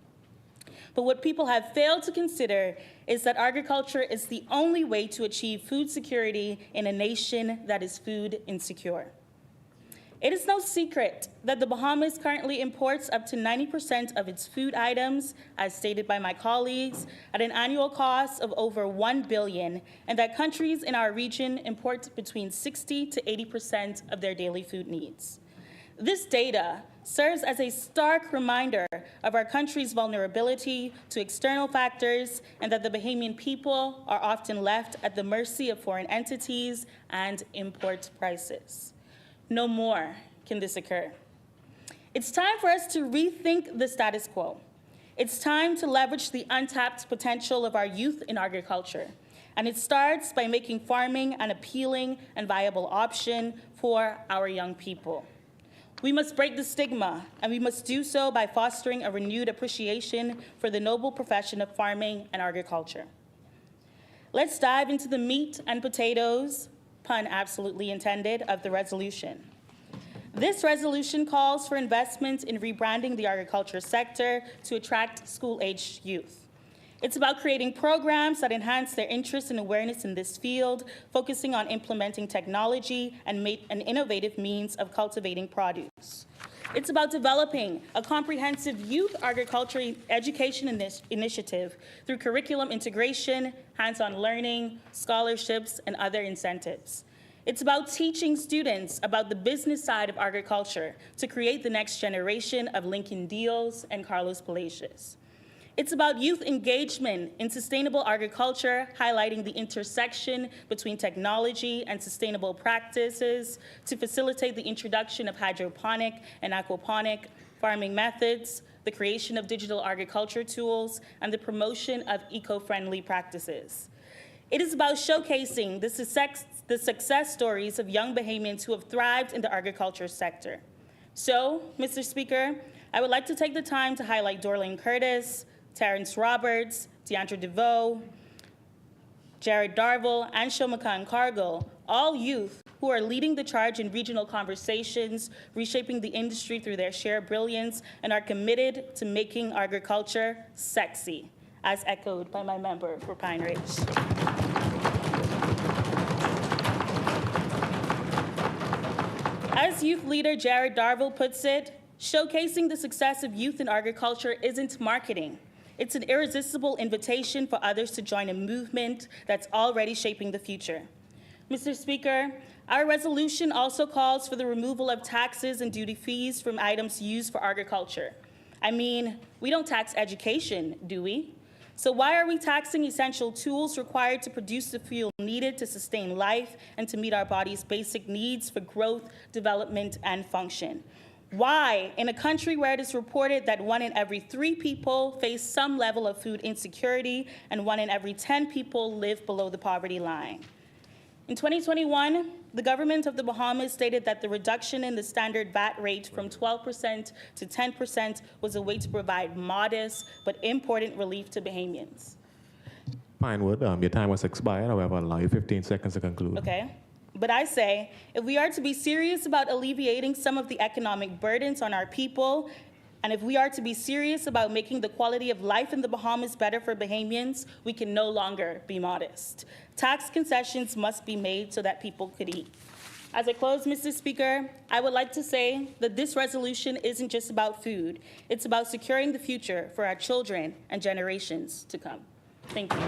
But what people have failed to consider is that agriculture is the only way to achieve food security in a nation that is food insecure. It is no secret that the Bahamas currently imports up to 90% of its food items, as stated by my colleagues, at an annual cost of over $1 billion, and that countries in our region import between 60 to 80% of their daily food needs. This data serves as a stark reminder of our country's vulnerability to external factors and that the Bahamian people are often left at the mercy of foreign entities and import prices. No more can this occur. It's time for us to rethink the status quo. It's time to leverage the untapped potential of our youth in agriculture. And it starts by making farming an appealing and viable option for our young people. We must break the stigma, and we must do so by fostering a renewed appreciation for the noble profession of farming and agriculture. Let's dive into the meat and potatoes, pun absolutely intended, of the resolution. This resolution calls for investment in rebranding the agriculture sector to attract school-aged youth. It's about creating programs that enhance their interest and awareness in this field, focusing on implementing technology and an innovative means of cultivating produce. It's about developing a comprehensive youth agriculture education initiative through curriculum integration, hands-on learning, scholarships, and other incentives. It's about teaching students about the business side of agriculture to create the next generation of Lincoln Deals and Carlos Palacios. It's about youth engagement in sustainable agriculture, highlighting the intersection between technology and sustainable practices to facilitate the introduction of hydroponic and aquaponic farming methods, the creation of digital agriculture tools, and the promotion of eco-friendly practices. It is about showcasing the success stories of young Bahamians who have thrived in the agriculture sector. So, Mr. Speaker, I would like to take the time to highlight Dorlene Curtis, Terrence Roberts, Deandra DeVoe, Jared Darville, and Shomakan Cargill, all youth who are leading the charge in regional conversations, reshaping the industry through their shared brilliance, and are committed to making agriculture sexy, as echoed by my member for Pine Ridge. As youth leader Jared Darville puts it, showcasing the success of youth in agriculture isn't marketing. It's an irresistible invitation for others to join a movement that's already shaping the future. Mr. Speaker, our resolution also calls for the removal of taxes and duty fees from items used for agriculture. I mean, we don't tax education, do we? So why are we taxing essential tools required to produce the fuel needed to sustain life and to meet our body's basic needs for growth, development, and function? Why, in a country where it is reported that 1 in every 3 people face some level of food insecurity and 1 in every 10 people live below the poverty line? In 2021, the government of the Bahamas stated that the reduction in the standard VAT rate from 12% to 10% was a way to provide modest but important relief to Bahamians. Pinewood, your time was expired. However, I'll allow you 15 seconds to conclude. Okay. But I say, if we are to be serious about alleviating some of the economic burdens on our people, and if we are to be serious about making the quality of life in the Bahamas better for Bahamians, we can no longer be modest. Tax concessions must be made so that people could eat. As I close, Mr. Speaker, I would like to say that this resolution isn't just about food. It's about securing the future for our children and generations to come. Thank you.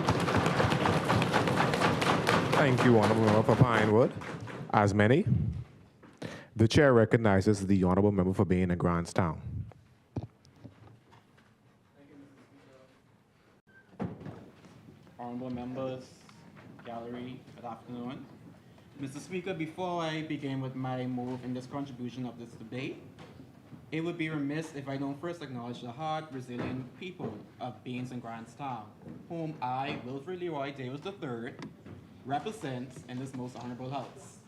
Thank you, Honorable Member for Pinewood. As many, the chair recognizes the Honorable Member for Bain and Grantstown. Honorable members, gallery, good afternoon. Mr. Speaker, before I begin with my move in this contribution of this debate, it would be remiss if I don't first acknowledge the hard, resilient people of Baines and Grantstown, whom I, Wilfred Leroy Davis III, represents in this most honorable house.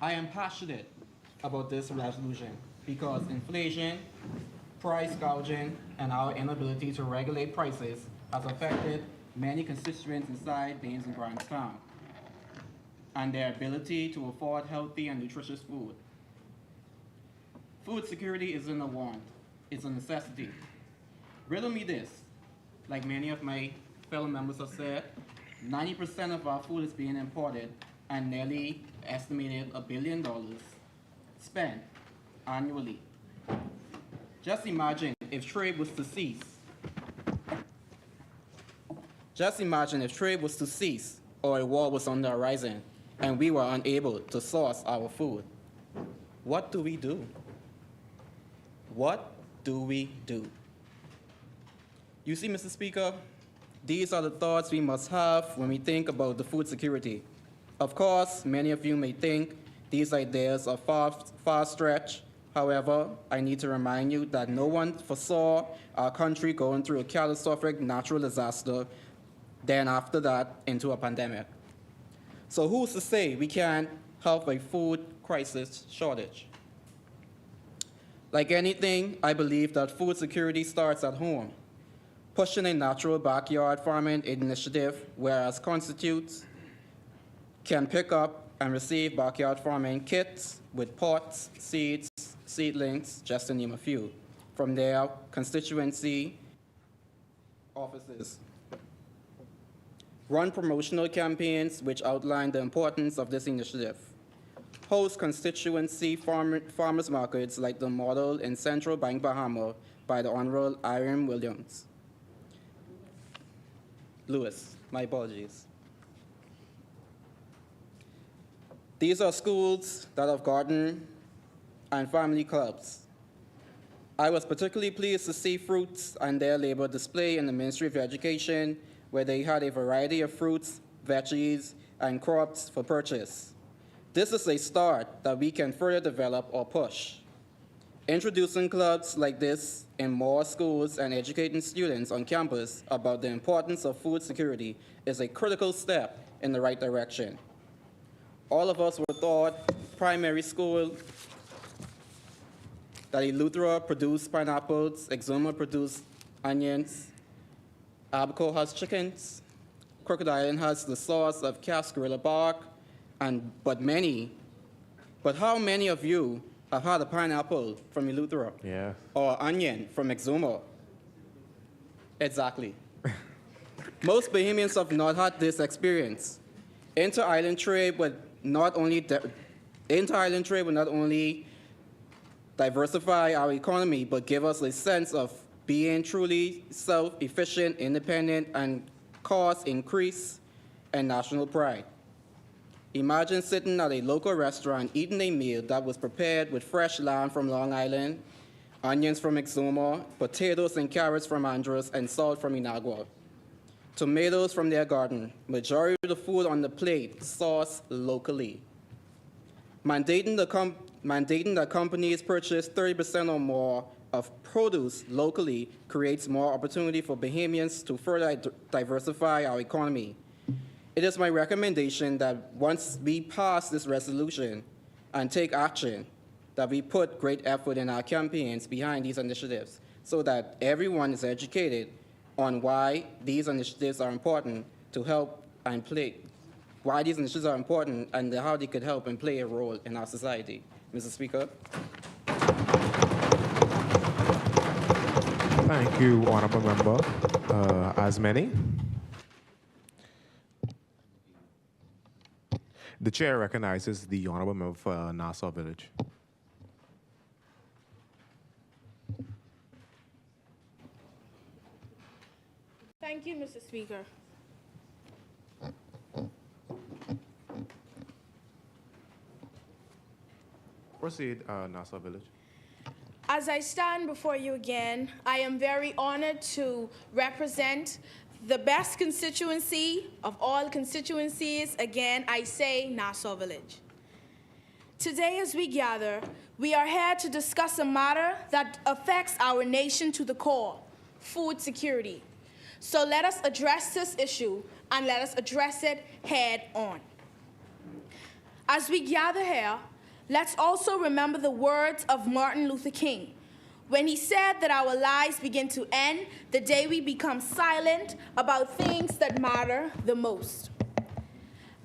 I am passionate about this resolution because inflation, price gouging, and our inability to regulate prices has affected many constituents inside Baines and Grantstown and their ability to afford healthy and nutritious food. Food security isn't a want, it's a necessity. Riddle me this, like many of my fellow members have said, 90% of our food is being imported and nearly estimated $1 billion spent annually. Just imagine if trade was to cease. Just imagine if trade was to cease or a war was on the horizon and we were unable to source our food. What do we do? What do we do? You see, Mr. Speaker, these are the thoughts we must have when we think about the food security. Of course, many of you may think these ideas are far-stretched. However, I need to remind you that no one foresaw our country going through a catastrophic natural disaster, then after that, into a pandemic. So who's to say we can't have a food crisis shortage? Like anything, I believe that food security starts at home. Pushing a natural backyard farming initiative, whereas constitutes can pick up and receive backyard farming kits with pots, seeds, seedlings, just to name a few, from their constituency offices. Run promotional campaigns which outline the importance of this initiative. Host constituency farmers markets like the model in Central Bank, Bahamas by the Honorable Irene Williams. Lewis, my apologies. These are schools that have garden and family clubs. I was particularly pleased to see fruits and their labor display in the Ministry of Education, where they had a variety of fruits, veggies, and crops for purchase. This is a start that we can further develop or push. Introducing clubs like this in more schools and educating students on campus about the importance of food security is a critical step in the right direction. All of us were taught primary school that Eleuthera produced pineapples, Exuma produced onions, Abaco has chickens, Crooked Island has the source of cascarilla bark, but how many of you have had a pineapple from Eleuthera? Yeah. Or onion from Exuma? Exactly. Most Bahamians have not had this experience. Inter-island trade would not only diversify our economy, but give us a sense of being truly self-efficient, independent, and cost increase and national pride. Imagine sitting at a local restaurant eating a meal that was prepared with fresh lamb from Long Island, onions from Exuma, potatoes and carrots from Andros, and salt from Inagua. Tomatoes from their garden, majority of the food on the plate sourced locally. Mandating that companies purchase 30% or more of produce locally creates more opportunity for Bahamians to further diversify our economy. It is my recommendation that once we pass this resolution and take action, that we put great effort in our campaigns behind these initiatives so that everyone is educated on why these initiatives are important to help and why these initiatives are important and how they could help and play a role in our society. Mr. Speaker. Thank you, Honorable Member. As many. The chair recognizes the Honorable Member for Nassau Village. Thank you, Mr. Speaker. Proceed, Nassau Village. As I stand before you again, I am very honored to represent the best constituency of all constituencies. Again, I say Nassau Village. Today, as we gather, we are here to discuss a matter that affects our nation to the core, food security. So let us address this issue and let us address it head on. As we gather here, let's also remember the words of Martin Luther King, when he said that our lives begin to end the day we become silent about things that matter the most.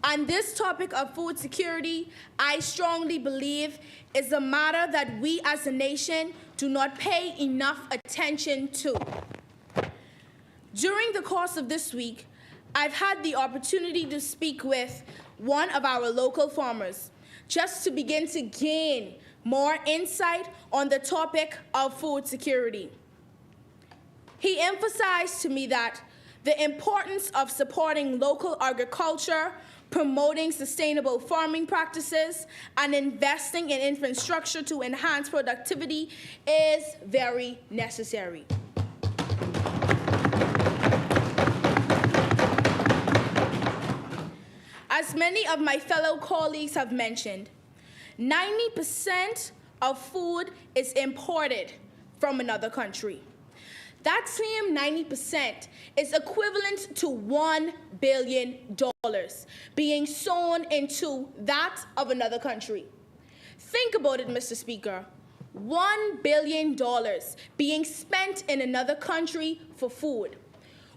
On this topic of food security, I strongly believe is a matter that we as a nation do not pay enough attention to. During the course of this week, I've had the opportunity to speak with one of our local farmers just to begin to gain more insight on the topic of food security. He emphasized to me that the importance of supporting local agriculture, promoting sustainable farming practices, and investing in infrastructure to enhance productivity is very necessary. As many of my fellow colleagues have mentioned, 90% of food is imported from another country. That same 90% is equivalent to $1 billion being sown into that of another country. Think about it, Mr. Speaker. $1 billion being spent in another country for food.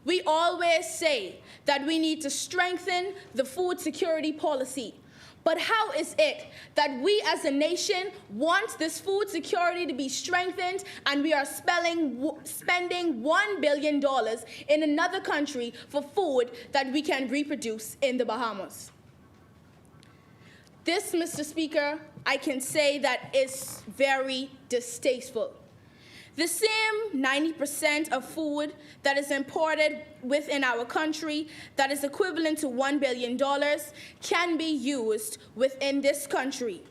We always say that we need to strengthen the food security policy. But how is it that we as a nation want this food security to be strengthened and we are spending $1 billion in another country for food that we can reproduce in the Bahamas? This, Mr. Speaker, I can say that is very distasteful. The same 90% of food that is imported within our country that is equivalent to $1 billion can be used within this country.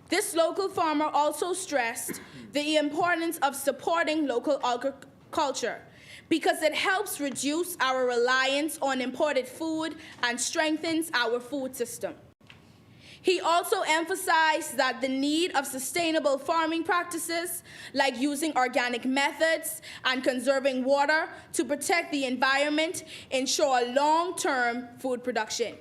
This local farmer also stressed the importance of supporting local agriculture because it helps reduce our reliance on imported food and strengthens our food system. He also emphasized that the need of sustainable farming practices, like using organic methods and conserving water to protect the environment, ensure long-term food production.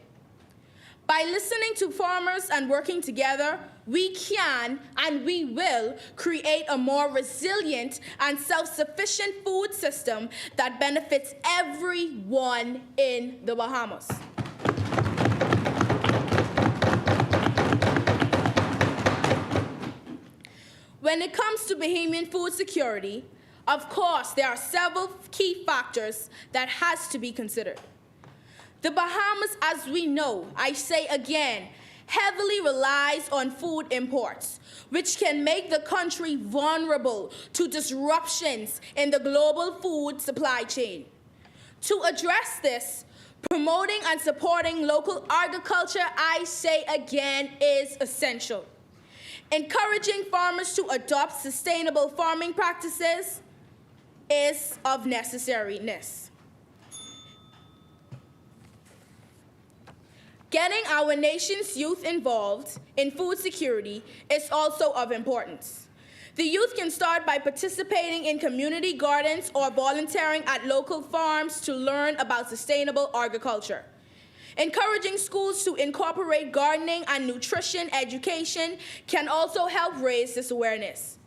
By listening to farmers and working together, we can and we will create a more resilient and self-sufficient food system that benefits everyone in the Bahamas. When it comes to Bahamian food security, of course, there are several key factors that has to be considered. The Bahamas, as we know, I say again, heavily relies on food imports, which can make the country vulnerable to disruptions in the global food supply chain. To address this, promoting and supporting local agriculture, I say again, is essential. Encouraging farmers to adopt sustainable farming practices is of necessariness. Getting our nation's youth involved in food security is also of importance. The youth can start by participating in community gardens or volunteering at local farms to learn about sustainable agriculture. Encouraging schools to incorporate gardening and nutrition education can also help raise this awareness.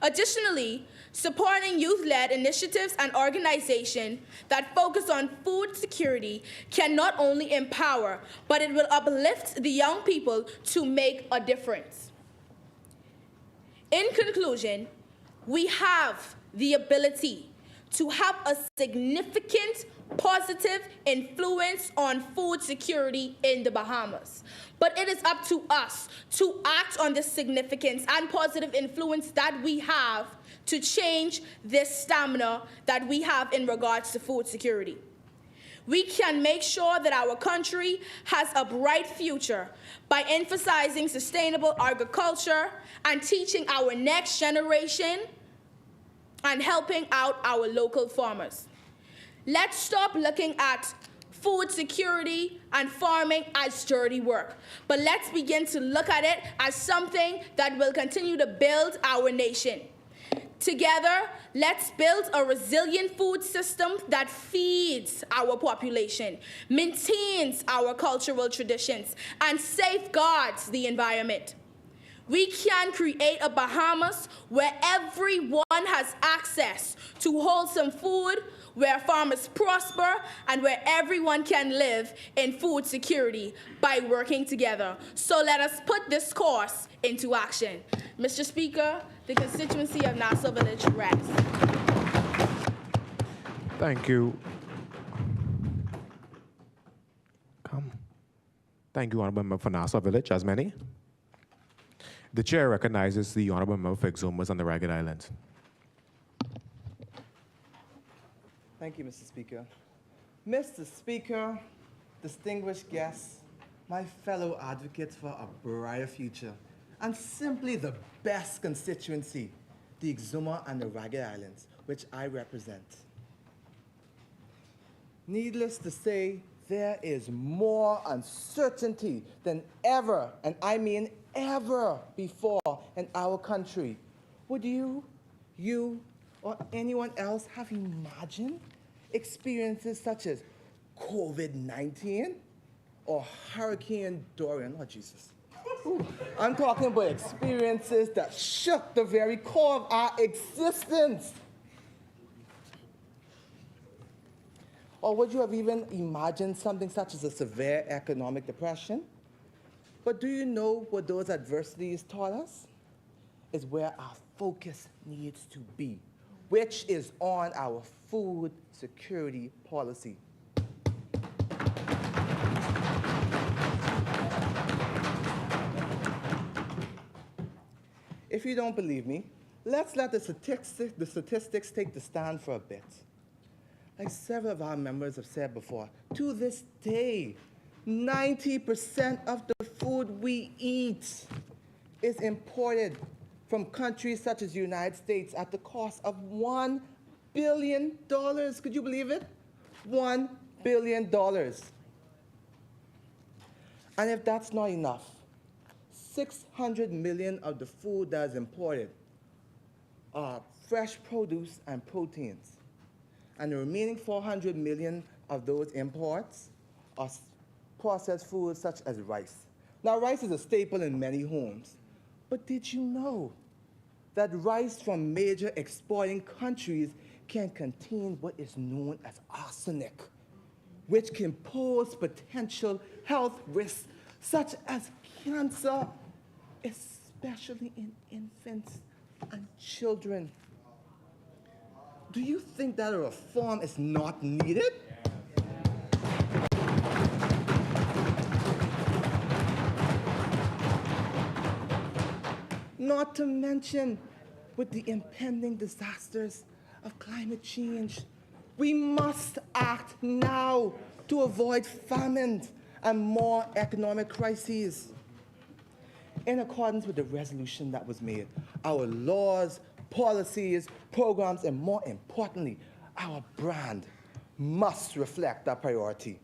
Additionally, supporting youth-led initiatives and organizations that focus on food security can not only empower, but it will uplift the young people to make a difference. In conclusion, we have the ability to have a significant positive influence on food security in the Bahamas. But it is up to us to act on this significance and positive influence that we have to change this stamina that we have in regards to food security. We can make sure that our country has a bright future by emphasizing sustainable agriculture and teaching our next generation and helping out our local farmers. Let's stop looking at food security and farming as dirty work, but let's begin to look at it as something that will continue to build our nation. Together, let's build a resilient food system that feeds our population, maintains our cultural traditions, and safeguards the environment. We can create a Bahamas where everyone has access to wholesome food, where farmers prosper, and where everyone can live in food security by working together. So let us put this course into action. Mr. Speaker, the constituency of Nassau Village rests. Thank you. Thank you, Honorable Member for Nassau Village, as many. The chair recognizes the Honorable Member for Exumas on the Ragged Islands. Thank you, Mr. Speaker. Mr. Speaker, distinguished guests, my fellow advocates for a brighter future, and simply the best constituency, the Exuma and the Ragged Islands, which I represent. Needless to say, there is more uncertainty than ever, and I mean ever before in our country. Would you, or anyone else have imagined experiences such as COVID-19 or Hurricane Dorian? Oh, Jesus. Ooh, I'm talking about experiences that shook the very core of our existence. Or would you have even imagined something such as a severe economic depression? But do you know what those adversities taught us? Is where our focus needs to be, which is on our food security policy. If you don't believe me, let's let the statistics take the stand for a bit. Like several of our members have said before, to this day, 90% of the food we eat is imported from countries such as the United States at the cost of $1 billion. Could you believe it? $1 billion. And if that's not enough, 600 million of the food that is imported are fresh produce and proteins. And the remaining 400 million of those imports are processed foods such as rice. Now, rice is a staple in many homes, but did you know that rice from major exporting countries can contain what is known as arsenic, which can pose potential health risks such as cancer, especially in infants and children? Do you think that a reform is not needed? Not to mention with the impending disasters of climate change. We must act now to avoid famine and more economic crises. In accordance with the resolution that was made, our laws, policies, programs, and more importantly, our brand must reflect that priority.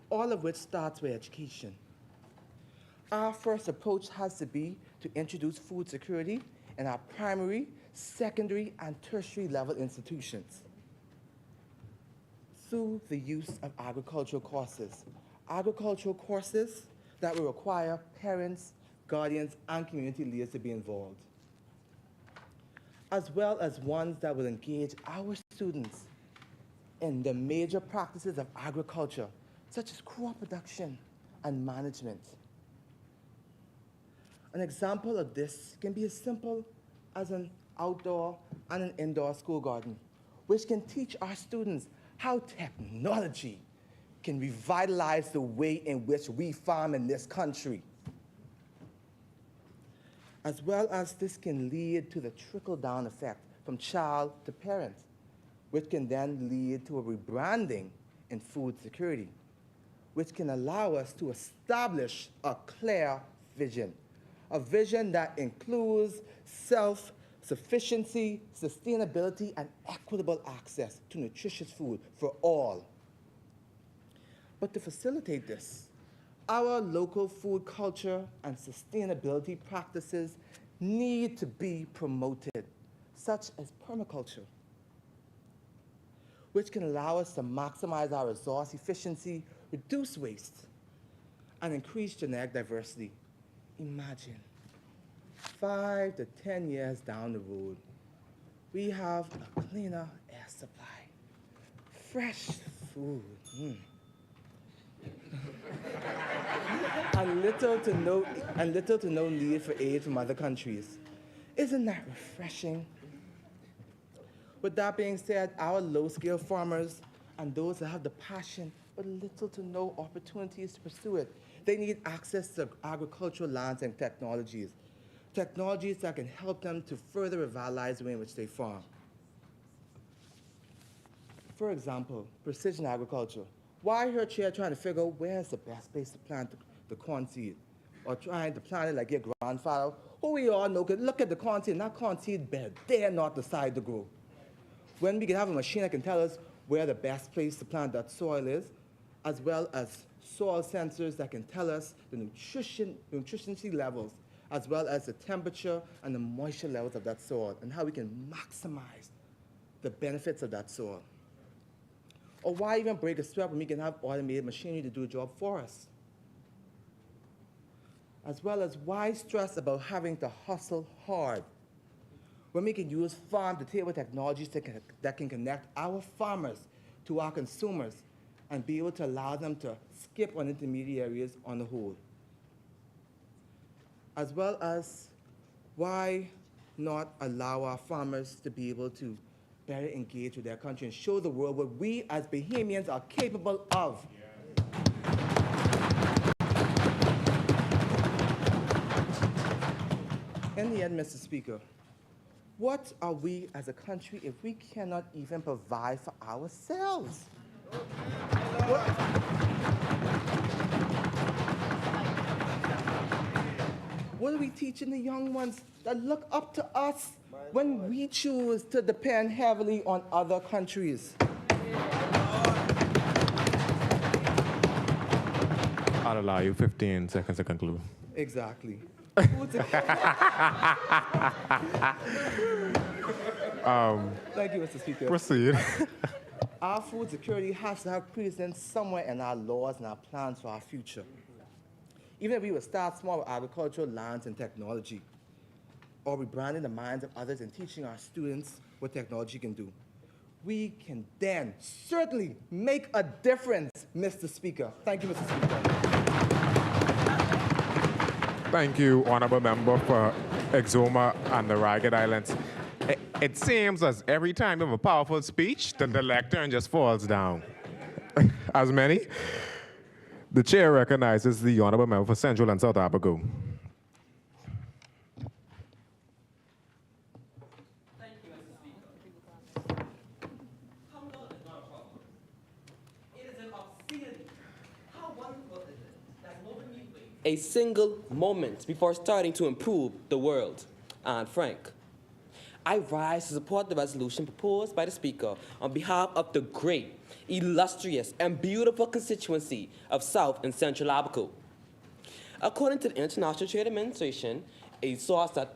All of which starts with education. Our first approach has to be to introduce food security in our primary, secondary, and tertiary level institutions through the use of agricultural courses. Agricultural courses that will require parents, guardians, and community leaders to be involved, as well as ones that will engage our students in the major practices of agriculture, such as crop production and management. An example of this can be as simple as an outdoor and an indoor school garden, which can teach our students how technology can revitalize the way in which we farm in this country. As well as this can lead to the trickle-down effect from child to parent, which can then lead to a rebranding in food security, which can allow us to establish a clear vision, a vision that includes self-sufficiency, sustainability, and equitable access to nutritious food for all. But to facilitate this, our local food culture and sustainability practices need to be promoted, such as permaculture, which can allow us to maximize our resource efficiency, reduce waste, and increase genetic diversity. imagine 5 to 10 years down the road, we have a cleaner air supply, fresh food, and little to no need for aid from other countries. Isn't that refreshing? With that being said, our low-scale farmers and those that have the passion but little to no opportunities to pursue it, they need access to agricultural lands and technologies that can help them to further revitalize the way in which they farm. For example, precision agriculture. Why are you here trying to figure out where's the best place to plant the corn seed? Or trying to plant it like your grandfather, who we all know could look at the corn seed, and that corn seed bed, dare not decide to grow. When we can have a machine that can tell us where the best place to plant that soil is, as well as soil sensors that can tell us the nutrition levels, as well as the temperature and the moisture levels of that soil, and how we can maximize the benefits of that soil. Or why even break a sweat when we can have automated machinery to do a job for us? As well as why stress about having to hustle hard when we can use farm-to-table technologies that can connect our farmers to our consumers and be able to allow them to skip on intermediaries on the whole. As well as why not allow our farmers to be able to better engage with their country and show the world what we as Bahamians are capable of. In the end, Mr. Speaker, what are we as a country if we cannot even provide for ourselves? What are we teaching the young ones that look up to us when we choose to depend heavily on other countries? I'll allow you 15 seconds to conclude. Exactly. Thank you, Mr. Speaker. Proceed. Our food security has to have precedence somewhere in our laws and our plans for our future. Even if we would start small with agricultural lands and technology, or rebranding the minds of others and teaching our students what technology can do, we can then certainly make a difference, Mr. Speaker. Thank you, Mr. Speaker. Thank you, Honorable Member for Exuma and the Ragged Islands. It seems as every time you have a powerful speech, the lectern just falls down. As many, the chair recognizes the Honorable Member for Central and South Africa. A single moment before starting to improve the world. And Frank, I rise to support the resolution proposed by the Speaker on behalf of the great, illustrious, and beautiful constituency of South and Central Africa. According to the International Trade Administration, a source that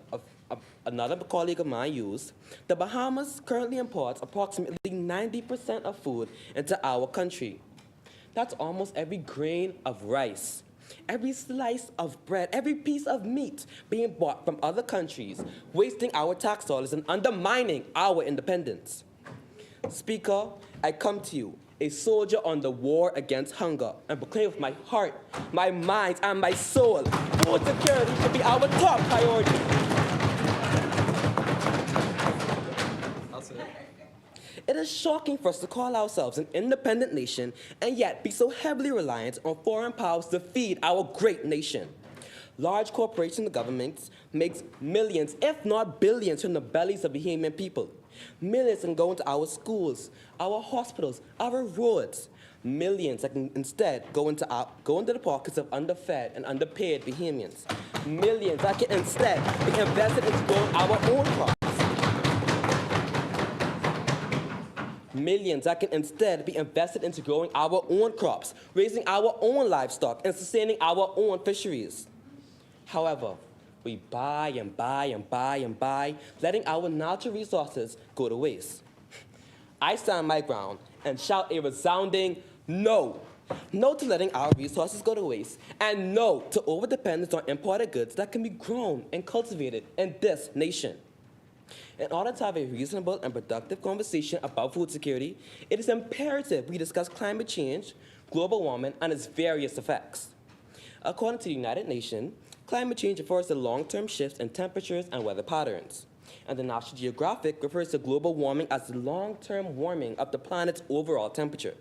another colleague of mine used, the Bahamas currently imports approximately 90% of food into our country. That's almost every grain of rice, every slice of bread, every piece of meat being bought from other countries, wasting our tax dollars and undermining our independence. Speaker, I come to you, a soldier on the war against hunger, and proclaim with my heart, my mind, and my soul, food security should be our top priority. It is shocking for us to call ourselves an independent nation and yet be so heavily reliant on foreign powers to feed our great nation. Large corporations and governments make millions, if not billions, from the bellies of Bahamian people. Millions can go into our schools, our hospitals, our roads. Millions that can instead go into the pockets of underfed and underpaid Bahamians. Millions that can instead be invested into growing our own crops. Millions that can instead be invested into growing our own crops, raising our own livestock, and sustaining our own fisheries. However, we buy and buy and buy and buy, letting our natural resources go to waste. I stand my ground and shout a resounding no. No to letting our resources go to waste, and no to overdependence on imported goods that can be grown and cultivated in this nation. In order to have a reasonable and productive conversation about food security, it is imperative we discuss climate change, global warming, and its various effects. According to the United Nations, climate change refers to long-term shifts in temperatures and weather patterns. And the National Geographic refers to global warming as the long-term warming of the planet's overall temperature.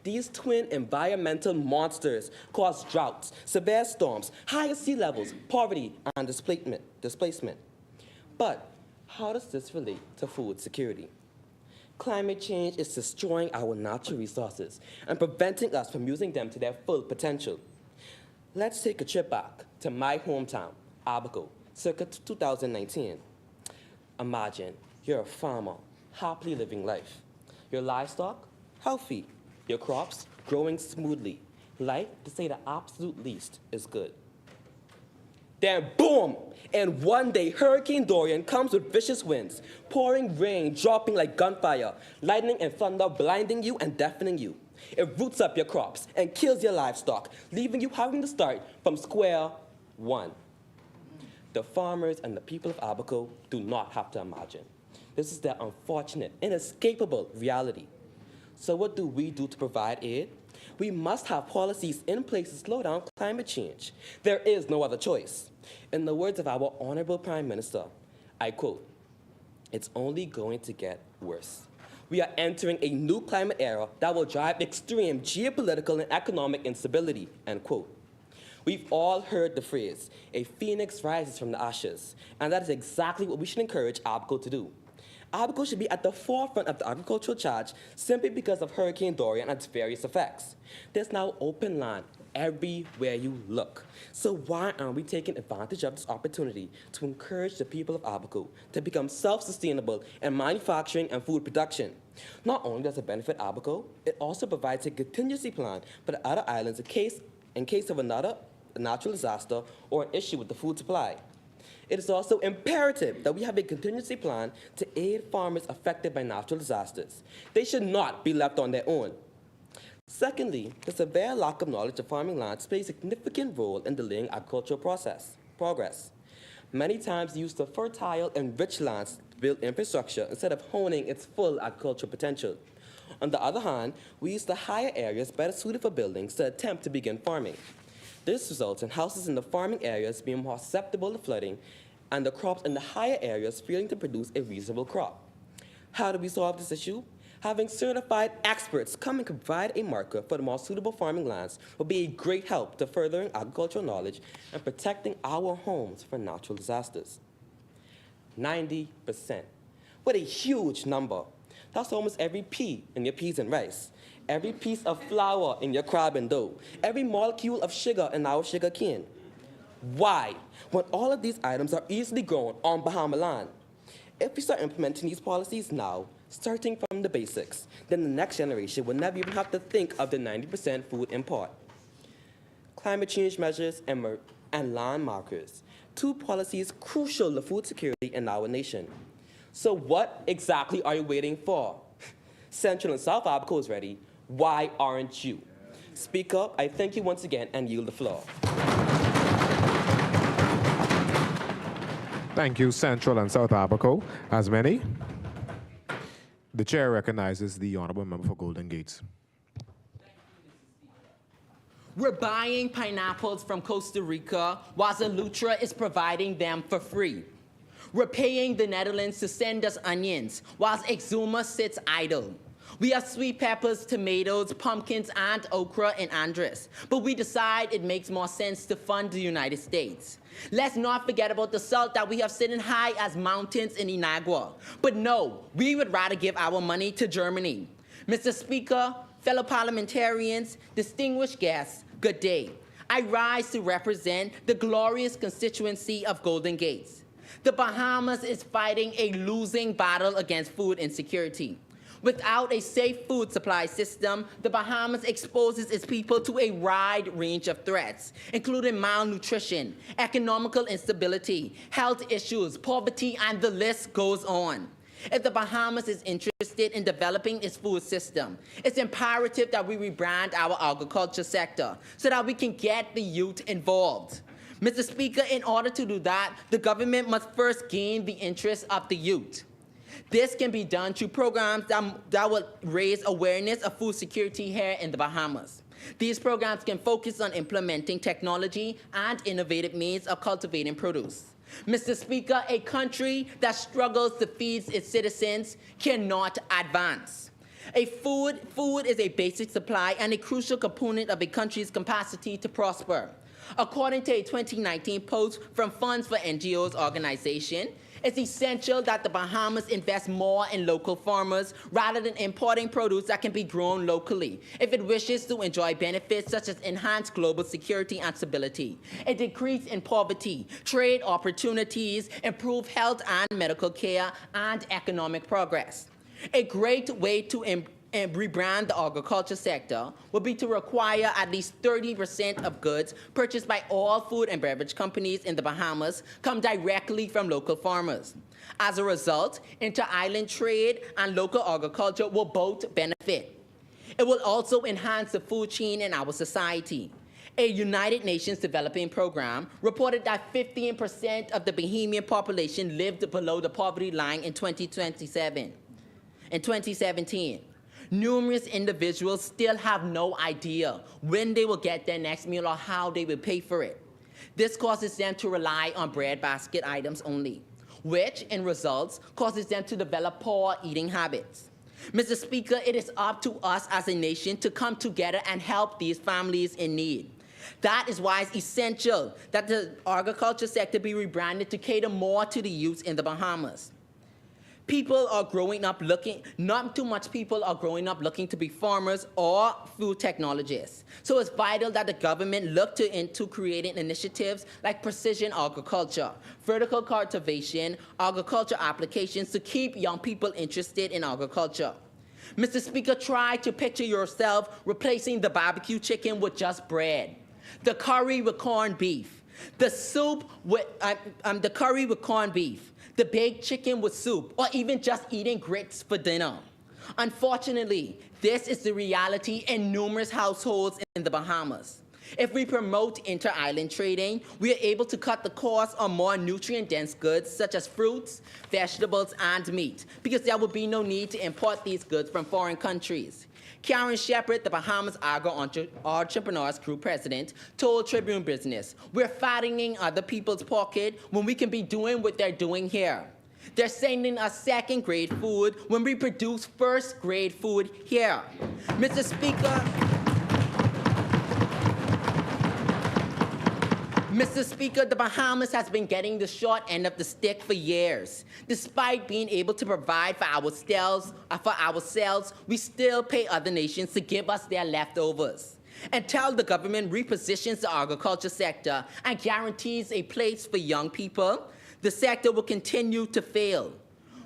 These twin environmental monsters cause droughts, severe storms, higher sea levels, poverty, and displacement. But how does this relate to food security? Climate change is destroying our natural resources and preventing us from using them to their full potential. Let's take a trip back to my hometown, Abaco, circa 2019. Imagine you're a farmer, happily living life. Your livestock, healthy. Your crops, growing smoothly. Life, to say the absolute least, is good. Then boom! And one day, Hurricane Dorian comes with vicious winds, pouring rain, dropping like gunfire, lightning and thunder blinding you and deafening you. It roots up your crops and kills your livestock, leaving you having to start from square one. The farmers and the people of Abaco do not have to imagine. This is their unfortunate, inescapable reality. So what do we do to provide aid? We must have policies in place to slow down climate change. There is no other choice. In the words of our Honorable Prime Minister, I quote, "It's only going to get worse." We are entering a new climate era that will drive extreme geopolitical and economic instability, end quote. We've all heard the phrase, "A phoenix rises from the ashes," and that is exactly what we should encourage Abaco to do. Abaco should be at the forefront of the agricultural charge simply because of Hurricane Dorian and its various effects. There's now open land everywhere you look. So why aren't we taking advantage of this opportunity to encourage the people of Abaco to become self-sustainable in manufacturing and food production? Not only does it benefit Abaco, it also provides a contingency plan for the other islands in case of another natural disaster or an issue with the food supply. It is also imperative that we have a contingency plan to aid farmers affected by natural disasters. They should not be left on their own. Secondly, the severe lack of knowledge of farming lands plays a significant role in delaying agricultural progress. Many times use the fertile and rich lands to build infrastructure instead of honing its full agricultural potential. On the other hand, we use the higher areas better suited for buildings to attempt to begin farming. This results in houses in the farming areas being more susceptible to flooding and the crops in the higher areas failing to produce a reasonable crop. How do we solve this issue? Having certified experts come and provide a marker for the more suitable farming lands will be a great help to furthering agricultural knowledge and protecting our homes from natural disasters. 90%. What a huge number. That's almost every pea in your peas and rice, every piece of flour in your crab and dough, every molecule of sugar in our sugar cane. Why? When all of these items are easily grown on Bahama land. If we start implementing these policies now, starting from the basics, then the next generation will never even have to think of the 90% food import. Climate change measures and land markers, two policies crucial to food security in our nation. So what exactly are you waiting for? Central and South Abaco is ready. Why aren't you? Speaker, I thank you once again and yield the floor. Thank you, Central and South Abaco. As many, the chair recognizes the honorable member for Golden Gates. We're buying pineapples from Costa Rica while Lutra is providing them for free. We're paying the Netherlands to send us onions whilst Exuma sits idle. We have sweet peppers, tomatoes, pumpkins, and okra in Andres, but we decide it makes more sense to fund the United States. Let's not forget about the salt that we have sitting high as mountains in Inagua. But no, we would rather give our money to Germany. Mr. Speaker, fellow parliamentarians, distinguished guests, good day. I rise to represent the glorious constituency of Golden Gates. The Bahamas is fighting a losing battle against food insecurity. Without a safe food supply system, the Bahamas exposes its people to a wide range of threats, including malnutrition, economical instability, health issues, poverty, and the list goes on. If the Bahamas is interested interested in developing its food system. It's imperative that we rebrand our agriculture sector so that we can get the youth involved. Mr. Speaker, in order to do that, the government must first gain the interest of the youth. This can be done through programs that will raise awareness of food security here in the Bahamas. These programs can focus on implementing technology and innovative means of cultivating produce. Mr. Speaker, a country that struggles to feed its citizens cannot advance. Food is a basic supply and a crucial component of a country's capacity to prosper. According to a 2019 post from Funds for NGOs organization, it's essential that the Bahamas invest more in local farmers rather than importing produce that can be grown locally if it wishes to enjoy benefits such as enhanced global security and stability, a decrease in poverty, trade opportunities, improved health and medical care, and economic progress. A great way to rebrand the agriculture sector would be to require at least 30% of goods purchased by all food and beverage companies in the Bahamas come directly from local farmers. As a result, inter-island trade and local agriculture will both benefit. It will also enhance the food chain in our society. A United Nations Development Program reported that 15% of the Bahamian population lived below the poverty line in 2017. Numerous individuals still have no idea when they will get their next meal or how they will pay for it. This causes them to rely on breadbasket items only, which in results causes them to develop poor eating habits. Mr. Speaker, it is up to us as a nation to come together and help these families in need. That is why it's essential that the agriculture sector be rebranded to cater more to the youth in the Bahamas. Not too much people are growing up looking to be farmers or food technologists. So it's vital that the government look into creating initiatives like precision agriculture, vertical cultivation, agriculture applications to keep young people interested in agriculture. Mr. Speaker, try to picture yourself replacing the barbecue chicken with just bread, the curry with corned beef, the curry with corned beef, the baked chicken with soup, or even just eating grits for dinner. Unfortunately, this is the reality in numerous households in the Bahamas. If we promote inter-island trading, we are able to cut the cost on more nutrient-dense goods such as fruits, vegetables, and meat, because there will be no need to import these goods from foreign countries. Karen Shepard, the Bahamas Agro-Entrepreneurs Group president, told Tribune Business, "We're fattening other people's pocket when we can be doing what they're doing here. They're sending us second-grade food when we produce first-grade food here." Mr. Speaker, the Bahamas has been getting the short end of the stick for years. Despite being able to provide for ourselves, we still pay other nations to give us their leftovers. Until the government repositions the agriculture sector and guarantees a place for young people, the sector will continue to fail.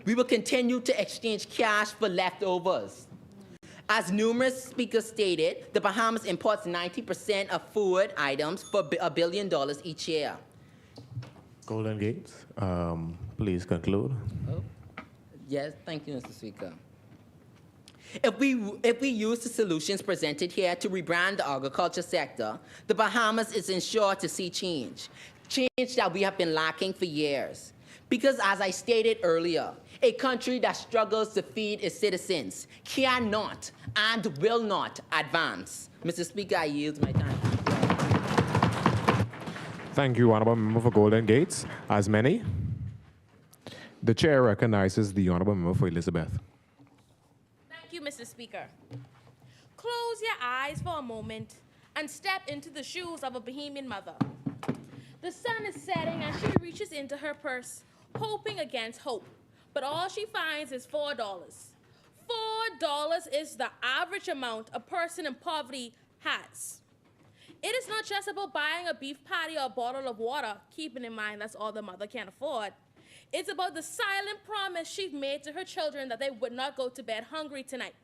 We will continue to exchange cash for leftovers. As numerous speakers stated, the Bahamas imports 90% of food items for $1 billion each year. Golden Gates, please conclude. Yes, thank you, Mr. Speaker. If we use the solutions presented here to rebrand the agriculture sector, the Bahamas is ensured to see change that we have been lacking for years. Because as I stated earlier, a country that struggles to feed its citizens cannot and will not advance. Mr. Speaker, I yield my time. Thank you, Honorable Member for Golden Gates. As many, the chair recognizes the Honorable Member for Elizabeth. Thank you, Mr. Speaker. Close your eyes for a moment and step into the shoes of a Bahamian mother. The sun is setting and she reaches into her purse, hoping against hope. But all she finds is $4. $4 is the average amount a person in poverty has. It is not just about buying a beef patty or a bottle of water, keeping in mind that's all the mother can afford. It's about the silent promise she made to her children that they would not go to bed hungry tonight.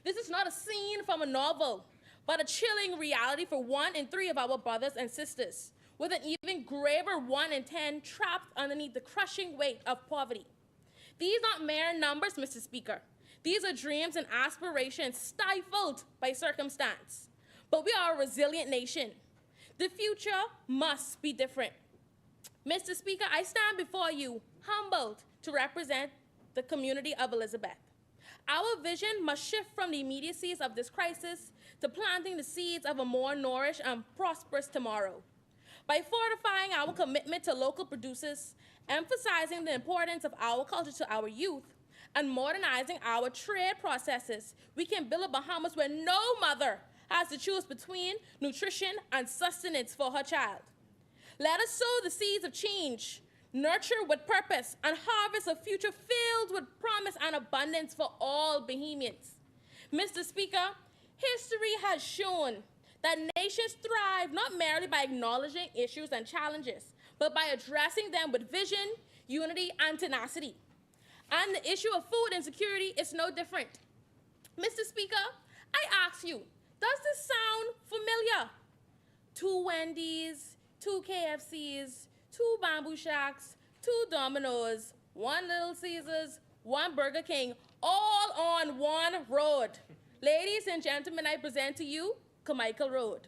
This is not a scene from a novel, but a chilling reality for 1 in 3 of our brothers and sisters, with an even graver 1 in 10 trapped underneath the crushing weight of poverty. These aren't mere numbers, Mr. Speaker. These are dreams and aspirations stifled by circumstance. But we are a resilient nation. The future must be different. Mr. Speaker, I stand before you humbled to represent the community of Elizabeth. Our vision must shift from the immediacies of this crisis to planting the seeds of a more nourished and prosperous tomorrow. By fortifying our commitment to local producers, emphasizing the importance of our culture to our youth, and modernizing our trade processes, we can build a Bahamas where no mother has to choose between nutrition and sustenance for her child. Let us sow the seeds of change, nurture with purpose, and harvest a future filled with promise and abundance for all Bahamians. Mr. Speaker, history has shown that nations thrive not merely by acknowledging issues and challenges, but by addressing them with vision, unity, and tenacity. And the issue of food insecurity is no different. Mr. Speaker, I ask you, does this sound familiar? 2 Wendy's, 2 KFC's, 2 Bamboo Shacks, 2 Domino's, 1 Little Caesars, 1 Burger King, all on one road. Ladies and gentlemen, I present to you Carmichael Road.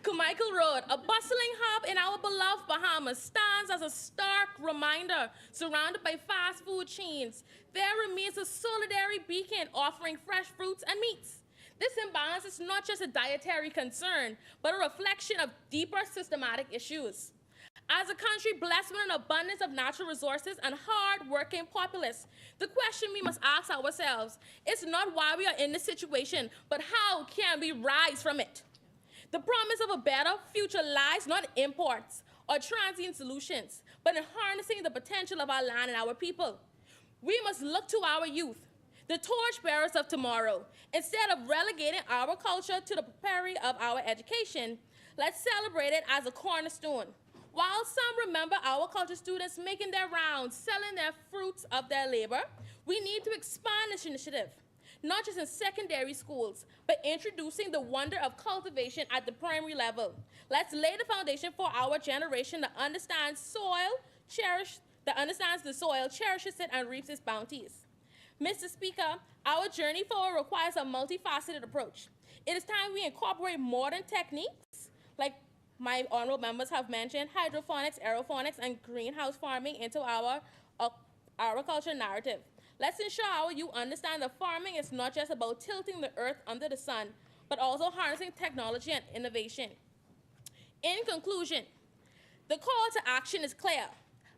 Carmichael Road, a bustling hub in our beloved Bahamas, stands as a stark reminder. Surrounded by fast food chains, there remains a solitary beacon offering fresh fruits and meats. This imbalance is not just a dietary concern, but a reflection of deeper systematic issues. As a country blessed with an abundance of natural resources and hard-working populace, the question we must ask ourselves is not why we are in this situation, but how can we rise from it? The promise of a better future lies not in imports or transient solutions, but in harnessing the potential of our land and our people. We must look to our youth, the torchbearers of tomorrow. Instead of relegating our culture to the periphery of our education, let's celebrate it as a cornerstone. While some remember our culture students making their rounds, selling their fruits of their labor, we need to expand this initiative, not just in secondary schools, but introducing the wonder of cultivation at the primary level. Let's lay the foundation for our generation that understands the soil, cherishes it, and reaps its bounties. Mr. Speaker, our journey forward requires a multifaceted approach. It is time we incorporate modern techniques, like my honorable members have mentioned, hydroponics, aeroponics, and greenhouse farming into our agriculture narrative. Let's ensure our youth understand that farming is not just about tilting the earth under the sun, but also harnessing technology and innovation. In conclusion, the call to action is clear.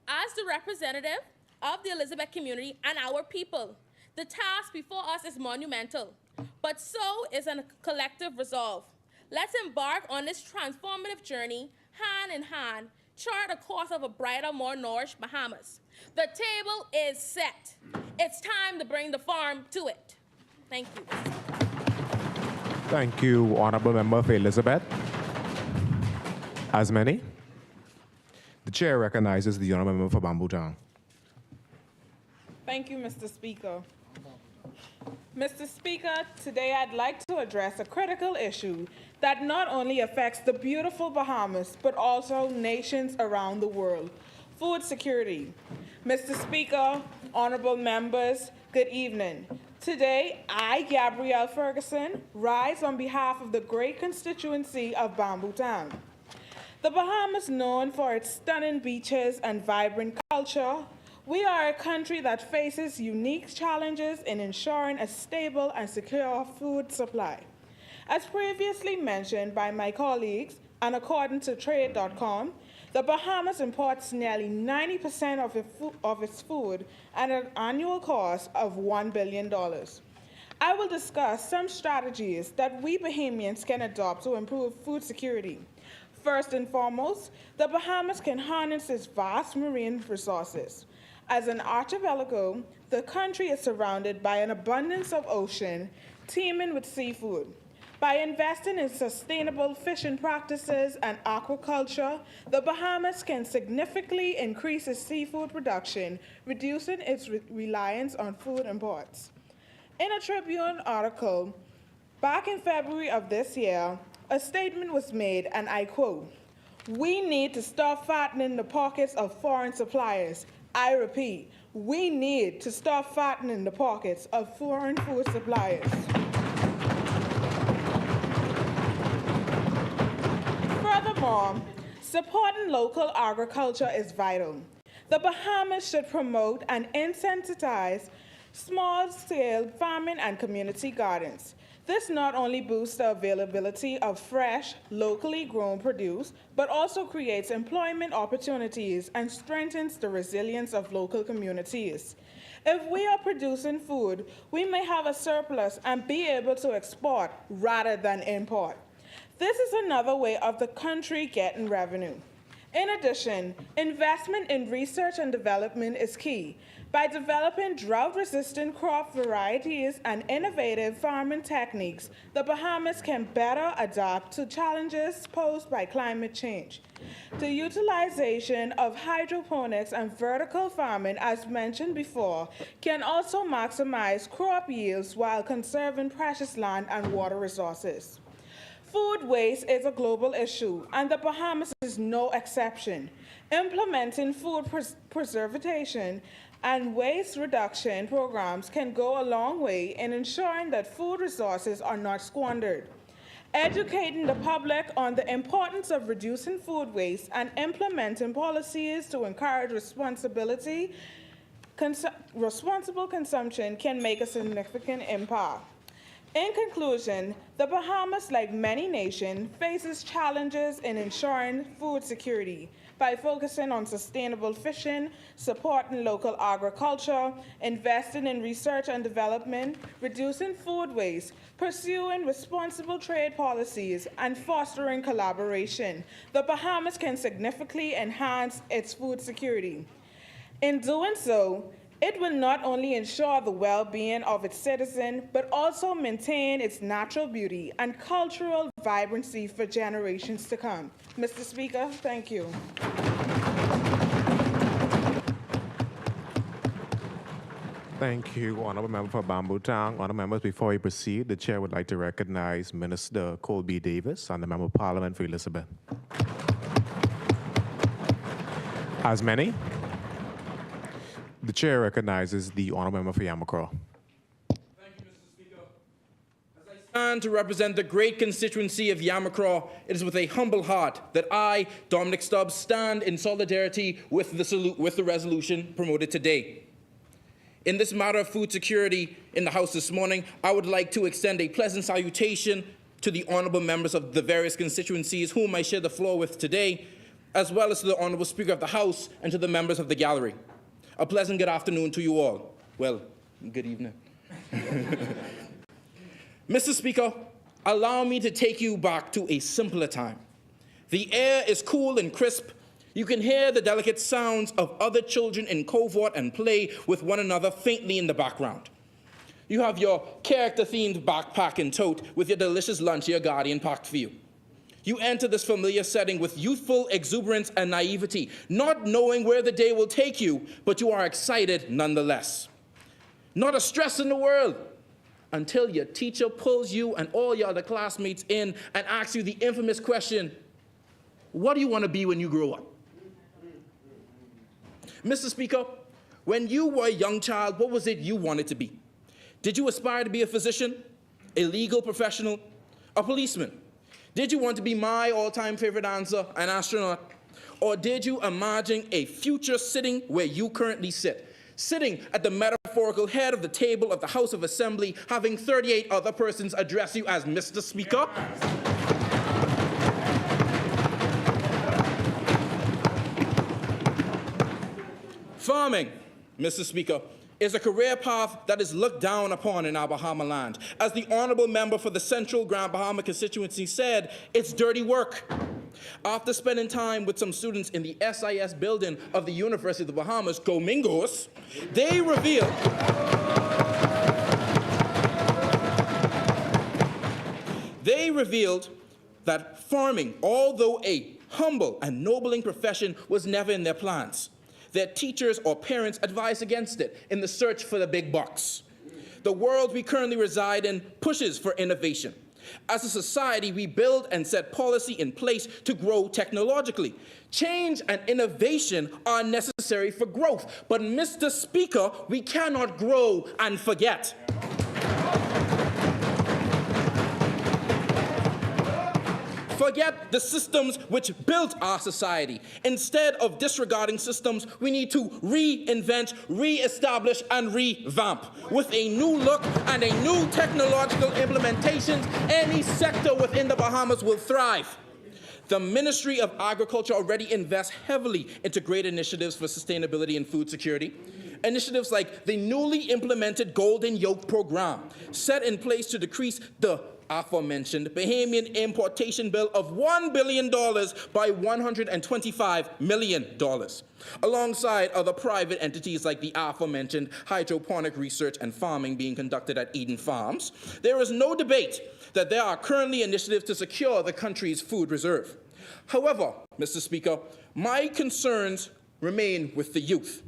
As the representative of the Elizabeth community and our people, the task before us is monumental, but so is a collective resolve. Let's embark on this transformative journey, hand in hand, chart a course of a brighter, more nourished Bahamas. The table is set. It's time to bring the farm to it. Thank you. Thank you, Honorable Member for Elizabeth. As many, the chair recognizes the Honorable Member for Bamboo Town. Thank you, Mr. Speaker. Mr. Speaker, today I'd like to address a critical issue that not only affects the beautiful Bahamas, but also nations around the world: food security. Mr. Speaker, honorable members, good evening. Today, I, Gabrielle Ferguson, rise on behalf of the great constituency of Bamboo Town. The Bahamas, known for its stunning beaches and vibrant culture, we are a country that faces unique challenges in ensuring a stable and secure food supply. As previously mentioned by my colleagues, and according to Trade.com, the Bahamas imports nearly 90% of its food at an annual cost of $1 billion. I will discuss some strategies that we Bahamians can adopt to improve food security. First and foremost, the Bahamas can harness its vast marine resources. As an archipelago, the country is surrounded by an abundance of ocean, teeming with seafood. By investing in sustainable fishing practices and aquaculture, the Bahamas can significantly increase its seafood production, reducing its reliance on food imports. In a Tribune article, back in February of this year, a statement was made, and I quote, We need to stop fattening the pockets of foreign suppliers. I repeat, we need to stop fattening the pockets of foreign food suppliers. Furthermore, supporting local agriculture is vital. The Bahamas should promote and incentivize small-scale farming and community gardens. This not only boosts the availability of fresh, locally grown produce, but also creates employment opportunities and strengthens the resilience of local communities. If we are producing food, we may have a surplus and be able to export rather than import. This is another way of the country getting revenue. In addition, investment in research and development is key. By developing drought-resistant crop varieties and innovative farming techniques, the Bahamas can better adapt to challenges posed by climate change. The utilization of hydroponics and vertical farming, as mentioned before, can also maximize crop yields while conserving precious land and water resources. Food waste is a global issue, and the Bahamas is no exception. Implementing food preservation and waste reduction programs can go a long way in ensuring that food resources are not squandered. Educating the public on the importance of reducing food waste and implementing policies to encourage responsible consumption can make a significant impact. In conclusion, the Bahamas, like many nations, faces challenges in ensuring food security by focusing on sustainable fishing, supporting local agriculture, investing in research and development, reducing food waste, pursuing responsible trade policies, and fostering collaboration. The Bahamas can significantly enhance its food security. In doing so, it will not only ensure the well-being of its citizens, but also maintain its natural beauty and cultural vibrancy for generations to come. Mr. Speaker, thank you. Thank you, Honorable Member for Bamboo Town. Honorable members, before we proceed, the Chair would like to recognize Minister Colby Davis and the Member of Parliament for Elizabeth. As many, the Chair recognizes the Honorable Member for Yamacraw. And to represent the great constituency of Yamacraw, it is with a humble heart that I, Dominic Stubbs, stand in solidarity with the resolution promoted today. In this matter of food security in the House this morning, I would like to extend a pleasant salutation to the honorable members of the various constituencies whom I share the floor with today, as well as to the Honorable Speaker of the House and to the members of the gallery. A pleasant good afternoon to you all. Well, good evening. Mr. Speaker, allow me to take you back to a simpler time. The air is cool and crisp. You can hear the delicate sounds of other children in covert and play with one another faintly in the background. You have your character-themed backpack and tote with your delicious lunch your guardian packed for you. You enter this familiar setting with youthful exuberance and naivety, not knowing where the day will take you, but you are excited nonetheless. Not a stress in the world until your teacher pulls you and all your other classmates in and asks you the infamous question, what do you want to be when you grow up? Mr. Speaker, when you were a young child, what was it you wanted to be? Did you aspire to be a physician, a legal professional, a policeman? Did you want to be my all-time favorite answer, an astronaut? Or did you imagine a future sitting where you currently sit? Sitting at the metaphorical head of the table of the House of Assembly, having 38 other persons address you as Mr. Speaker? Farming, Mr. Speaker, is a career path that is looked down upon in our Bahama land. As the honorable member for the Central Grand Bahama constituency said, it's dirty work. After spending time with some students in the SIS building of the University of the Bahamas, Go Mingos, they revealed that farming, although a humble and nobling profession, was never in their plans. Their teachers or parents advised against it in the search for the big bucks. The world we currently reside in pushes for innovation. As a society, we build and set policy in place to grow technologically. Change and innovation are necessary for growth. But, Mr. Speaker, we cannot grow and forget. Forget the systems which built our society. Instead of disregarding systems, we need to reinvent, re-establish, and revamp. With a new look and a new technological implementations, any sector within the Bahamas will thrive. The Ministry of Agriculture already invests heavily into great initiatives for sustainability and food security. Initiatives like the newly implemented Golden Yoke Program, set in place to decrease the aforementioned Bahamian importation bill of $1 billion by $125 million, alongside other private entities like the aforementioned hydroponic research and farming being conducted at Eden Farms. There is no debate that there are currently initiatives to secure the country's food reserve. However, Mr. Speaker, my concerns remain with the youth.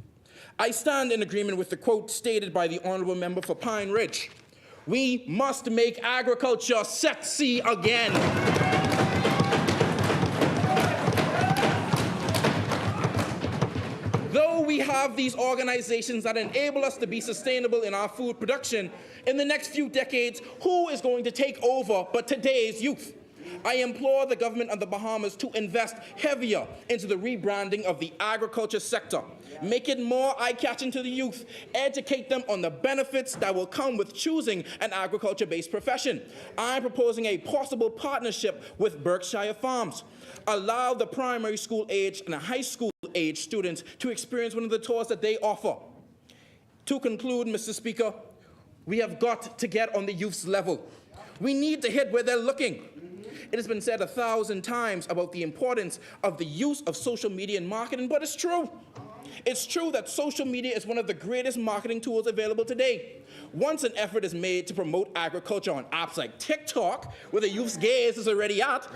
I stand in agreement with the quote stated by the Honourable Member for Pine Ridge. We must make agriculture sexy again. Though we have these organizations that enable us to be sustainable in our food production, in the next few decades, who is going to take over but today's youth? I implore the government of the Bahamas to invest heavier into the rebranding of the agriculture sector. Make it more eye-catching to the youth. Educate them on the benefits that will come with choosing an agriculture-based profession. I'm proposing a possible partnership with Berkshire Farms. Allow the primary school age and high school age students to experience one of the tours that they offer. To conclude, Mr. Speaker, we have got to get on the youth's level. We need to hit where they're looking. It has been said 1,000 times about the importance of the use of social media in marketing, but it's true. It's true that social media is one of the greatest marketing tools available today. Once an effort is made to promote agriculture on apps like TikTok, where the youth's gaze is already at,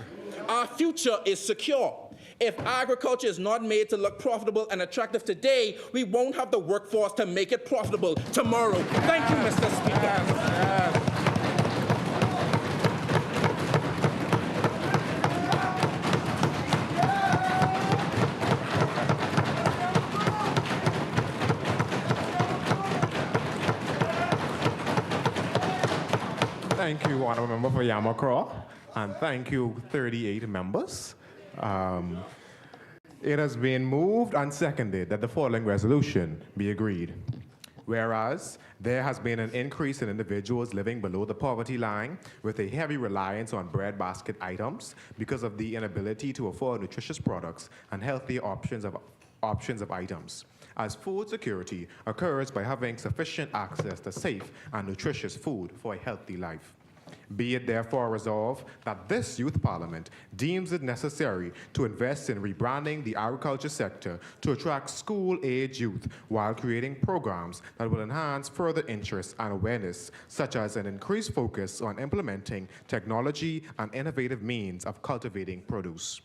our future is secure. If agriculture is not made to look profitable and attractive today, we won't have the workforce to make it profitable tomorrow. Thank you, Mr. Speaker. Thank you, Honourable Member for Yamacraw, and thank you, 38 members. It has been moved and seconded that the following resolution be agreed. Whereas there has been an increase in individuals living below the poverty line with a heavy reliance on breadbasket items because of the inability to afford nutritious products and healthy options of items, as food security occurs by having sufficient access to safe and nutritious food for a healthy life. Be it therefore resolved that this youth parliament deems it necessary to invest in rebranding the agriculture sector to attract school-age youth while creating programs that will enhance further interest and awareness, such as an increased focus on implementing technology and innovative means of cultivating produce.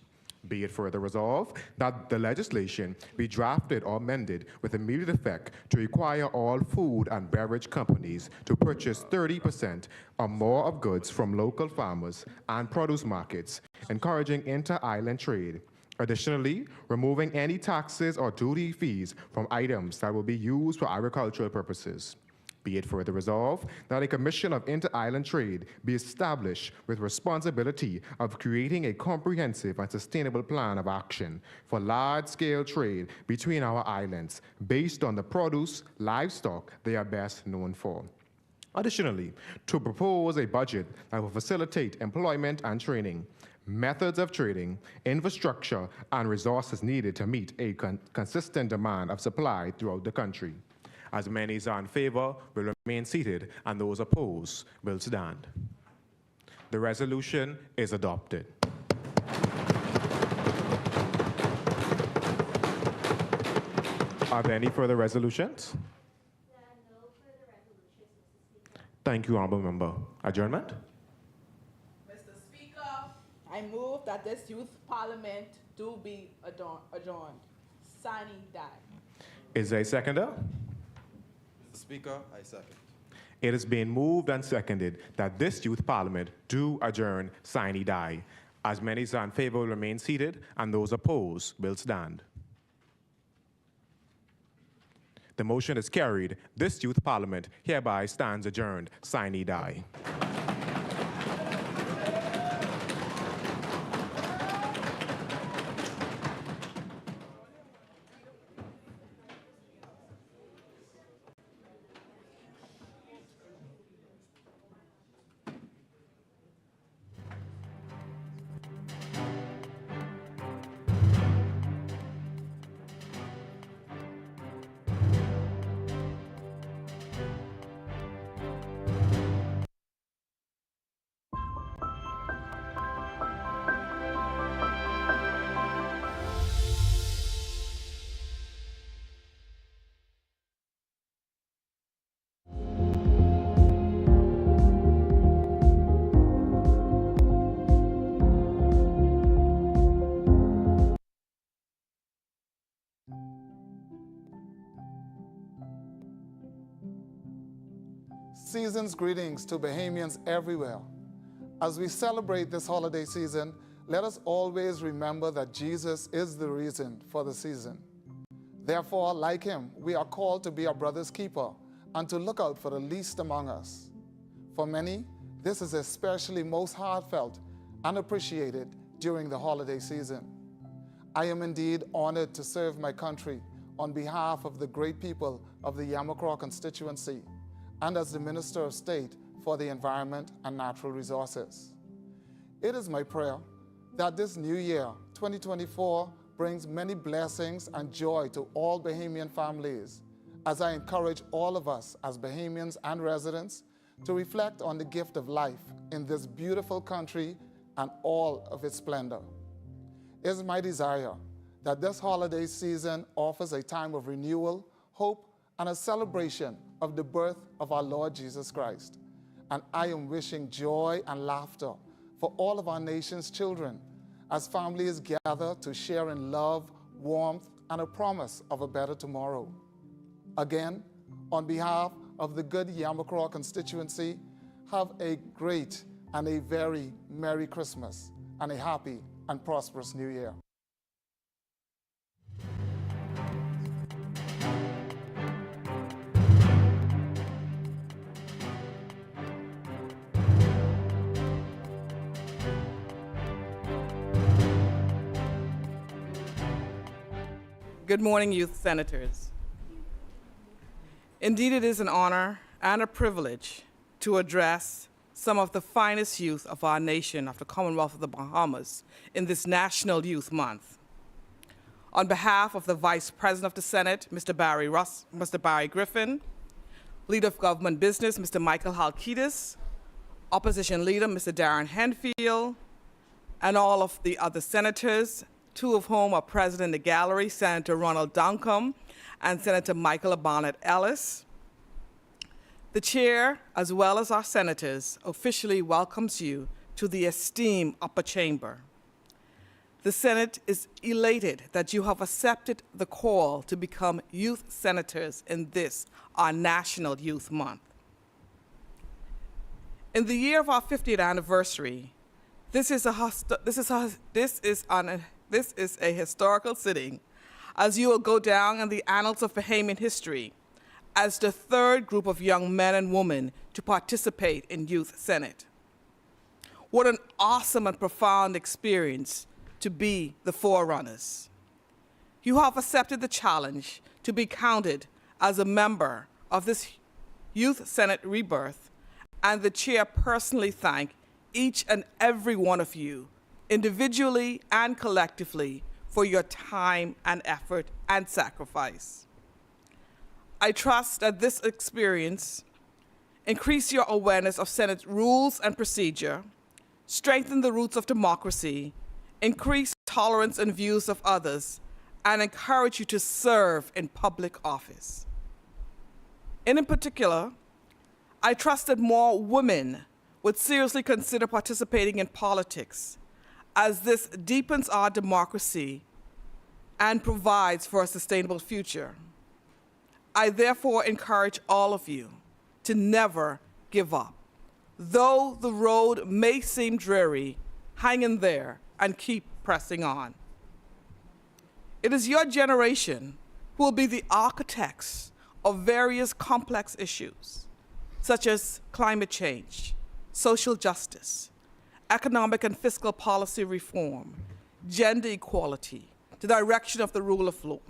Be it further resolved that the legislation be drafted or amended with immediate effect to require all food and beverage companies to purchase 30% or more of goods from local farmers and produce markets, encouraging inter-island trade. Additionally, removing any taxes or duty fees from items that will be used for agricultural purposes. Be it further resolved that a Commission of Inter-Island Trade be established with responsibility of creating a comprehensive and sustainable plan of action for large-scale trade between our islands based on the produce, livestock they are best known for. Additionally, to propose a budget that will facilitate employment and training, methods of trading, infrastructure, and resources needed to meet a consistent demand of supply throughout the country. As many as are in favor will remain seated, and those opposed will stand. The resolution is adopted. Are there any further resolutions? There are no further resolutions, Mr. Speaker. Thank you, Honourable Member. Adjournment? Mr. Speaker, I move that this youth parliament do be adjourned. Signing that. Is there a seconder? Mr. Speaker, I second. It has been moved and seconded that this youth parliament do adjourn sine die. As many as are in favor will remain seated, and those opposed will stand. The motion is carried. This youth parliament hereby stands adjourned sine die. Season's greetings to Bahamians everywhere. As we celebrate this holiday season, let us always remember that Jesus is the reason for the season. Therefore, like him, we are called to be our brother's keeper and to look out for the least among us. For many, this is especially most heartfelt and appreciated during the holiday season. I am indeed honored to serve my country on behalf of the great people of the Yamacraw constituency and as the Minister of State for the Environment and Natural Resources. It is my prayer that this new year, 2024, brings many blessings and joy to all Bahamian families, as I encourage all of us as Bahamians and residents to reflect on the gift of life in this beautiful country and all of its splendor. It is my desire that this holiday season offers a time of renewal, hope, and a celebration of the birth of our Lord Jesus Christ. And I am wishing joy and laughter for all of our nation's children as families gather to share in love, warmth, and a promise of a better tomorrow. Again, on behalf of the good Yamacraw constituency, have a great and a very Merry Christmas and a happy and prosperous New Year. Good morning, youth senators. Indeed, it is an honor and a privilege to address some of the finest youth of our nation of the Commonwealth of the Bahamas in this National Youth Month. On behalf of the Vice President of the Senate, Mr. Barry Griffin, Leader of Government Business, Mr. Michael Halkitis, Opposition Leader, Mr. Darren Henfield, and all of the other senators, two of whom are present in the gallery, Senator Ronald Duncombe and Senator Michael Barnett Ellis. The chair, as well as our senators, officially welcomes you to the esteemed upper chamber. The Senate is elated that you have accepted the call to become youth senators in this, our National Youth Month. In the year of our 50th anniversary, this is a historical sitting, as you will go down in the annals of Bahamian history as the third group of young men and women to participate in Youth Senate. What an awesome and profound experience to be the forerunners. You have accepted the challenge to be counted as a member of this Youth Senate rebirth, and the chair personally thank each and every one of you, individually and collectively, for your time and effort and sacrifice. I trust that this experience increase your awareness of Senate rules and procedure, strengthen the roots of democracy, increase tolerance and views of others, and encourage you to serve in public office. And in particular, I trust that more women would seriously consider participating in politics, as this deepens our democracy and provides for a sustainable future. I therefore encourage all of you to never give up. Though the road may seem dreary, hang in there and keep pressing on. It is your generation who will be the architects of various complex issues, such as climate change, social justice, economic and fiscal policy reform, gender equality, the direction of the rule of law.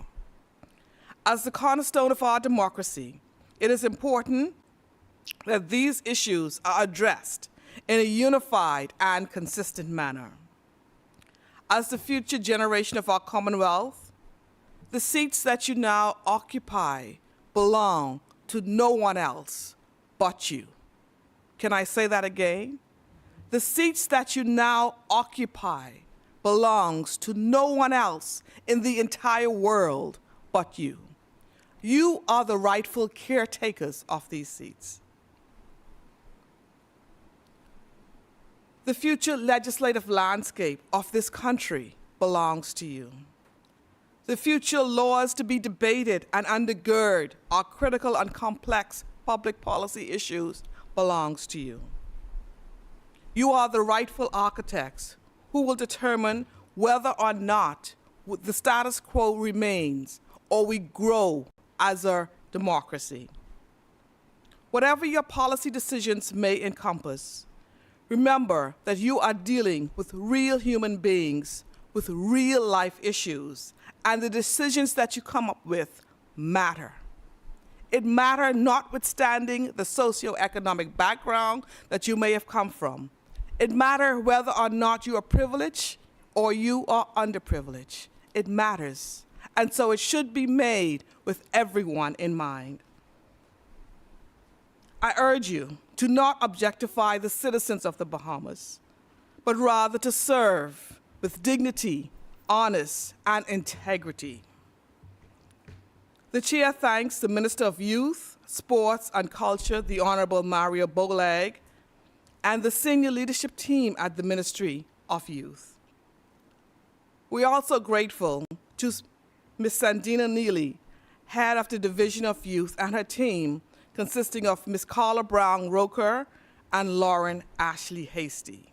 As the cornerstone of our democracy, it is important that these issues are addressed in a unified and consistent manner. As the future generation of our Commonwealth, the seats that you now occupy belong to no one else but you. Can I say that again? The seats that you now occupy belongs to no one else in the entire world but you. You are the rightful caretakers of these seats. The future legislative landscape of this country belongs to you. The future laws to be debated and undergird our critical and complex public policy issues belongs to you. You are the rightful architects who will determine whether or not the status quo remains or we grow as a democracy. Whatever your policy decisions may encompass, remember that you are dealing with real human beings with real life issues, and the decisions that you come up with matter. It matters notwithstanding the socioeconomic background that you may have come from. It matters whether or not you are privileged or you are underprivileged. It matters. And so it should be made with everyone in mind. I urge you to not objectify the citizens of the Bahamas, but rather to serve with dignity, honest, and integrity. The Chair thanks the Minister of Youth, Sports, and Culture, the Honorable Mario Bolag, and the senior leadership team at the Ministry of Youth. We are also grateful to Ms. Sandina Neely, head of the Division of Youth, and her team, consisting of Ms. Carla Brown Roker and Lauren Ashley Hasty.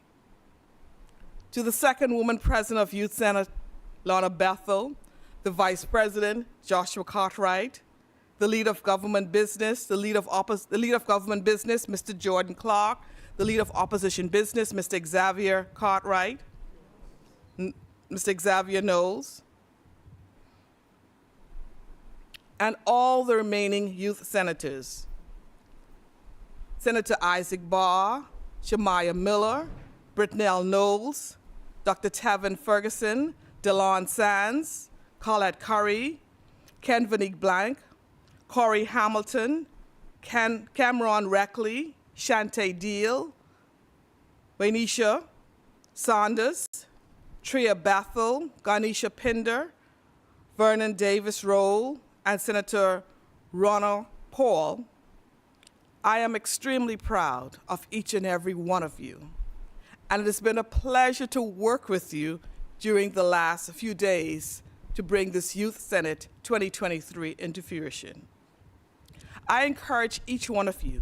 To the second woman president of Youth Senate, Lorna Bethel, the Vice President, Joshua Cartwright, the lead of government business, the lead of government business, Mr. Jordan Clark, the lead of opposition business, Mr. Xavier Cartwright, Mr. Xavier Knowles, and all the remaining youth senators, Senator Isaac Barr, Shemaiah Miller, Britnell Knowles, Dr. Tevin Ferguson, Delon Sands, Colette Curry, Ken Vanique Blank, Corey Hamilton, Cameron Reckley, Shantae Deal, Waynisha Saunders, Tria Bethel, Ganesha Pinder, Vernon Davis Roll, and Senator Ronald Paul. I am extremely proud of each and every one of you, and it has been a pleasure to work with you during the last few days to bring this Youth Senate 2023 into fruition. I encourage each one of you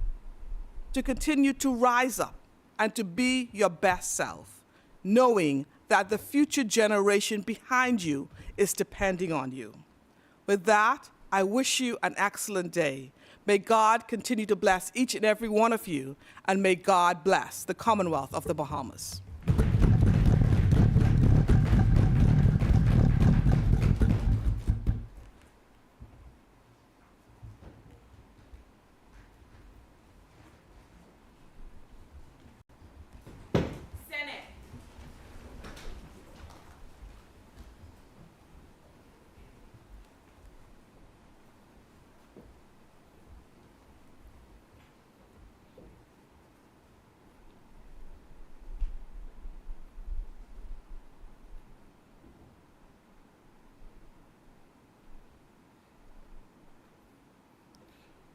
to continue to rise up and to be your best self, knowing that the future generation behind you is depending on you. With that, I wish you an excellent day. May God continue to bless each and every one of you, and may God bless the Commonwealth of the Bahamas.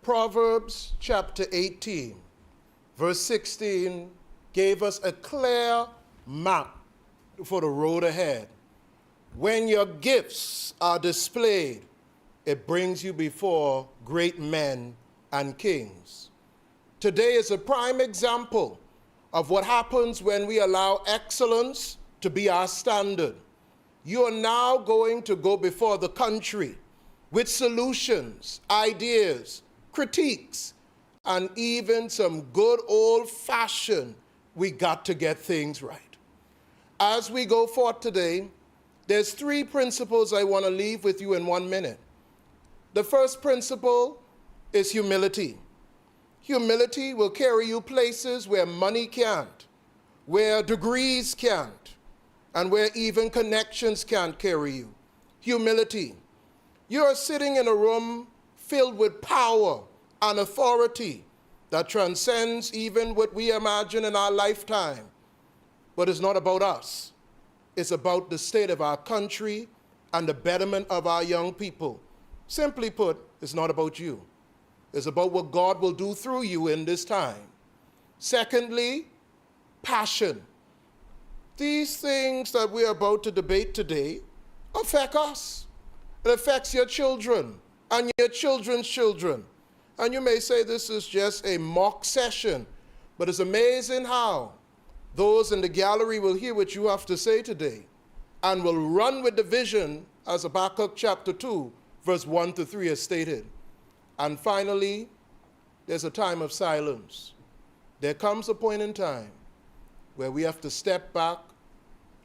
Proverbs chapter 18, verse 16 gave us a clear map for the road ahead. When your gifts are displayed, it brings you before great men and kings. Today is a prime example of what happens when we allow excellence to be our standard. You are now going to go before the country with solutions, ideas, critiques, and even some good old-fashioned, we got to get things right. As we go forth today, there's 3 principles I want to leave with you in 1 minute. The first principle is humility. Humility will carry you places where money can't, where degrees can't, and where even connections can't carry you. Humility. You are sitting in a room filled with power and authority that transcends even what we imagine in our lifetime. But it's not about us. It's about the state of our country and the betterment of our young people. Simply put, it's not about you. It's about what God will do through you in this time. Secondly, passion. These things that we're about to debate today affect us. It affects your children and your children's children. And you may say this is just a mock session, but it's amazing how those in the gallery will hear what you have to say today and will run with the vision as Habakkuk chapter 2, verse 1 to 3 is stated. And finally, there's a time of silence. There comes a point in time where we have to step back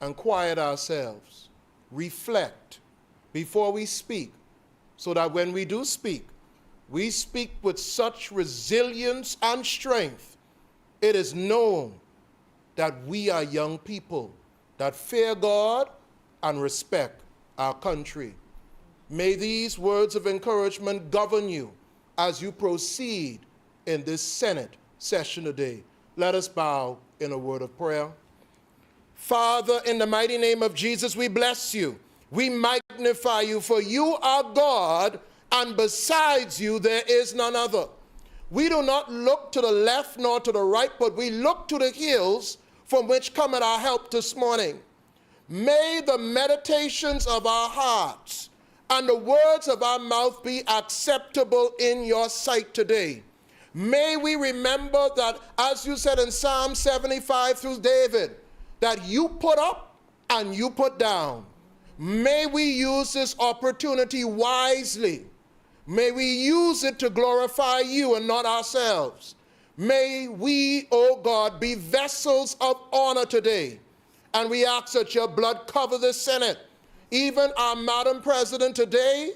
and quiet ourselves, reflect before we speak, so that when we do speak, we speak with such resilience and strength. It is known that we are young people that fear God and respect our country. May these words of encouragement govern you as you proceed in this Senate session today. Let us bow in a word of prayer. Father, in the mighty name of Jesus, we bless you. We magnify you, for you are God, and besides you there is none other. We do not look to the left nor to the right, but we look to the hills from which cometh our help this morning. May the meditations of our hearts and the words of our mouth be acceptable in your sight today. May we remember that, as you said in Psalm 75 through David, that you put up and you put down. May we use this opportunity wisely. May we use it to glorify you and not ourselves. May we, O God, be vessels of honor today. And we ask that your blood cover the Senate, even our Madam President today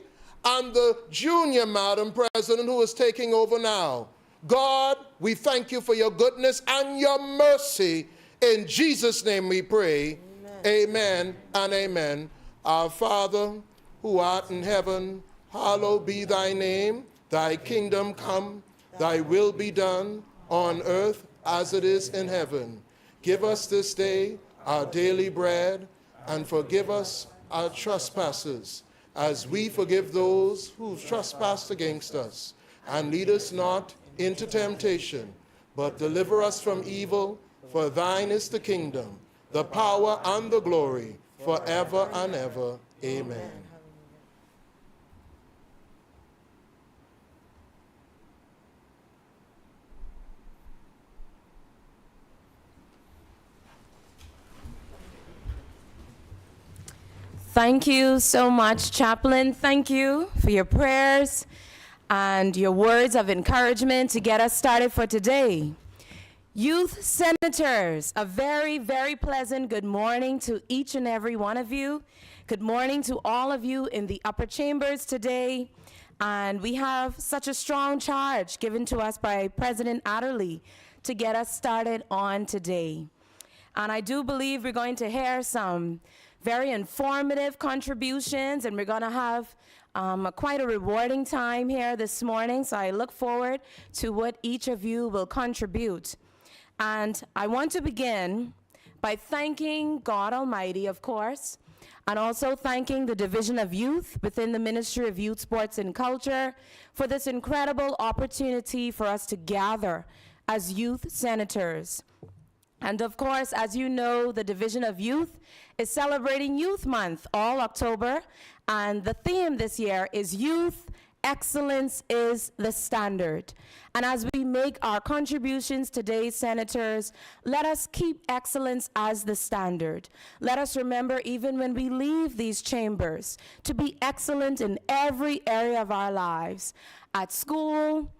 and the junior Madam President who is taking over now. God, we thank you for your goodness and your mercy. In Jesus' name we pray. Amen and amen. Our Father, who art in heaven, hallowed be thy name. Thy kingdom come, thy will be done on earth as it is in heaven. Give us this day our daily bread, and forgive us our trespasses, as we forgive those who trespass against us. And lead us not into temptation, but deliver us from evil. For thine is the kingdom, the power, and the glory, forever and ever. Amen. Thank you so much, Chaplain. Thank you for your prayers and your words of encouragement to get us started for today. Youth Senators, a very, very pleasant good morning to each and every one of you. Good morning to all of you in the upper chambers today. And we have such a strong charge given to us by President Adderley to get us started on today. And I do believe we're going to hear some very informative contributions, and we're going to have quite a rewarding time here this morning. So I look forward to what each of you will contribute. And I want to begin by thanking God Almighty, of course, and also thanking the Division of Youth within the Ministry of Youth, Sports, and Culture for this incredible opportunity for us to gather as youth senators. And of course, as you know, the Division of Youth is celebrating Youth Month all October, and the theme this year is Youth Excellence is the standard. And as we make our contributions today, senators, let us keep excellence as the standard. Let us remember, even when we leave these chambers, to be excellent in every area of our lives, at school,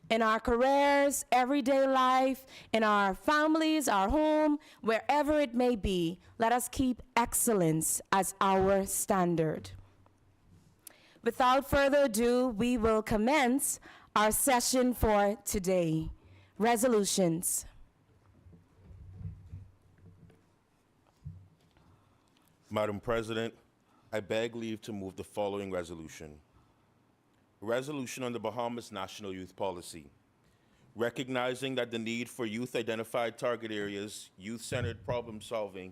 in our careers, everyday life, in our families, our home, wherever it may be. Let us keep excellence as our standard. Without further ado, we will commence our session for today. Resolutions. Madam President, I beg leave to move the following resolution. Resolution on the Bahamas National Youth Policy. Recognizing that the need for youth-identified target areas, youth-centered problem solving,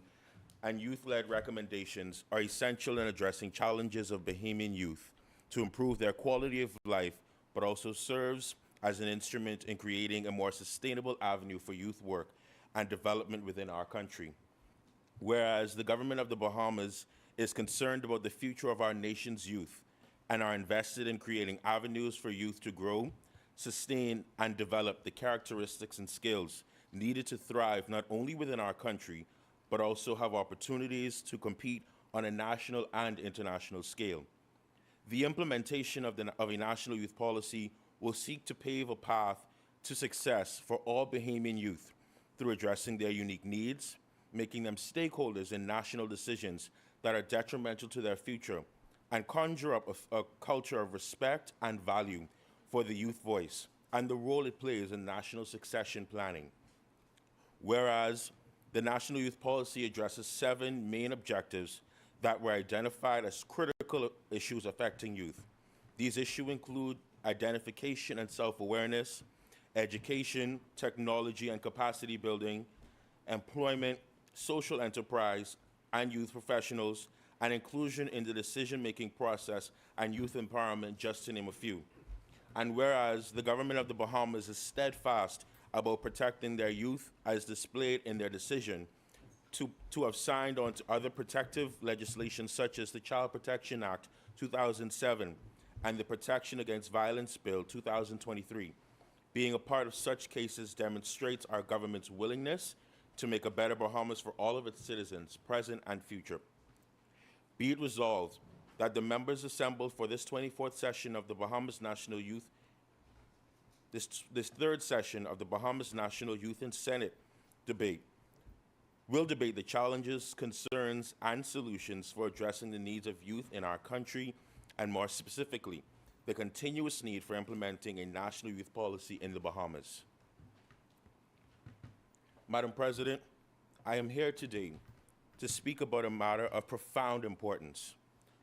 and youth-led recommendations are essential in addressing challenges of Bahamian youth to improve their quality of life, but also serves as an instrument in creating a more sustainable avenue for youth work and development within our country. Whereas the government of the Bahamas is concerned about the future of our nation's youth and are invested in creating avenues for youth to grow, sustain, and develop the characteristics and skills needed to thrive not only within our country, but also have opportunities to compete on a national and international scale. The implementation of a national youth policy will seek to pave a path to success for all Bahamian youth through addressing their unique needs, making them stakeholders in national decisions that are detrimental to their future, and conjure up a culture of respect and value for the youth voice and the role it plays in national succession planning. Whereas the National Youth Policy addresses 7 main objectives that were identified as critical issues affecting youth. These issues include identification and self-awareness, education, technology and capacity building, employment, social enterprise, and youth professionals, and inclusion in the decision-making process and youth empowerment, just to name a few. And whereas the government of the Bahamas is about protecting their youth as displayed in their decision to have signed on to other protective legislation such as the Child Protection Act 2007 and the Protection Against Violence Bill 2023. Being a part of such cases demonstrates our government's willingness to make a better Bahamas for all of its citizens, present and future. Be it resolved that the members assembled for this 24th session of the Bahamas National Youth, this third session of the Bahamas National Youth and Senate debate, will debate the challenges, concerns, and solutions for addressing the needs of youth in our country, and more specifically, the continuous need for implementing a national youth policy in the Bahamas. Madam President, I am here today to speak about a matter of profound importance,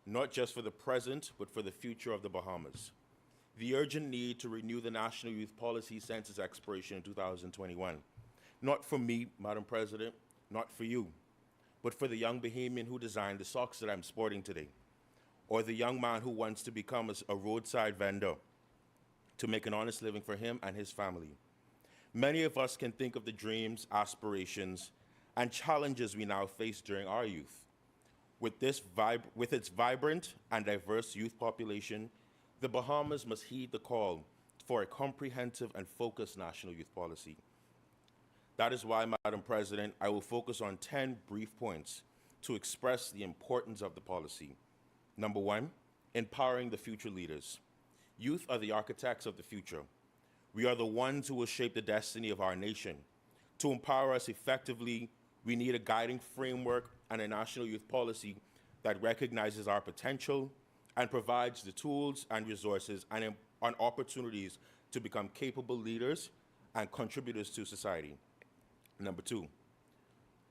not just for the present, but for the future of the Bahamas. The urgent need to renew the National Youth Policy since its expiration in 2021. Not for me, Madam President, not for you, but for the young Bahamian who designed the socks that I'm sporting today, or the young man who wants to become a roadside vendor to make an honest living for him and his family. Many of us can think of the dreams, aspirations, and challenges we now face during our youth. With its vibrant and diverse youth population, the Bahamas must heed the call for a comprehensive and focused national youth policy. That is why, Madam President, I will focus on 10 brief points to express the importance of the policy. Number 1, empowering the future leaders. Youth are the architects of the future. We are the ones who will shape the destiny of our nation. To empower us effectively, we need a guiding framework and a national youth policy that recognizes our potential and provides the tools and resources and opportunities to become capable leaders and contributors to society. Number 2,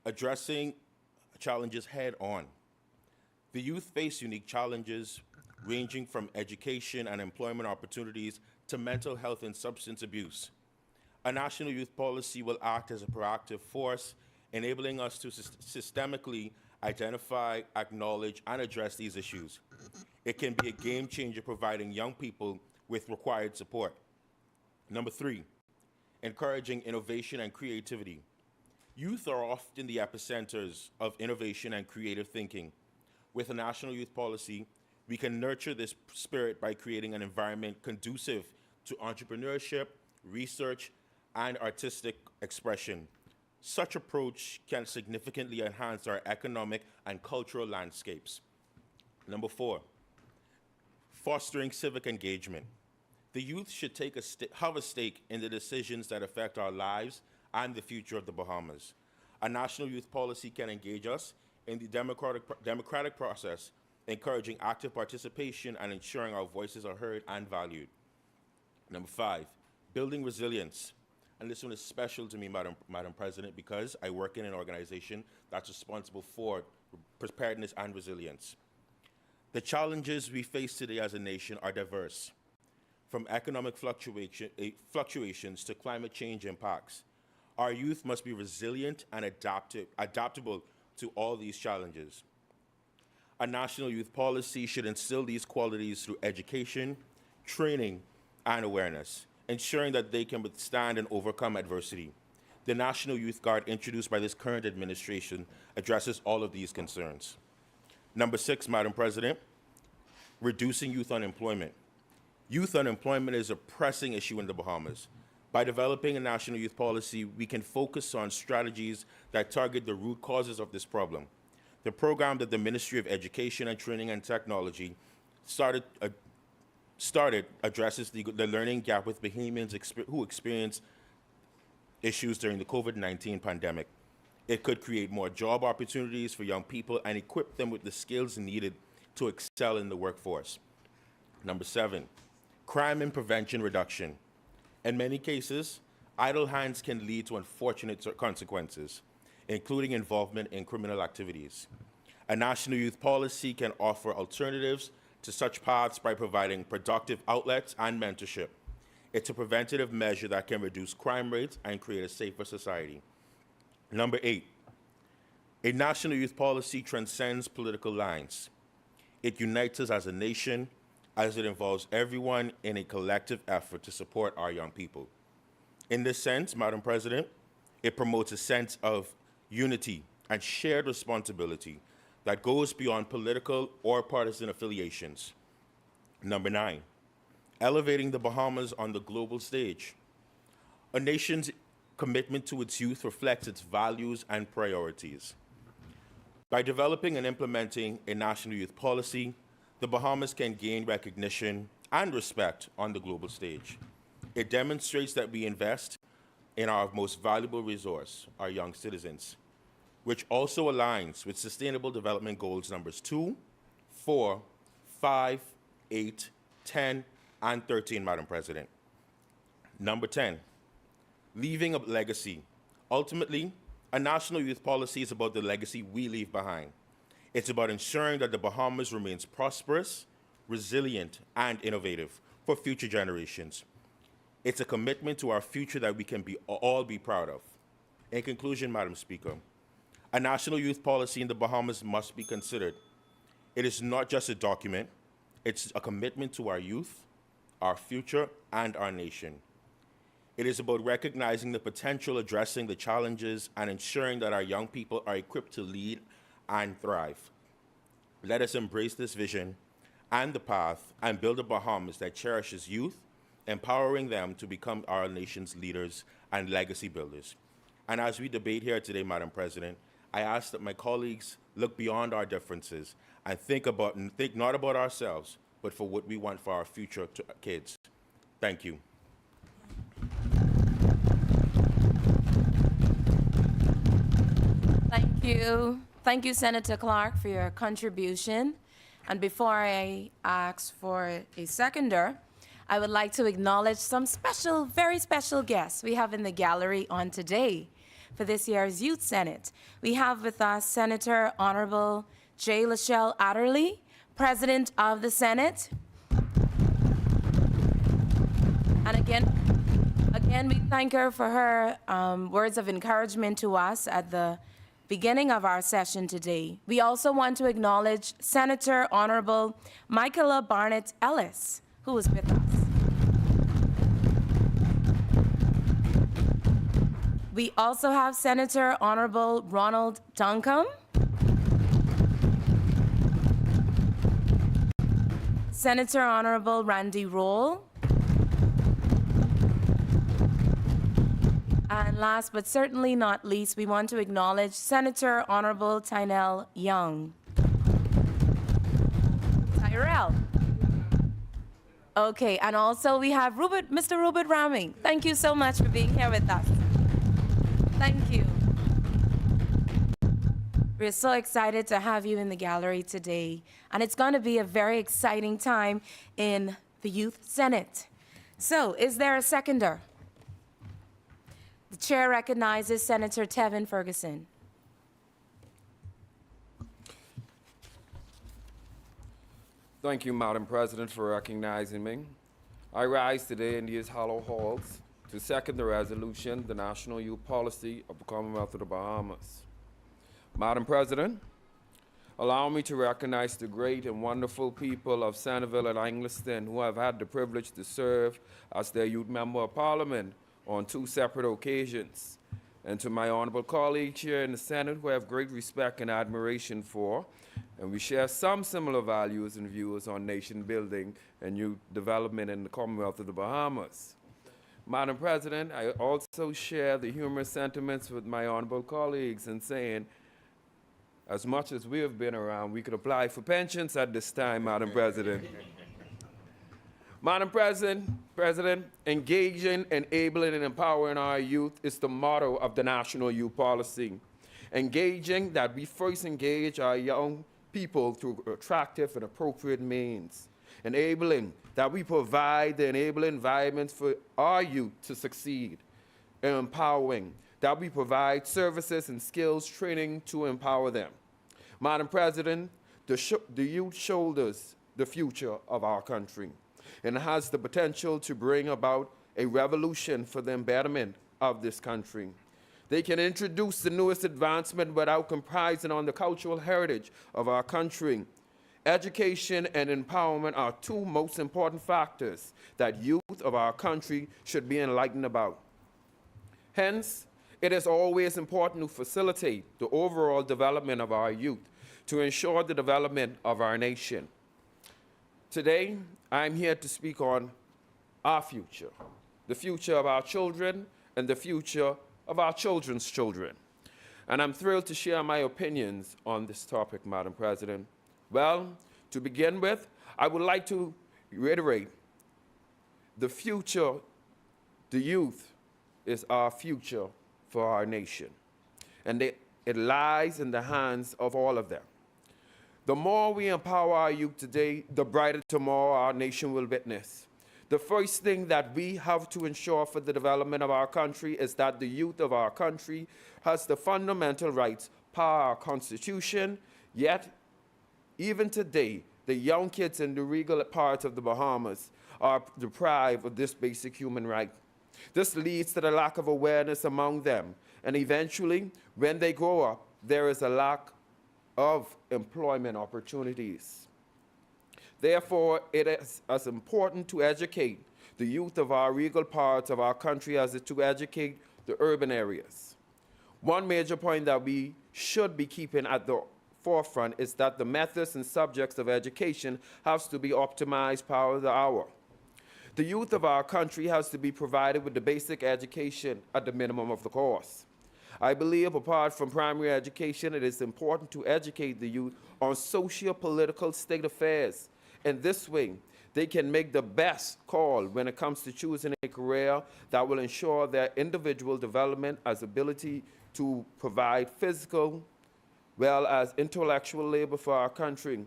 addressing challenges head on. The youth face unique challenges ranging from education and employment opportunities to mental health and substance abuse. A national youth policy will act as a proactive force, enabling us to systemically identify, acknowledge, and address these issues. It can be a game changer, providing young people with required support. Number 3, encouraging innovation and creativity. Youth are often the epicenters of innovation and creative thinking. With a national youth policy, We can nurture this spirit by creating an environment conducive to entrepreneurship, research, and artistic expression. Such approach can significantly enhance our economic and cultural landscapes. Number 4, fostering civic engagement. The youth should have a stake in the decisions that affect our lives and the future of the Bahamas. A national youth policy can engage us in the democratic process, encouraging active participation and ensuring our voices are heard and valued. Number 5, building resilience. And this one is special to me, Madam President, because I work in an organization that's responsible for preparedness and resilience. The challenges we face today as a nation are diverse, from economic fluctuations to climate change impacts. Our youth must be resilient and adaptable to all these challenges. A national youth policy should instill these qualities through education, training, and awareness, ensuring that they can withstand and overcome adversity. The National Youth Guard introduced by this current administration addresses all of these concerns. Number 6, Madam President, reducing youth unemployment. Youth unemployment is a pressing issue in the Bahamas. By developing a national youth policy, we can focus on strategies that target the root causes of this problem. The program that the Ministry of Education and Training and Technology started addresses the learning gap with Bahamians who experience issues during the COVID-19 pandemic. It could create more job opportunities for young people and equip them with the skills needed to excel in the workforce. Number 7, crime and prevention reduction. In many cases, idle hands can lead to unfortunate consequences, including involvement in criminal activities. A national youth policy can offer alternatives to such paths by providing productive outlets and mentorship. It's a preventative measure that can reduce crime rates and create a safer society. Number 8, a national youth policy transcends political lines. It unites us as a nation, as it involves everyone in a collective effort to support our young people. In this sense, Madam President, it promotes a sense of unity and shared responsibility that goes beyond political or partisan affiliations. Number 9, elevating the Bahamas on the global stage. A nation's commitment to its youth reflects its values and priorities. By developing and implementing a national youth policy, the Bahamas can gain recognition and respect on the global stage. It demonstrates that we invest in our most valuable resource, our young citizens, which also aligns with Sustainable Development Goals numbers 2, 4, 5, 8, 10, and 13, Madam President. Number 10, leaving a legacy. Ultimately, a national youth policy is about the legacy we leave behind. It's about ensuring that the Bahamas remains prosperous, resilient, and innovative for future generations. It's a commitment to our future that we can all be proud of. In conclusion, Madam Speaker, a national youth policy in the Bahamas must be considered. It is not just a document, it's a commitment to our youth, our future, and our nation. It is about recognizing the potential, addressing the challenges, and ensuring that our young people are equipped to lead and thrive. Let us embrace this vision and the path and build a Bahamas that cherishes youth, empowering them to become our nation's leaders and legacy builders. And as we debate here today, Madam President, I ask that my colleagues look beyond our differences and think not about ourselves, but for what we want for our future kids. Thank you. Thank you. Thank you, Senator Clark, for your contribution. And before I ask for a seconder, I would like to acknowledge some special, very special guests we have in the gallery on today for this year's Youth Senate. We have with us Senator Honorable J. Lachelle Adderley, President of the Senate. And again, we thank her for her words of encouragement to us at the beginning of our session today. We also want to acknowledge Senator Honorable Michaela Barnett Ellis, who is with us. We also have Senator Honorable Ronald Duncombe. Senator Honorable Randy Roll. And last but certainly not least, we want to acknowledge Senator Honorable Tynell Young. Tyrell. Okay, and also we have Mr. Rupert Raming. Thank you so much for being here with us. Thank you. We're so excited to have you in the gallery today, and it's going to be a very exciting time in the Youth Senate. So, is there a seconder? The chair recognizes Senator Tevin Ferguson. Thank you, Madam President, for recognizing me. I rise today in these hollow halls to second the resolution, the National Youth Policy of the Commonwealth of the Bahamas. Madam President, allow me to recognize the great and wonderful people of Centerville and Angliston who have had the privilege to serve as their Youth Member of Parliament on 2 separate occasions. And to my honorable colleagues here in the Senate who I have great respect and admiration for, and we share some similar values and views on nation building and youth development in the Commonwealth of the Bahamas. Madam President, I also share the humorous sentiments with my honorable colleagues in saying, as much as we have been around, we could apply for pensions at this time, Madam President. Madam President, engaging, enabling, and empowering our youth is the motto of the National Youth Policy. Engaging, that we first engage our young people through attractive and appropriate means. Enabling, that we provide the enabling environments for our youth to succeed. And empowering, that we provide services and skills training to empower them. Madam President, the youth shoulders the future of our country and has the potential to bring about a revolution for the betterment of this country. They can introduce the newest advancement without compromising on the cultural heritage of our country. Education and empowerment are 2 most important factors that youth of our country should be enlightened about. Hence, it is always important to facilitate the overall development of our youth to ensure the development of our nation. Today, I'm here to speak on our future, the future of our children and the future of our children's children. And I'm thrilled to share my opinions on this topic, Madam President. Well, to begin with, I would like to reiterate the future, the youth is our future for our nation. And it lies in the hands of all of them. The more we empower our youth today, the brighter tomorrow our nation will witness. The first thing that we have to ensure for the development of our country is that the youth of our country has the fundamental rights per our Constitution, yet even today, the young kids in the regal parts of the Bahamas are deprived of this basic human right. This leads to the lack of awareness among them, and eventually, when they grow up, there is a lack of employment opportunities. Therefore, it is as important to educate the youth of our regal parts of our country as it to educate the urban areas. One major point that we should be keeping at the forefront is that the methods and subjects of education has to be optimized per the hour. The youth of our country has to be provided with the basic education at the minimum of the cost. I believe apart from primary education, it is important to educate the youth on socio-political state affairs. In this way, they can make the best call when it comes to choosing a career that will ensure their individual development as ability to provide physical, well as intellectual labor for our country.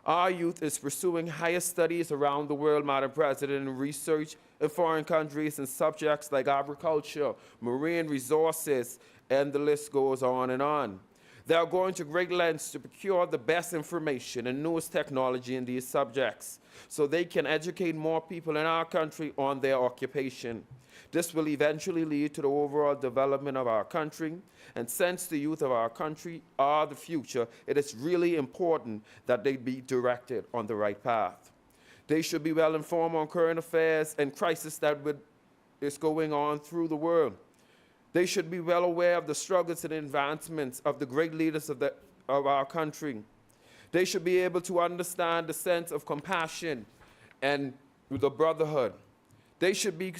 Our youth is pursuing higher studies around the world, Madam President, in research in foreign countries in subjects like agriculture, marine resources, and the list goes on and on. They are going to great lengths to procure the best information and newest technology in these subjects so they can educate more people in our country on their occupation. This will eventually lead to the overall development of our country, and since the youth of our country are the future, it is really important that they be directed on the right path. They should be well informed on current affairs and crises that is going on through the world. They should be well aware of the struggles and advancements of the great leaders of our country. They should be able to understand the sense of compassion and the brotherhood. They should be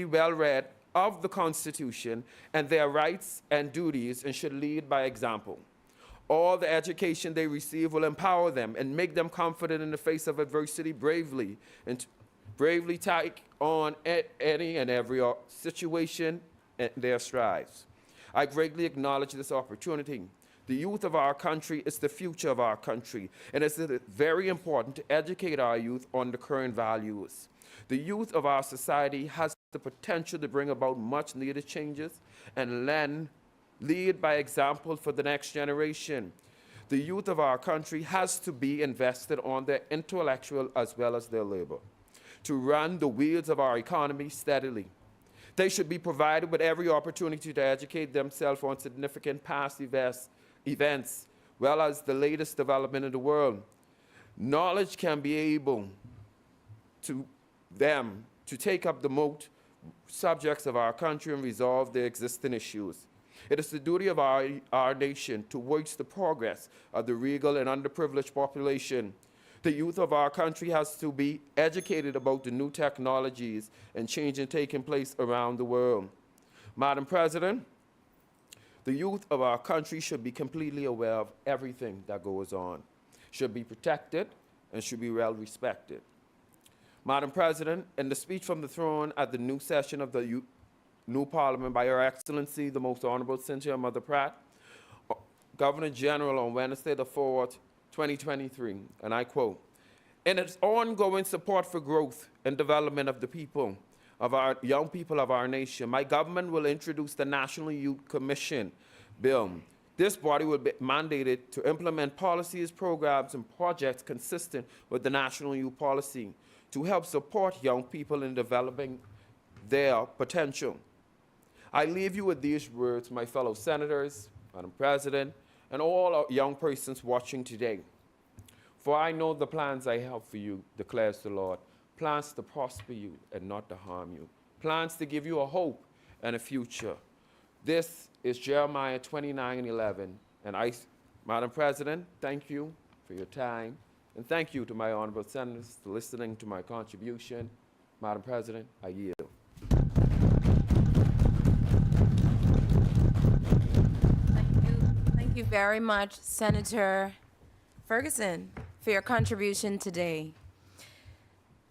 well read of the Constitution and their rights and duties and should lead by example. All the education they receive will empower them and make them confident in the face of adversity bravely take on any and every situation in their strides. I greatly acknowledge this opportunity. The youth of our country is the future of our country, and it's very important to educate our youth on the current values. The youth of our society has the potential to bring about much needed changes and lead by example for the next generation. The youth of our country has to be invested on their intellectual as well as their labor to run the wheels of our economy steadily. They should be provided with every opportunity to educate themselves on significant past events, well as the latest development in the world. Knowledge can be able to them to take up the most subjects of our country and resolve the existing issues. It is the duty of our nation to watch the progress of the regal and underprivileged population. The youth of our country has to be educated about the new technologies and changes taking place around the world. Madam President, the youth of our country should be completely aware of everything that goes on, should be protected, and should be well respected. Madam President, in the speech from the throne at the new session of the new Parliament by Her Excellency, the Most Honorable Cynthia Mother Pratt, Governor General on Wednesday the 4th, 2023, and I quote, "In its ongoing support for growth and development of the people, of our young people of our nation, my government will introduce the National Youth Commission bill. This body will be mandated to implement policies, programs, and projects consistent with the National Youth Policy to help support young people in developing their potential." I leave you with these words, my fellow senators, Madam President, and all our young persons watching today. "For I know the plans I have for you, declares the Lord, plans to prosper you and not to harm you, plans to give you a hope and a future." This is Jeremiah 29:11. And Madam President, thank you for your time. And thank you to my honorable senators for listening to my contribution. Madam President, I yield. Thank you very much, Senator Ferguson, for your contribution today.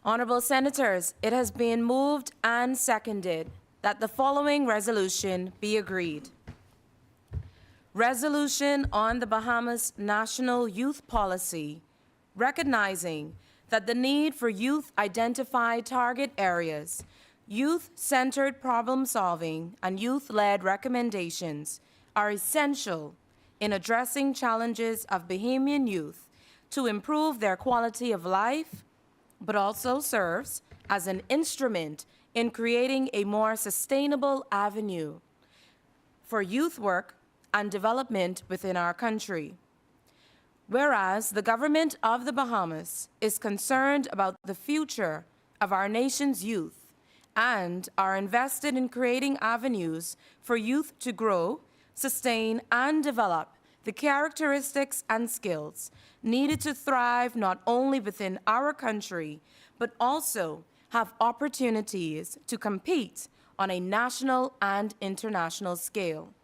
Honorable Senators, it has been moved and seconded that the following resolution be agreed. Resolution on the Bahamas National Youth Policy, recognizing that the need for youth-identified target areas, youth-centered problem-solving, and youth-led recommendations are essential in addressing challenges of Bahamian youth to improve their quality of life, but also serves as an instrument in creating a more sustainable avenue for youth work and development within our country. Whereas the government of the Bahamas is concerned about the future of our nation's youth and are invested in creating avenues for youth to grow, sustain, and develop the characteristics and skills needed to thrive not only within our country, but also have opportunities to compete on a national and international scale.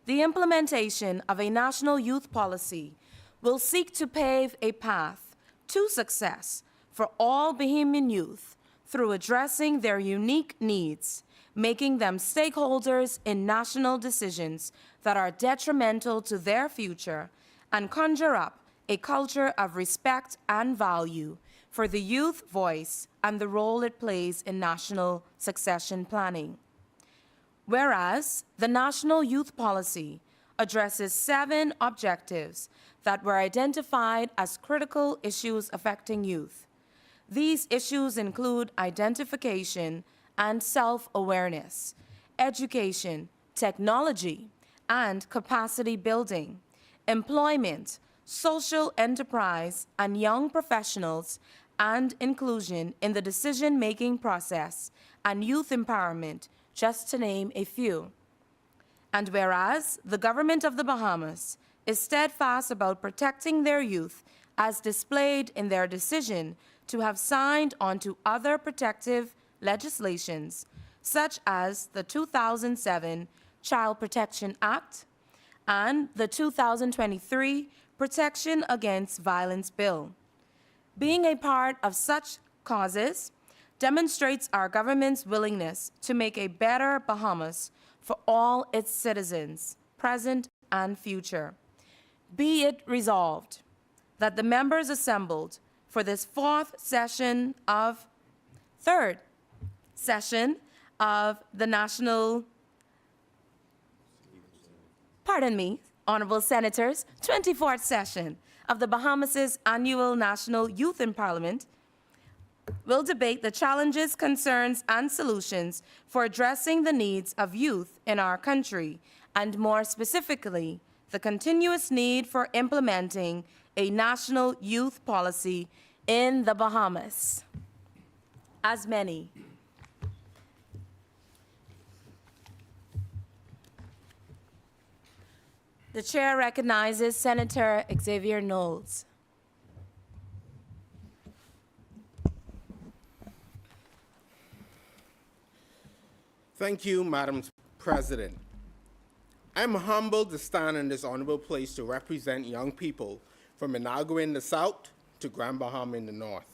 The implementation of a national youth policy will seek to pave a path to success for all Bahamian youth through addressing their unique needs, making them stakeholders in national decisions that are detrimental to their future, and conjure up a culture of respect and value for the youth voice and the role it plays in national succession planning. Whereas the National Youth Policy addresses 7 objectives that were identified as critical issues affecting youth. These issues include identification and self-awareness, education, technology, and capacity building, employment, social enterprise, and young professionals, and inclusion in the decision-making process, and youth empowerment, just to name a few. And whereas the government of the Bahamas is steadfast about protecting their youth as displayed in their decision to have signed onto other protective legislations, such as the 2007 Child Protection Act and the 2023 Protection Against Violence Bill. Being a part of such causes demonstrates our government's willingness to make a better Bahamas for all its citizens, present and future. Be it resolved that the members assembled for this third session of the National, Honorable Senators, 24th session of the Bahamas' annual National Youth in Parliament will debate the challenges, concerns, and solutions for addressing the needs of youth in our country, and more specifically, the continuous need for implementing a national youth policy in the Bahamas. As many. The chair recognizes Senator Xavier Knowles. Thank you, Madam President. I'm humbled to stand in this honorable place to represent young people from Managua in the south to Grand Bahama in the north.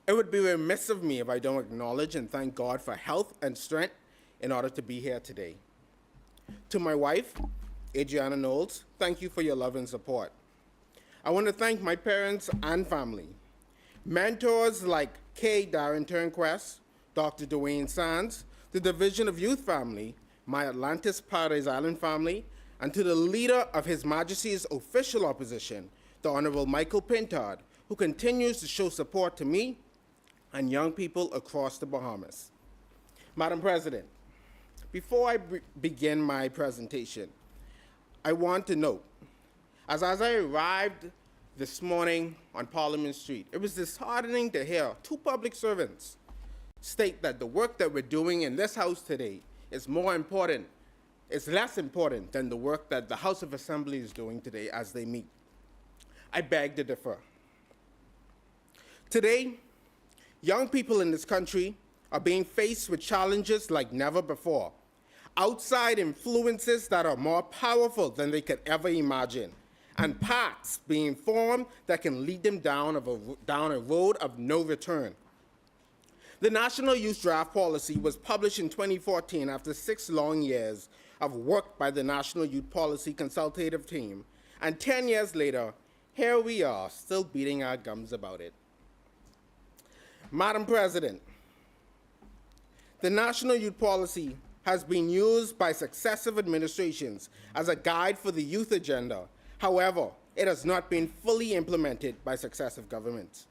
It would be remiss of me if I don't acknowledge and thank God for health and strength in order to be here today. To my wife, Adriana Knowles, thank you for your love and support. I want to thank my parents and family, mentors like K. Darren Turnquest, Dr. Dwayne Sands, the Division of Youth family, my Atlantis Paradise Island family, and to the leader of His Majesty's official opposition, the Honorable Michael Pintard, who continues to show support to me and young people across the Bahamas. Madam President, before I begin my presentation, I want to note, as I arrived this morning on Parliament Street, it was disheartening to hear two public servants state that the work that we're doing in this House today is less important than the work that the House of Assembly is doing today as they meet. I beg to differ. Today, young people in this country are being faced with challenges like never before, outside influences that are more powerful than they could ever imagine, and paths being formed that can lead them down a road of no return. The National Youth Draft Policy was published in 2014 after 6 long years of work by the National Youth Policy Consultative Team, and 10 years later, here we are, still beating our gums about it. Madam President, the National Youth Policy has been used by successive administrations as a guide for the youth agenda. However, it has not been fully implemented by successive governments.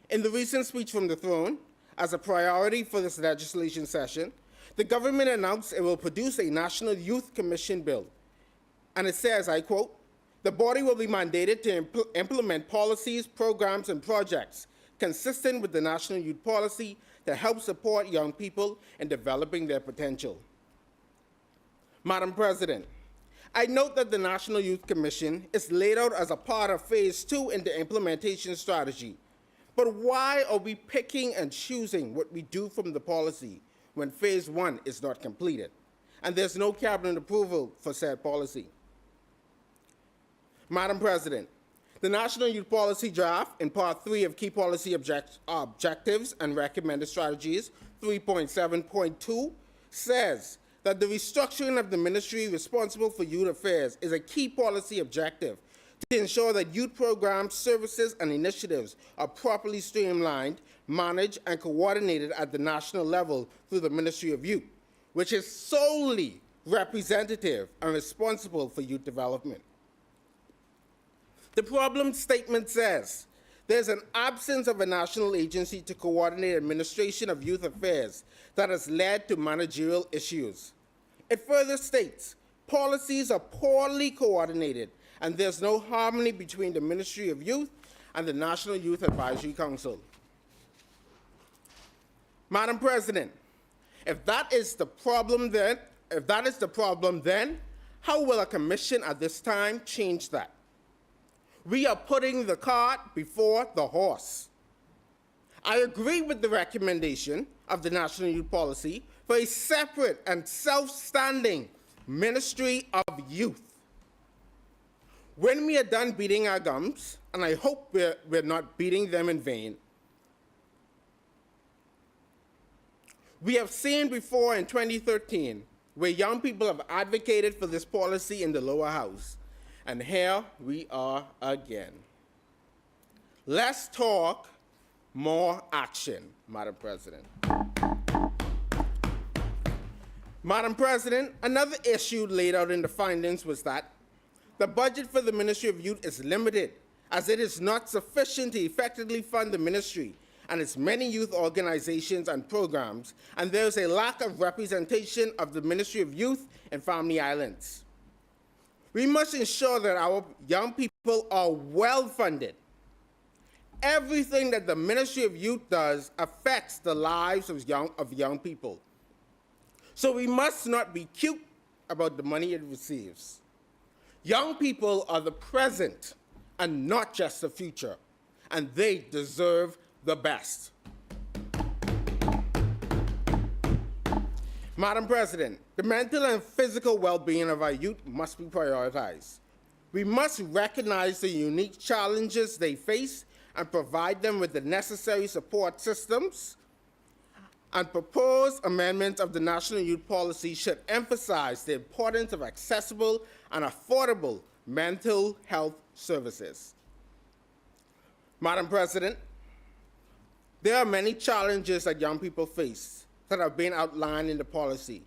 In the recent speech from the throne, as a priority for this legislation session, the government announced it will produce a National Youth Commission bill. And it says, I quote, "The body will be mandated to implement policies, programs, and projects consistent with the National Youth Policy to help support young people in developing their potential." Madam President, I note that the National Youth Commission is laid out as a part of Phase 2 in the implementation strategy. But why are we picking and choosing what we do from the policy when Phase 1 is not completed and there's no cabinet approval for said policy? Madam President, the National Youth Policy Draft in Part 3 of Key Policy Objectives and Recommended Strategies 3.7.2 says that the restructuring of the ministry responsible for youth affairs is a key policy objective to ensure that youth programs, services, and initiatives are properly streamlined, managed, and coordinated at the national level through the Ministry of Youth, which is solely representative and responsible for youth development. The problem statement says there's an absence of a national agency to coordinate administration of youth affairs that has led to managerial issues. It further states policies are poorly coordinated and there's no harmony between the Ministry of Youth and the National Youth Advisory Council. Madam President, if that is the problem then, How will a commission at this time change that? We are putting the cart before the horse. I agree with the recommendation of the National Youth Policy for a separate and self-standing Ministry of Youth. When we are done beating our gums, and I hope we're not beating them in vain, we have seen before in 2013 where young people have advocated for this policy in the lower house. And here we are again. Less talk, more action, Madam President. Madam President, another issue laid out in the findings was that the budget for the Ministry of Youth is limited, as it is not sufficient to effectively fund the ministry and its many youth organizations and programs, and there is a lack of representation of the Ministry of Youth and Family Islands. We must ensure that our young people are well funded. Everything that the Ministry of Youth does affects the lives of young people. So we must not be cute about the money it receives. Young people are the present and not just the future, and they deserve the best. Madam President, the mental and physical well-being of our youth must be prioritized. We must recognize the unique challenges they face and provide them with the necessary support systems, and proposed amendments of the National Youth Policy should emphasize the importance of accessible and affordable mental health services. Madam President, there are many challenges that young people face that have been outlined in the policy,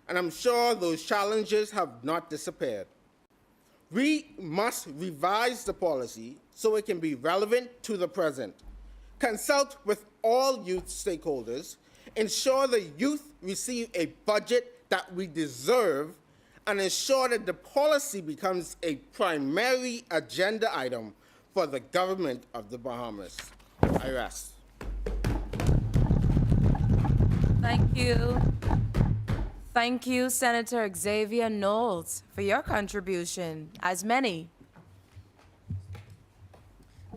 and I'm sure those challenges have not disappeared. We must revise the policy so it can be relevant to the present, consult with all youth stakeholders, ensure the youth receive a budget that we deserve, and ensure that the policy becomes a primary agenda item for the government of the Bahamas. I rest. Thank you. Thank you, Senator Xavier Knowles, for your contribution, as many.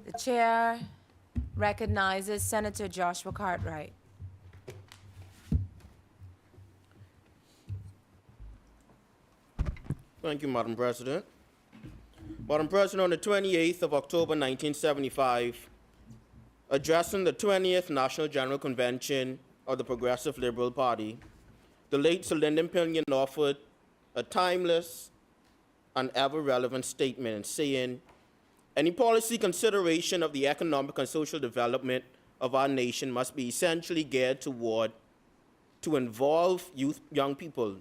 The chair recognizes Senator Joshua Cartwright. Thank you, Madam President. Madam President, on the 28th of October, 1975, addressing the 20th National General Convention of the Progressive Liberal Party, the late Sir Lyndon Pinion offered a timeless and ever-relevant statement saying, any policy consideration of the economic and social development of our nation must be essentially geared toward to involve young people.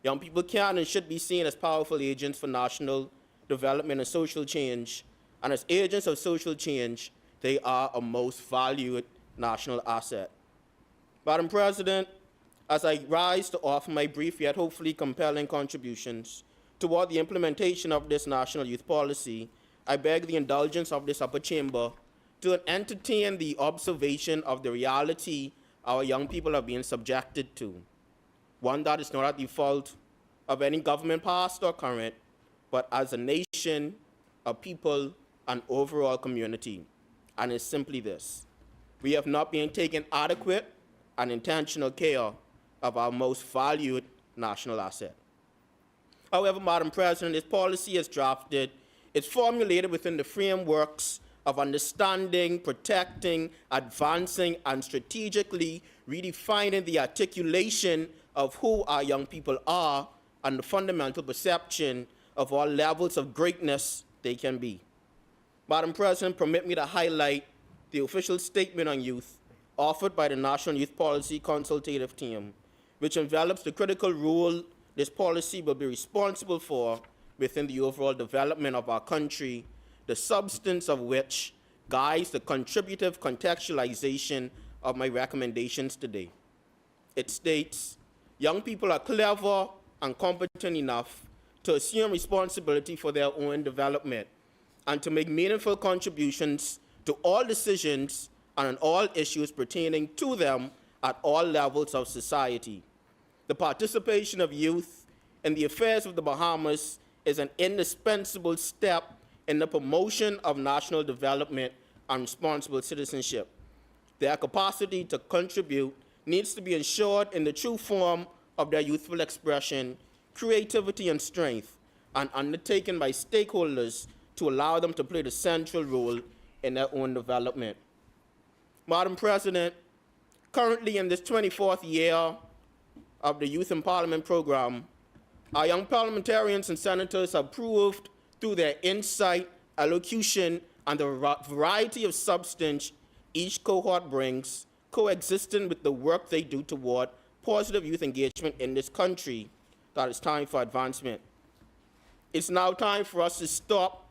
Young people can and should be seen as powerful agents for national development and social change, and as agents of social change, they are a most valued national asset. Madam President, as I rise to offer my brief yet hopefully compelling contributions toward the implementation of this national youth policy, I beg the indulgence of this upper chamber to entertain the observation of the reality our young people are being subjected to, one that is not at the fault of any government past or current, but as a nation, a people, an overall community. And it's simply this: we have not been taking adequate and intentional care of our most valued national asset. However, Madam President, this policy is drafted, it's formulated within the frameworks of understanding, protecting, advancing, and strategically redefining the articulation of who our young people are and the fundamental perception of all levels of greatness they can be. Madam President, permit me to highlight the official statement on youth offered by the National Youth Policy Consultative Team, which envelops the critical role this policy will be responsible for within the overall development of our country, the substance of which guides the contributive contextualization of my recommendations today. It states, young people are clever and competent enough to assume responsibility for their own development and to make meaningful contributions to all decisions and on all issues pertaining to them at all levels of society. The participation of youth in the affairs of the Bahamas is an indispensable step in the promotion of national development and responsible citizenship. Their capacity to contribute needs to be ensured in the true form of their youthful expression, creativity, and strength, and undertaken by stakeholders to allow them to play the central role in their own development. Madam President, currently in this 24th year of the Youth in Parliament program, our young parliamentarians and senators have proved through their insight, elocution, and the variety of substance each cohort brings, coexistent with the work they do toward positive youth engagement in this country, that it's time for advancement. It's now time for us to stop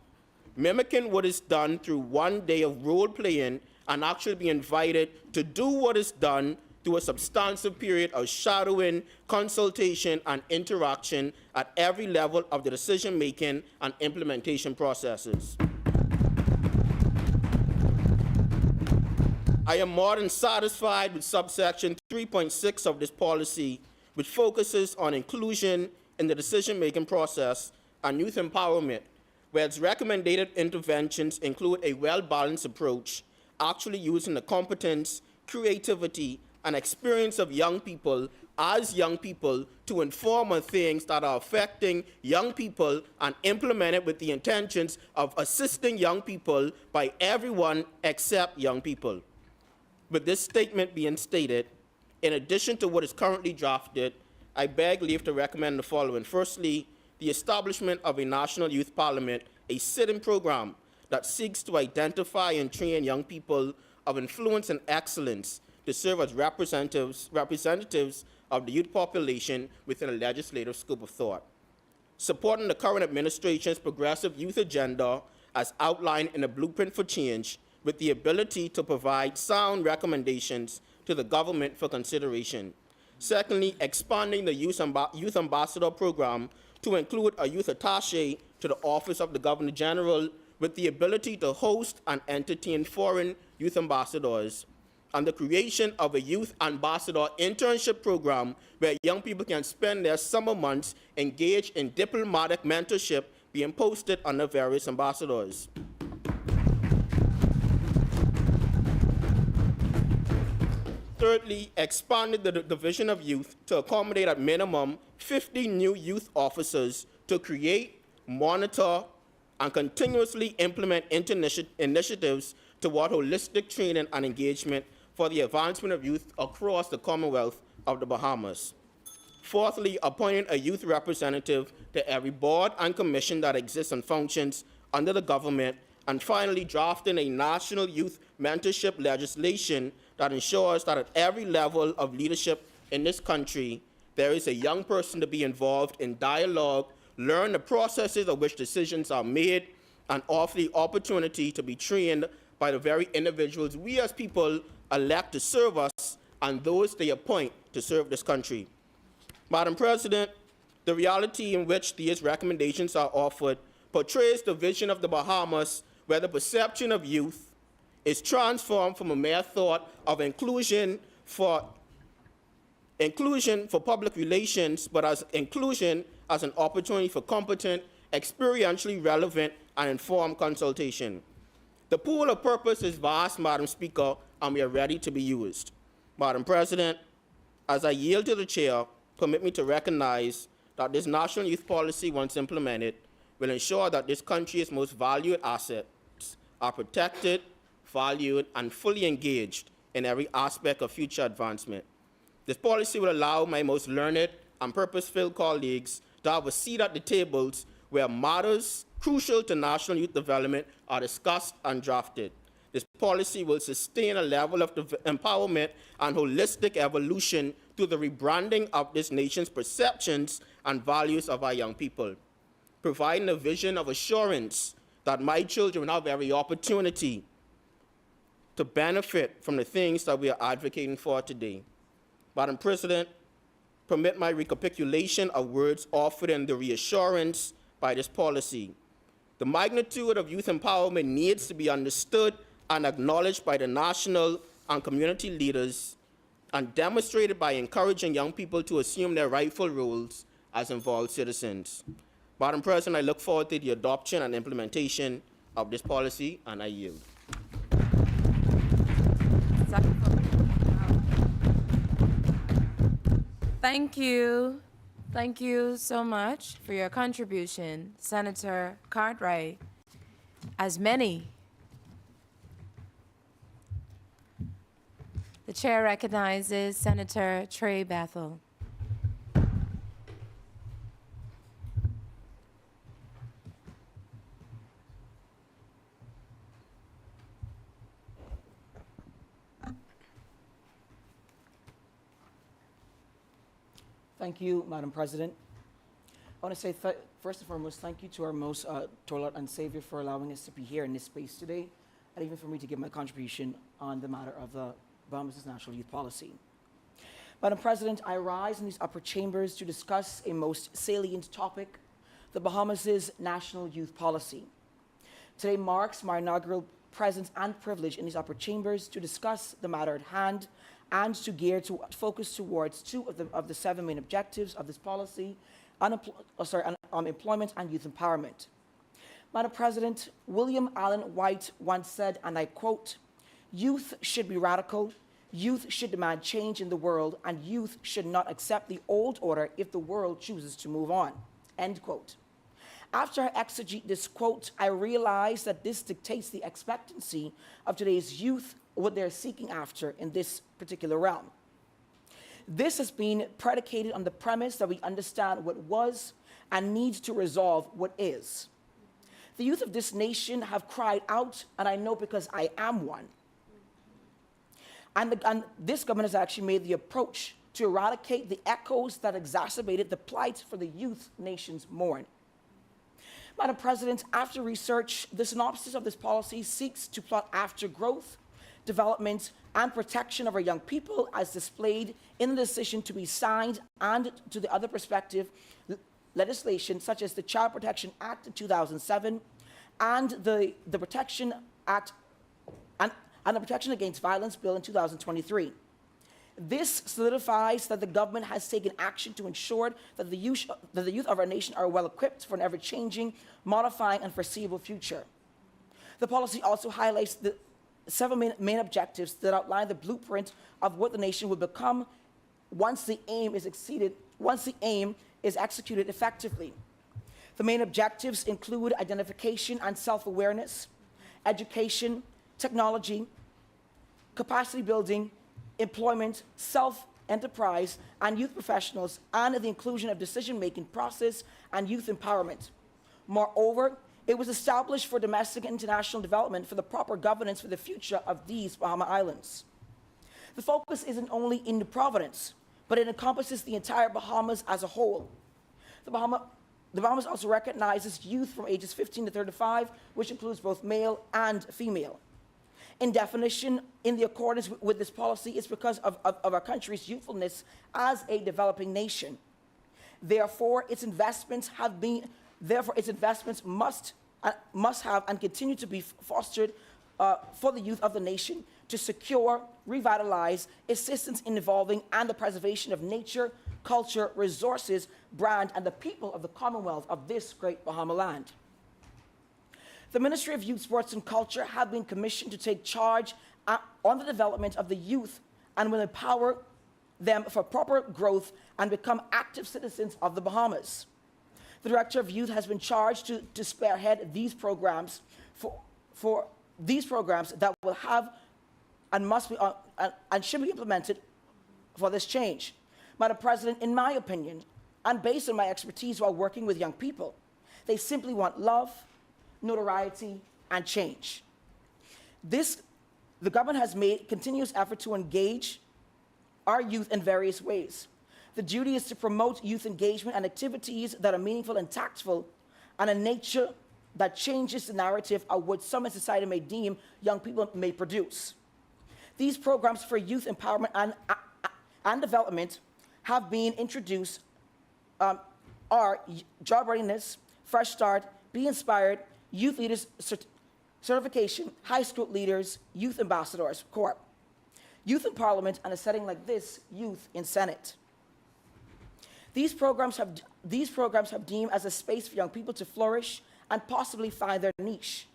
mimicking what is done through one day of role-playing and actually be invited to do what is done through a substantive period of shadowing, consultation, and interaction at every level of the decision-making and implementation processes. I am more than satisfied with subsection 3.6 of this policy, which focuses on inclusion in the decision-making process and youth empowerment, where its recommended interventions include a well-balanced approach, actually using the competence, creativity, and experience of young people as young people to inform on things that are affecting young people and implement it with the intentions of assisting young people by everyone except young people. With this statement being stated, in addition to what is currently drafted, I beg leave to recommend the following. Firstly, the establishment of a National Youth Parliament, a sit-in program that seeks to identify and train young people of influence and excellence to serve as representatives of the youth population within a legislative scope of thought. Supporting the current administration's progressive youth agenda as outlined in the Blueprint for Change, with the ability to provide sound recommendations to the government for consideration. Secondly, expanding the Youth Ambassador Program to include a youth attaché to the Office of the Governor General with the ability to host and entertain foreign youth ambassadors, and the creation of a Youth Ambassador Internship Program where young people can spend their summer months engaged in diplomatic mentorship being posted under various ambassadors. Thirdly, expanded the Division of Youth to accommodate at minimum 50 new youth officers to create, monitor, and continuously implement initiatives toward holistic training and engagement for the advancement of youth across the Commonwealth of the Bahamas. Fourthly, appointing a youth representative to every board and commission that exists and functions under the government. And finally, drafting a national youth mentorship legislation that ensures that at every level of leadership in this country, there is a young person to be involved in dialogue, learn the processes of which decisions are made, and offer the opportunity to be trained by the very individuals we as people elect to serve us and those they appoint to serve this country. Madam President, the reality in which these recommendations are offered portrays the vision of the Bahamas, where the perception of youth is transformed from a mere thought of inclusion for public relations, but as inclusion as an opportunity for competent, experientially relevant, and informed consultation. The pool of purpose is vast, Madam Speaker, and we are ready to be used. Madam President, as I yield to the chair, permit me to recognize that this national youth policy, once implemented, will ensure that this country's most valued assets are protected, valued, and fully engaged in every aspect of future advancement. This policy will allow my most learned and purpose-filled colleagues to have a seat at the tables where matters crucial to national youth development are discussed and drafted. This policy will sustain a level of empowerment and holistic evolution through the rebranding of this nation's perceptions and values of our young people, providing a vision of assurance that my children have every opportunity to benefit from the things that we are advocating for today. Madam President, permit my recapitulation of words offered in the reassurance by this policy. The magnitude of youth empowerment needs to be understood and acknowledged by the national and community leaders and demonstrated by encouraging young people to assume their rightful roles as involved citizens. Madam President, I look forward to the adoption and implementation of this policy, and I yield. Thank you. Thank you so much for your contribution, Senator Cartwright. As many, the chair recognizes Senator Trey Bethel. Thank you, Madam President. I want to say, first and foremost, thank you to our to our Lord and Savior for allowing us to be here in this space today, and even for me to give my contribution on the matter of the Bahamas' national youth policy. Madam President, I rise in these upper chambers to discuss a most salient topic, the Bahamas' national youth policy. Today marks my inaugural presence and privilege in these upper chambers to discuss the matter at hand and to focus towards two of the 7 main objectives of this policy, employment and youth empowerment. Madam President, William Allen White once said, and I quote, "Youth should be radical, youth should demand change in the world, and youth should not accept the old order if the world chooses to move on," end quote. After I exegete this quote, I realize that this dictates the expectancy of today's youth, what they're seeking after in this particular realm. This has been predicated on the premise that we understand what was and needs to resolve what is. The youth of this nation have cried out, and I know because I am one. And this government has actually made the approach to eradicate the echoes that exacerbated the plight for the youth nations mourn. Madam President, after research, the synopsis of this policy seeks to plot after growth, development, and protection of our young people as displayed in the decision to be signed and to the other prospective legislation such as the Child Protection Act of 2007 and the Protection Act and the Protection Against Violence Bill in 2023. This solidifies that the government has taken action to ensure that the youth of our nation are well equipped for an ever-changing, modifying, and foreseeable future. The policy also highlights the 7 main objectives that outline the blueprint of what the nation will become once the aim is executed effectively. The main objectives include identification and self-awareness, education, technology, capacity building, employment, self-enterprise, and youth professionals, and the inclusion of decision-making process and youth empowerment. Moreover, it was established for domestic and international development for the proper governance for the future of these Bahama Islands. The focus isn't only in New Providence, but it encompasses the entire Bahamas as a whole. The Bahamas also recognizes youth from ages 15 to 35, which includes both male and female. In definition, in the accordance with this policy, it's because of our country's youthfulness as a developing nation. Therefore, its investments must have and continue to be fostered for the youth of the nation to secure, revitalize, assistance in evolving, and the preservation of nature, culture, resources, brand, and the people of the Commonwealth of this great Bahama land. The Ministry of Youth, Sports, and Culture have been commissioned to take charge on the development of the youth and will empower them for proper growth and become active citizens of the Bahamas. The Director of Youth has been charged to spearhead these programs for these programs that will have and must be and should be implemented for this change. Madam President, in my opinion, and based on my expertise while working with young people, they simply want love, notoriety, and change. The government has made continuous effort to engage our youth in various ways. The duty is to promote youth engagement and activities that are meaningful and tactful and a nature that changes the narrative of what some in society may deem young people may produce. These programs for youth empowerment and development have been introduced are job readiness, fresh start, be inspired, youth leaders certification, high school leaders, youth ambassadors, Corp. Youth in Parliament, and a setting like this, youth in Senate. These programs have deemed as a space for young people to flourish and possibly find their niche.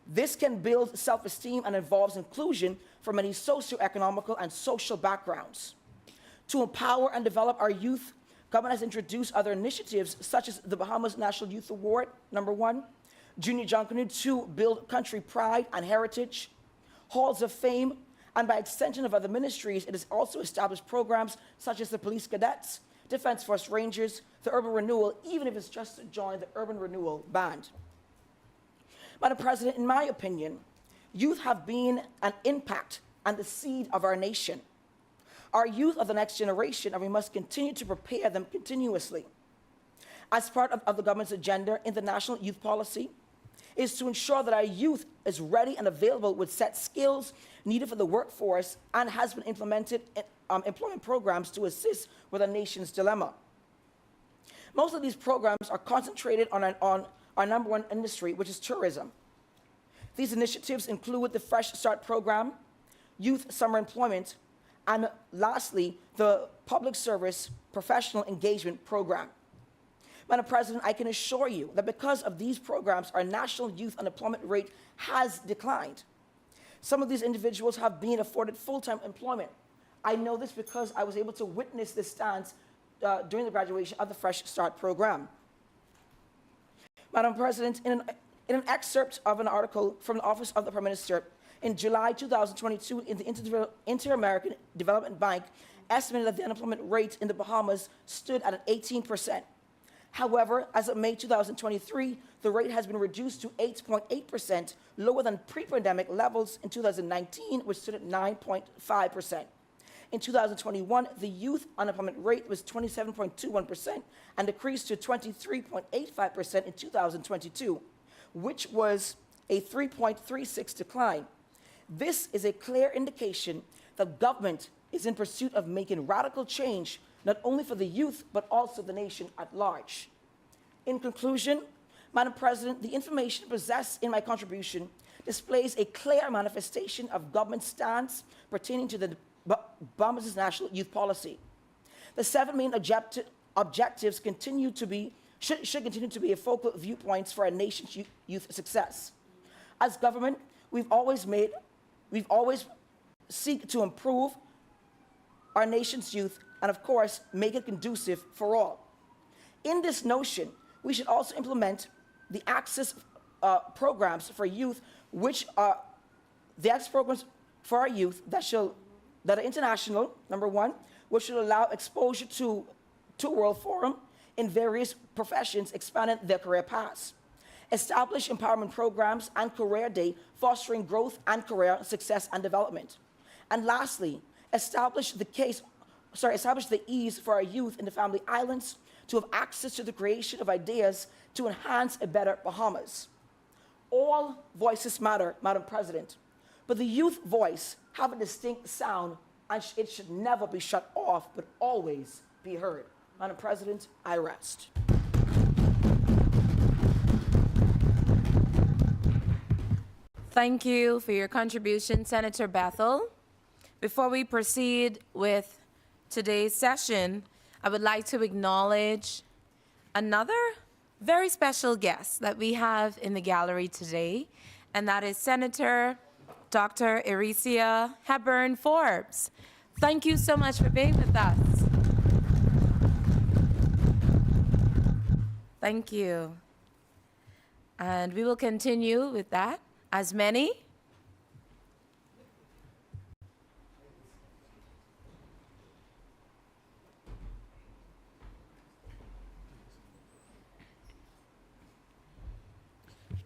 This can build self-esteem and involves inclusion from many socioeconomical and social backgrounds. To empower and develop our youth, government has introduced other initiatives such as the Bahamas National Youth Award, #1, Junior Junkanoo to build country pride and heritage, halls of fame, and by extension of other ministries, it has also established programs such as the Police Cadets, Defense Force Rangers, the Urban Renewal, even if it's just to join the Urban Renewal Band. Madam President, in my opinion, youth have been an impact and the seed of our nation. Our youth are the next generation, and we must continue to prepare them continuously. As part of the government's agenda in the National Youth Policy is to ensure that our youth is ready and available with set skills needed for the workforce and has been implemented employment programs to assist with our nation's dilemma. Most of these programs are concentrated on our #1 industry, which is tourism. These initiatives include the Fresh Start program, youth summer employment, and lastly, the public service professional engagement program. Madam President, I can assure you that because of these programs, our national youth unemployment rate has declined. Some of these individuals have been afforded full-time employment. I know this because I was able to witness this stance during the graduation of the Fresh Start program. Madam President, in an excerpt of an article from the Office of the Prime Minister in July 2022, in the Inter-American Development Bank estimated that the unemployment rate in the Bahamas stood at 18%. However, as of May 2023, the rate has been reduced to 8.8%, lower than pre-pandemic levels in 2019, which stood at 9.5%. In 2021, the youth unemployment rate was 27.21% and decreased to 23.85% in 2022, which was a 3.36 decline. This is a clear indication that government is in pursuit of making radical change, not only for the youth, but also the nation at large. In conclusion, Madam President, the information possessed in my contribution displays a clear manifestation of government stance pertaining to the Bahamas National Youth Policy. The 7 main objectives should continue to be a focal viewpoints for our nation's youth success. As government, we've always seek to improve our nation's youth and, of course, make it conducive for all. In this notion, we should also implement the access programs for youth, which are the access programs for our youth that are international, #1, which should allow exposure to World Forum in various professions, expanding their career paths. Establish empowerment programs and career day, fostering growth and career success and development. And lastly, establish the ease for our youth in the Family Islands to have access to the creation of ideas to enhance a better Bahamas. All voices matter, Madam President, but the youth voice have a distinct sound, and it should never be shut off, but always be heard. Madam President, I rest. Thank you for your contribution, Senator Bethel. Before we proceed with today's session, I would like to acknowledge another very special guest that we have in the gallery today, and that is Senator Dr. Eresia Hepburn Forbes. Thank you so much for being with us. Thank you. And we will continue with that. As many?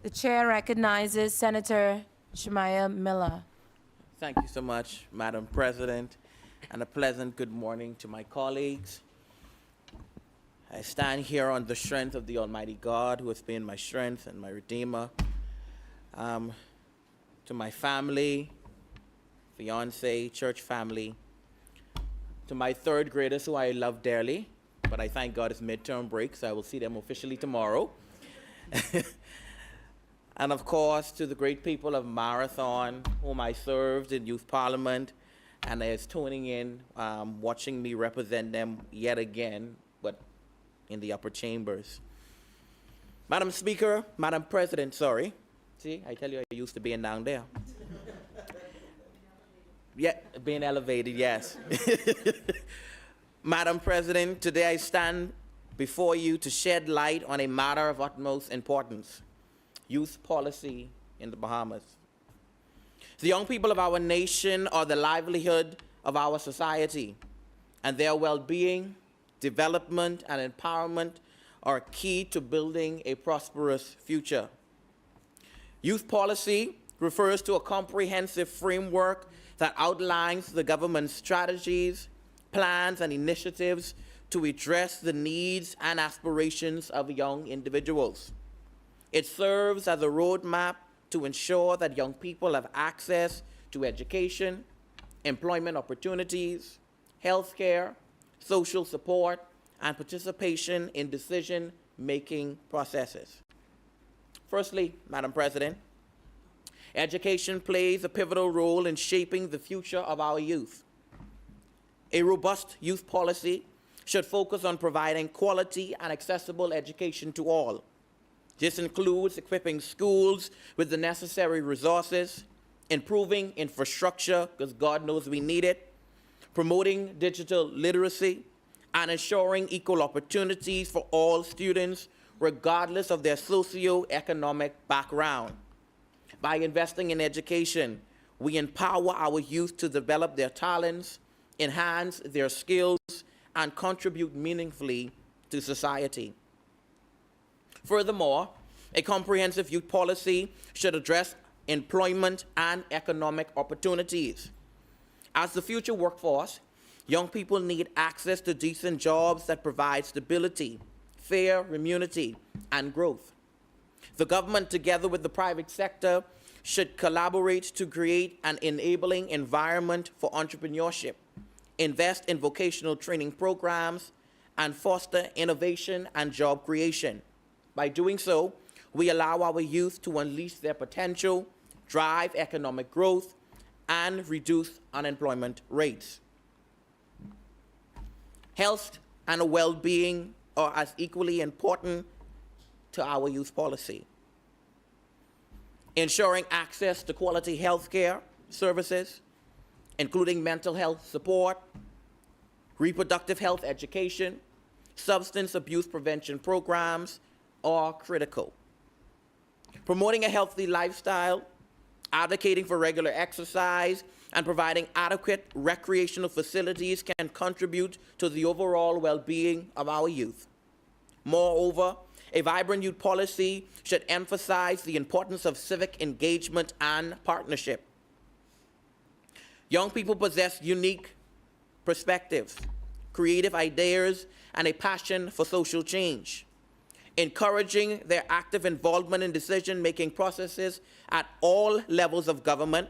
The chair recognizes Senator Shemaiah Miller. Thank you so much, Madam President, and a pleasant good morning to my colleagues. I stand here on the strength of the Almighty God, who has been my strength and my Redeemer. To my family, fiance, church family, to my third graders who I love dearly, but I thank God it's midterm break, so I will see them officially tomorrow. And of course, to the great people of Marathon, whom I served in Youth Parliament, and is tuning in, watching me represent them yet again but in the upper chambers. Madam Speaker, Madam President, sorry. See, I tell you, I used to being down there. Yeah, being elevated, yes. Madam President, today I stand before you to shed light on a matter of utmost importance: youth policy in the Bahamas. The young people of our nation are the livelihood of our society, and their well-being, development, and empowerment are key to building a prosperous future. Youth policy refers to a comprehensive framework that outlines the government's strategies, plans, and initiatives to address the needs and aspirations of young individuals. It serves as a roadmap to ensure that young people have access to education, employment opportunities, healthcare, social support, and participation in decision-making processes. Firstly, Madam President, education plays a pivotal role in shaping the future of our youth. A robust youth policy should focus on providing quality and accessible education to all. This includes equipping schools with the necessary resources, improving infrastructure, because God knows we need it, promoting digital literacy, and ensuring equal opportunities for all students, regardless of their socio-economic background. By investing in education, we empower our youth to develop their talents, enhance their skills, and contribute meaningfully to society. Furthermore, a comprehensive youth policy should address employment and economic opportunities. As the future workforce, young people need access to decent jobs that provide stability, fair remuneration, and growth. The government, together with the private sector, should collaborate to create an enabling environment for entrepreneurship, invest in vocational training programs, and foster innovation and job creation. By doing so, we allow our youth to unleash their potential, drive economic growth, and reduce unemployment rates. Health and well-being are as equally important to our youth policy. Ensuring access to quality health care services, including mental health support, reproductive health education, substance abuse prevention programs, are critical. Promoting a healthy lifestyle, advocating for regular exercise, and providing adequate recreational facilities can contribute to the overall well-being of our youth. Moreover, a vibrant youth policy should emphasize the importance of civic engagement and partnership. Young people possess unique perspectives, creative ideas, and a passion for social change. Encouraging their active involvement in decision-making processes at all levels of government,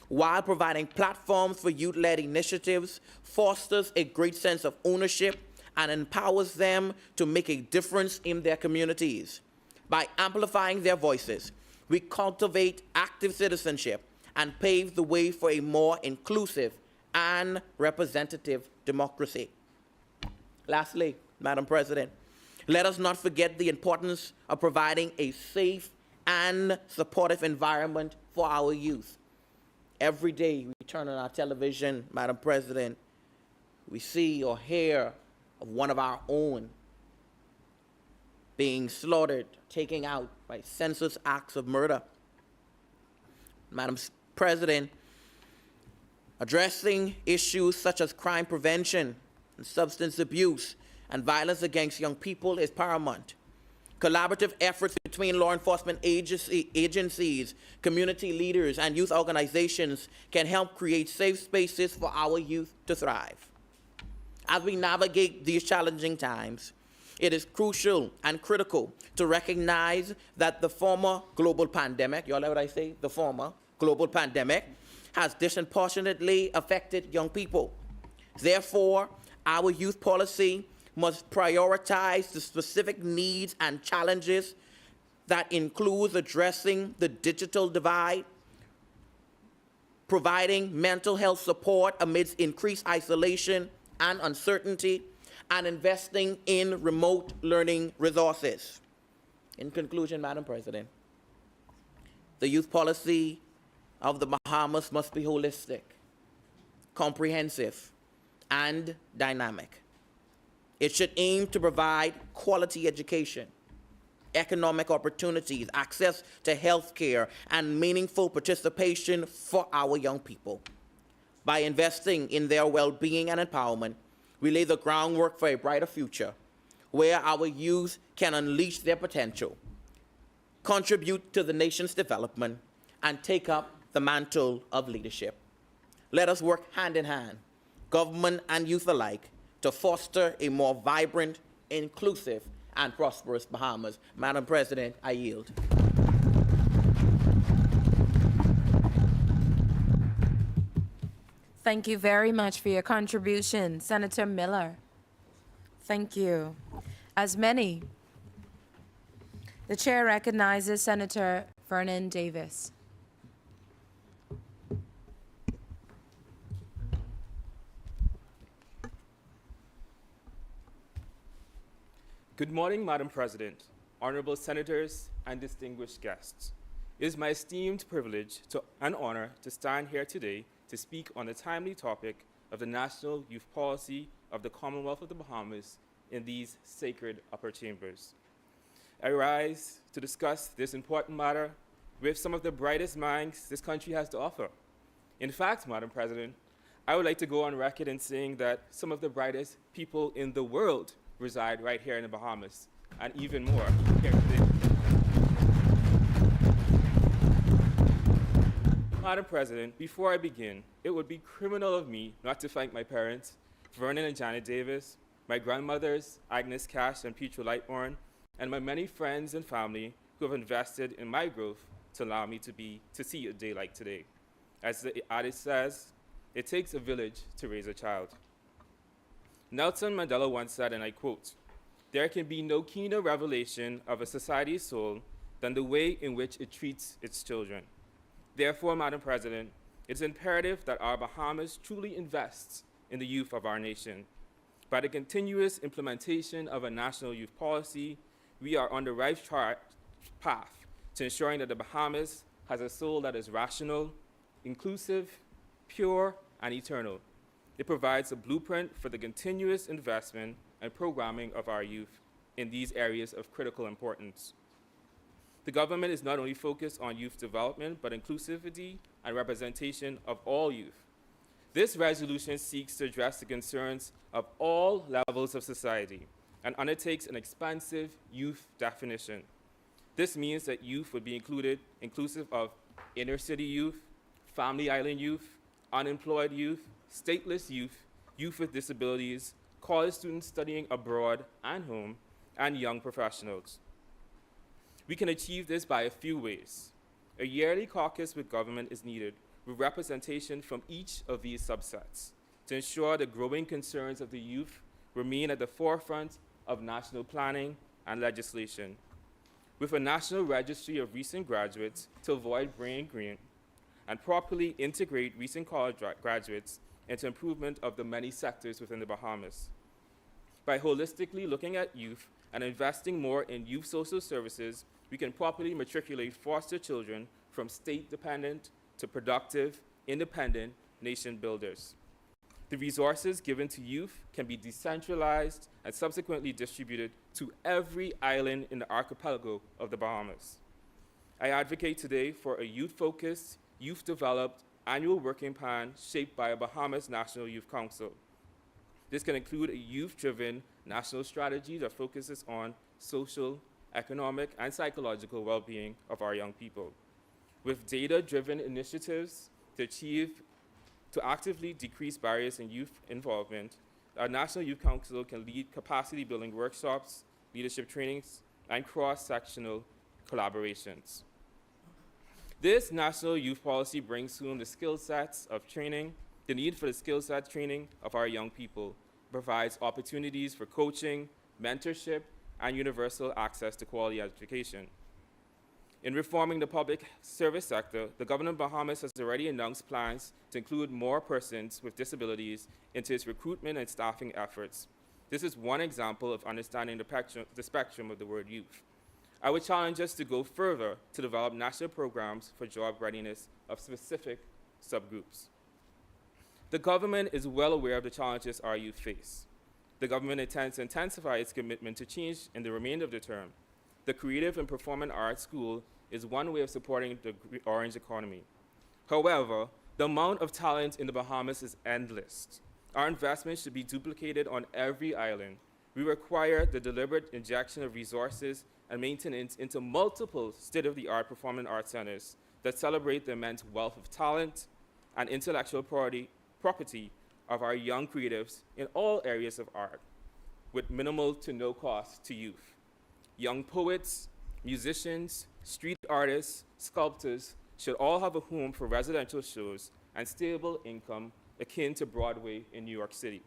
while providing platforms for youth-led initiatives, fosters a great sense of ownership and empowers them to make a difference in their communities. By amplifying their voices, we cultivate active citizenship and pave the way for a more inclusive and representative democracy. Lastly, Madam President, let us not forget the importance of providing a safe and supportive environment for our youth. Every day we turn on our television, Madam President, we see or hear of one of our own being slaughtered, taken out by senseless acts of murder. Madam President, addressing issues such as crime prevention and substance abuse and violence against young people is paramount. Collaborative efforts between law enforcement agencies, community leaders, and youth organizations can help create safe spaces for our youth to thrive. As we navigate these challenging times, it is crucial and critical to recognize that the former global pandemic, you all know what I say? The former global pandemic has disproportionately affected young people. Therefore, our youth policy must prioritize the specific needs and challenges that includes addressing the digital divide, providing mental health support amidst increased isolation and uncertainty, and investing in remote learning resources. In conclusion, Madam President, the youth policy of the Bahamas must be holistic, comprehensive, and dynamic. It should aim to provide quality education, economic opportunities, access to health care, and meaningful participation for our young people. By investing in their well-being and empowerment, we lay the groundwork for a brighter future where our youth can unleash their potential, contribute to the nation's development, and take up the mantle of leadership. Let us work hand in hand, government and youth alike, to foster a more vibrant, inclusive, and prosperous Bahamas. Madam President, I yield. Thank you very much for your contribution, Senator Miller. Thank you. As many, the chair recognizes Senator Vernon Davis. Good morning, Madam President, honorable senators, and distinguished guests. It is my esteemed privilege and honor to stand here today to speak on the timely topic of the National Youth Policy of the Commonwealth of the Bahamas in these sacred upper chambers. I rise to discuss this important matter with some of the brightest minds this country has to offer. In fact, Madam President, I would like to go on record in saying that some of the brightest people in the world reside right here in the Bahamas, and even more here today. Madam President, before I begin, it would be criminal of me not to thank my parents, Vernon and Janet Davis, my grandmothers, Agnes Cash and Petra Lightborn, and my many friends and family who have invested in my growth to allow me to see a day like today. As the adage says, it takes a village to raise a child. Nelson Mandela once said, and I quote, "There can be no keener revelation of a society's soul than the way in which it treats its children." Therefore, Madam President, it's imperative that our Bahamas truly invests in the youth of our nation. By the continuous implementation of a national youth policy, we are on the right path to ensuring that the Bahamas has a soul that is rational, inclusive, pure, and eternal. It provides a blueprint for the continuous investment and programming of our youth in these areas of critical importance. The government is not only focused on youth development, but inclusivity and representation of all youth. This resolution seeks to address the concerns of all levels of society and undertakes an expansive youth definition. This means that youth would be inclusive of inner city youth, family island youth, unemployed youth, stateless youth, youth with disabilities, college students studying abroad and home, and young professionals. We can achieve this by a few ways. A yearly caucus with government is needed, with representation from each of these subsets, to ensure the growing concerns of the youth remain at the forefront of national planning and legislation. With a national registry of recent graduates to avoid brain drain, and properly integrate recent college graduates into improvement of the many sectors within the Bahamas. By holistically looking at youth and investing more in youth social services, we can properly matriculate foster children from state-dependent to productive, independent nation builders. The resources given to youth can be decentralized and subsequently distributed to every island in the archipelago of the Bahamas. I advocate today for a youth-focused, youth-developed annual working plan shaped by a Bahamas National Youth Council. This can include a youth-driven national strategy that focuses on social, economic, and psychological well-being of our young people. With data-driven initiatives to actively decrease barriers in youth involvement, our National Youth Council can lead capacity-building workshops, leadership trainings, and cross-sectional collaborations. This national youth policy brings home the skill sets of training, the need for the skill set training of our young people, provides opportunities for coaching, mentorship, and universal access to quality education. In reforming the public service sector, the government of Bahamas has already announced plans to include more persons with disabilities into its recruitment and staffing efforts. This is one example of understanding the spectrum of the word youth. I would challenge us to go further to develop national programs for job readiness of specific subgroups. The government is well aware of the challenges our youth face. The government intends to intensify its commitment to change in the remainder of the term. The Creative and Performing Arts School is one way of supporting the orange economy. However, the amount of talent in the Bahamas is endless. Our investment should be duplicated on every island. We require the deliberate injection of resources and maintenance into multiple state-of-the-art performing arts centers that celebrate the immense wealth of talent and intellectual property of our young creatives in all areas of art, with minimal to no cost to youth. Young poets, musicians, street artists, sculptors should all have a home for residential shows and stable income akin to Broadway in New York City.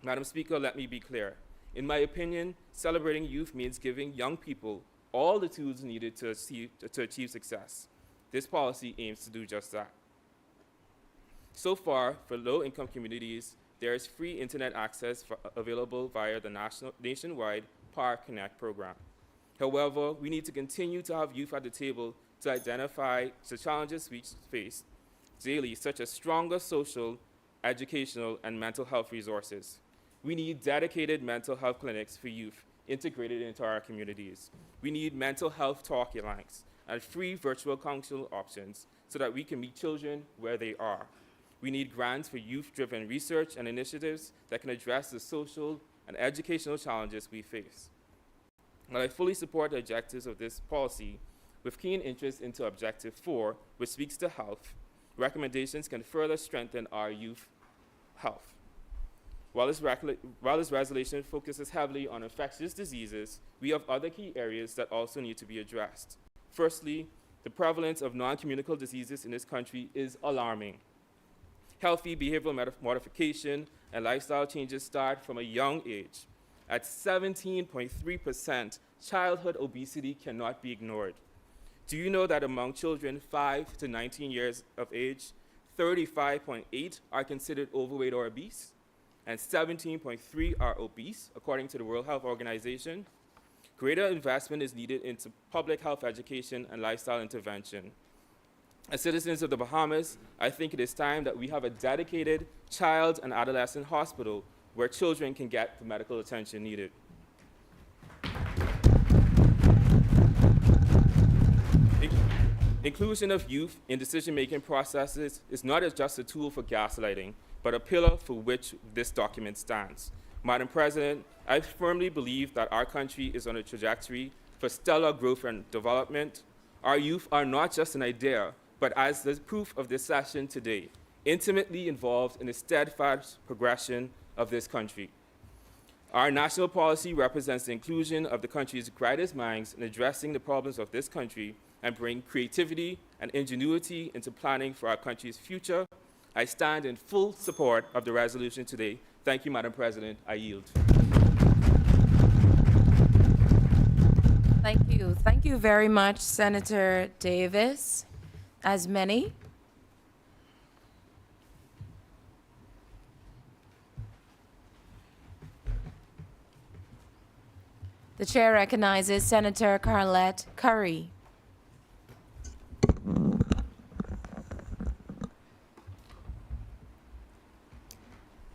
Madam Speaker, let me be clear. In my opinion, celebrating youth means giving young people all the tools needed to achieve success. This policy aims to do just that. So far, for low-income communities, there is free internet access available via the nationwide Power Connect program. However, we need to continue to have youth at the table to identify the challenges we face daily, such as stronger social, educational, and mental health resources. We need dedicated mental health clinics for youth integrated into our communities. We need mental health talk lines and free virtual counsel options so that we can meet children where they are. We need grants for youth-driven research and initiatives that can address the social and educational challenges we face. While I fully support the objectives of this policy, with keen interest into Objective 4, which speaks to health, recommendations can further strengthen our youth health. While this resolution focuses heavily on infectious diseases, we have other key areas that also need to be addressed. Firstly, the prevalence of non-communicable diseases in this country is alarming. Healthy behavioral modification and lifestyle changes start from a young age. At 17.3%, childhood obesity cannot be ignored. Do you know that among children 5 to 19 years of age, 35.8 are considered overweight or obese, and 17.3 are obese, according to the World Health Organization? Greater investment is needed into public health education and lifestyle intervention. As citizens of the Bahamas, I think it is time that we have a dedicated child and adolescent hospital where children can get the medical attention needed. Inclusion of youth in decision-making processes is not just a tool for gaslighting, but a pillar for which this document stands. Madam President, I firmly believe that our country is on a trajectory for stellar growth and development. Our youth are not just an idea, but as the proof of this session today, intimately involved in the steadfast progression of this country. Our national policy represents the inclusion of the country's brightest minds in addressing the problems of this country and bring creativity and ingenuity into planning for our country's future. I stand in full support of the resolution today. Thank you, Madam President. I yield. Thank you. Thank you very much, Senator Davis. As many. The chair recognizes Senator Carlette Curry.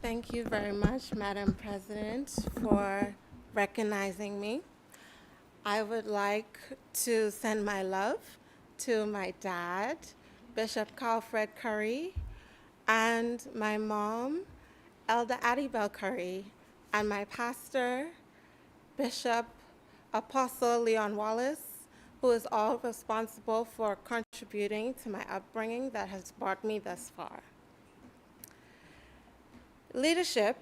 Thank you very much, Madam President, for recognizing me. I would like to send my love to my dad, Bishop Calfred Curry, and my mom, Elder Addie Bell Curry, and my pastor, Bishop Apostle Leon Wallace, who is all responsible for contributing to my upbringing that has brought me thus far. Leadership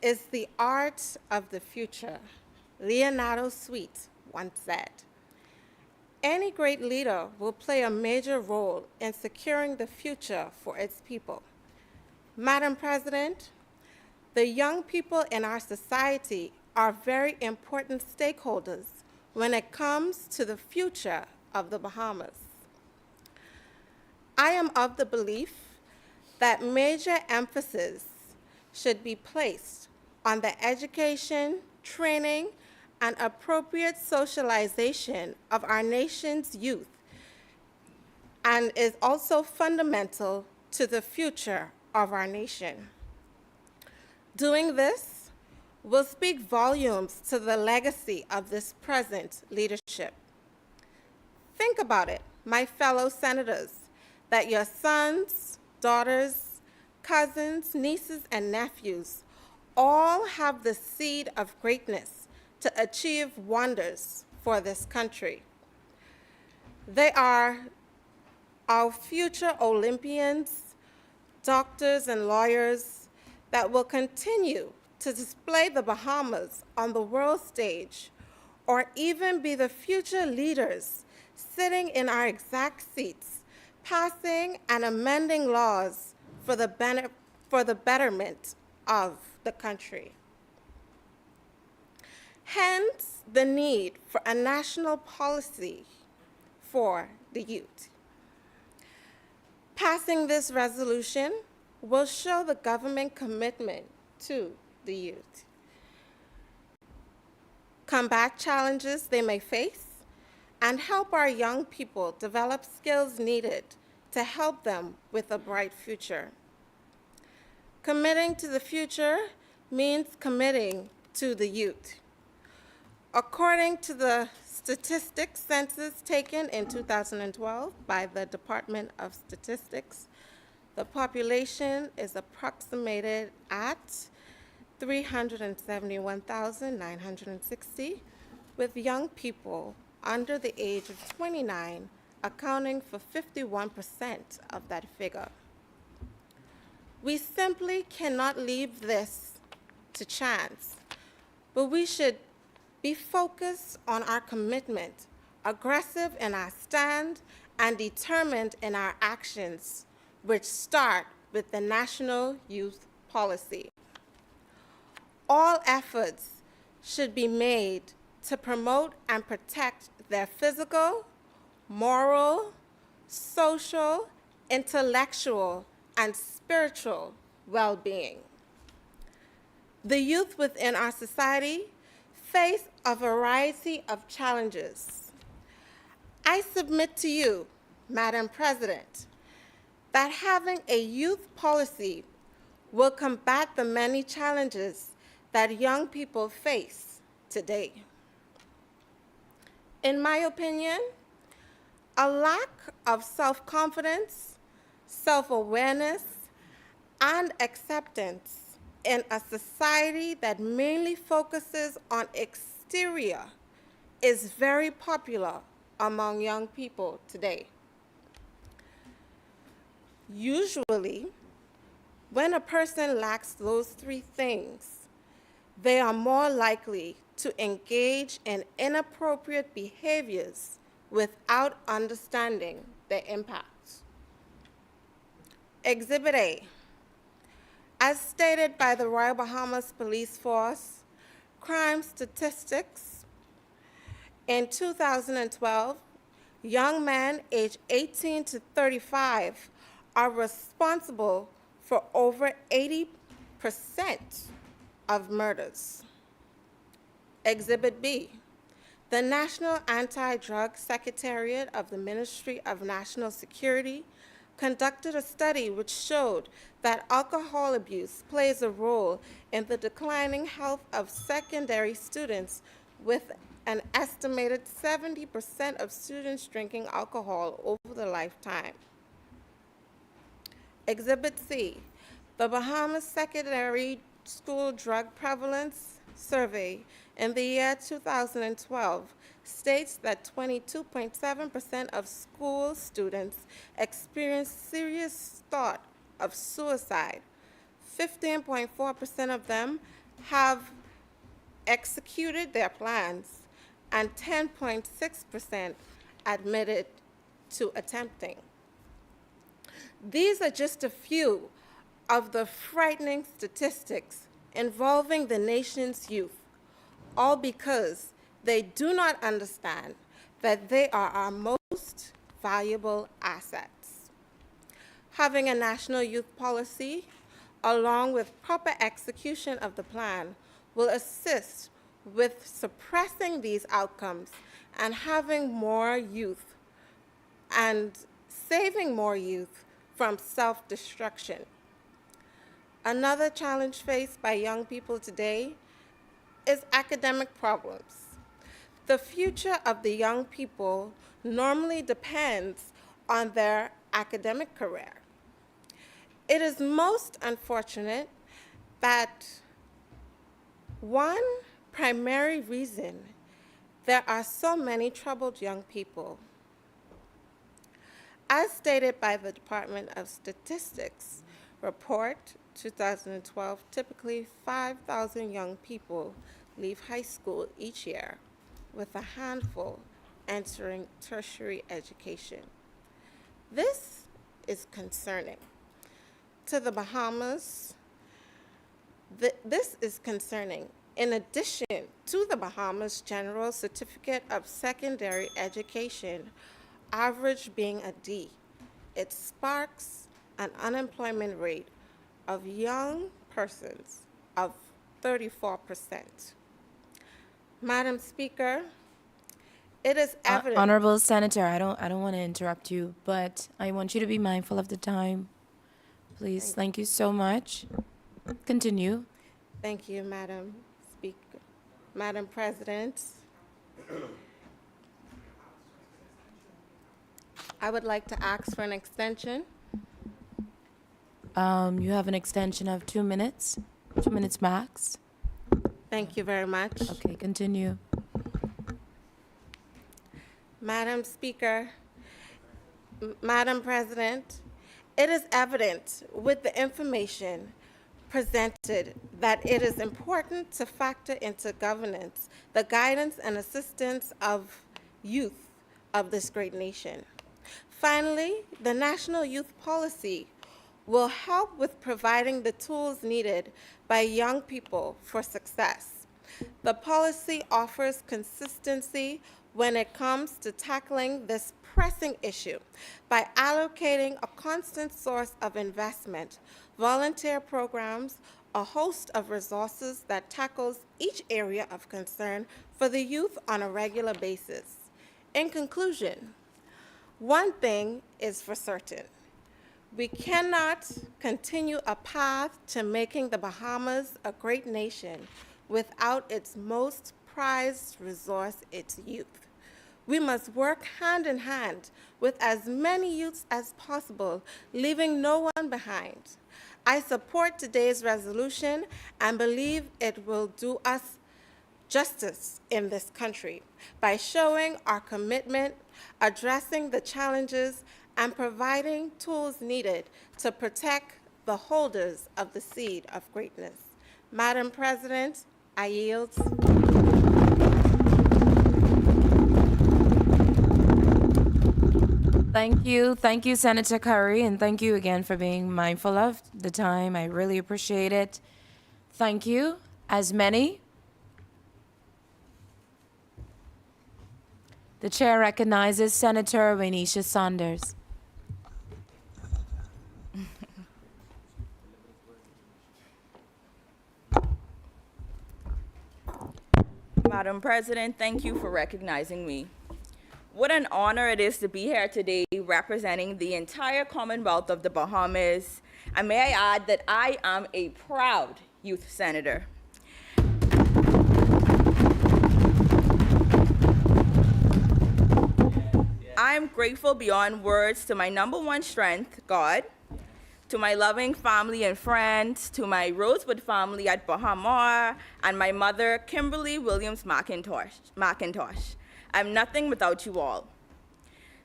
is the art of the future, Leonardo Sweet once said. Any great leader will play a major role in securing the future for its people. Madam President, the young people in our society are very important stakeholders when it comes to the future of the Bahamas. I am of the belief that major emphasis should be placed on the education, training, and appropriate socialization of our nation's youth, and is also fundamental to the future of our nation. Doing this will speak volumes to the legacy of this present leadership. Think about it, my fellow senators, that your sons, daughters, cousins, nieces, and nephews all have the seed of greatness to achieve wonders for this country. They are our future Olympians, doctors, and lawyers that will continue to display the Bahamas on the world stage, or even be the future leaders sitting in our exact seats, passing and amending laws for the betterment of the country. Hence, the need for a national policy for the youth. Passing this resolution will show the government commitment to the youth, combat challenges they may face, and help our young people develop skills needed to help them with a bright future. Committing to the future means committing to the youth. According to the statistics census taken in 2012 by the Department of Statistics, the population is approximated at 371,960, with young people under the age of 29 accounting for 51% of that figure. We simply cannot leave this to chance, but we should be focused on our commitment, aggressive in our stand, and determined in our actions, which start with the National Youth Policy. All efforts should be made to promote and protect their physical, moral, social, intellectual, and spiritual well-being. The youth within our society face a variety of challenges. I submit to you, Madam President, that having a youth policy will combat the many challenges that young people face today. In my opinion, a lack of self-confidence, self-awareness, and acceptance in a society that mainly focuses on exterior is very popular among young people today. Usually, when a person lacks those three things, they are more likely to engage in inappropriate behaviors without understanding their impacts. Exhibit A. As stated by the Royal Bahamas Police Force, crime statistics, in 2012, young men aged 18 to 35 are responsible for over 80% of murders. Exhibit B. The National Anti-Drug Secretariat of the Ministry of National Security conducted a study which showed that alcohol abuse plays a role in the declining health of secondary students, with an estimated 70% of students drinking alcohol over their lifetime. Exhibit C. The Bahamas Secondary School Drug Prevalence Survey in the year 2012 states that 22.7% of school students experience serious thought of suicide. 15.4% of them have executed their plans, and 10.6% admitted to attempting. These are just a few of the frightening statistics involving the nation's youth, all because they do not understand that they are our most valuable assets. Having a national youth policy along with proper execution of the plan, will assist with suppressing these outcomes and having more youth and saving more youth from self-destruction. Another challenge faced by young people today is academic problems. The future of the young people normally depends on their academic career. It is most unfortunate that one primary reason there are so many troubled young people. As stated by the Department of Statistics report 2012, typically 5,000 young people leave high school each year, with a handful entering tertiary education. This is concerning. To the Bahamas, this is concerning. In addition to the Bahamas General Certificate of Secondary Education, average being a D, it sparks an unemployment rate of young persons of 34%. Madam Speaker, it is evident. Honorable Senator, I don't want to interrupt you, but I want you to be mindful of the time. Please, thank you so much. Continue. Thank you, Madam Speaker. Madam President, I would like to ask for an extension. You have an extension of 2 minutes, 2 minutes max. Thank you very much. Okay, continue. Madam Speaker, Madam President, it is evident with the information presented that it is important to factor into governance the guidance and assistance of youth of this great nation. Finally, the National Youth Policy will help with providing the tools needed by young people for success. The policy offers consistency when it comes to tackling this pressing issue by allocating a constant source of investment, volunteer programs, a host of resources that tackles each area of concern for the youth on a regular basis. In conclusion, one thing is for certain. We cannot continue a path to making the Bahamas a great nation without its most prized resource, its youth. We must work hand in hand with as many youths as possible, leaving no one behind. I support today's resolution and believe it will do us justice in this country by showing our commitment, addressing the challenges, and providing tools needed to protect the holders of the seed of greatness. Madam President, I yield. Thank you, Senator Curry, and thank you again for being mindful of the time. I really appreciate it. Thank you. As many. The chair recognizes Senator Wanisha Saunders. Madam President, thank you for recognizing me. What an honor it is to be here today representing the entire Commonwealth of the Bahamas. And may I add that I am a proud youth senator. I am grateful beyond words to my number one strength, God, to my loving family and friends, to my Rosewood family at Bahamas, and my mother, Kimberly Williams McIntosh. I'm nothing without you all.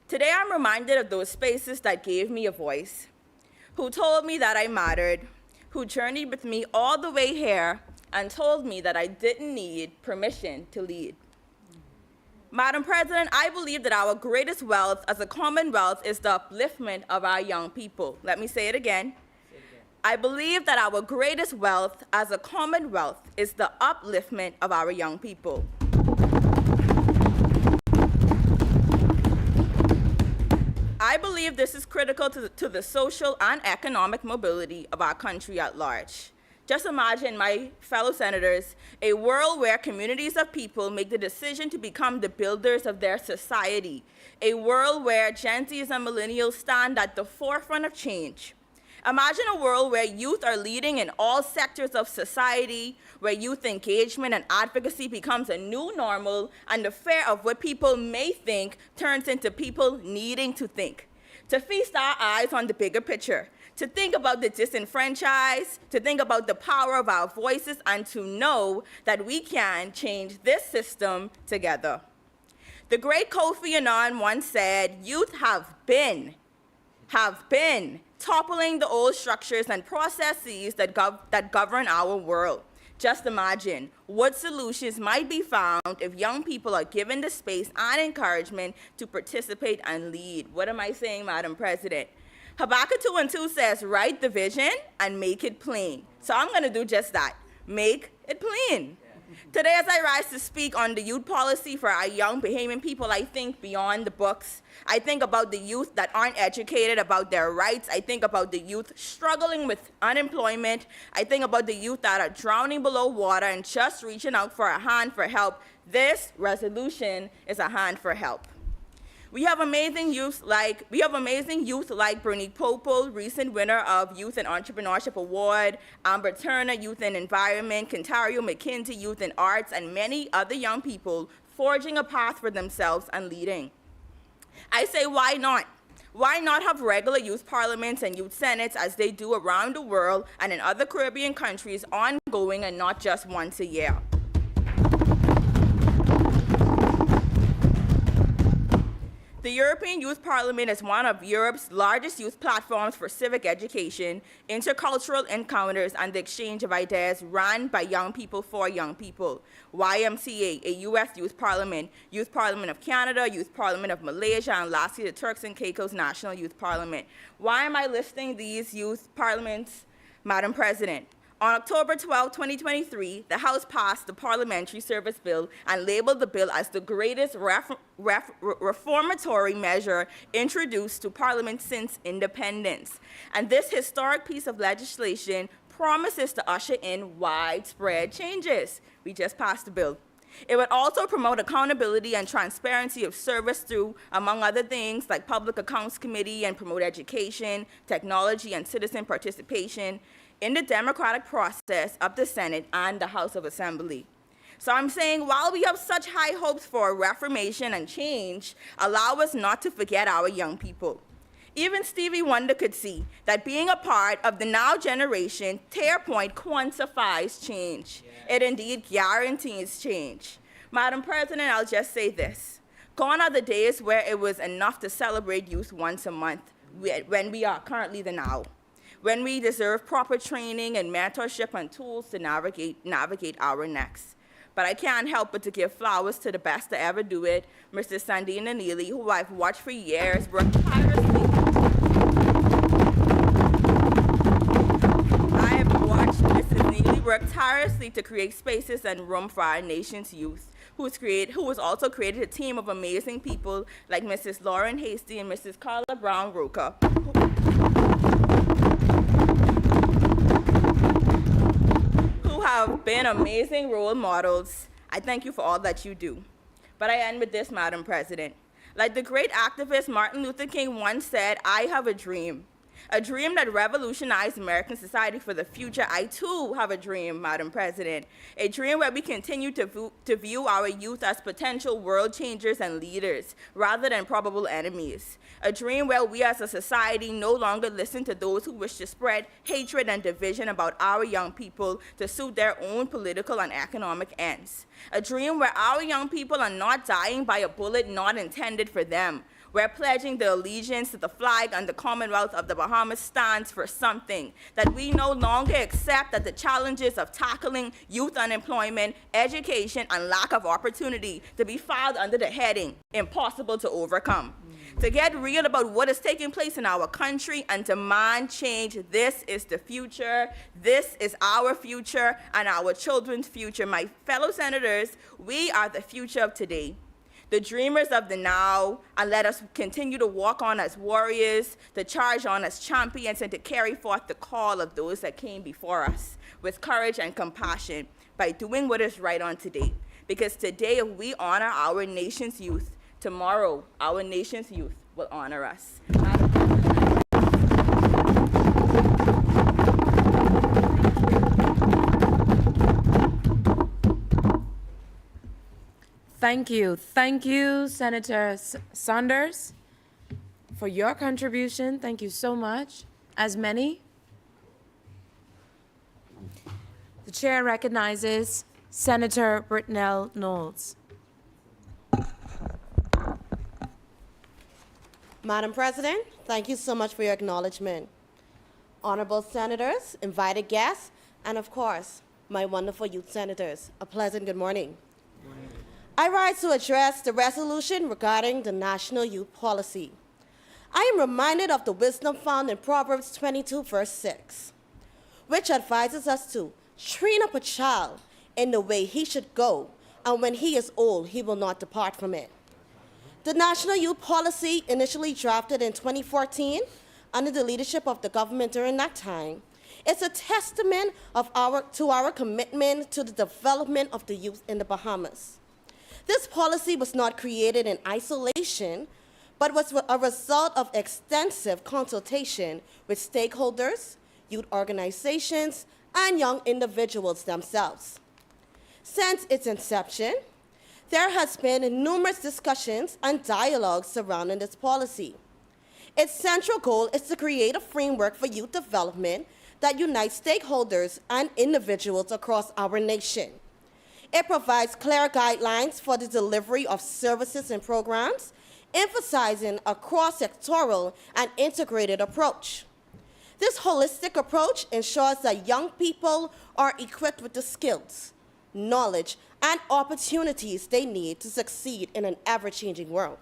Today, I'm reminded of those spaces that gave me a voice, who told me that I mattered, who journeyed with me all the way here and told me that I didn't need permission to lead. Madam President, I believe that our greatest wealth as a Commonwealth is the upliftment of our young people. Let me say it again. I believe that our greatest wealth as a Commonwealth is the upliftment of our young people. I I believe this is critical to the social and economic mobility of our country at large. Just imagine, my fellow senators, a world where communities of people make the decision to become the builders of their society, a world where Gen Zs and millennials stand at the forefront of change. Imagine a world where youth are leading in all sectors of society, where youth engagement and advocacy becomes a new normal, and the fear of what people may think turns into people needing to think. To feast our eyes on the bigger picture, to think about the disenfranchised, to think about the power of our voices, and to know that we can change this system together. The great Kofi Annan once said, youth have been toppling the old structures and processes that govern our world. Just imagine what solutions might be found if young people are given the space and encouragement to participate and lead. What am I saying, Madam President? Habakkuk 2:2 says, write the vision and make it plain. So I'm going to do just that, make it plain. Today, as I rise to speak on the youth policy for our young Bahamian people, I think beyond the books. I think about the youth that aren't educated about their rights. I think about the youth struggling with unemployment. I think about the youth that are drowning below water and just reaching out for a hand for help. This resolution is a hand for help. We have amazing youth like Bernice Popo, recent winner of Youth and Entrepreneurship Award, Amber Turner, Youth and Environment, Kentario McKinsey, Youth and Arts, and many other young people forging a path for themselves and leading. I say, why not? Why not have regular youth parliaments and youth senates as they do around the world and in other Caribbean countries, ongoing and not just once a year? The European Youth Parliament is one of Europe's largest youth platforms for civic education, intercultural encounters, and the exchange of ideas run by young people for young people. YMCA, a U.S. Youth Parliament of Canada, Youth Parliament of Malaysia, and lastly, the Turks and Caicos National Youth Parliament. Why am I listing these youth parliaments, Madam President? On October 12, 2023, the House passed the Parliamentary Service Bill and labeled the bill as the greatest reformatory measure introduced to Parliament since independence. And this historic piece of legislation promises to usher in widespread changes. We just passed the bill. It would also promote accountability and transparency of service through, among other things, like Public Accounts Committee, and promote education, technology, and citizen participation in the democratic process of the Senate and the House of Assembly. So I'm saying, while we have such high hopes for reformation and change, allow us not to forget our young people. Even Stevie Wonder could see that being a part of the now generation, Tearpoint quantifies change. Yeah. It indeed guarantees change. Madam President, I'll just say this. Gone are the days where it was enough to celebrate youth once a month, when we are currently the now. When we deserve proper training and mentorship and tools to navigate our next. But I can't help but to give flowers to the best to ever do it, Mrs. Sandina Neely, who I've watched for years work tirelessly. I have watched Mrs. Neely work tirelessly to create spaces and room for our nation's youth, who has also created a team of amazing people like Mrs. Lauren Hasty and Mrs. Carla Brown Roca, have been amazing role models. I thank you for all that you do. But I end with this, Madam President. Like the great activist Martin Luther King once said, I have a dream that revolutionized American society for the future. I too have a dream, Madam President, a dream where we continue to view our youth as potential world changers and leaders rather than probable enemies. A dream where we as a society no longer listen to those who wish to spread hatred and division about our young people to suit their own political and economic ends. A dream where our young people are not dying by a bullet not intended for them. We're pledging the allegiance to the flag and the Commonwealth of the Bahamas stands for something, that we no longer accept that the challenges of tackling youth unemployment, education, and lack of opportunity to be filed under the heading, impossible to overcome. To get real about what is taking place in our country and demand change. This is the future. This is our future and our children's future. My fellow senators, we are the future of today. the dreamers of the now, and let us continue to walk on as warriors, to charge on as champions, and to carry forth the call of those that came before us with courage and compassion by doing what is right on today. Because today, if we honor our nation's youth, tomorrow our nation's youth will honor us. Thank you. Thank you, Senator Saunders, for your contribution. Thank you so much. As many. The chair recognizes Senator Britnell Knowles. Madam President, thank you so much for your acknowledgement. Honorable senators, invited guests, and of course, my wonderful youth senators, a pleasant good morning. I rise to address the resolution regarding the National Youth Policy. I am reminded of the wisdom found in Proverbs 22, verse 6, which advises us to train up a child in the way he should go, and when he is old, he will not depart from it. The National Youth Policy, initially drafted in 2014 under the leadership of the government during that time, is a testament to our commitment to the development of the youth in the Bahamas. This policy was not created in isolation, but was a result of extensive consultation with stakeholders, youth organizations, and young individuals themselves. Since its inception, there has been numerous discussions and dialogues surrounding this policy. Its central goal is to create a framework for youth development that unites stakeholders and individuals across our nation. It provides clear guidelines for the delivery of services and programs, emphasizing a cross-sectoral and integrated approach. This holistic approach ensures that young people are equipped with the skills, knowledge, and opportunities they need to succeed in an ever-changing world.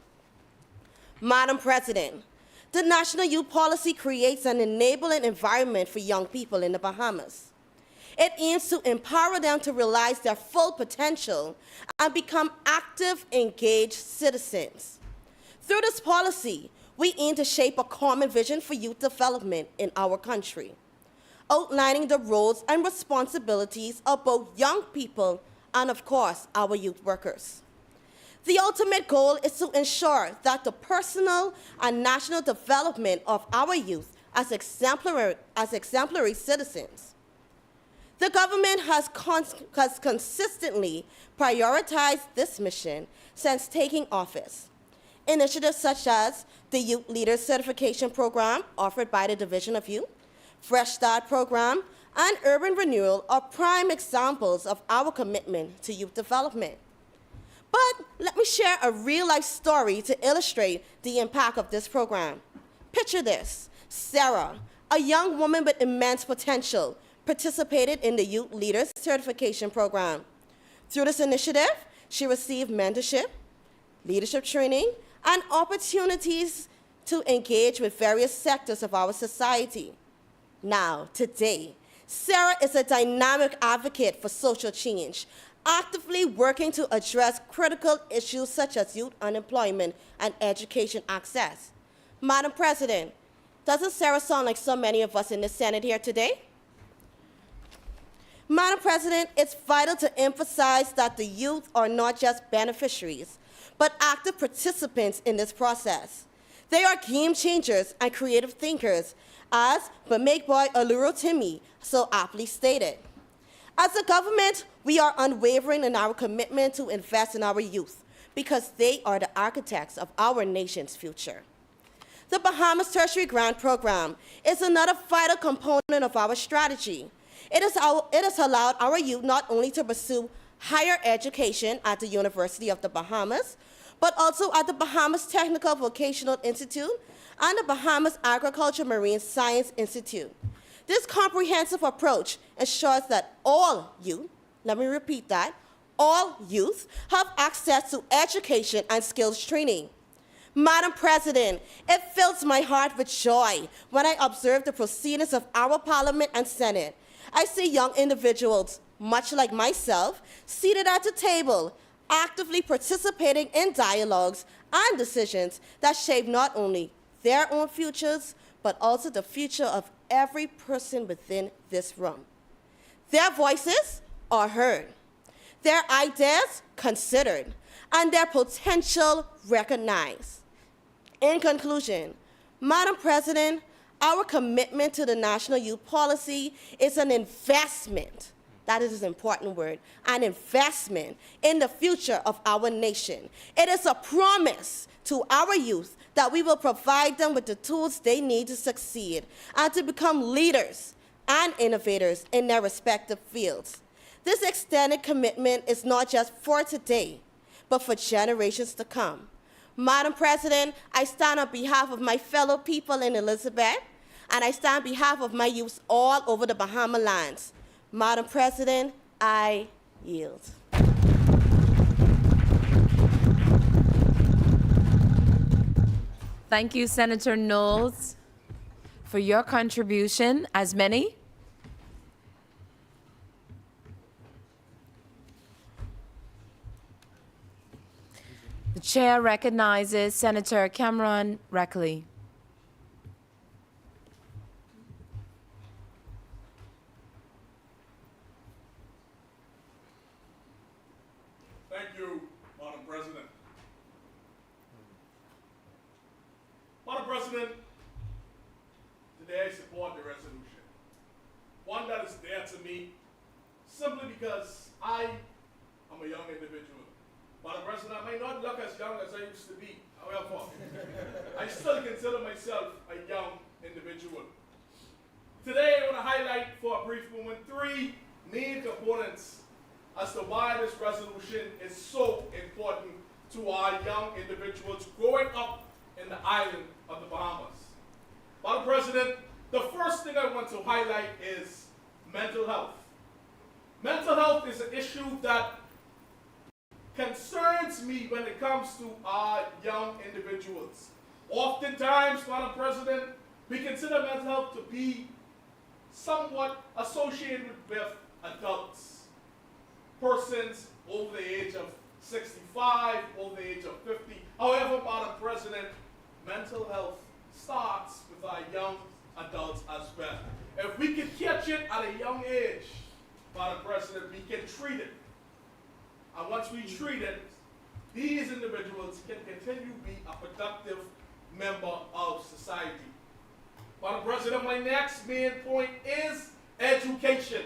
Madam President, the National Youth Policy creates an enabling environment for young people in the Bahamas. It aims to empower them to realize their full potential and become active, engaged citizens. Through this policy, we aim to shape a common vision for youth development in our country, outlining the roles and responsibilities of both young people and, of course, our youth workers. The ultimate goal is to ensure that the personal and national development of our youth as exemplary citizens. The government has consistently prioritized this mission since taking office. Initiatives such as the Youth Leaders Certification Program offered by the Division of Youth, Fresh Start Program, and Urban Renewal are prime examples of our commitment to youth development. But let me share a real-life story to illustrate the impact of this program. Picture this: Sarah, a young woman with immense potential, participated in the Youth Leaders Certification Program. Through this initiative, she received mentorship, leadership training, and opportunities to engage with various sectors of our society. Now, today, Sarah is a dynamic advocate for social change, actively working to address critical issues such as youth unemployment and education access. Madam President, doesn't Sarah sound like so many of us in the Senate here today? Madam President, it's vital to emphasize that the youth are not just beneficiaries, but active participants in this process. They are game changers and creative thinkers, as Bamekboy Aluro-Timmy so aptly stated. As a government, we are unwavering in our commitment to invest in our youth because they are the architects of our nation's future. The Bahamas Tertiary Grant Program is another vital component of our strategy. It has allowed our youth not only to pursue higher education at the University of the Bahamas, but also at the Bahamas Technical Vocational Institute and the Bahamas Agriculture Marine Science Institute. This comprehensive approach ensures that all youth, let me repeat that, all youth have access to education and skills training. Madam President, it fills my heart with joy when I observe the proceedings of our Parliament and Senate. I see young individuals, much like myself, seated at the table, actively participating in dialogues and decisions that shape not only their own futures, but also the future of every person within this room. Their voices are heard, their ideas considered, and their potential recognized. In conclusion, Madam President, our commitment to the National Youth Policy is an investment, that is an important word, an investment in the future of our nation. It is a promise to our youth that we will provide them with the tools they need to succeed and to become leaders and innovators in their respective fields. This extended commitment is not just for today, but for generations to come. Madam President, I stand on behalf of my fellow people in Elizabeth, and I stand on behalf of my youth all over the Bahama lands. Madam President, I yield. Thank you, Senator Knowles, for your contribution. As many? The chair recognizes Senator Cameron Reckley. Thank you, Madam President. Madam President, today I support the resolution. One that is dear to me simply because I am a young individual. Madam President, I may not look as young as I used to be. However, I still consider myself a young individual. Today, I want to highlight for a brief moment 3 main components as to why this resolution is so important to our young individuals growing up in the island of the Bahamas. Madam President, the first thing I want to highlight is mental health. Mental health is an issue that concerns me when it comes to our young individuals. Oftentimes, Madam President, we consider mental health to be somewhat associated with adults, persons over the age of 65, over the age of 50. However, Madam President, mental health starts with our young adults as well. If we can catch it at a young age, Madam President, we can treat it. And once we treat it, these individuals can continue to be a productive member of society. Madam President, my next main point is education.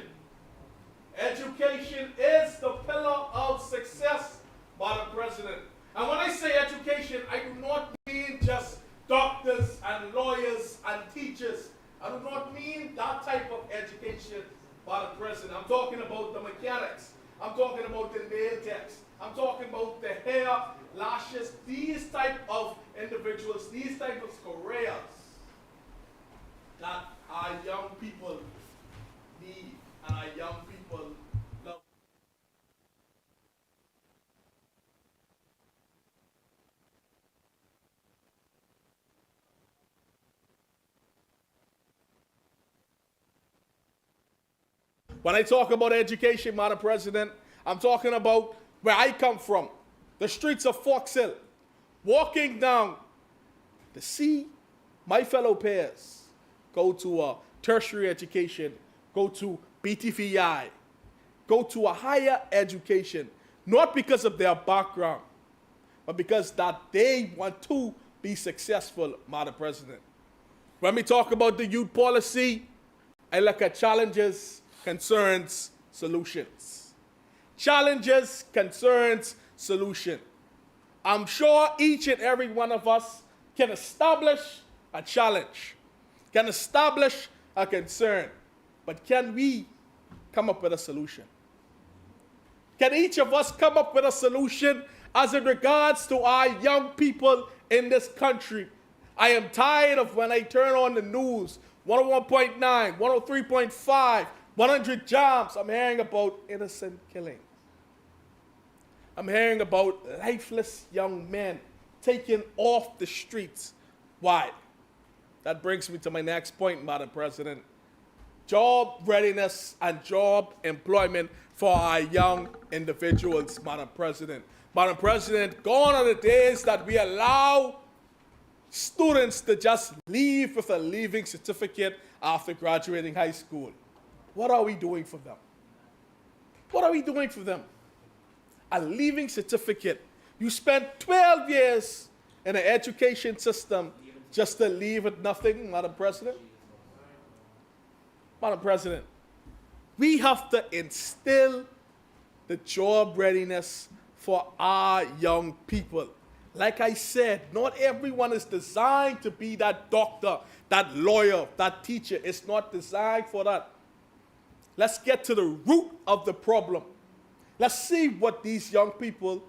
Education is the pillar of success, Madam President. And when I say education, I do not mean just doctors and lawyers and teachers. I do not mean that type of education, Madam President. I'm talking about the mechanics. I'm talking about the nail techs. I'm talking about the hair, lashes, these type of individuals, these type of careers that our young people need and our young people love. When I talk about education, Madam President, I'm talking about where I come from, the streets of Fox Hill, walking down to see my fellow peers go to a tertiary education, go to BTVI, go to a higher education, not because of their background, but because that they want to be successful, Madam President. When we talk about the youth policy, I look at challenges, concerns, solutions. Challenges, concerns, solution. I'm sure each and every one of us can establish a challenge, can establish a concern, but can we come up with a solution? Can each of us come up with a solution as it regards to our young people in this country? I am tired of when I turn on the news, 101.9, 103.5, 100 jobs, I'm hearing about innocent killing. I'm hearing about lifeless young men taken off the streets. Why? That brings me to my next point, Madam President. Job readiness and job employment for our young individuals, Madam President. Madam President, gone are the days that we allow students to just leave with a leaving certificate after graduating high school. What are we doing for them? What are we doing for them? A leaving certificate. You spent 12 years in an education system just to leave with nothing, Madam President? Madam President, we have to instill the job readiness for our young people. Like I said, not everyone is designed to be that doctor, that lawyer, that teacher. It's not designed for that. Let's get to the root of the problem. Let's see what these young people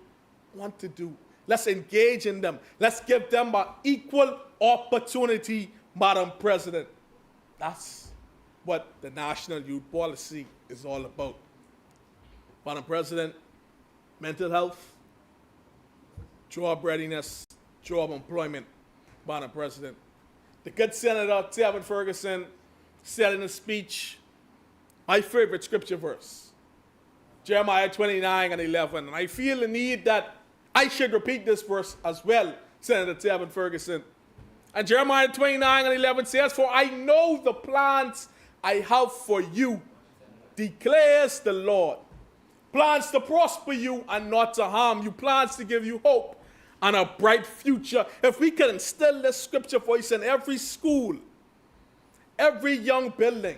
want to do. Let's engage in them. Let's give them an equal opportunity, Madam President. That's what the National Youth Policy is all about. Madam President, mental health, job readiness, job employment, Madam President. The good Senator Tevin Ferguson said in a speech, my favorite scripture verse, Jeremiah 29:11. And I feel the need that I should repeat this verse as well, Senator Tevin Ferguson. And Jeremiah 29:11 says, for I know the plans I have for you, declares the Lord. Plans to prosper you and not to harm you. Plans to give you hope and a bright future. If we can instill this scripture voice in every school, every young building,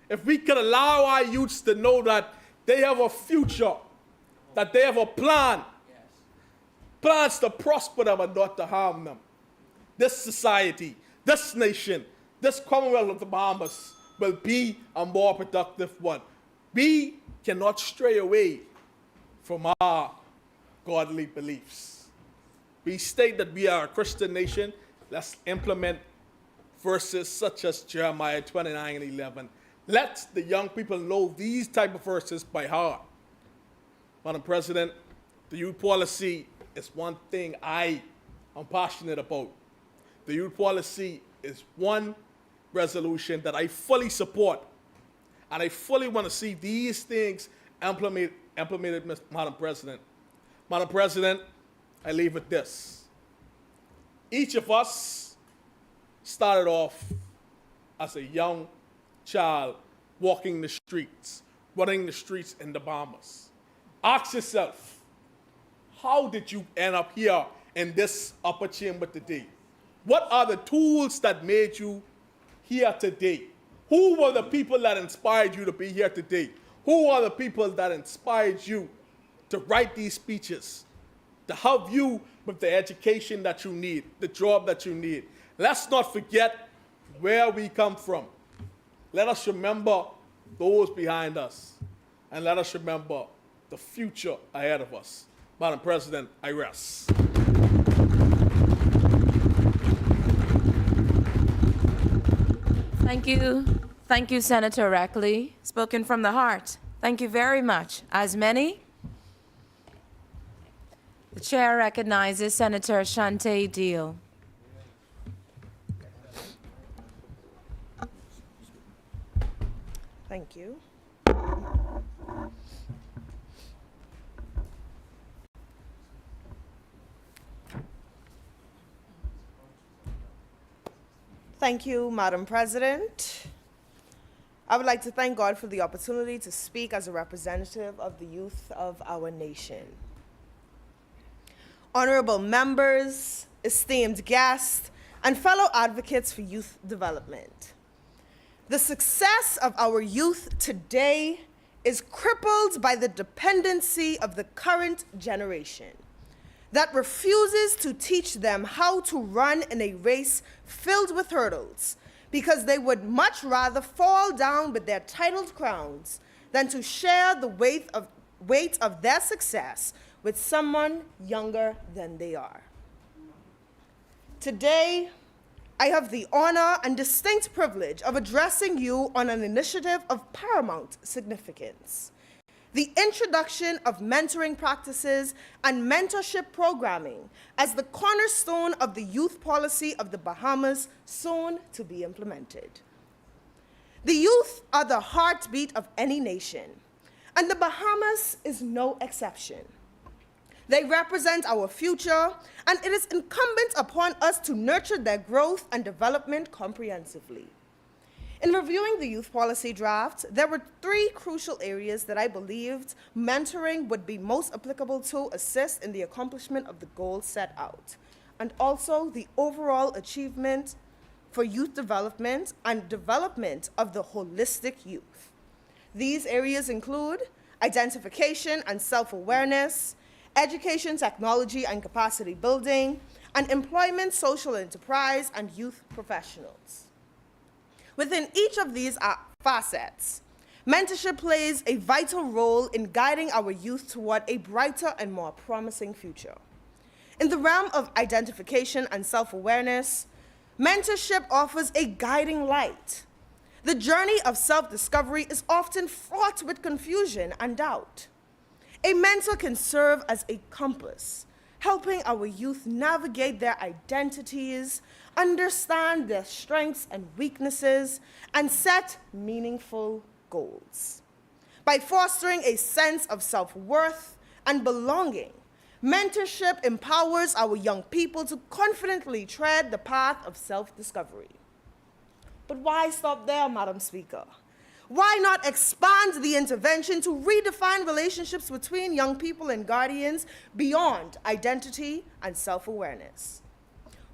if we could allow our youths to know that they have a future, that they have a plan, plans to prosper them and not to harm them, this society, this nation, this Commonwealth of the Bahamas will be a more productive one. We cannot stray away from our godly beliefs. We state that we are a Christian nation. Let's implement verses such as Jeremiah 29:11. Let the young people know these type of verses by heart. Madam President, the youth policy is one thing I am passionate about. The youth policy is one resolution that I fully support. And I fully want to see these things implemented, Madam President. Madam President, I leave with this. Each of us started off as a young child walking the streets, running the streets in the Bahamas. Ask yourself, how did you end up here in this upper chamber today? What are the tools that made you here today? Who were the people that inspired you to be here today? Who are the people that inspired you to write these speeches, to help you with the education that you need, the job that you need? Let's not forget where we come from. Let us remember those behind us, and let us remember the future ahead of us. Madam President, I rest. Thank you. Thank you, Senator Reckley. Spoken from the heart. Thank you very much. As many? The chair recognizes Senator Shante Deal. Thank you. Thank you, Madam President. I would like to thank God for the opportunity to speak as a representative of the youth of our nation. Honorable members, esteemed guests, and fellow advocates for youth development. The success of our youth today is crippled by the dependency of the current generation that refuses to teach them how to run in a race filled with hurdles, because they would much rather fall down with their titled crowns than to share the weight of their success with someone younger than they are. Today, I have the honor and distinct privilege of addressing you on an initiative of paramount significance: the introduction of mentoring practices and mentorship programming as the cornerstone of the youth policy of the Bahamas, soon to be implemented. The youth are the heartbeat of any nation, And the Bahamas is no exception. They represent our future, and it is incumbent upon us to nurture their growth and development comprehensively. In reviewing the youth policy draft, there were 3 crucial areas that I believed mentoring would be most applicable to assist in the accomplishment of the goals set out, and also the overall achievement for youth development and development of the holistic youth. These areas include identification and self-awareness, education, technology, and capacity building, and employment, social enterprise, and youth professionals. Within each of these facets, mentorship plays a vital role in guiding our youth toward a brighter and more promising future. In the realm of identification and self-awareness, mentorship offers a guiding light. The journey of self-discovery is often fraught with confusion and doubt. A mentor can serve as a compass, helping our youth navigate their identities, understand their strengths and weaknesses, and set meaningful goals. By fostering a sense of self-worth and belonging, mentorship empowers our young people to confidently tread the path of self-discovery. But why stop there, Madam Speaker? Why not expand the intervention to redefine relationships between young people and guardians beyond identity and self-awareness?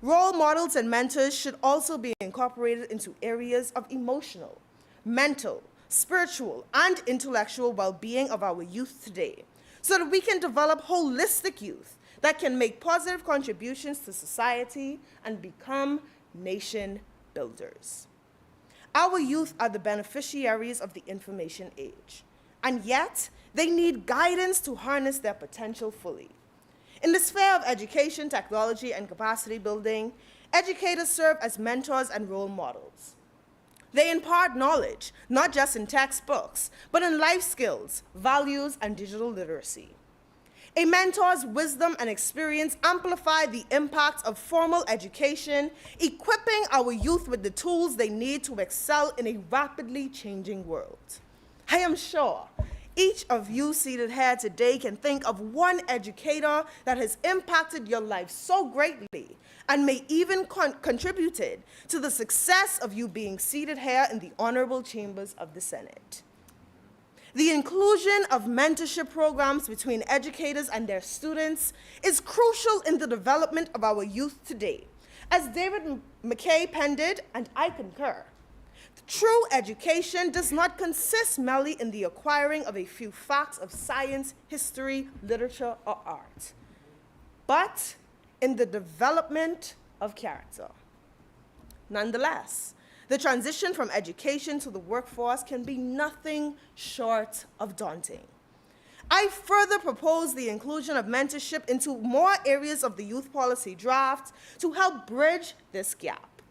Role models and mentors should also be incorporated into areas of emotional, mental, spiritual, and intellectual well-being of our youth today, so that we can develop holistic youth that can make positive contributions to society and become nation builders. Our youth are the beneficiaries of the information age, and yet they need guidance to harness their potential fully. In the sphere of education, technology, and capacity building, educators serve as mentors and role models. They impart knowledge, not just in textbooks, but in life skills, values, and digital literacy. A mentor's wisdom and experience amplify the impact of formal education, equipping our youth with the tools they need to excel in a rapidly changing world. I am sure each of you seated here today can think of one educator that has impacted your life so greatly and may even contributed to the success of you being seated here in the honorable chambers of the Senate. The inclusion of mentorship programs between educators and their students is crucial in the development of our youth today. As David McKay penned it, and I concur, true education does not consist merely in the acquiring of a few facts of science, history, literature, or art, but in the development of character. Nonetheless, the transition from education to the workforce can be nothing short of daunting. I further propose the inclusion of mentorship into more areas of the youth policy draft to help bridge this gap.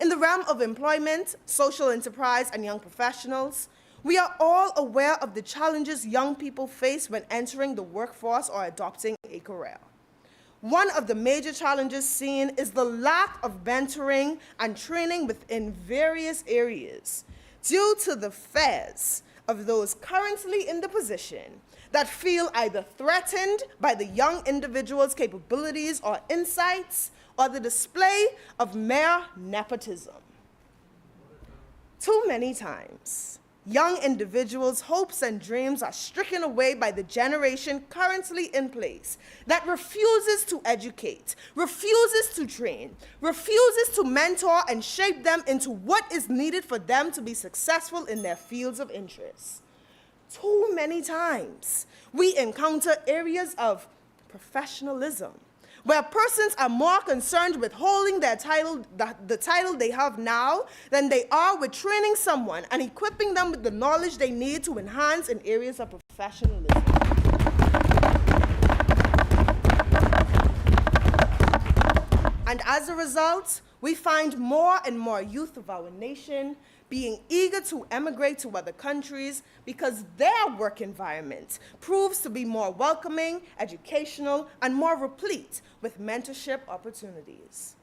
In the realm of employment, social enterprise, and young professionals, we are all aware of the challenges young people face when entering the workforce or adopting a career. One of the major challenges seen is the lack of mentoring and training within various areas due to the fears of those currently in the position that feel either threatened by the young individual's capabilities or insights or the display of mere nepotism. Too many times, young individuals' hopes and dreams are stricken away by the generation currently in place that refuses to educate, refuses to train, refuses to mentor and shape them into what is needed for them to be successful in their fields of interest. Too many times, we encounter areas of professionalism, where persons are more concerned with holding their title, the title they have now, than they are with training someone and equipping them with the knowledge they need to enhance in areas of professionalism. And as a result, we find more and more youth of our nation being eager to emigrate to other countries because their work environment proves to be more welcoming, educational, and more replete with mentorship opportunities.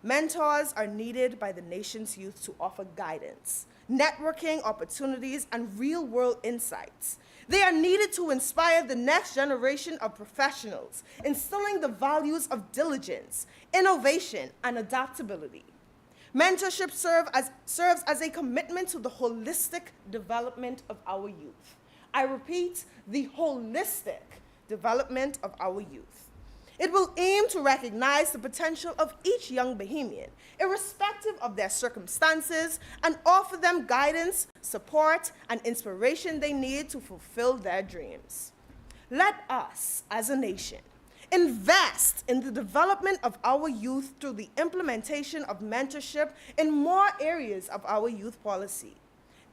Mentors are needed by the nation's youth to offer guidance, networking opportunities, and real-world insights. They are needed to inspire the next generation of professionals, instilling the values of diligence, innovation, and adaptability. Mentorship serves as a commitment to the holistic development of our youth. I repeat, the holistic development of our youth. It will aim to recognize the potential of each young Bahamian, irrespective of their circumstances, and offer them guidance, support, and inspiration they need to fulfill their dreams. Let us, as a nation, invest in the development of our youth through the implementation of mentorship in more areas of our youth policy.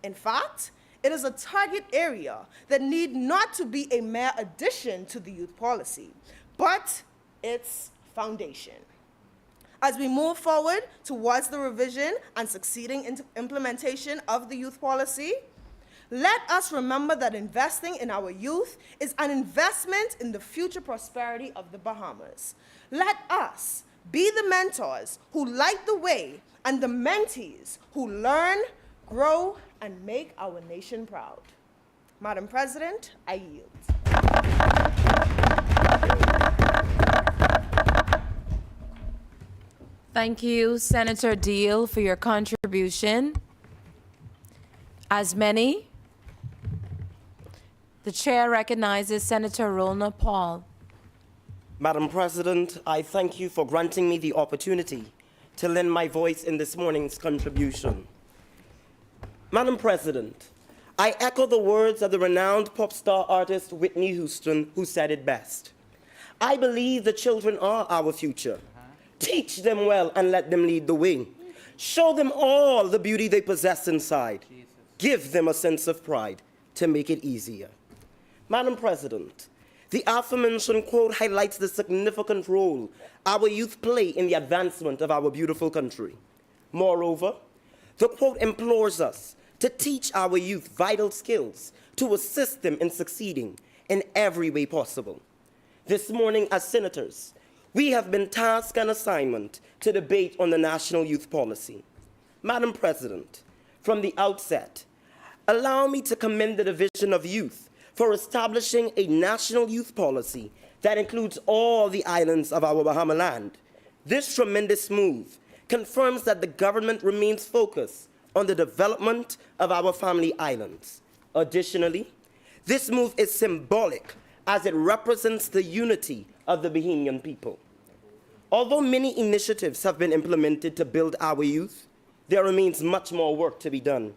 In fact, it is a target area that need not to be a mere addition to the youth policy, but its foundation. As we move forward towards the revision and succeeding implementation of the youth policy, let us remember that investing in our youth is an investment in the future prosperity of the Bahamas. Let us be the mentors who light the way and the mentees who learn, grow, and make our nation proud. Madam President, I yield. Thank you, Senator Deal, for your contribution. As many, the chair recognizes Senator Rona Paul. Madam President, I thank you for granting me the opportunity to lend my voice in this morning's contribution. Madam President, I echo the words of the renowned pop star artist Whitney Houston, who said it best. I believe the children are our future. Teach them well and let them lead the way. Show them all the beauty they possess inside. Give them a sense of pride to make it easier. Madam President, the aforementioned quote highlights the significant role our youth play in the advancement of our beautiful country. Moreover, the quote implores us to teach our youth vital skills to assist them in succeeding in every way possible. This morning, as senators, we have been tasked an assignment to debate on the national youth policy. Madam President, from the outset, allow me to commend the Division of Youth for establishing a national youth policy that includes all the islands of our Bahama land. This tremendous move confirms that the government remains focused on the development of our family islands. Additionally, this move is symbolic as it represents the unity of the Bahamian people. Although many initiatives have been implemented to build our youth, there remains much more work to be done.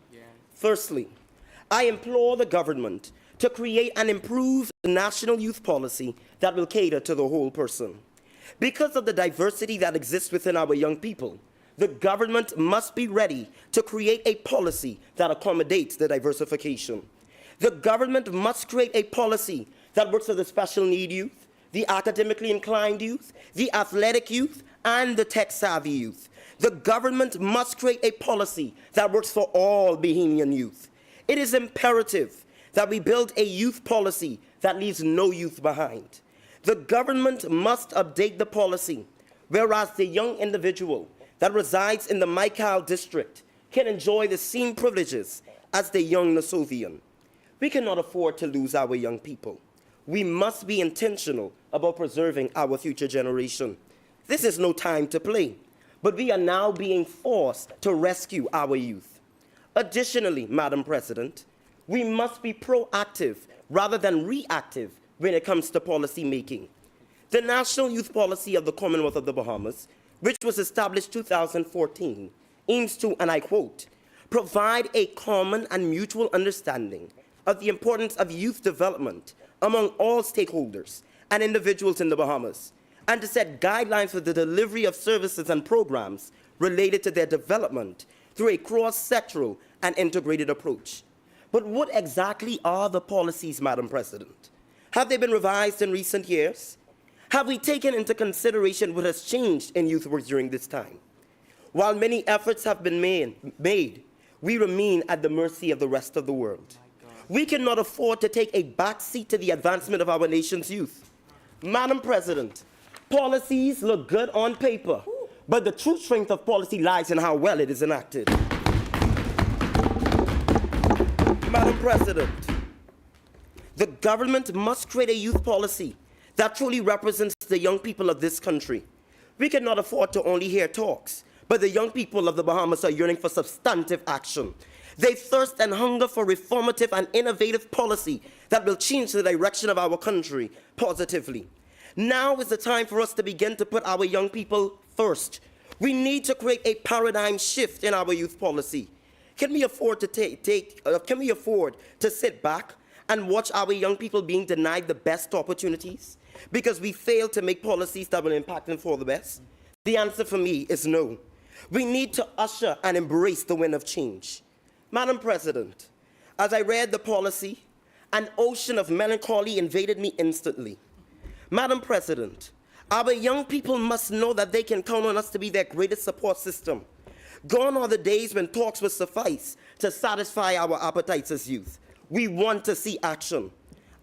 Firstly, I implore the government to create an improved national youth policy that will cater to the whole person. Because of the diversity that exists within our young people, the government must be ready to create a policy that accommodates the diversification. The government must create a policy that works for the special need youth, the academically inclined youth, the athletic youth, and the tech-savvy youth. The government must create a policy that works for all Bahamian youth. It is imperative that we build a youth policy that leaves no youth behind. The government must update the policy, whereas the young individual that resides in the Maikal district can enjoy the same privileges as the young Nassauvian. We cannot afford to lose our young people. We must be intentional about preserving our future generation. This is no time to play, but we are now being forced to rescue our youth. Additionally, Madam President, we must be proactive rather than reactive when it comes to policy making. The National Youth Policy of the Commonwealth of the Bahamas, which was established 2014, aims to, and I quote, provide a common and mutual understanding of the importance of youth development among all stakeholders and individuals in the Bahamas, and to set guidelines for the delivery of services and programs related to their development through a cross-sectoral and integrated approach. But what exactly are the policies, Madam President? Have they been revised in recent years? Have we taken into consideration what has changed in youth work during this time? While many efforts have been made, we remain at the mercy of the rest of the world. We cannot afford to take a backseat to the advancement of our nation's youth. Madam President, policies look good on paper, but the true strength of policy lies in how well it is enacted. Madam President, the government must create a youth policy that truly represents the young people of this country. We cannot afford to only hear talks, but the young people of the Bahamas are yearning for substantive action. They thirst and hunger for reformative and innovative policy that will change the direction of our country positively. Now is the time for us to begin to put our young people first. We need to create a paradigm shift in our youth policy. Can we afford to sit back and watch our young people being denied the best opportunities because we fail to make policies that will impact them for the best? The answer for me is no. We need to usher and embrace the wind of change. Madam President, as I read the policy, an ocean of melancholy invaded me instantly. Madam President, our young people must know that they can count on us to be their greatest support system. Gone are the days when talks would suffice to satisfy our appetites as youth. We want to see action.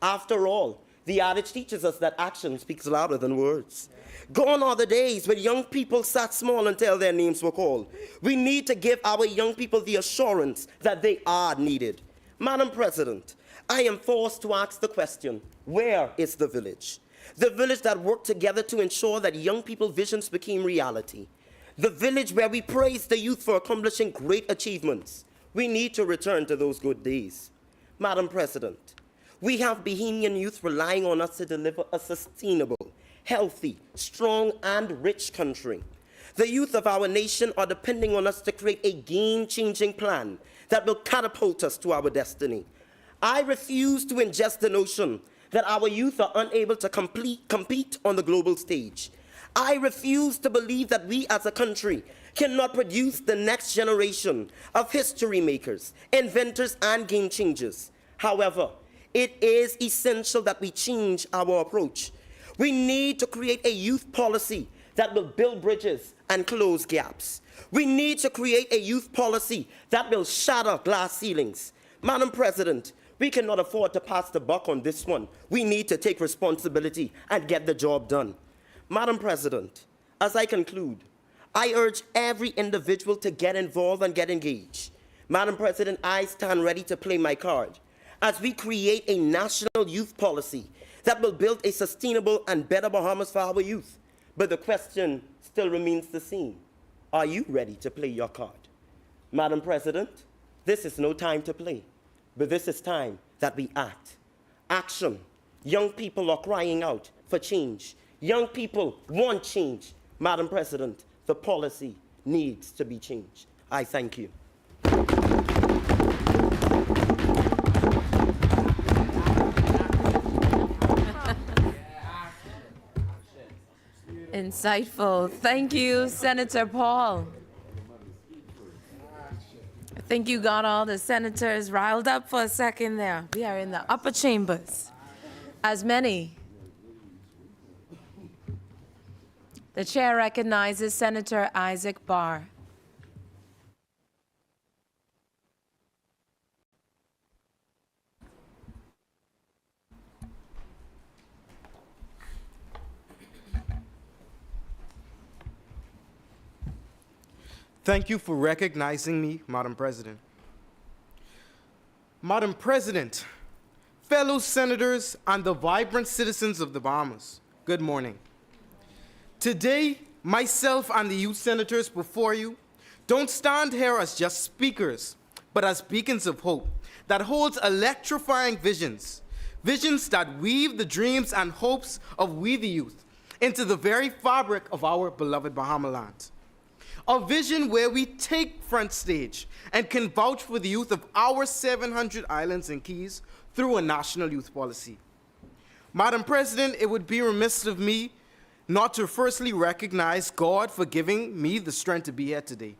After all, the adage teaches us that action speaks louder than words. Gone are the days when young people sat small until their names were called. We need to give our young people the assurance that they are needed. Madam President, I am forced to ask the question, where is the village? The village that worked together to ensure that young people's visions became reality. The village where we praise the youth for accomplishing great achievements. We need to return to those good days. Madam President, we have Bahamian youth relying on us to deliver a sustainable, healthy, strong, and rich country. The youth of our nation are depending on us to create a game-changing plan that will catapult us to our destiny. I refuse to ingest the notion that our youth are unable to compete on the global stage. I refuse to believe that we as a country cannot produce the next generation of history makers, inventors, and game changers. However, it is essential that we change our approach. We need to create a youth policy that will build bridges and close gaps. We need to create a youth policy that will shatter glass ceilings. Madam President, we cannot afford to pass the buck on this one. We need to take responsibility and get the job done. Madam President, as I conclude, I urge every individual to get involved and get engaged. Madam President, I stand ready to play my card as we create a national youth policy that will build a sustainable and better Bahamas for our youth. But the question still remains the same. Are you ready to play your card? Madam President, this is no time to play, but this is time that we act. Action. Young people are crying out for change. Young people want change. Madam President, the policy needs to be changed. I thank you. Insightful. Thank you, Senator Paul. I think you got all the senators riled up for a second there. We are in the upper chambers. As many. The chair recognizes Senator Isaac Barr. Thank you for recognizing me, Madam President. Madam President, fellow senators, and the vibrant citizens of the Bahamas, good morning. Today, myself and the youth senators before you don't stand here as just speakers, but as beacons of hope that holds electrifying visions, visions that weave the dreams and hopes of we the youth into the very fabric of our beloved Bahama land. A vision where we take front stage and can vouch for the youth of our 700 islands and keys through a national youth policy. Madam President, it would be remiss of me not to firstly recognize God for giving me the strength to be here today,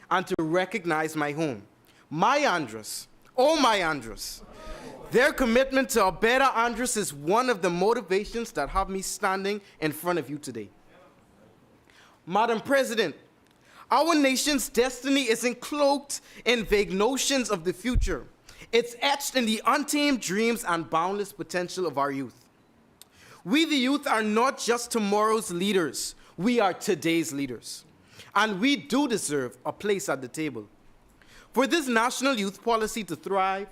and to recognize my home, my Andros, oh my Andros. Their commitment to a better Andros is one of the motivations that have me standing in front of you today. Madam President, our nation's destiny isn't cloaked in vague notions of the future. It's etched in the untamed dreams and boundless potential of our youth. We, the youth, are not just tomorrow's leaders. We are today's leaders. and we do deserve a place at the table. For this national youth policy to thrive,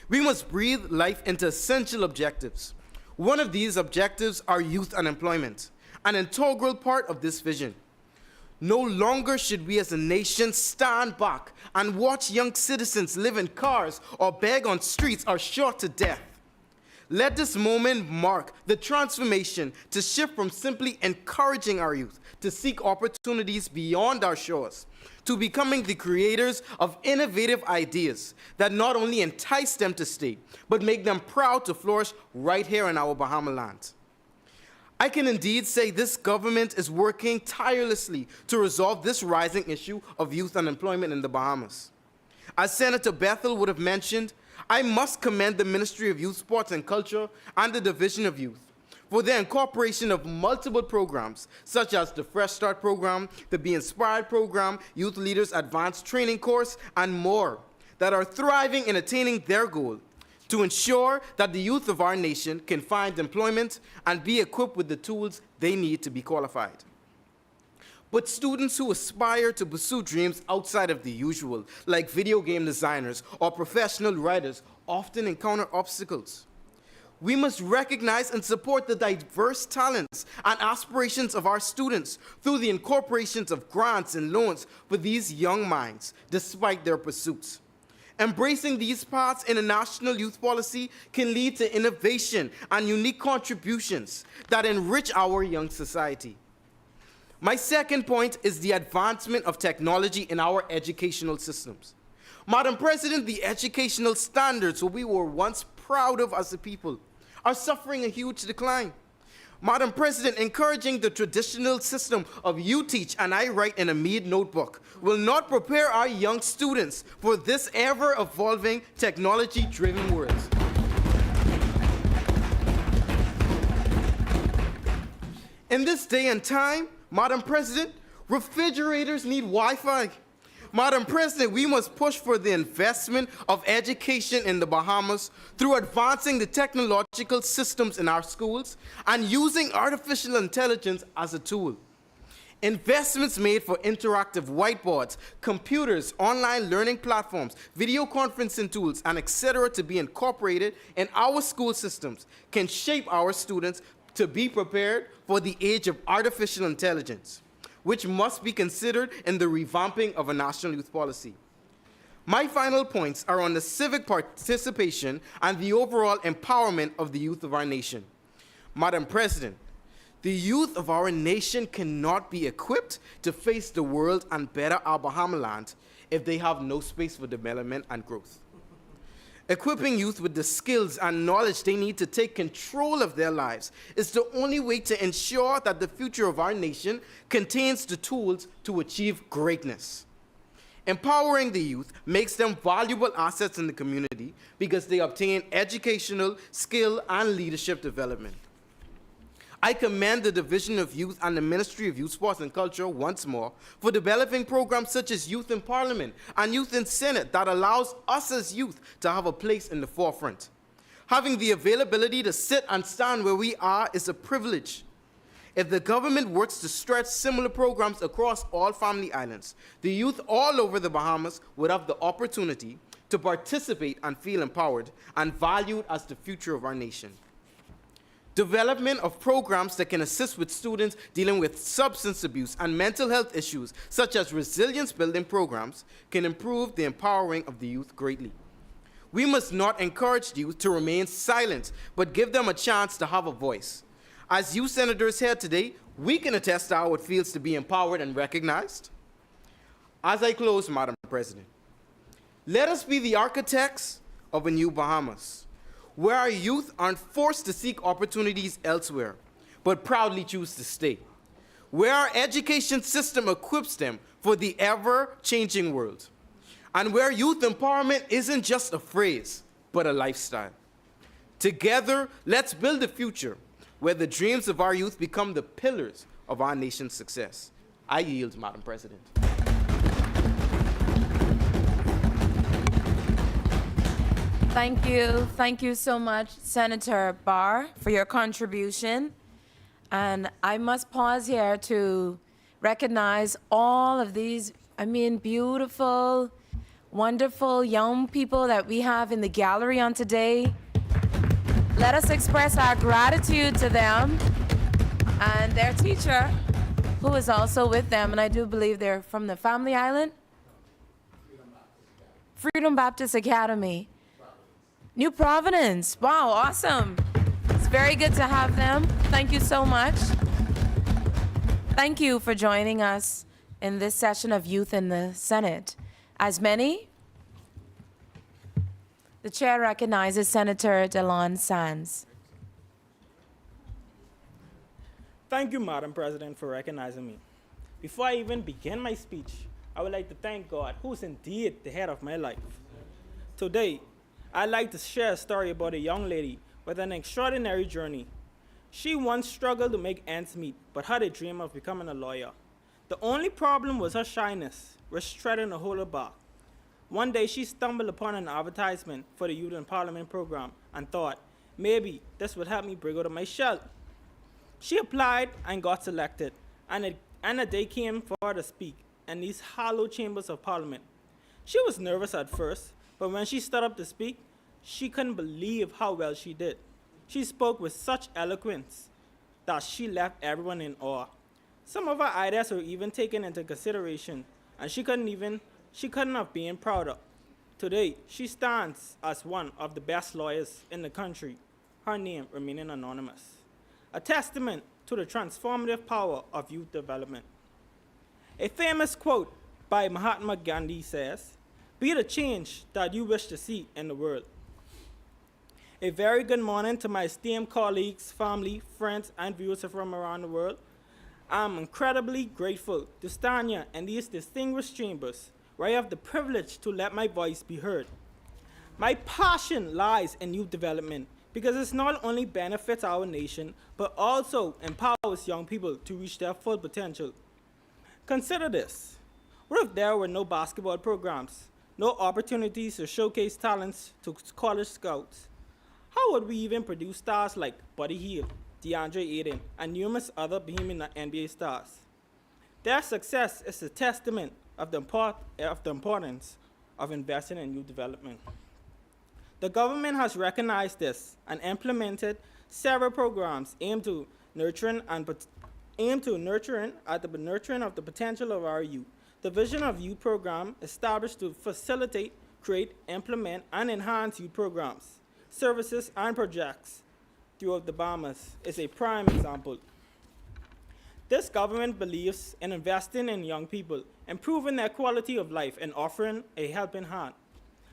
we must breathe life into essential objectives. One of these objectives are youth unemployment, an integral part of this vision. No longer should we as a nation stand back and watch young citizens live in cars or beg on streets or shot to death. Let this moment mark the transformation to shift from simply encouraging our youth to seek opportunities beyond our shores, to becoming the creators of innovative ideas that not only entice them to stay, but make them proud to flourish right here in our Bahama land. I can indeed say this government is working tirelessly to resolve this rising issue of youth unemployment in the Bahamas. As Senator Bethel would have mentioned, I must commend the Ministry of Youth, Sports and Culture and the Division of Youth for their incorporation of multiple programs, such as the Fresh Start Program, the Be Inspired Program, Youth Leaders Advanced Training Course, and more, that are thriving in attaining their goal to ensure that the youth of our nation can find employment and be equipped with the tools they need to be qualified. But students who aspire to pursue dreams outside of the usual, like video game designers or professional writers, often encounter obstacles. We must recognize and support the diverse talents and aspirations of our students through the incorporations of grants and loans for these young minds, despite their pursuits. Embracing these paths in a national youth policy can lead to innovation and unique contributions that enrich our young society. My second point is the advancement of technology in our educational systems. Madam President, the educational standards we were once proud of as a people are suffering a huge decline. Madam President, encouraging the traditional system of you teach and I write in a Mead notebook will not prepare our young students for this ever-evolving technology-driven world. In this day and time, Madam President, refrigerators need Wi-Fi. Madam President, we must push for the investment of education in the Bahamas through advancing the technological systems in our schools and using artificial intelligence as a tool. Investments made for interactive whiteboards, computers, online learning platforms, video conferencing tools, and etc. to be incorporated in our school systems can shape our students to be prepared for the age of artificial intelligence, which must be considered in the revamping of a national youth policy. My final points are on the civic participation and the overall empowerment of the youth of our nation. Madam President, the youth of our nation cannot be equipped to face the world and better our Bahama land if they have no space for development and growth. Equipping youth with the skills and knowledge they need to take control of their lives is the only way to ensure that the future of our nation contains the tools to achieve greatness. Empowering the youth makes them valuable assets in the community because they obtain educational, skill, and leadership development. I commend the Division of Youth and the Ministry of Youth, Sports and Culture once more for developing programs such as Youth in Parliament and Youth in Senate that allows us as youth to have a place in the forefront. Having the availability to sit and stand where we are is a privilege. If the government works to stretch similar programs across all family islands, the youth all over the Bahamas would have the opportunity to participate and feel empowered and valued as the future of our nation. Development of programs that can assist with students dealing with substance abuse and mental health issues, such as resilience building programs, can improve the empowering of the youth greatly. We must not encourage youth to remain silent, but give them a chance to have a voice. As youth senators here today, we can attest to how it feels to be empowered and recognized. As I close, Madam President, let us be the architects of a new Bahamas, where our youth aren't forced to seek opportunities elsewhere, but proudly choose to stay. Where our education system equips them for the ever-changing world. And where youth empowerment isn't just a phrase, but a lifestyle. Together, let's build a future where the dreams of our youth become the pillars of our nation's success. I yield, Madam President. Thank you so much, Senator Barr, for your contribution. And I must pause here to recognize all of these, beautiful, wonderful young people that we have in the gallery on today. Let us express our gratitude to them and their teacher, who is also with them, and I do believe they're from the Family Island? Freedom Baptist Academy. New Providence. Wow, awesome. It's very good to have them. Thank you so much. Thank you for joining us in this session of Youth in the Senate. As many, the chair recognizes Senator Delon Sands. Thank you, Madam President, for recognizing me. Before I even begin my speech, I would like to thank God, who is indeed the head of my life. Today, I'd like to share a story about a young lady with an extraordinary journey. She once struggled to make ends meet, but had a dream of becoming a lawyer. The only problem was her shyness, which threatened to hold her back. One day, she stumbled upon an advertisement for the Youth in Parliament program and thought, maybe this would help me break out of my shell. She applied and got selected, and a day came for her to speak in these hallowed chambers of Parliament. She was nervous at first, but when she stood up to speak, she couldn't believe how well she did. She spoke with such eloquence that she left everyone in awe. Some of her ideas were even taken into consideration, and she couldn't have been prouder. Today, she stands as one of the best lawyers in the country, her name remaining anonymous. A testament to the transformative power of youth development. A famous quote by Mahatma Gandhi says, "Be the change that you wish to see in the world." A very good morning to my esteemed colleagues, family, friends, and viewers from around the world. I'm incredibly grateful to stand here in these distinguished chambers where I have the privilege to let my voice be heard. My passion lies in youth development because it not only benefits our nation, but also empowers young people to reach their full potential. Consider this. What if there were no basketball programs, no opportunities to showcase talents to college scouts? How would we even produce stars like Buddy Hield, DeAndre Ayton, and numerous other Bahamian NBA stars? Their success is a testament of the importance of investing in youth development. The government has recognized this and implemented several programs aimed to nurturing of the potential of our youth. The Vision of Youth program established to facilitate, create, implement, and enhance youth programs, services, and projects throughout the Bahamas is a prime example. This government believes in investing in young people, improving their quality of life, and offering a helping hand.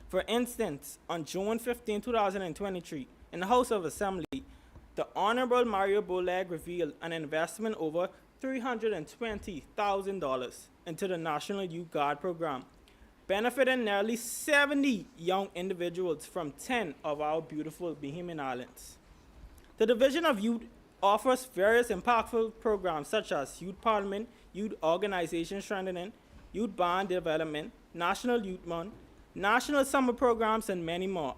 For instance, on June 15, 2023, in the House of Assembly, the Honorable Mario Boleg revealed an investment over $320,000 into the National Youth Guard program, benefiting nearly 70 young individuals from 10 of our beautiful Bahamian islands. The Division of Youth offers various impactful programs such as Youth Parliament, Youth Organization Strengthening, Youth Band Development, National Youth Month, National Summer Programs, and many more.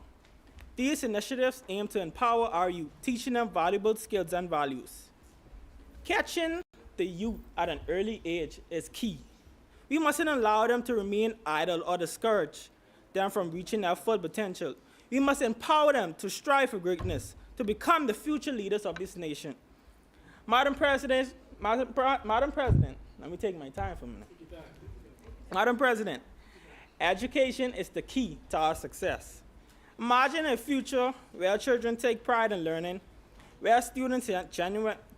These initiatives aim to empower our youth, teaching them valuable skills and values. Catching the youth at an early age is key. We mustn't allow them to remain idle or discourage them from reaching their full potential. We must empower them to strive for greatness, to become the future leaders of this nation. Madam President, let me take my time for a minute. Madam President, education is the key to our success. Imagine a future where children take pride in learning, where students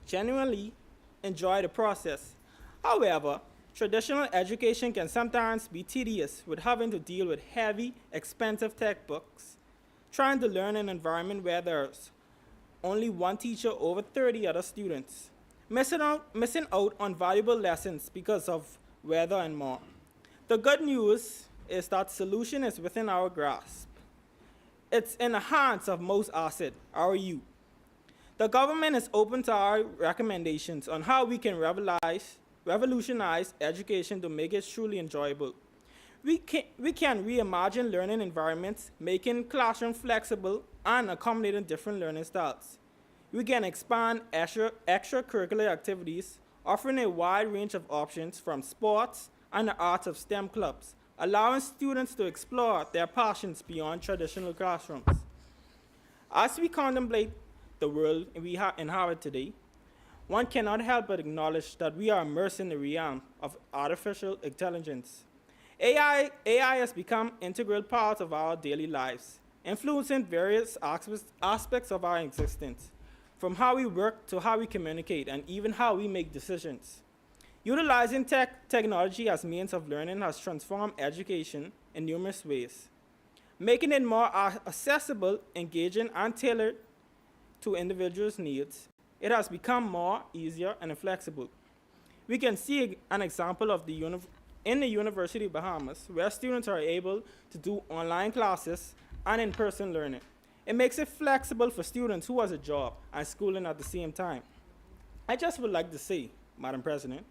genuinely enjoy the process. However, traditional education can sometimes be tedious with having to deal with heavy, expensive textbooks, trying to learn in an environment where there's only one teacher over 30 other students, missing out on valuable lessons because of weather and more. The good news is that the solution is within our grasp. It's in the hands of most asset, our youth. The government is open to our recommendations on how we can revolutionize education to make it truly enjoyable. We can reimagine learning environments, making classroom flexible and accommodating different learning styles. We can expand extracurricular activities, offering a wide range of options from sports and the arts of STEM clubs, allowing students to explore their passions beyond traditional classrooms. As we contemplate the world we inhabit today, one cannot help but acknowledge that we are immersed in the realm of artificial intelligence. AI has become an integral part of our daily lives, influencing various aspects of our existence, from how we work to how we communicate and even how we make decisions. Utilizing technology as means of learning has transformed education in numerous ways, making it more accessible, engaging, and tailored to individuals' needs. It has become more easier and flexible. We can see an example of in the University of Bahamas, where students are able to do online classes and in-person learning. It makes it flexible for students who has a job and schooling at the same time. I just would like to say, Madam President,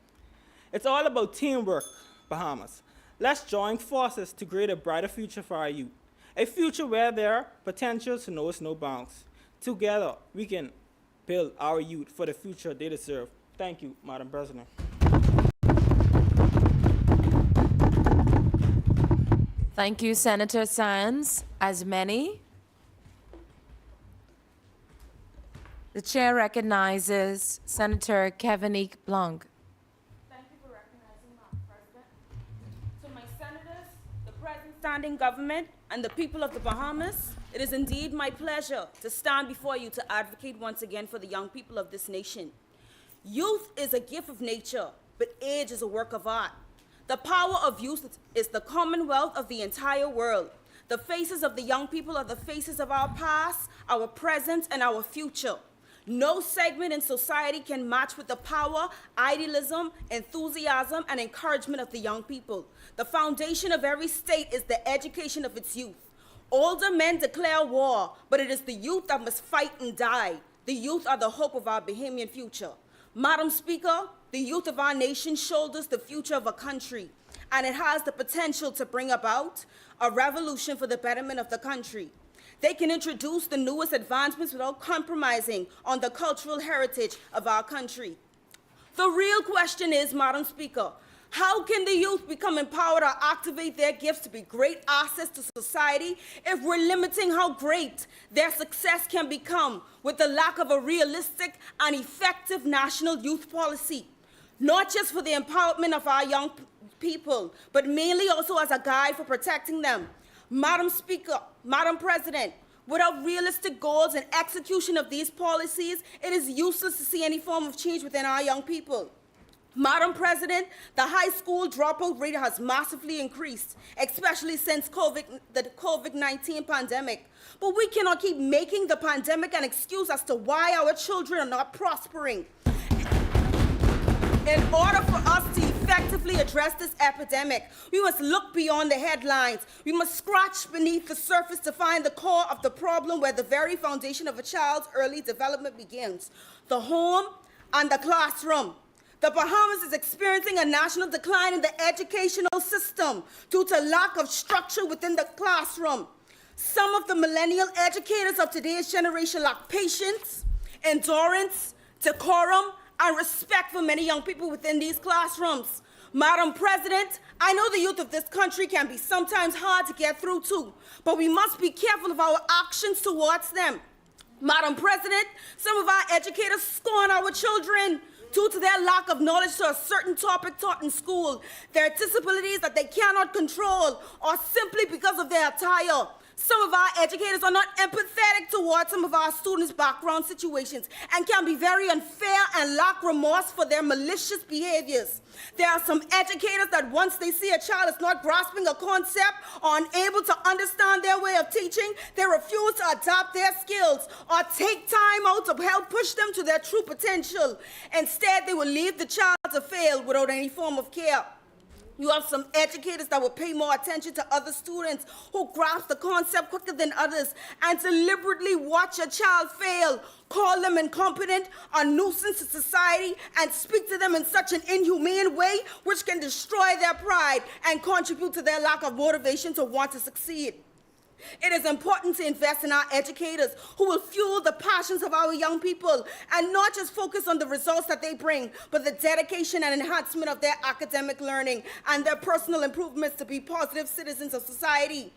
it's all about teamwork, Bahamas. Let's join forces to create a brighter future for our youth, a future where their potentials knows no bounds. Together, we can build our youth for the future they deserve. Thank you, Madam President. Thank you, Senator Sands. As many, the chair recognizes Senator Kevinique Blanc. Thank you for recognizing Madam President. To my senators, the present standing government, and the people of the Bahamas, it is indeed my pleasure to stand before you to advocate once again for the young people of this nation. Youth is a gift of nature, but age is a work of art. The power of youth is the commonwealth of the entire world. The faces of the young people are the faces of our past, our present, and our future. No segment in society can match with the power, idealism, enthusiasm, and encouragement of the young people. The foundation of every state is the education of its youth. Older men declare war, but it is the youth that must fight and die. The youth are the hope of our Bahamian future. Madam Speaker, the youth of our nation shoulders the future of a country, and it has the potential to bring about a revolution for the betterment of the country. They can introduce the newest advancements without compromising on the cultural heritage of our country. The real question is, Madam Speaker, how can the youth become empowered or activate their gifts to be great assets to society if we're limiting how great their success can become with the lack of a realistic and effective national youth policy? Not just for the empowerment of our young people, but mainly also as a guide for protecting them. Madam Speaker, Madam President, without realistic goals and execution of these policies, it is useless to see any form of change within our young people. Madam President, the high school dropout rate has massively increased, especially since the COVID-19 pandemic. But we cannot keep making the pandemic an excuse as to why our children are not prospering. In order for us to effectively address this epidemic, we must look beyond the headlines. We must scratch beneath the surface to find the core of the problem, where the very foundation of a child's early development begins: the home and the classroom. The Bahamas is experiencing a national decline in the educational system due to lack of structure within the classroom. Some of the millennial educators of today's generation lack patience, endurance, decorum, and respect for many young people within these classrooms. Madam President, I know the youth of this country can be sometimes hard to get through to, but we must be careful of our actions towards them. Madam President, some of our educators scorn our children due to their lack of knowledge to a certain topic taught in school, their disabilities that they cannot control, or simply because of their attire. Some of our educators are not empathetic towards some of our students' background situations and can be very unfair and lack remorse for their malicious behaviors. There are some educators that once they see a child is not grasping a concept or unable to understand their way of teaching, they refuse to adapt their skills or take time out to help push them to their true potential. Instead, they will leave the child to fail without any form of care. You have some educators that will pay more attention to other students who grasp the concept quicker than others and deliberately watch a child fail, call them incompetent, a nuisance to society, and speak to them in such an inhumane way which can destroy their pride and contribute to their lack of motivation to want to succeed. It is important to invest in our educators who will fuel the passions of our young people and not just focus on the results that they bring, but the dedication and enhancement of their academic learning and their personal improvements to be positive citizens of society.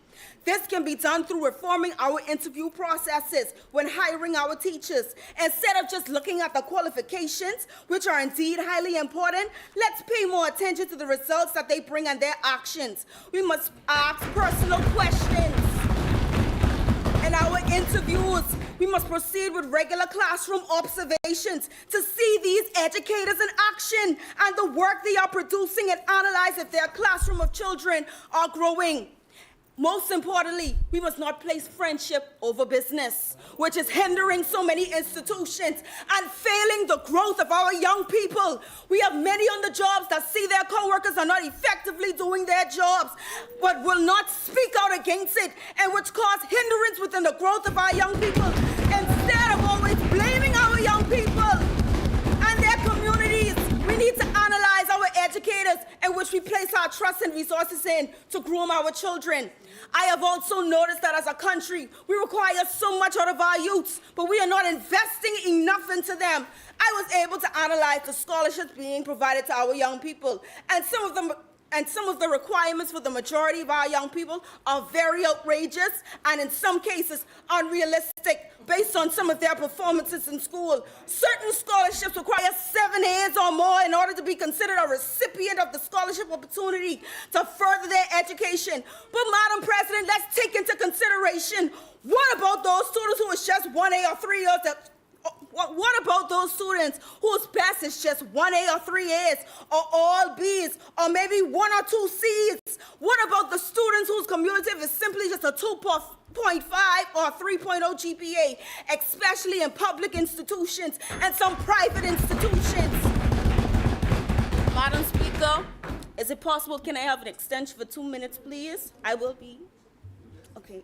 This can be done through reforming our interview processes when hiring our teachers. Instead of just looking at the qualifications, which are indeed highly important, let's pay more attention to the results that they bring and their actions. We must ask personal questions. In our interviews, we must proceed with regular classroom observations to see these educators in action and the work they are producing and analyze if their classroom of children are growing. Most importantly, we must not place friendship over business, which is hindering so many institutions and failing the growth of our young people. We have many on the jobs that see their co-workers are not effectively doing their jobs, but will not speak out against it, and which cause hindrance within the growth of our young people. Instead of always blaming our young people and their communities, we need to analyze our educators in which we place our trust and resources in to groom our children. I have also noticed that as a country, we require so much out of our youths, but we are not investing enough into them. I was able to analyze the scholarships being provided to our young people, and some of the requirements for the majority of our young people are very outrageous and in some cases unrealistic based on some of their performances in school. Certain scholarships require 7 A's or more in order to be considered a recipient of the scholarship opportunity to further their education. But Madam President, let's take into consideration, what about those students who is just 1A or 3 A's? What about those students whose best is just 1A or 3 A's or all B's or maybe 1 or 2 C's? What about the students whose cumulative is simply just a 2.5 or 3.0 GPA, especially in public institutions and some private institutions? Madam Speaker, is it possible, can I have an extension for 2 minutes, please? I will be. Okay.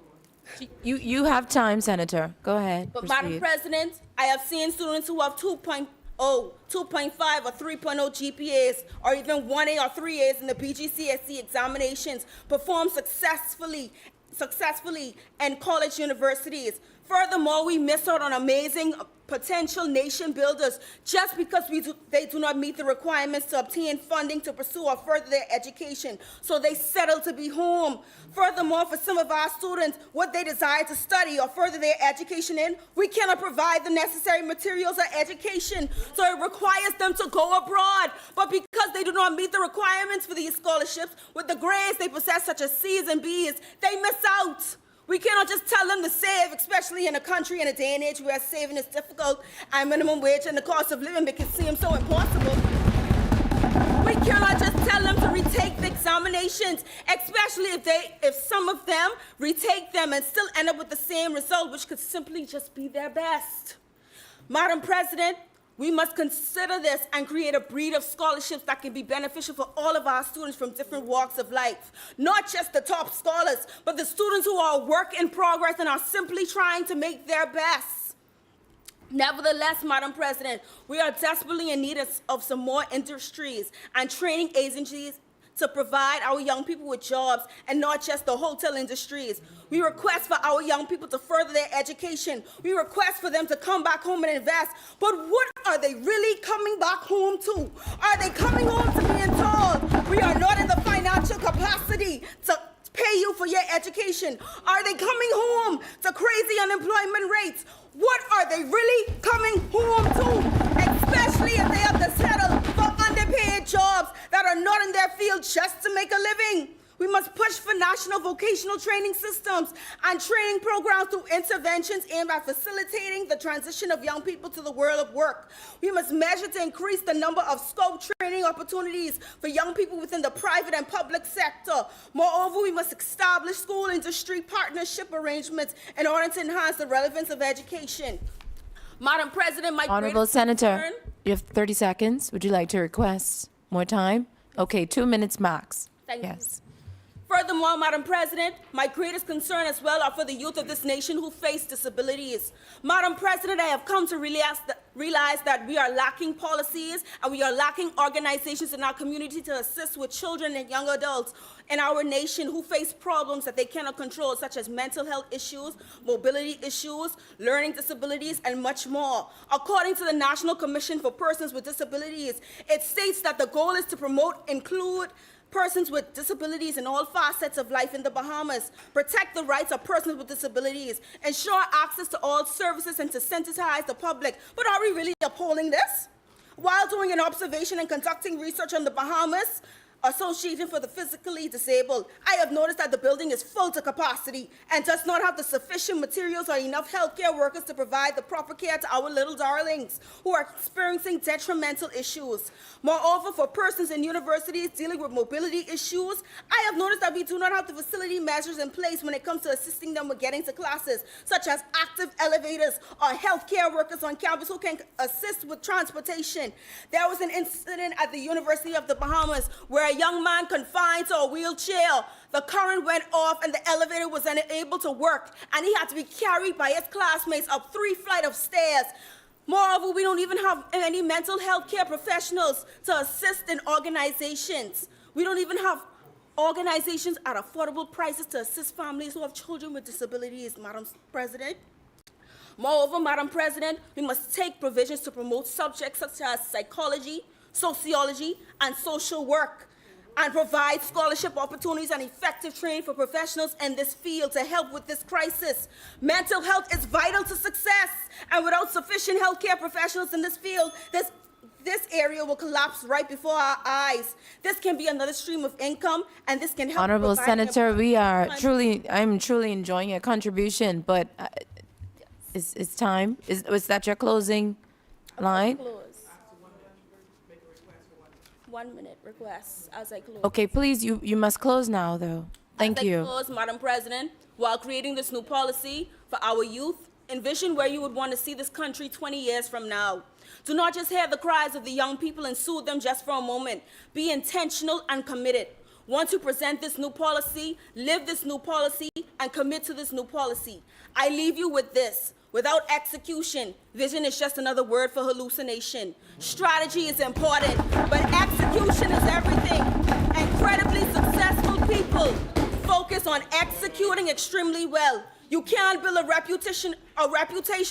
You have time, Senator. Go ahead. But proceed. Madam President, I have seen students who have 2.0, 2.5 or 3.0 GPAs or even 1A or 3 A's in the BGCSE examinations perform successfully in college universities. Furthermore, we miss out on amazing potential nation builders just because they do not meet the requirements to obtain funding to pursue or further their education, so they settle to be home. Furthermore, for some of our students, what they desire to study or further their education in, we cannot provide the necessary materials or education, so it requires them to go abroad. But because they do not meet the requirements for these scholarships, with the grades they possess such as C's and B's, they miss out. We cannot just tell them to save, especially in a country in a day and age where saving is difficult and minimum wage and the cost of living make it seem so impossible. We cannot just tell them to retake the examinations, especially if some of them retake them and still end up with the same result, which could simply just be their best. Madam President, we must consider this and create a breed of scholarships that can be beneficial for all of our students from different walks of life. Not just the top scholars, but the students who are a work in progress and are simply trying to make their best. Nevertheless, Madam President, we are desperately in need of some more industries and training agencies to provide our young people with jobs and not just the hotel industries. We request for our young people to further their education. We request for them to come back home and invest. But what are they really coming back home to? Are they coming home to being told we are not in the financial capacity to pay you for your education? Are they coming home to crazy unemployment rates? What are they really coming home to? Especially if they have to settle for underpaid jobs that are not in their field just to make a living. We must push for national vocational training systems and training programs through interventions aimed at facilitating the transition of young people to the world of work. We must measure to increase the number of scope training opportunities for young people within the private and public sector. Moreover, we must establish school industry partnership arrangements in order to enhance the relevance of education. Madam President, my Honorable greatest Senator, concern— you have 30 seconds. Would you like to request more time? Okay, 2 minutes max. Thank you. Yes. Furthermore, Madam President, my greatest concern as well are for the youth of this nation who face disabilities. Madam President, I have come to realize that we are lacking policies and we are lacking organizations in our community to assist with children and young adults in our nation who face problems that they cannot control, such as mental health issues, mobility issues, learning disabilities, and much more. According to the National Commission for Persons with Disabilities, it states that the goal is to include persons with disabilities in all facets of life in the Bahamas, protect the rights of persons with disabilities, ensure access to all services, and to sensitize the public. But are we really upholding this? While doing an observation and conducting research on the Bahamas Association for the Physically Disabled, I have noticed that the building is full to capacity and does not have the sufficient materials or enough healthcare workers to provide the proper care to our little darlings who are experiencing detrimental issues. Moreover, for persons in universities dealing with mobility issues, I have noticed that we do not have the facility measures in place when it comes to assisting them with getting to classes, such as active elevators or healthcare workers on campus who can assist with transportation. There was an incident at the University of the Bahamas where a young man confined to a wheelchair, the current went off and the elevator was unable to work, and he had to be carried by his classmates up 3 flights of stairs. Moreover, we don't even have any mental health care professionals to assist in organizations. We don't even have organizations at affordable prices to assist families who have children with disabilities, Madam President. Moreover, Madam President, we must take provisions to promote subjects such as psychology, sociology, and social work, and provide scholarship opportunities and effective training for professionals in this field to help with this crisis. Mental health is vital to success, and without sufficient healthcare professionals in this field, this area will collapse right before our eyes. This can be another stream of income, and this can help. Honorable provide Senator, I'm truly enjoying your contribution, but it's time. Was that your closing line? Close. 1 minute request as I close. Okay, please, you must close now, though. Thank As I you. close, Madam President, while creating this new policy for our youth, envision where you would want to see this country 20 years from now. Do not just hear the cries of the young people and soothe them just for a moment. Be intentional and committed. Once you present this new policy, live this new policy, and commit to this new policy. I leave you with this. Without execution, vision is just another word for hallucination. Strategy is important, but execution is everything. Incredibly successful people focus on executing extremely well. You can't build a reputation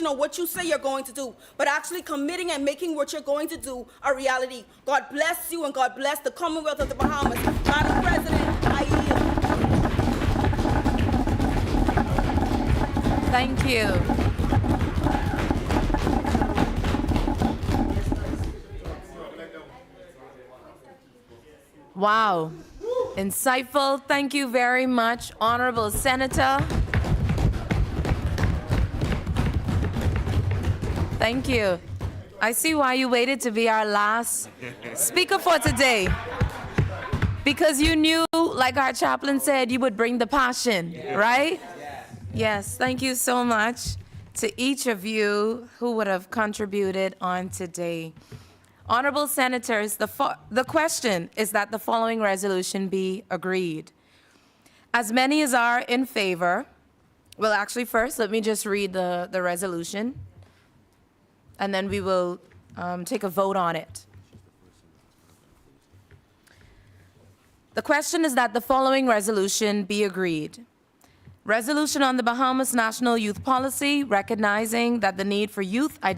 on what you say you're going to do, but actually committing and making what you're going to do a reality. God bless you and God bless the Commonwealth of the Bahamas. Madam President, I yield. Thank you. Wow. Insightful. Thank you very much, Honorable Senator. Thank you. I see why you waited to be our last speaker for today. Because you knew, like our chaplain said, you would bring the passion, right? Yes, thank you so much to each of you who would have contributed on today. Honorable Senators, the question is that the following resolution be agreed. As many as are in favor, well, actually, first, let me just read the resolution, and then we will take a vote on it. The question is that the following resolution be agreed. Resolution on the Bahamas National Youth Policy, recognizing that the need for youth